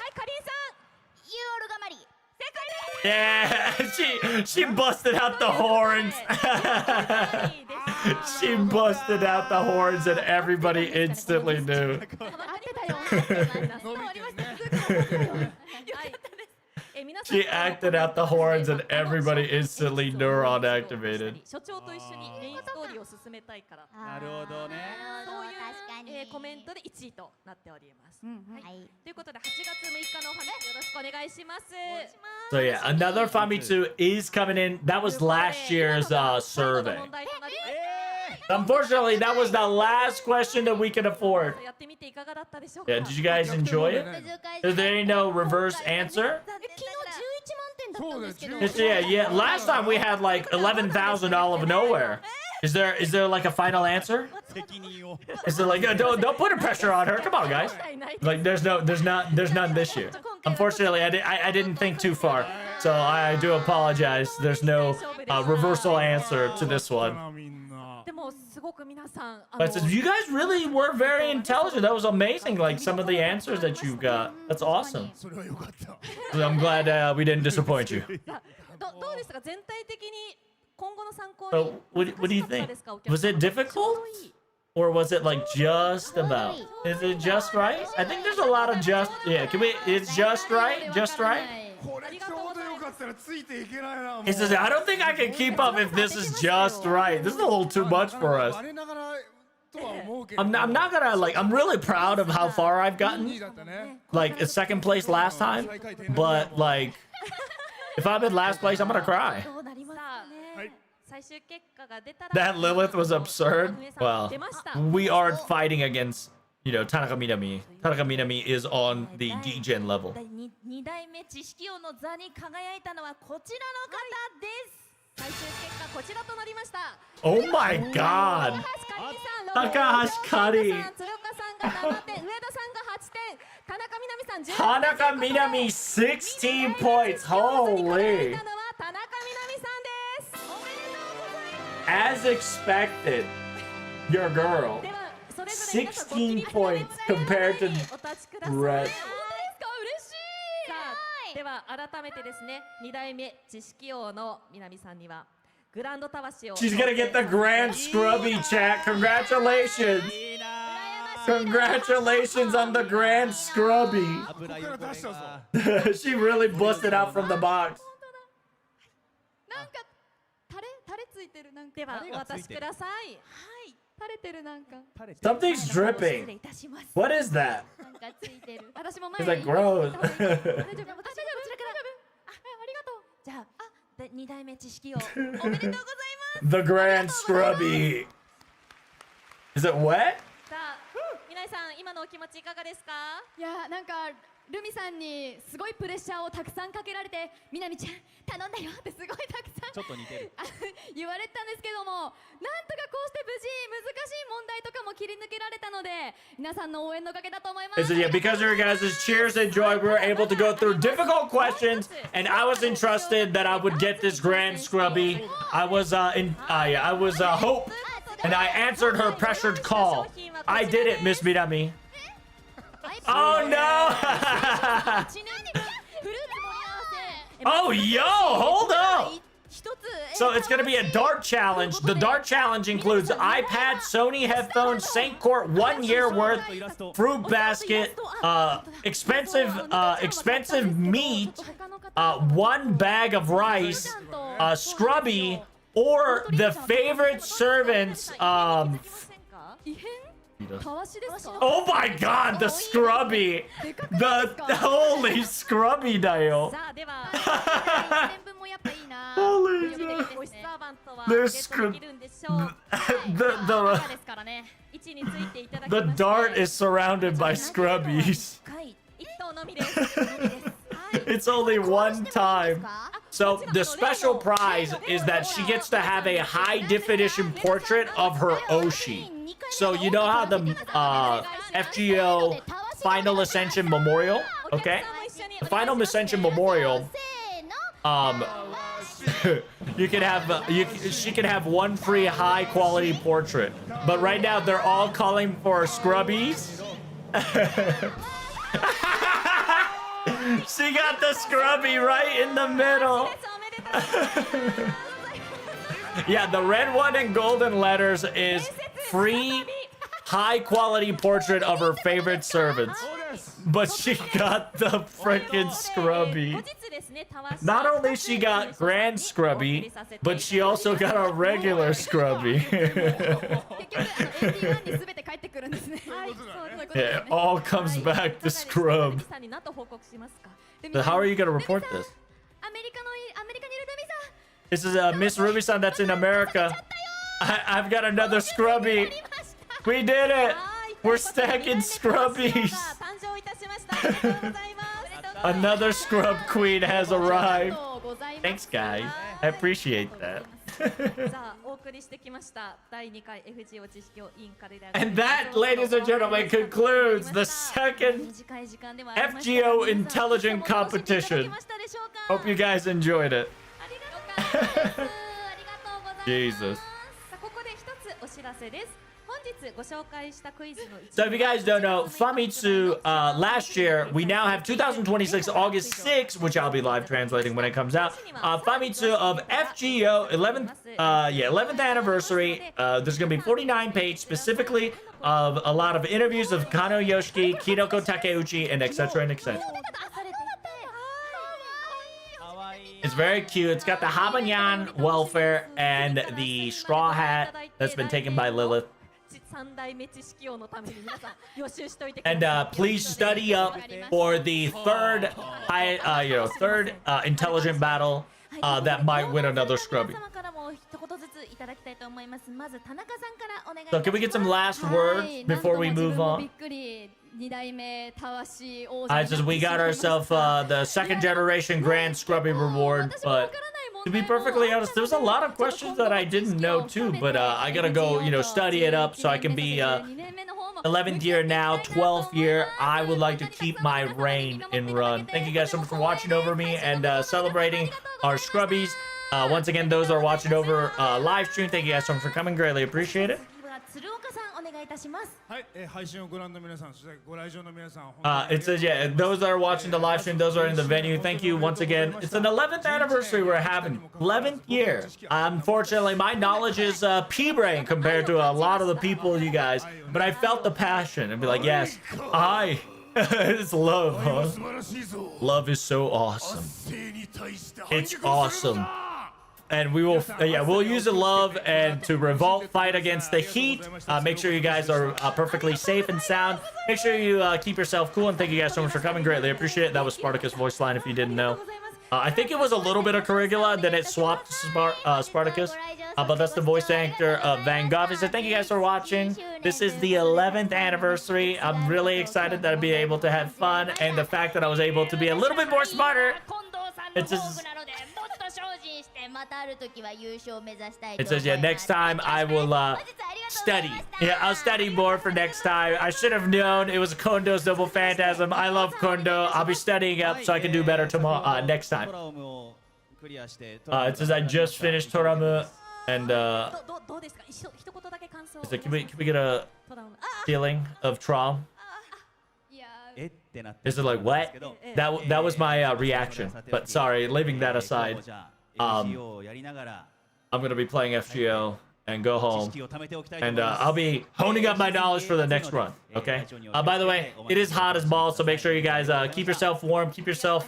い、かりんさん。ユーオルガマリ。正解です。 Yeah, she busted out the horns. She busted out the horns and everybody instantly knew. She acted out the horns and everybody instantly neuron activated. 所長と一緒にメインストーリーを進めたいから。なるほどね。そういうコメントで1位となっております。はい。ということで8月6日のお話よろしくお願いします。 So yeah, another Famitsu is coming in. That was last year's survey. Unfortunately, that was the last question that we could afford. やってみていかがだったでしょうか。 Yeah, did you guys enjoy it? Is there any no reverse answer? 昨日11万点だったんですけど。 Yeah. Last time we had like 11,000 all of nowhere. Is there like a final answer? Is there like don't put a pressure on her? Come on, guys. Like there's none this year. Unfortunately, I didn't think too far, so I do apologize. There's no reversal answer to this one. でもすごく皆さん But it says, you guys really were very intelligent. That was amazing. Like some of the answers that you got. That's awesome. I'm glad we didn't disappoint you. どうですか全体的に今後の参考 So に what do you think? Was it difficult? Or was it like just about? Is it just right? I think there's a lot of just. Yeah, it's just right? Just right? He says, I don't think I can keep up if this is just right. This is a little too much for us. I'm not gonna like, I'm really proud of how far I've gotten. Like, it's second place last time. But like, if I'm in last place, I'm gonna cry. That Lilith was absurd. Well, we aren't fighting against, Tanaka Minami. Tanaka Minami is on the D-Gen level. 2代目知識王の座に輝いたのはこちらの方です。最終結果こちらとなりました。 Oh my god! Takahashi Kari! 鶴岡さんが7点、上田さんが8点、田中みなみさん10点。 Tanaka Minami 16 points. Holy! As expected, your girl 16 points compared to Red. では改めてですね、2代目知識王の南さんにはグランドたわしを She's gonna get the Grand Scrubby chat. Congratulations! Congratulations on the Grand Scrubby. She really busted out from the box. なんかタレついてるなんか。ではお渡しください。はい。垂れてるなんか。 Something's dripping. What is that? なんかついてる。私も前 It's like gross. 大丈夫。私がこちらから。あ、ありがとう。じゃあ、2代目知識王おめでとうございます。 The Grand Scrubby. Is it wet? さあ、みなさん今のお気持ちいかがですか？いやなんかルミさんにすごいプレッシャーをたくさんかけられて、みなみちゃん頼んだよってすごいたくさんちょっと似てる言われたんですけども、なんとかこうして無事難しい問題とかも切り抜けられたので、皆さんの応援のおかげだと思います。 It says, yeah, because of your guys' cheers and joy, we were able to go through difficult questions, and I was entrusted that I would get this grand scrubby. I was hope, and I answered her pressured call. I did it, Miss Midami. Oh no! Oh yo, hold up! So it's gonna be a dart challenge. The dart challenge includes iPad, Sony headphones, Saint Court 1 year worth, fruit basket, expensive meat, 1 bag of rice, scrubby, or the favorite servant's Oh my god, the scrubby! The holy scrubby だよ。Holy the dart is surrounded by scrubbies. It's only one time. So the special prize is that she gets to have a high definition portrait of her Oshi. So you know how the FGO Final Ascension Memorial, okay? The Final Ascension Memorial, you can have she can have 1 free high quality portrait. But right now they're all calling for scrubbies. She got the scrubby right in the middle. Yeah, the red one in golden letters is free high quality portrait of her favorite servants. But she got the freaking scrubby. Not only she got grand scrubby, but she also got a regular scrubby. Yeah, it all comes back to scrub. So how are you gonna report this? This is Miss Ruby-san that's in America. I've got another scrubby. We did it. We're stacking scrubbies. Another scrub queen has arrived. Thanks, guys. I appreciate that. And that, ladies and gentlemen, concludes the second FGO Intelligent Competition. Hope you guys enjoyed it. Jesus. So if you guys don't know, Famitsu, last year, we now have 2026 August 6th, which I'll be live translating when it comes out. Famitsu of FGO 11th anniversary. There's going to be 49 pages specifically of a lot of interviews of Kano Yoshiki, Kinoko Takeuchi, and etc. and etc. It's very cute. It's got the Habanyan welfare and the straw hat that's been taken by Lilith. And please study up for the third intelligent battle that might win another scrubby. So can we get some last words before we move on? We got ourselves the second generation Grand Scrubby reward, but to be perfectly honest, there's a lot of questions that I didn't know too, but I gotta go, study it up so I can be 11th year now, 12th year. I would like to keep my reign in run. Thank you guys so much for watching over me and celebrating our scrubbies. Once again, those are watching over live stream, thank you guys so much for coming. Greatly appreciate it. It says, yeah, those that are watching the live stream, those are in the venue. Thank you once again. It's an 11th anniversary we're having. 11th year. Unfortunately, my knowledge is pea-brain compared to a lot of the people, you guys. But I felt the passion and be like, yes, it's love, huh? Love is so awesome. It's awesome. And we will, we'll use the love and to revolt, fight against the heat. Make sure you guys are perfectly safe and sound. Make sure you keep yourself cool. And thank you guys so much for coming. Greatly appreciate it. That was Spartacus voice line if you didn't know. I think it was a little bit of Caligula, then it swapped to Spartacus. But that's the voice actor of Van Gogh. So thank you guys for watching. This is the 11th anniversary. I'm really excited that I'll be able to have fun, and the fact that I was able to be a little bit more smarter. It's just... It says, yeah, next time I will study. Yeah, I'll study more for next time. I should have known it was Kondo's Double Phantasm. I love Kondo. I'll be studying up so I can do better tomorrow, next time. It says, I just finished Toramu. And, so can we get a feeling of Trom? Is it like, what? That was my reaction. But sorry, leaving that aside. I'm gonna be playing FGO and go home, and I'll be honing up my knowledge for the next run. Okay. By the way, it is hot as balls, so make sure you guys keep yourself warm, keep yourself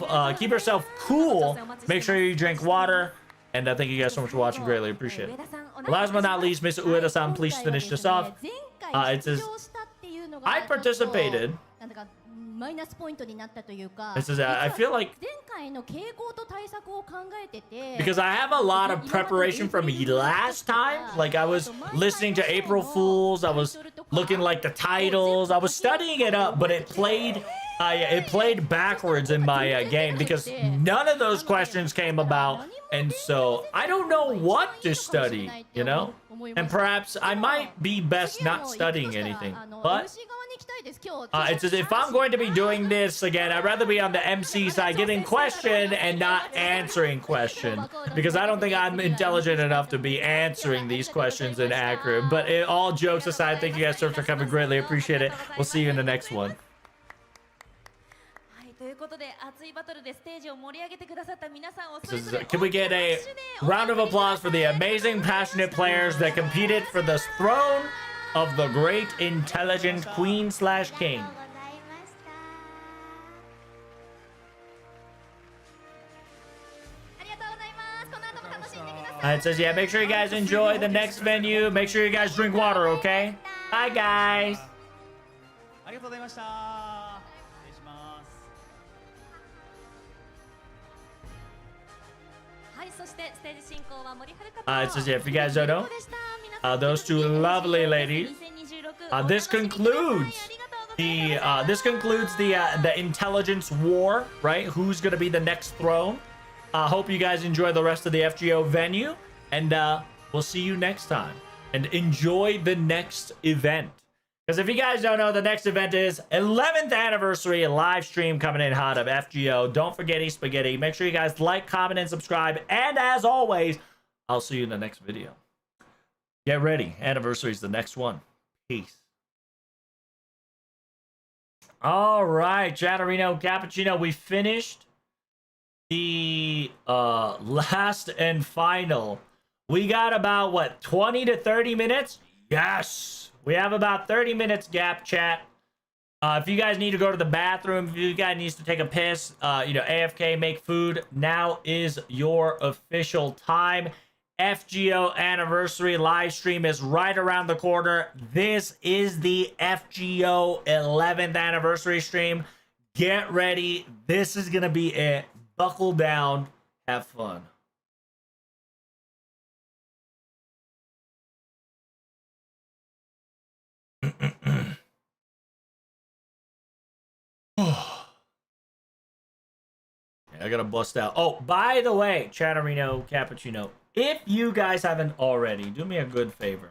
cool. Make sure you drink water. And thank you guys so much for watching. Greatly appreciate it. Last but not least, Mr. Ueda-san, please finish this off. It says, I participated. It says, I feel like because I have a lot of preparation from last time. Like I was listening to April Fools. I was looking like the titles. I was studying it up, but it played backwards in my game because none of those questions came about. And so I don't know what to study, you know? And perhaps I might be best not studying anything. But it says if I'm going to be doing this again, I'd rather be on the MC side, giving question and not answering question. Because I don't think I'm intelligent enough to be answering these questions and accurate. But all jokes aside, thank you guys so much for coming. Greatly appreciate it. We'll see you in the next one. Can we get a round of applause for the amazing, passionate players that competed for the throne of the great, intelligent queen/king? It says, yeah, make sure you guys enjoy the next venue. Make sure you guys drink water, okay? Bye, guys. It says, yeah, if you guys don't know, those two lovely ladies. This concludes the intelligence war, right? Who's gonna be the next throne? Hope you guys enjoy the rest of the FGO venue, and we'll see you next time. And enjoy the next event. Because if you guys don't know, the next event is 11th anniversary live stream coming in hot of FGO. Don't forget spaghetti. Make sure you guys like, comment, and subscribe. And as always, I'll see you in the next video. Get ready. Anniversary is the next one. Peace. All right, Chatterino Cappuccino. We finished the last and final. We got about, what, 20 to 30 minutes? Yes. We have about 30 minutes gap, chat. If you guys need to go to the bathroom, if you guys need to take a piss, AFK, make food, now is your official time. FGO anniversary live stream is right around the corner. This is the FGO 11th anniversary stream. Get ready. This is going to be it. Buckle down. Have fun. I gotta bust out. Oh, by the way, Chatterino Cappuccino, if you guys haven't already, do me a good favor.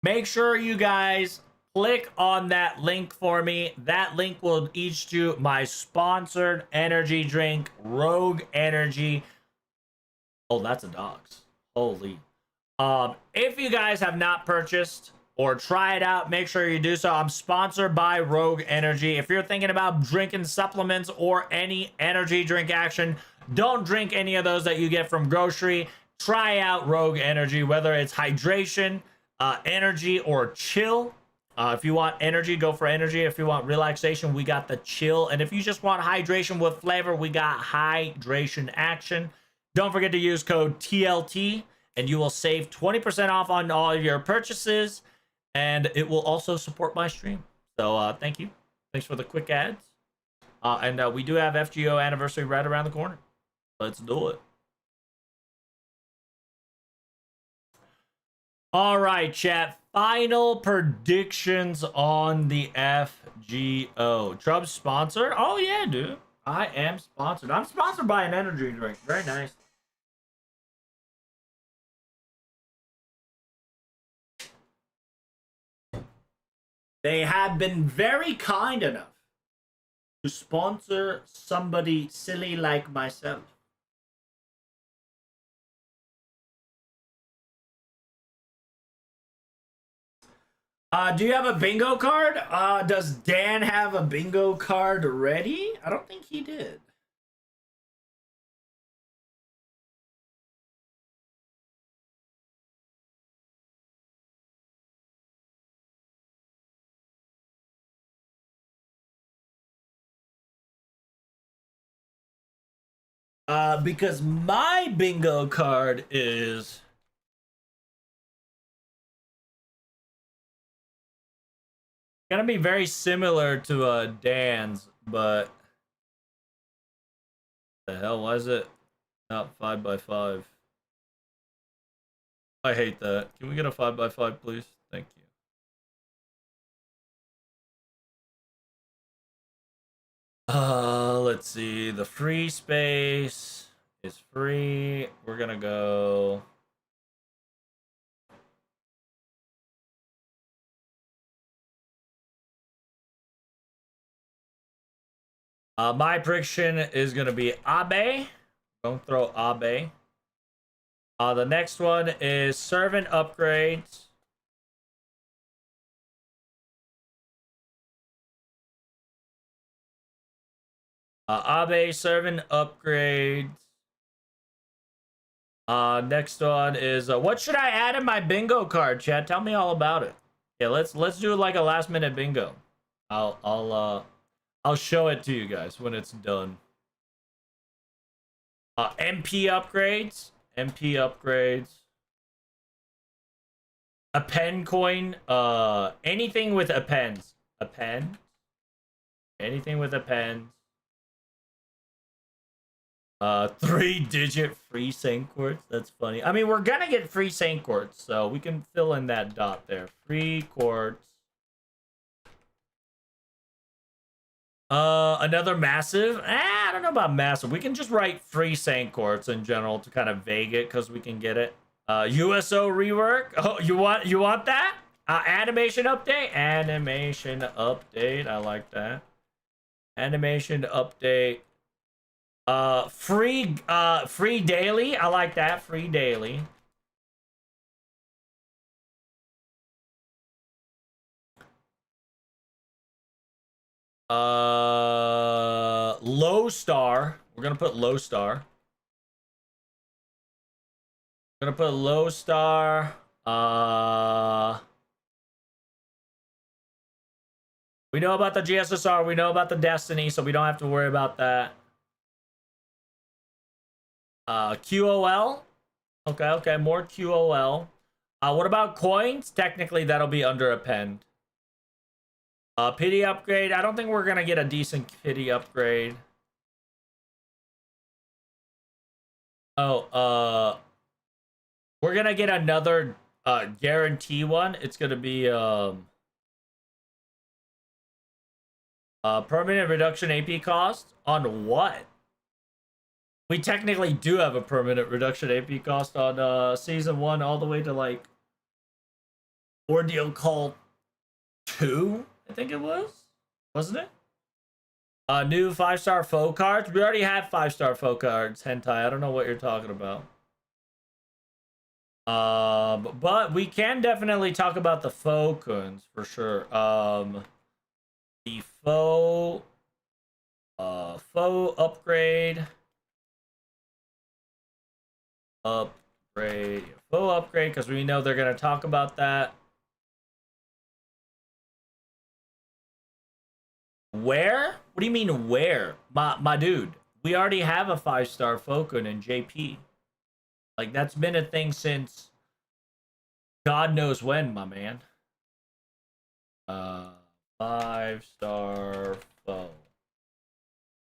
Make sure you guys click on that link for me. That link will lead you my sponsored energy drink, Rogue Energy. Oh, that's a dog's. Holy. If you guys have not purchased or try it out, make sure you do so. I'm sponsored by Rogue Energy. If you're thinking about drinking supplements or any energy drink action, don't drink any of those that you get from grocery. Try out Rogue Energy, whether it's hydration, energy, or chill. If you want energy, go for energy. If you want relaxation, we got the chill. And if you just want hydration with flavor, we got hydration action. Don't forget to use code TLT, and you will save 20% off on all your purchases. And it will also support my stream. So thank you. Thanks for the quick ads. And we do have FGO anniversary right around the corner. Let's do it. All right, chat. Final predictions on the FGO. Trump sponsored? Oh, yeah, dude. I am sponsored. I'm sponsored by an energy drink. Very nice. They have been very kind enough to sponsor somebody silly like myself. Do you have a bingo card? Does Dan have a bingo card ready? I don't think he did. Because my bingo card is gonna be very similar to Dan's, but the hell was it not 5x5? I hate that. Can we get a 5x5, please? Thank you. Let's see. The free space is free. We're gonna go. My prediction is gonna be Abe. Don't throw Abe. The next one is servant upgrades. Abe servant upgrades. Next one is what should I add in my bingo card, chat? Tell me all about it. Yeah, let's do like a last minute bingo. I'll show it to you guys when it's done. MP upgrades. MP upgrades. A pen coin. Anything with a pens. A pen. Anything with a pen. 3-digit free Saint quartz. That's funny. I mean, we're gonna get free Saint quartz, so we can fill in that dot there. Free quartz. Another massive. I don't know about massive. We can just write free Saint quartz in general to kind of vague it, because we can get it. USO rework. Oh, you want that? Animation update. Animation update. I like that. Animation update. Free daily. I like that. Free daily. Low star. We're gonna put low star. We're gonna put low star. We know about the GSSR. We know about the Destiny, so we don't have to worry about that. QOL. Okay, more QOL. What about coins? Technically, that'll be under append. Pity upgrade. I don't think we're gonna get a decent pity upgrade. Oh, we're gonna get another guarantee one. It's gonna be permanent reduction AP cost on what? We technically do have a permanent reduction AP cost on season 1 all the way to like Ordeal Call 2, I think it was. Wasn't it? New 5-star foe cards. We already have 5-star foe cards, Hentai. I don't know what you're talking about. But we can definitely talk about the foe coins for sure. The foe upgrade. Full upgrade, because we know they're going to talk about that. Where? What do you mean where? My dude, we already have a 5-star Focun in JP. Like, that's been a thing since God knows when, my man. 5-star foe.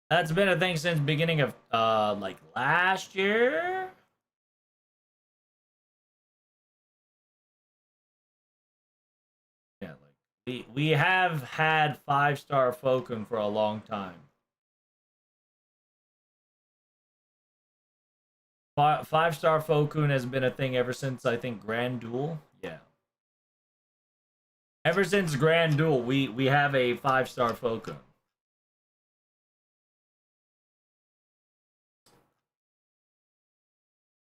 That's been a thing since beginning of like last year. Yeah, like we have had 5-star Fokun for a long time. 5-star Fokun has been a thing ever since I think Grand Duel. Yeah. Ever since Grand Duel, we have a 5-star Fokun.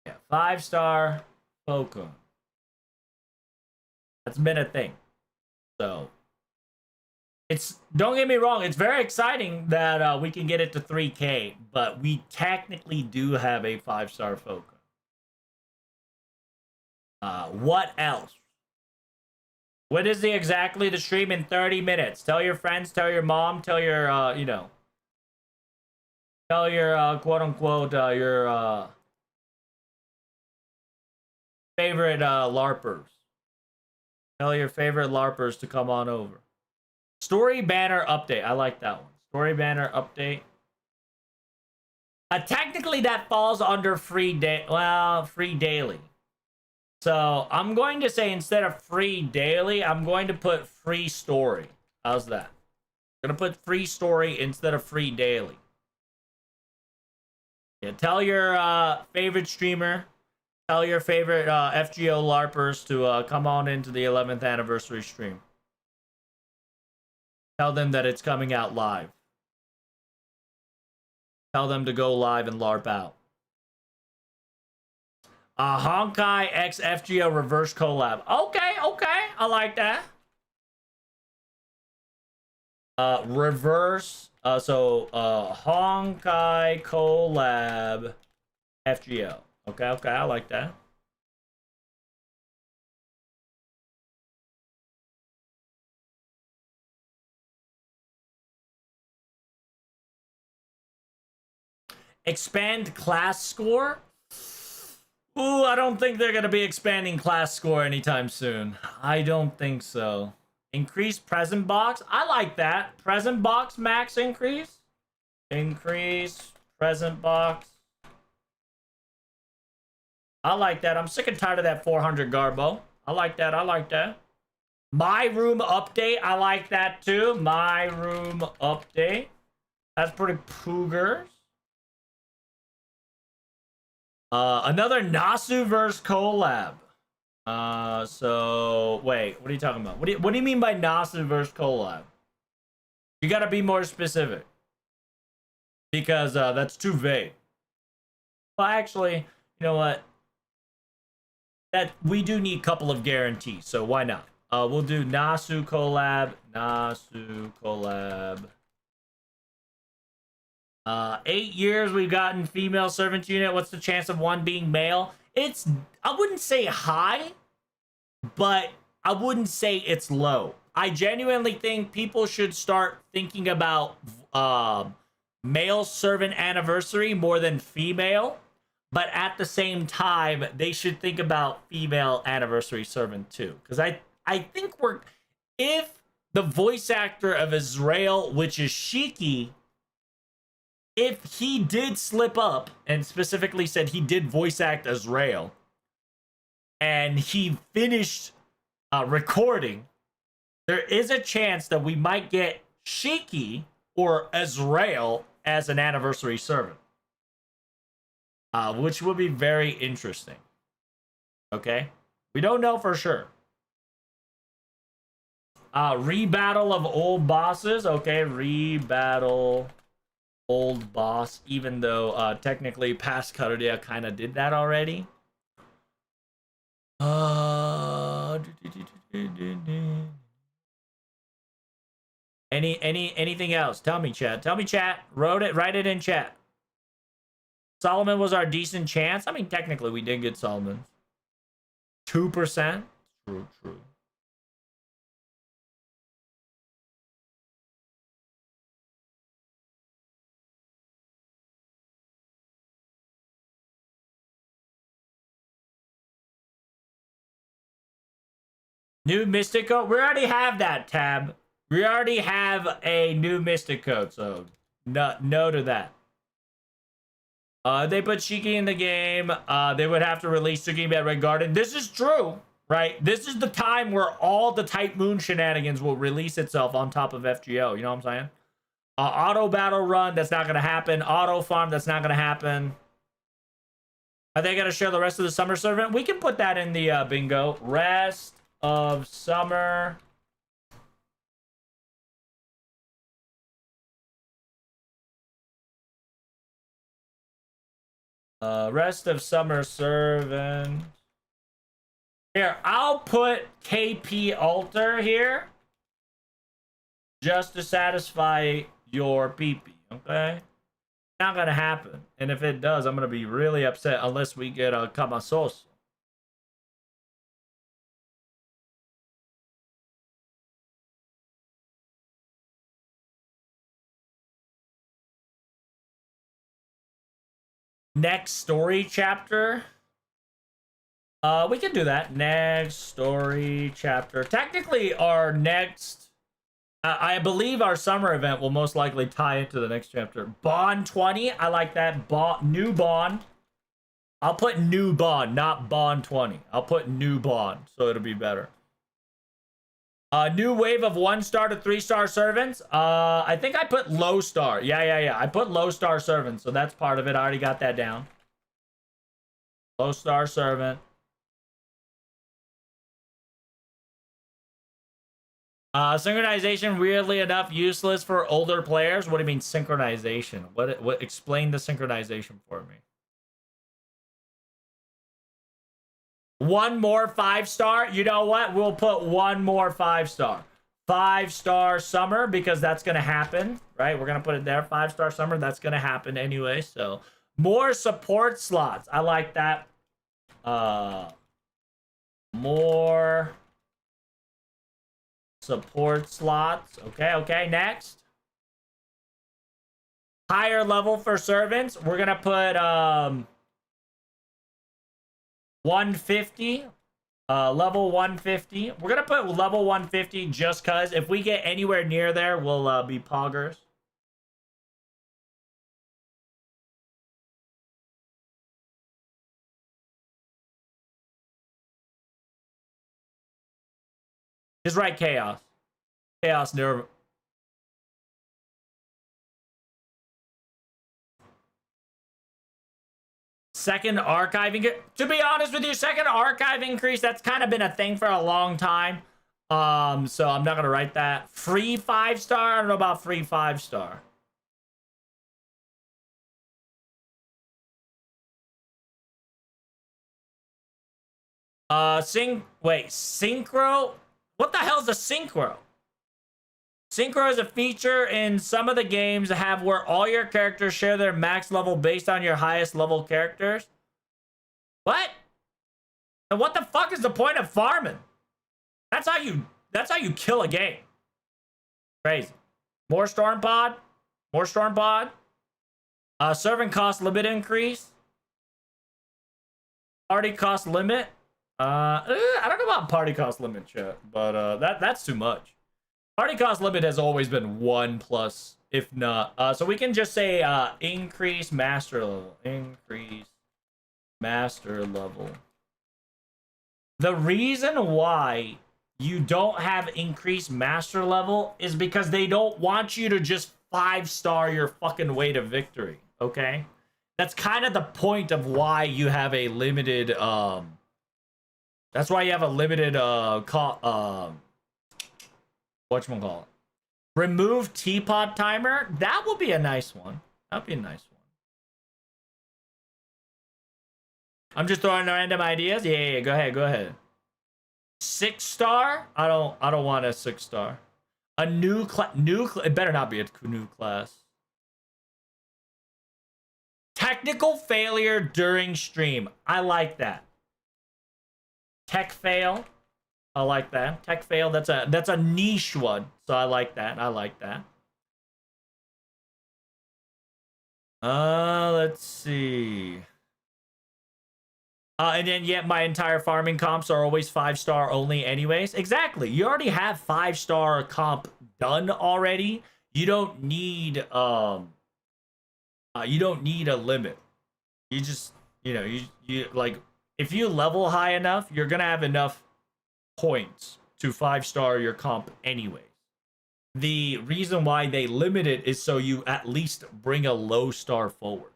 Yeah, 5-star Fokun. That's been a thing. So it's, don't get me wrong, it's very exciting that we can get it to 3K, but we technically do have a 5-star Fokun. What else? What is exactly the stream in 30 minutes? Tell your friends, tell your mom, tell your, you know, tell your, quote-unquote, your, favorite, LARPers. Tell your favorite LARPers to come on over. Story banner update. I like that one. Story banner update. Technically, that falls under free daily. So I'm going to say instead of free daily, I'm going to put free story. How's that? I'm gonna put free story instead of free daily. Yeah, tell your favorite streamer, tell your favorite FGO LARPers to come on into the 11th anniversary stream. Tell them that it's coming out live. Tell them to go live and LARP out. Honkai X FGO reverse collab. Okay, I like that. Reverse. Honkai collab FGO. Okay, I like that. Expand class score? Ooh, I don't think they're going to be expanding class score anytime soon. I don't think so. Increase present box? I like that. Present box max increase? Increase present box. I like that. I'm sick and tired of that 400 Garbo. I like that. My room update. I like that too. My room update. That's pretty poogers. Another Nasu verse collab. So wait, what are you talking about? What do you mean by Nasu verse collab? You gotta be more specific. Because that's too vague. Well, actually, you know what? That we do need a couple of guarantees, so why not? We'll do Nasu collab. 8 years we've gotten female servant unit. What's the chance of one being male? It's, I wouldn't say high, but I wouldn't say it's low. I genuinely think people should start thinking about male servant anniversary more than female, but at the same time, they should think about female anniversary servant too. Because I think if the voice actor of Israel, which is Shiki, if he did slip up and specifically said he did voice act Azrael and he finished recording, there is a chance that we might get Shiki or Azrael as an anniversary servant, which would be very interesting. Okay, we don't know for sure. Rebattle of old bosses. Okay, rebattle old boss, even though technically past Karudia kind of did that already. Anything else? Tell me, chat. Write it in chat. Solomon was our decent chance. I mean, technically we did get Solomon. 2%. True. New Mystic Code? We already have that, Tab. We already have a new Mystic Code, so no to that. They put Shiki in the game. They would have to release Tsukimi at Red Garden. This is true, right? This is the time where all the Type Moon shenanigans will release itself on top of FGO. You know what I'm saying? Auto battle run, that's not going to happen. Auto farm, that's not going to happen. Are they going to share the rest of the summer servant? We can put that in the bingo. Rest of summer. Rest of summer servant. Here, I'll put KP altar here. Just to satisfy your PP, okay? Not gonna happen. And if it does, I'm gonna be really upset unless we get a Kamasoso. Next story chapter. We can do that. Next story chapter. Technically, our next... I believe our summer event will most likely tie into the next chapter. Bond 20. I like that. New Bond. I'll put new Bond, not Bond 20. I'll put new Bond, so it'll be better. New wave of 1-star to 3-star servants. I think I put low star. Yeah. I put low star servants, so that's part of it. I already got that down. Low star servant. Synchronization, weirdly enough, useless for older players. What do you mean synchronization? What explain the synchronization for me? One more 5-star. You know what? We'll put one more 5-star. 5-star summer, because that's going to happen, right? We're going to put it there. 5-star summer. That's going to happen anyway. So more support slots. I like that. More support slots. Okay. Next. Higher level for servants. We're going to put 150. Level 150. We're going to put level 150 just because if we get anywhere near there, we'll be poggers. Just write chaos. Chaos near. Second archiving. To be honest with you, second archive increase, that's kind of been a thing for a long time. So I'm not going to write that. Free 5-star? I don't know about free 5-star. Synchro? What the hell is a synchro? Synchro is a feature in some of the games that have where all your characters share their max level based on your highest level characters. What? And what the fuck is the point of farming? That's how you kill a game. Crazy. More storm pod. More storm pod. Servant cost limit increase. Party cost limit. I don't know about party cost limit, chat, but that's too much. Party cost limit has always been 1+, if not. So we can just say increase master level. Increase master level. The reason why you don't have increased master level is because they don't want you to just 5-star your fucking way to victory, okay? That's kind of the point of why you have a limited, that's why you have a limited, whatchamacallit? Remove teapot timer. That will be a nice one. That'll be a nice one. I'm just throwing random ideas. Yeah. Go ahead. 6-star. I don't want a 6-star. A new class. It better not be a new class. Technical failure during stream. I like that. Tech fail. I like that. Tech fail. That's a niche one. So I like that. Let's see. And then yet my entire farming comps are always 5-star only anyways. Exactly. You already have 5-star comp done already. you don't need a limit. You just, you like, if you level high enough, you're gonna have enough points to 5-star your comp anyway. The reason why they limit it is so you at least bring a low star forward.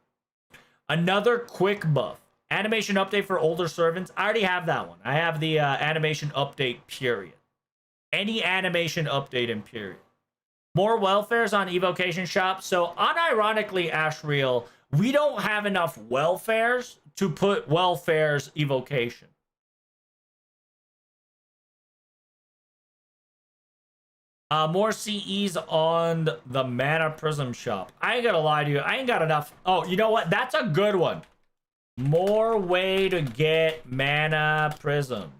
Another quick buff. Animation update for older servants. I already have that one. I have the animation update period. Any animation update in period. More welfares on Evocation Shop. So unironically, Ashriel, we don't have enough welfares to put welfares evocation. More CEs on the Mana Prism shop. I ain't gonna lie to you. I ain't got enough. Oh, you know what? That's a good one. More way to get Mana Prism.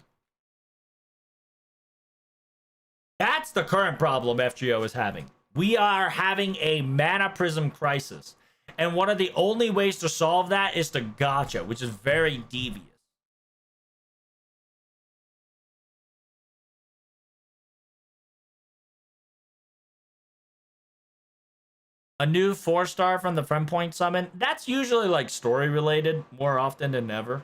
That's the current problem FGO is having. We are having a Mana Prism crisis. And one of the only ways to solve that is to gacha, which is very devious. A new 4-star from the Friendpoint summon. That's usually like story related more often than never.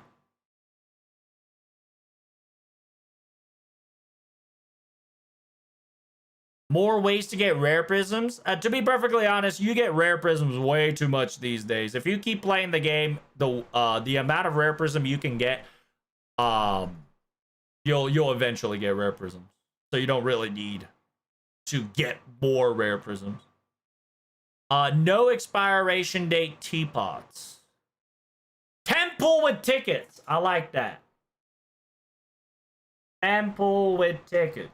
More ways to get rare prisms. To be perfectly honest, you get rare prisms way too much these days. If you keep playing the game, the amount of rare prism you can get, you'll eventually get rare prisms. So you don't really need to get more rare prisms. No expiration date teapots. Temple with tickets. I like that. Temple with tickets.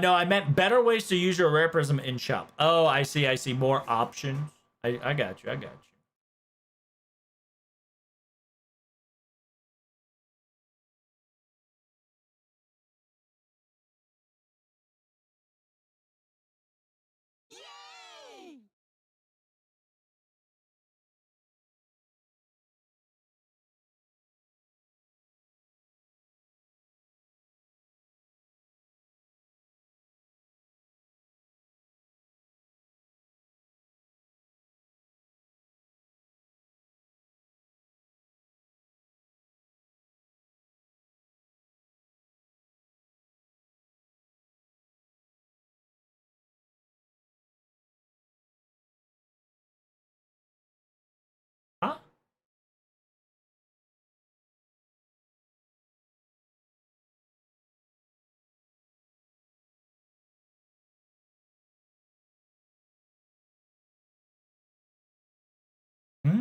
No, I meant better ways to use your rare prism in shop. Oh, I see. More options. I got you. Huh? Hmm?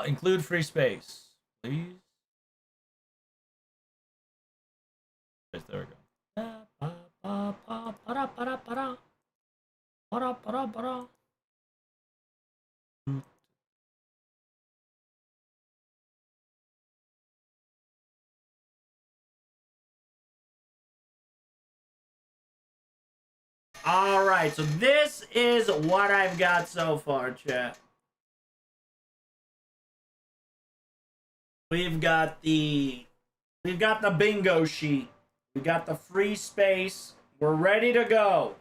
Include free space, please. Yes, there we go. All right, so this is what I've got so far, chat. We've got the bingo sheet. We got the free space. We're ready to go.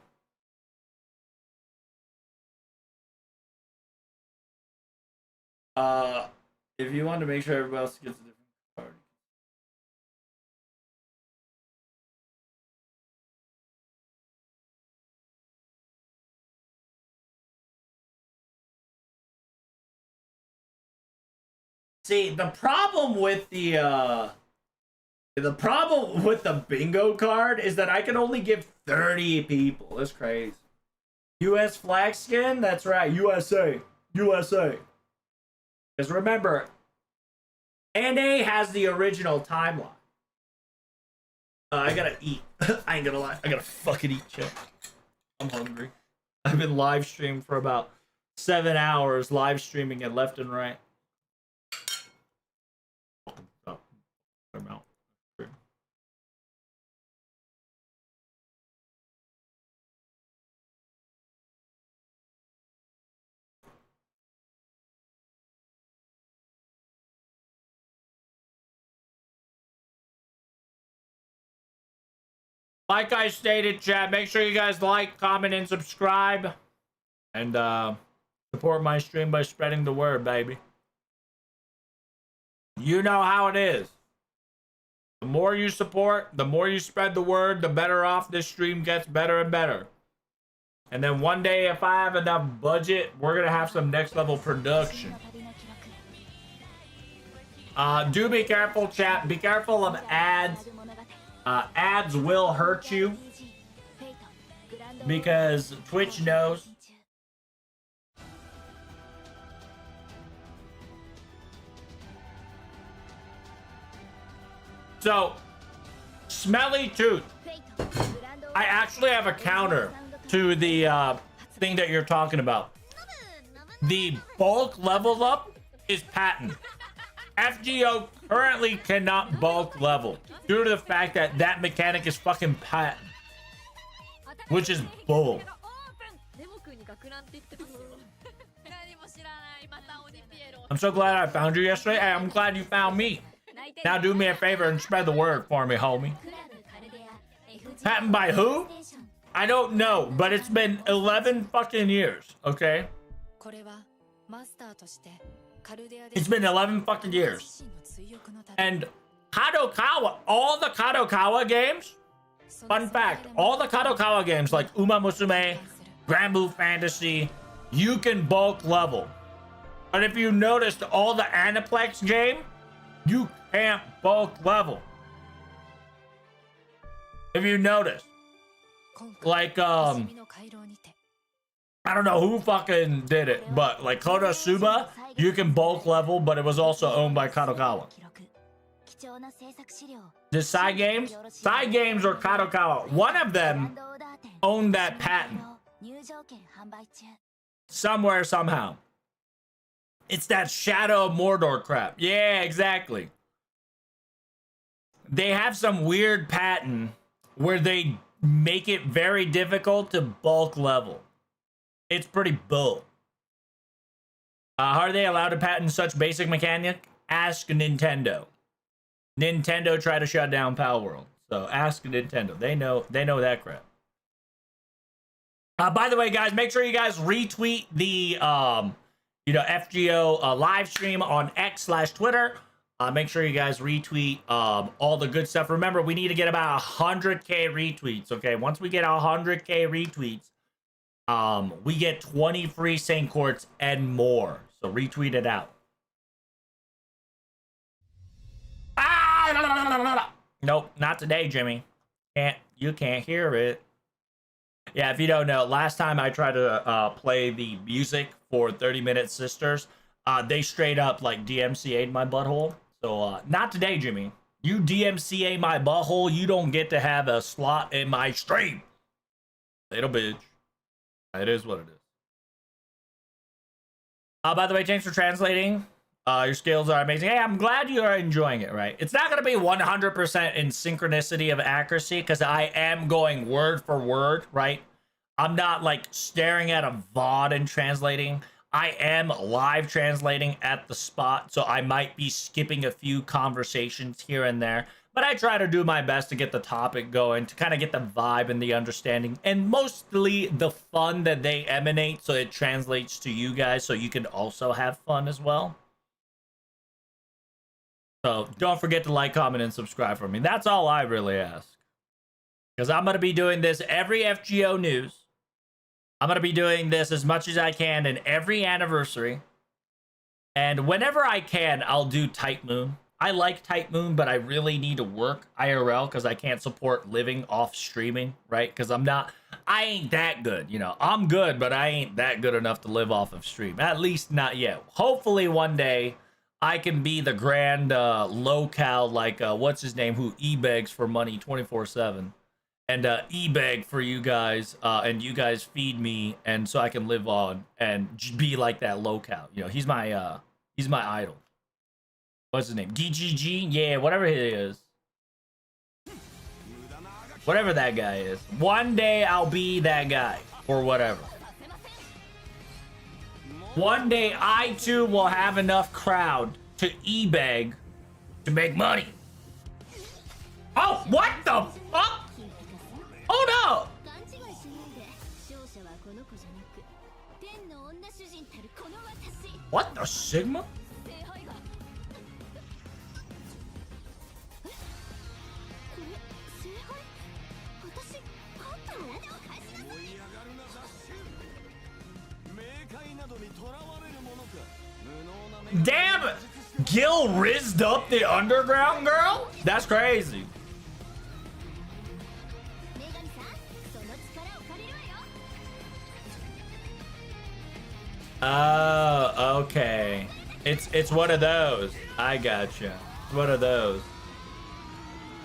If you want to make sure everybody else gets a different card. See, the problem with the bingo card is that I can only give 30 people. That's crazy. US flag skin? That's right. USA. Because remember, NA has the original timeline. I gotta eat. I ain't gonna lie. I gotta fucking eat, shit. I'm hungry. I've been live streaming for about 7 hours live streaming it left and right. Oh, I'm out. Like I stated, chat, make sure you guys like, comment, and subscribe. And support my stream by spreading the word, baby. You know how it is. The more you support, the more you spread the word, the better off this stream gets, better and better. And then one day, if I have enough budget, we're going to have some next level production. Do be careful, chat. Be careful of ads. Ads will hurt you because Twitch knows. So, Smelly Tooth. I actually have a counter to the thing that you're talking about. The bulk level up is patent. FGO currently cannot bulk level due to the fact that that mechanic is fucking patent, which is bull. I'm so glad I found you yesterday. Hey, I'm glad you found me. Now do me a favor and spread the word for me, homie. Patent by who? I don't know, but it's been 11 fucking years, okay? It's been 11 fucking years. And Kadokawa, all the Kadokawa games, fun fact, all the Kadokawa games like Uma Musume, Granblue Fantasy, you can bulk level. But if you noticed all the Aniplex game, you can't bulk level. If you notice. Like, I don't know who fucking did it, but like Konosuba, you can bulk level, but it was also owned by Kadokawa. The side games? Side games or Kadokawa. One of them owned that patent. Somewhere, somehow. It's that Shadow of Mordor crap. Yeah, exactly. They have some weird patent where they make it very difficult to bulk level. It's pretty bull. How are they allowed to patent such basic mechanic? Ask Nintendo. Nintendo tried to shut down Pal World. So ask Nintendo. They know that crap. By the way, guys, make sure you guys retweet the FGO live stream on X/Twitter. Make sure you guys retweet all the good stuff. Remember, we need to get about 100K retweets, okay? Once we get 100K retweets, we get 20 free Saint Courts and more. So retweet it out. Nope, not today, Jimmy. You can't hear it. Yeah, if you don't know, last time I tried to play the music for 30 Minute Sisters, they straight up like DMCA'd my butthole. So not today, Jimmy. You DMCA my butthole, you don't get to have a slot in my stream. Little bitch. It is what it is. By the way, thanks for translating. Your skills are amazing. Hey, I'm glad you are enjoying it, right? It's not going to be 100% in synchronicity of accuracy because I am going word for word, right? I'm not like staring at a VOD and translating. I am live translating at the spot, so I might be skipping a few conversations here and there. But I try to do my best to get the topic going, to kind of get the vibe and the understanding, and mostly the fun that they emanate so it translates to you guys so you can also have fun as well. So don't forget to like, comment, and subscribe for me. That's all I really ask. Because I'm going to be doing this every FGO news. I'm going to be doing this as much as I can in every anniversary. And whenever I can, I'll do Type Moon. I like Type Moon, but I really need to work IRL because I can't support living off streaming, right? Because I ain't that good. You know, I'm good, but I ain't that good enough to live off of stream. At least not yet. Hopefully one day I can be the grand locale like, what's his name, who e-begs for money 24/7. and e-beg for you guys, and you guys feed me, and so I can live on and be like that locale. You know, he's my idol. What's his name? DGG? Yeah, whatever he is. Whatever that guy is. One day I'll be that guy, or whatever. One day I too will have enough crowd to e-beg to make money. Oh, what the fuck? Hold up! What the Sigma? Damn! Gil rizzed up the underground girl? That's crazy. Oh, okay. It's one of those. I gotcha. It's one of those.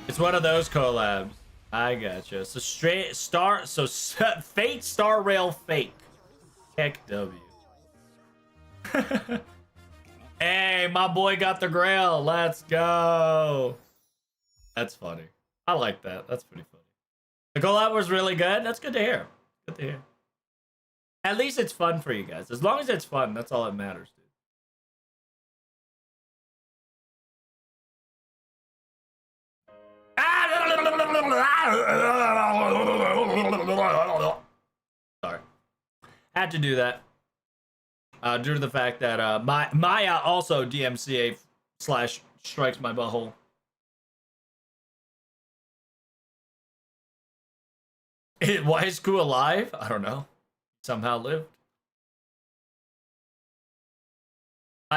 It's one of those collabs. I gotcha. So straight star. So Fate Star Rail Fake. Heck W. Hey, my boy got the grail. Let's go. That's funny. I like that. That's pretty funny. The collab was really good. That's good to hear. Good to hear. At least it's fun for you guys. As long as it's fun, that's all that matters, dude. Sorry. Had to do that. Due to the fact that Maya also DMCA / strikes my butthole. Why is Ku alive? I don't know. Somehow lived.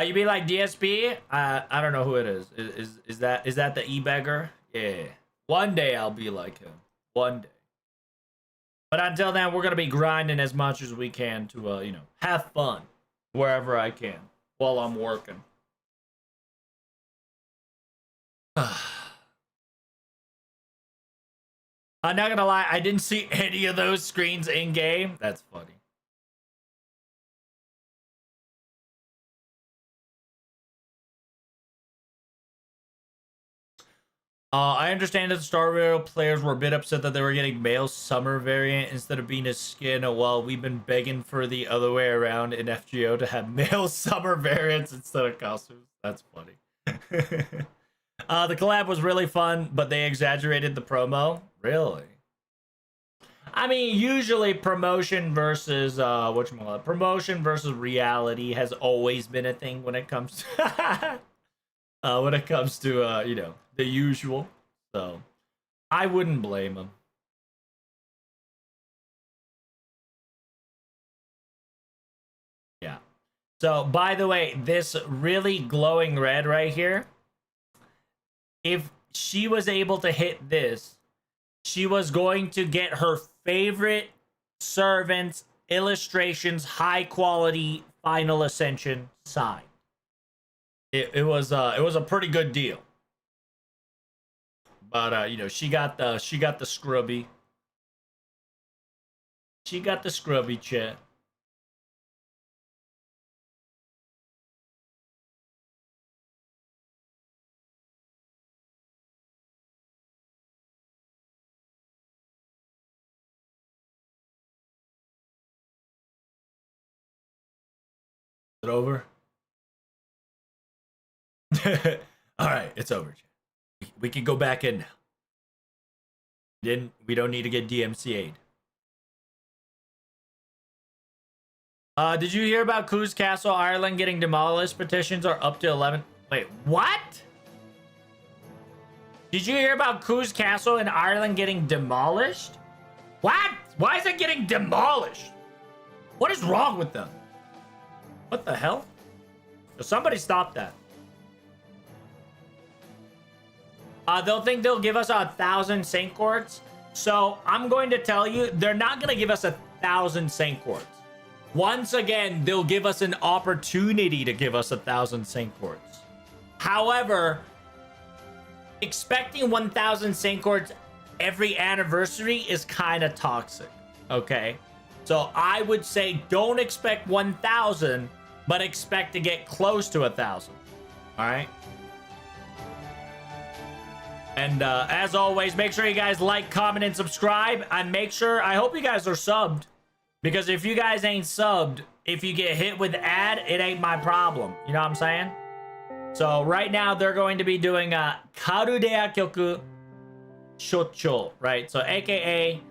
You be like DSP? I don't know who it is. Is that the e-beggar? Yeah. One day I'll be like him. One day. But until then, we're gonna be grinding as much as we can to you know, have fun wherever I can while I'm working. I'm not gonna lie, I didn't see any of those screens in game. That's funny. I understand that the Star Rail players were a bit upset that they were getting male summer variant instead of being a skin. Well, we've been begging for the other way around in FGO to have male summer variants instead of costumes. That's funny. The collab was really fun, but they exaggerated the promo. Really? I mean, usually promotion versus promotion versus reality has always been a thing when it comes to you know, the usual. So I wouldn't blame them. Yeah. So by the way, this really glowing red right here, if she was able to hit this, she was going to get her favorite servant's illustrations high quality Final Ascension sign. It was a pretty good deal. But you know, she got the scrubby. She got the scrubby chat. Is it over? All right, it's over. We can go back in now. We don't need to get DMCA'd. Did you hear about Ku's Castle, Ireland getting demolished? Petitions are up to 11. Wait, what? Did you hear about Ku's Castle in Ireland getting demolished? What? Why is it getting demolished? What is wrong with them? What the hell? Somebody stop that. They'll think they'll give us 1,000 Saint Quartz. So I'm going to tell you, they're not going to give us 1,000 Saint Quartz. Once again, they'll give us an opportunity to give us 1,000 Saint Quartz. However, expecting 1,000 Saint Quartz every anniversary is kind of toxic. Okay, so I would say don't expect 1,000, but expect to get close to 1,000. All right. And as always, make sure you guys like, comment, and subscribe. And make sure, I hope you guys are subbed. Because if you guys ain't subbed, if you get hit with ad, it ain't my problem. You know what I'm saying? So right now, they're going to be doing Karudea Kyoku Shocho, right? So AKA,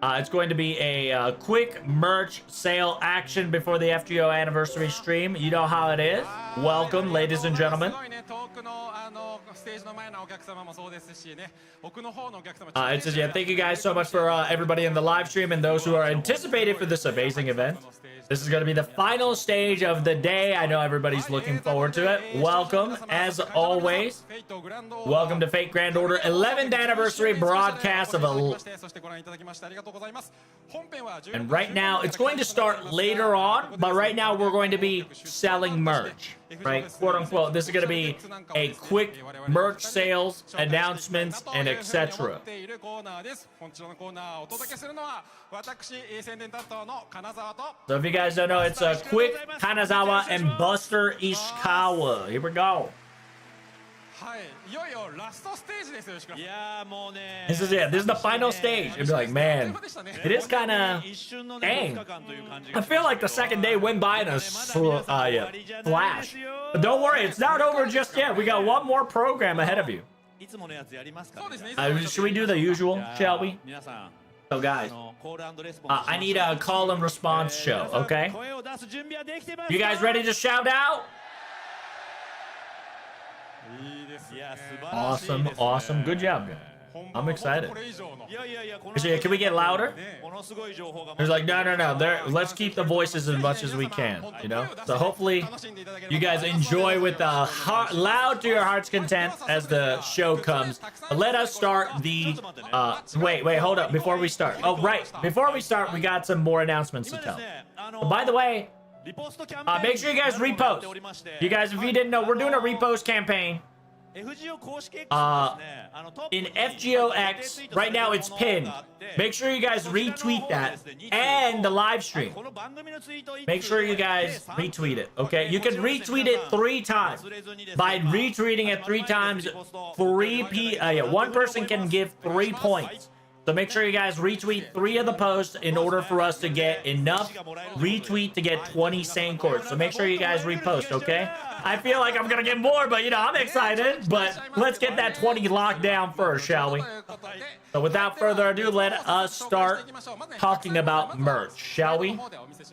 it's going to be a quick merch sale action before the FGO anniversary stream. You know how it is. Welcome, ladies and gentlemen. It says, yeah, thank you guys so much for everybody in the live stream and those who are anticipated for this amazing event. This is going to be the final stage of the day. I know everybody's looking forward to it. Welcome, as always. Welcome to Fate Grand Order 11th anniversary broadcast of and right now, it's going to start later on, but right now we're going to be selling merch, right? Quote unquote. This is going to be a quick merch sales, announcements, and etc. So if you guys don't know, it's a quick Kanazawa and Buster Ishikawa. Here we go. This is it. This is the final stage. It'd be like, man, it is kind of dang. I feel like the second day went by in a flash. But don't worry, it's not over just yet. We got one more program ahead of you. Should we do the usual, shall we? So guys, I need a call and response show, okay? You guys ready to shout out? Awesome, awesome. Good job, guys. I'm excited. Can we get louder? There's like, no. Let's keep the voices as much as we can, you know? So hopefully you guys enjoy with the loud to your heart's content as the show comes. But let us start the... wait, hold up. Before we start. Oh, right. Before we start, we got some more announcements to tell. By the way, make sure you guys repost. You guys, if you didn't know, we're doing a repost campaign. In FGO X, right now it's pinned. Make sure you guys retweet that and the live stream. Make sure you guys retweet it, okay? You can retweet it 3 times. By retweeting it 3 times, one person can give 3 points. So make sure you guys retweet 3 of the posts in order for us to get enough retweet to get 20 Sankors. So make sure you guys repost, okay? I feel like I'm gonna get more, but you know, I'm excited. But let's get that 20 locked down first, shall we? So without further ado, let us start talking about merch, shall we?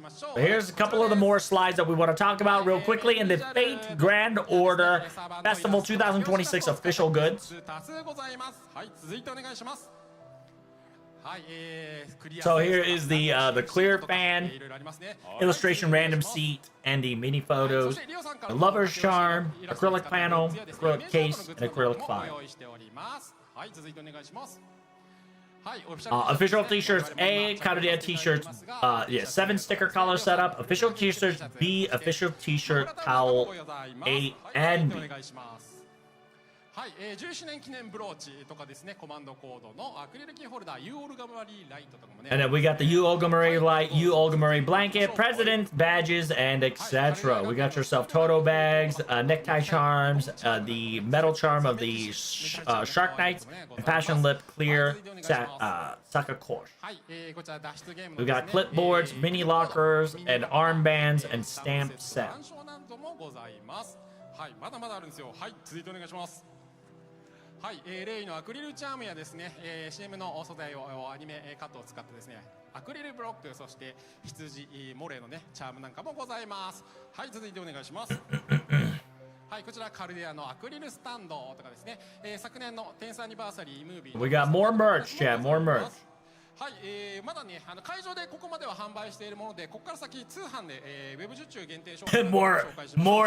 So here's a couple of the more slides that we want to talk about real quickly in the Fate Grand Order Festival 2026 official goods. So here is the clear fan, illustration random seat, and the mini photos, the lover's charm, acrylic panel, acrylic case, and acrylic file. Official t-shirts A, Karudea t-shirts, 7 sticker collar setup, official t-shirts B, official t-shirt towel A and B. And then we got the U Olgamari light, U Olgamari blanket, president, badges, and etc. We got yourself Toto bags, necktie charms, the metal charm of the Shark Knights, and Passion Lip clear Sakakosh. We got clipboards, mini lockers, and armbands, and stamp set. CM の素材をアニメカットを使ってですね、アクリルブロック、そして羊、モレのね、チャームなんかもございます。はい、続いてお願いします。はい、こちらカルデアのアクリルスタンドとかですね、昨年の10thアニバーサリームービー。We got more merch, chat, more merch. はい、まだね、会場でここまでは販売しているもので、ここから先通販で、ウェブ受注限定商品 more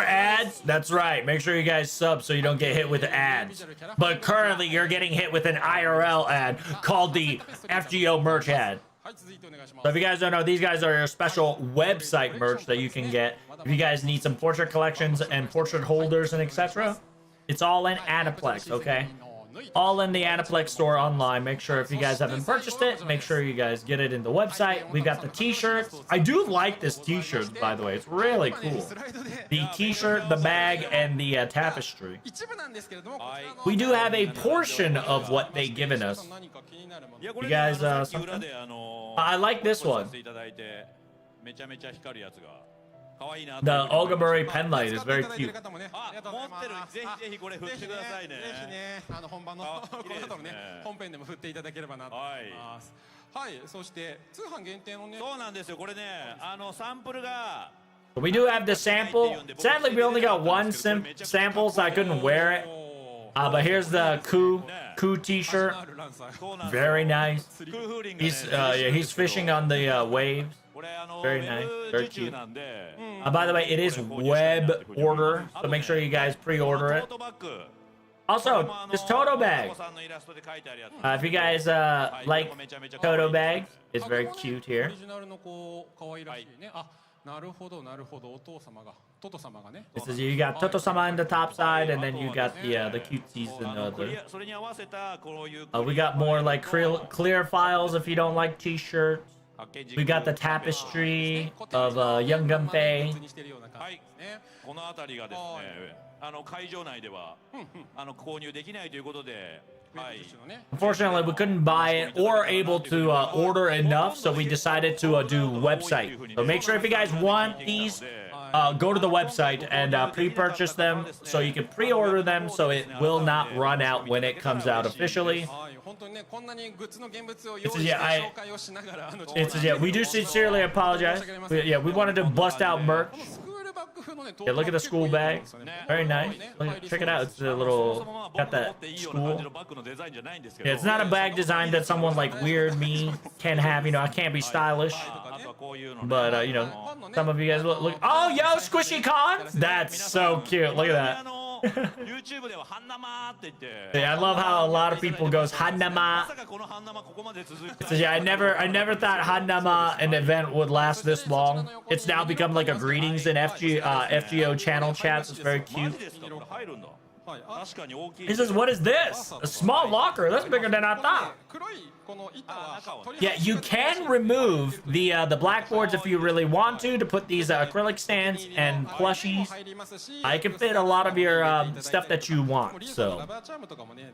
ads? That's right. Make sure you guys sub so you don't get hit with the ads. But currently you're getting hit with an IRL ad called the FGO merch ad. So if you guys don't know, these guys are your special website merch that you can get. If you guys need some portrait collections and portrait holders and etc., it's all in Aniplex, okay? all in the Aniplex store online. Make sure if you guys haven't purchased it, make sure you guys get it in the website. We got the t-shirts. I do like this t-shirt, by the way. It's really cool. The t-shirt, the bag, and the tapestry. We do have a portion of what they've given us. You guys, something? I like this one. The Ogaburi pen light is very cute. ぜひこれ振ってくださいね。ぜひね、本番のこの後のね、本編でも振っていただければなと思います。はい、そして通販限定のね。そうなんですよ。これね、サンプルが。We do have the sample. Sadly, we only got one sample, so I couldn't wear it. But here's the Koo t-shirt. Very nice. He's fishing on the waves. Very nice. Very cute. By the way, it is web order, so make sure you guys pre-order it. Also, this Toto bag. If you guys like Toto bags, it's very cute here. なるほどなるほどお父様がトト様がね This is you got Toto-sama on the top side, and then you got the cutesies and the other. We got more like clear files if you don't like t-shirts. We got the tapestry of Young Gunpei. この辺りがですね会場内では購入できないということで Unfortunately, we couldn't buy it or able to order enough, so we decided to do website. So make sure if you guys want these, go to the website and pre-purchase them so you can pre-order them so it will not run out when it comes out officially. We do sincerely apologize. We wanted to bust out merch. Yeah, look at the school bag. Very nice. Check it out. It's a little, got that school. Yeah, it's not a bag design that someone like weird me can have. You know, I can't be stylish. But, you know, some of you guys look. Oh, yo, Squishy Cons! That's so cute. Look at that. Yeah, I love how a lot of people goes Hannama. So yeah, I never thought Hannama an event would last this long. It's now become like a greetings in FGO channel chats. It's very cute. He says, "What is this? A small locker? That's bigger than I thought." Yeah, you can remove the blackboards if you really want to put these acrylic stands and plushies. I can fit a lot of your stuff that you want. So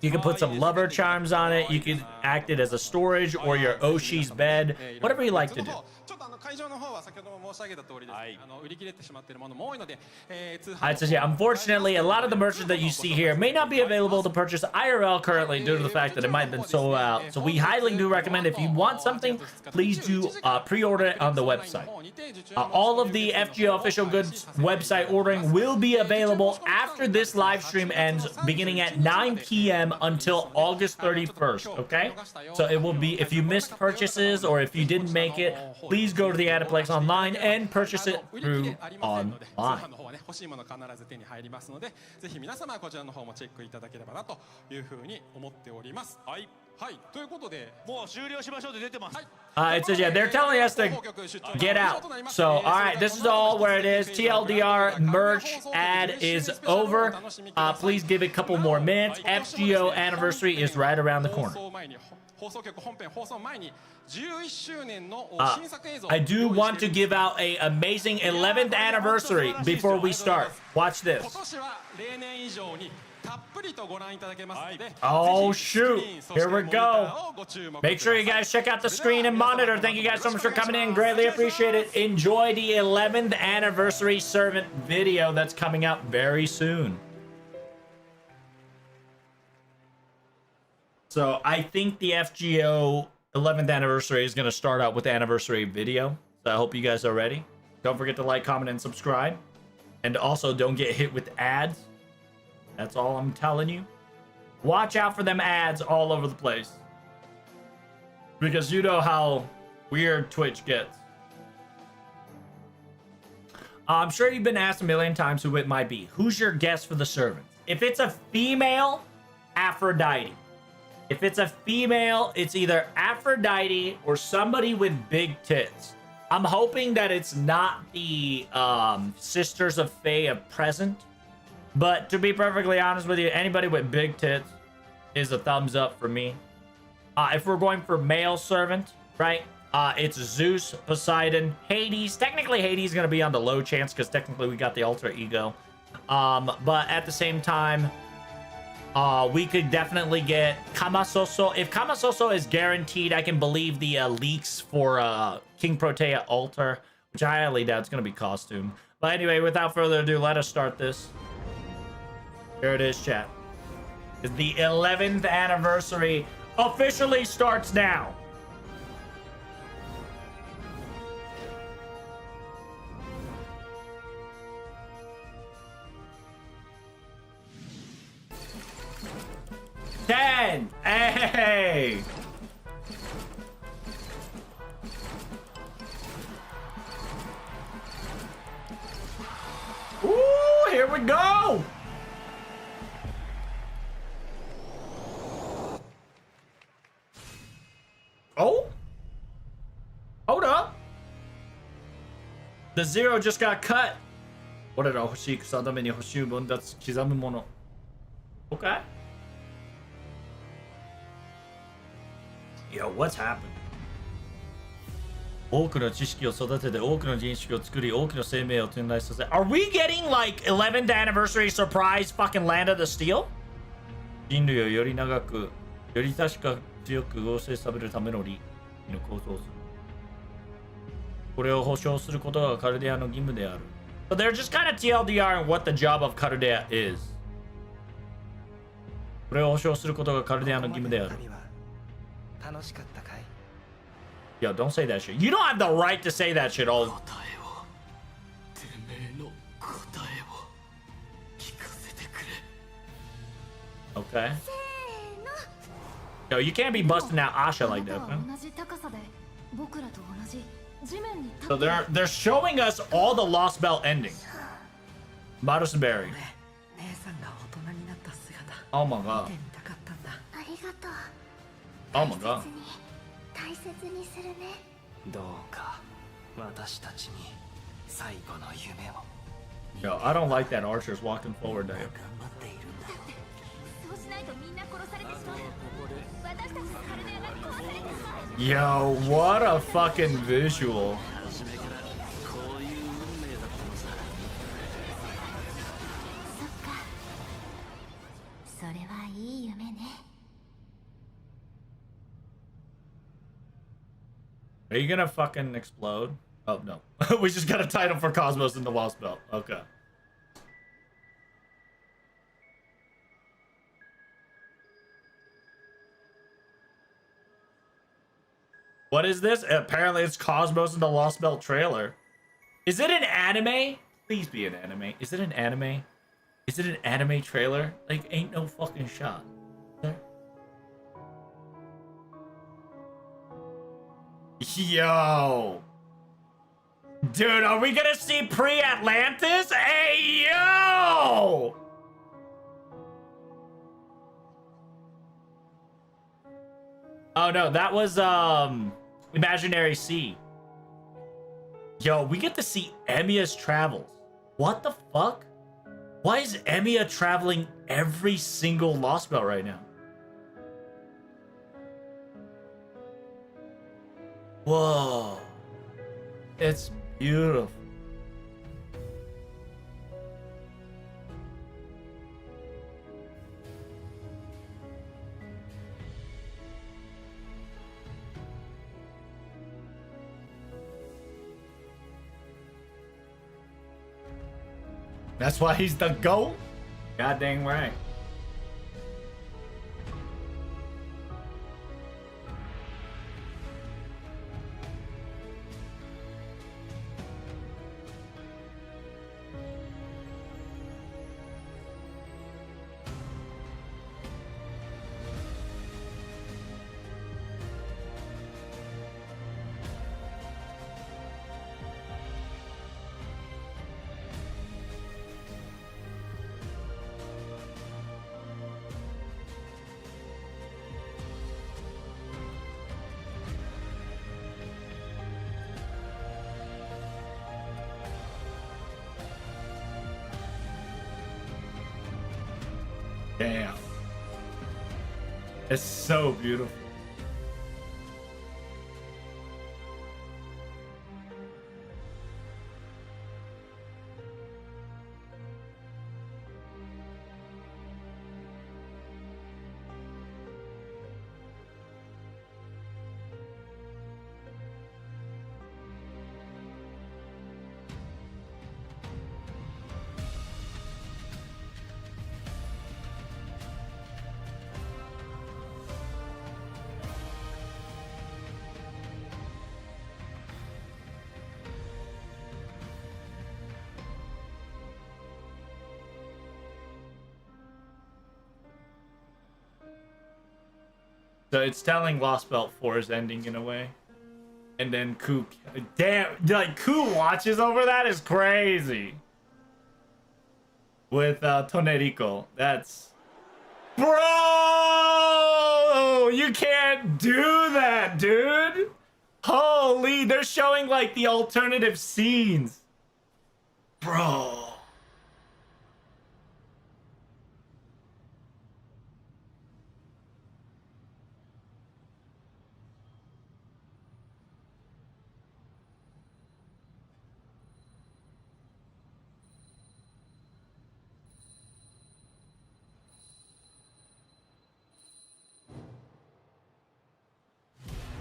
you can put some lover charms on it. You can act it as a storage or your Oshi's bed, whatever you like to do. It says, yeah, unfortunately, a lot of the merchants that you see here may not be available to purchase IRL currently due to the fact that it might have been sold out. So we highly do recommend if you want something, please do pre-order it on the website. All of the FGO official goods website ordering will be available after this live stream ends, beginning at 9 p.m. until August 31st, okay? So it will be, if you missed purchases or if you didn't make it, please go to the Aniplex online and purchase it through online. 欲しいもの必ず手に入りますので、ぜひ皆様こちらの方もチェックいただければなというふうに思っております。はい。はい。ということで、もう終了しましょうって出てます。It says, yeah, they're telling us to get out. So, all right, this is all where it is. TLDR merch ad is over. Please give it a couple more minutes. FGO anniversary is right around the corner. I do want to give out an amazing 11th anniversary before we start. Watch this. Oh shoot, here we go. Make sure you guys check out the screen and monitor. Thank you guys so much for coming in, greatly appreciate it. Enjoy the 11th anniversary servant video that's coming out very soon. So I think the FGO 11th anniversary is going to start out with the anniversary video. So I hope you guys are ready. Don't forget to like, comment, and subscribe. And also don't get hit with ads. That's all I'm telling you. Watch out for them ads all over the place. Because you know how weird Twitch gets. I'm sure you've been asked a million times who it might be. Who's your guest for the servants? If it's a female, Aphrodite. If it's a female, it's either Aphrodite or somebody with big tits. I'm hoping that it's not the Sisters of Fae of Present. But to be perfectly honest with you, anybody with big tits is a thumbs up for me. If we're going for male servant, right? It's Zeus, Poseidon, Hades. Technically, Hades is going to be on the low chance because technically we got the alter ego. But at the same time, we could definitely get Kamasoso. If Kamasoso is guaranteed, I can believe the leaks for King Protea altar, which I highly doubt it's going to be costume. But anyway, without further ado, let us start this. Here it is, chat. The 11th anniversary officially starts now. Ten. Hey. Ooh, here we go. Oh? Hold up. The 0 just got cut.俺ら欲しい草のために欲しい分奪刻むもの。Okay. Yo, what's happening? 多くの知識を育てて多くの人種を作り多くの生命を展開させ Are we getting like 11th anniversary surprise fucking Land of the Steel? 人類をより長くより確か強く合成されるための理の構造をする。これを保証することがカルデアの義務である。So they're just kind of TLDR on what the job of Caldea is. これを保証することがカルデアの義務である。楽しかったかい? Yo, don't say that shit. You don't have the right to say that shit all. Okay. Yo, you can't be busting out Asha like that, man. So they're showing us all the Lost Belt endings. Marusberry. Oh my god. Oh my god. Yo, I don't like that Archer's walking forward there. Yo, what a fucking visual. Are you gonna fucking explode? Oh, no. We just got a title for Cosmos in the Lost Belt. Okay. What is this? Apparently it's Cosmos in the Lost Belt trailer. Is it an anime? Please be an anime. Is it an anime? Is it an anime trailer? Like, ain't no fucking shot. Yo. Dude, are we gonna see pre-Atlantis? Hey, yo! Oh no, that was Imaginary Sea. Yo, we get to see Emiya's travels. What the fuck? Why is Emiya traveling every single Lost Belt right now? Whoa. It's beautiful. That's why he's the GOAT? God dang right. Damn. It's so beautiful. So it's telling Lost Belt 4 is ending in a way. And then Ku... Damn, like, Ku watches over that is crazy. With Tonerico. That's... Bro! You can't do that, dude! Holy, they're showing, like, the alternative scenes. Bro.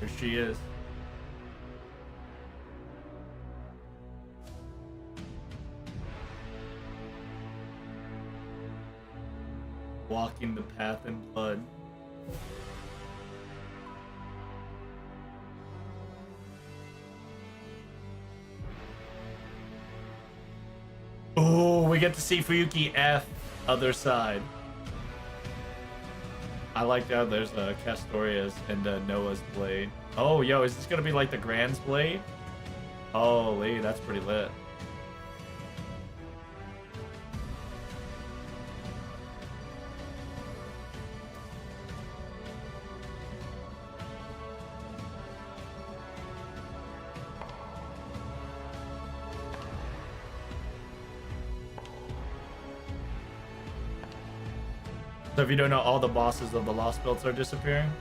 There she is. Walking the path in blood. Oh, we get to see Fuyuki F other side. I like how there's Castoria's and Noah's blade. Oh, yo, is this gonna be like the Grand's blade? Holy, that's pretty lit. So if you don't know, all the bosses of the Lost Belts are disappearing.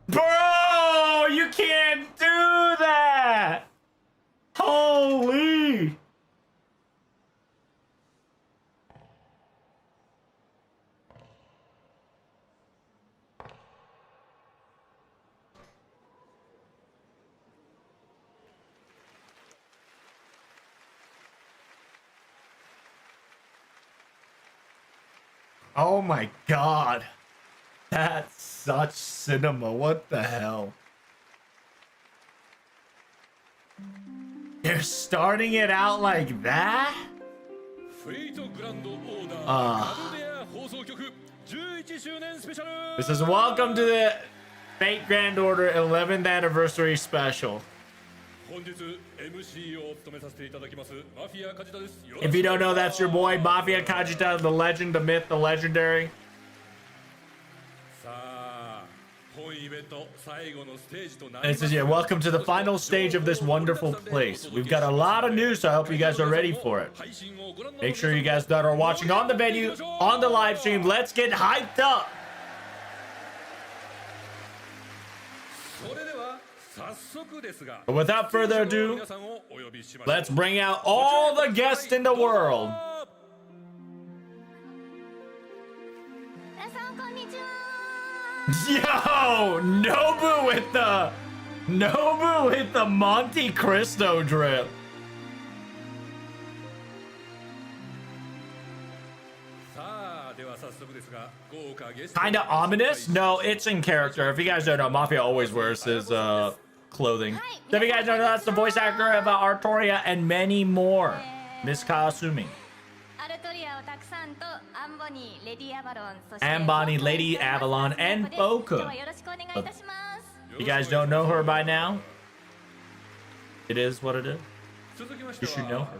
Bro, you can't do that! Holy! Oh my god. That's such cinema. What the hell? They're starting it out like that? This is welcome to the Fate Grand Order 11th Anniversary Special. If you don't know, that's your boy, Mafia Kajita, the legend, the myth, the legendary. And it says, yeah, welcome to the final stage of this wonderful place. We've got a lot of news, so I hope you guys are ready for it. Make sure you guys that are watching on the venue, on the live stream, let's get hyped up. But without further ado, let's bring out all the guests in the world. Yo, Nobu with the Monte Cristo drip. Kinda ominous? No, it's in character. If you guys don't know, Mafia always wears his clothing. So if you guys don't know, that's the voice actor of Artoria and many more. Miss Kasumi. Ambani, Lady Avalon, and Boka. You guys don't know her by now? It is what it is. You should know her.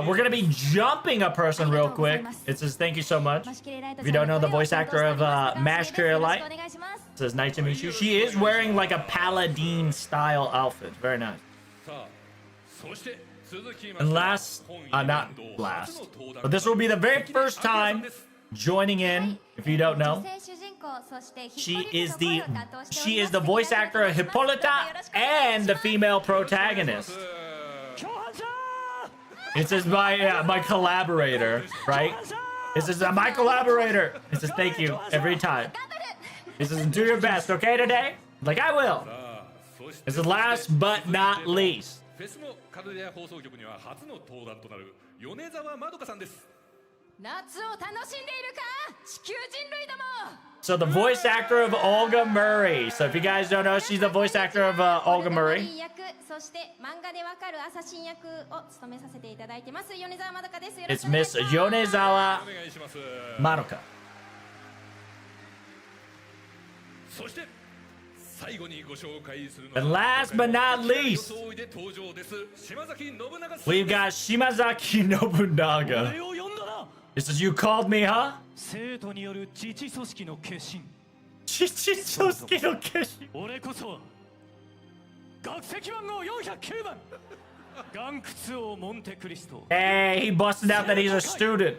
We're gonna be jumping a person real quick. It says thank you so much. If you don't know the voice actor of Mash Carrier Light, it says nice to meet you. She is wearing like a paladin style outfit. Very nice. And last, not last, but this will be the very first time joining in. If you don't know, she is the voice actor of Hippolyta and the female protagonist. It says my collaborator, right? It says my collaborator. It says thank you every time. It says do your best, okay, today? Like I will. It says last but not least. So the voice actor of Olga Murray. So if you guys don't know, she's the voice actor of Olga Murray. It's Miss Yonezawa Madoka. And last but not least, we've got Shimazaki Nobunaga. It says, you called me, huh? Hey, he busted out that he's a student.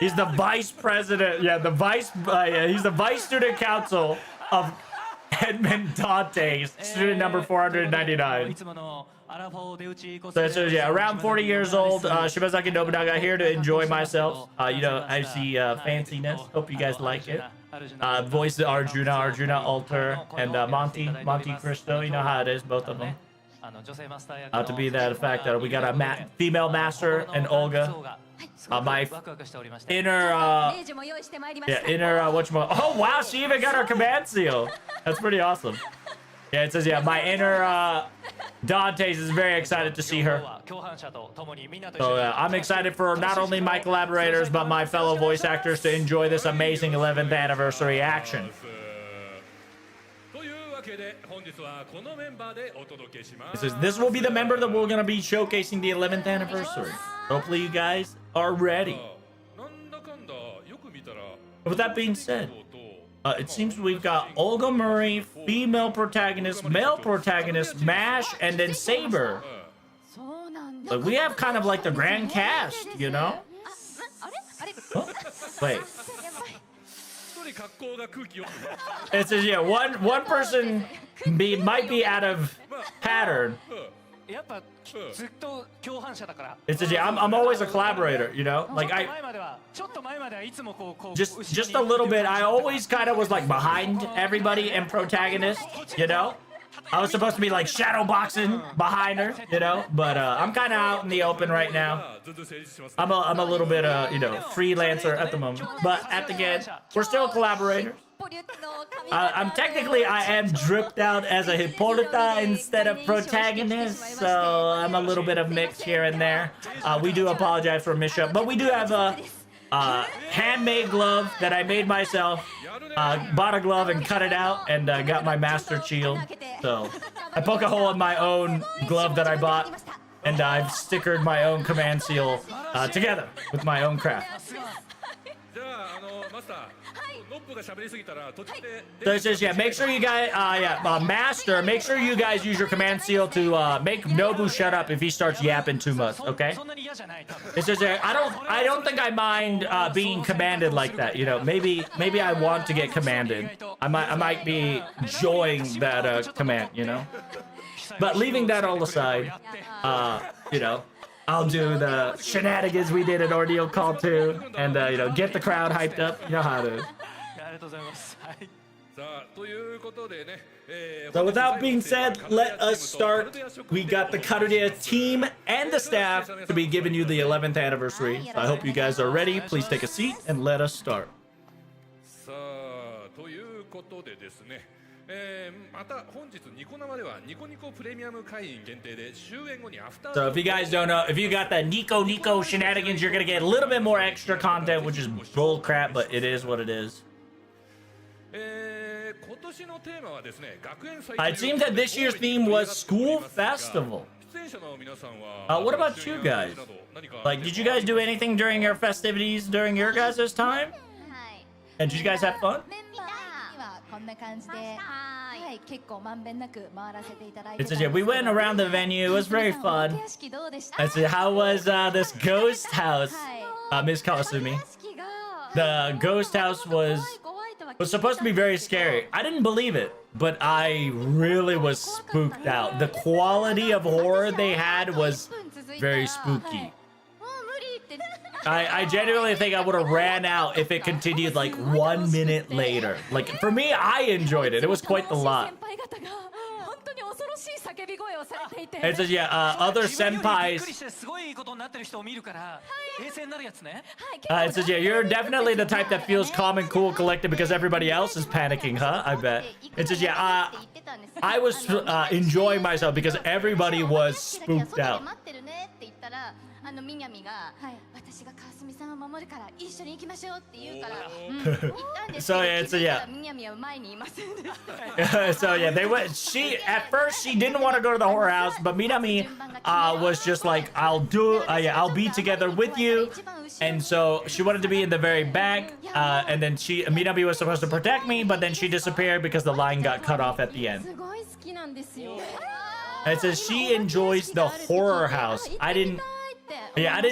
He's the vice president. Yeah, he's the vice student council of Edmond Dante's student number 499. So it says, yeah, around 40 years old, Shimazaki Nobunaga here to enjoy myself. You know, I see fanciness. Hope you guys like it. Voice Arjuna, Alter, and Monte Cristo. You know how it is, both of them. To be that fact that we got a female master and Olga. My inner oh wow, she even got her command seal. That's pretty awesome. Yeah, it says, yeah, my inner Dante's is very excited to see her. So I'm excited for not only my collaborators, but my fellow voice actors to enjoy this amazing 11th anniversary action. It says, this will be the member that we're going to be showcasing the 11th anniversary. Hopefully you guys are ready. With that being said, it seems we've got Olga Murray, female protagonist, male protagonist, Mash, and then Saber. But we have kind of like the grand cast, you know? Oh, wait. It says, yeah, one person might be out of pattern. It says, yeah, I'm always a collaborator, you know? Like, just a little bit. I always kind of was like behind everybody and protagonist, you know? I was supposed to be like shadow boxing behind her, you know? But I'm kind of out in the open right now. I'm a little bit, you know, freelancer at the moment. But at the end, we're still collaborators. I'm technically, I am dripped out as a Hippolyta instead of protagonist, so I'm a little bit of mix here and there. We do apologize for a mishap, but we do have a handmade glove that I made myself. Bought a glove and cut it out, and got my master shield. So I poke a hole in my own glove that I bought, and I've stickered my own command seal together with my own craft. So it says, yeah, make sure you guys, Master, make sure you guys use your command seal to make Nobu shut up if he starts yapping too much, okay? It says, I don't think I mind being commanded like that, you know? Maybe I want to get commanded. I might be enjoying that command, you know? But leaving that all aside, you know, I'll do the shenanigans we did at Ordeal Call 2 and, you know, get the crowd hyped up. You know how it is. So without being said, let us start. We got the Karuya team and the staff to be giving you the 11th anniversary. So I hope you guys are ready. Please take a seat and let us start. So if you guys don't know, if you got the Nico shenanigans, you're gonna get a little bit more extra content, which is bull crap, but it is what it is. It seemed that this year's theme was school festival. What about you guys? Like, did you guys do anything during your festivities during your guys' time? And did you guys have fun? It says, yeah, we went around the venue. It was very fun. I said, how was this ghost house, Miss Kawasumi? The ghost house was supposed to be very scary. I didn't believe it, but I really was spooked out. The quality of horror they had was very spooky. I genuinely think I would have ran out if it continued like 1 minute later. Like, for me, I enjoyed it. It was quite the lot. It says, yeah, other senpais. It says, yeah, you're definitely the type that feels calm and cool, collected because everybody else is panicking, huh? I bet. It says, yeah, I was enjoying myself because everybody was spooked out. So yeah, so yeah. So yeah, they went. At first she didn't want to go to the horror house, but Minami was just like, I'll be together with you, and so she wanted to be in the very back. And then Minami was supposed to protect me, but then she disappeared because the line got cut off at the end. And it says she enjoys the horror house. I didn't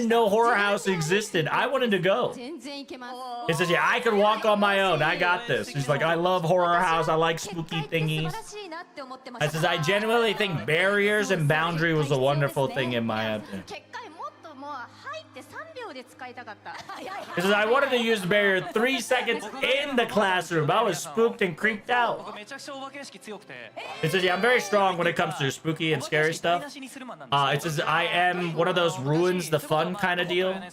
know horror house existed. I wanted to go. It says, yeah, I could walk on my own. I got this. She's like, I love horror house. I like spooky thingies. It says, I genuinely think barriers and boundary was a wonderful thing in my opinion. It says, I wanted to use the barrier 3 seconds in the classroom. I was spooked and creeped out. It says, yeah, I'm very strong when it comes to spooky and scary stuff. It says, I am one of those ruins the fun kind of deal. It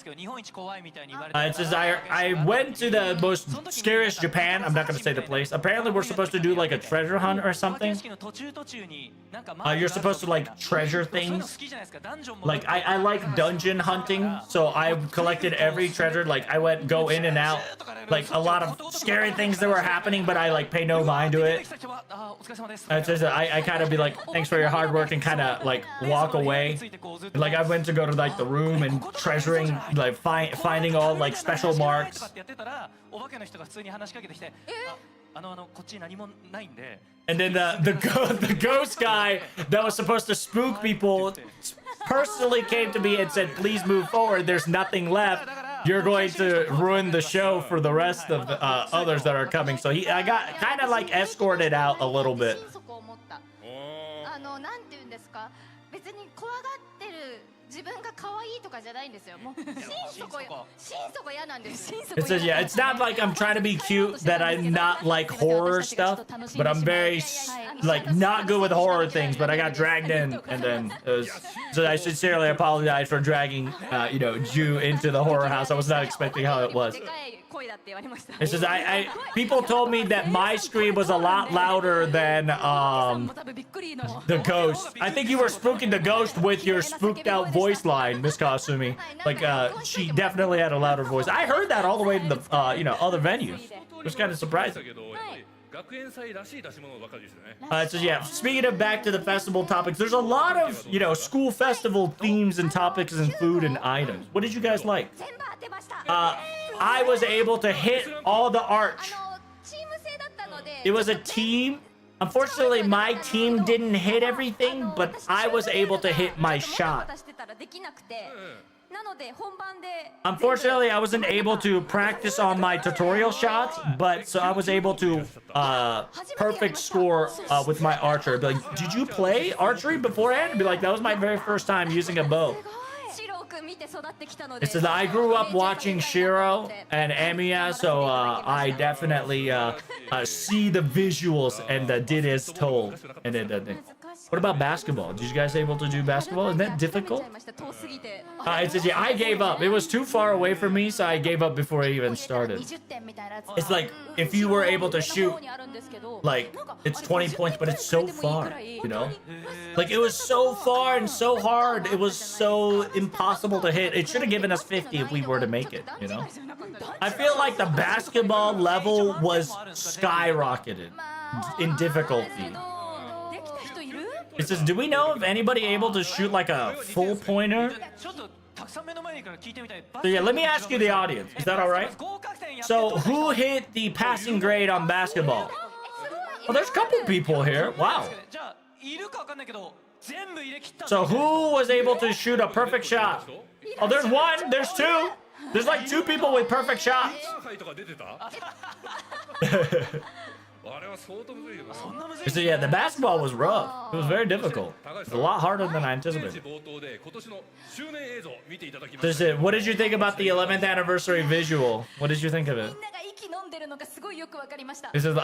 says, I went to the most scariest Japan. I'm not going to say the place. Apparently, we're supposed to do like a treasure hunt or something. You're supposed to like treasure things. Like, I like dungeon hunting. So I collected every treasure. Like, I go in and out. Like, a lot of scary things that were happening, but I like pay no mind to it. It says that I kind of be like, thanks for your hard work, and kind of like walk away. Like, I went to go to like the room and treasuring, like finding all like special marks. And then the ghost guy that was supposed to spook people personally came to me and said, please move forward, there's nothing left, you're going to ruin the show for the rest of the others that are coming. So I got kind of like escorted out a little bit. It says, yeah, it's not like I'm trying to be cute, that I'm not like horror stuff, but I'm very like not good with horror things, but I got dragged in, and then it was, so I sincerely apologize for dragging Ju into the horror house. I was not expecting how it was. It says, people told me that my scream was a lot louder than the ghost. I think you were spooking the ghost with your spooked out voice line, Miss Kasumi. Like, she definitely had a louder voice. I heard that all the way to the other venues. It was kind of surprising. It says, yeah, speaking of back to the festival topics, there's a lot of, school festival themes and topics and food and items. What did you guys like? I was able to hit all the arch. It was a team. Unfortunately, my team didn't hit everything, but I was able to hit my shot. Unfortunately, I wasn't able to practice on my tutorial shots, but so I was able to perfect score with my archer. Be like, did you play archery beforehand? Be like, that was my very first time using a bow. It says, I grew up watching Shiro and Amiya, so I definitely see the visuals and did as told. And then, what about basketball? Did you guys able to do basketball? Isn't that difficult? It says, yeah, I gave up. It was too far away from me, so I gave up before I even started. It's like, if you were able to shoot, like, it's 20 points, but it's so far, Like, it was so far and so hard. It was so impossible to hit. It should have given us 50 if we were to make it, I feel like the basketball level was skyrocketed. in difficulty. It says, do we know of anybody able to shoot like a full pointer? So yeah, let me ask you the audience. Is that all right? So who hit the passing grade on basketball? Well, there's a couple people here. Wow. So who was able to shoot a perfect shot? Oh, there's one. There's two. There's like two people with perfect shots. So yeah, the basketball was rough. It was very difficult. It was a lot harder than I anticipated. What did you think about the 11th anniversary visual? What did you think of it? This is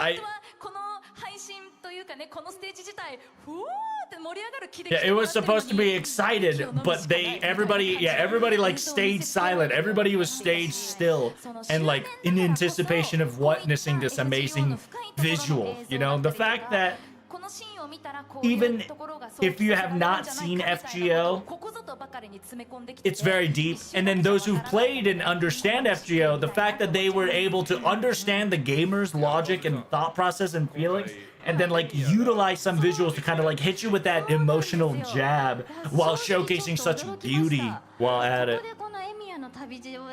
yeah, it was supposed to be excited, but everybody like stayed silent. Everybody was stayed still and like in anticipation of witnessing this amazing visual. You know, the fact that even if you have not seen FGO, it's very deep. And then those who've played and understand FGO, the fact that they were able to understand the gamer's logic and thought process and feelings, and then like utilize some visuals to kind of like hit you with that emotional jab while showcasing such beauty while at it.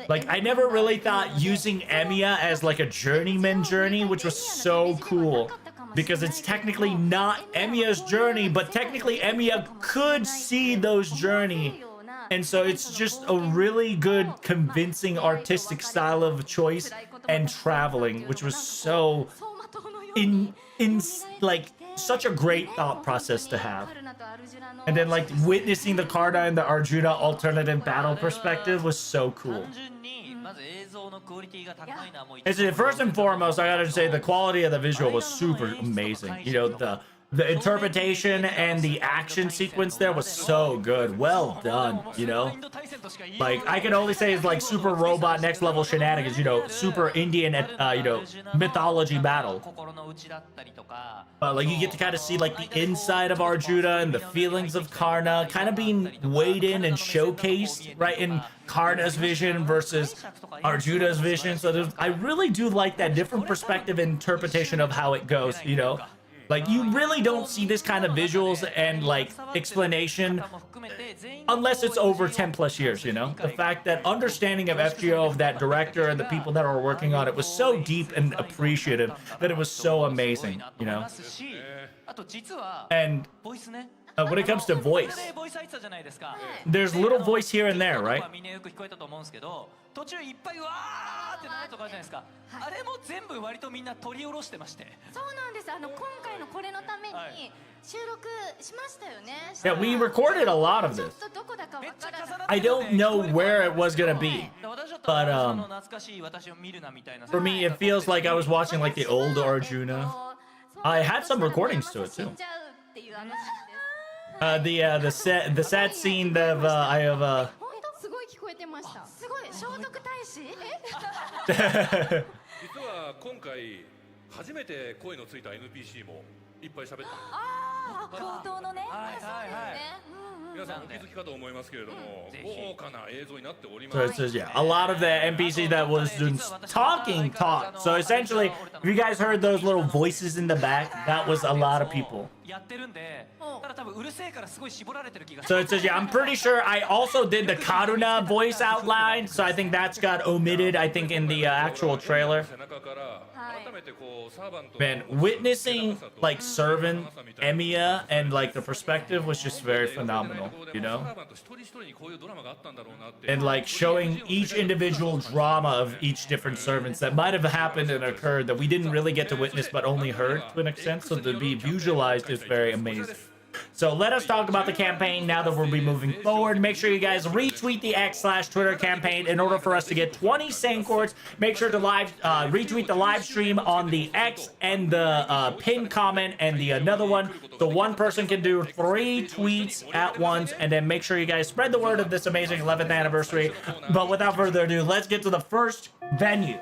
Like, I never really thought using Emiya as like a journeyman journey, which was so cool. Because it's technically not Emiya's journey, but technically Emiya could see those journey. And so it's just a really good, convincing, artistic style of choice and traveling, which was so like such a great thought process to have. And then like witnessing the Karna and the Arjuna alternative battle perspective was so cool. First and foremost, I gotta say the quality of the visual was super amazing. You know, the interpretation and the action sequence there was so good. Well done, you know? Like, I can only say it's like super robot next level shenanigans, you know, super Indian, you know, mythology battle. Like, you get to kind of see like the inside of Arjuna and the feelings of Karna kind of being weighed in and showcased, right, in Karna's vision versus Arjuna's vision. So I really do like that different perspective and interpretation of how it goes, you know? Like, you really don't see this kind of visuals and, like, explanation unless it's over 10 plus years, you know? The fact that understanding of FGO, of that director and the people that are working on it was so deep and appreciative that it was so amazing, you know? And when it comes to voice, there's little voice here and there, right? 途中いっぱいうわーってなるとかあるじゃないですか。あれも全部割とみんな取り下ろしてまして。そうなんです。今回のこれのために収録しましたよね。Yeah, we recorded a lot of this. I don't know where it was gonna be, but for me, it feels like I was watching like the old Arjuna. I had some recordings to it too. The sad scene of I have すごい聞こえてました。すごい聖徳太子？実は今回初めて声のついた NPC もいっぱい喋った。ああ、冒頭のね。はいはいはい。皆さんお気づきかと思いますけれども、豪華な映像になっております。 So it says, yeah, a lot of the NPC that was talking. So essentially, if you guys heard those little voices in the back, that was a lot of people. So it says, yeah, I'm pretty sure I also did the Karuna voice outline, so I think that's got omitted, I think, in the actual trailer. Man, witnessing, like, Servant, Emiya, and, like, the perspective was just very phenomenal, you know? And, like, showing each individual drama of each different servants that might have happened and occurred that we didn't really get to witness but only heard to an extent, so to be visualized is very amazing. So let us talk about the campaign now that we'll be moving forward. Make sure you guys retweet the X/Twitter campaign in order for us to get 20 Sancords. Make sure to retweet the live stream on the X and the pinned comment and the another one. So one person can do 3 tweets at once, and then make sure you guys spread the word of this amazing 11th anniversary. But without further ado, let's get to the first venue.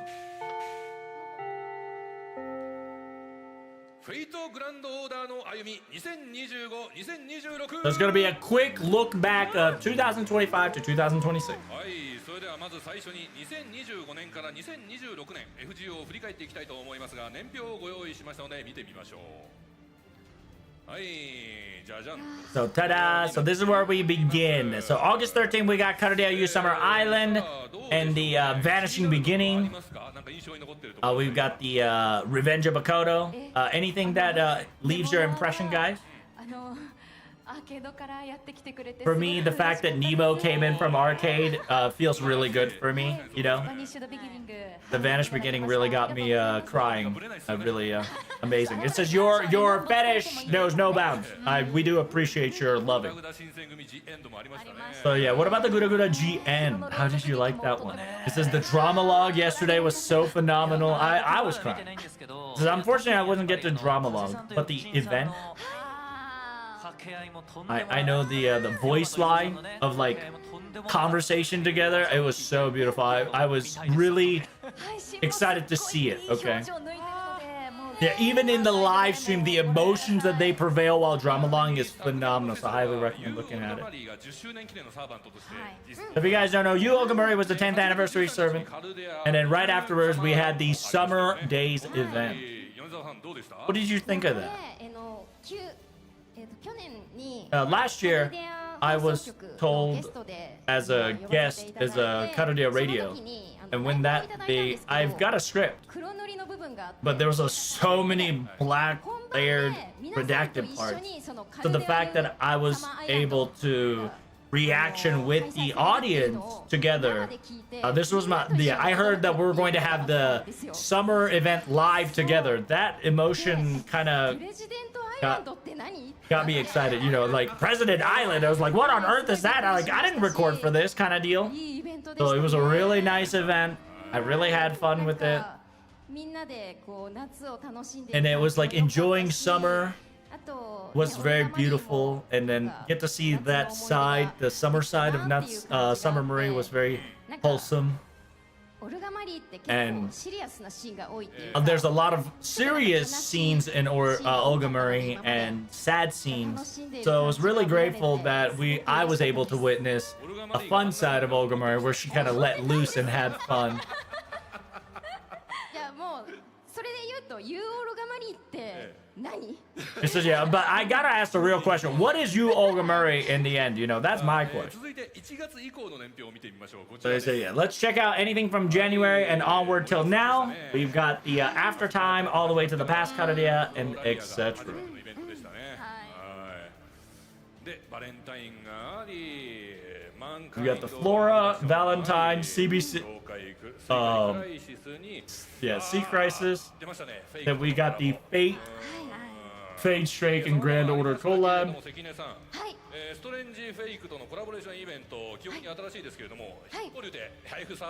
There's going to be a quick look back of 2025 to 2026. はまず最初に2025年から2026年 FGO を振り返っていきたいと思いますが、年表をご用意しましたので見てみましょう。はい、じゃじゃん。 So ta-da! So this is where we begin. So August 13th, we got Karudia U Summer Island and the Vanishing Beginning. We've got the Revenge of Makoto. Anything that leaves your impression, guys? For me, the fact that Nemo came in from arcade feels really good for me, you know? The Vanish Beginning really got me crying. Really amazing. It says your fetish knows no bounds. We do appreciate your loving. So yeah, what about the Gura Gura GN? How did you like that one? It says the drama log yesterday was so phenomenal. I was crying. It says, unfortunately, I wouldn't get to drama log, but the event. I know the voice line of like conversation together. It was so beautiful. I was really excited to see it. Okay. Yeah, even in the live stream, the emotions that they prevail while dramalong is phenomenal. So I highly recommend looking at it. If you guys don't know, Yu Ogamori was the 10th anniversary servant, and then right afterwards we had the Summer Days event. What did you think of that? Last year, I was told as a guest as a Karudia Radio, and when I've got a script, but there was so many black layered redacted parts. So the fact that I was able to reaction with the audience together, this was I heard that we were going to have the summer event live together. That emotion kind of got me excited, you know, like President Island. I was like, what on earth is that? I didn't record for this kind of deal. So it was a really nice event. I really had fun with it. And it was like enjoying summer was very beautiful, and then get to see that side, the summer side of Nuts Summer Marie was very wholesome. And there's a lot of serious scenes in Olga Marie and sad scenes. So I was really grateful that I was able to witness a fun side of Olga Marie where she kind of let loose and had fun. It says, yeah, but I gotta ask the real question. What is you Olga Murray in the end? You know, that's my question. So they say, yeah, let's check out anything from January and onward till now. We've got the after time all the way to the past Karudia and etc. We got the Flora, Valentine, CBC, yeah, Sea Crisis. Then we got the Fate, Fade Strake, and Grand Order collab.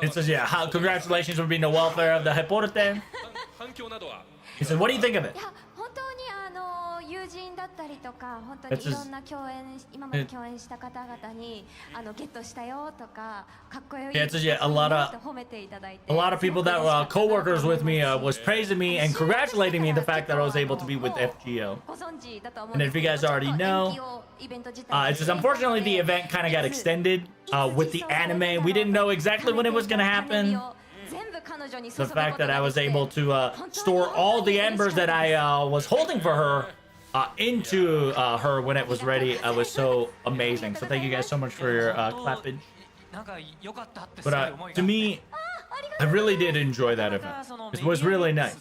It says, yeah, congratulations for being the welfare of the Hippolytan. He said, what do you think of it? 友人だったりとか本当にいろんな今まで共演した方々にゲットしたよとかかっこいい Yeah, a lot of people that were co-workers with me was praising me and congratulating me the fact that I was able to be with FGO. And if you guys already know, it says unfortunately the event kind of got extended with the anime. We didn't know exactly when it was going to happen. The fact that I was able to store all the embers that I was holding for her into her when it was ready was so amazing. So thank you guys so much for your clappage. But to me, I really did enjoy that event. It was really nice.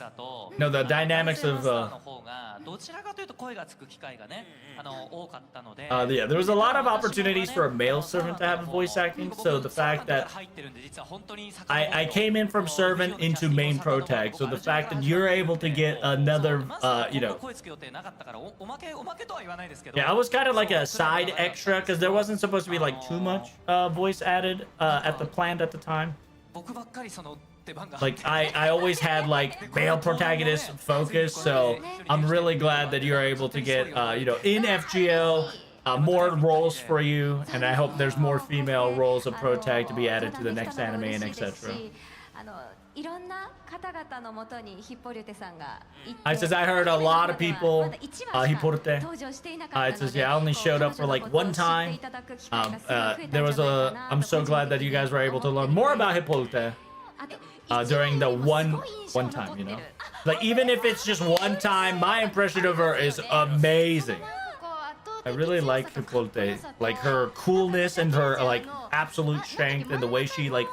No, the dynamics of yeah, there was a lot of opportunities for a male servant to have voice acting, so the fact that I came in from servant into main pro tag, so the fact that you're able to get another, you know, yeah, I was kind of like a side extra because there wasn't supposed to be like too much voice added at the plant at the time. Like I always had like male protagonist focus, so I'm really glad that you're able to get you know, in FGO more roles for you, and I hope there's more female roles of pro tag to be added to the next anime and etc. I says I heard a lot of people Hippolyte. It says yeah, I only showed up for like one time. There was a. I'm so glad that you guys were able to learn more about Hippolyte during the one time. You know, like even if it's just one time, my impression of her is amazing. I really like Hippolyte, like her coolness and her like absolute strength and the way she like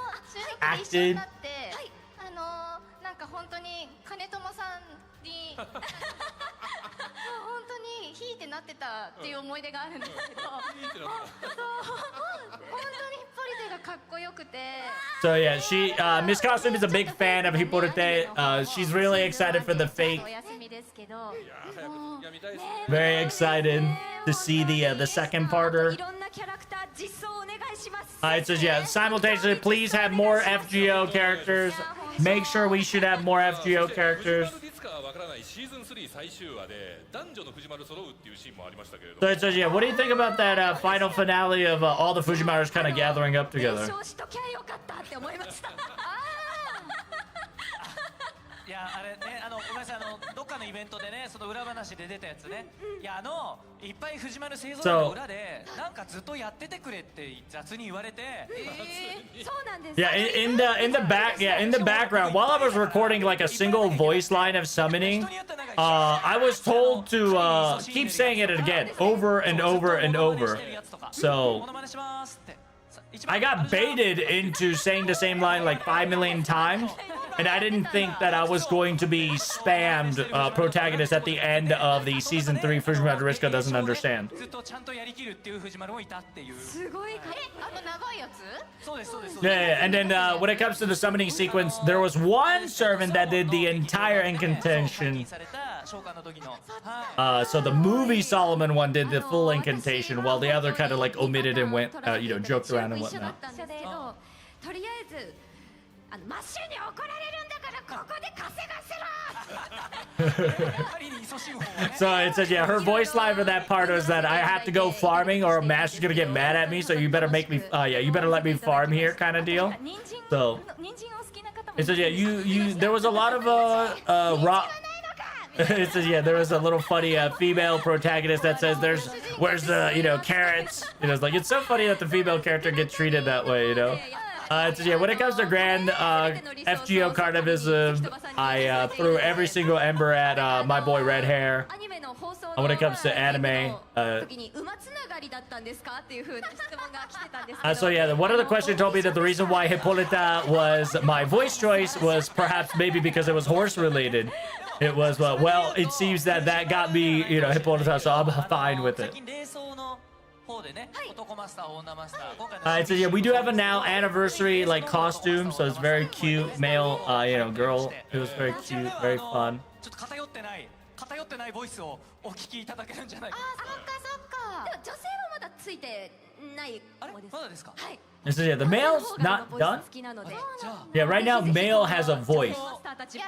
acted. ヒーってなってたっていう思い出があるんですけど、そう本当にヒッポリテがかっこよくて。So yeah, she Miss Costume is a big fan of Hippolyte. She's really excited for the fake. Very excited to see the second parter. It says yeah, simultaneously, please have more FGO characters. Make sure we should have more FGO characters. So it says, yeah, what do you think about that final finale of all the Fujimaras kind of gathering up together? いやあれねごめんなさいどっかのイベントでねその裏話で出たやつねいやいっぱい藤丸製造業の裏でなんかずっとやっててくれって雑に言われてそうなんです Yeah, in the background while I was recording like a single voice line of summoning, I was told to keep saying it again over and over and over. So I got baited into saying the same line like 5 million times, and I didn't think that I was going to be spammed protagonist at the end of the season 3 Fujimara Riska Doesn't Understand. Yeah, and then when it comes to the summoning sequence, there was one servant that did the entire incantation. So the movie Solomon one did the full incantation, while the other kind of like omitted and went, joked around and whatnot. So it says, yeah, her voice line for that part was that I have to go farming or Mash is gonna get mad at me, so you better make me, you better let me farm here kind of deal. So it says, yeah, there was a lot of, it says, yeah, there was a little funny female protagonist that says, where's the, carrots? It's like, it's so funny that the female character gets treated that way, It says, yeah, when it comes to grand FGO carnivism, I threw every single ember at my boy Red Hair. And when it comes to anime, so yeah, one of the questions told me that the reason why Hippolyta was my voice choice was perhaps maybe because it was horse related. It was, well, it seems that got me, Hippolyta, so I'm fine with it. It says, yeah, we do have a now anniversary like costume, so it's very cute, male, girl. It was very cute, very fun. It says, yeah, the male's not done. Yeah, right now male has a voice.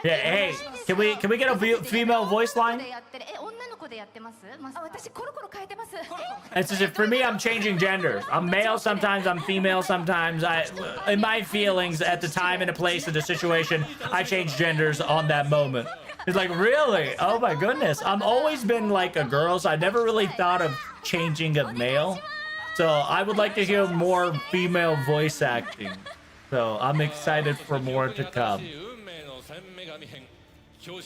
Yeah, hey, can we get a female voice line? It says, for me, I'm changing genders. I'm male sometimes, I'm female sometimes. In my feelings, at the time and a place and the situation, I change genders on that moment. It's like, really? Oh my goodness. I've always been like a girl, so I never really thought of changing a male. So I would like to hear more female voice acting. So I'm excited for more to come. So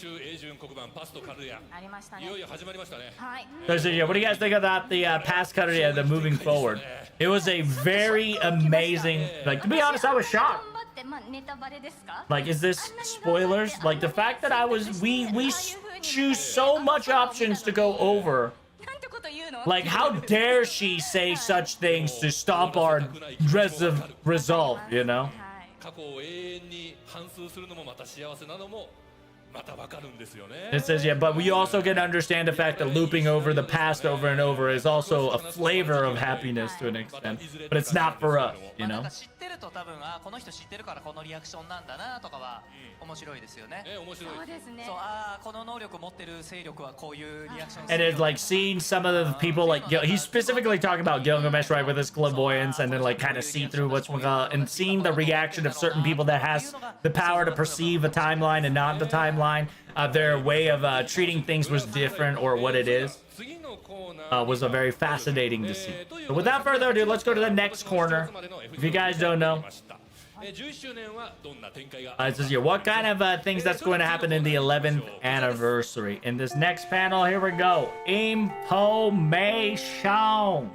yeah, what do you guys think about the past Karuya, the moving forward? It was a very amazing, like, to be honest, I was shocked. Like, is this spoilers? Like, the fact that we choose so much options to go over. Like, how dare she say such things to stop our resolve, It says, yeah, but we also can understand the fact that looping over the past over and over is also a flavor of happiness to an extent, but it's not for us, ると多分この人知ってるからこのリアクションなんだなとかは面白いですよね。面白い。そうですね。そうこの能力持ってる勢力はこういうリアクション。And it's like seeing some of the people like he's specifically talking about Gilgamesh, right, with his clairvoyance, and then like kind of see through what's going on, and seeing the reaction of certain people that has the power to perceive a timeline and not the timeline. Their way of treating things was different, or what it is. Was a very fascinating to see. But without further ado, let's go to the next corner. If you guys don't know, it says here, what kind of things that's going to happen in the 11th anniversary? In this next panel, here we go. Information.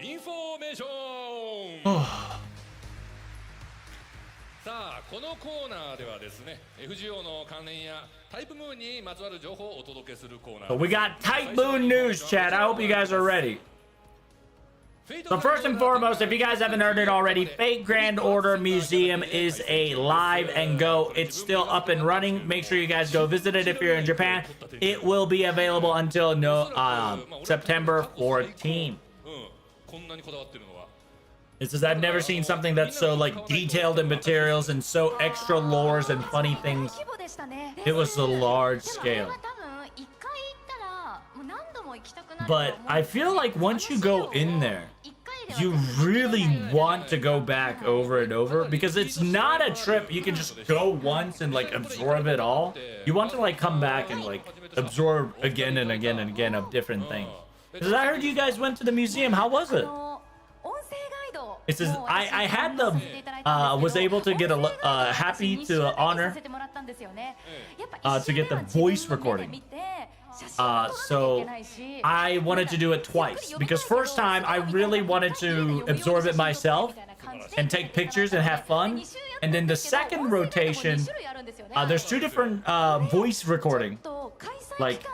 さあこのコーナーではですね FGO の関連やタイプムーンにまつわる情報をお届けするコーナー。 So we got Type Moon news, chat. I hope you guys are ready. So first and foremost, if you guys haven't heard it already, Fate Grand Order Museum is a live and go. It's still up and running. Make sure you guys go visit it if you're in Japan. It will be available until September 14th. It says, I've never seen something that's so like detailed in materials and so extra lores and funny things. It was a large scale. But I feel like once you go in there, you really want to go back over and over, because it's not a trip you can just go once and like absorb it all. You want to like come back and like absorb again and again and again of different things. Because I heard you guys went to the museum. How was it? It says I had the was able to get a happy to honor to get the voice recording. So I wanted to do it twice, because first time I really wanted to absorb it myself and take pictures and have fun. And then the second rotation, there's two different voice recording. Like,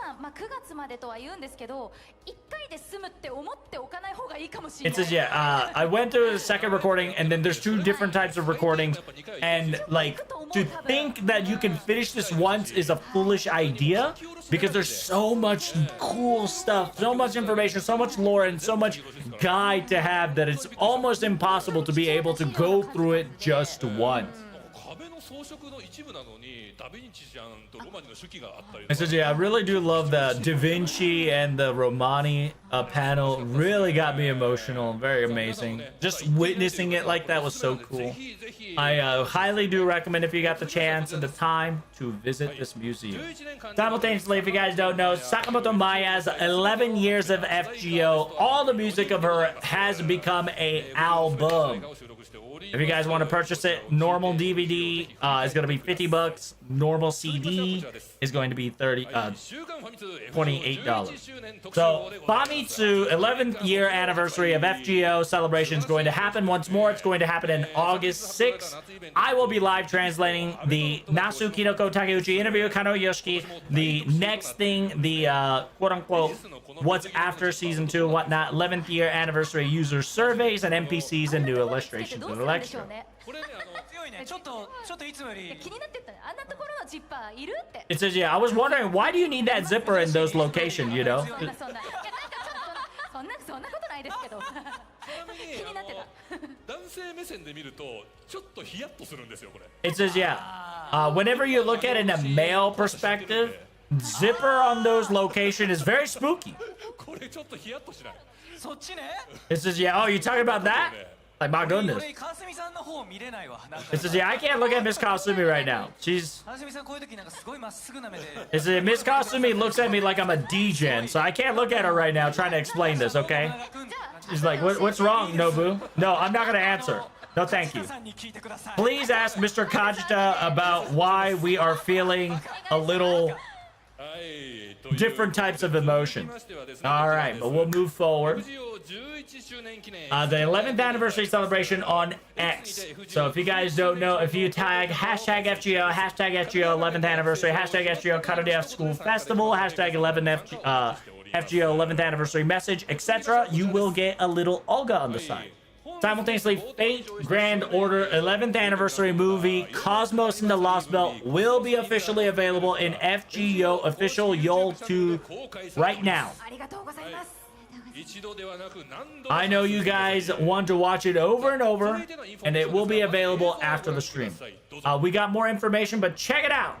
it says, yeah, I went to the second recording, and then there's two different types of recordings. And like, to think that you can finish this once is a foolish idea, because there's so much cool stuff, so much information, so much lore, and so much guide to have that it's almost impossible to be able to go through it just once. It says, yeah, I really do love the Da Vinci and the Romani panel. Really got me emotional. Very amazing. Just witnessing it like that was so cool. I highly do recommend, if you got the chance and the time, to visit this museum. Simultaneously, if you guys don't know, Sakamoto Maya's 11 years of FGO, all the music of her has become an album. If you guys want to purchase it, normal DVD is going to be $50. Normal CD is going to be $28. So Famitsu 11th year anniversary of FGO celebration is going to happen once more. It's going to happen in August 6th. I will be live translating the Nasu Kinoko Takeuchi interview, Kano Yoshiki, the next thing, the quote-unquote what's after season 2 and whatnot, 11th year anniversary user surveys and NPCs and new illustrations and Electro. It says, yeah, I was wondering, why do you need that zipper in those locations, you know? It says, yeah, whenever you look at it in a male perspective, zipper on those locations is very spooky. It says, yeah, oh, you talking about that? Like, my goodness. It says, yeah, I can't look at Miss Kasumi right now. She's... It says, Miss Kasumi looks at me like I'm a D-gen, so I can't look at her right now trying to explain this, okay? She's like, what's wrong, Nobu? No, I'm not going to answer. No, thank you. Please ask Mr. Kajita about why we are feeling a little... different types of emotion. All right, but we'll move forward. The 11th anniversary celebration on X. So if you guys don't know, if you tag hashtag FGO, hashtag FGO 11th anniversary, hashtag FGO Karudeya School Festival, hashtag 11th FGO 11th anniversary message, etc., you will get a little Olga on the side. Simultaneously, Fate Grand Order 11th anniversary movie Cosmos and the Lost Belt will be officially available in FGO official YOL 2 right now. I know you guys want to watch it over and over, and it will be available after the stream. We got more information, but check it out.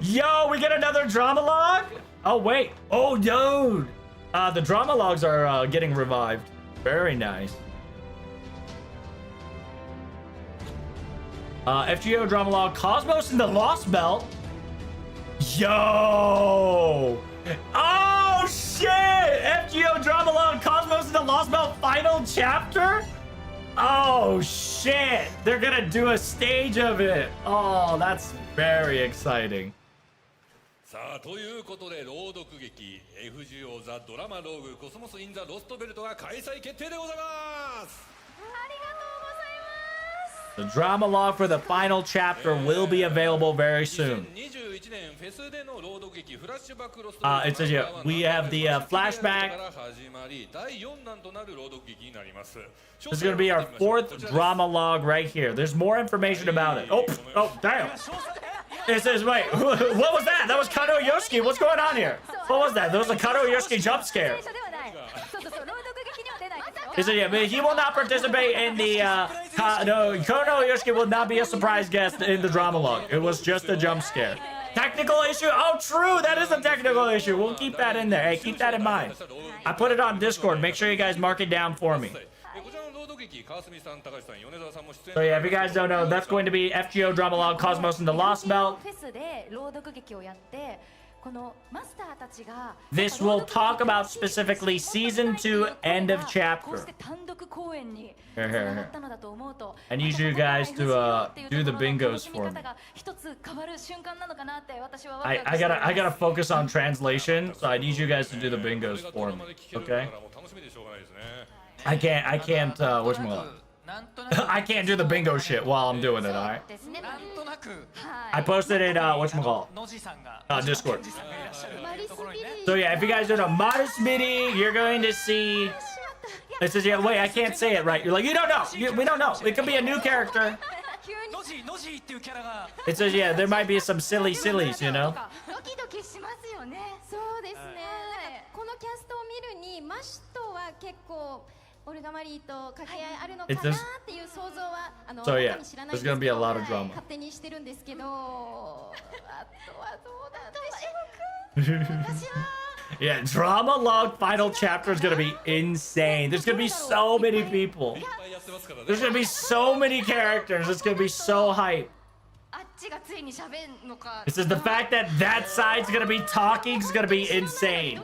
Yo, we get another drama log? Oh, wait. Oh, dude. The drama logs are getting revived. Very nice. FGO drama log, Cosmos and the Lost Belt. Yo! Oh shit! FGO drama log, Cosmos and the Lost Belt final chapter? Oh shit! They're gonna do a stage of it. Oh, that's very exciting. さあということで朗読劇 FGO ザ・ドラマローグコスモス・イン・ザ・ロストベルトが開催決定でございます。 The drama log for the final chapter will be available very soon. It says here, we have the flashback. This is going to be our 4th drama log right here. There's more information about it. Oh, damn. It says, wait, what was that? That was Kano Yoshiki. What's going on here? What was that? There was a Kano Yoshiki jump scare. He said, yeah, but he will not participate in the, no, Kono Yoshiki will not be a surprise guest in the drama log. It was just a jump scare. Technical issue? Oh, true, that is a technical issue. We'll keep that in there. Hey, keep that in mind. I put it on Discord. Make sure you guys mark it down for me. So yeah, if you guys don't know, that's going to be FGO drama log, Cosmos and the Lost Belt. This will talk about specifically season 2 end of chapter. Here. I need you guys to do the bingos for me. I gotta focus on translation, so I need you guys to do the bingos for me. Okay? I can't whatchamacallit? I can't do the bingo shit while I'm doing it, alright? I posted it, whatchamacallit? Discord. So yeah, if you guys don't know, Modest Midi, you're going to see... It says, yeah, wait, I can't say it right. You're like, you don't know. We don't know. It could be a new character. It says, yeah, there might be some sillies, you know? オルガマリーと掛け合いあるのかなっていう想像はSo yeah, there's gonna be a lot of drama. 勝手にしてるんですけど、あとはどうなんでしょうか。私は Yeah, drama log final chapter is gonna be insane. There's gonna be so many people. There's gonna be so many characters. It's gonna be so hype. It says the fact that that side's gonna be talking is gonna be insane.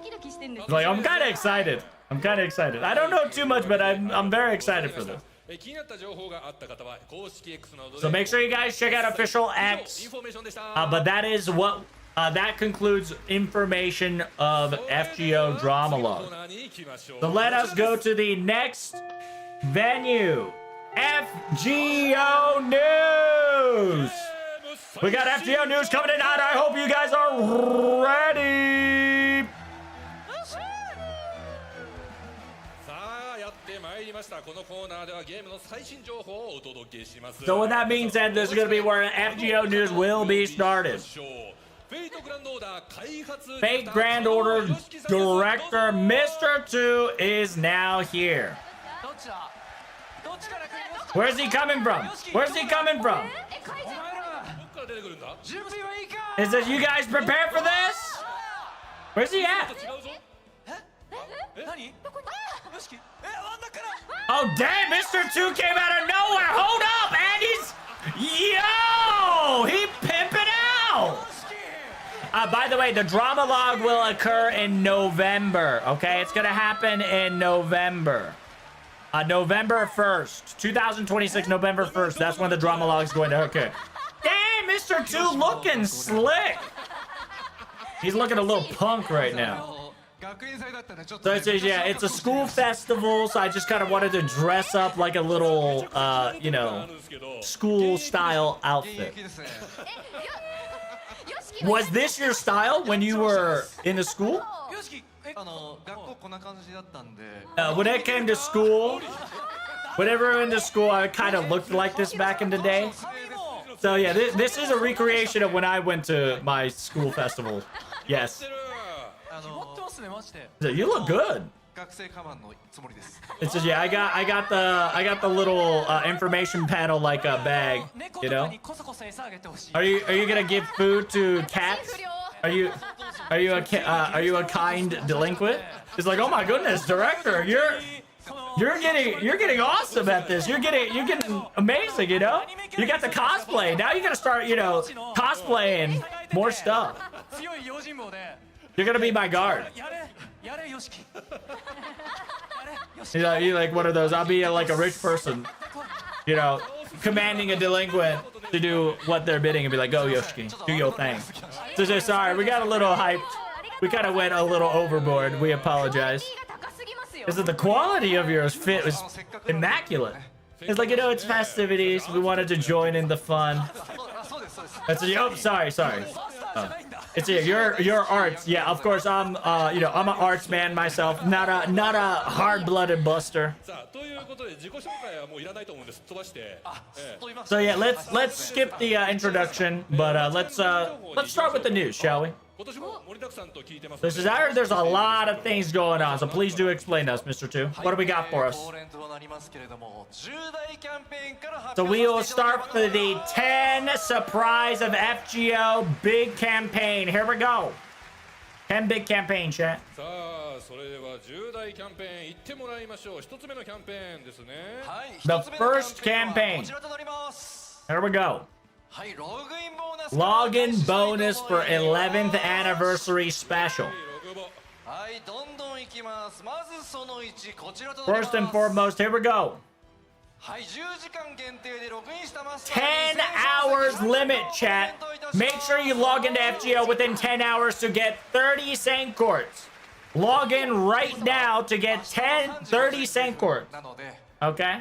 Like, I'm kind of excited. I don't know too much, but I'm very excited for this. So make sure you guys check out official X. But that is what that concludes information of FGO drama log. So let us go to the next venue. FGO News. We got FGO News coming in hot. I hope you guys are ready. So what that means then, this is going to be where FGO News will be started. Fate Grand Order Director Mr. 2 is now here. Where's he coming from? Is it you guys prepared for this? Where's he at? Oh damn, Mr. 2 came out of nowhere. Hold up, and yo, he pimping out. By the way, the drama log will occur in November, okay? It's gonna happen in November. November 1st, 2026, November 1st. That's when the drama log is going to occur. Damn, Mr. 2 looking slick. He's looking a little punk right now. So it says, yeah, it's a school festival, so I just kind of wanted to dress up like a little, you know, school-style outfit. Was this your style when you were in the school? When it came to school, whenever I went to school, I kind of looked like this back in the day. So yeah, this is a recreation of when I went to my school festival. Yes. So you look good. It says, yeah, I got the little information panel like a bag, you know. Are you gonna give food to cats? Are you a kind delinquent? It's like, oh my goodness, director, you're getting awesome at this. You're getting amazing, you know. You got the cosplay. Now you gotta start, you know, cosplaying more stuff. You're gonna be my guard. You like one of those. I'll be like a rich person, you know, commanding a delinquent to do what they're bidding and be like, go Yoshiki, do your thing. So sorry, we got a little hyped. We kind of went a little overboard. We apologize. Is that the quality of yours fit was immaculate. It's like, you know, it's festivities. We wanted to join in the fun. That's a, oh, sorry. It's your arts. Yeah, of course I'm you know, I'm an arts man myself, not a hard-blooded buster. So yeah, let's skip the introduction, but let's start with the news, shall we? This is, I heard there's a lot of things going on, so please do explain to us, Mr. 2. What do we got for us? So we will start for the 10 surprise of FGO big campaign. Here we go. 10 big campaign, chat. The first campaign. Here we go. Login bonus for 11th anniversary special. First and foremost, here we go. 10 hours limit, chat. Make sure you log into FGO within 10 hours to get 30 Saint Courts. Log in right now to get 30 Saint Courts. Okay?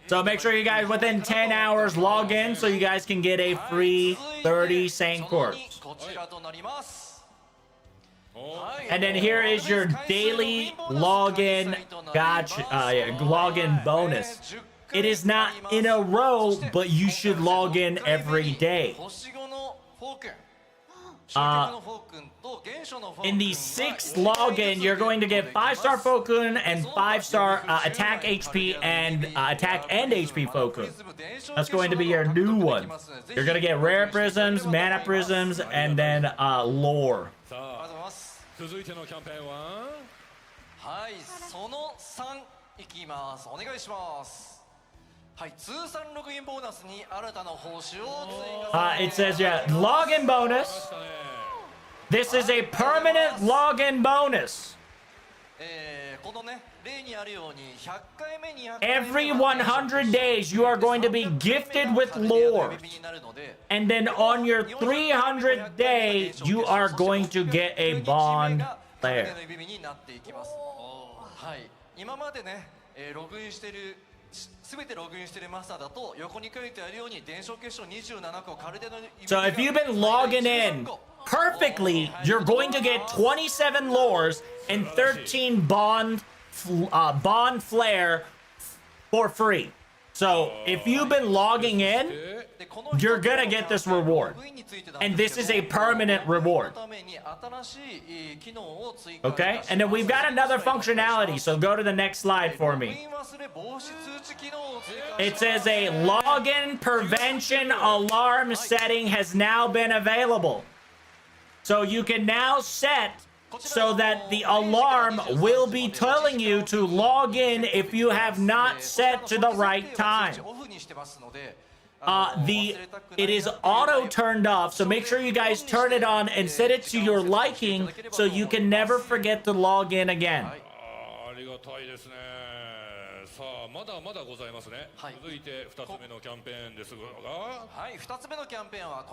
So make sure you guys within 10 hours log in so you guys can get a free 30 Saint Courts. And then here is your daily login login bonus. It is not in a row, but you should log in every day. In the 6th login, you're going to get 5-star Fokun and 5-star attack HP and attack and HP Fokun. That's going to be your new one. You're going to get rare prisms, mana prisms, and then lore. It says, yeah, login bonus. This is a permanent login bonus. Every 100 days, you are going to be gifted with lore. And then on your 300th day, you are going to get a bond there. So if you've been logging in perfectly, you're going to get 27 lores and 13 bond flare for free. So if you've been logging in, you're gonna get this reward, and this is a permanent reward. Okay, and then we've got another functionality, so go to the next slide for me. It says a login prevention alarm setting has now been available. So you can now set so that the alarm will be telling you to log in if you have not set to the right time. It is auto turned off, so make sure you guys turn it on and set it to your liking so you can never forget to log in again.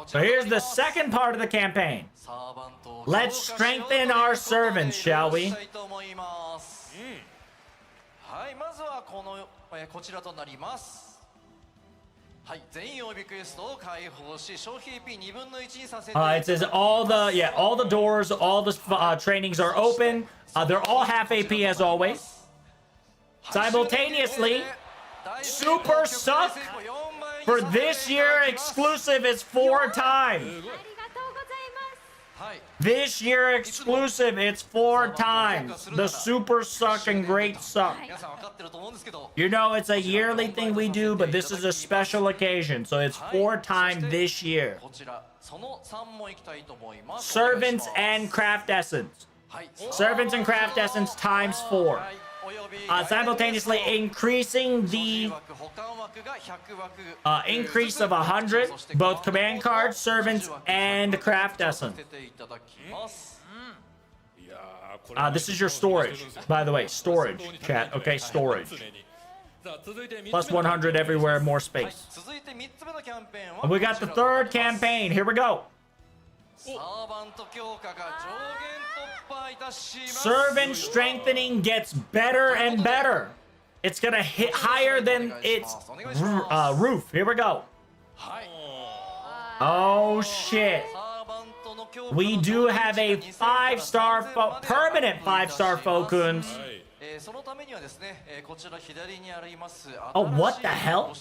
So here's the second part of the campaign. Let's strengthen our servants, shall we? It says all the doors, all the trainings are open. They're all half AP as always. Simultaneously, Super Suck for this year exclusive is 4 times. This year exclusive, it's 4 times. The super suck and great suck. You know, it's a yearly thing we do, but this is a special occasion, so it's 4 times this year. Servants and Craft Essence. Servants and Craft Essence times 4. Simultaneously increasing the increase of 100, both command cards, servants, and craft essence. This is your storage, by the way. Storage, chat. Okay, storage. Plus 100 everywhere, more space. And we got the 3rd campaign. Here we go. Servant strengthening gets better and better. It's gonna hit higher than its roof. Here we go. Oh shit. We do have a 5-star permanent 5-star Focus. Oh, what the hell?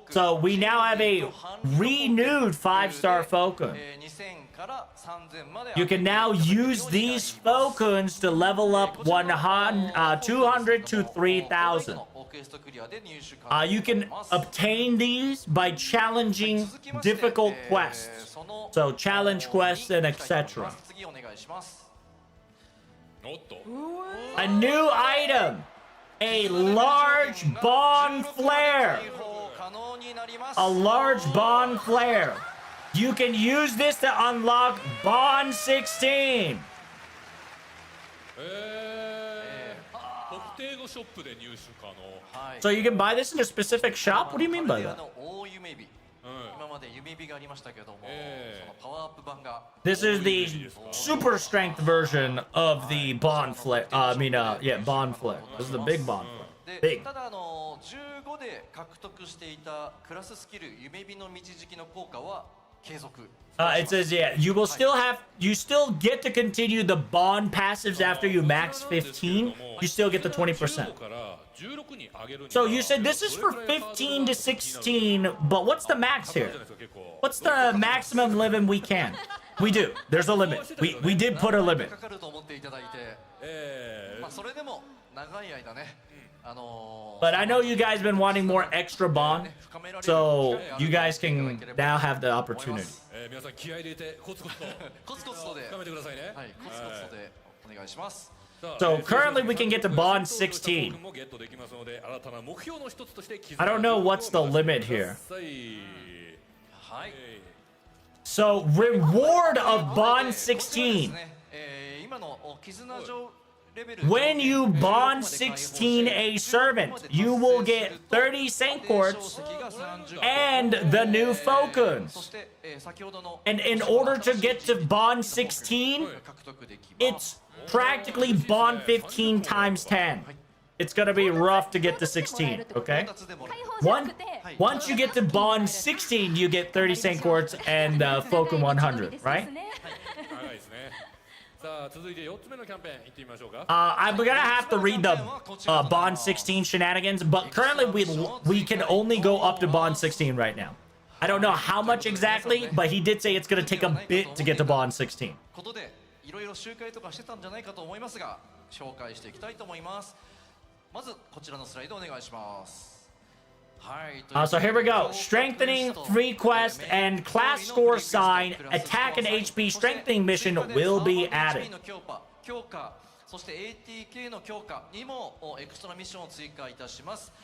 So we now have a renewed 5-star Focus. You can now use these Focus to level up 200 to 3,000. You can obtain these by challenging difficult quests. So challenge quests and etc. A new item. A large bond flare. A large bond flare. You can use this to unlock Bond 16. So you can buy this in a specific shop? What do you mean by that? This is the super strength version of the Bond flare. Bond flare. This is the big Bond flare. Big. It says, yeah, you still get to continue the bond passives after you max 15. You still get the 20%. So you said this is for 15 to 16, but what's the max here? What's the maximum limit we can? We do. There's a limit. We did put a limit. But I know you guys been wanting more extra bond, so you guys can now have the opportunity. So currently we can get to bond 16. I don't know what's the limit here. So reward of bond 16. When you bond 16 a servant, you will get 30 Saint Quartz and the new Focus. And in order to get to bond 16, it's practically bond 15 times 10. It's gonna be rough to get to 16, okay? Once you get to bond 16, you get 30 Saint Quartz and Focus 100, right? I'm gonna have to read the bond 16 shenanigans, but currently we can only go up to bond 16 right now. I don't know how much exactly, but he did say it's gonna take a bit to get to bond 16. So here we go. Strengthening, free quest, and class score sign, attack and HP strengthening mission will be added.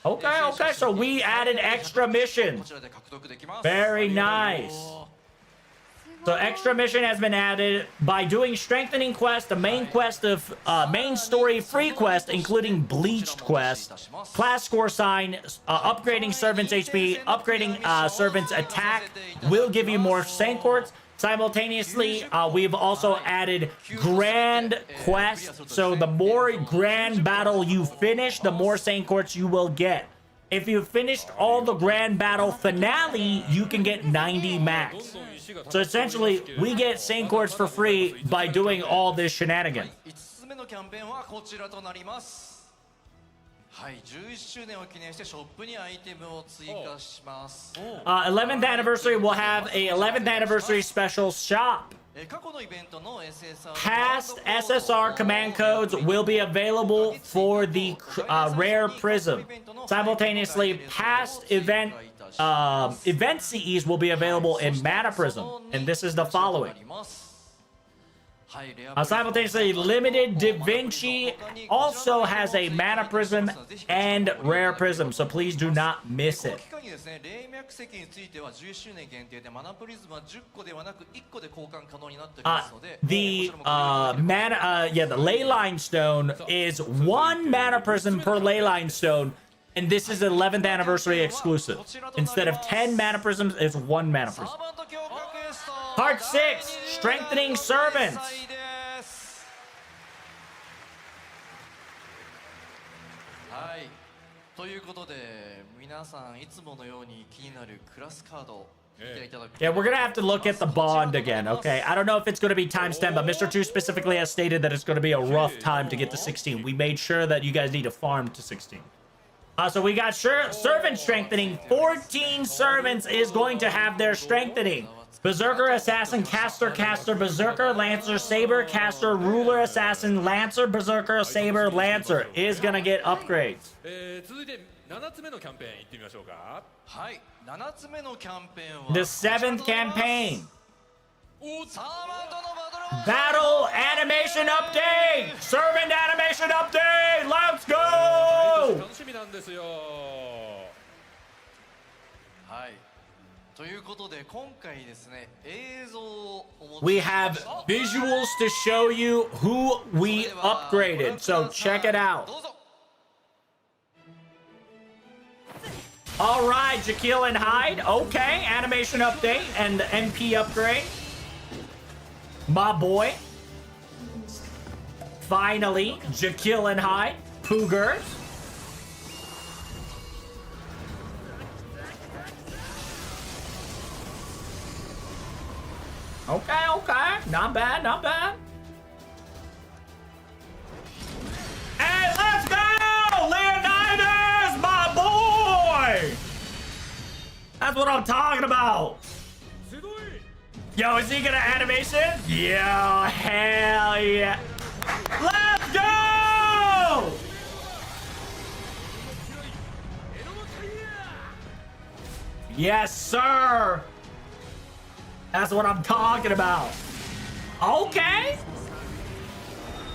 Okay, so we added extra missions. Very nice. So extra mission has been added by doing strengthening quest, the main quest of main story free quest, including bleached quest, class score sign, upgrading servants HP, upgrading servants attack will give you more Saint Quartz. Simultaneously, we've also added grand quest. So the more grand battle you finish, the more Saint Quartz you will get. If you finished all the grand battle finale, you can get 90 max. So essentially, we get Saint Quartz for free by doing all this shenanigan. 11th anniversary will have a 11th anniversary special shop. Past SSR command codes will be available for the rare prism. Simultaneously, past event CEs will be available in mana prism, and this is the following. Simultaneously, limited Da Vinci also has a mana prism and rare prism, so please do not miss it. The Leyline Stone is 1 mana prism per Leyline Stone, and this is 11th anniversary exclusive. Instead of 10 mana prisms, it's 1 mana prism. Part 6, Strengthening Servants. Yeah, we're gonna have to look at the bond again, okay? I don't know if it's gonna be times 10, but Mr. 2 specifically has stated that it's gonna be a rough time to get to 16. We made sure that you guys need to farm to 16. So we got servant strengthening. 14 servants is going to have their strengthening. Berserker, Assassin, Caster, Berserker, Lancer, Saber, Caster, Ruler, Assassin, Lancer, Berserker, Saber, Lancer is gonna get upgrades. The 7th campaign. Battle animation update! Servant animation update! Let's go! We have visuals to show you who we upgraded, so check it out. All right, Jekyll and Hyde. Okay, animation update and MP upgrade. My boy. Finally, Jekyll and Hyde. Poogers. Okay, okay. Not bad, not bad. Hey, let's go! Leonidas, my boy! That's what I'm talking about. Yo, is he gonna animation? Yo, hell yeah. Let's go! Yes, sir. That's what I'm talking about. Okay.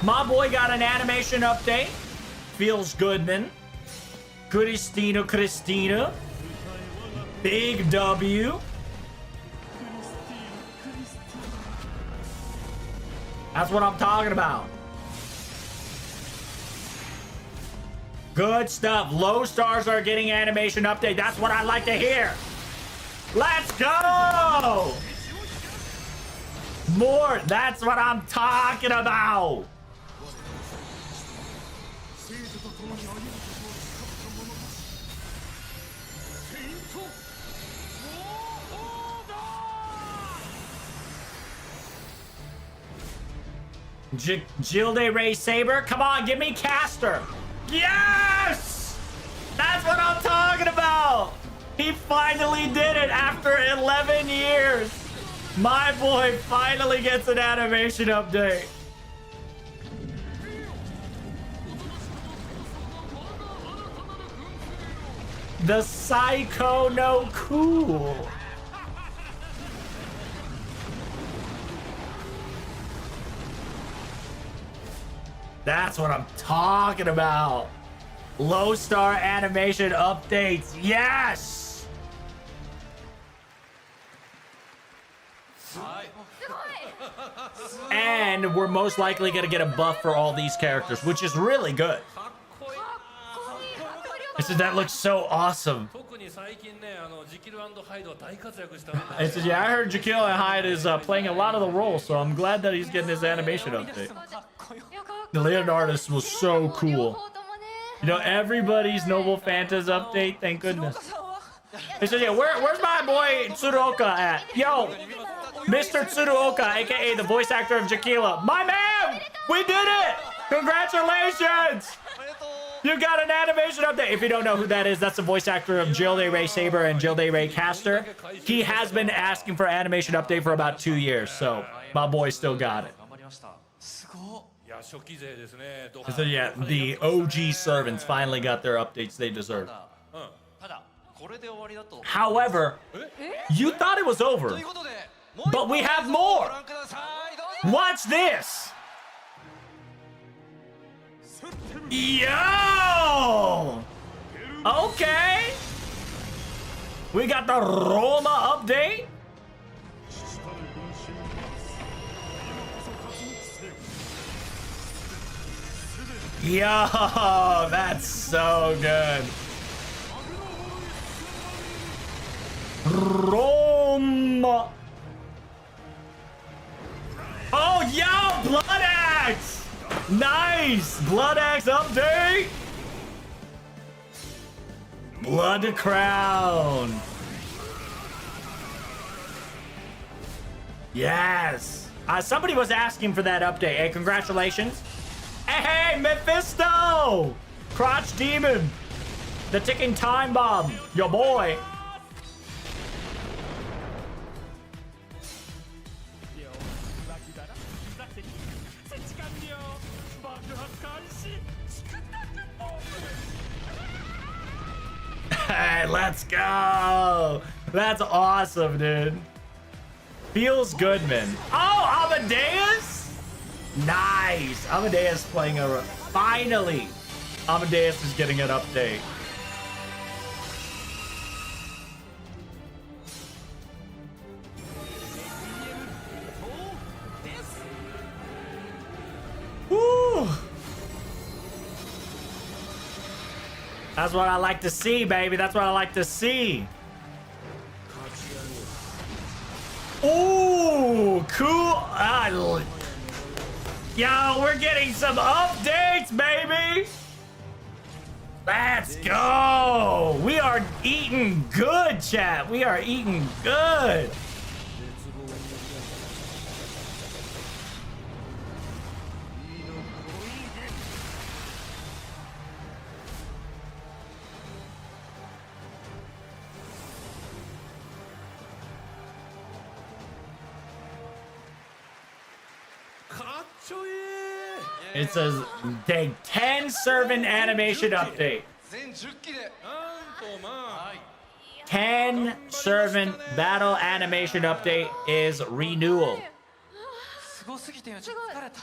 My boy got an animation update. Feels good, man. Christina. Big W. That's what I'm talking about. Good stuff. Low stars are getting animation update. That's what I like to hear. Let's go! More. That's what I'm talking about. Jilde Ray Saber. Come on, give me Caster. Yes! That's what I'm talking about. He finally did it after 11 years. My boy finally gets an animation update. The Psycho no Cool. That's what I'm talking about. Low star animation updates. Yes! And we're most likely going to get a buff for all these characters, which is really good. I said, that looks so awesome. I said, yeah, I heard Jekyll and Hyde is playing a lot of the roles, so I'm glad that he's getting his animation update. The Leonardus was so cool. You know, everybody's Noble Fantas update, thank goodness. I said, yeah, where's my boy Tsuruoka at? Yo, Mr. Tsuruoka, aka the voice actor of Jekyll. My man! We did it! Congratulations! You got an animation update. If you don't know who that is, that's the voice actor of Jilde Ray Saber and Jilde Ray Caster. He has been asking for animation update for about 2 years, so my boy still got it. So yeah, the OG servants finally got their updates they deserve. However, you thought it was over, but we have more. Watch this. Yo! Okay. We got the Roma update. Yo, that's so good. Roma. Oh, yo, Blood Axe. Nice. Blood Axe update. Blood Crown. Yes. Somebody was asking for that update. Hey, congratulations. Hey, Mephisto! Crotch Demon. The ticking time bomb. Your boy. Hey, let's go. That's awesome, dude. Feels good, man. Oh, Amadeus? Nice. Amadeus playing a... Finally, Amadeus is getting an update. Woo. That's what I like to see, baby. That's what I like to see. Ooh, cool. Yo, we're getting some updates, baby. Let's go. We are eating good, chat. We are eating good. It says day 10 servant animation update. 10 servant battle animation update is renewal.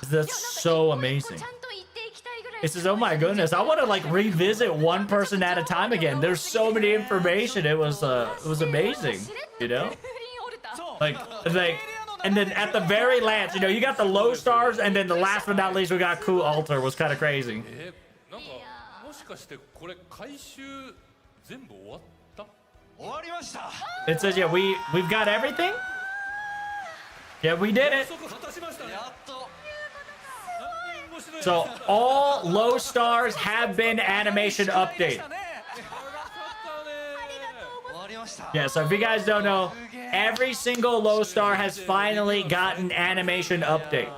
That's so amazing. It says, oh my goodness, I want to like revisit one person at a time again. There's so many information. It was amazing, you know? Like, and then at the very last, you know, you got the low stars, and then the last but not least, we got Cool Altar. Was kind of crazy. It says, yeah, we've got everything. Yeah, we did it. So all low stars have been animation updated. Yeah, so if you guys don't know, every single low star has finally gotten animation update.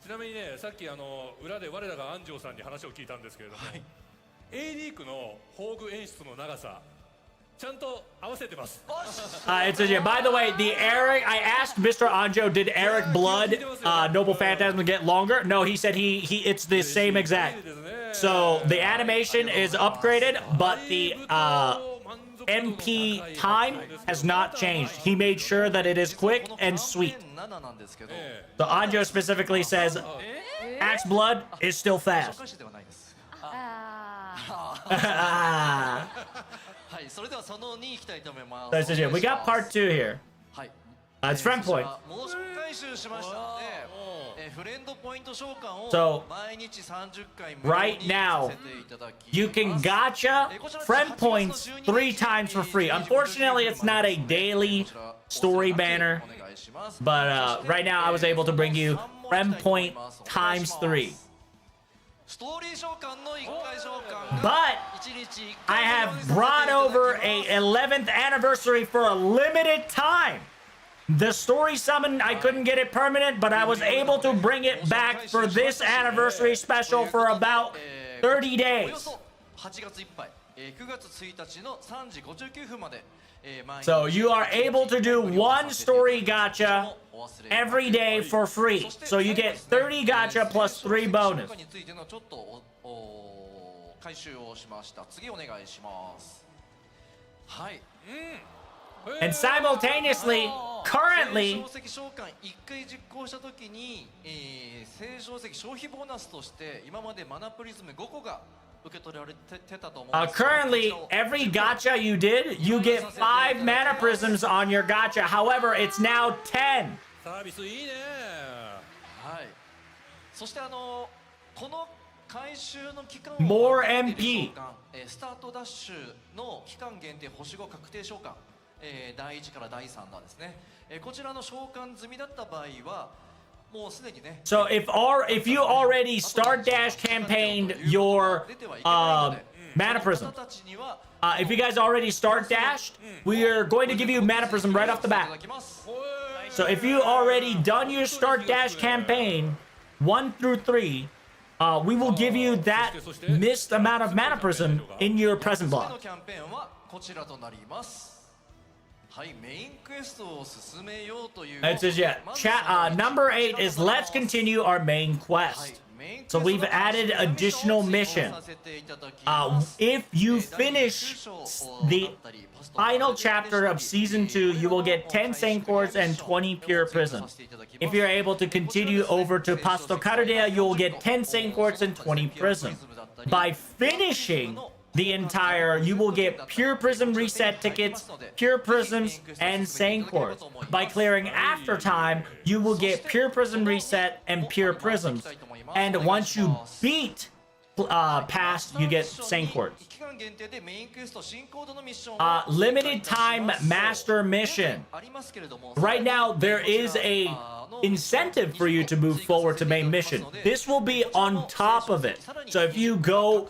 ちなみにね、さっき裏で我らが安城さんに話を聞いたんですけれども、A リークの宝具演出の長さ、ちゃんと合わせてます。It says, yeah, by the way, I asked Mr. Anjo, did Eric Blood, Noble Phantasm get longer? No, he said it's the same exact. So the animation is upgraded, but the MP time has not changed. He made sure that it is quick and sweet. So Anjo specifically says, Axe Blood is still fast. So it says, yeah, we got part 2 here. It's friend point. So right now you can gacha friend points 3 times for free. Unfortunately, it's not a daily story banner, but right now I was able to bring you friend point times 3. But I have brought over a 11th anniversary for a limited time. The story summon, I couldn't get it permanent, but I was able to bring it back for this anniversary special for about 30 days. So you are able to do one story gacha every day for free. So you get 30 gacha plus 3 bonus. 回収をしました。次お願いします。はい。And simultaneously, currently, 正常石召喚1回実行したときに、正常石消費ボーナスとして今までマナプリズム5個が受け取られてたと思うんです。currently, every gacha you did, you get 5 mana prisms on your gacha. However, it's now 10. サービスいいね。はい。そしてこの回収の期間 More MP スタートダッシュの期間限定星5確定召喚、第1から第3弾ですね、こちらの召喚済みだった場合はもうすでにね So if you already start dash campaigned your mana prism, if you guys already start dashed, we are going to give you mana prism right off the bat. So if you already done your start dash campaign 1 through 3, we will give you that missed amount of mana prism in your present block. こちらとなります。はい、メインクエストを進めようという。It says yeah. Number 8 is let's continue our main quest. So we've added additional mission. If you finish the final chapter of season 2, you will get 10 Sancors and 20 pure prisms. If you're able to continue over to Pasto Cardea, you will get 10 Sancors and 20 prisms. By finishing the entire, you will get pure prism reset tickets, pure prisms, and Sancors. By clearing after time, you will get pure prism reset and pure prisms. And once you beat past, you get Sancors. Limited time master mission. Right now, there is a incentive for you to move forward to main mission. This will be on top of it. So if you go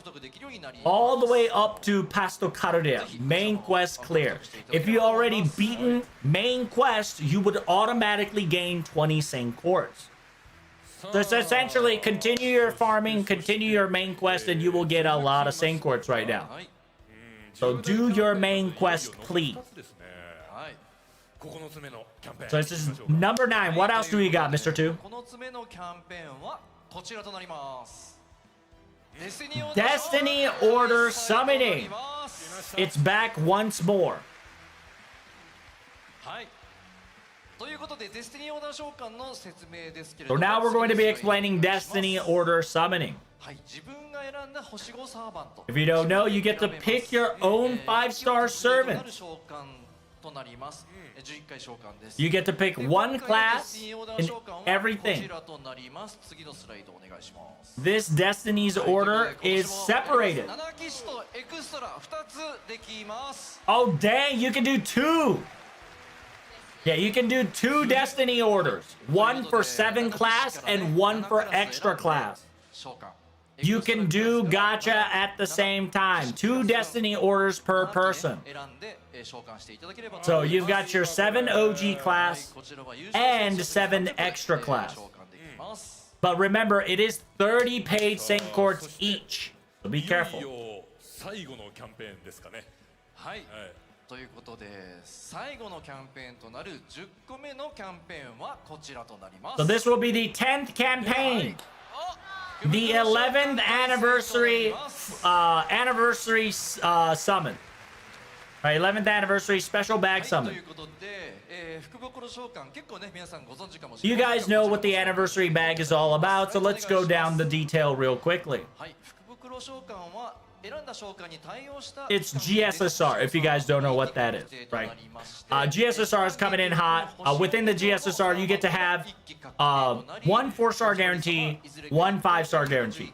all the way up to Pasto Cardea, main quest clear. If you already beaten main quest, you would automatically gain 20 Sancors. So it's essentially continue your farming, continue your main quest, and you will get a lot of Sancors right now. So do your main quest, please. So this is number 9. What else do we got, Mr. 2? Destiny Order Summoning. It's back once more. So now we're going to be explaining Destiny Order Summoning. If you don't know, you get to pick your own 5-star servant. You get to pick one class in everything. This Destiny's Order is separated. Oh, dang, you can do 2. Yeah, you can do 2 Destiny Orders. One for 7 class and one for extra class. You can do gacha at the same time. 2 Destiny Orders per person. So you've got your 7 OG class and 7 extra class. But remember, it is 30 paid Sancors each. So be careful. ということで最後のキャンペーンとなる10個目のキャンペーンはこちらとなります。 So this will be the 10th campaign. The 11th anniversary summon. Right, 11th anniversary special bag summon. You guys know what the anniversary bag is all about, so let's go down the detail real quickly. It's GSSR, if you guys don't know what that is, right? GSSR is coming in hot. Within the GSSR, you get to have 1 4-star guarantee, 1 5-star guarantee.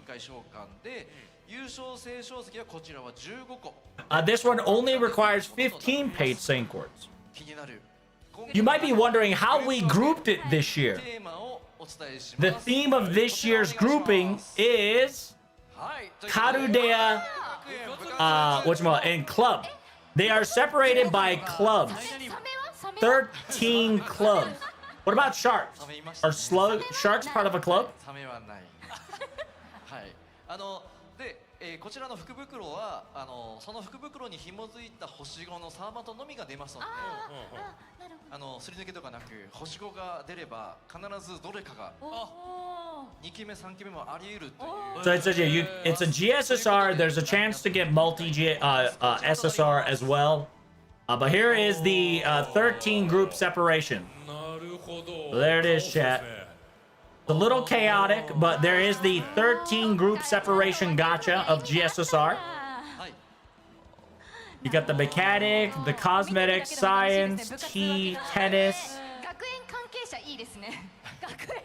This one only requires 15 paid Sancors. You might be wondering how we grouped it this year. The theme of this year's grouping is Cardea and club. They are separated by clubs. 13 clubs. What about sharks? Are sharks part of a club? こちらの福袋はその福袋に紐づいた星5のサーバントのみが出ますのですり抜けとかなく星5が出れば必ずどれかが2期目3期目もあり得るという。 So it says it's a GSSR. There's a chance to get multi SSR as well. But here is the 13 group separation. There it is, chat. It's a little chaotic, but there is the 13 group separation gacha of GSSR. You got the mechanic, the cosmetics, science, tea, tennis.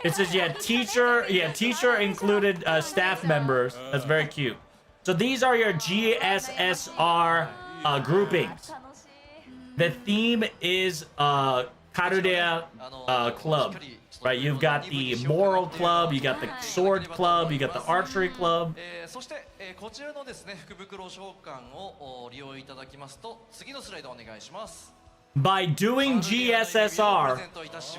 It says, teacher included staff members. That's very cute. So these are your GSSR groupings. The theme is Karudea Club, right? You've got the Moral Club, you got the Sword Club, you got the Archery Club. そして、こちらのですね福袋召喚を利用いただきますと次のスライドお願いします。 By doing GSSR,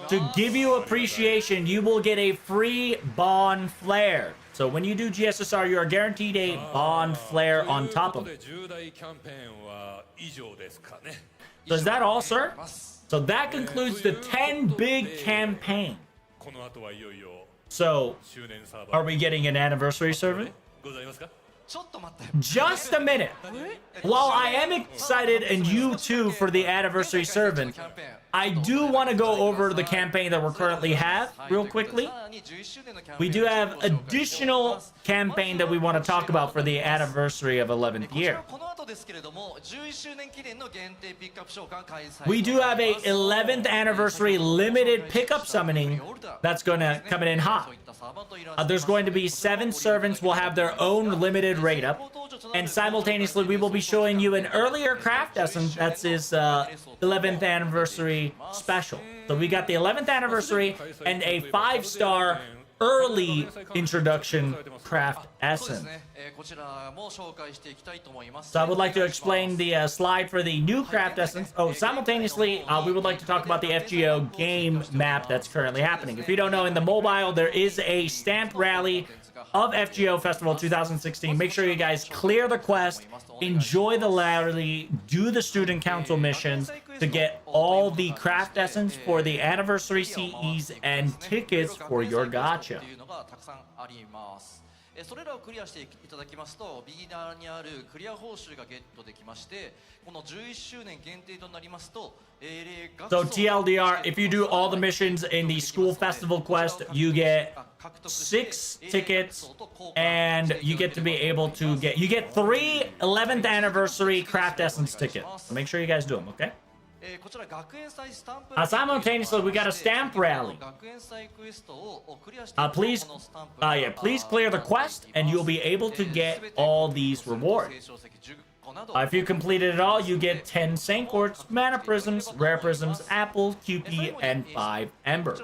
to give you appreciation, you will get a free Bond Flare. So when you do GSSR, you are guaranteed a Bond Flare on top of it. So is that all, sir? So that concludes the 10 big campaign. So, are we getting an anniversary servant? Just a minute. While I am excited, and you too, for the anniversary servant, I do want to go over the campaign that we currently have real quickly. We do have additional campaign that we want to talk about for the anniversary of 11th year. We do have a 11th anniversary limited pickup summoning that's going to come in hot. There's going to be 7 servants will have their own limited rate up, and simultaneously we will be showing you an earlier craft essence that's his 11th anniversary special. So we got the 11th anniversary and a 5-star early introduction craft essence. So I would like to explain the slide for the new craft essence. Oh, simultaneously, we would like to talk about the FGO game map that's currently happening. If you don't know, in the mobile, there is a stamp rally of FGO Festival 2016. Make sure you guys clear the quest, enjoy the rally, do the student council missions to get all the craft essence for the anniversary CEs and tickets for your gacha. それらをクリアしていただきますとビギナーにあるクリア報酬がゲットできましてこの11周年限定となりますと So TLDR, if you do all the missions in the school festival quest, you get 6 tickets and you get to be able to get 3 11th anniversary craft essence tickets. So make sure you guys do them, okay? Simultaneously, we got a stamp rally. Please clear the quest, and you'll be able to get all these rewards. If you completed it all, you get 10 Saint Quartz, Mana Prisms, Rare Prisms, Apples, QP, and 5 Embers.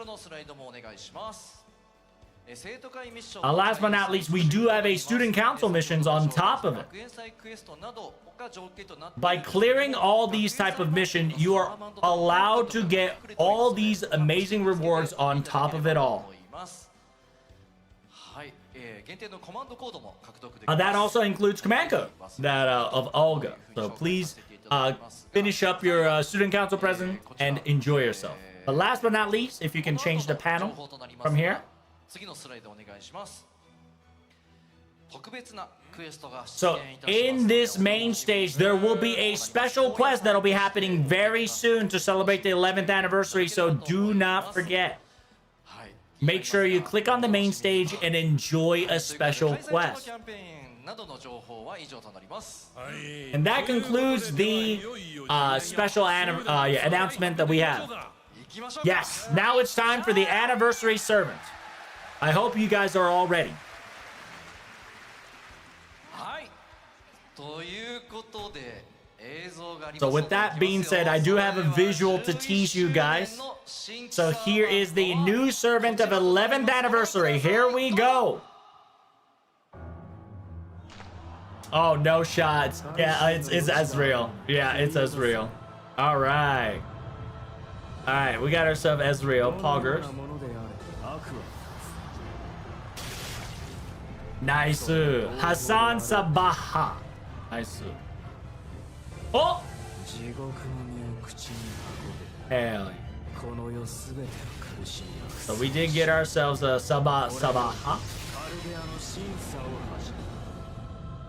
Last but not least, we do have a student council missions on top of it. By clearing all these type of missions, you are allowed to get all these amazing rewards on top of it all. That also includes command code that of Olga. So please finish up your student council present and enjoy yourself. But last but not least, if you can change the panel from here. So in this main stage, there will be a special quest that'll be happening very soon to celebrate the 11th anniversary. So do not forget. Make sure you click on the main stage and enjoy a special quest. And that concludes the special announcement that we have. Yes, now it's time for the anniversary servant. I hope you guys are all ready. So with that being said, I do have a visual to tease you guys. So here is the new servant of 11th anniversary. Here we go. Oh, no shots. Yeah, it's Ezreal. Yeah, it's Ezreal. All right. All right, we got ourselves Ezreal. Poggers. ナイス。ハサンサバハ。ナイス。お、地獄の実を口に運べ。Hell. この世すべての苦しみを。 So we did get ourselves a Sabaha. カルデアの審査を始め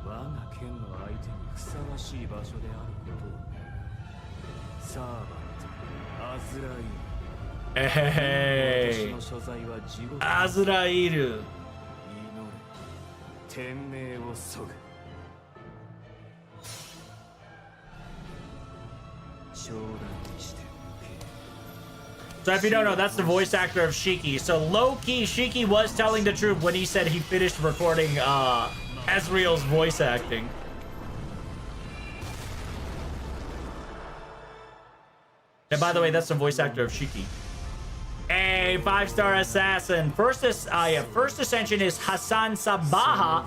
た。我が剣の相手にふさわしい場所であることを。サーバント、アズライル。えへ。アズライル。祈れ、天命を削ぐ。頂戴にして。 So if you don't know, that's the voice actor of Shiki. So low-key, Shiki was telling the truth when he said he finished recording Ezreal's voice acting. And by the way, that's the voice actor of Shiki. A 5-star assassin. First ascension is Hassan Sabaha,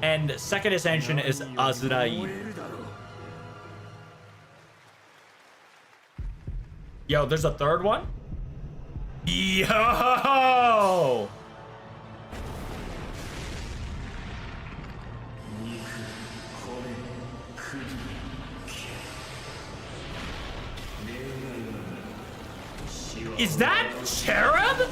and second ascension is Azrael. Yo, there's a third one? Yo! Is that Cherub?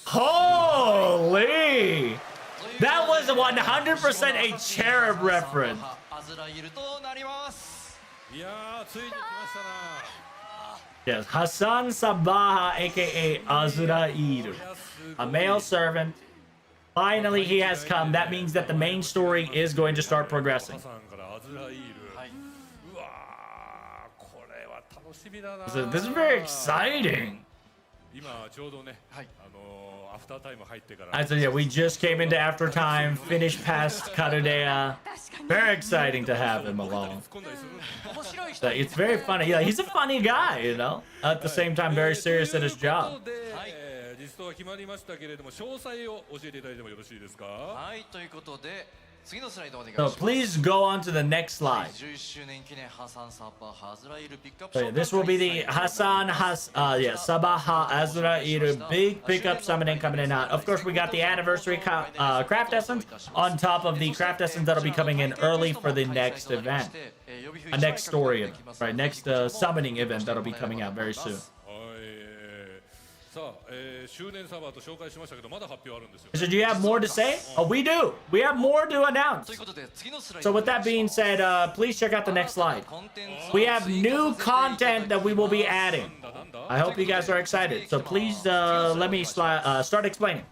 Holy! That was 100% a Cherub reference. Yes, Hassan Sabaha, aka Azrael, a male servant. Finally, he has come. That means that the main story is going to start progressing. So this is very exciting. I said, yeah, we just came into after time, finished past Karudea. Very exciting to have him along. So it's very funny. Yeah, he's a funny guy, you know. At the same time, very serious at his job. 実装は決まりましたけれども、詳細を教えていただいてもよろしいですか。はい、ということで次のスライドお願いし So ます。 please go on to the next slide. 11周年記念ハサンサバハズライルピックアップ So yeah, this will be the Sabaha Azrael big pickup summoning coming in out. Of course, we got the anniversary craft essence on top of the craft essence that'll be coming in early for the next event. A next story event, right? Next summoning event that'll be coming out very soon. さあ、周年サーバーと紹介しましたけど、まだ発表あるんですよ。 So do you have more to say? Oh, we do. We have more to announce. So with that being said, please check out the next slide. We have new content that we will be adding. I hope you guys are excited. So please let me start explaining.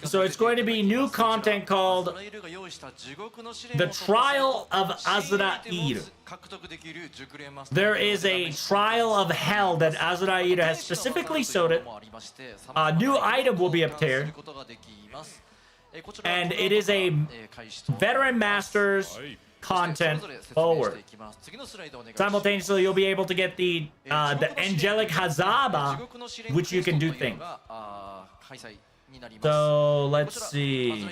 So it's going to be new content called The Trial of Azrael. There is a trial of hell that Azrael has specifically sorted. A new item will be obtained. And it is a veteran masters content forward. Simultaneously, you'll be able to get the angelic Hazaba, which you can do things. So let's see.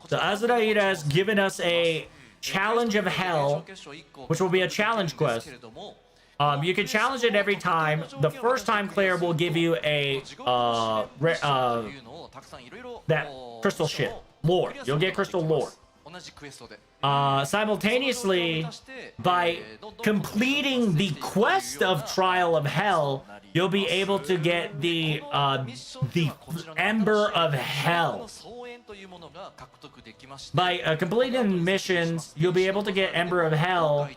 So Azrael has given us a challenge of hell, which will be a challenge quest. You can challenge it every time. The first time clear will give you a that crystal shit lore. You'll get crystal lore. Simultaneously, by completing the quest of Trial of Hell, you'll be able to get the Ember of Hell. By completing missions, you'll be able to get Ember of Hell,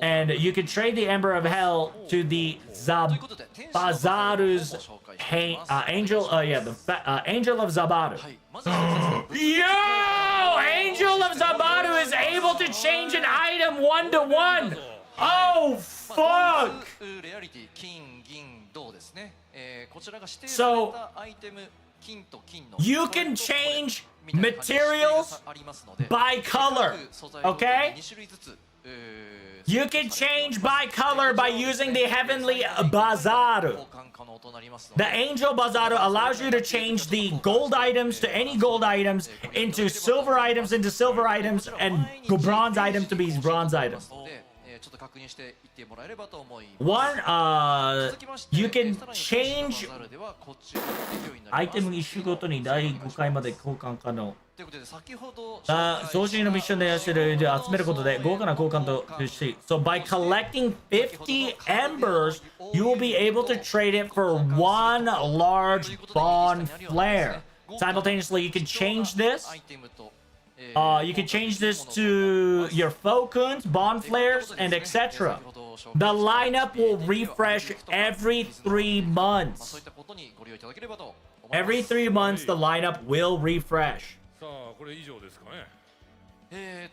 and you can trade the Ember of Hell to the Zabaru's angel. The Angel of Zabaru. Yo! Angel of Zabaru is able to change an item 1-to-1. Oh fuck! So you can change materials by color, okay? You can change by color by using the Heavenly Bazaar. The Angel Bazaar allows you to change the gold items to any gold items, into silver items into silver items, and bronze items to be bronze items. One, you can change アイテム一種ごとに第5回まで交換可能。送信のミッションでやってるで集めることで豪華な交換とし、So by collecting 50 embers, you will be able to trade it for one large bond flare. Simultaneously, you can change this. You can change this to your Fokuns, bond flares, and etc. The lineup will refresh every 3 months. Every 3 months, the lineup will refresh. さあこれ以上ですかね。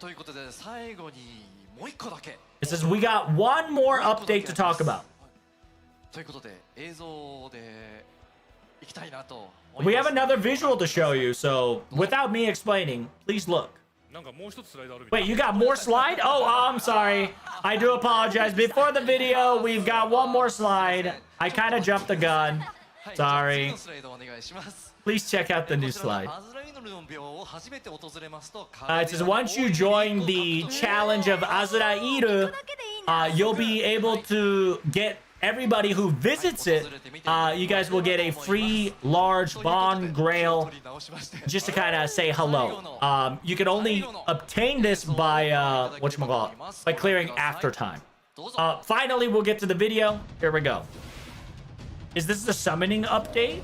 ということで最後にもう一個だけ。It says we got one more update to talk about. ということで映像でいきたいなと。We have another visual to show you, so without me explaining, please look. なんかもう一つスライドあるみたい。 Wait, you got more slide? Oh, I'm sorry. I do apologize. Before the video, we've got one more slide. I kind of jumped the gun. Sorry. Please check out the new slide. It says once you join the challenge of Azrael, you'll be able to get everybody who visits it. You guys will get a free large bond grail just to kind of say hello. You can only obtain this by whatchamacallit, by clearing after time. Finally, we'll get to the video. Here we go. Is this the summoning update?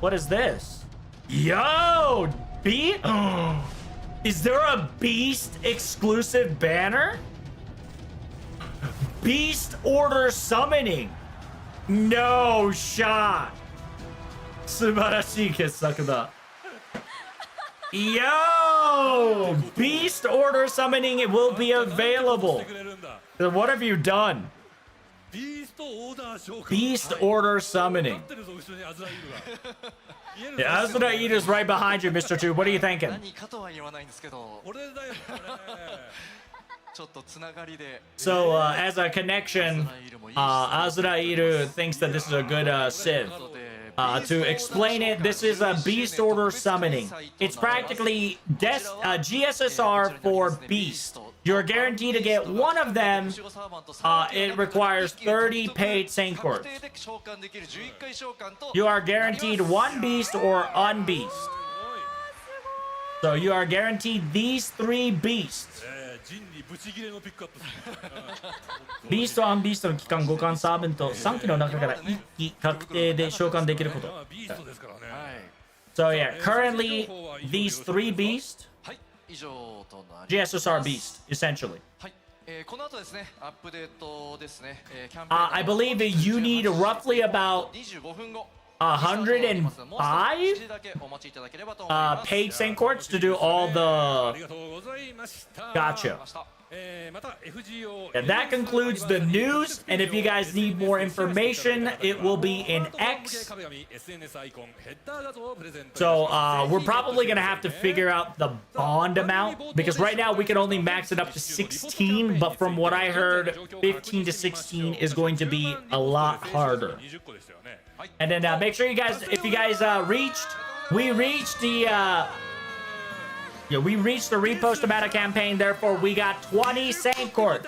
What is this? Yo! Is there a Beast exclusive banner? Beast Order Summoning! No shot! 素晴らしい傑作だ. Yo! Beast Order Summoning, it will be available. What have you done? Beast Order Summoning. Yeah, Azrael is right behind you, Mr. 2. What are you thinking? So, as a connection, Azrael thinks that this is a good Civ. To explain it, this is a Beast Order Summoning. It's practically GSSR for Beast. You're guaranteed to get one of them. It requires 30 paid Saint Quartz. You are guaranteed one Beast or Unbeast. So you are guaranteed these 3 Beasts. ビースト・アンビーストの期間互換サーベント3機の中から1機確定で召喚できること。So yeah, currently these 3 beasts, GSSR beast, essentially. I believe that you need roughly about 105 paid Saint Quartz to do all the... Gotcha. And that concludes the news, and if you guys need more information, it will be in X. So we're probably gonna have to figure out the bond amount, because right now we can only max it up to 16, but from what I heard, 15 to 16 is going to be a lot harder. And then make sure you guys, if you guys we reached the repost amount of campaign, therefore we got 20 Saint Quartz.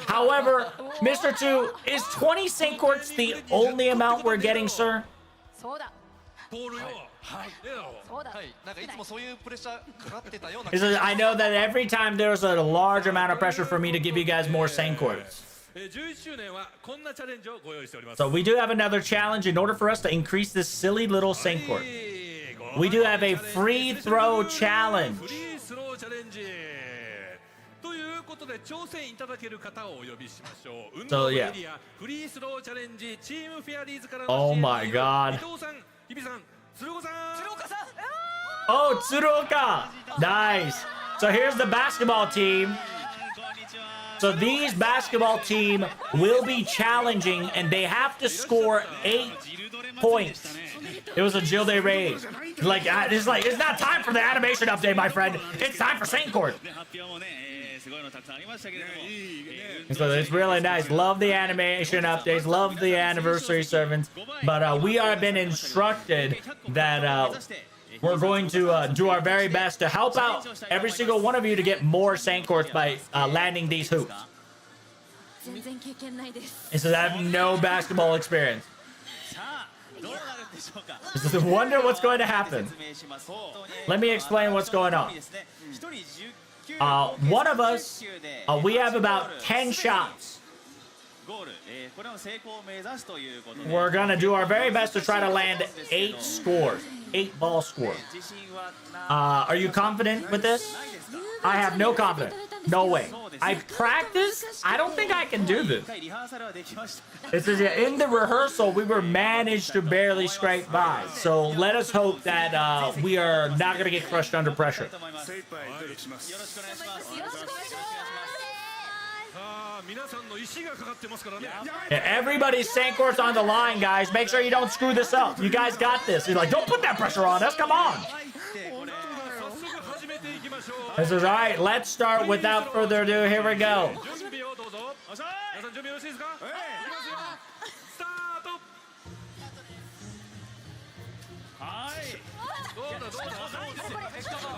However, Mr. 2, is 20 Saint Quartz the only amount we're getting, sir? I know that every time there's a large amount of pressure for me to give you guys more Saint Quartz. So we do have another challenge in order for us to increase this silly little Saint Quartz. We do have a free throw challenge. So yeah. Oh my god. Oh, Tsuruoka! Nice. So here's the basketball team. So these basketball team will be challenging, and they have to score 8 points. It was a Gilde raise. It's not time for the animation update, my friend. It's time for Saint Quartz. So it's really nice. Love the animation updates. Love the anniversary servants. But we are been instructed that we're going to do our very best to help out every single one of you to get more Sankorts by landing these hoops. It says I have no basketball experience. This is wonder what's going to happen. Let me explain what's going on. One of us, we have about 10 shots. We're gonna do our very best to try to land 8 scores, 8 ball scores. Are you confident with this? I have no confidence. No way. I practiced. I don't think I can do this. It says in the rehearsal we were managed to barely scrape by. So let us hope that we are not gonna get crushed under pressure. Everybody's Sankor's on the line, guys. Make sure you don't screw this up. You guys got this. He's like, don't put that pressure on us. Come on. This is all right. Let's start without further ado. Here we go.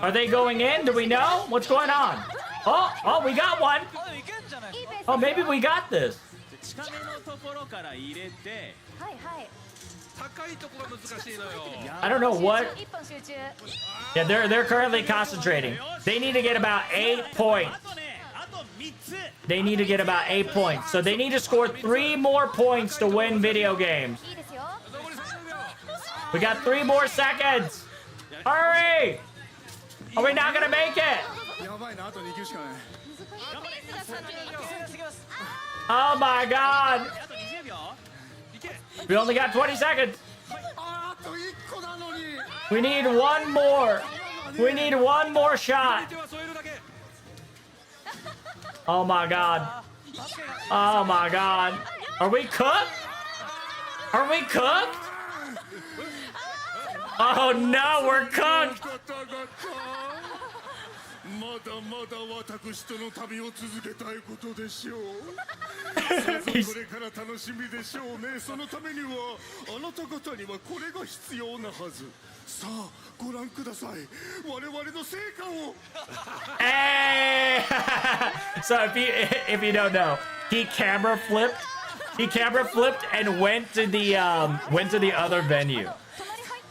Are they going in? Do we know? What's going on? Oh, we got one. Oh, maybe we got this. I don't know what. Yeah, they're currently concentrating. They need to get about 8 points. They need to get about 8 points. So they need to score 3 more points to win video games. We got 3 more seconds. Hurry! Are we not gonna make it? Oh my god! We only got 20 seconds. We need one more. We need one more shot. Oh my god. Oh my god. Are we cooked? Are we cooked? Oh no, we're cooked. Hey! So if you don't know, he camera flipped and went to the other venue.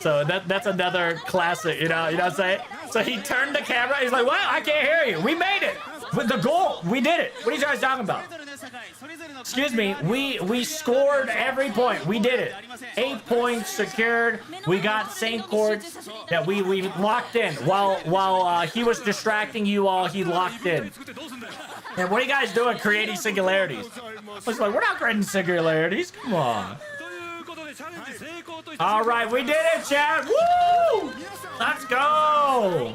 So that's another classic, you know what I'm saying? So he turned the camera, he's like, well, I can't hear you. We made it. With the goal, we did it. What are you guys talking about? Excuse me, we scored every point. We did it. 8 points secured. We got Sankorts that we locked in. While he was distracting you all, he locked in. And what are you guys doing creating singularities? I was like, we're not creating singularities. Come on. All right, we did it, chat. Woo! Let's go.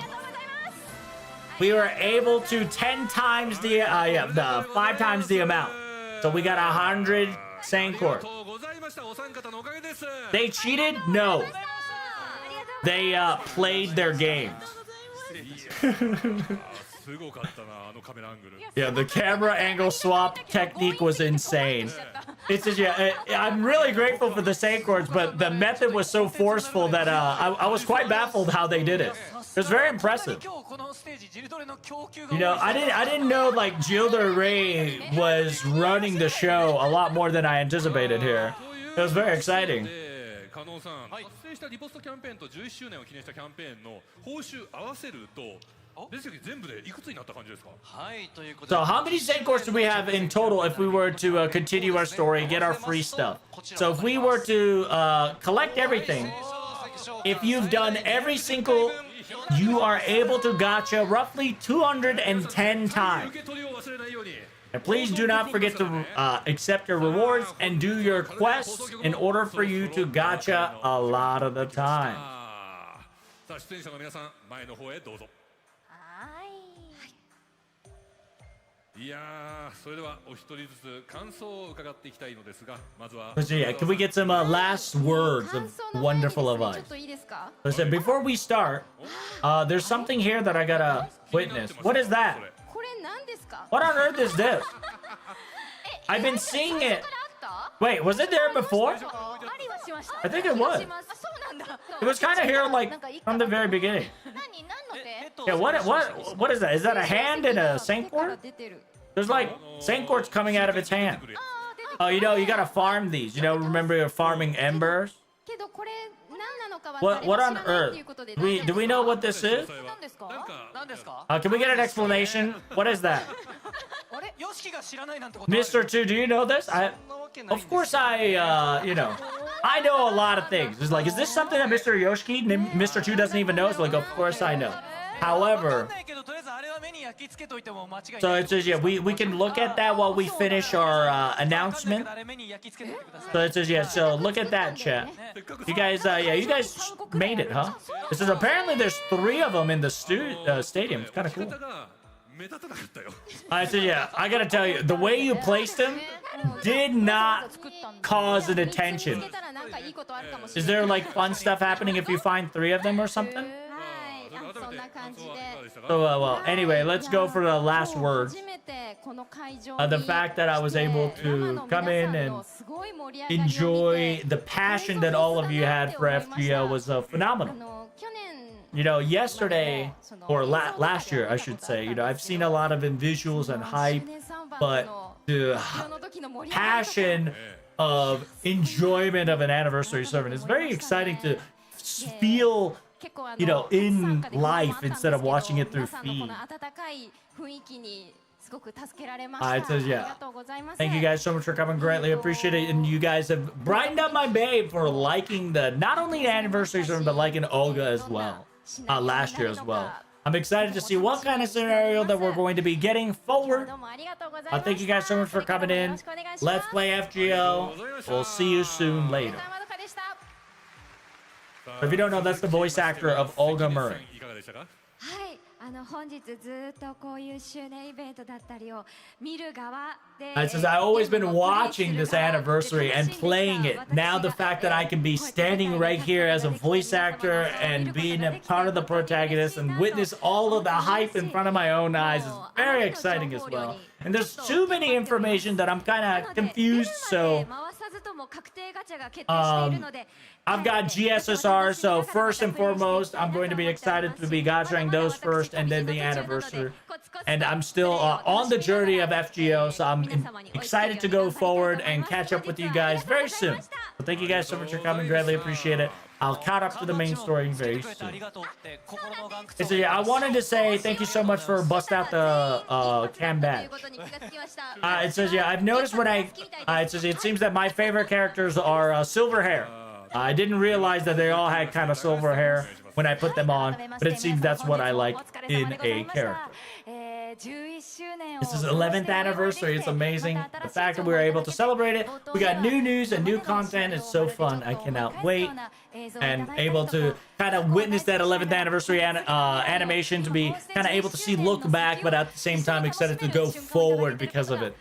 We were able to 10 times the 5 times the amount. So we got 100 Sankor. They cheated? No. They played their games. Yeah, the camera angle swap technique was insane. It's just, I'm really grateful for the Sankorts, but the method was so forceful that I was quite baffled how they did it. It was very impressive. You know, I didn't know like Gilda Ray was running the show a lot more than I anticipated here. It was very exciting. So how many Sankorts do we have in total if we were to continue our story and get our free stuff? So if we were to collect everything, if you've done every single, you are able to gacha roughly 210 times. And please do not forget to accept your rewards and do your quests in order for you to gacha a lot of the time. So yeah, can we get some last words of wonderful advice? Listen, before we start, there's something here that I gotta witness. What is that? What on earth is this? I've been seeing it. Wait, was it there before? I think it was. It was kind of here like from the very beginning. Yeah, what is that? Is that a hand in a Sankort? There's like Sankorts coming out of its hand. Oh, you know, you gotta farm these. You know, remember you're farming embers? What on earth? Do we know what this is? Can we get an explanation? What is that? Mr. 2, do you know this? Of course you know, I know a lot of things. It's like, is this something that Mr. Yoshiki, Mr. 2 doesn't even know? It's like, of course I know. However, so it says, yeah, we can look at that while we finish our announcement. So it says, yeah, so look at that, chat. You guys, yeah, you guys made it, huh? It says, apparently there's 3 of them in the stadium. It's kind of cool. I said, yeah, I gotta tell you, the way you placed them did not cause an attention. Is there like fun stuff happening if you find 3 of them or something? So, well, anyway, let's go for the last word. The fact that I was able to come in and enjoy the passion that all of you had for FGO was phenomenal. You know, yesterday, or last year, I should say, you know, I've seen a lot of visuals and hype, but the passion of enjoyment of an anniversary servant is very exciting to feel, you know, in life instead of watching it through feed. It says, yeah. Thank you guys so much for coming. Greatly appreciate it. And you guys have brightened up my babe for liking not only the anniversary servant, but liking Olga as well. Last year as well. I'm excited to see what kind of scenario that we're going to be getting forward. Thank you guys so much for coming in. Let's play FGO. We'll see you soon later. If you don't know, that's the voice actor of Olga Murray. 本日ずっとこういう周年イベントだったりを見る側で It says I've always been watching this anniversary and playing it. Now the fact that I can be standing right here as a voice actor and being a part of the protagonist and witness all of the hype in front of my own eyes is very exciting as well. And there's too many information that I'm kind of confused, so I've got GSSR, so first and foremost, I'm going to be excited to be gachaing those first and then the anniversary. And I'm still on the journey of FGO, so I'm excited to go forward and catch up with you guys very soon. So thank you guys so much for coming, greatly appreciate it. I'll catch up to the main story very soon. So yeah, I wanted to say thank you so much for bust out the cam badge. It says, yeah, I've noticed when it says it seems that my favorite characters are silver hair. I didn't realize that they all had kind of silver hair when I put them on, but it seems that's what I like in a character. This is 11th anniversary. It's amazing. The fact that we were able to celebrate it. We got new news and new content. It's so fun. I cannot wait. And able to kind of witness that 11th anniversary animation, to be kind of able to see look back, but at the same time excited to go forward because of it.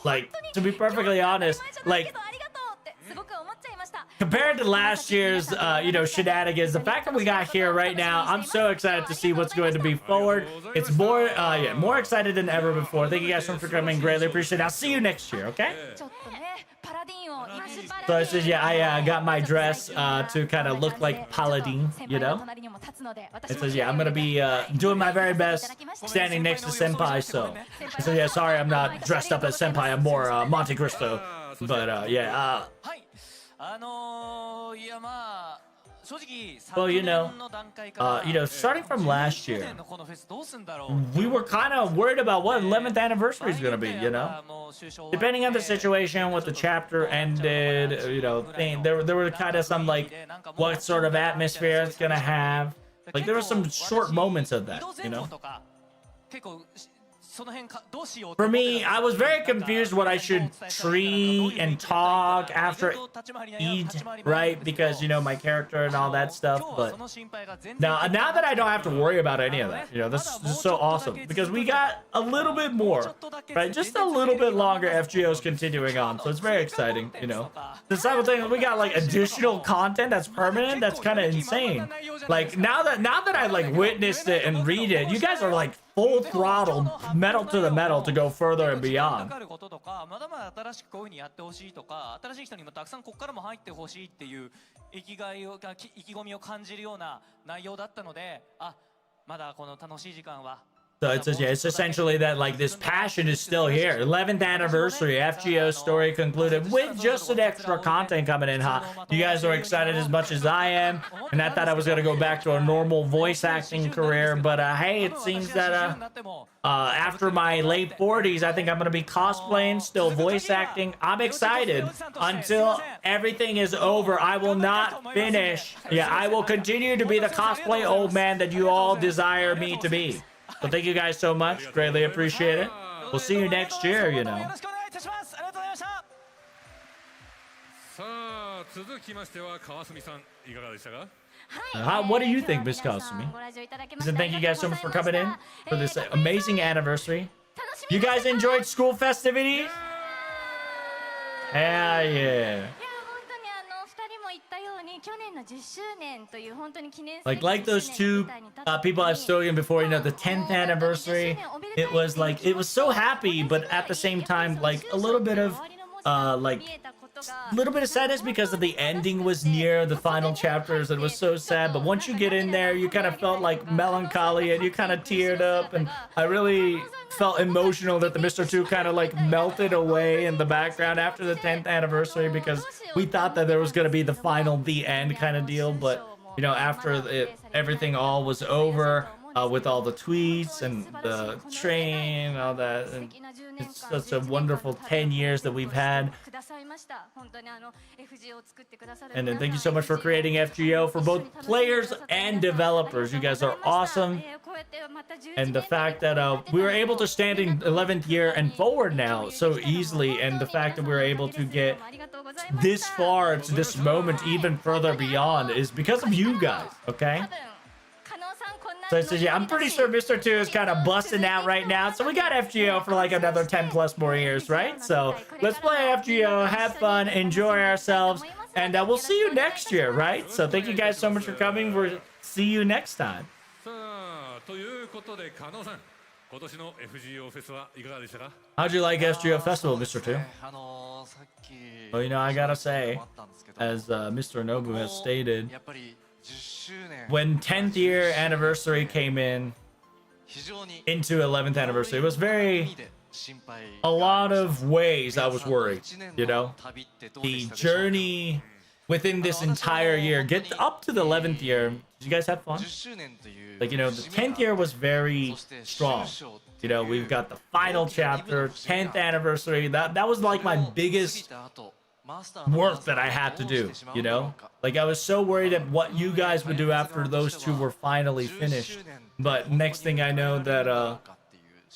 Like, to be perfectly honest, like, compared to last year's, you know, shenanigans, the fact that we got here right now, I'm so excited to see what's going to be forward. It's more, yeah, more excited than ever before. Thank you guys so much for coming. Greatly appreciate it. I'll see you next year, okay? So it says, yeah, I got my dress to kind of look like Paladin, you know? It says, yeah, I'm going to be doing my very best standing next to Senpai, so. It says, yeah, sorry, I'm not dressed up as Senpai. I'm more Monte Cristo. But, yeah, well, you know, starting from last year, we were kind of worried about what 11th anniversary is going to be, you know? Depending on the situation, what the chapter ended, you know, there were kind of some, like, what sort of atmosphere it's going to have. Like, there were some short moments of that, you know? For me, I was very confused what I should tree and talk after each, right? Because, you know, my character and all that stuff. But now that I don't have to worry about any of that, you know, this is so awesome. Because we got a little bit more, right? Just a little bit longer FGOs continuing on. So it's very exciting, you know. The simultaneous, we got, like, additional content that's permanent. That's kind of insane. Like, now that I, like, witnessed it and read it, you guys are, like, full throttle, metal to the metal to go further and beyond. まだまだ新しくこういう風にやってほしいとか、新しい人にもたくさんここからも入ってほしいっていう意気込みを感じるような内容だったので、まだこの楽しい時間は So it's essentially that like this passion is still here. 11th anniversary FGO story concluded with just an extra content coming in hot. You guys are excited as much as I am, and I thought I was gonna go back to a normal voice acting career, but hey, it seems that after my late 40s, I think I'm gonna be cosplaying, still voice acting. I'm excited. Until everything is over, I will not finish. Yeah, I will continue to be the cosplay old man that you all desire me to be. So thank you guys so much. Greatly appreciate it. We'll see you next year, you know. さあ続きましては川澄さんいかがでしたか？ What do you think, Miss Kasumi? So thank you guys so much for coming in for this amazing anniversary. You guys enjoyed school festivities? Hell yeah. Like those two people I've spoken before, you know, the 10th anniversary. It was like, it was so happy, but at the same time, like a little bit of sadness because of the ending was near the final chapters. It was so sad, but once you get in there, you kind of felt like melancholy and you kind of teared up, and I really felt emotional that the Mr. 2 kind of like melted away in the background after the 10th anniversary, because we thought that there was going to be the final, the end kind of deal, but you know, after everything all was over, with all the tweets and the train and all that, and it's such a wonderful 10 years that we've had. And then thank you so much for creating FGO for both players and developers. You guys are awesome. And the fact that we were able to stand in 11th year and forward now so easily, and the fact that we were able to get this far to this moment, even further beyond, is because of you guys, okay? So yeah, I'm pretty sure Mr. 2 is kind of busting out right now. So we got FGO for like another 10 plus more years, right? So let's play FGO, have fun, enjoy ourselves, and we'll see you next year, right? So thank you guys so much for coming. We'll see you next time. ということで加納さん、今年の FGO フェスはいかがでしたか？ How'd you like FGO Festival, Mr. 2? さっき Well, you know, I gotta say, as Mr. Nobu has stated, when 10th year anniversary came in into 11th anniversary, it was a lot of ways I was worried, you know, the journey within this entire year, get up to the 11th year. Did you guys have fun? Like, you know, the 10th year was very strong. You know, we've got the final chapter, 10th anniversary. That was like my biggest work that I had to do, you know? Like, I was so worried at what you guys would do after those two were finally finished. But next thing I know that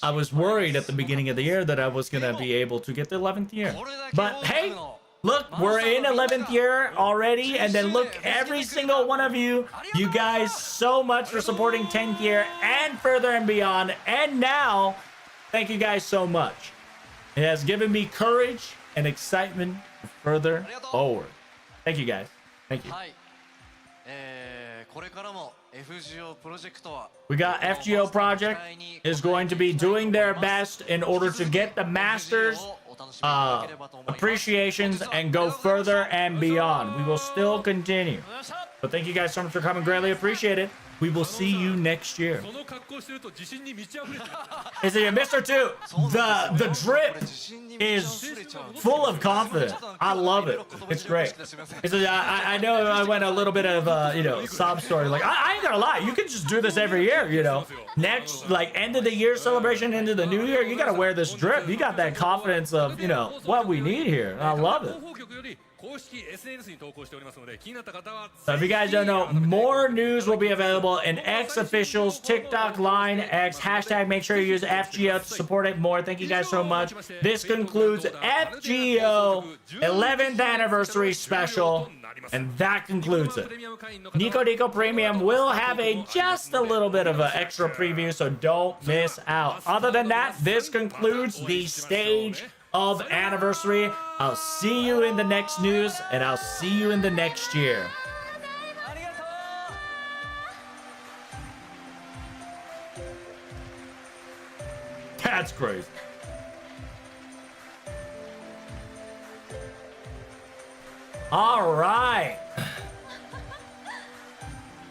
I was worried at the beginning of the year that I was gonna be able to get the 11th year. But hey, look, we're in 11th year already, and then look, every single one of you guys so much for supporting 10th year and further and beyond. And now, thank you guys so much. It has given me courage and excitement further forward. Thank you guys. Thank you. We got FGO Project is going to be doing their best in order to get the masters appreciations and go further and beyond. We will still continue. But thank you guys so much for coming. Greatly appreciate it. We will see you next year. Is it Mr. 2? The drip is full of confidence. I love it. It's great. I know I went a little bit of you know, sob story. Like, I ain't gonna lie, you can just do this every year, you know. Next, like, end of the year celebration, into the new year, you gotta wear this drip. You got that confidence of, you know, what we need here. I love it. So if you guys don't know, more news will be available in X officials, TikTok, Line, X, hashtag, make sure you use FGO to support it more. Thank you guys so much. This concludes FGO 11th anniversary special, and that concludes it. Nico Nico Premium will have just a little bit of an extra preview, so don't miss out. Other than that, this concludes the stage of anniversary. I'll see you in the next news, and I'll see you in the next year. That's crazy. All right.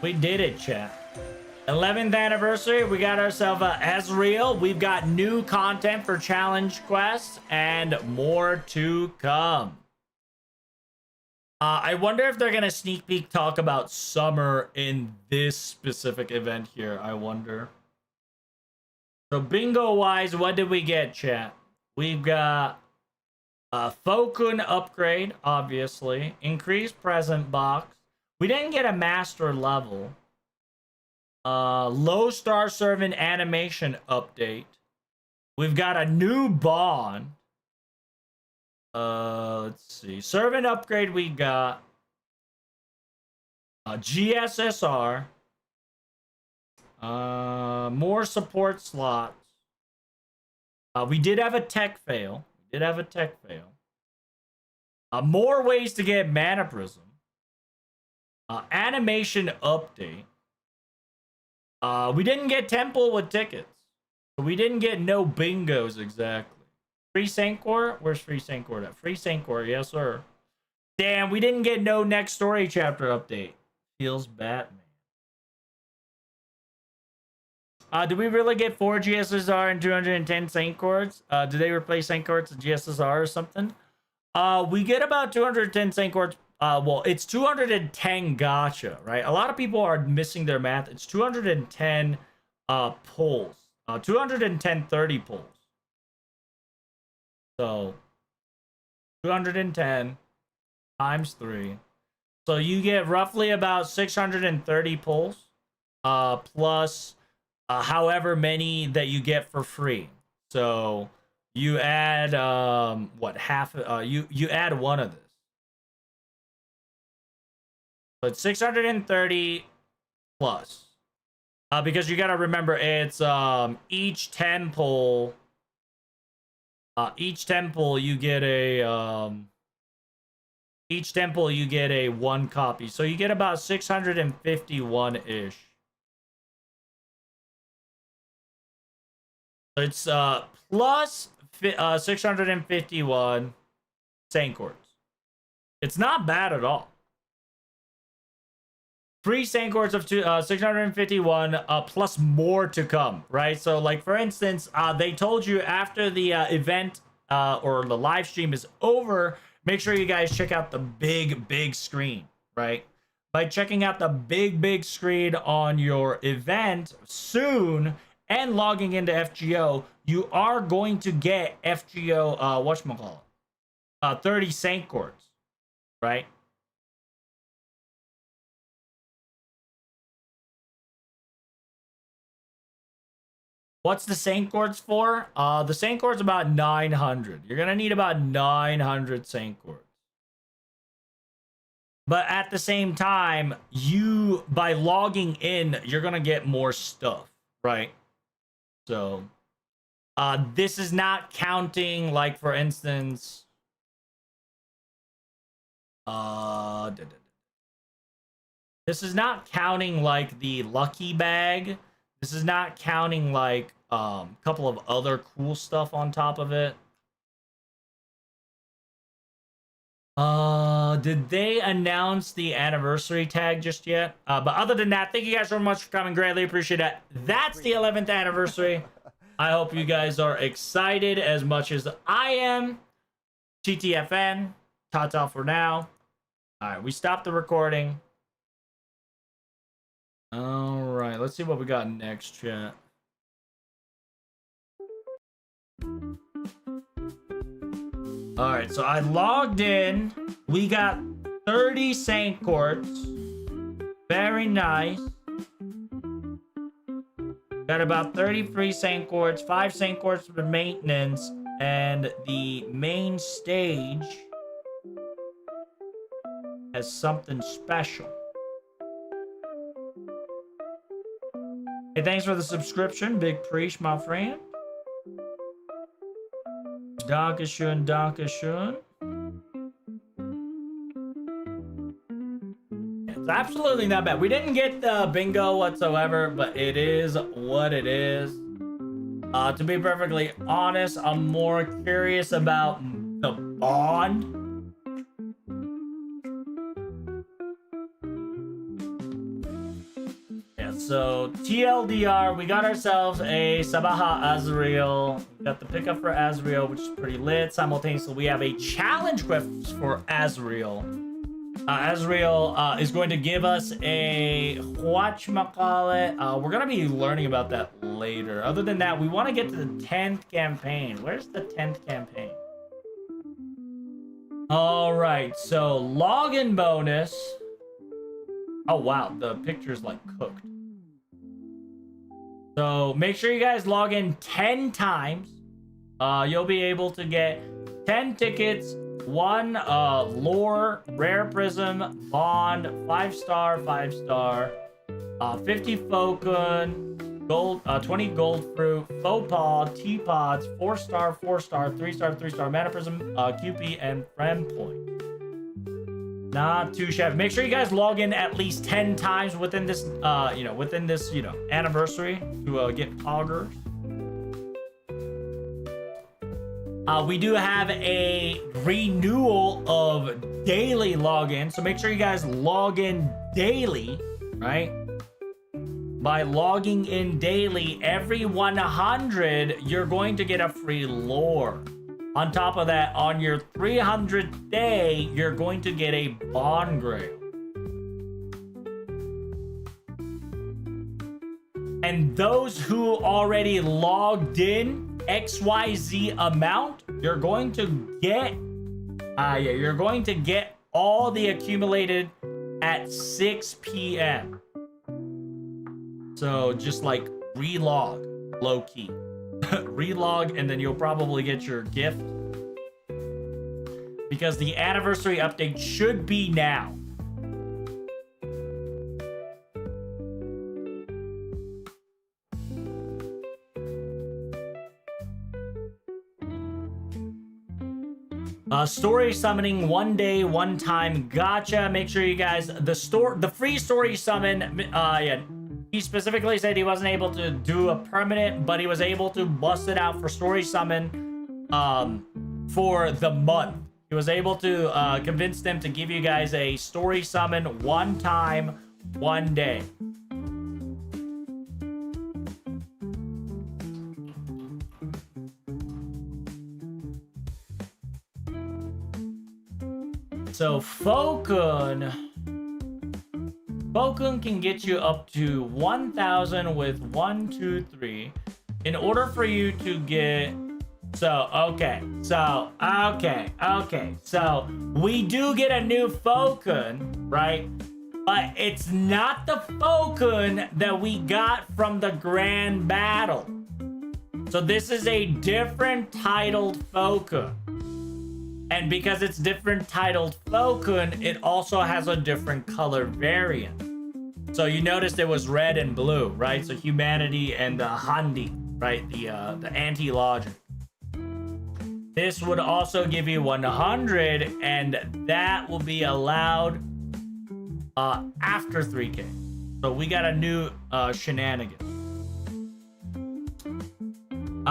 We did it, chat. 11th anniversary. We got ourselves a Ezreal. We've got new content for challenge quests and more to come. I wonder if they're gonna sneak peek talk about summer in this specific event here. I wonder. So bingo wise, what did we get, chat? We've got a Fokun upgrade, obviously. Increased present box. We didn't get a master level. Low star servant animation update. We've got a new bond. Let's see. Servant upgrade we got. GSSR. More support slots. We did have a tech fail. More ways to get Mana Prism. Animation update. We didn't get Temple with tickets. So we didn't get no bingos exactly. Free Sancor? Where's Free Sancor at? Free Sancor, yes sir. Damn, we didn't get no next story chapter update. Feels Batman. Did we really get 4 GSSR and 210 Sancors? Did they replace Sancors with GSSR or something? We get about 210 Sancors. Well, it's 210 gacha, right? A lot of people are missing their math. It's 210 pulls. 210 30 pulls. So 210 times 3. So you get roughly about 630 pulls, plus however many that you get for free. So you add what, half? You add one of this. So it's 630 plus. Because you gotta remember it's each 10 pull. Each temple you get a each temple you get a 1 copy. So you get about 651-ish. It's plus 651 Sancors. It's not bad at all. Free Sancors of 651 plus more to come, right? So like for instance, they told you after the event or the live stream is over, make sure you guys check out the big screen, right? By checking out the big screen on your event soon and logging into FGO, you are going to get FGO whatchamacallit, 30 Sancors, right? What's the Sancors for? The Sancors about 900. You're gonna need about 900 Sancors. But at the same time, you, by logging in, you're gonna get more stuff, right? So, this is not counting, like, for instance, this is not counting, like, the lucky bag. This is not counting, like, a couple of other cool stuff on top of it. Did they announce the anniversary tag just yet? But other than that, thank you guys so much for coming. Greatly appreciate it. That's the 11th anniversary. I hope you guys are excited as much as I am. TTFN. Ta-ta for now. All right, we stopped the recording. All right, let's see what we got next, chat. All right, so I logged in. We got 30 Sancors. Very nice. Got about 33 Sancors, 5 Sancors for maintenance, and the main stage has something special. Hey, thanks for the subscription, Big Preach, my friend. Dankeschön, Dankeschön. It's absolutely not bad. We didn't get the bingo whatsoever, but it is what it is. To be perfectly honest, I'm more curious about the bond. Yeah, so TLDR, we got ourselves a Sabaha Azrael. We got the pickup for Azrael, which is pretty lit. Simultaneously, we have a challenge quest for Azrael. Azrael is going to give us a whatchamacallit. We're going to be learning about that later. Other than that, we want to get to the 10th campaign. Where's the 10th campaign? All right, so login bonus. Oh, wow, the picture's like cooked. So make sure you guys log in 10 times. You'll be able to get 10 tickets, 1 lore, rare prism, bond, 5-star, 5-star, 50 Fokun, gold, 20 gold fruit, faux paw, teapods, 4-star, 4-star, 3-star, 3-star mana prism, QP, and friend point. Not too shabby. Make sure you guys log in at least 10 times within this, anniversary to get poggers. We do have a renewal of daily login, so make sure you guys log in daily, right? By logging in daily, every 100, you're going to get a free lore. On top of that, on your 300th day, you're going to get a bond grail. And those who already logged in XYZ amount, you're going to get all the accumulated at 6 p.m. So just like relog, low key. Relog, and then you'll probably get your gift. Because the anniversary update should be now. Story summoning, 1 day, 1 time gotcha. Make sure you guys, the free story summon, he specifically said he wasn't able to do a permanent, but he was able to bust it out for story summon for the month. He was able to convince them to give you guys a story summon 1 time, 1 day. So Fokun can get you up to 1,000 with 1, 2, 3. In order for you to get, so we do get a new Fokun, right? But it's not the Fokun that we got from the grand battle. So this is a different titled Fokun. And because it's different titled Fokun, it also has a different color variant. So you noticed it was red and blue, right? So humanity and the Handi, right? The anti-logic. This would also give you 100, and that will be allowed after 3K. So we got a new shenanigan.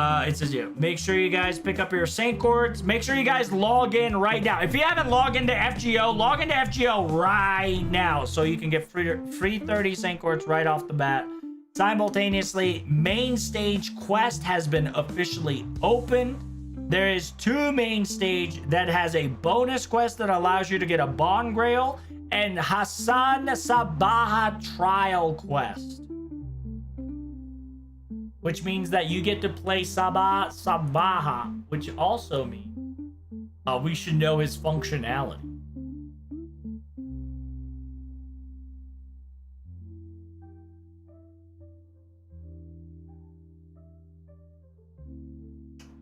It says, yeah, make sure you guys pick up your Saint Cords. Make sure you guys log in right now. If you haven't logged into FGO, log into FGO right now so you can get free 30 Saint Cords right off the bat. Simultaneously, main stage quest has been officially opened. There is 2 main stage that has a bonus quest that allows you to get a Bond Grail and Hassan Sabaha trial quest. Which means that you get to play Sabaha, which also means we should know his functionality.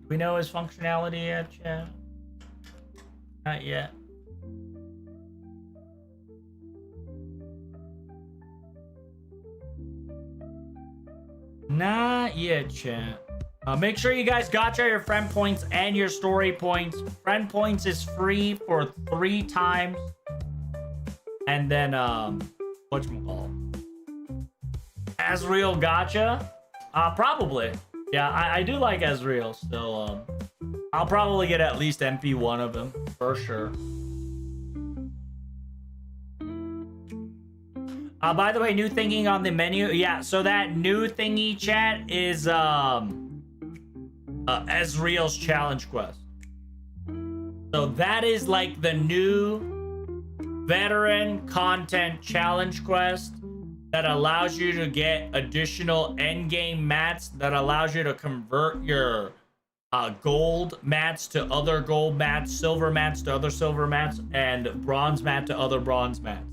Do we know his functionality yet, chat? Not yet. Not yet, chat. Make sure you guys gotcha your friend points and your story points. Friend points is free for 3 times. And then, whatchamacallit? Azrael gotcha? Probably. Yeah, I do like Ezreal still. I'll probably get at least MP1 of him for sure. By the way, new thinking on the menu. Yeah, so that new thingy chat is Ezreal's challenge quest. So that is like the new veteran content challenge quest that allows you to get additional endgame mats, that allows you to convert your gold mats to other gold mats, silver mats to other silver mats, and bronze mat to other bronze mats.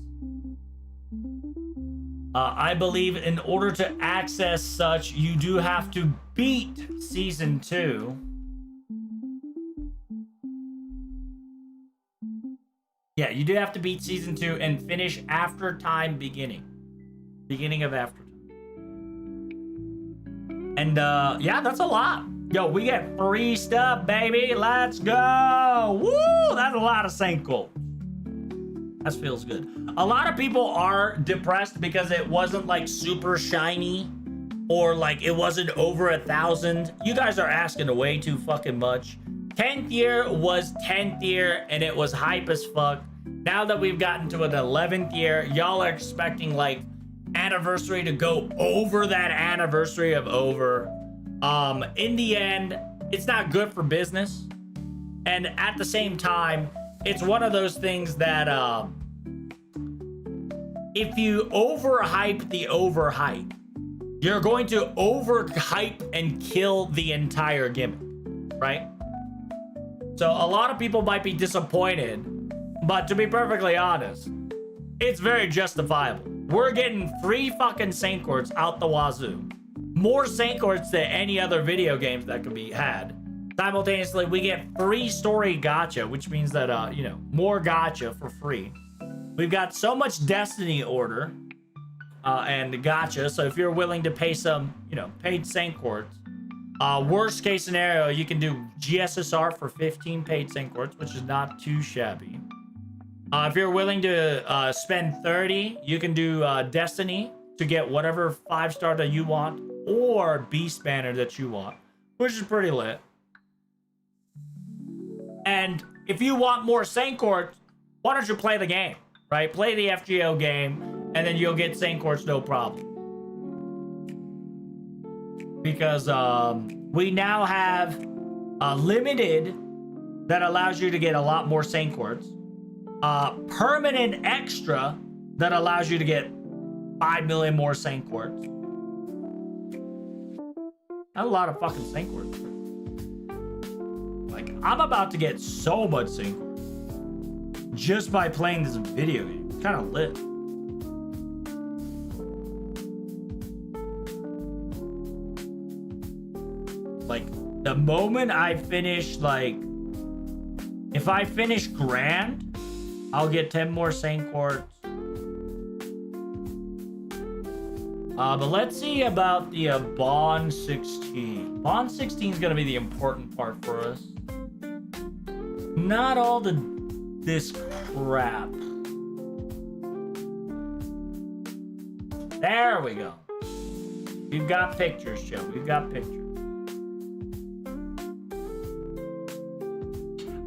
I believe in order to access such, you do have to beat Season 2. Yeah, you do have to beat Season 2 and finish After Time beginning. Beginning of After Time. And, yeah, that's a lot. Yo, we get free stuff, baby. Let's go. Woo! That's a lot of Saint Gold. That feels good. A lot of people are depressed because it wasn't like super shiny or like it wasn't over 1,000. You guys are asking way too fucking much. 10th year was 10th year and it was hype as fuck. Now that we've gotten to an 11th year, y'all are expecting like anniversary to go over that anniversary of over. In the end, it's not good for business. And at the same time, it's one of those things that if you overhype the overhype, you're going to overhype and kill the entire gimmick, right? So a lot of people might be disappointed, but to be perfectly honest, it's very justifiable. We're getting free fucking Saint Courts out the wazoo. More Saint Courts than any other video games that could be had. Simultaneously, we get free story gacha, which means that, you know, more gacha for free. We've got so much Destiny order and gacha, so if you're willing to pay some, you know, paid Saint Courts, worst case scenario, you can do GSSR for 15 paid Saint Courts, which is not too shabby. If you're willing to spend 30, you can do Destiny to get whatever 5-star that you want, or Beast Banner that you want, which is pretty lit. And if you want more Saint Courts, why don't you play the game, right? Play the FGO game, and then you'll get Saint Courts no problem. Because we now have a limited that allows you to get a lot more Saint Courts. Permanent extra that allows you to get 5 million more Saint Courts. That's a lot of fucking Saint Courts. Like, I'm about to get so much Saint Courts just by playing this video game. It's kind of lit. Like, the moment I finish, like, if I finish Grand, I'll get 10 more Saint Courts. But let's see about the Bond 16. Bond 16 is gonna be the important part for us. Not all this crap. There we go. We've got pictures, Joe. We've got pictures.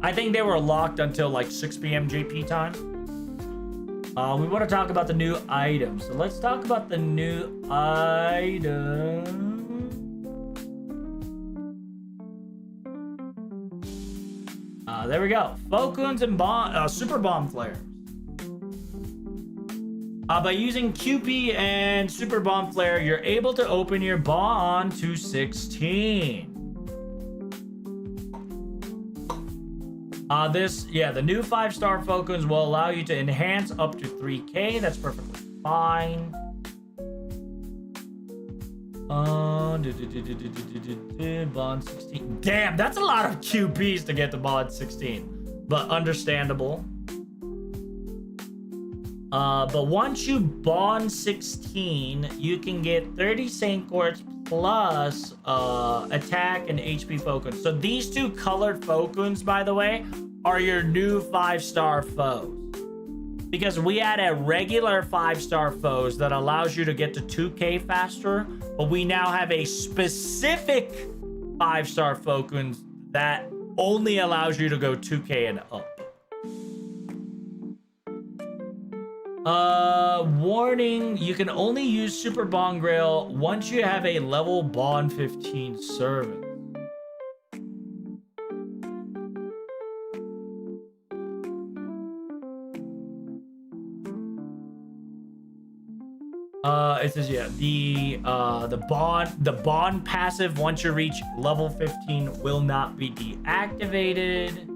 I think they were locked until like 6 p.m. JP time. We want to talk about the new items. So let's talk about the new items. There we go. Falcons and super bomb flares. By using QP and super bomb flare, you're able to open your bond to 16. The new 5-star Falcons will allow you to enhance up to 3K. That's perfectly fine. Bond 16. Damn, that's a lot of QPs to get to Bond 16. But understandable. But once you Bond 16, you can get 30 Saint Courts plus attack and HP Falcons. So these two colored Falcons, by the way, are your new 5-star foes. because we had a regular 5-star foes that allows you to get to 2K faster, but we now have a specific 5-star Fokun that only allows you to go 2K and up. Warning, you can only use Super Bond Grail once you have a level Bond 15 servant. It says yeah, the bond passive once you reach level 15 will not be deactivated.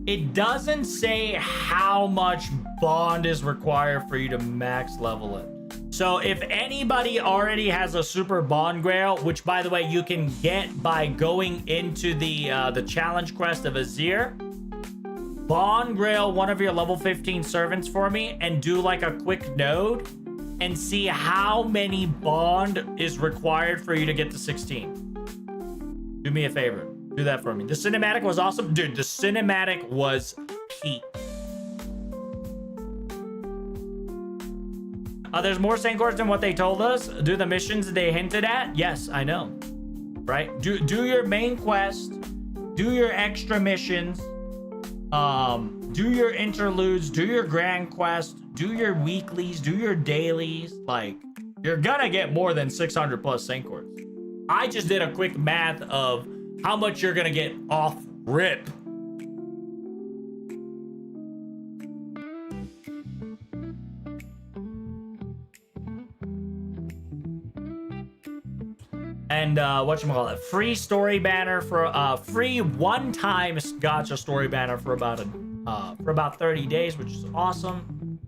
It doesn't say how much bond is required for you to max level it. So if anybody already has a super bond grail, which by the way you can get by going into the challenge quest of Azir, bond grail one of your level 15 servants for me and do like a quick node and see how many bond is required for you to get to 16. Do me a favor. Do that for me. The cinematic was awesome. Dude, the cinematic was peak. There's more Sancors than what they told us. Do the missions they hinted at? Yes, I know. Right? Do your main quest. Do your extra missions. Do your interludes. Do your grand quest. Do your weeklies. Do your dailies. Like, you're gonna get more than 600 plus Sancors. I just did a quick math of how much you're gonna get off rip. And whatchamacallit, free story banner for free one-time gacha story banner for about 30 days, which is awesome.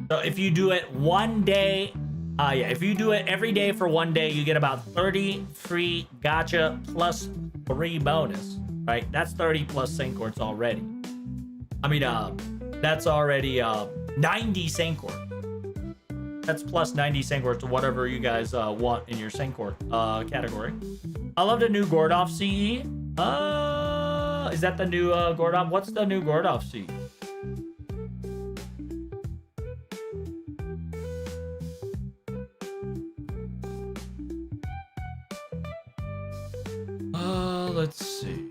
So if you do it one day, if you do it every day for one day, you get about 30 free gacha plus 3 bonus, right? That's 30 plus Sancors already. I mean, that's already 90 Sancor. That's plus 90 Sancor to whatever you guys want in your Sancor category. I love the new Gordov CE. Is that the new Gordov? What's the new Gordov CE? Let's see.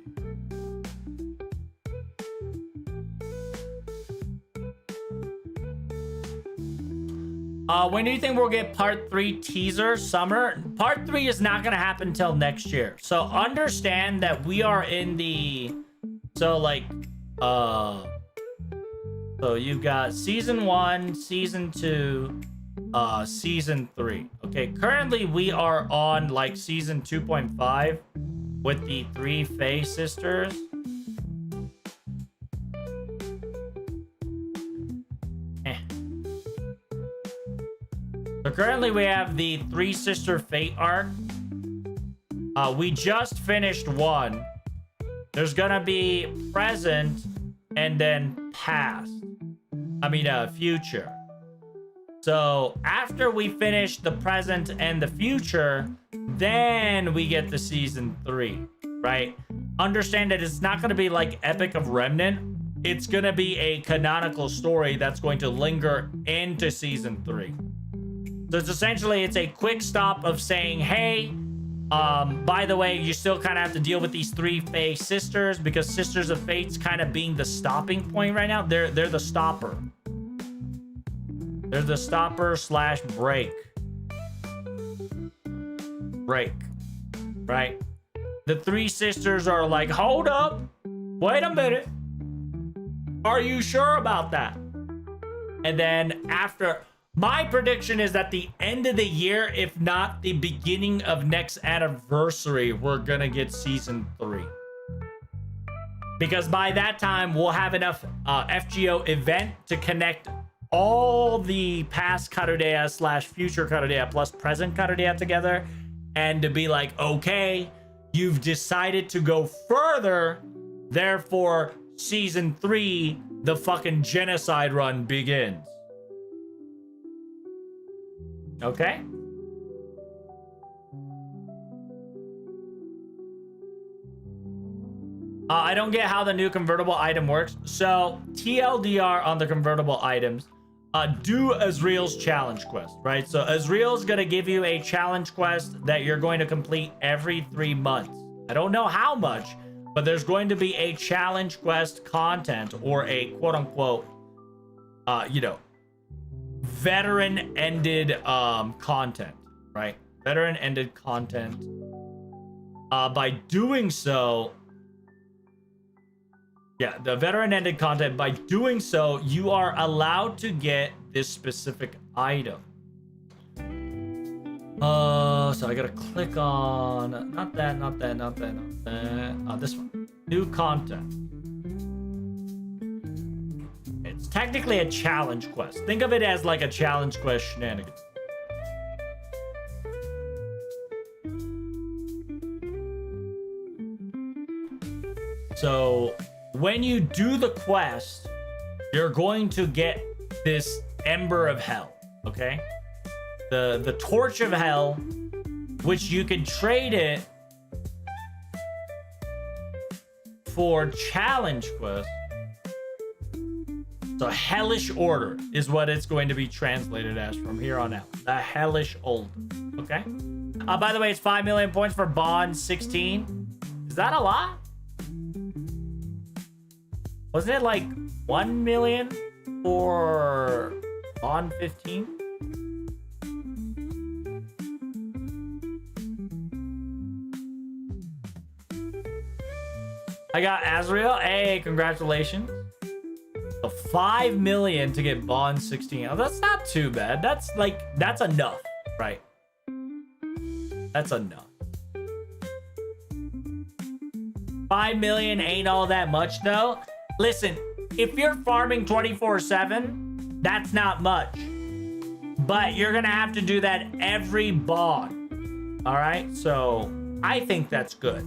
When do you think we'll get part 3 teaser? Summer? Part 3 is not going to happen until next year. So understand that we are in the... So like... So you've got season 1, season 2, season 3. Okay, currently we are on like season 2.5 with the 3 Faye sisters. So currently we have the 3 sister fate arc. We just finished 1. There's gonna be present and then past. I mean, future. So after we finish the present and the future, then we get to season 3, right? Understand that it's not gonna be like Epic of Remnant. It's gonna be a canonical story that's going to linger into season 3. So it's essentially, it's a quick stop of saying, hey, by the way, you still kind of have to deal with these 3 Fae sisters because Sisters of Fate's kind of being the stopping point right now. They're the stopper. They're the stopper / break. Break. Right? The 3 sisters are like, hold up. Wait a minute. Are you sure about that? And then after... My prediction is that the end of the year, if not the beginning of next anniversary, we're gonna get season 3. Because by that time, we'll have enough FGO event to connect all the past Karudeya / future Karudeya plus present Karudeya together. And to be like, okay, you've decided to go further. Therefore, season 3, the fucking genocide run begins. Okay. I don't get how the new convertible item works. So TLDR on the convertible items. Do Ezreal's challenge quest, right? So Ezreal's gonna give you a challenge quest that you're going to complete every 3 months. I don't know how much, but there's going to be a challenge quest content or a quote unquote, veteran ended content, right? Veteran ended content. By doing so, yeah, the veteran ended content, by doing so, you are allowed to get this specific item. So I gotta click on, not that. This one, new content. It's technically a challenge quest. Think of it as like a challenge quest shenanigans. So when you do the quest, you're going to get this Ember of Hell, okay? The Torch of Hell, which you can trade it for challenge quest. So Hellish Order is what it's going to be translated as from here on out. The Hellish Order, okay? By the way, it's 5 million points for Bond 16. Is that a lot? Wasn't it like 1 million for Bond 15? I got Azrael. Hey, congratulations. So 5 million to get Bond 16. Oh, that's not too bad. That's enough, right? That's enough. 5 million ain't all that much though. Listen, if you're farming 24/7, that's not much. But you're gonna have to do that every bond. All right, so I think that's good.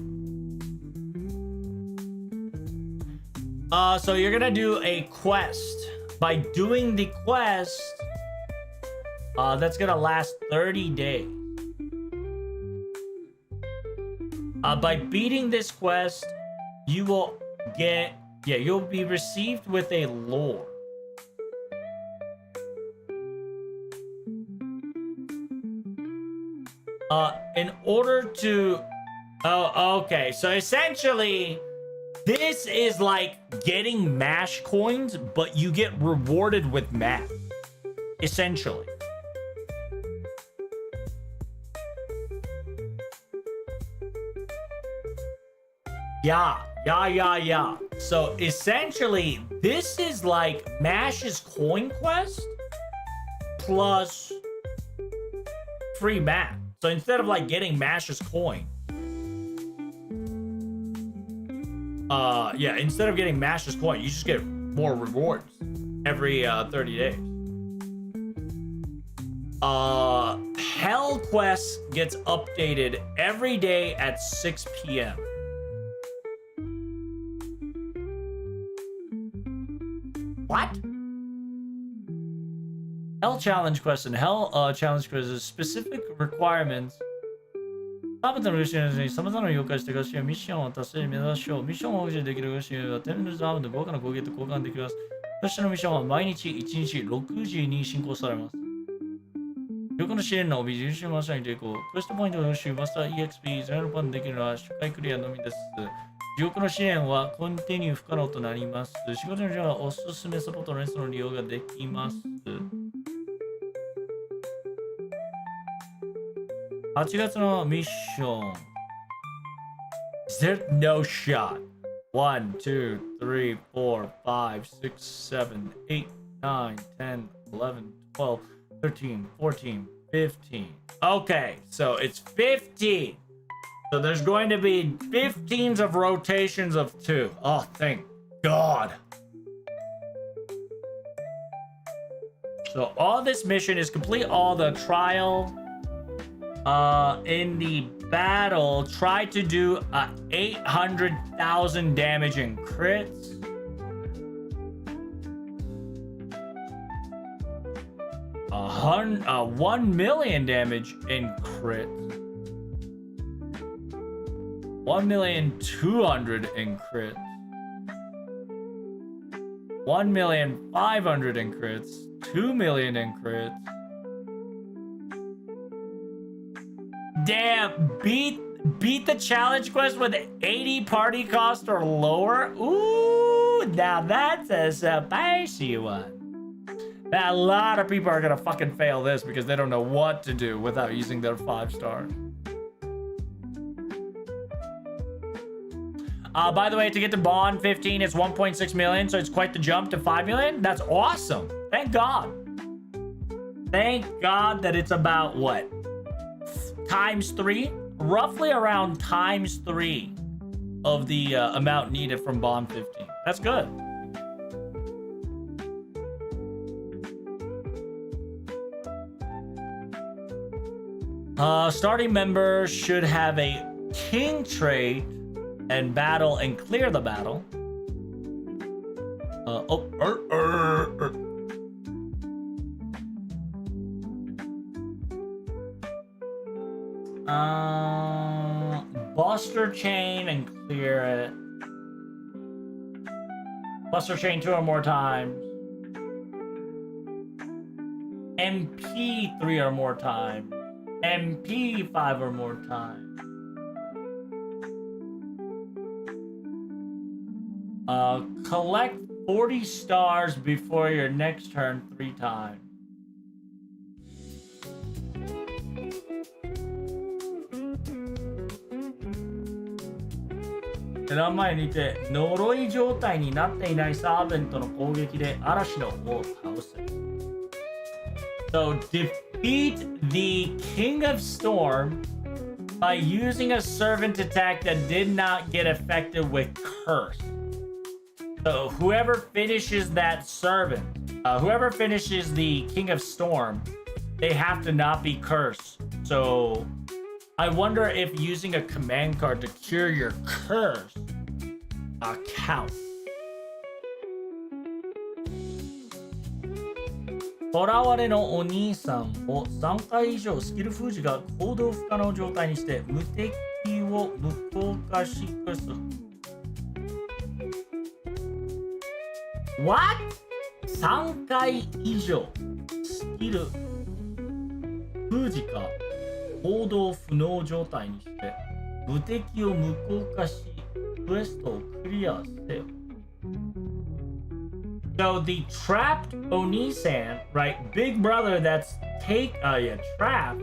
So you're gonna do a quest. By doing the quest, that's gonna last 30 days. By beating this quest, you will get, you'll be received with a lore. In order to, okay, so essentially, this is like getting MASH coins, but you get rewarded with MASH, essentially. Yeah. So essentially, this is like MASH's coin quest plus free MASH. So instead of like getting MASH's coin, instead of getting MASH's coin, you just get more rewards every 30 days. Hell Quest gets updated every day at 6 p.m. What? Hell Challenge Quest and Hell Challenge Quest is specific requirements. サーバーのルーシーに様々な妖怪して合衆ミッションを達成目指しよう。ミッションを保持できる合衆はテンルズアームで豪華な攻撃と交換できます。そしてのミッションは毎日1日6時に進行されます。旅行の支援の帯、優秀マスターに抵抗。クエストポイントの優秀マスター EXP0 ポンできるのは初回クリアのみです。地獄の支援はコンティニュー不可能となります。仕事の時はおすすめサポートのレストの利用ができます。8月のミッション。Is there no shot? 1, 2, 3, 4, 5, 6, 7, 8, 9, 10, 11, 12, 13, 14, 15. Okay, so it's 15. So there's going to be 15s of rotations of 2. Oh, thank God. So all this mission is complete all the trial. In the battle, try to do 800,000 damage in crits. A 1 million damage in crits. 1,200,000 in crits. 1,500,000 in crits. 2 million in crits. Damn, beat the challenge quest with 80 party cost or lower. Ooh, now that's a spicy one. A lot of people are gonna fucking fail this because they don't know what to do without using their 5 stars. By the way, to get to Bond 15, it's 1.6 million, so it's quite the jump to 5 million. That's awesome. Thank God. Thank God that it's about what? Times 3? Roughly around times 3 of the amount needed from Bond 15. That's good. Starting members should have a king trait and battle and clear the battle. Buster chain and clear it. Buster chain 2 or more times. MP 3 or more times. MP 5 or more times. Collect 40 stars before your next turn 3 times.前にて呪い状態になっていないサーベントの攻撃で嵐の王を倒す。So defeat the King of Storm by using a servant attack that did not get affected with curse. So whoever finishes that servant, whoever finishes the King of Storm, they have to not be cursed. So I wonder if using a command card to cure your curse counts. 囚われのお兄さんを3回以上スキル封じが行動不可能状態にして無敵を無効化しくす。What? 3回以上スキル封じか行動不能状態にして無敵を無効化しクエストをクリアせよ。So the trapped Oni-san, right? Big brother that's trapped.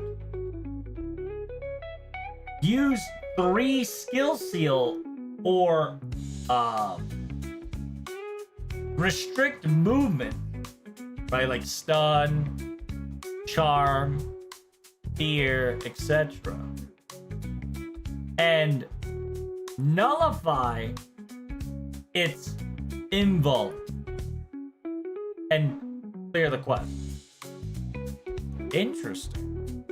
Use 3 skill seal or restrict movement, right? Like stun, charm, fear, etc. And nullify its invuln. And clear the quest. Interesting.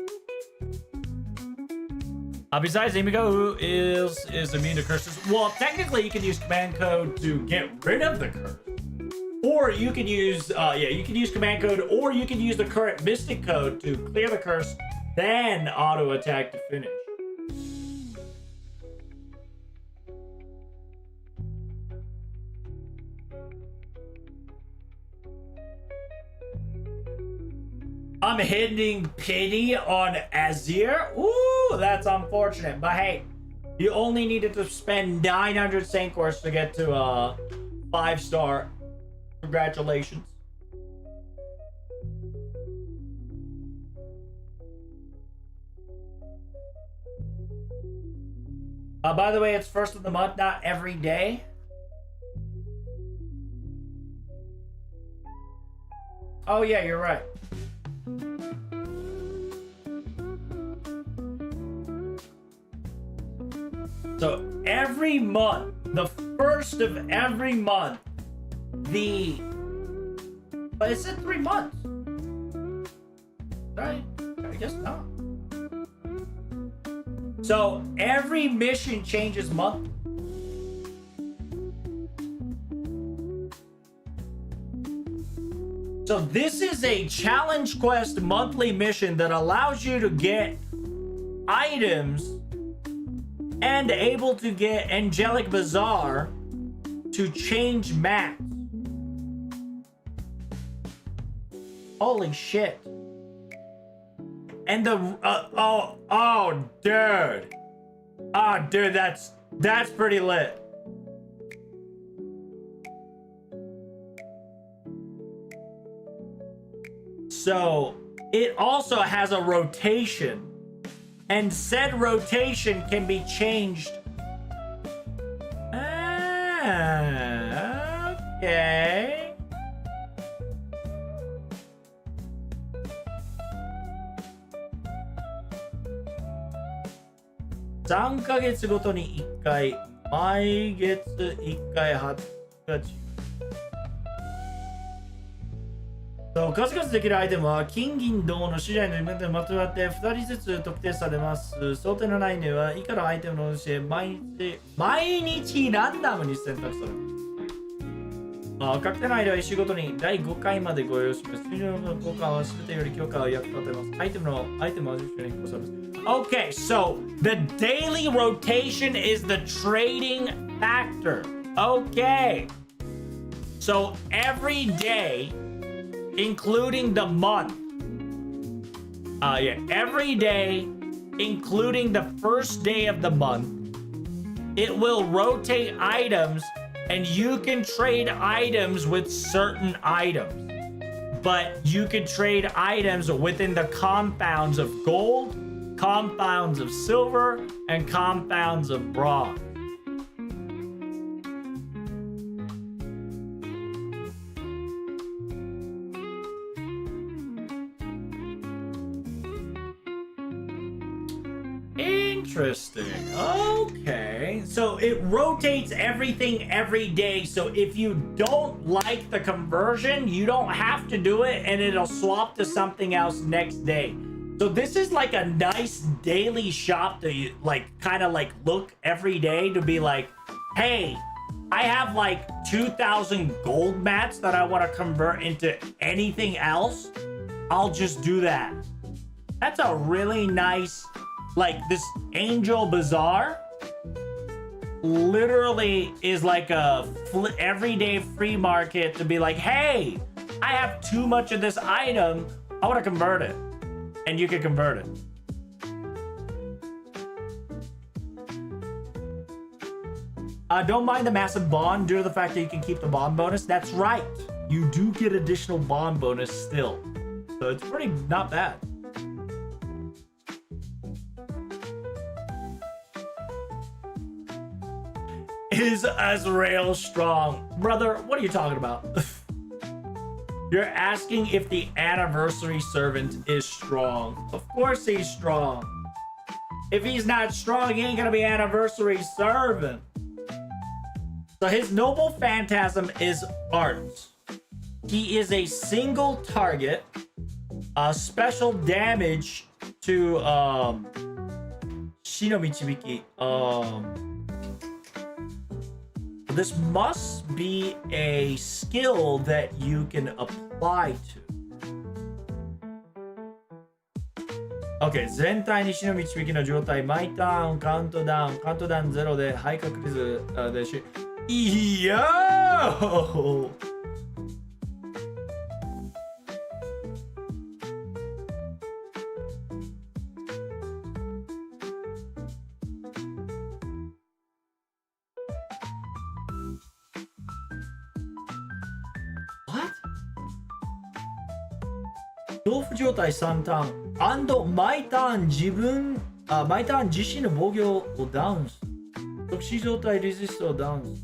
Besides Emiko, who is immune to curses, well, technically you can use command code to get rid of the curse. Or you can use, you can use command code, or you can use the current mystic code to clear the curse, then auto attack to finish. I'm hitting pity on Azir. Ooh, that's unfortunate. But hey, you only needed to spend 900 Saint Course to get to 5-star. Congratulations. By the way, it's first of the month, not every day. Oh yeah, you're right. So every month, the first of every month, but it said 3 months. Right? I guess not. So every mission changes month. So this is a challenge quest monthly mission that allows you to get items and able to get Angelic Bazaar to change mats. Holy shit. And the dude. Oh dude, that's pretty lit. So it also has a rotation, and said rotation can be changed. Okay. 3ヶ月ごとに1回、毎月1回20日。数々できるアイテムは金銀銅の資材のイベントにまとまって2人ずつ特定されます。想定のないでは以下のアイテムのうち毎日ランダムに選択されます。確定の間は1週ごとに第5回までご用意します。通常の交換は全てより強化を役立てます。アイテムは順調に変更されます。Okay, so the daily rotation is the trading factor. Okay. So every day, including the month. Every day, including the first day of the month, it will rotate items and you can trade items with certain items. But you can trade items within the compounds of gold, compounds of silver, and compounds of bronze. Interesting. Okay. So it rotates everything every day. So if you don't like the conversion, you don't have to do it and it'll swap to something else next day. So this is like a nice daily shop to like kind of like look every day to be like, hey, I have like 2,000 gold mats that I want to convert into anything else. I'll just do that. That's a really nice, like this Angel Bazaar literally is like a everyday free market to be like, hey, I have too much of this item. I want to convert it. And you can convert it. Don't mind the massive bond due to the fact that you can keep the bond bonus. That's right. You do get additional bond bonus still. So it's pretty not bad. Is Azrael strong? Brother, what are you talking about? You're asking if the anniversary servant is strong. Of course he's strong. If he's not strong, he ain't gonna be anniversary servant. So his noble phantasm is arts. He is a single target, special damage to Shinomichibiki. This must be a skill that you can apply to. Okay, 全体に死の導きの状態、毎ターン、カウントダウン0で、ハイ確率でし、いやー豆腐状態3ターン、毎ターン毎ターン自身の防御をダウンする。特殊状態レジストをダウンする。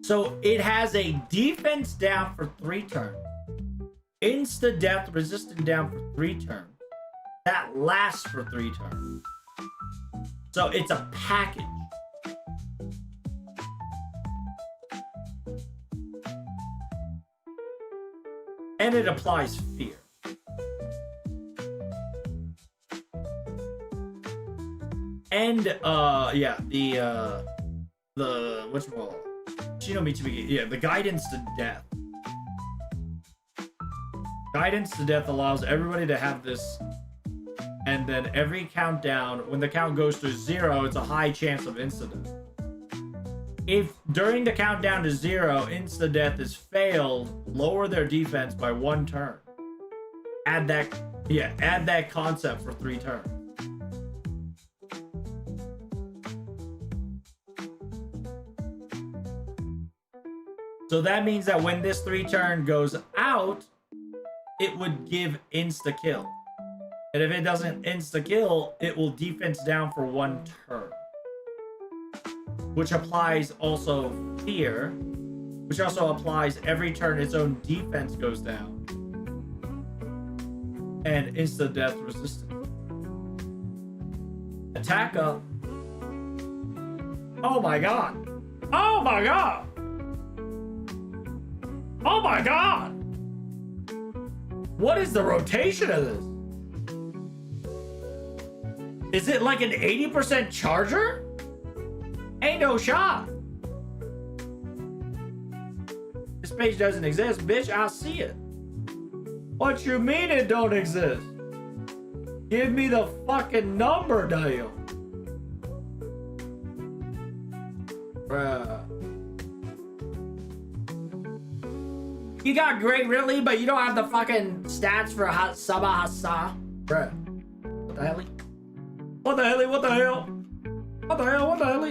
So it has a defense down for 3 turns, insta death resistant down for 3 turns. That lasts for 3 turns. So it's a package. And it applies fear. And yeah, the whatchamacallit? Shino Michibiki, yeah, the guidance to death. Guidance to death allows everybody to have this, and then every countdown, when the count goes to 0, it's a high chance of insta-death. If during the countdown to 0, insta-death is failed, lower their defense by 1 turn. Add that concept for 3 turns. So that means that when this 3 turn goes out, it would give insta-kill. And if it doesn't insta-kill, it will defense down for 1 turn. Which applies also fear. Which also applies every turn its own defense goes down. And insta-death resistance. Attack up. Oh my god! Oh my god! Oh my god! What is the rotation of this? Is it like an 80% charger? Ain't no shot. This page doesn't exist, bitch. I see it. What you mean it don't exist? Give me the fucking number, Dale. Bruh. You got great Ridley, but you don't have the fucking stats for Saba Hassa. Bruh. What the hell? What the hell? What the hell? What the hell? What the hell?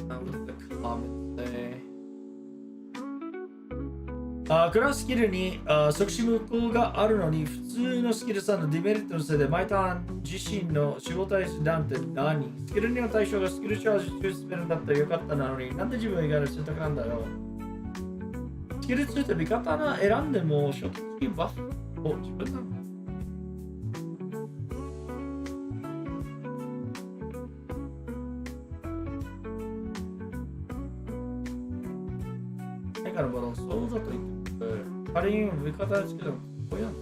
What's the comment say? クラススキルに即死無効があるのに普通のスキル3のデメリットのせいで毎ターン自身の守護対象って何？スキル2の対象がスキルチャージ中スペルだったらよかったなのになんで自分以外の選択なんだよ。スキル2って味方が選んでも初期バフを自分なの？だからまだそうだと言って仮に味方ですけど、これやん。ウ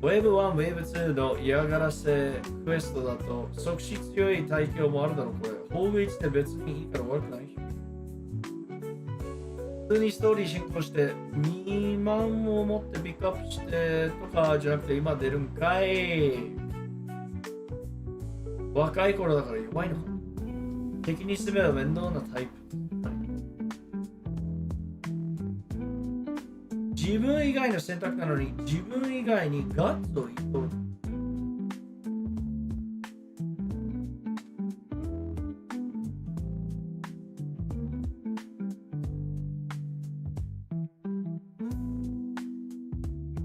ェーブ1、ウェーブ2の嫌がらせクエストだと即死強い対響もあるだろう、これ。宝具1って別にいいから悪くないし。普通にストーリー進行して2万を持ってピックアップしてとかじゃなくて今出るんかい。若い頃だから弱いのか。敵に進めば面倒なタイプ。自分以外の選択なのに自分以外にガッツを言っとる。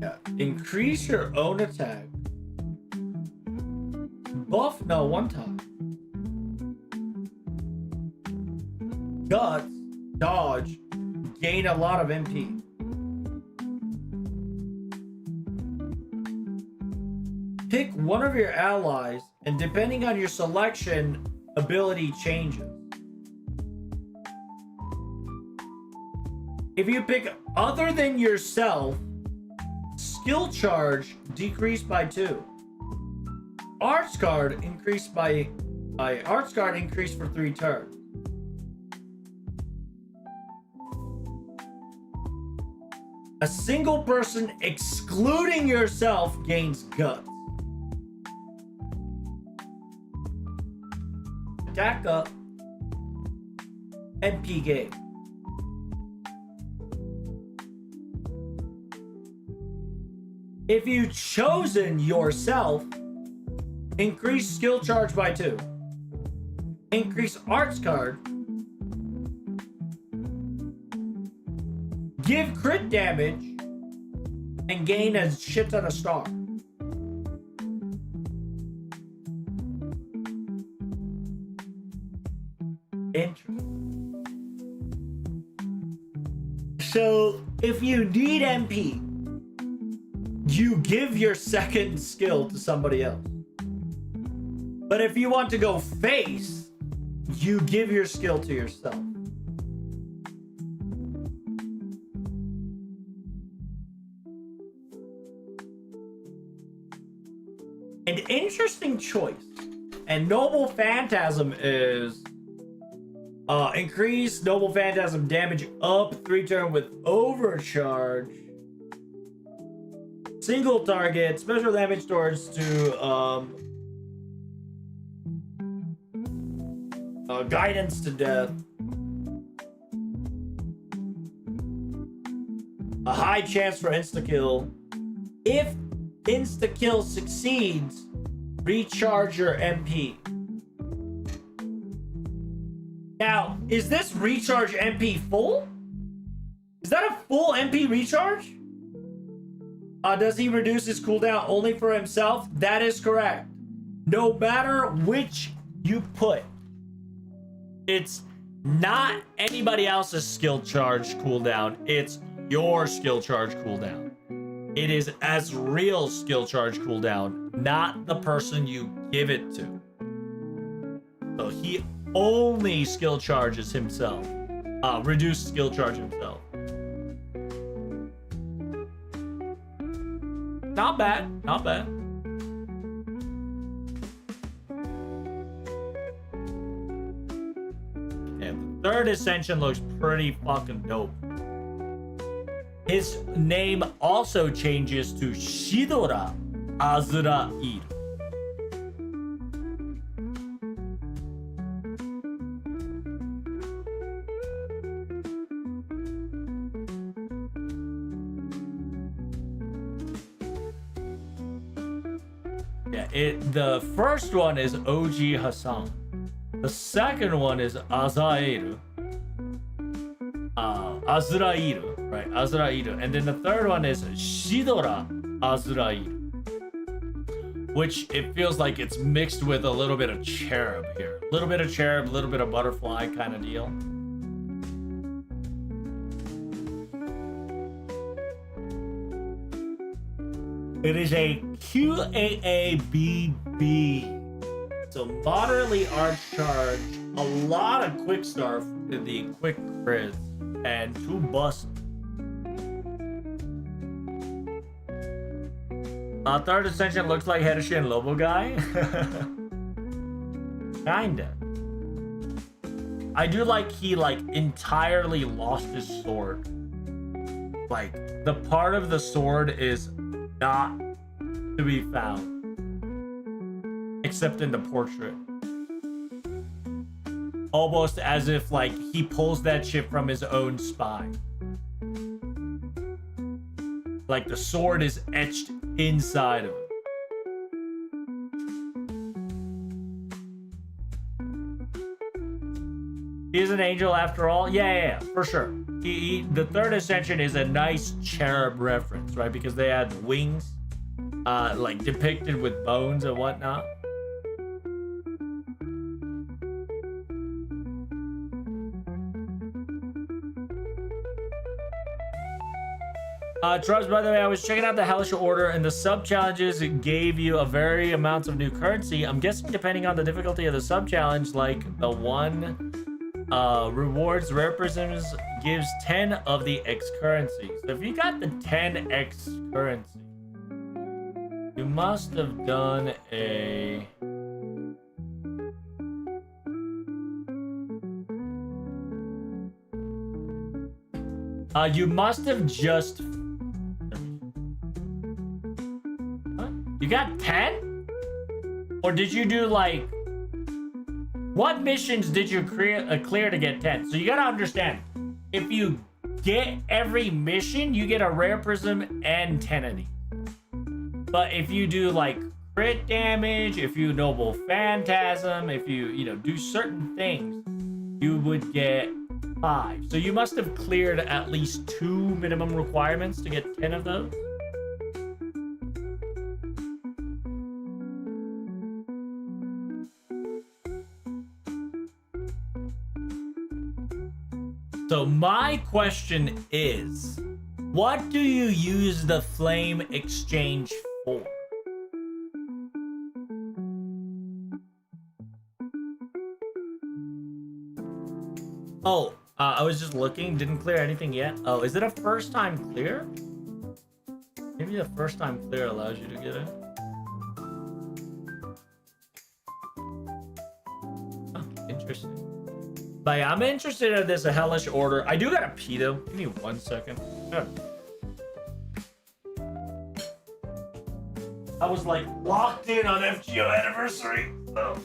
Yeah. Increase your own attack. Buff no one time. Guts, dodge, gain a lot of MP. Pick one of your allies, and depending on your selection, ability changes. If you pick other than yourself, skill charge decreased by 2. Arts card increased increased for 3 turns. A single person excluding yourself gains guts. Attack up, MP game. If you've chosen yourself, increase skill charge by 2. Increase arts card. Give crit damage and gain a shit ton of star. Interesting. So, if you need MP, you give your second skill to somebody else. But if you want to go face, you give your skill to yourself. An interesting choice. And Noble Phantasm is increase Noble Phantasm damage up 3 turn with overcharge. Single target, special damage towards to guidance to death. A high chance for insta-kill. If insta-kill succeeds, recharge your MP. Now, is this recharge MP full? Is that a full MP recharge? Does he reduce his cooldown only for himself? That is correct. No matter which you put, it's not anybody else's skill charge cooldown. It's your skill charge cooldown. It is as real skill charge cooldown, not the person you give it to. So he only skill charges himself. Reduced skill charge himself. Not bad, not bad. And the third ascension looks pretty fucking dope. His name also changes to Shidora Azrael. The first one is OG Hassan. The second one is Azrael. Azrael, right? Azrael. And then the third one is Shidora Azrael. Which it feels like it's mixed with a little bit of cherub here. A little bit of cherub, a little bit of butterfly kind of deal. It is a QAABB. So moderately arch charge, a lot of quick start in the quick crit, and 2 bust. Third ascension looks like Hiroshi and Lobo guy. Kinda. I do like he entirely lost his sword. Like the part of the sword is not to be found. Except in the portrait. Almost as if he pulls that shit from his own spine. Like the sword is etched inside of him. He is an angel after all? Yeah, for sure. The third ascension is a nice cherub reference, right? Because they had wings, depicted with bones and whatnot. Trubs, by the way, I was checking out the Hellish Order, and the sub-challenges gave you a very amounts of new currency. I'm guessing depending on the difficulty of the sub-challenge, like the one rewards rare prisms gives 10 of the X currency. So if you got the 10X currency, you must have done a... you must have just... What? You got 10? Or did you do what missions did you clear to get 10? So you gotta understand, if you get every mission, you get a rare prism and 10 of these. But if you do crit damage, if you noble phantasm, if you do certain things, you would get 5. So you must have cleared at least 2 minimum requirements to get 10 of those. So my question is, what do you use the flame exchange for? Oh, I was just looking, didn't clear anything yet. Oh, is it a first time clear? Maybe the first time clear allows you to get it. Oh, interesting. But yeah, I'm interested in this Hellish Order. I do gotta pee though. Give me 1 second. I was like locked in on FGO anniversary. Oh.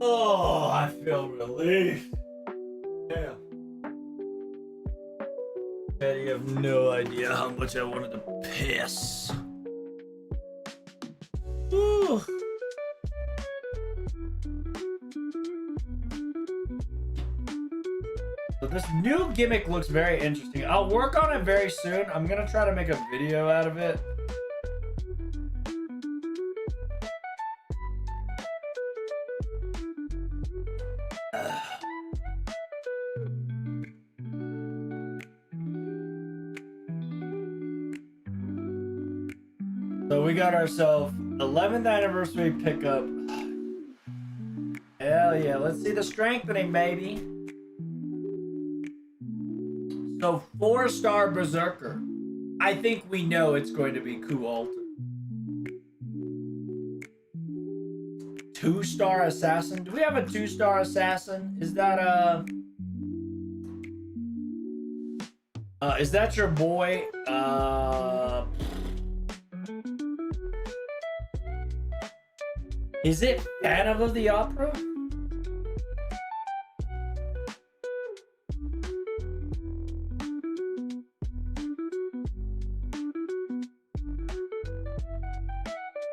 Oh, I feel relieved. Damn. Daddy, you have no idea how much I wanted to piss. Woo. So this new gimmick looks very interesting. I'll work on it very soon. I'm gonna try to make a video out of it. So we got ourselves 11th anniversary pickup. Hell yeah, let's see the strengthening, baby. So 4-star Berserker. I think we know it's going to be Ku Alter. 2-star Assassin. Do we have a 2-star Assassin? Is that is that your boy? Is it Phantom of the Opera?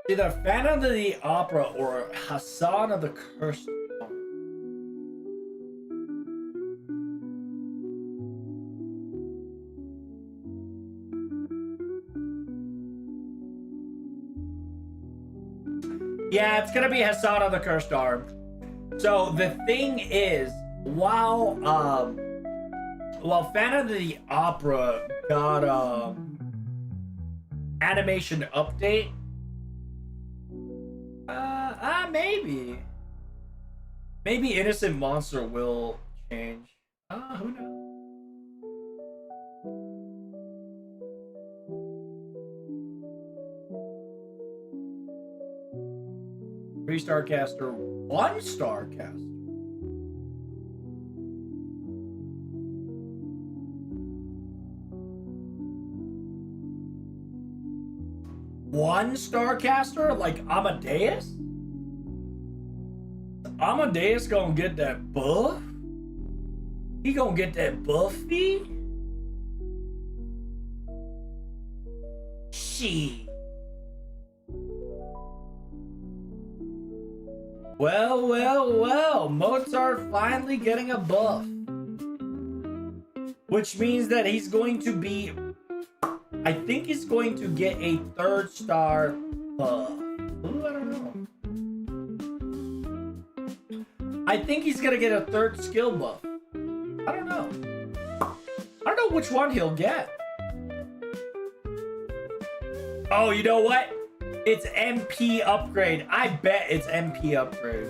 Either Phantom of the Opera or Hassan of the Cursed. Yeah, it's gonna be Hassan of the Cursed Arm. So the thing is, while Phantom of the Opera got animation update, maybe Innocent Monster will change. Who knows? Three-star caster, 1-star caster. one star caster like Amadeus? Amadeus gonna get that buff? He gonna get that buffy? She. Well, Mozart finally getting a buff. Which means that he's going to be, I think he's going to get a 3rd star buff. Ooh, I don't know. I think he's gonna get a 3rd skill buff. I don't know. I don't know which one he'll get. Oh, you know what? It's MP upgrade. I bet it's MP upgrade.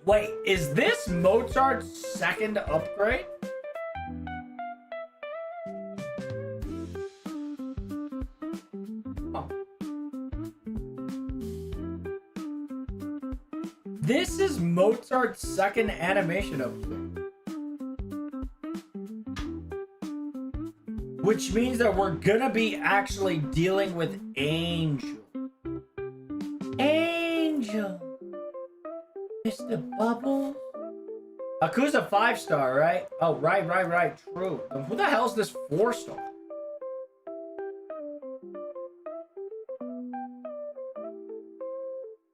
Wait, is this Mozart's 2nd upgrade? Oh. This is Mozart's 2nd animation upgrade. Which means that we're gonna be actually dealing with Angel. Angel! Mr. Bubbles? Akusa 5 star, right? Oh, right, true. Then who the hell is this 4 star?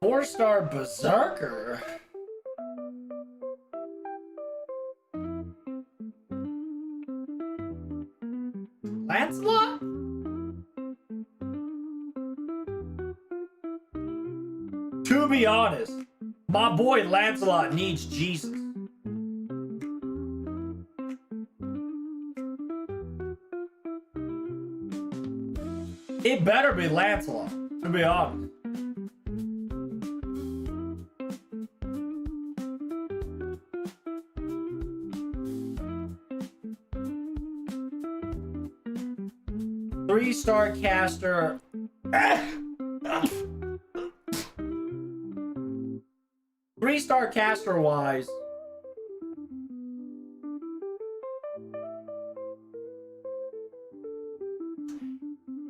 Four-star Berserker? Lancelot? To be honest, my boy Lancelot needs Jesus. It better be Lancelot, to be honest. Three-star caster. Three-star caster wise.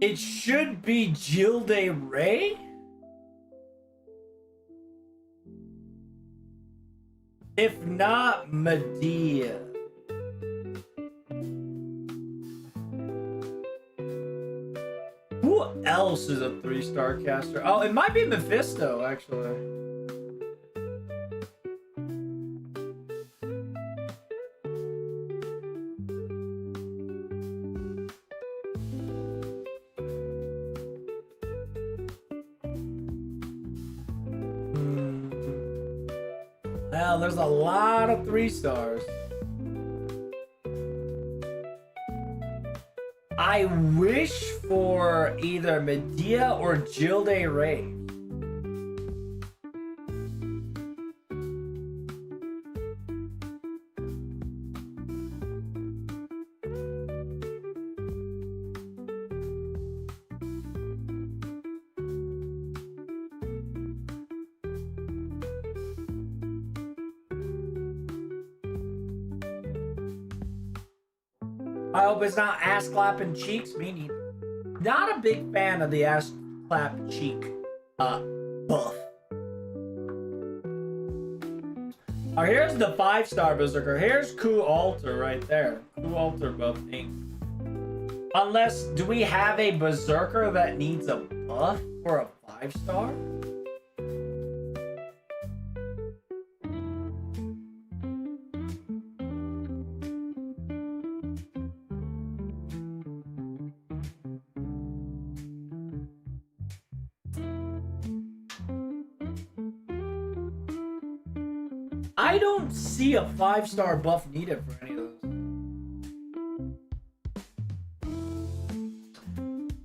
It should be Gilde Ray? If not, Medea. Who else is a 3-star caster? Oh, it might be Mephisto, actually. Well, there's a lot of 3-stars. I wish for either Medea or Gilde Ray. I hope it's not ass clapping cheeks. Me neither. Not a big fan of the ass clap cheek buff. Oh, here's the 5-star Berserker. Here's Ku Alter right there. Ku Alter buff thing. Unless, do we have a Berserker that needs a buff for a 5-star? I don't see a 5-star buff needed for any of those.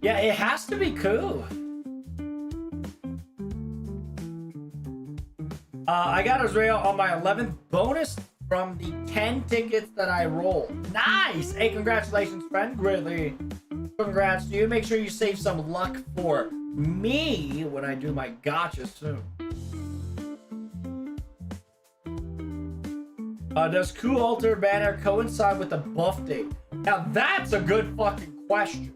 Yeah, it has to be cool. I got Israel on my 11th bonus from the 10 tickets that I rolled. Nice! Hey, congratulations, friend. Greatly congrats to you. Make sure you save some luck for me when I do my gotcha soon. Does Ku Alter banner coincide with the buff date? Now that's a good fucking question.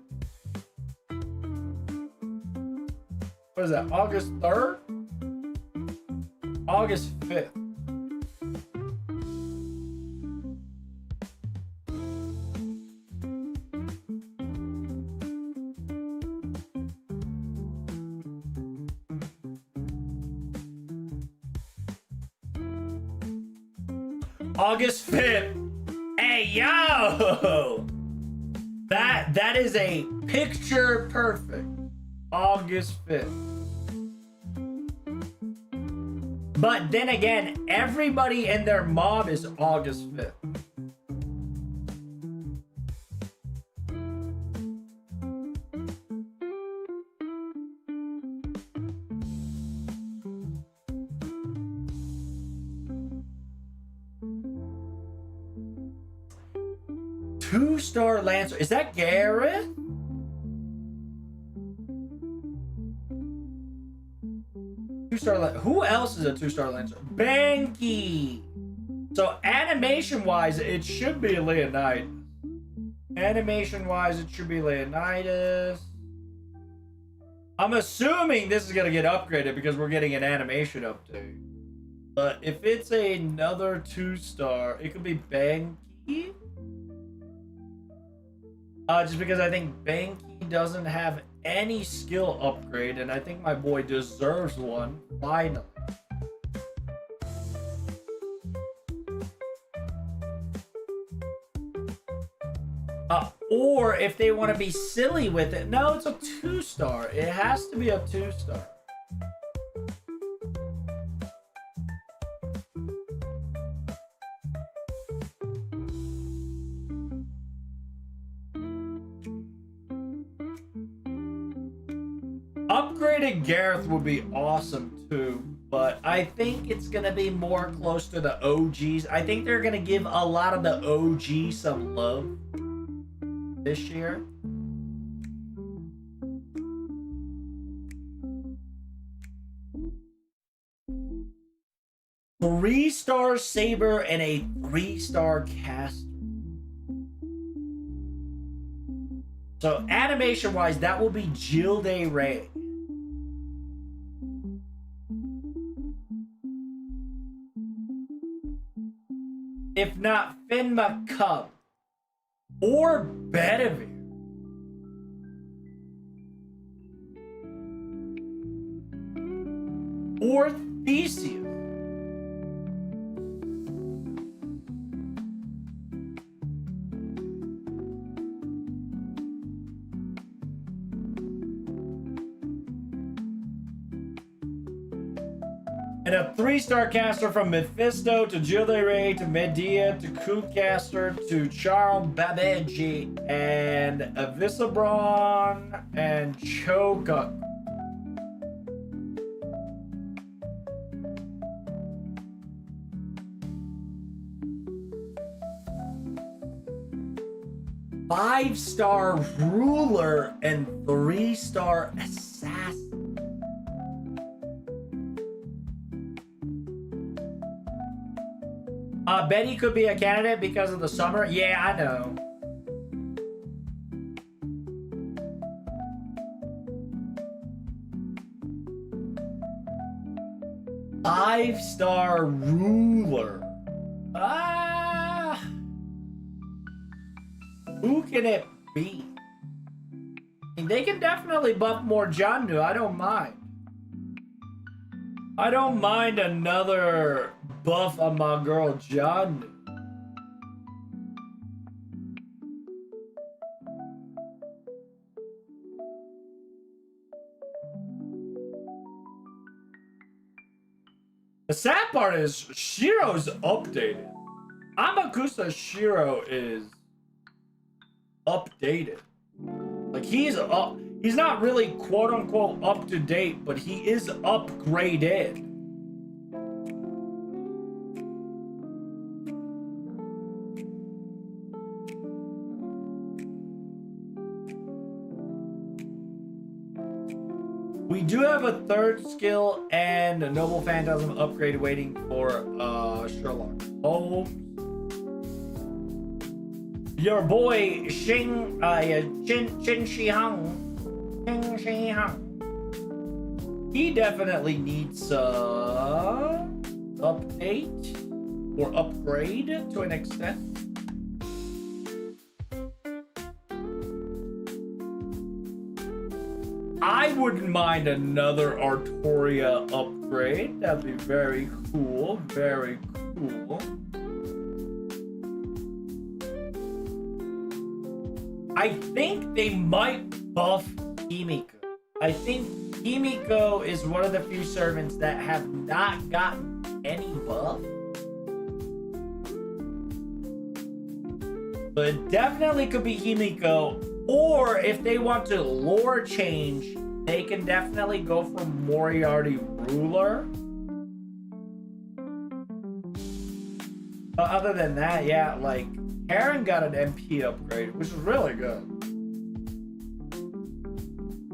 What is that, August 3rd? August 5th. August 5th. Hey, yo! That is a picture perfect. August 5th. But then again, everybody and their mom is August 5th. Two-star Lancer. Is that Gareth? Two-star. Who else is a two-star Lancer? Banky. So animation-wise, it should be Leonidas. Animation-wise, it should be Leonidas. I'm assuming this is gonna get upgraded because we're getting an animation update. But if it's another two-star, it could be Banky. Just because I think Banky doesn't have any skill upgrade, and I think my boy deserves one, finally. Or if they want to be silly with it, no, it's a two-star. It has to be a two-star. Upgraded Gareth would be awesome too, but I think it's gonna be more close to the OGs. I think they're gonna give a lot of the OG some love this year. Three-star Saber and a three-star Caster. So animation-wise, that will be Jill Day Ray. If not Finn McCub or Bedivere. Or Theseus. And a three-star caster from Mephisto to Gilde Ray to Medea to Kookcaster to Charles Babeji and Avisabron and Choka. Five-star Ruler and three-star Assassin. Betty could be a candidate because of the summer. Yeah, I know. Five-star Ruler. Who can it be? I mean, they can definitely buff more Jandu. I don't mind. I don't mind another buff on my girl Jandu. The sad part is Shiro's updated. Amakusa Shiro is updated. Like he's not really quote unquote up to date, but he is upgraded. We do have a third skill and a Noble Phantasm upgrade waiting for Sherlock Holmes. your boy Xing Qin Shi Hung. Qin Shi Hung. He definitely needs update or upgrade to an extent. I wouldn't mind another Artoria upgrade. That'd be very cool. Very cool. I think they might buff Himiko. I think Himiko is one of the few servants that have not gotten any buff. But it definitely could be Himiko. Or if they want to lore change, they can definitely go for Moriarty Ruler. But other than that, yeah, like Karen got an MP upgrade, which is really good.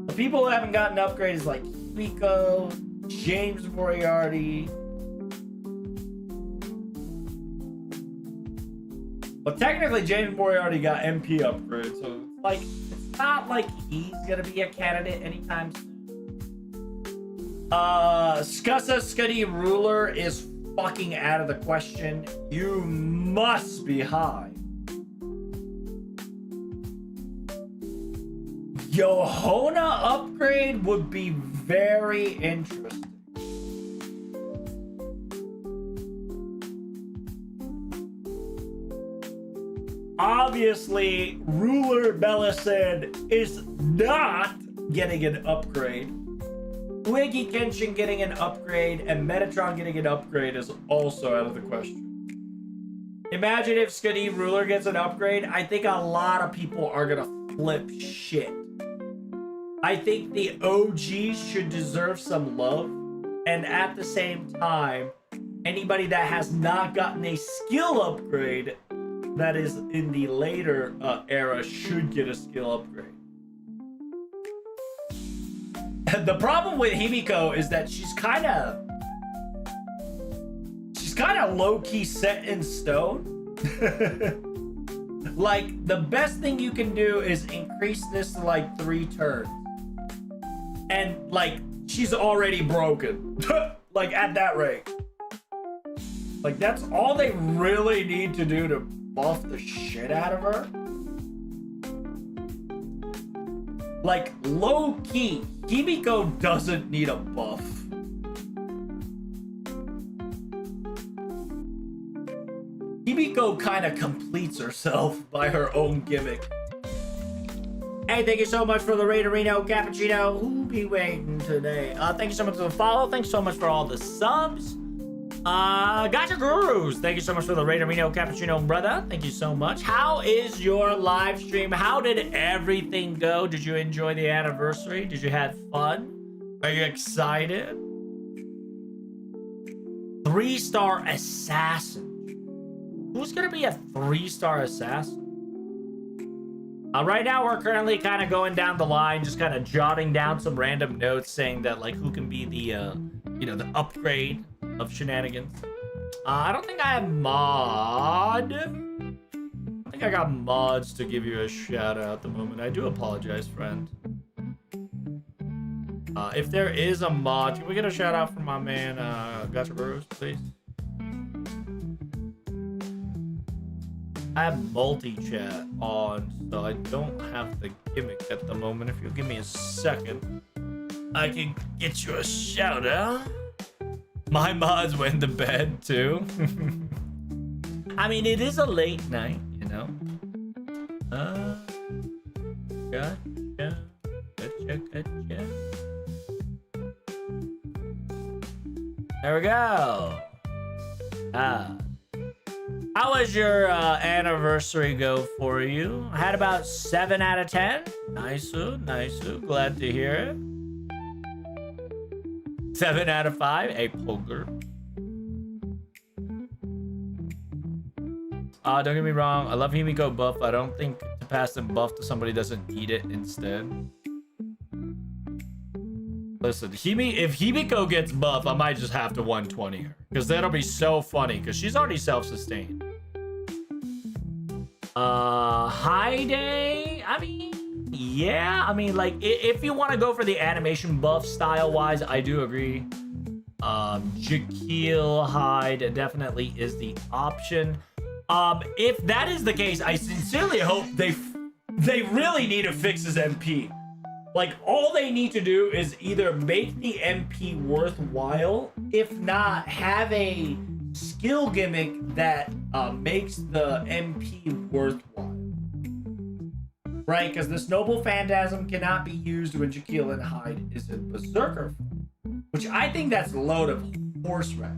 The people who haven't gotten upgrades like Himiko, James Moriarty. But technically, James Moriarty got MP upgrade, so it's like it's not like he's gonna be a candidate anytime soon. Scuzza Scuddy Ruler is fucking out of the question. You must be high. Yohona upgrade would be very interesting. Obviously, Ruler Belisand is not getting an upgrade. Wiggy Kenshin getting an upgrade and Metatron getting an upgrade is also out of the question. Imagine if Scuddy Ruler gets an upgrade. I think a lot of people are gonna flip shit. I think the OGs should deserve some love, and at the same time, anybody that has not gotten a skill upgrade that is in the later era should get a skill upgrade. The problem with Himiko is that she's kind of low-key set in stone. Like, the best thing you can do is increase this to like 3 turns. And like, she's already broken. Like, at that rate. Like, that's all they really need to do to buff the shit out of her. Like, low-key, Himiko doesn't need a buff. Himiko kind of completes herself by her own gimmick. Hey, thank you so much for the Raiderino Cappuccino. Who be waiting today? Thank you so much for the follow. Thanks so much for all the subs. Gotcha Gurus. Thank you so much for the Raiderino Cappuccino, brother. Thank you so much. How is your live stream? How did everything go? Did you enjoy the anniversary? Did you have fun? Are you excited? 3-star assassin. Who's gonna be a 3-star assassin? Right now, we're currently kind of going down the line, just kind of jotting down some random notes saying that, like, who can be the, the upgrade of shenanigans. I don't think I have mod. I think I got mods to give you a shout out at the moment. I do apologize, friend. If there is a mod, can we get a shout out from my man, Gotcha Bros, please? I have multi-chat on, so I don't have the gimmick at the moment. If you'll give me a second, I can get you a shout out. My mods went to bed too. I mean, it is a late night, you know. Gotcha. There we go. How was your anniversary go for you? I had about 7 out of 10. Nice, glad to hear it. 7 out of 5, a poker. Don't get me wrong, I love Himiko buff. I don't think to pass them buff to somebody doesn't need it instead. Listen, if Himiko gets buff, I might just have to 120 her. Because that'll be so funny, because she's already self-sustained. Hyde, I mean, yeah, I mean, like, if you want to go for the animation buff style-wise, I do agree. Jaquil Hyde definitely is the option. If that is the case, I sincerely hope they really need to fix his MP. Like, all they need to do is either make the MP worthwhile, if not, have a skill gimmick that makes the MP worthwhile. Right? Because this Noble Phantasm cannot be used when Jaquil and Hyde is in Berserker form, which I think that's a load of horse rat.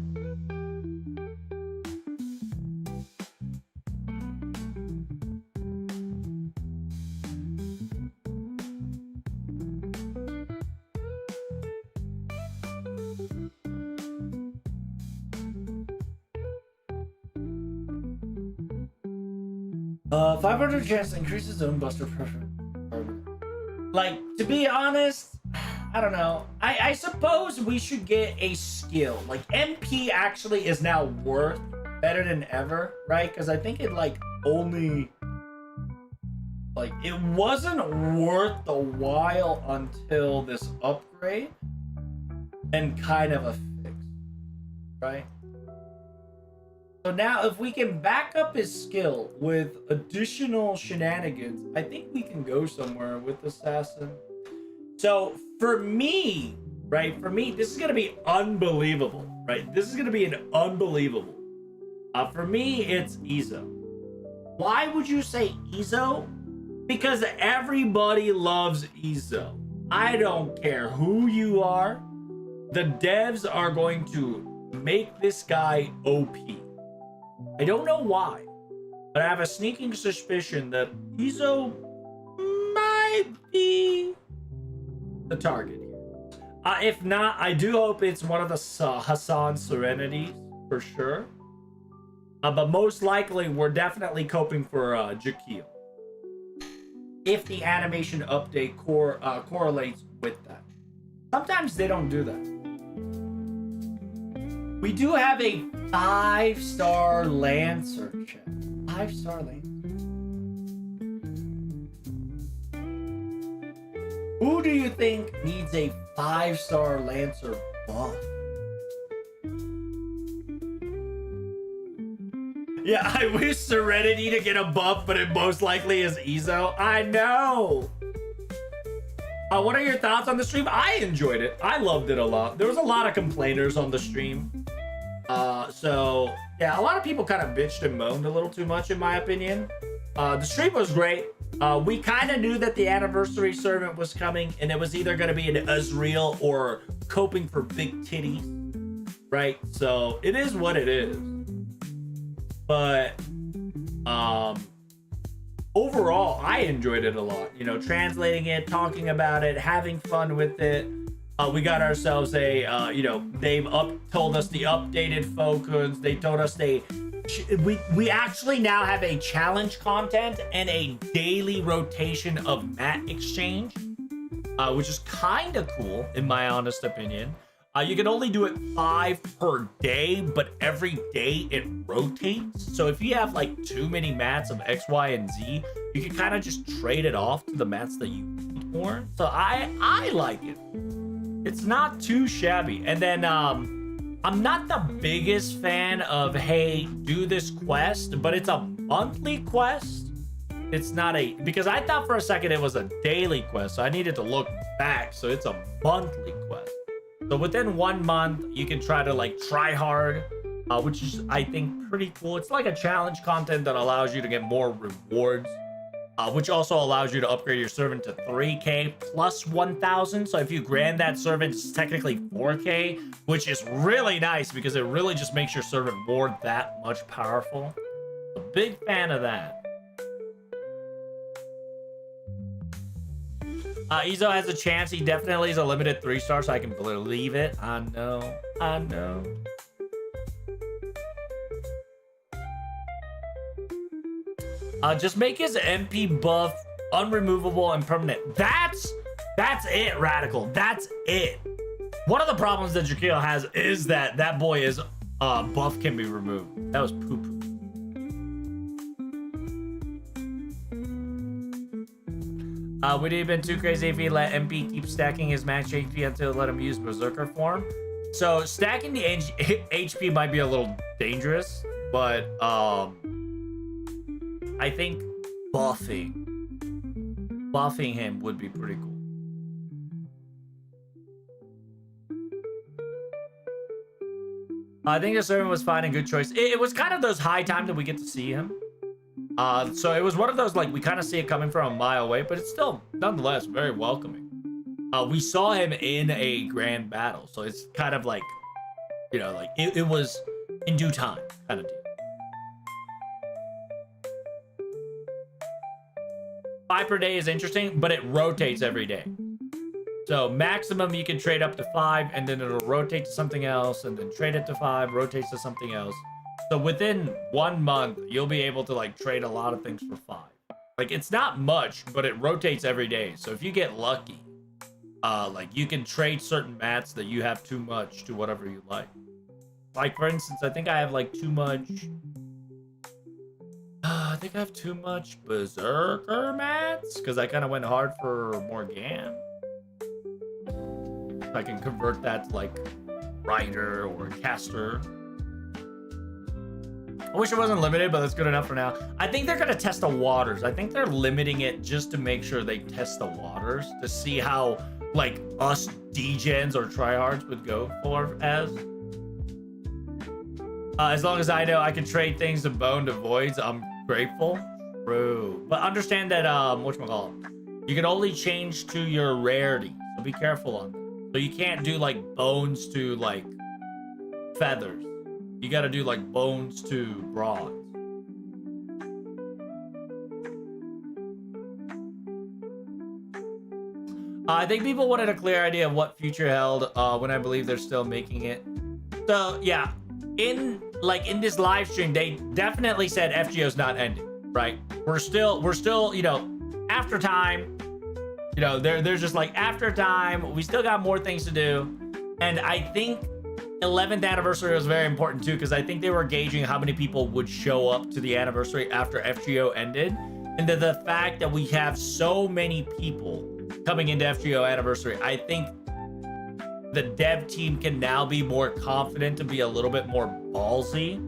500 chance increases zone buster pressure. Like, to be honest, I don't know. I suppose we should get a skill. Like, MP actually is now worth better than ever, right? Because I think it, like, only... Like, it wasn't worth the while until this upgrade. And kind of a fix, right? So now, if we can back up his skill with additional shenanigans, I think we can go somewhere with Assassin. So, for me, right? For me, this is going to be unbelievable, right? This is going to be an unbelievable. For me, it's Izo. Why would you say Izo? Because everybody loves Izo. I don't care who you are. The devs are going to make this guy OP. I don't know why, but I have a sneaking suspicion that Izo might be the target here. If not, I do hope it's one of the Hassan Serenities, for sure. But most likely, we're definitely coping for Jaquil. If the animation update correlates with that. Sometimes they don't do that. We do have a 5-star Lancer check. 5-star Lancer. Who do you think needs a 5-star Lancer buff? Yeah, I wish Serenity to get a buff, but it most likely is Izo. I know! What are your thoughts on the stream? I enjoyed it. I loved it a lot. There was a lot of complainers on the stream. So, yeah, a lot of people kind of bitched and moaned a little too much, in my opinion. The stream was great. We kind of knew that the anniversary servant was coming, and it was either going to be an Ezreal or coping for big titties, right? So, it is what it is. But, overall, I enjoyed it a lot. You know, translating it, talking about it, having fun with it. We got ourselves a, you know, they've told us the updated focus. They told us we actually now have a challenge content and a daily rotation of mat exchange, which is kind of cool, in my honest opinion. You can only do it 5 per day, but every day it rotates. So if you have like too many mats of X, Y, and Z, you can kind of just trade it off to the mats that you need more. So I like it. It's not too shabby. And then I'm not the biggest fan of, hey, do this quest, but it's a monthly quest. It's not because I thought for a second it was a daily quest, so I needed to look back. So it's a monthly quest. So within 1 month, you can try to like try hard, which is, I think, pretty cool. It's like a challenge content that allows you to get more rewards, which also allows you to upgrade your servant to 3K plus 1,000. So if you grant that servant, it's technically 4K, which is really nice because it really just makes your servant more that much powerful. A big fan of that. Izo has a chance. He definitely is a limited 3-star, so I can believe it. I know. I know. Just make his MP buff unremovable and permanent. That's it, Radical. That's it. One of the problems that Jaquil has is that boy is buff can be removed. That was poo-poo. Would it have been too crazy if he let MP keep stacking his max HP until let him use Berserker form? So stacking the HP might be a little dangerous, but I think buffing him would be pretty cool. I think the servant was fine and good choice. It was kind of those high times that we get to see him. So it was one of those, like, we kind of see it coming from a mile away, but it's still, nonetheless, very welcoming. We saw him in a grand battle, so it's kind of like, you know, like, it was in due time, kind of deal. 5 per day is interesting, but it rotates every day. So maximum you can trade up to 5, and then it'll rotate to something else, and then trade it to 5, rotates to something else. So within 1 month, you'll be able to like trade a lot of things for 5. Like, it's not much, but it rotates every day. So if you get lucky, like, you can trade certain mats that you have too much to whatever you like. Like, for instance, I think I have like too much. I think I have too much Berserker mats because I kind of went hard for Morgan. I can convert that to like Rider or Caster. I wish it wasn't limited, but that's good enough for now. I think they're going to test the waters. I think they're limiting it just to make sure they test the waters to see how, like, us degens or tryhards would go for as long as I know I can trade things to bone to voids, I'm grateful. True. But understand that, whatchamacallit, you can only change to your rarity, so be careful on that. So you can't do, like, bones to, like, feathers. You gotta do, like, bones to bronze. I think people wanted a clear idea of what future held when I believe they're still making it. So, yeah. In this live stream, they definitely said FGO's not ending, right? We're still, you know, after time. You know, they're just like, after time, we still got more things to do. And I think 11th anniversary was very important too, because I think they were gauging how many people would show up to the anniversary after FGO ended. And the fact that we have so many people coming into FGO anniversary, I think the dev team can now be more confident to be a little bit more ballsy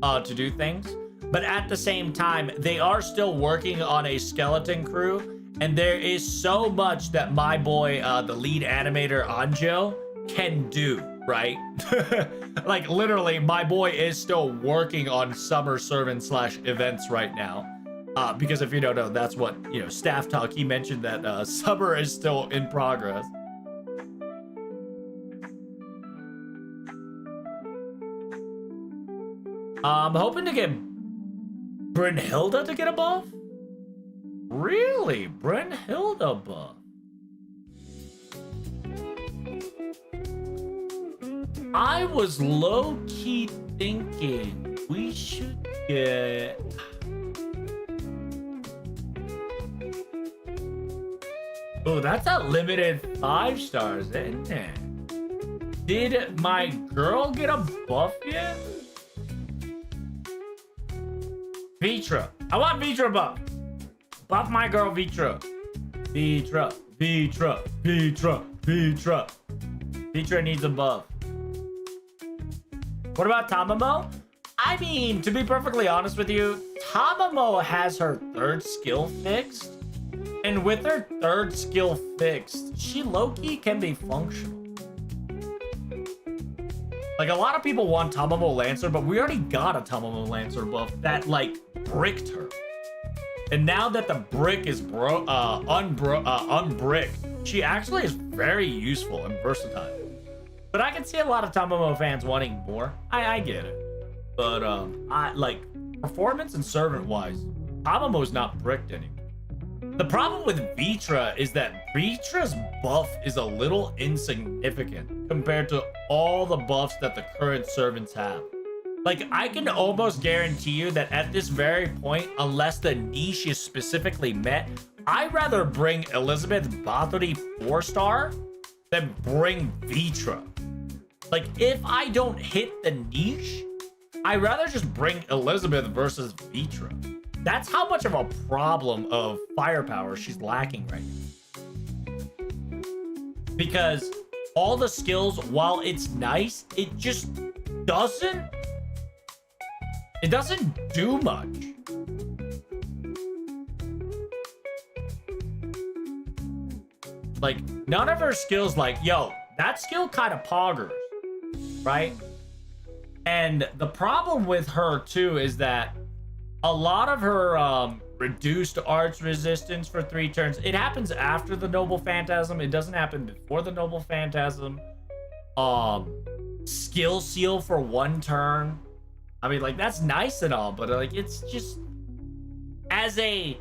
to do things. But at the same time, they are still working on a skeleton crew. And there is so much that my boy, the lead animator, Anjo, can do, right? Like, literally, my boy is still working on summer servant / events right now. Because if you don't know, that's what, you know, staff talk, he mentioned that summer is still in progress. I'm hoping to get Brynhilda to get a buff. Really? Brynhilda buff? I was low-key thinking we should get... Oh, that's a limited 5 stars, isn't it? Did my girl get a buff yet? Vitra. I want Vitra buff. Buff my girl Vitra. Vitra. Vitra. Vitra. Vitra. Vitra needs a buff. What about Tamamo? I mean, to be perfectly honest with you, Tamamo has her 3rd skill fixed. And with her 3rd skill fixed, she low-key can be functional. Like, a lot of people want Tamamo Lancer, but we already got a Tamamo Lancer buff that, like, bricked her. And now that the brick is unbricked, she actually is very useful and versatile. But I can see a lot of Tamamo fans wanting more. I get it. But, I like, performance and servant-wise, Tamamo's not bricked anymore. The problem with Vitra is that Vitra's buff is a little insignificant compared to all the buffs that the current servants have. Like, I can almost guarantee you that at this very point, unless the niche is specifically met, I'd rather bring Elizabeth Bathory 4-star than bring Vitra. Like, if I don't hit the niche, I'd rather just bring Elizabeth versus Vitra. That's how much of a problem of firepower she's lacking right now. Because all the skills, while it's nice, it just doesn't do much. Like, none of her skills, like, yo, that skill kind of poggers, right? And the problem with her too is that a lot of her reduced arts resistance for 3 turns, it happens after the Noble Phantasm. It doesn't happen before the Noble Phantasm. Skill seal for 1 turn. I mean, like, that's nice and all, but like, it's just as a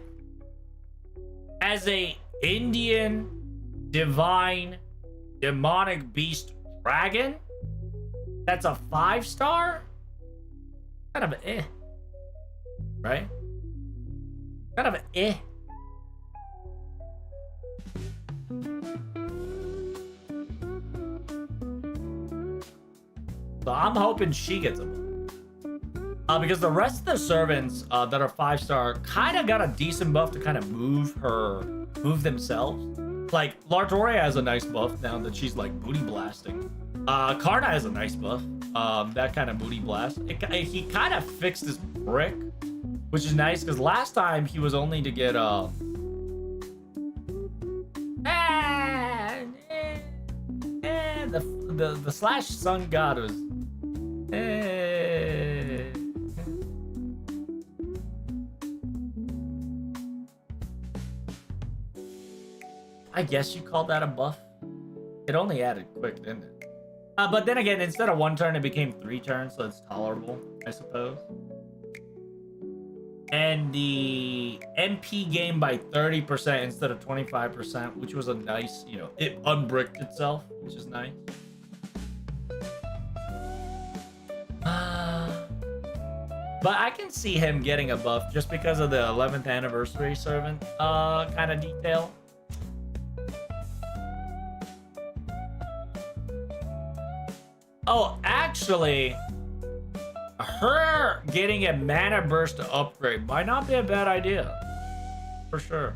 Indian divine demonic beast dragon, that's a 5-star. Kind of eh, right? Kind of eh. So I'm hoping she gets a buff. Because the rest of the servants that are 5-star kind of got a decent buff to kind of move themselves. Like, Lartoria has a nice buff now that she's like booty blasting. Karna has a nice buff. That kind of booty blast. He kind of fixed his brick, which is nice because last time he was only to get the slash sun god was I guess you call that a buff. It only added quick, didn't it? But then again, instead of 1 turn, it became 3 turns, so it's tolerable, I suppose. And the MP gained by 30% instead of 25%, which was a nice, you know, it unbricked itself, which is nice. But I can see him getting a buff just because of the 11th anniversary servant kind of detail. Oh, actually, her getting a mana burst to upgrade might not be a bad idea. For sure.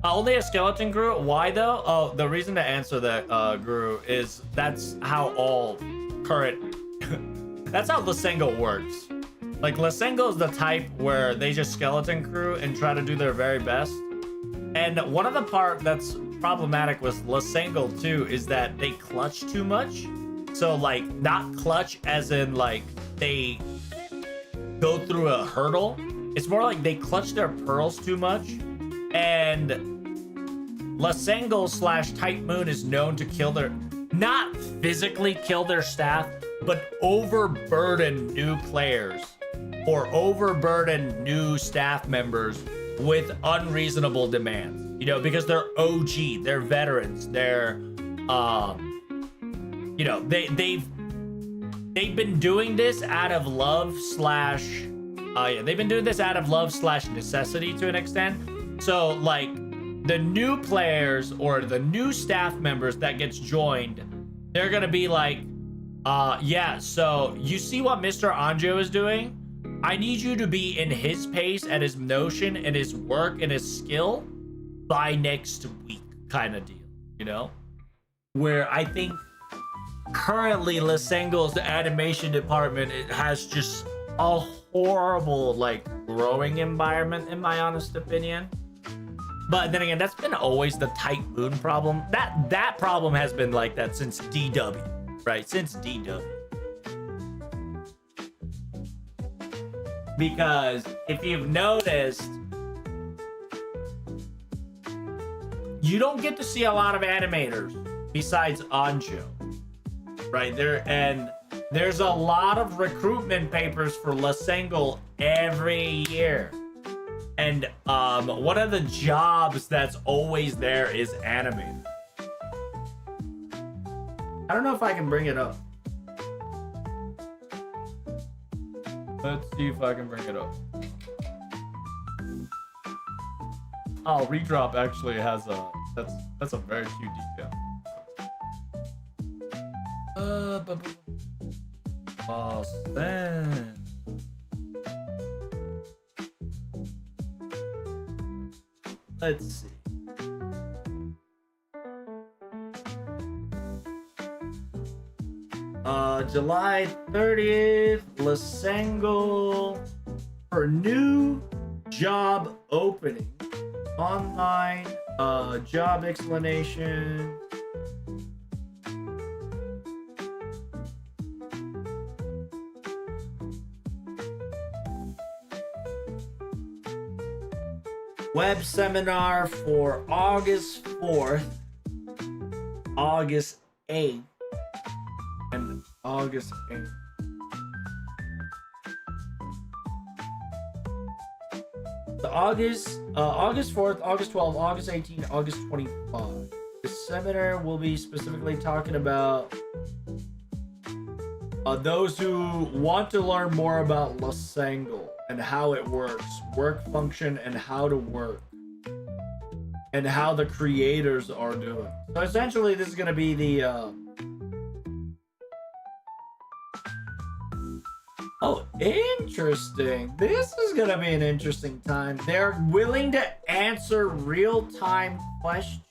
Only a skeleton grew? Why though? Oh, the reason to answer that, Guru, is that's how all current... that's how Lysengo works. Like, Lysengo is the type where they just skeleton crew and try to do their very best. And one of the part that's problematic with Lysengo too is that they clutch too much. So, like, not clutch as in, like, they go through a hurdle. It's more like they clutch their pearls too much. And Lysengo / Type Moon is known to kill their, not physically kill their staff, but overburden new players or overburden new staff members with unreasonable demands. You know, because they're OG, they're veterans, they're, you know, they've been doing this out of love / they've been doing this out of love / necessity to an extent. So, like, the new players or the new staff members that gets joined, they're gonna be like, yeah, so you see what Mr. Anjo is doing? I need you to be in his pace and his notion and his work and his skill by next week, kind of deal, you know? Where I think currently Lysengo's animation department, it has just a horrible, like, growing environment, in my honest opinion. But then again, that's been always the Type Moon problem. That problem has been like that since DW, right? Since DW. Because if you've noticed, you don't get to see a lot of animators besides Anjo, right? There's a lot of recruitment papers for Lysengo every year. And one of the jobs that's always there is animator. I don't know if I can bring it up. Let's see if I can bring it up. Oh, Redrop actually has a, that's a very cute detail. Awesome. Let's see. July 30th, Lasango for new job opening. Online job explanation. Web seminar for August 4th, August 8th, and August 8th. The August 4th, August 12th, August 18th, August 25th. The seminar will be specifically talking about those who want to learn more about Lasango and how it works, work function, and how to work, and how the creators are doing. So essentially, this is going to be the oh, interesting. This is going to be an interesting time. They're willing to answer real-time questions.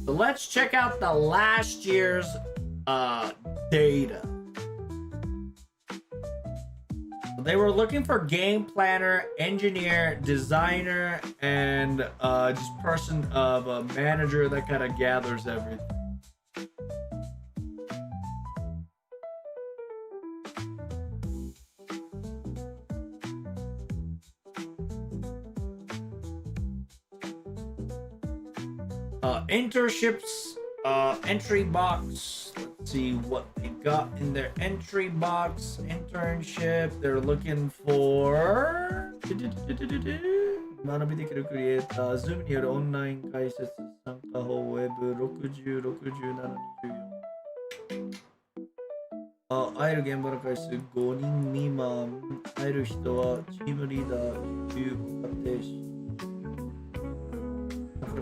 So let's check out the last year's data. They were looking for game planner, engineer, designer, and just person of a manager that kind of gathers everything. Internships, entry box. Let's see what they got in their entry box. Internship. They're looking for 学びできるクリエイター、Zoom によるオンライン解説、参加法、ウェブ60、67、24。会える現場の回数5人未満。会える人はチームリーダー、10家庭士。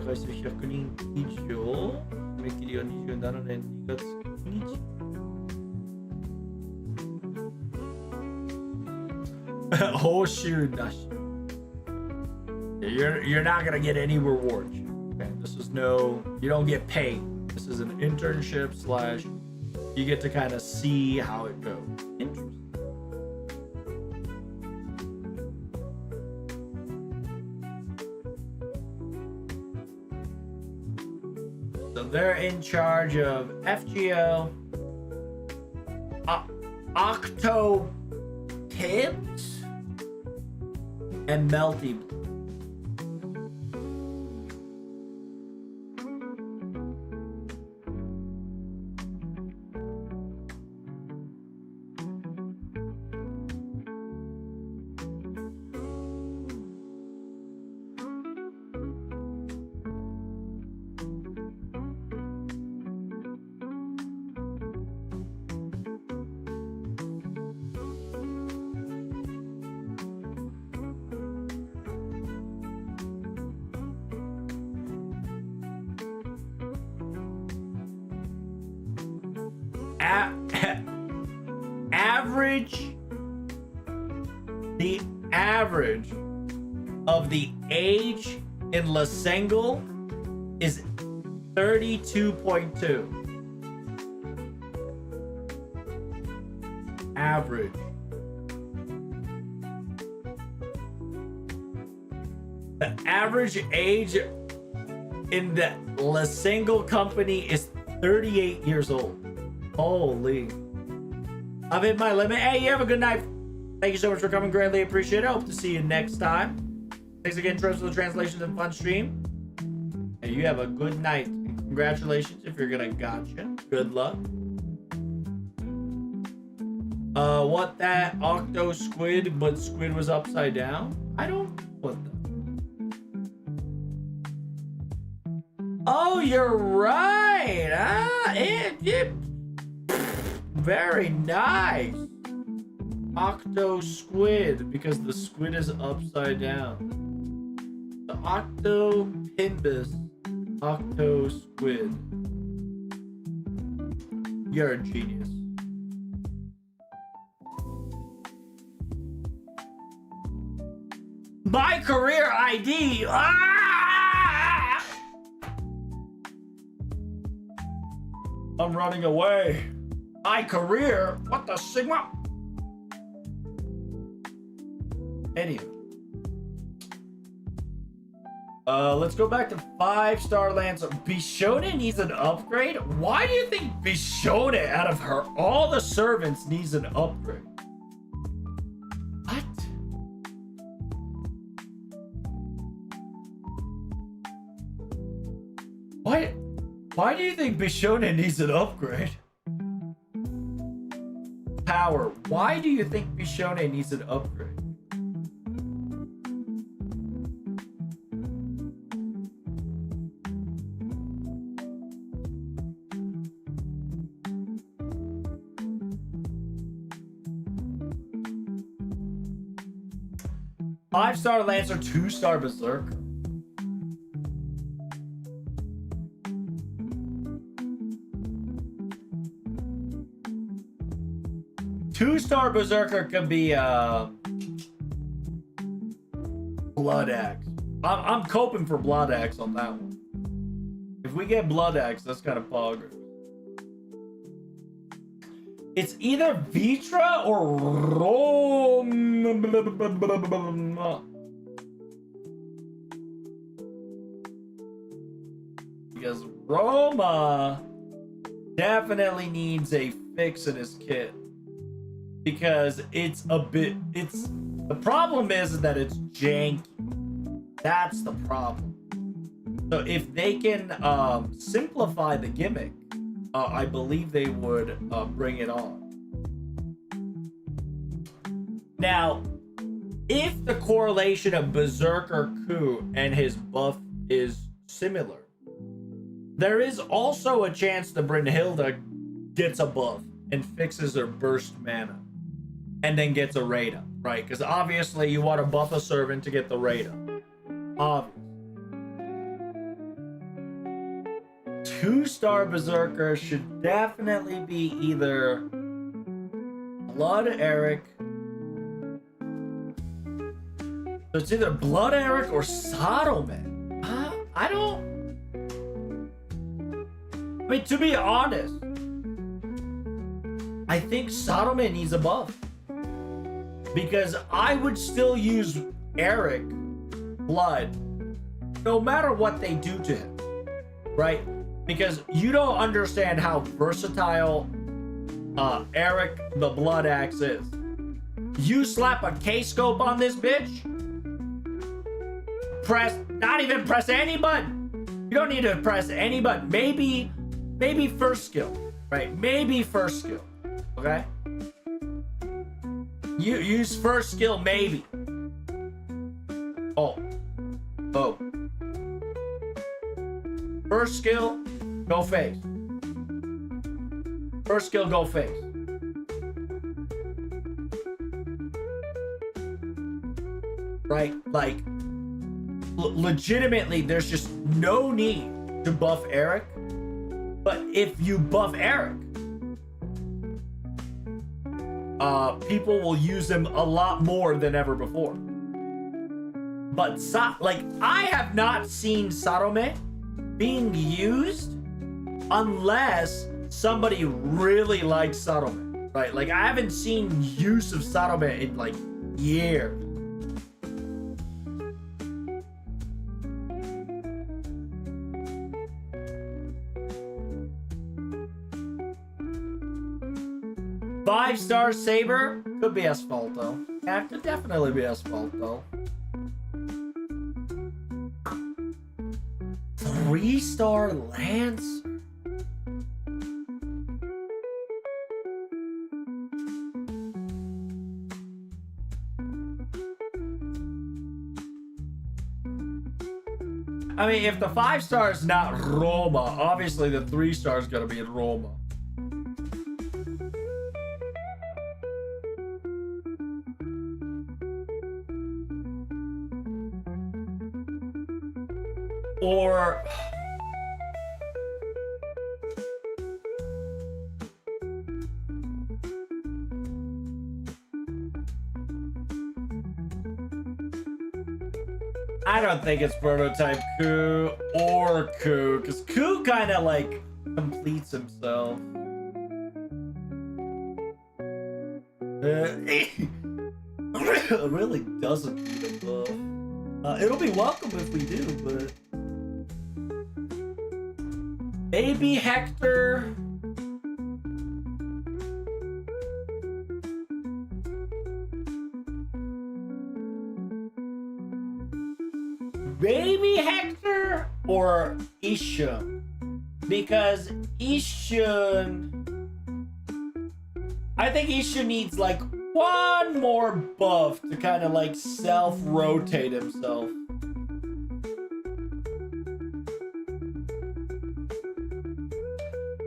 回数100人以上。締め切りは27年2月9日。報酬なし。You're not gonna get any rewards. Okay? This is no, you don't get paid. This is an internship / you get to kind of see how it goes. Interesting. So they're in charge of FGO, Octo Tips, and Melty Blue. The average of the age in Lasango is 32.2. Average. The average age in the Lasango company is 38 years old. Holy. I've hit my limit. Hey, you have a good night. Thank you so much for coming. Greatly appreciate it. Hope to see you next time. Thanks again, Trust, for the translations and fun stream. Hey, you have a good night. And congratulations if you're gonna gotcha. Good luck. What that Octo Squid, but Squid was upside down? I don't know what the... Oh, you're right. Very nice. Octo Squid, because the squid is upside down. The Octo Pimbus, Octo Squid. You're a genius. My career ID. Ah! I'm running away. My career. What the Sigma? Anyway. Let's go back to 5-star Lancer. Bishone needs an upgrade? Why do you think Bishone, out of her all the servants, needs an upgrade? What? Why do you think Bishone needs an upgrade? Power. Why do you think Bishone needs an upgrade? Five-star Lancer, 2-star Berserker. Two-star Berserker could be Blood Axe. I'm coping for Blood Axe on that one. If we get Blood Axe, that's kind of pog. It's either Vitra or Roma. Because Roma definitely needs a fix in his kit. Because the problem is that it's janky. That's the problem. So if they can simplify the gimmick, I believe they would bring it on. Now, if the correlation of Berserker Ku and his buff is similar, there is also a chance that Brynhilda gets a buff and fixes her burst mana and then gets a raid up, right? Because obviously you want to buff a servant to get the raid up. Obvious. 2-star Berserker should definitely be either Blood Eric. So it's either Blood Eric or Saruman. I mean, to be honest, I think Saruman needs a buff. Because I would still use Eric Blood no matter what they do to him. Right? Because you don't understand how versatile Eric the Blood Axe is. You slap a K-scope on this bitch, not even press any button. You don't need to press any button. Maybe first skill, right? Maybe first skill, okay? You use first skill, maybe. Oh. First skill, go face. First skill, go face. Right? Like, legitimately, there's just no need to buff Eric. But if you buff Eric, people will use him a lot more than ever before. But, I have not seen Sarome being used unless somebody really likes Saruman, right? Like, I haven't seen use of Saruman in, like, years. Five-star Saber could be Asphalto. Yeah, could definitely be Asphalto. 3-star Lance. I mean, if the 5-star is not Roma, obviously the 3-star is gonna be in Roma. Or I don't think it's prototype Ku or Ku, because Ku kind of like completes himself. It really doesn't need a buff. It'll be welcome if we do, but maybe Hector. Maybe Hector or Ishun, because Ishun, I think Ishun needs like one more buff to kind of like self-rotate himself.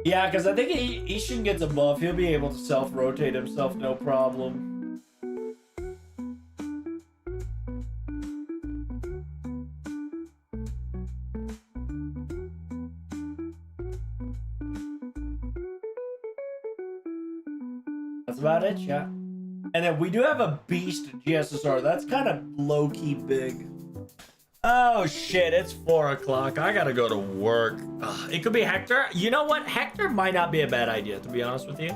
Yeah, because I think Ishun gets a buff, he'll be able to self-rotate himself no problem. That's about it, yeah. And then we do have a beast GSSR. That's kind of low-key big. Oh shit, it's 4 o'clock. I gotta go to work. Ugh, it could be Hector. You know what? Hector might not be a bad idea, to be honest with you.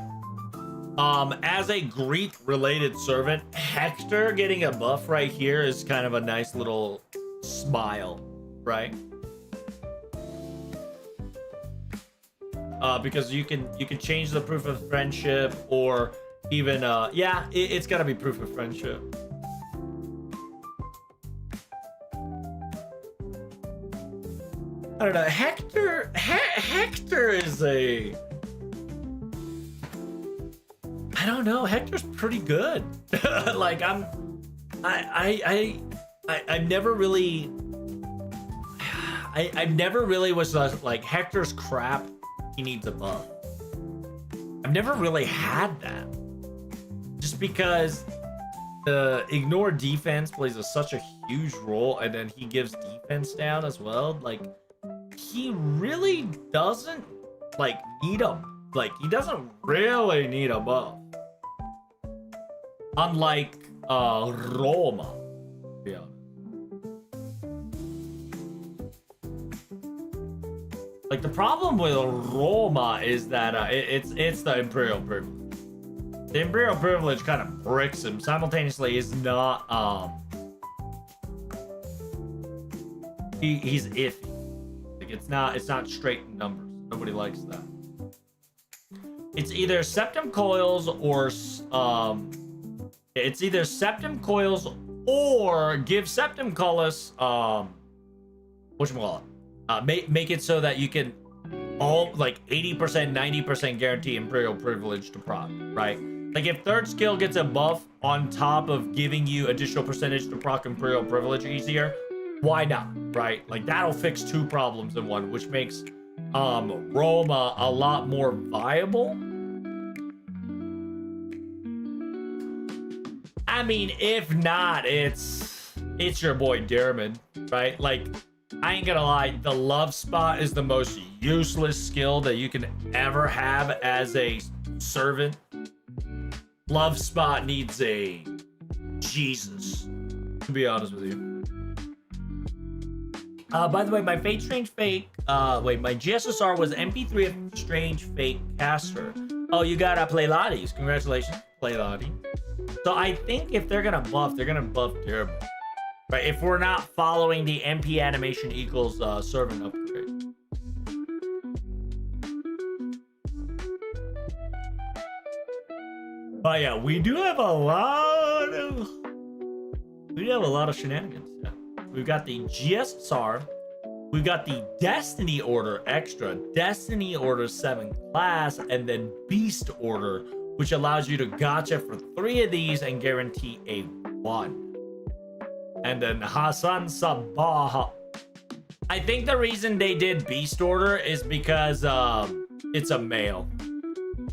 As a Greek-related servant, Hector getting a buff right here is kind of a nice little smile, right? Because you can change the proof of friendship, or even yeah, it's gotta be proof of friendship. I don't know. Hector is a, I don't know. Hector's pretty good. Like I've never really was like Hector's crap. He needs a buff. I've never really had that. Just because the ignore defense plays such a huge role, and then he gives defense down as well. Like, he really doesn't like need a, like, he doesn't really need a buff. Unlike Roma. Yeah. Like, the problem with Roma is that it's the Imperial Privilege. The Imperial Privilege kind of bricks him. Simultaneously, is not he's iffy. Like, it's not straight numbers. Nobody likes that. It's either Septum Coils or it's either Septum Coils or give Septum Coils whatchamacallit? Make it so that you can all like 80%, 90% guarantee Imperial Privilege to proc, right? Like, if third skill gets a buff on top of giving you additional percentage to proc Imperial Privilege easier, why not, right? Like, that'll fix two problems in one, which makes Roma a lot more viable. I mean, if not, it's your boy Dermot, right? Like, I ain't gonna lie, the love spot is the most useless skill that you can ever have as a servant. Love spot needs a Jesus, to be honest with you. By the way, my Fate Strange Fate, my GSSR was MP3 of Strange Fate Caster. Oh, you got Playlades. Congratulations, Playlades. So I think if they're gonna buff Terrible. Right, if we're not following the MP animation equals servant upgrade. But yeah, we do have a lot of shenanigans. Yeah. We've got the GSSR, we've got the Destiny Order Extra, Destiny Order 7 class, and then Beast Order, which allows you to gacha for 3 of these and guarantee a 1. And then Hassan Sabaha. I think the reason they did Beast Order is because it's a male.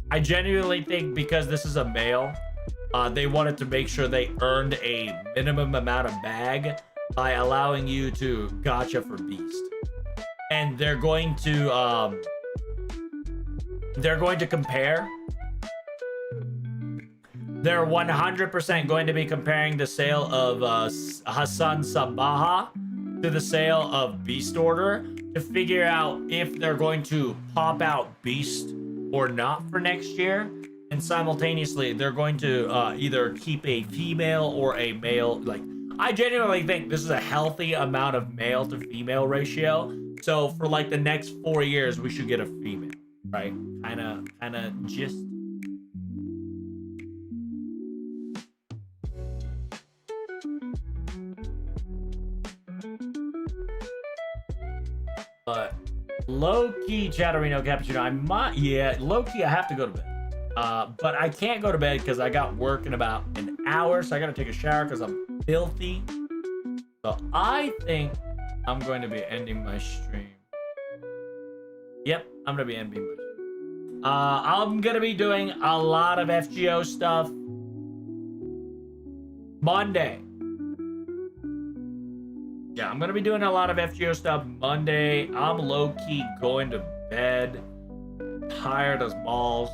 I genuinely think because this is a male, they wanted to make sure they earned a minimum amount of bag by allowing you to gacha for Beast. And they're going to compare. They're 100% going to be comparing the sale of Hassan Sabaha to the sale of Beast Order to figure out if they're going to pop out Beast or not for next year. And simultaneously, they're going to either keep a female or a male. Like, I genuinely think this is a healthy amount of male to female ratio. So for like the next 4 years, we should get a female, right? Kind of just. But low-key, Chatterino Cappuccino, I might, yeah, low-key, I have to go to bed. But I can't go to bed because I got work in about an hour, so I gotta take a shower because I'm filthy. So I think I'm going to be ending my stream. Yep, I'm gonna be ending my stream. I'm gonna be doing a lot of FGO stuff Monday. Yeah, I'm gonna be doing a lot of FGO stuff Monday. I'm low-key going to bed. Tired as balls.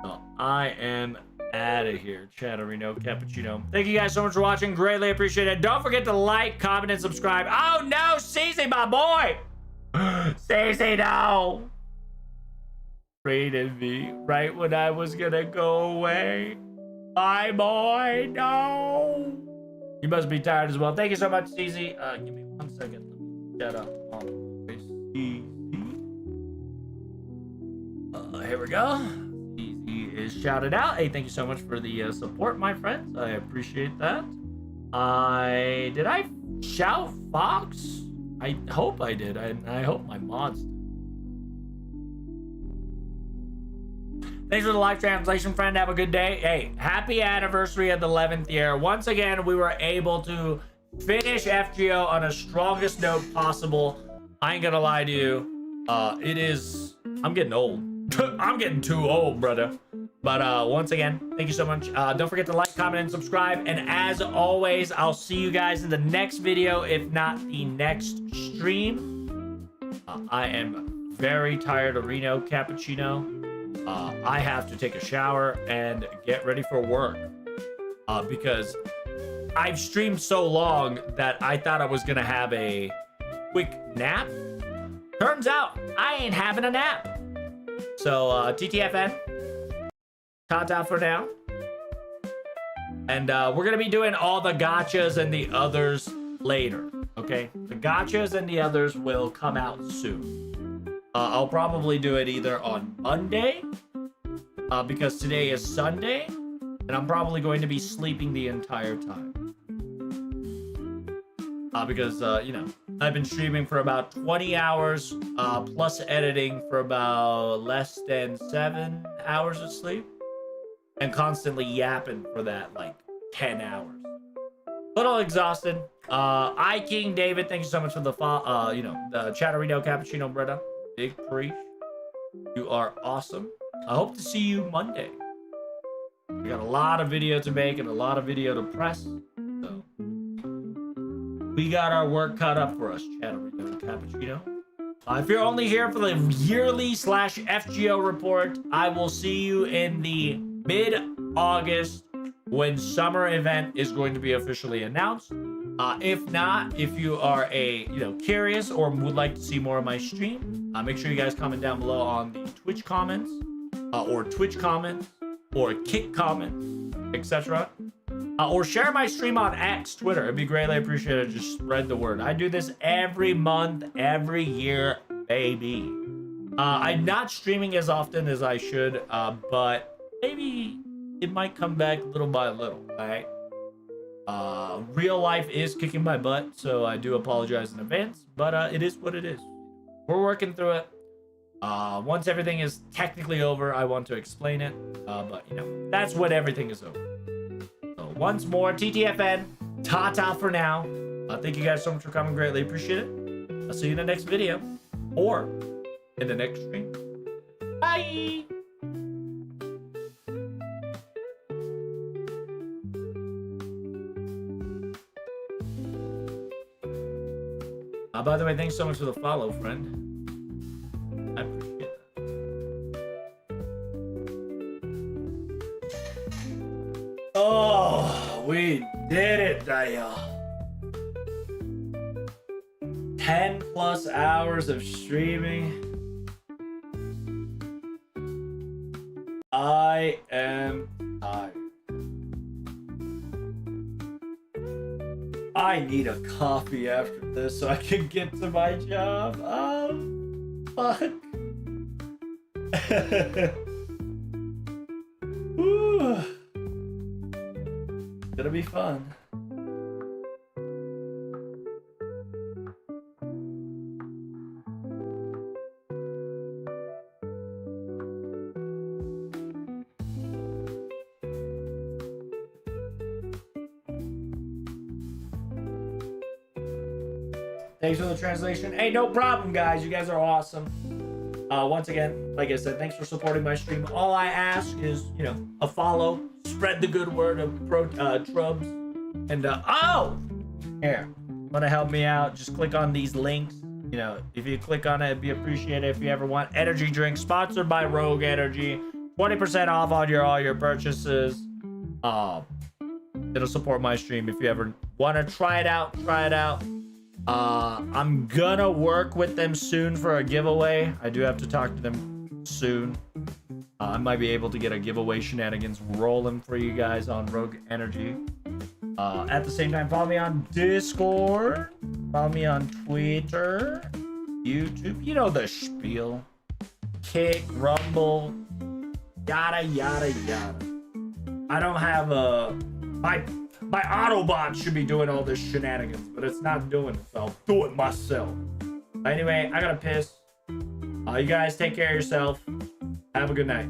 So I am out of here. Chatterino Cappuccino. Thank you guys so much for watching. Greatly appreciate it. Don't forget to like, comment, and subscribe. Oh no, Cece, my boy! Cece, no! Rated me right when I was gonna go away. My boy, no! You must be tired as well. Thank you so much, Cece. Give me 1 second. Let me shut up. Here we go. Cece is shouted out. Hey, thank you so much for the support, my friends. I appreciate that. Did I shout Fox? I hope I did. I hope my mods did. Thanks for the live translation, friend. Have a good day. Hey, happy anniversary of the 11th year. Once again, we were able to finish FGO on a strongest note possible. I ain't gonna lie to you. I'm getting old. I'm getting too old, brother. But once again, thank you so much. Don't forget to like, comment, and subscribe. And as always, I'll see you guys in the next video, if not the next stream. I am very tired of Reno Cappuccino. I have to take a shower and get ready for work. Because I've streamed so long that I thought I was gonna have a quick nap. Turns out I ain't having a nap. So TTFN, ta-ta for now. And we're gonna be doing all the gotchas and the others later, okay? The gotchas and the others will come out soon. I'll probably do it either on Monday, because today is Sunday, and I'm probably going to be sleeping the entire time. Because, you know, I've been streaming for about 20 hours, plus editing for about less than 7 hours of sleep, and constantly yapping for that, like, 10 hours. Little exhausted. King David, thank you so much for the, the Chatterino Cappuccino, brother. Big preach. You are awesome. I hope to see you Monday. We got a lot of video to make and a lot of video to press. So we got our work cut up for us, Chatterino Cappuccino. If you're only here for the yearly / FGO report, I will see you in the mid-August when summer event is going to be officially announced. If not, if you are curious or would like to see more of my stream, make sure you guys comment down below on the Twitch comments, or Twitch comments, or Kick comments, etc. Or share my stream on X, Twitter. It'd be greatly appreciated. Just spread the word. I do this every month, every year, baby. I'm not streaming as often as I should, but maybe it might come back little by little, right? Real life is kicking my butt, so I do apologize in advance, but it is what it is. We're working through it. Once everything is technically over, I want to explain it, but you know, that's when everything is over. So once more, TTFN, ta-ta for now. Thank you guys so much for coming, greatly appreciate it. I'll see you in the next video, or in the next stream. Bye! By the way, thanks so much for the follow, friend. I appreciate that. Oh, we did it, Daya. 10 plus hours of streaming. I am tired. I need a coffee after this so I can get to my job. Oh, fuck. Woo. Gonna be fun. Thanks for the translation. Hey, no problem, guys. You guys are awesome. Once again, like I said, thanks for supporting my stream. All I ask is, you know, a follow, spread the good word of Trubs, and oh, here, want to help me out? Just click on these links. You know, if you click on it, it'd be appreciated. If you ever want energy drink sponsored by Rogue Energy, 20% off on all your purchases. It'll support my stream. If you ever want to try it out, try it out. I'm gonna work with them soon for a giveaway. I do have to talk to them soon. I might be able to get a giveaway shenanigans rolling for you guys on Rogue Energy. At the same time, follow me on Discord. Follow me on Twitter, YouTube. You know the spiel. Kick, Rumble, yada, yada, yada. I don't have a... My Autobot should be doing all this shenanigans, but it's not doing it, so I'll do it myself. Anyway, I gotta piss. You guys take care of yourself. Have a good night.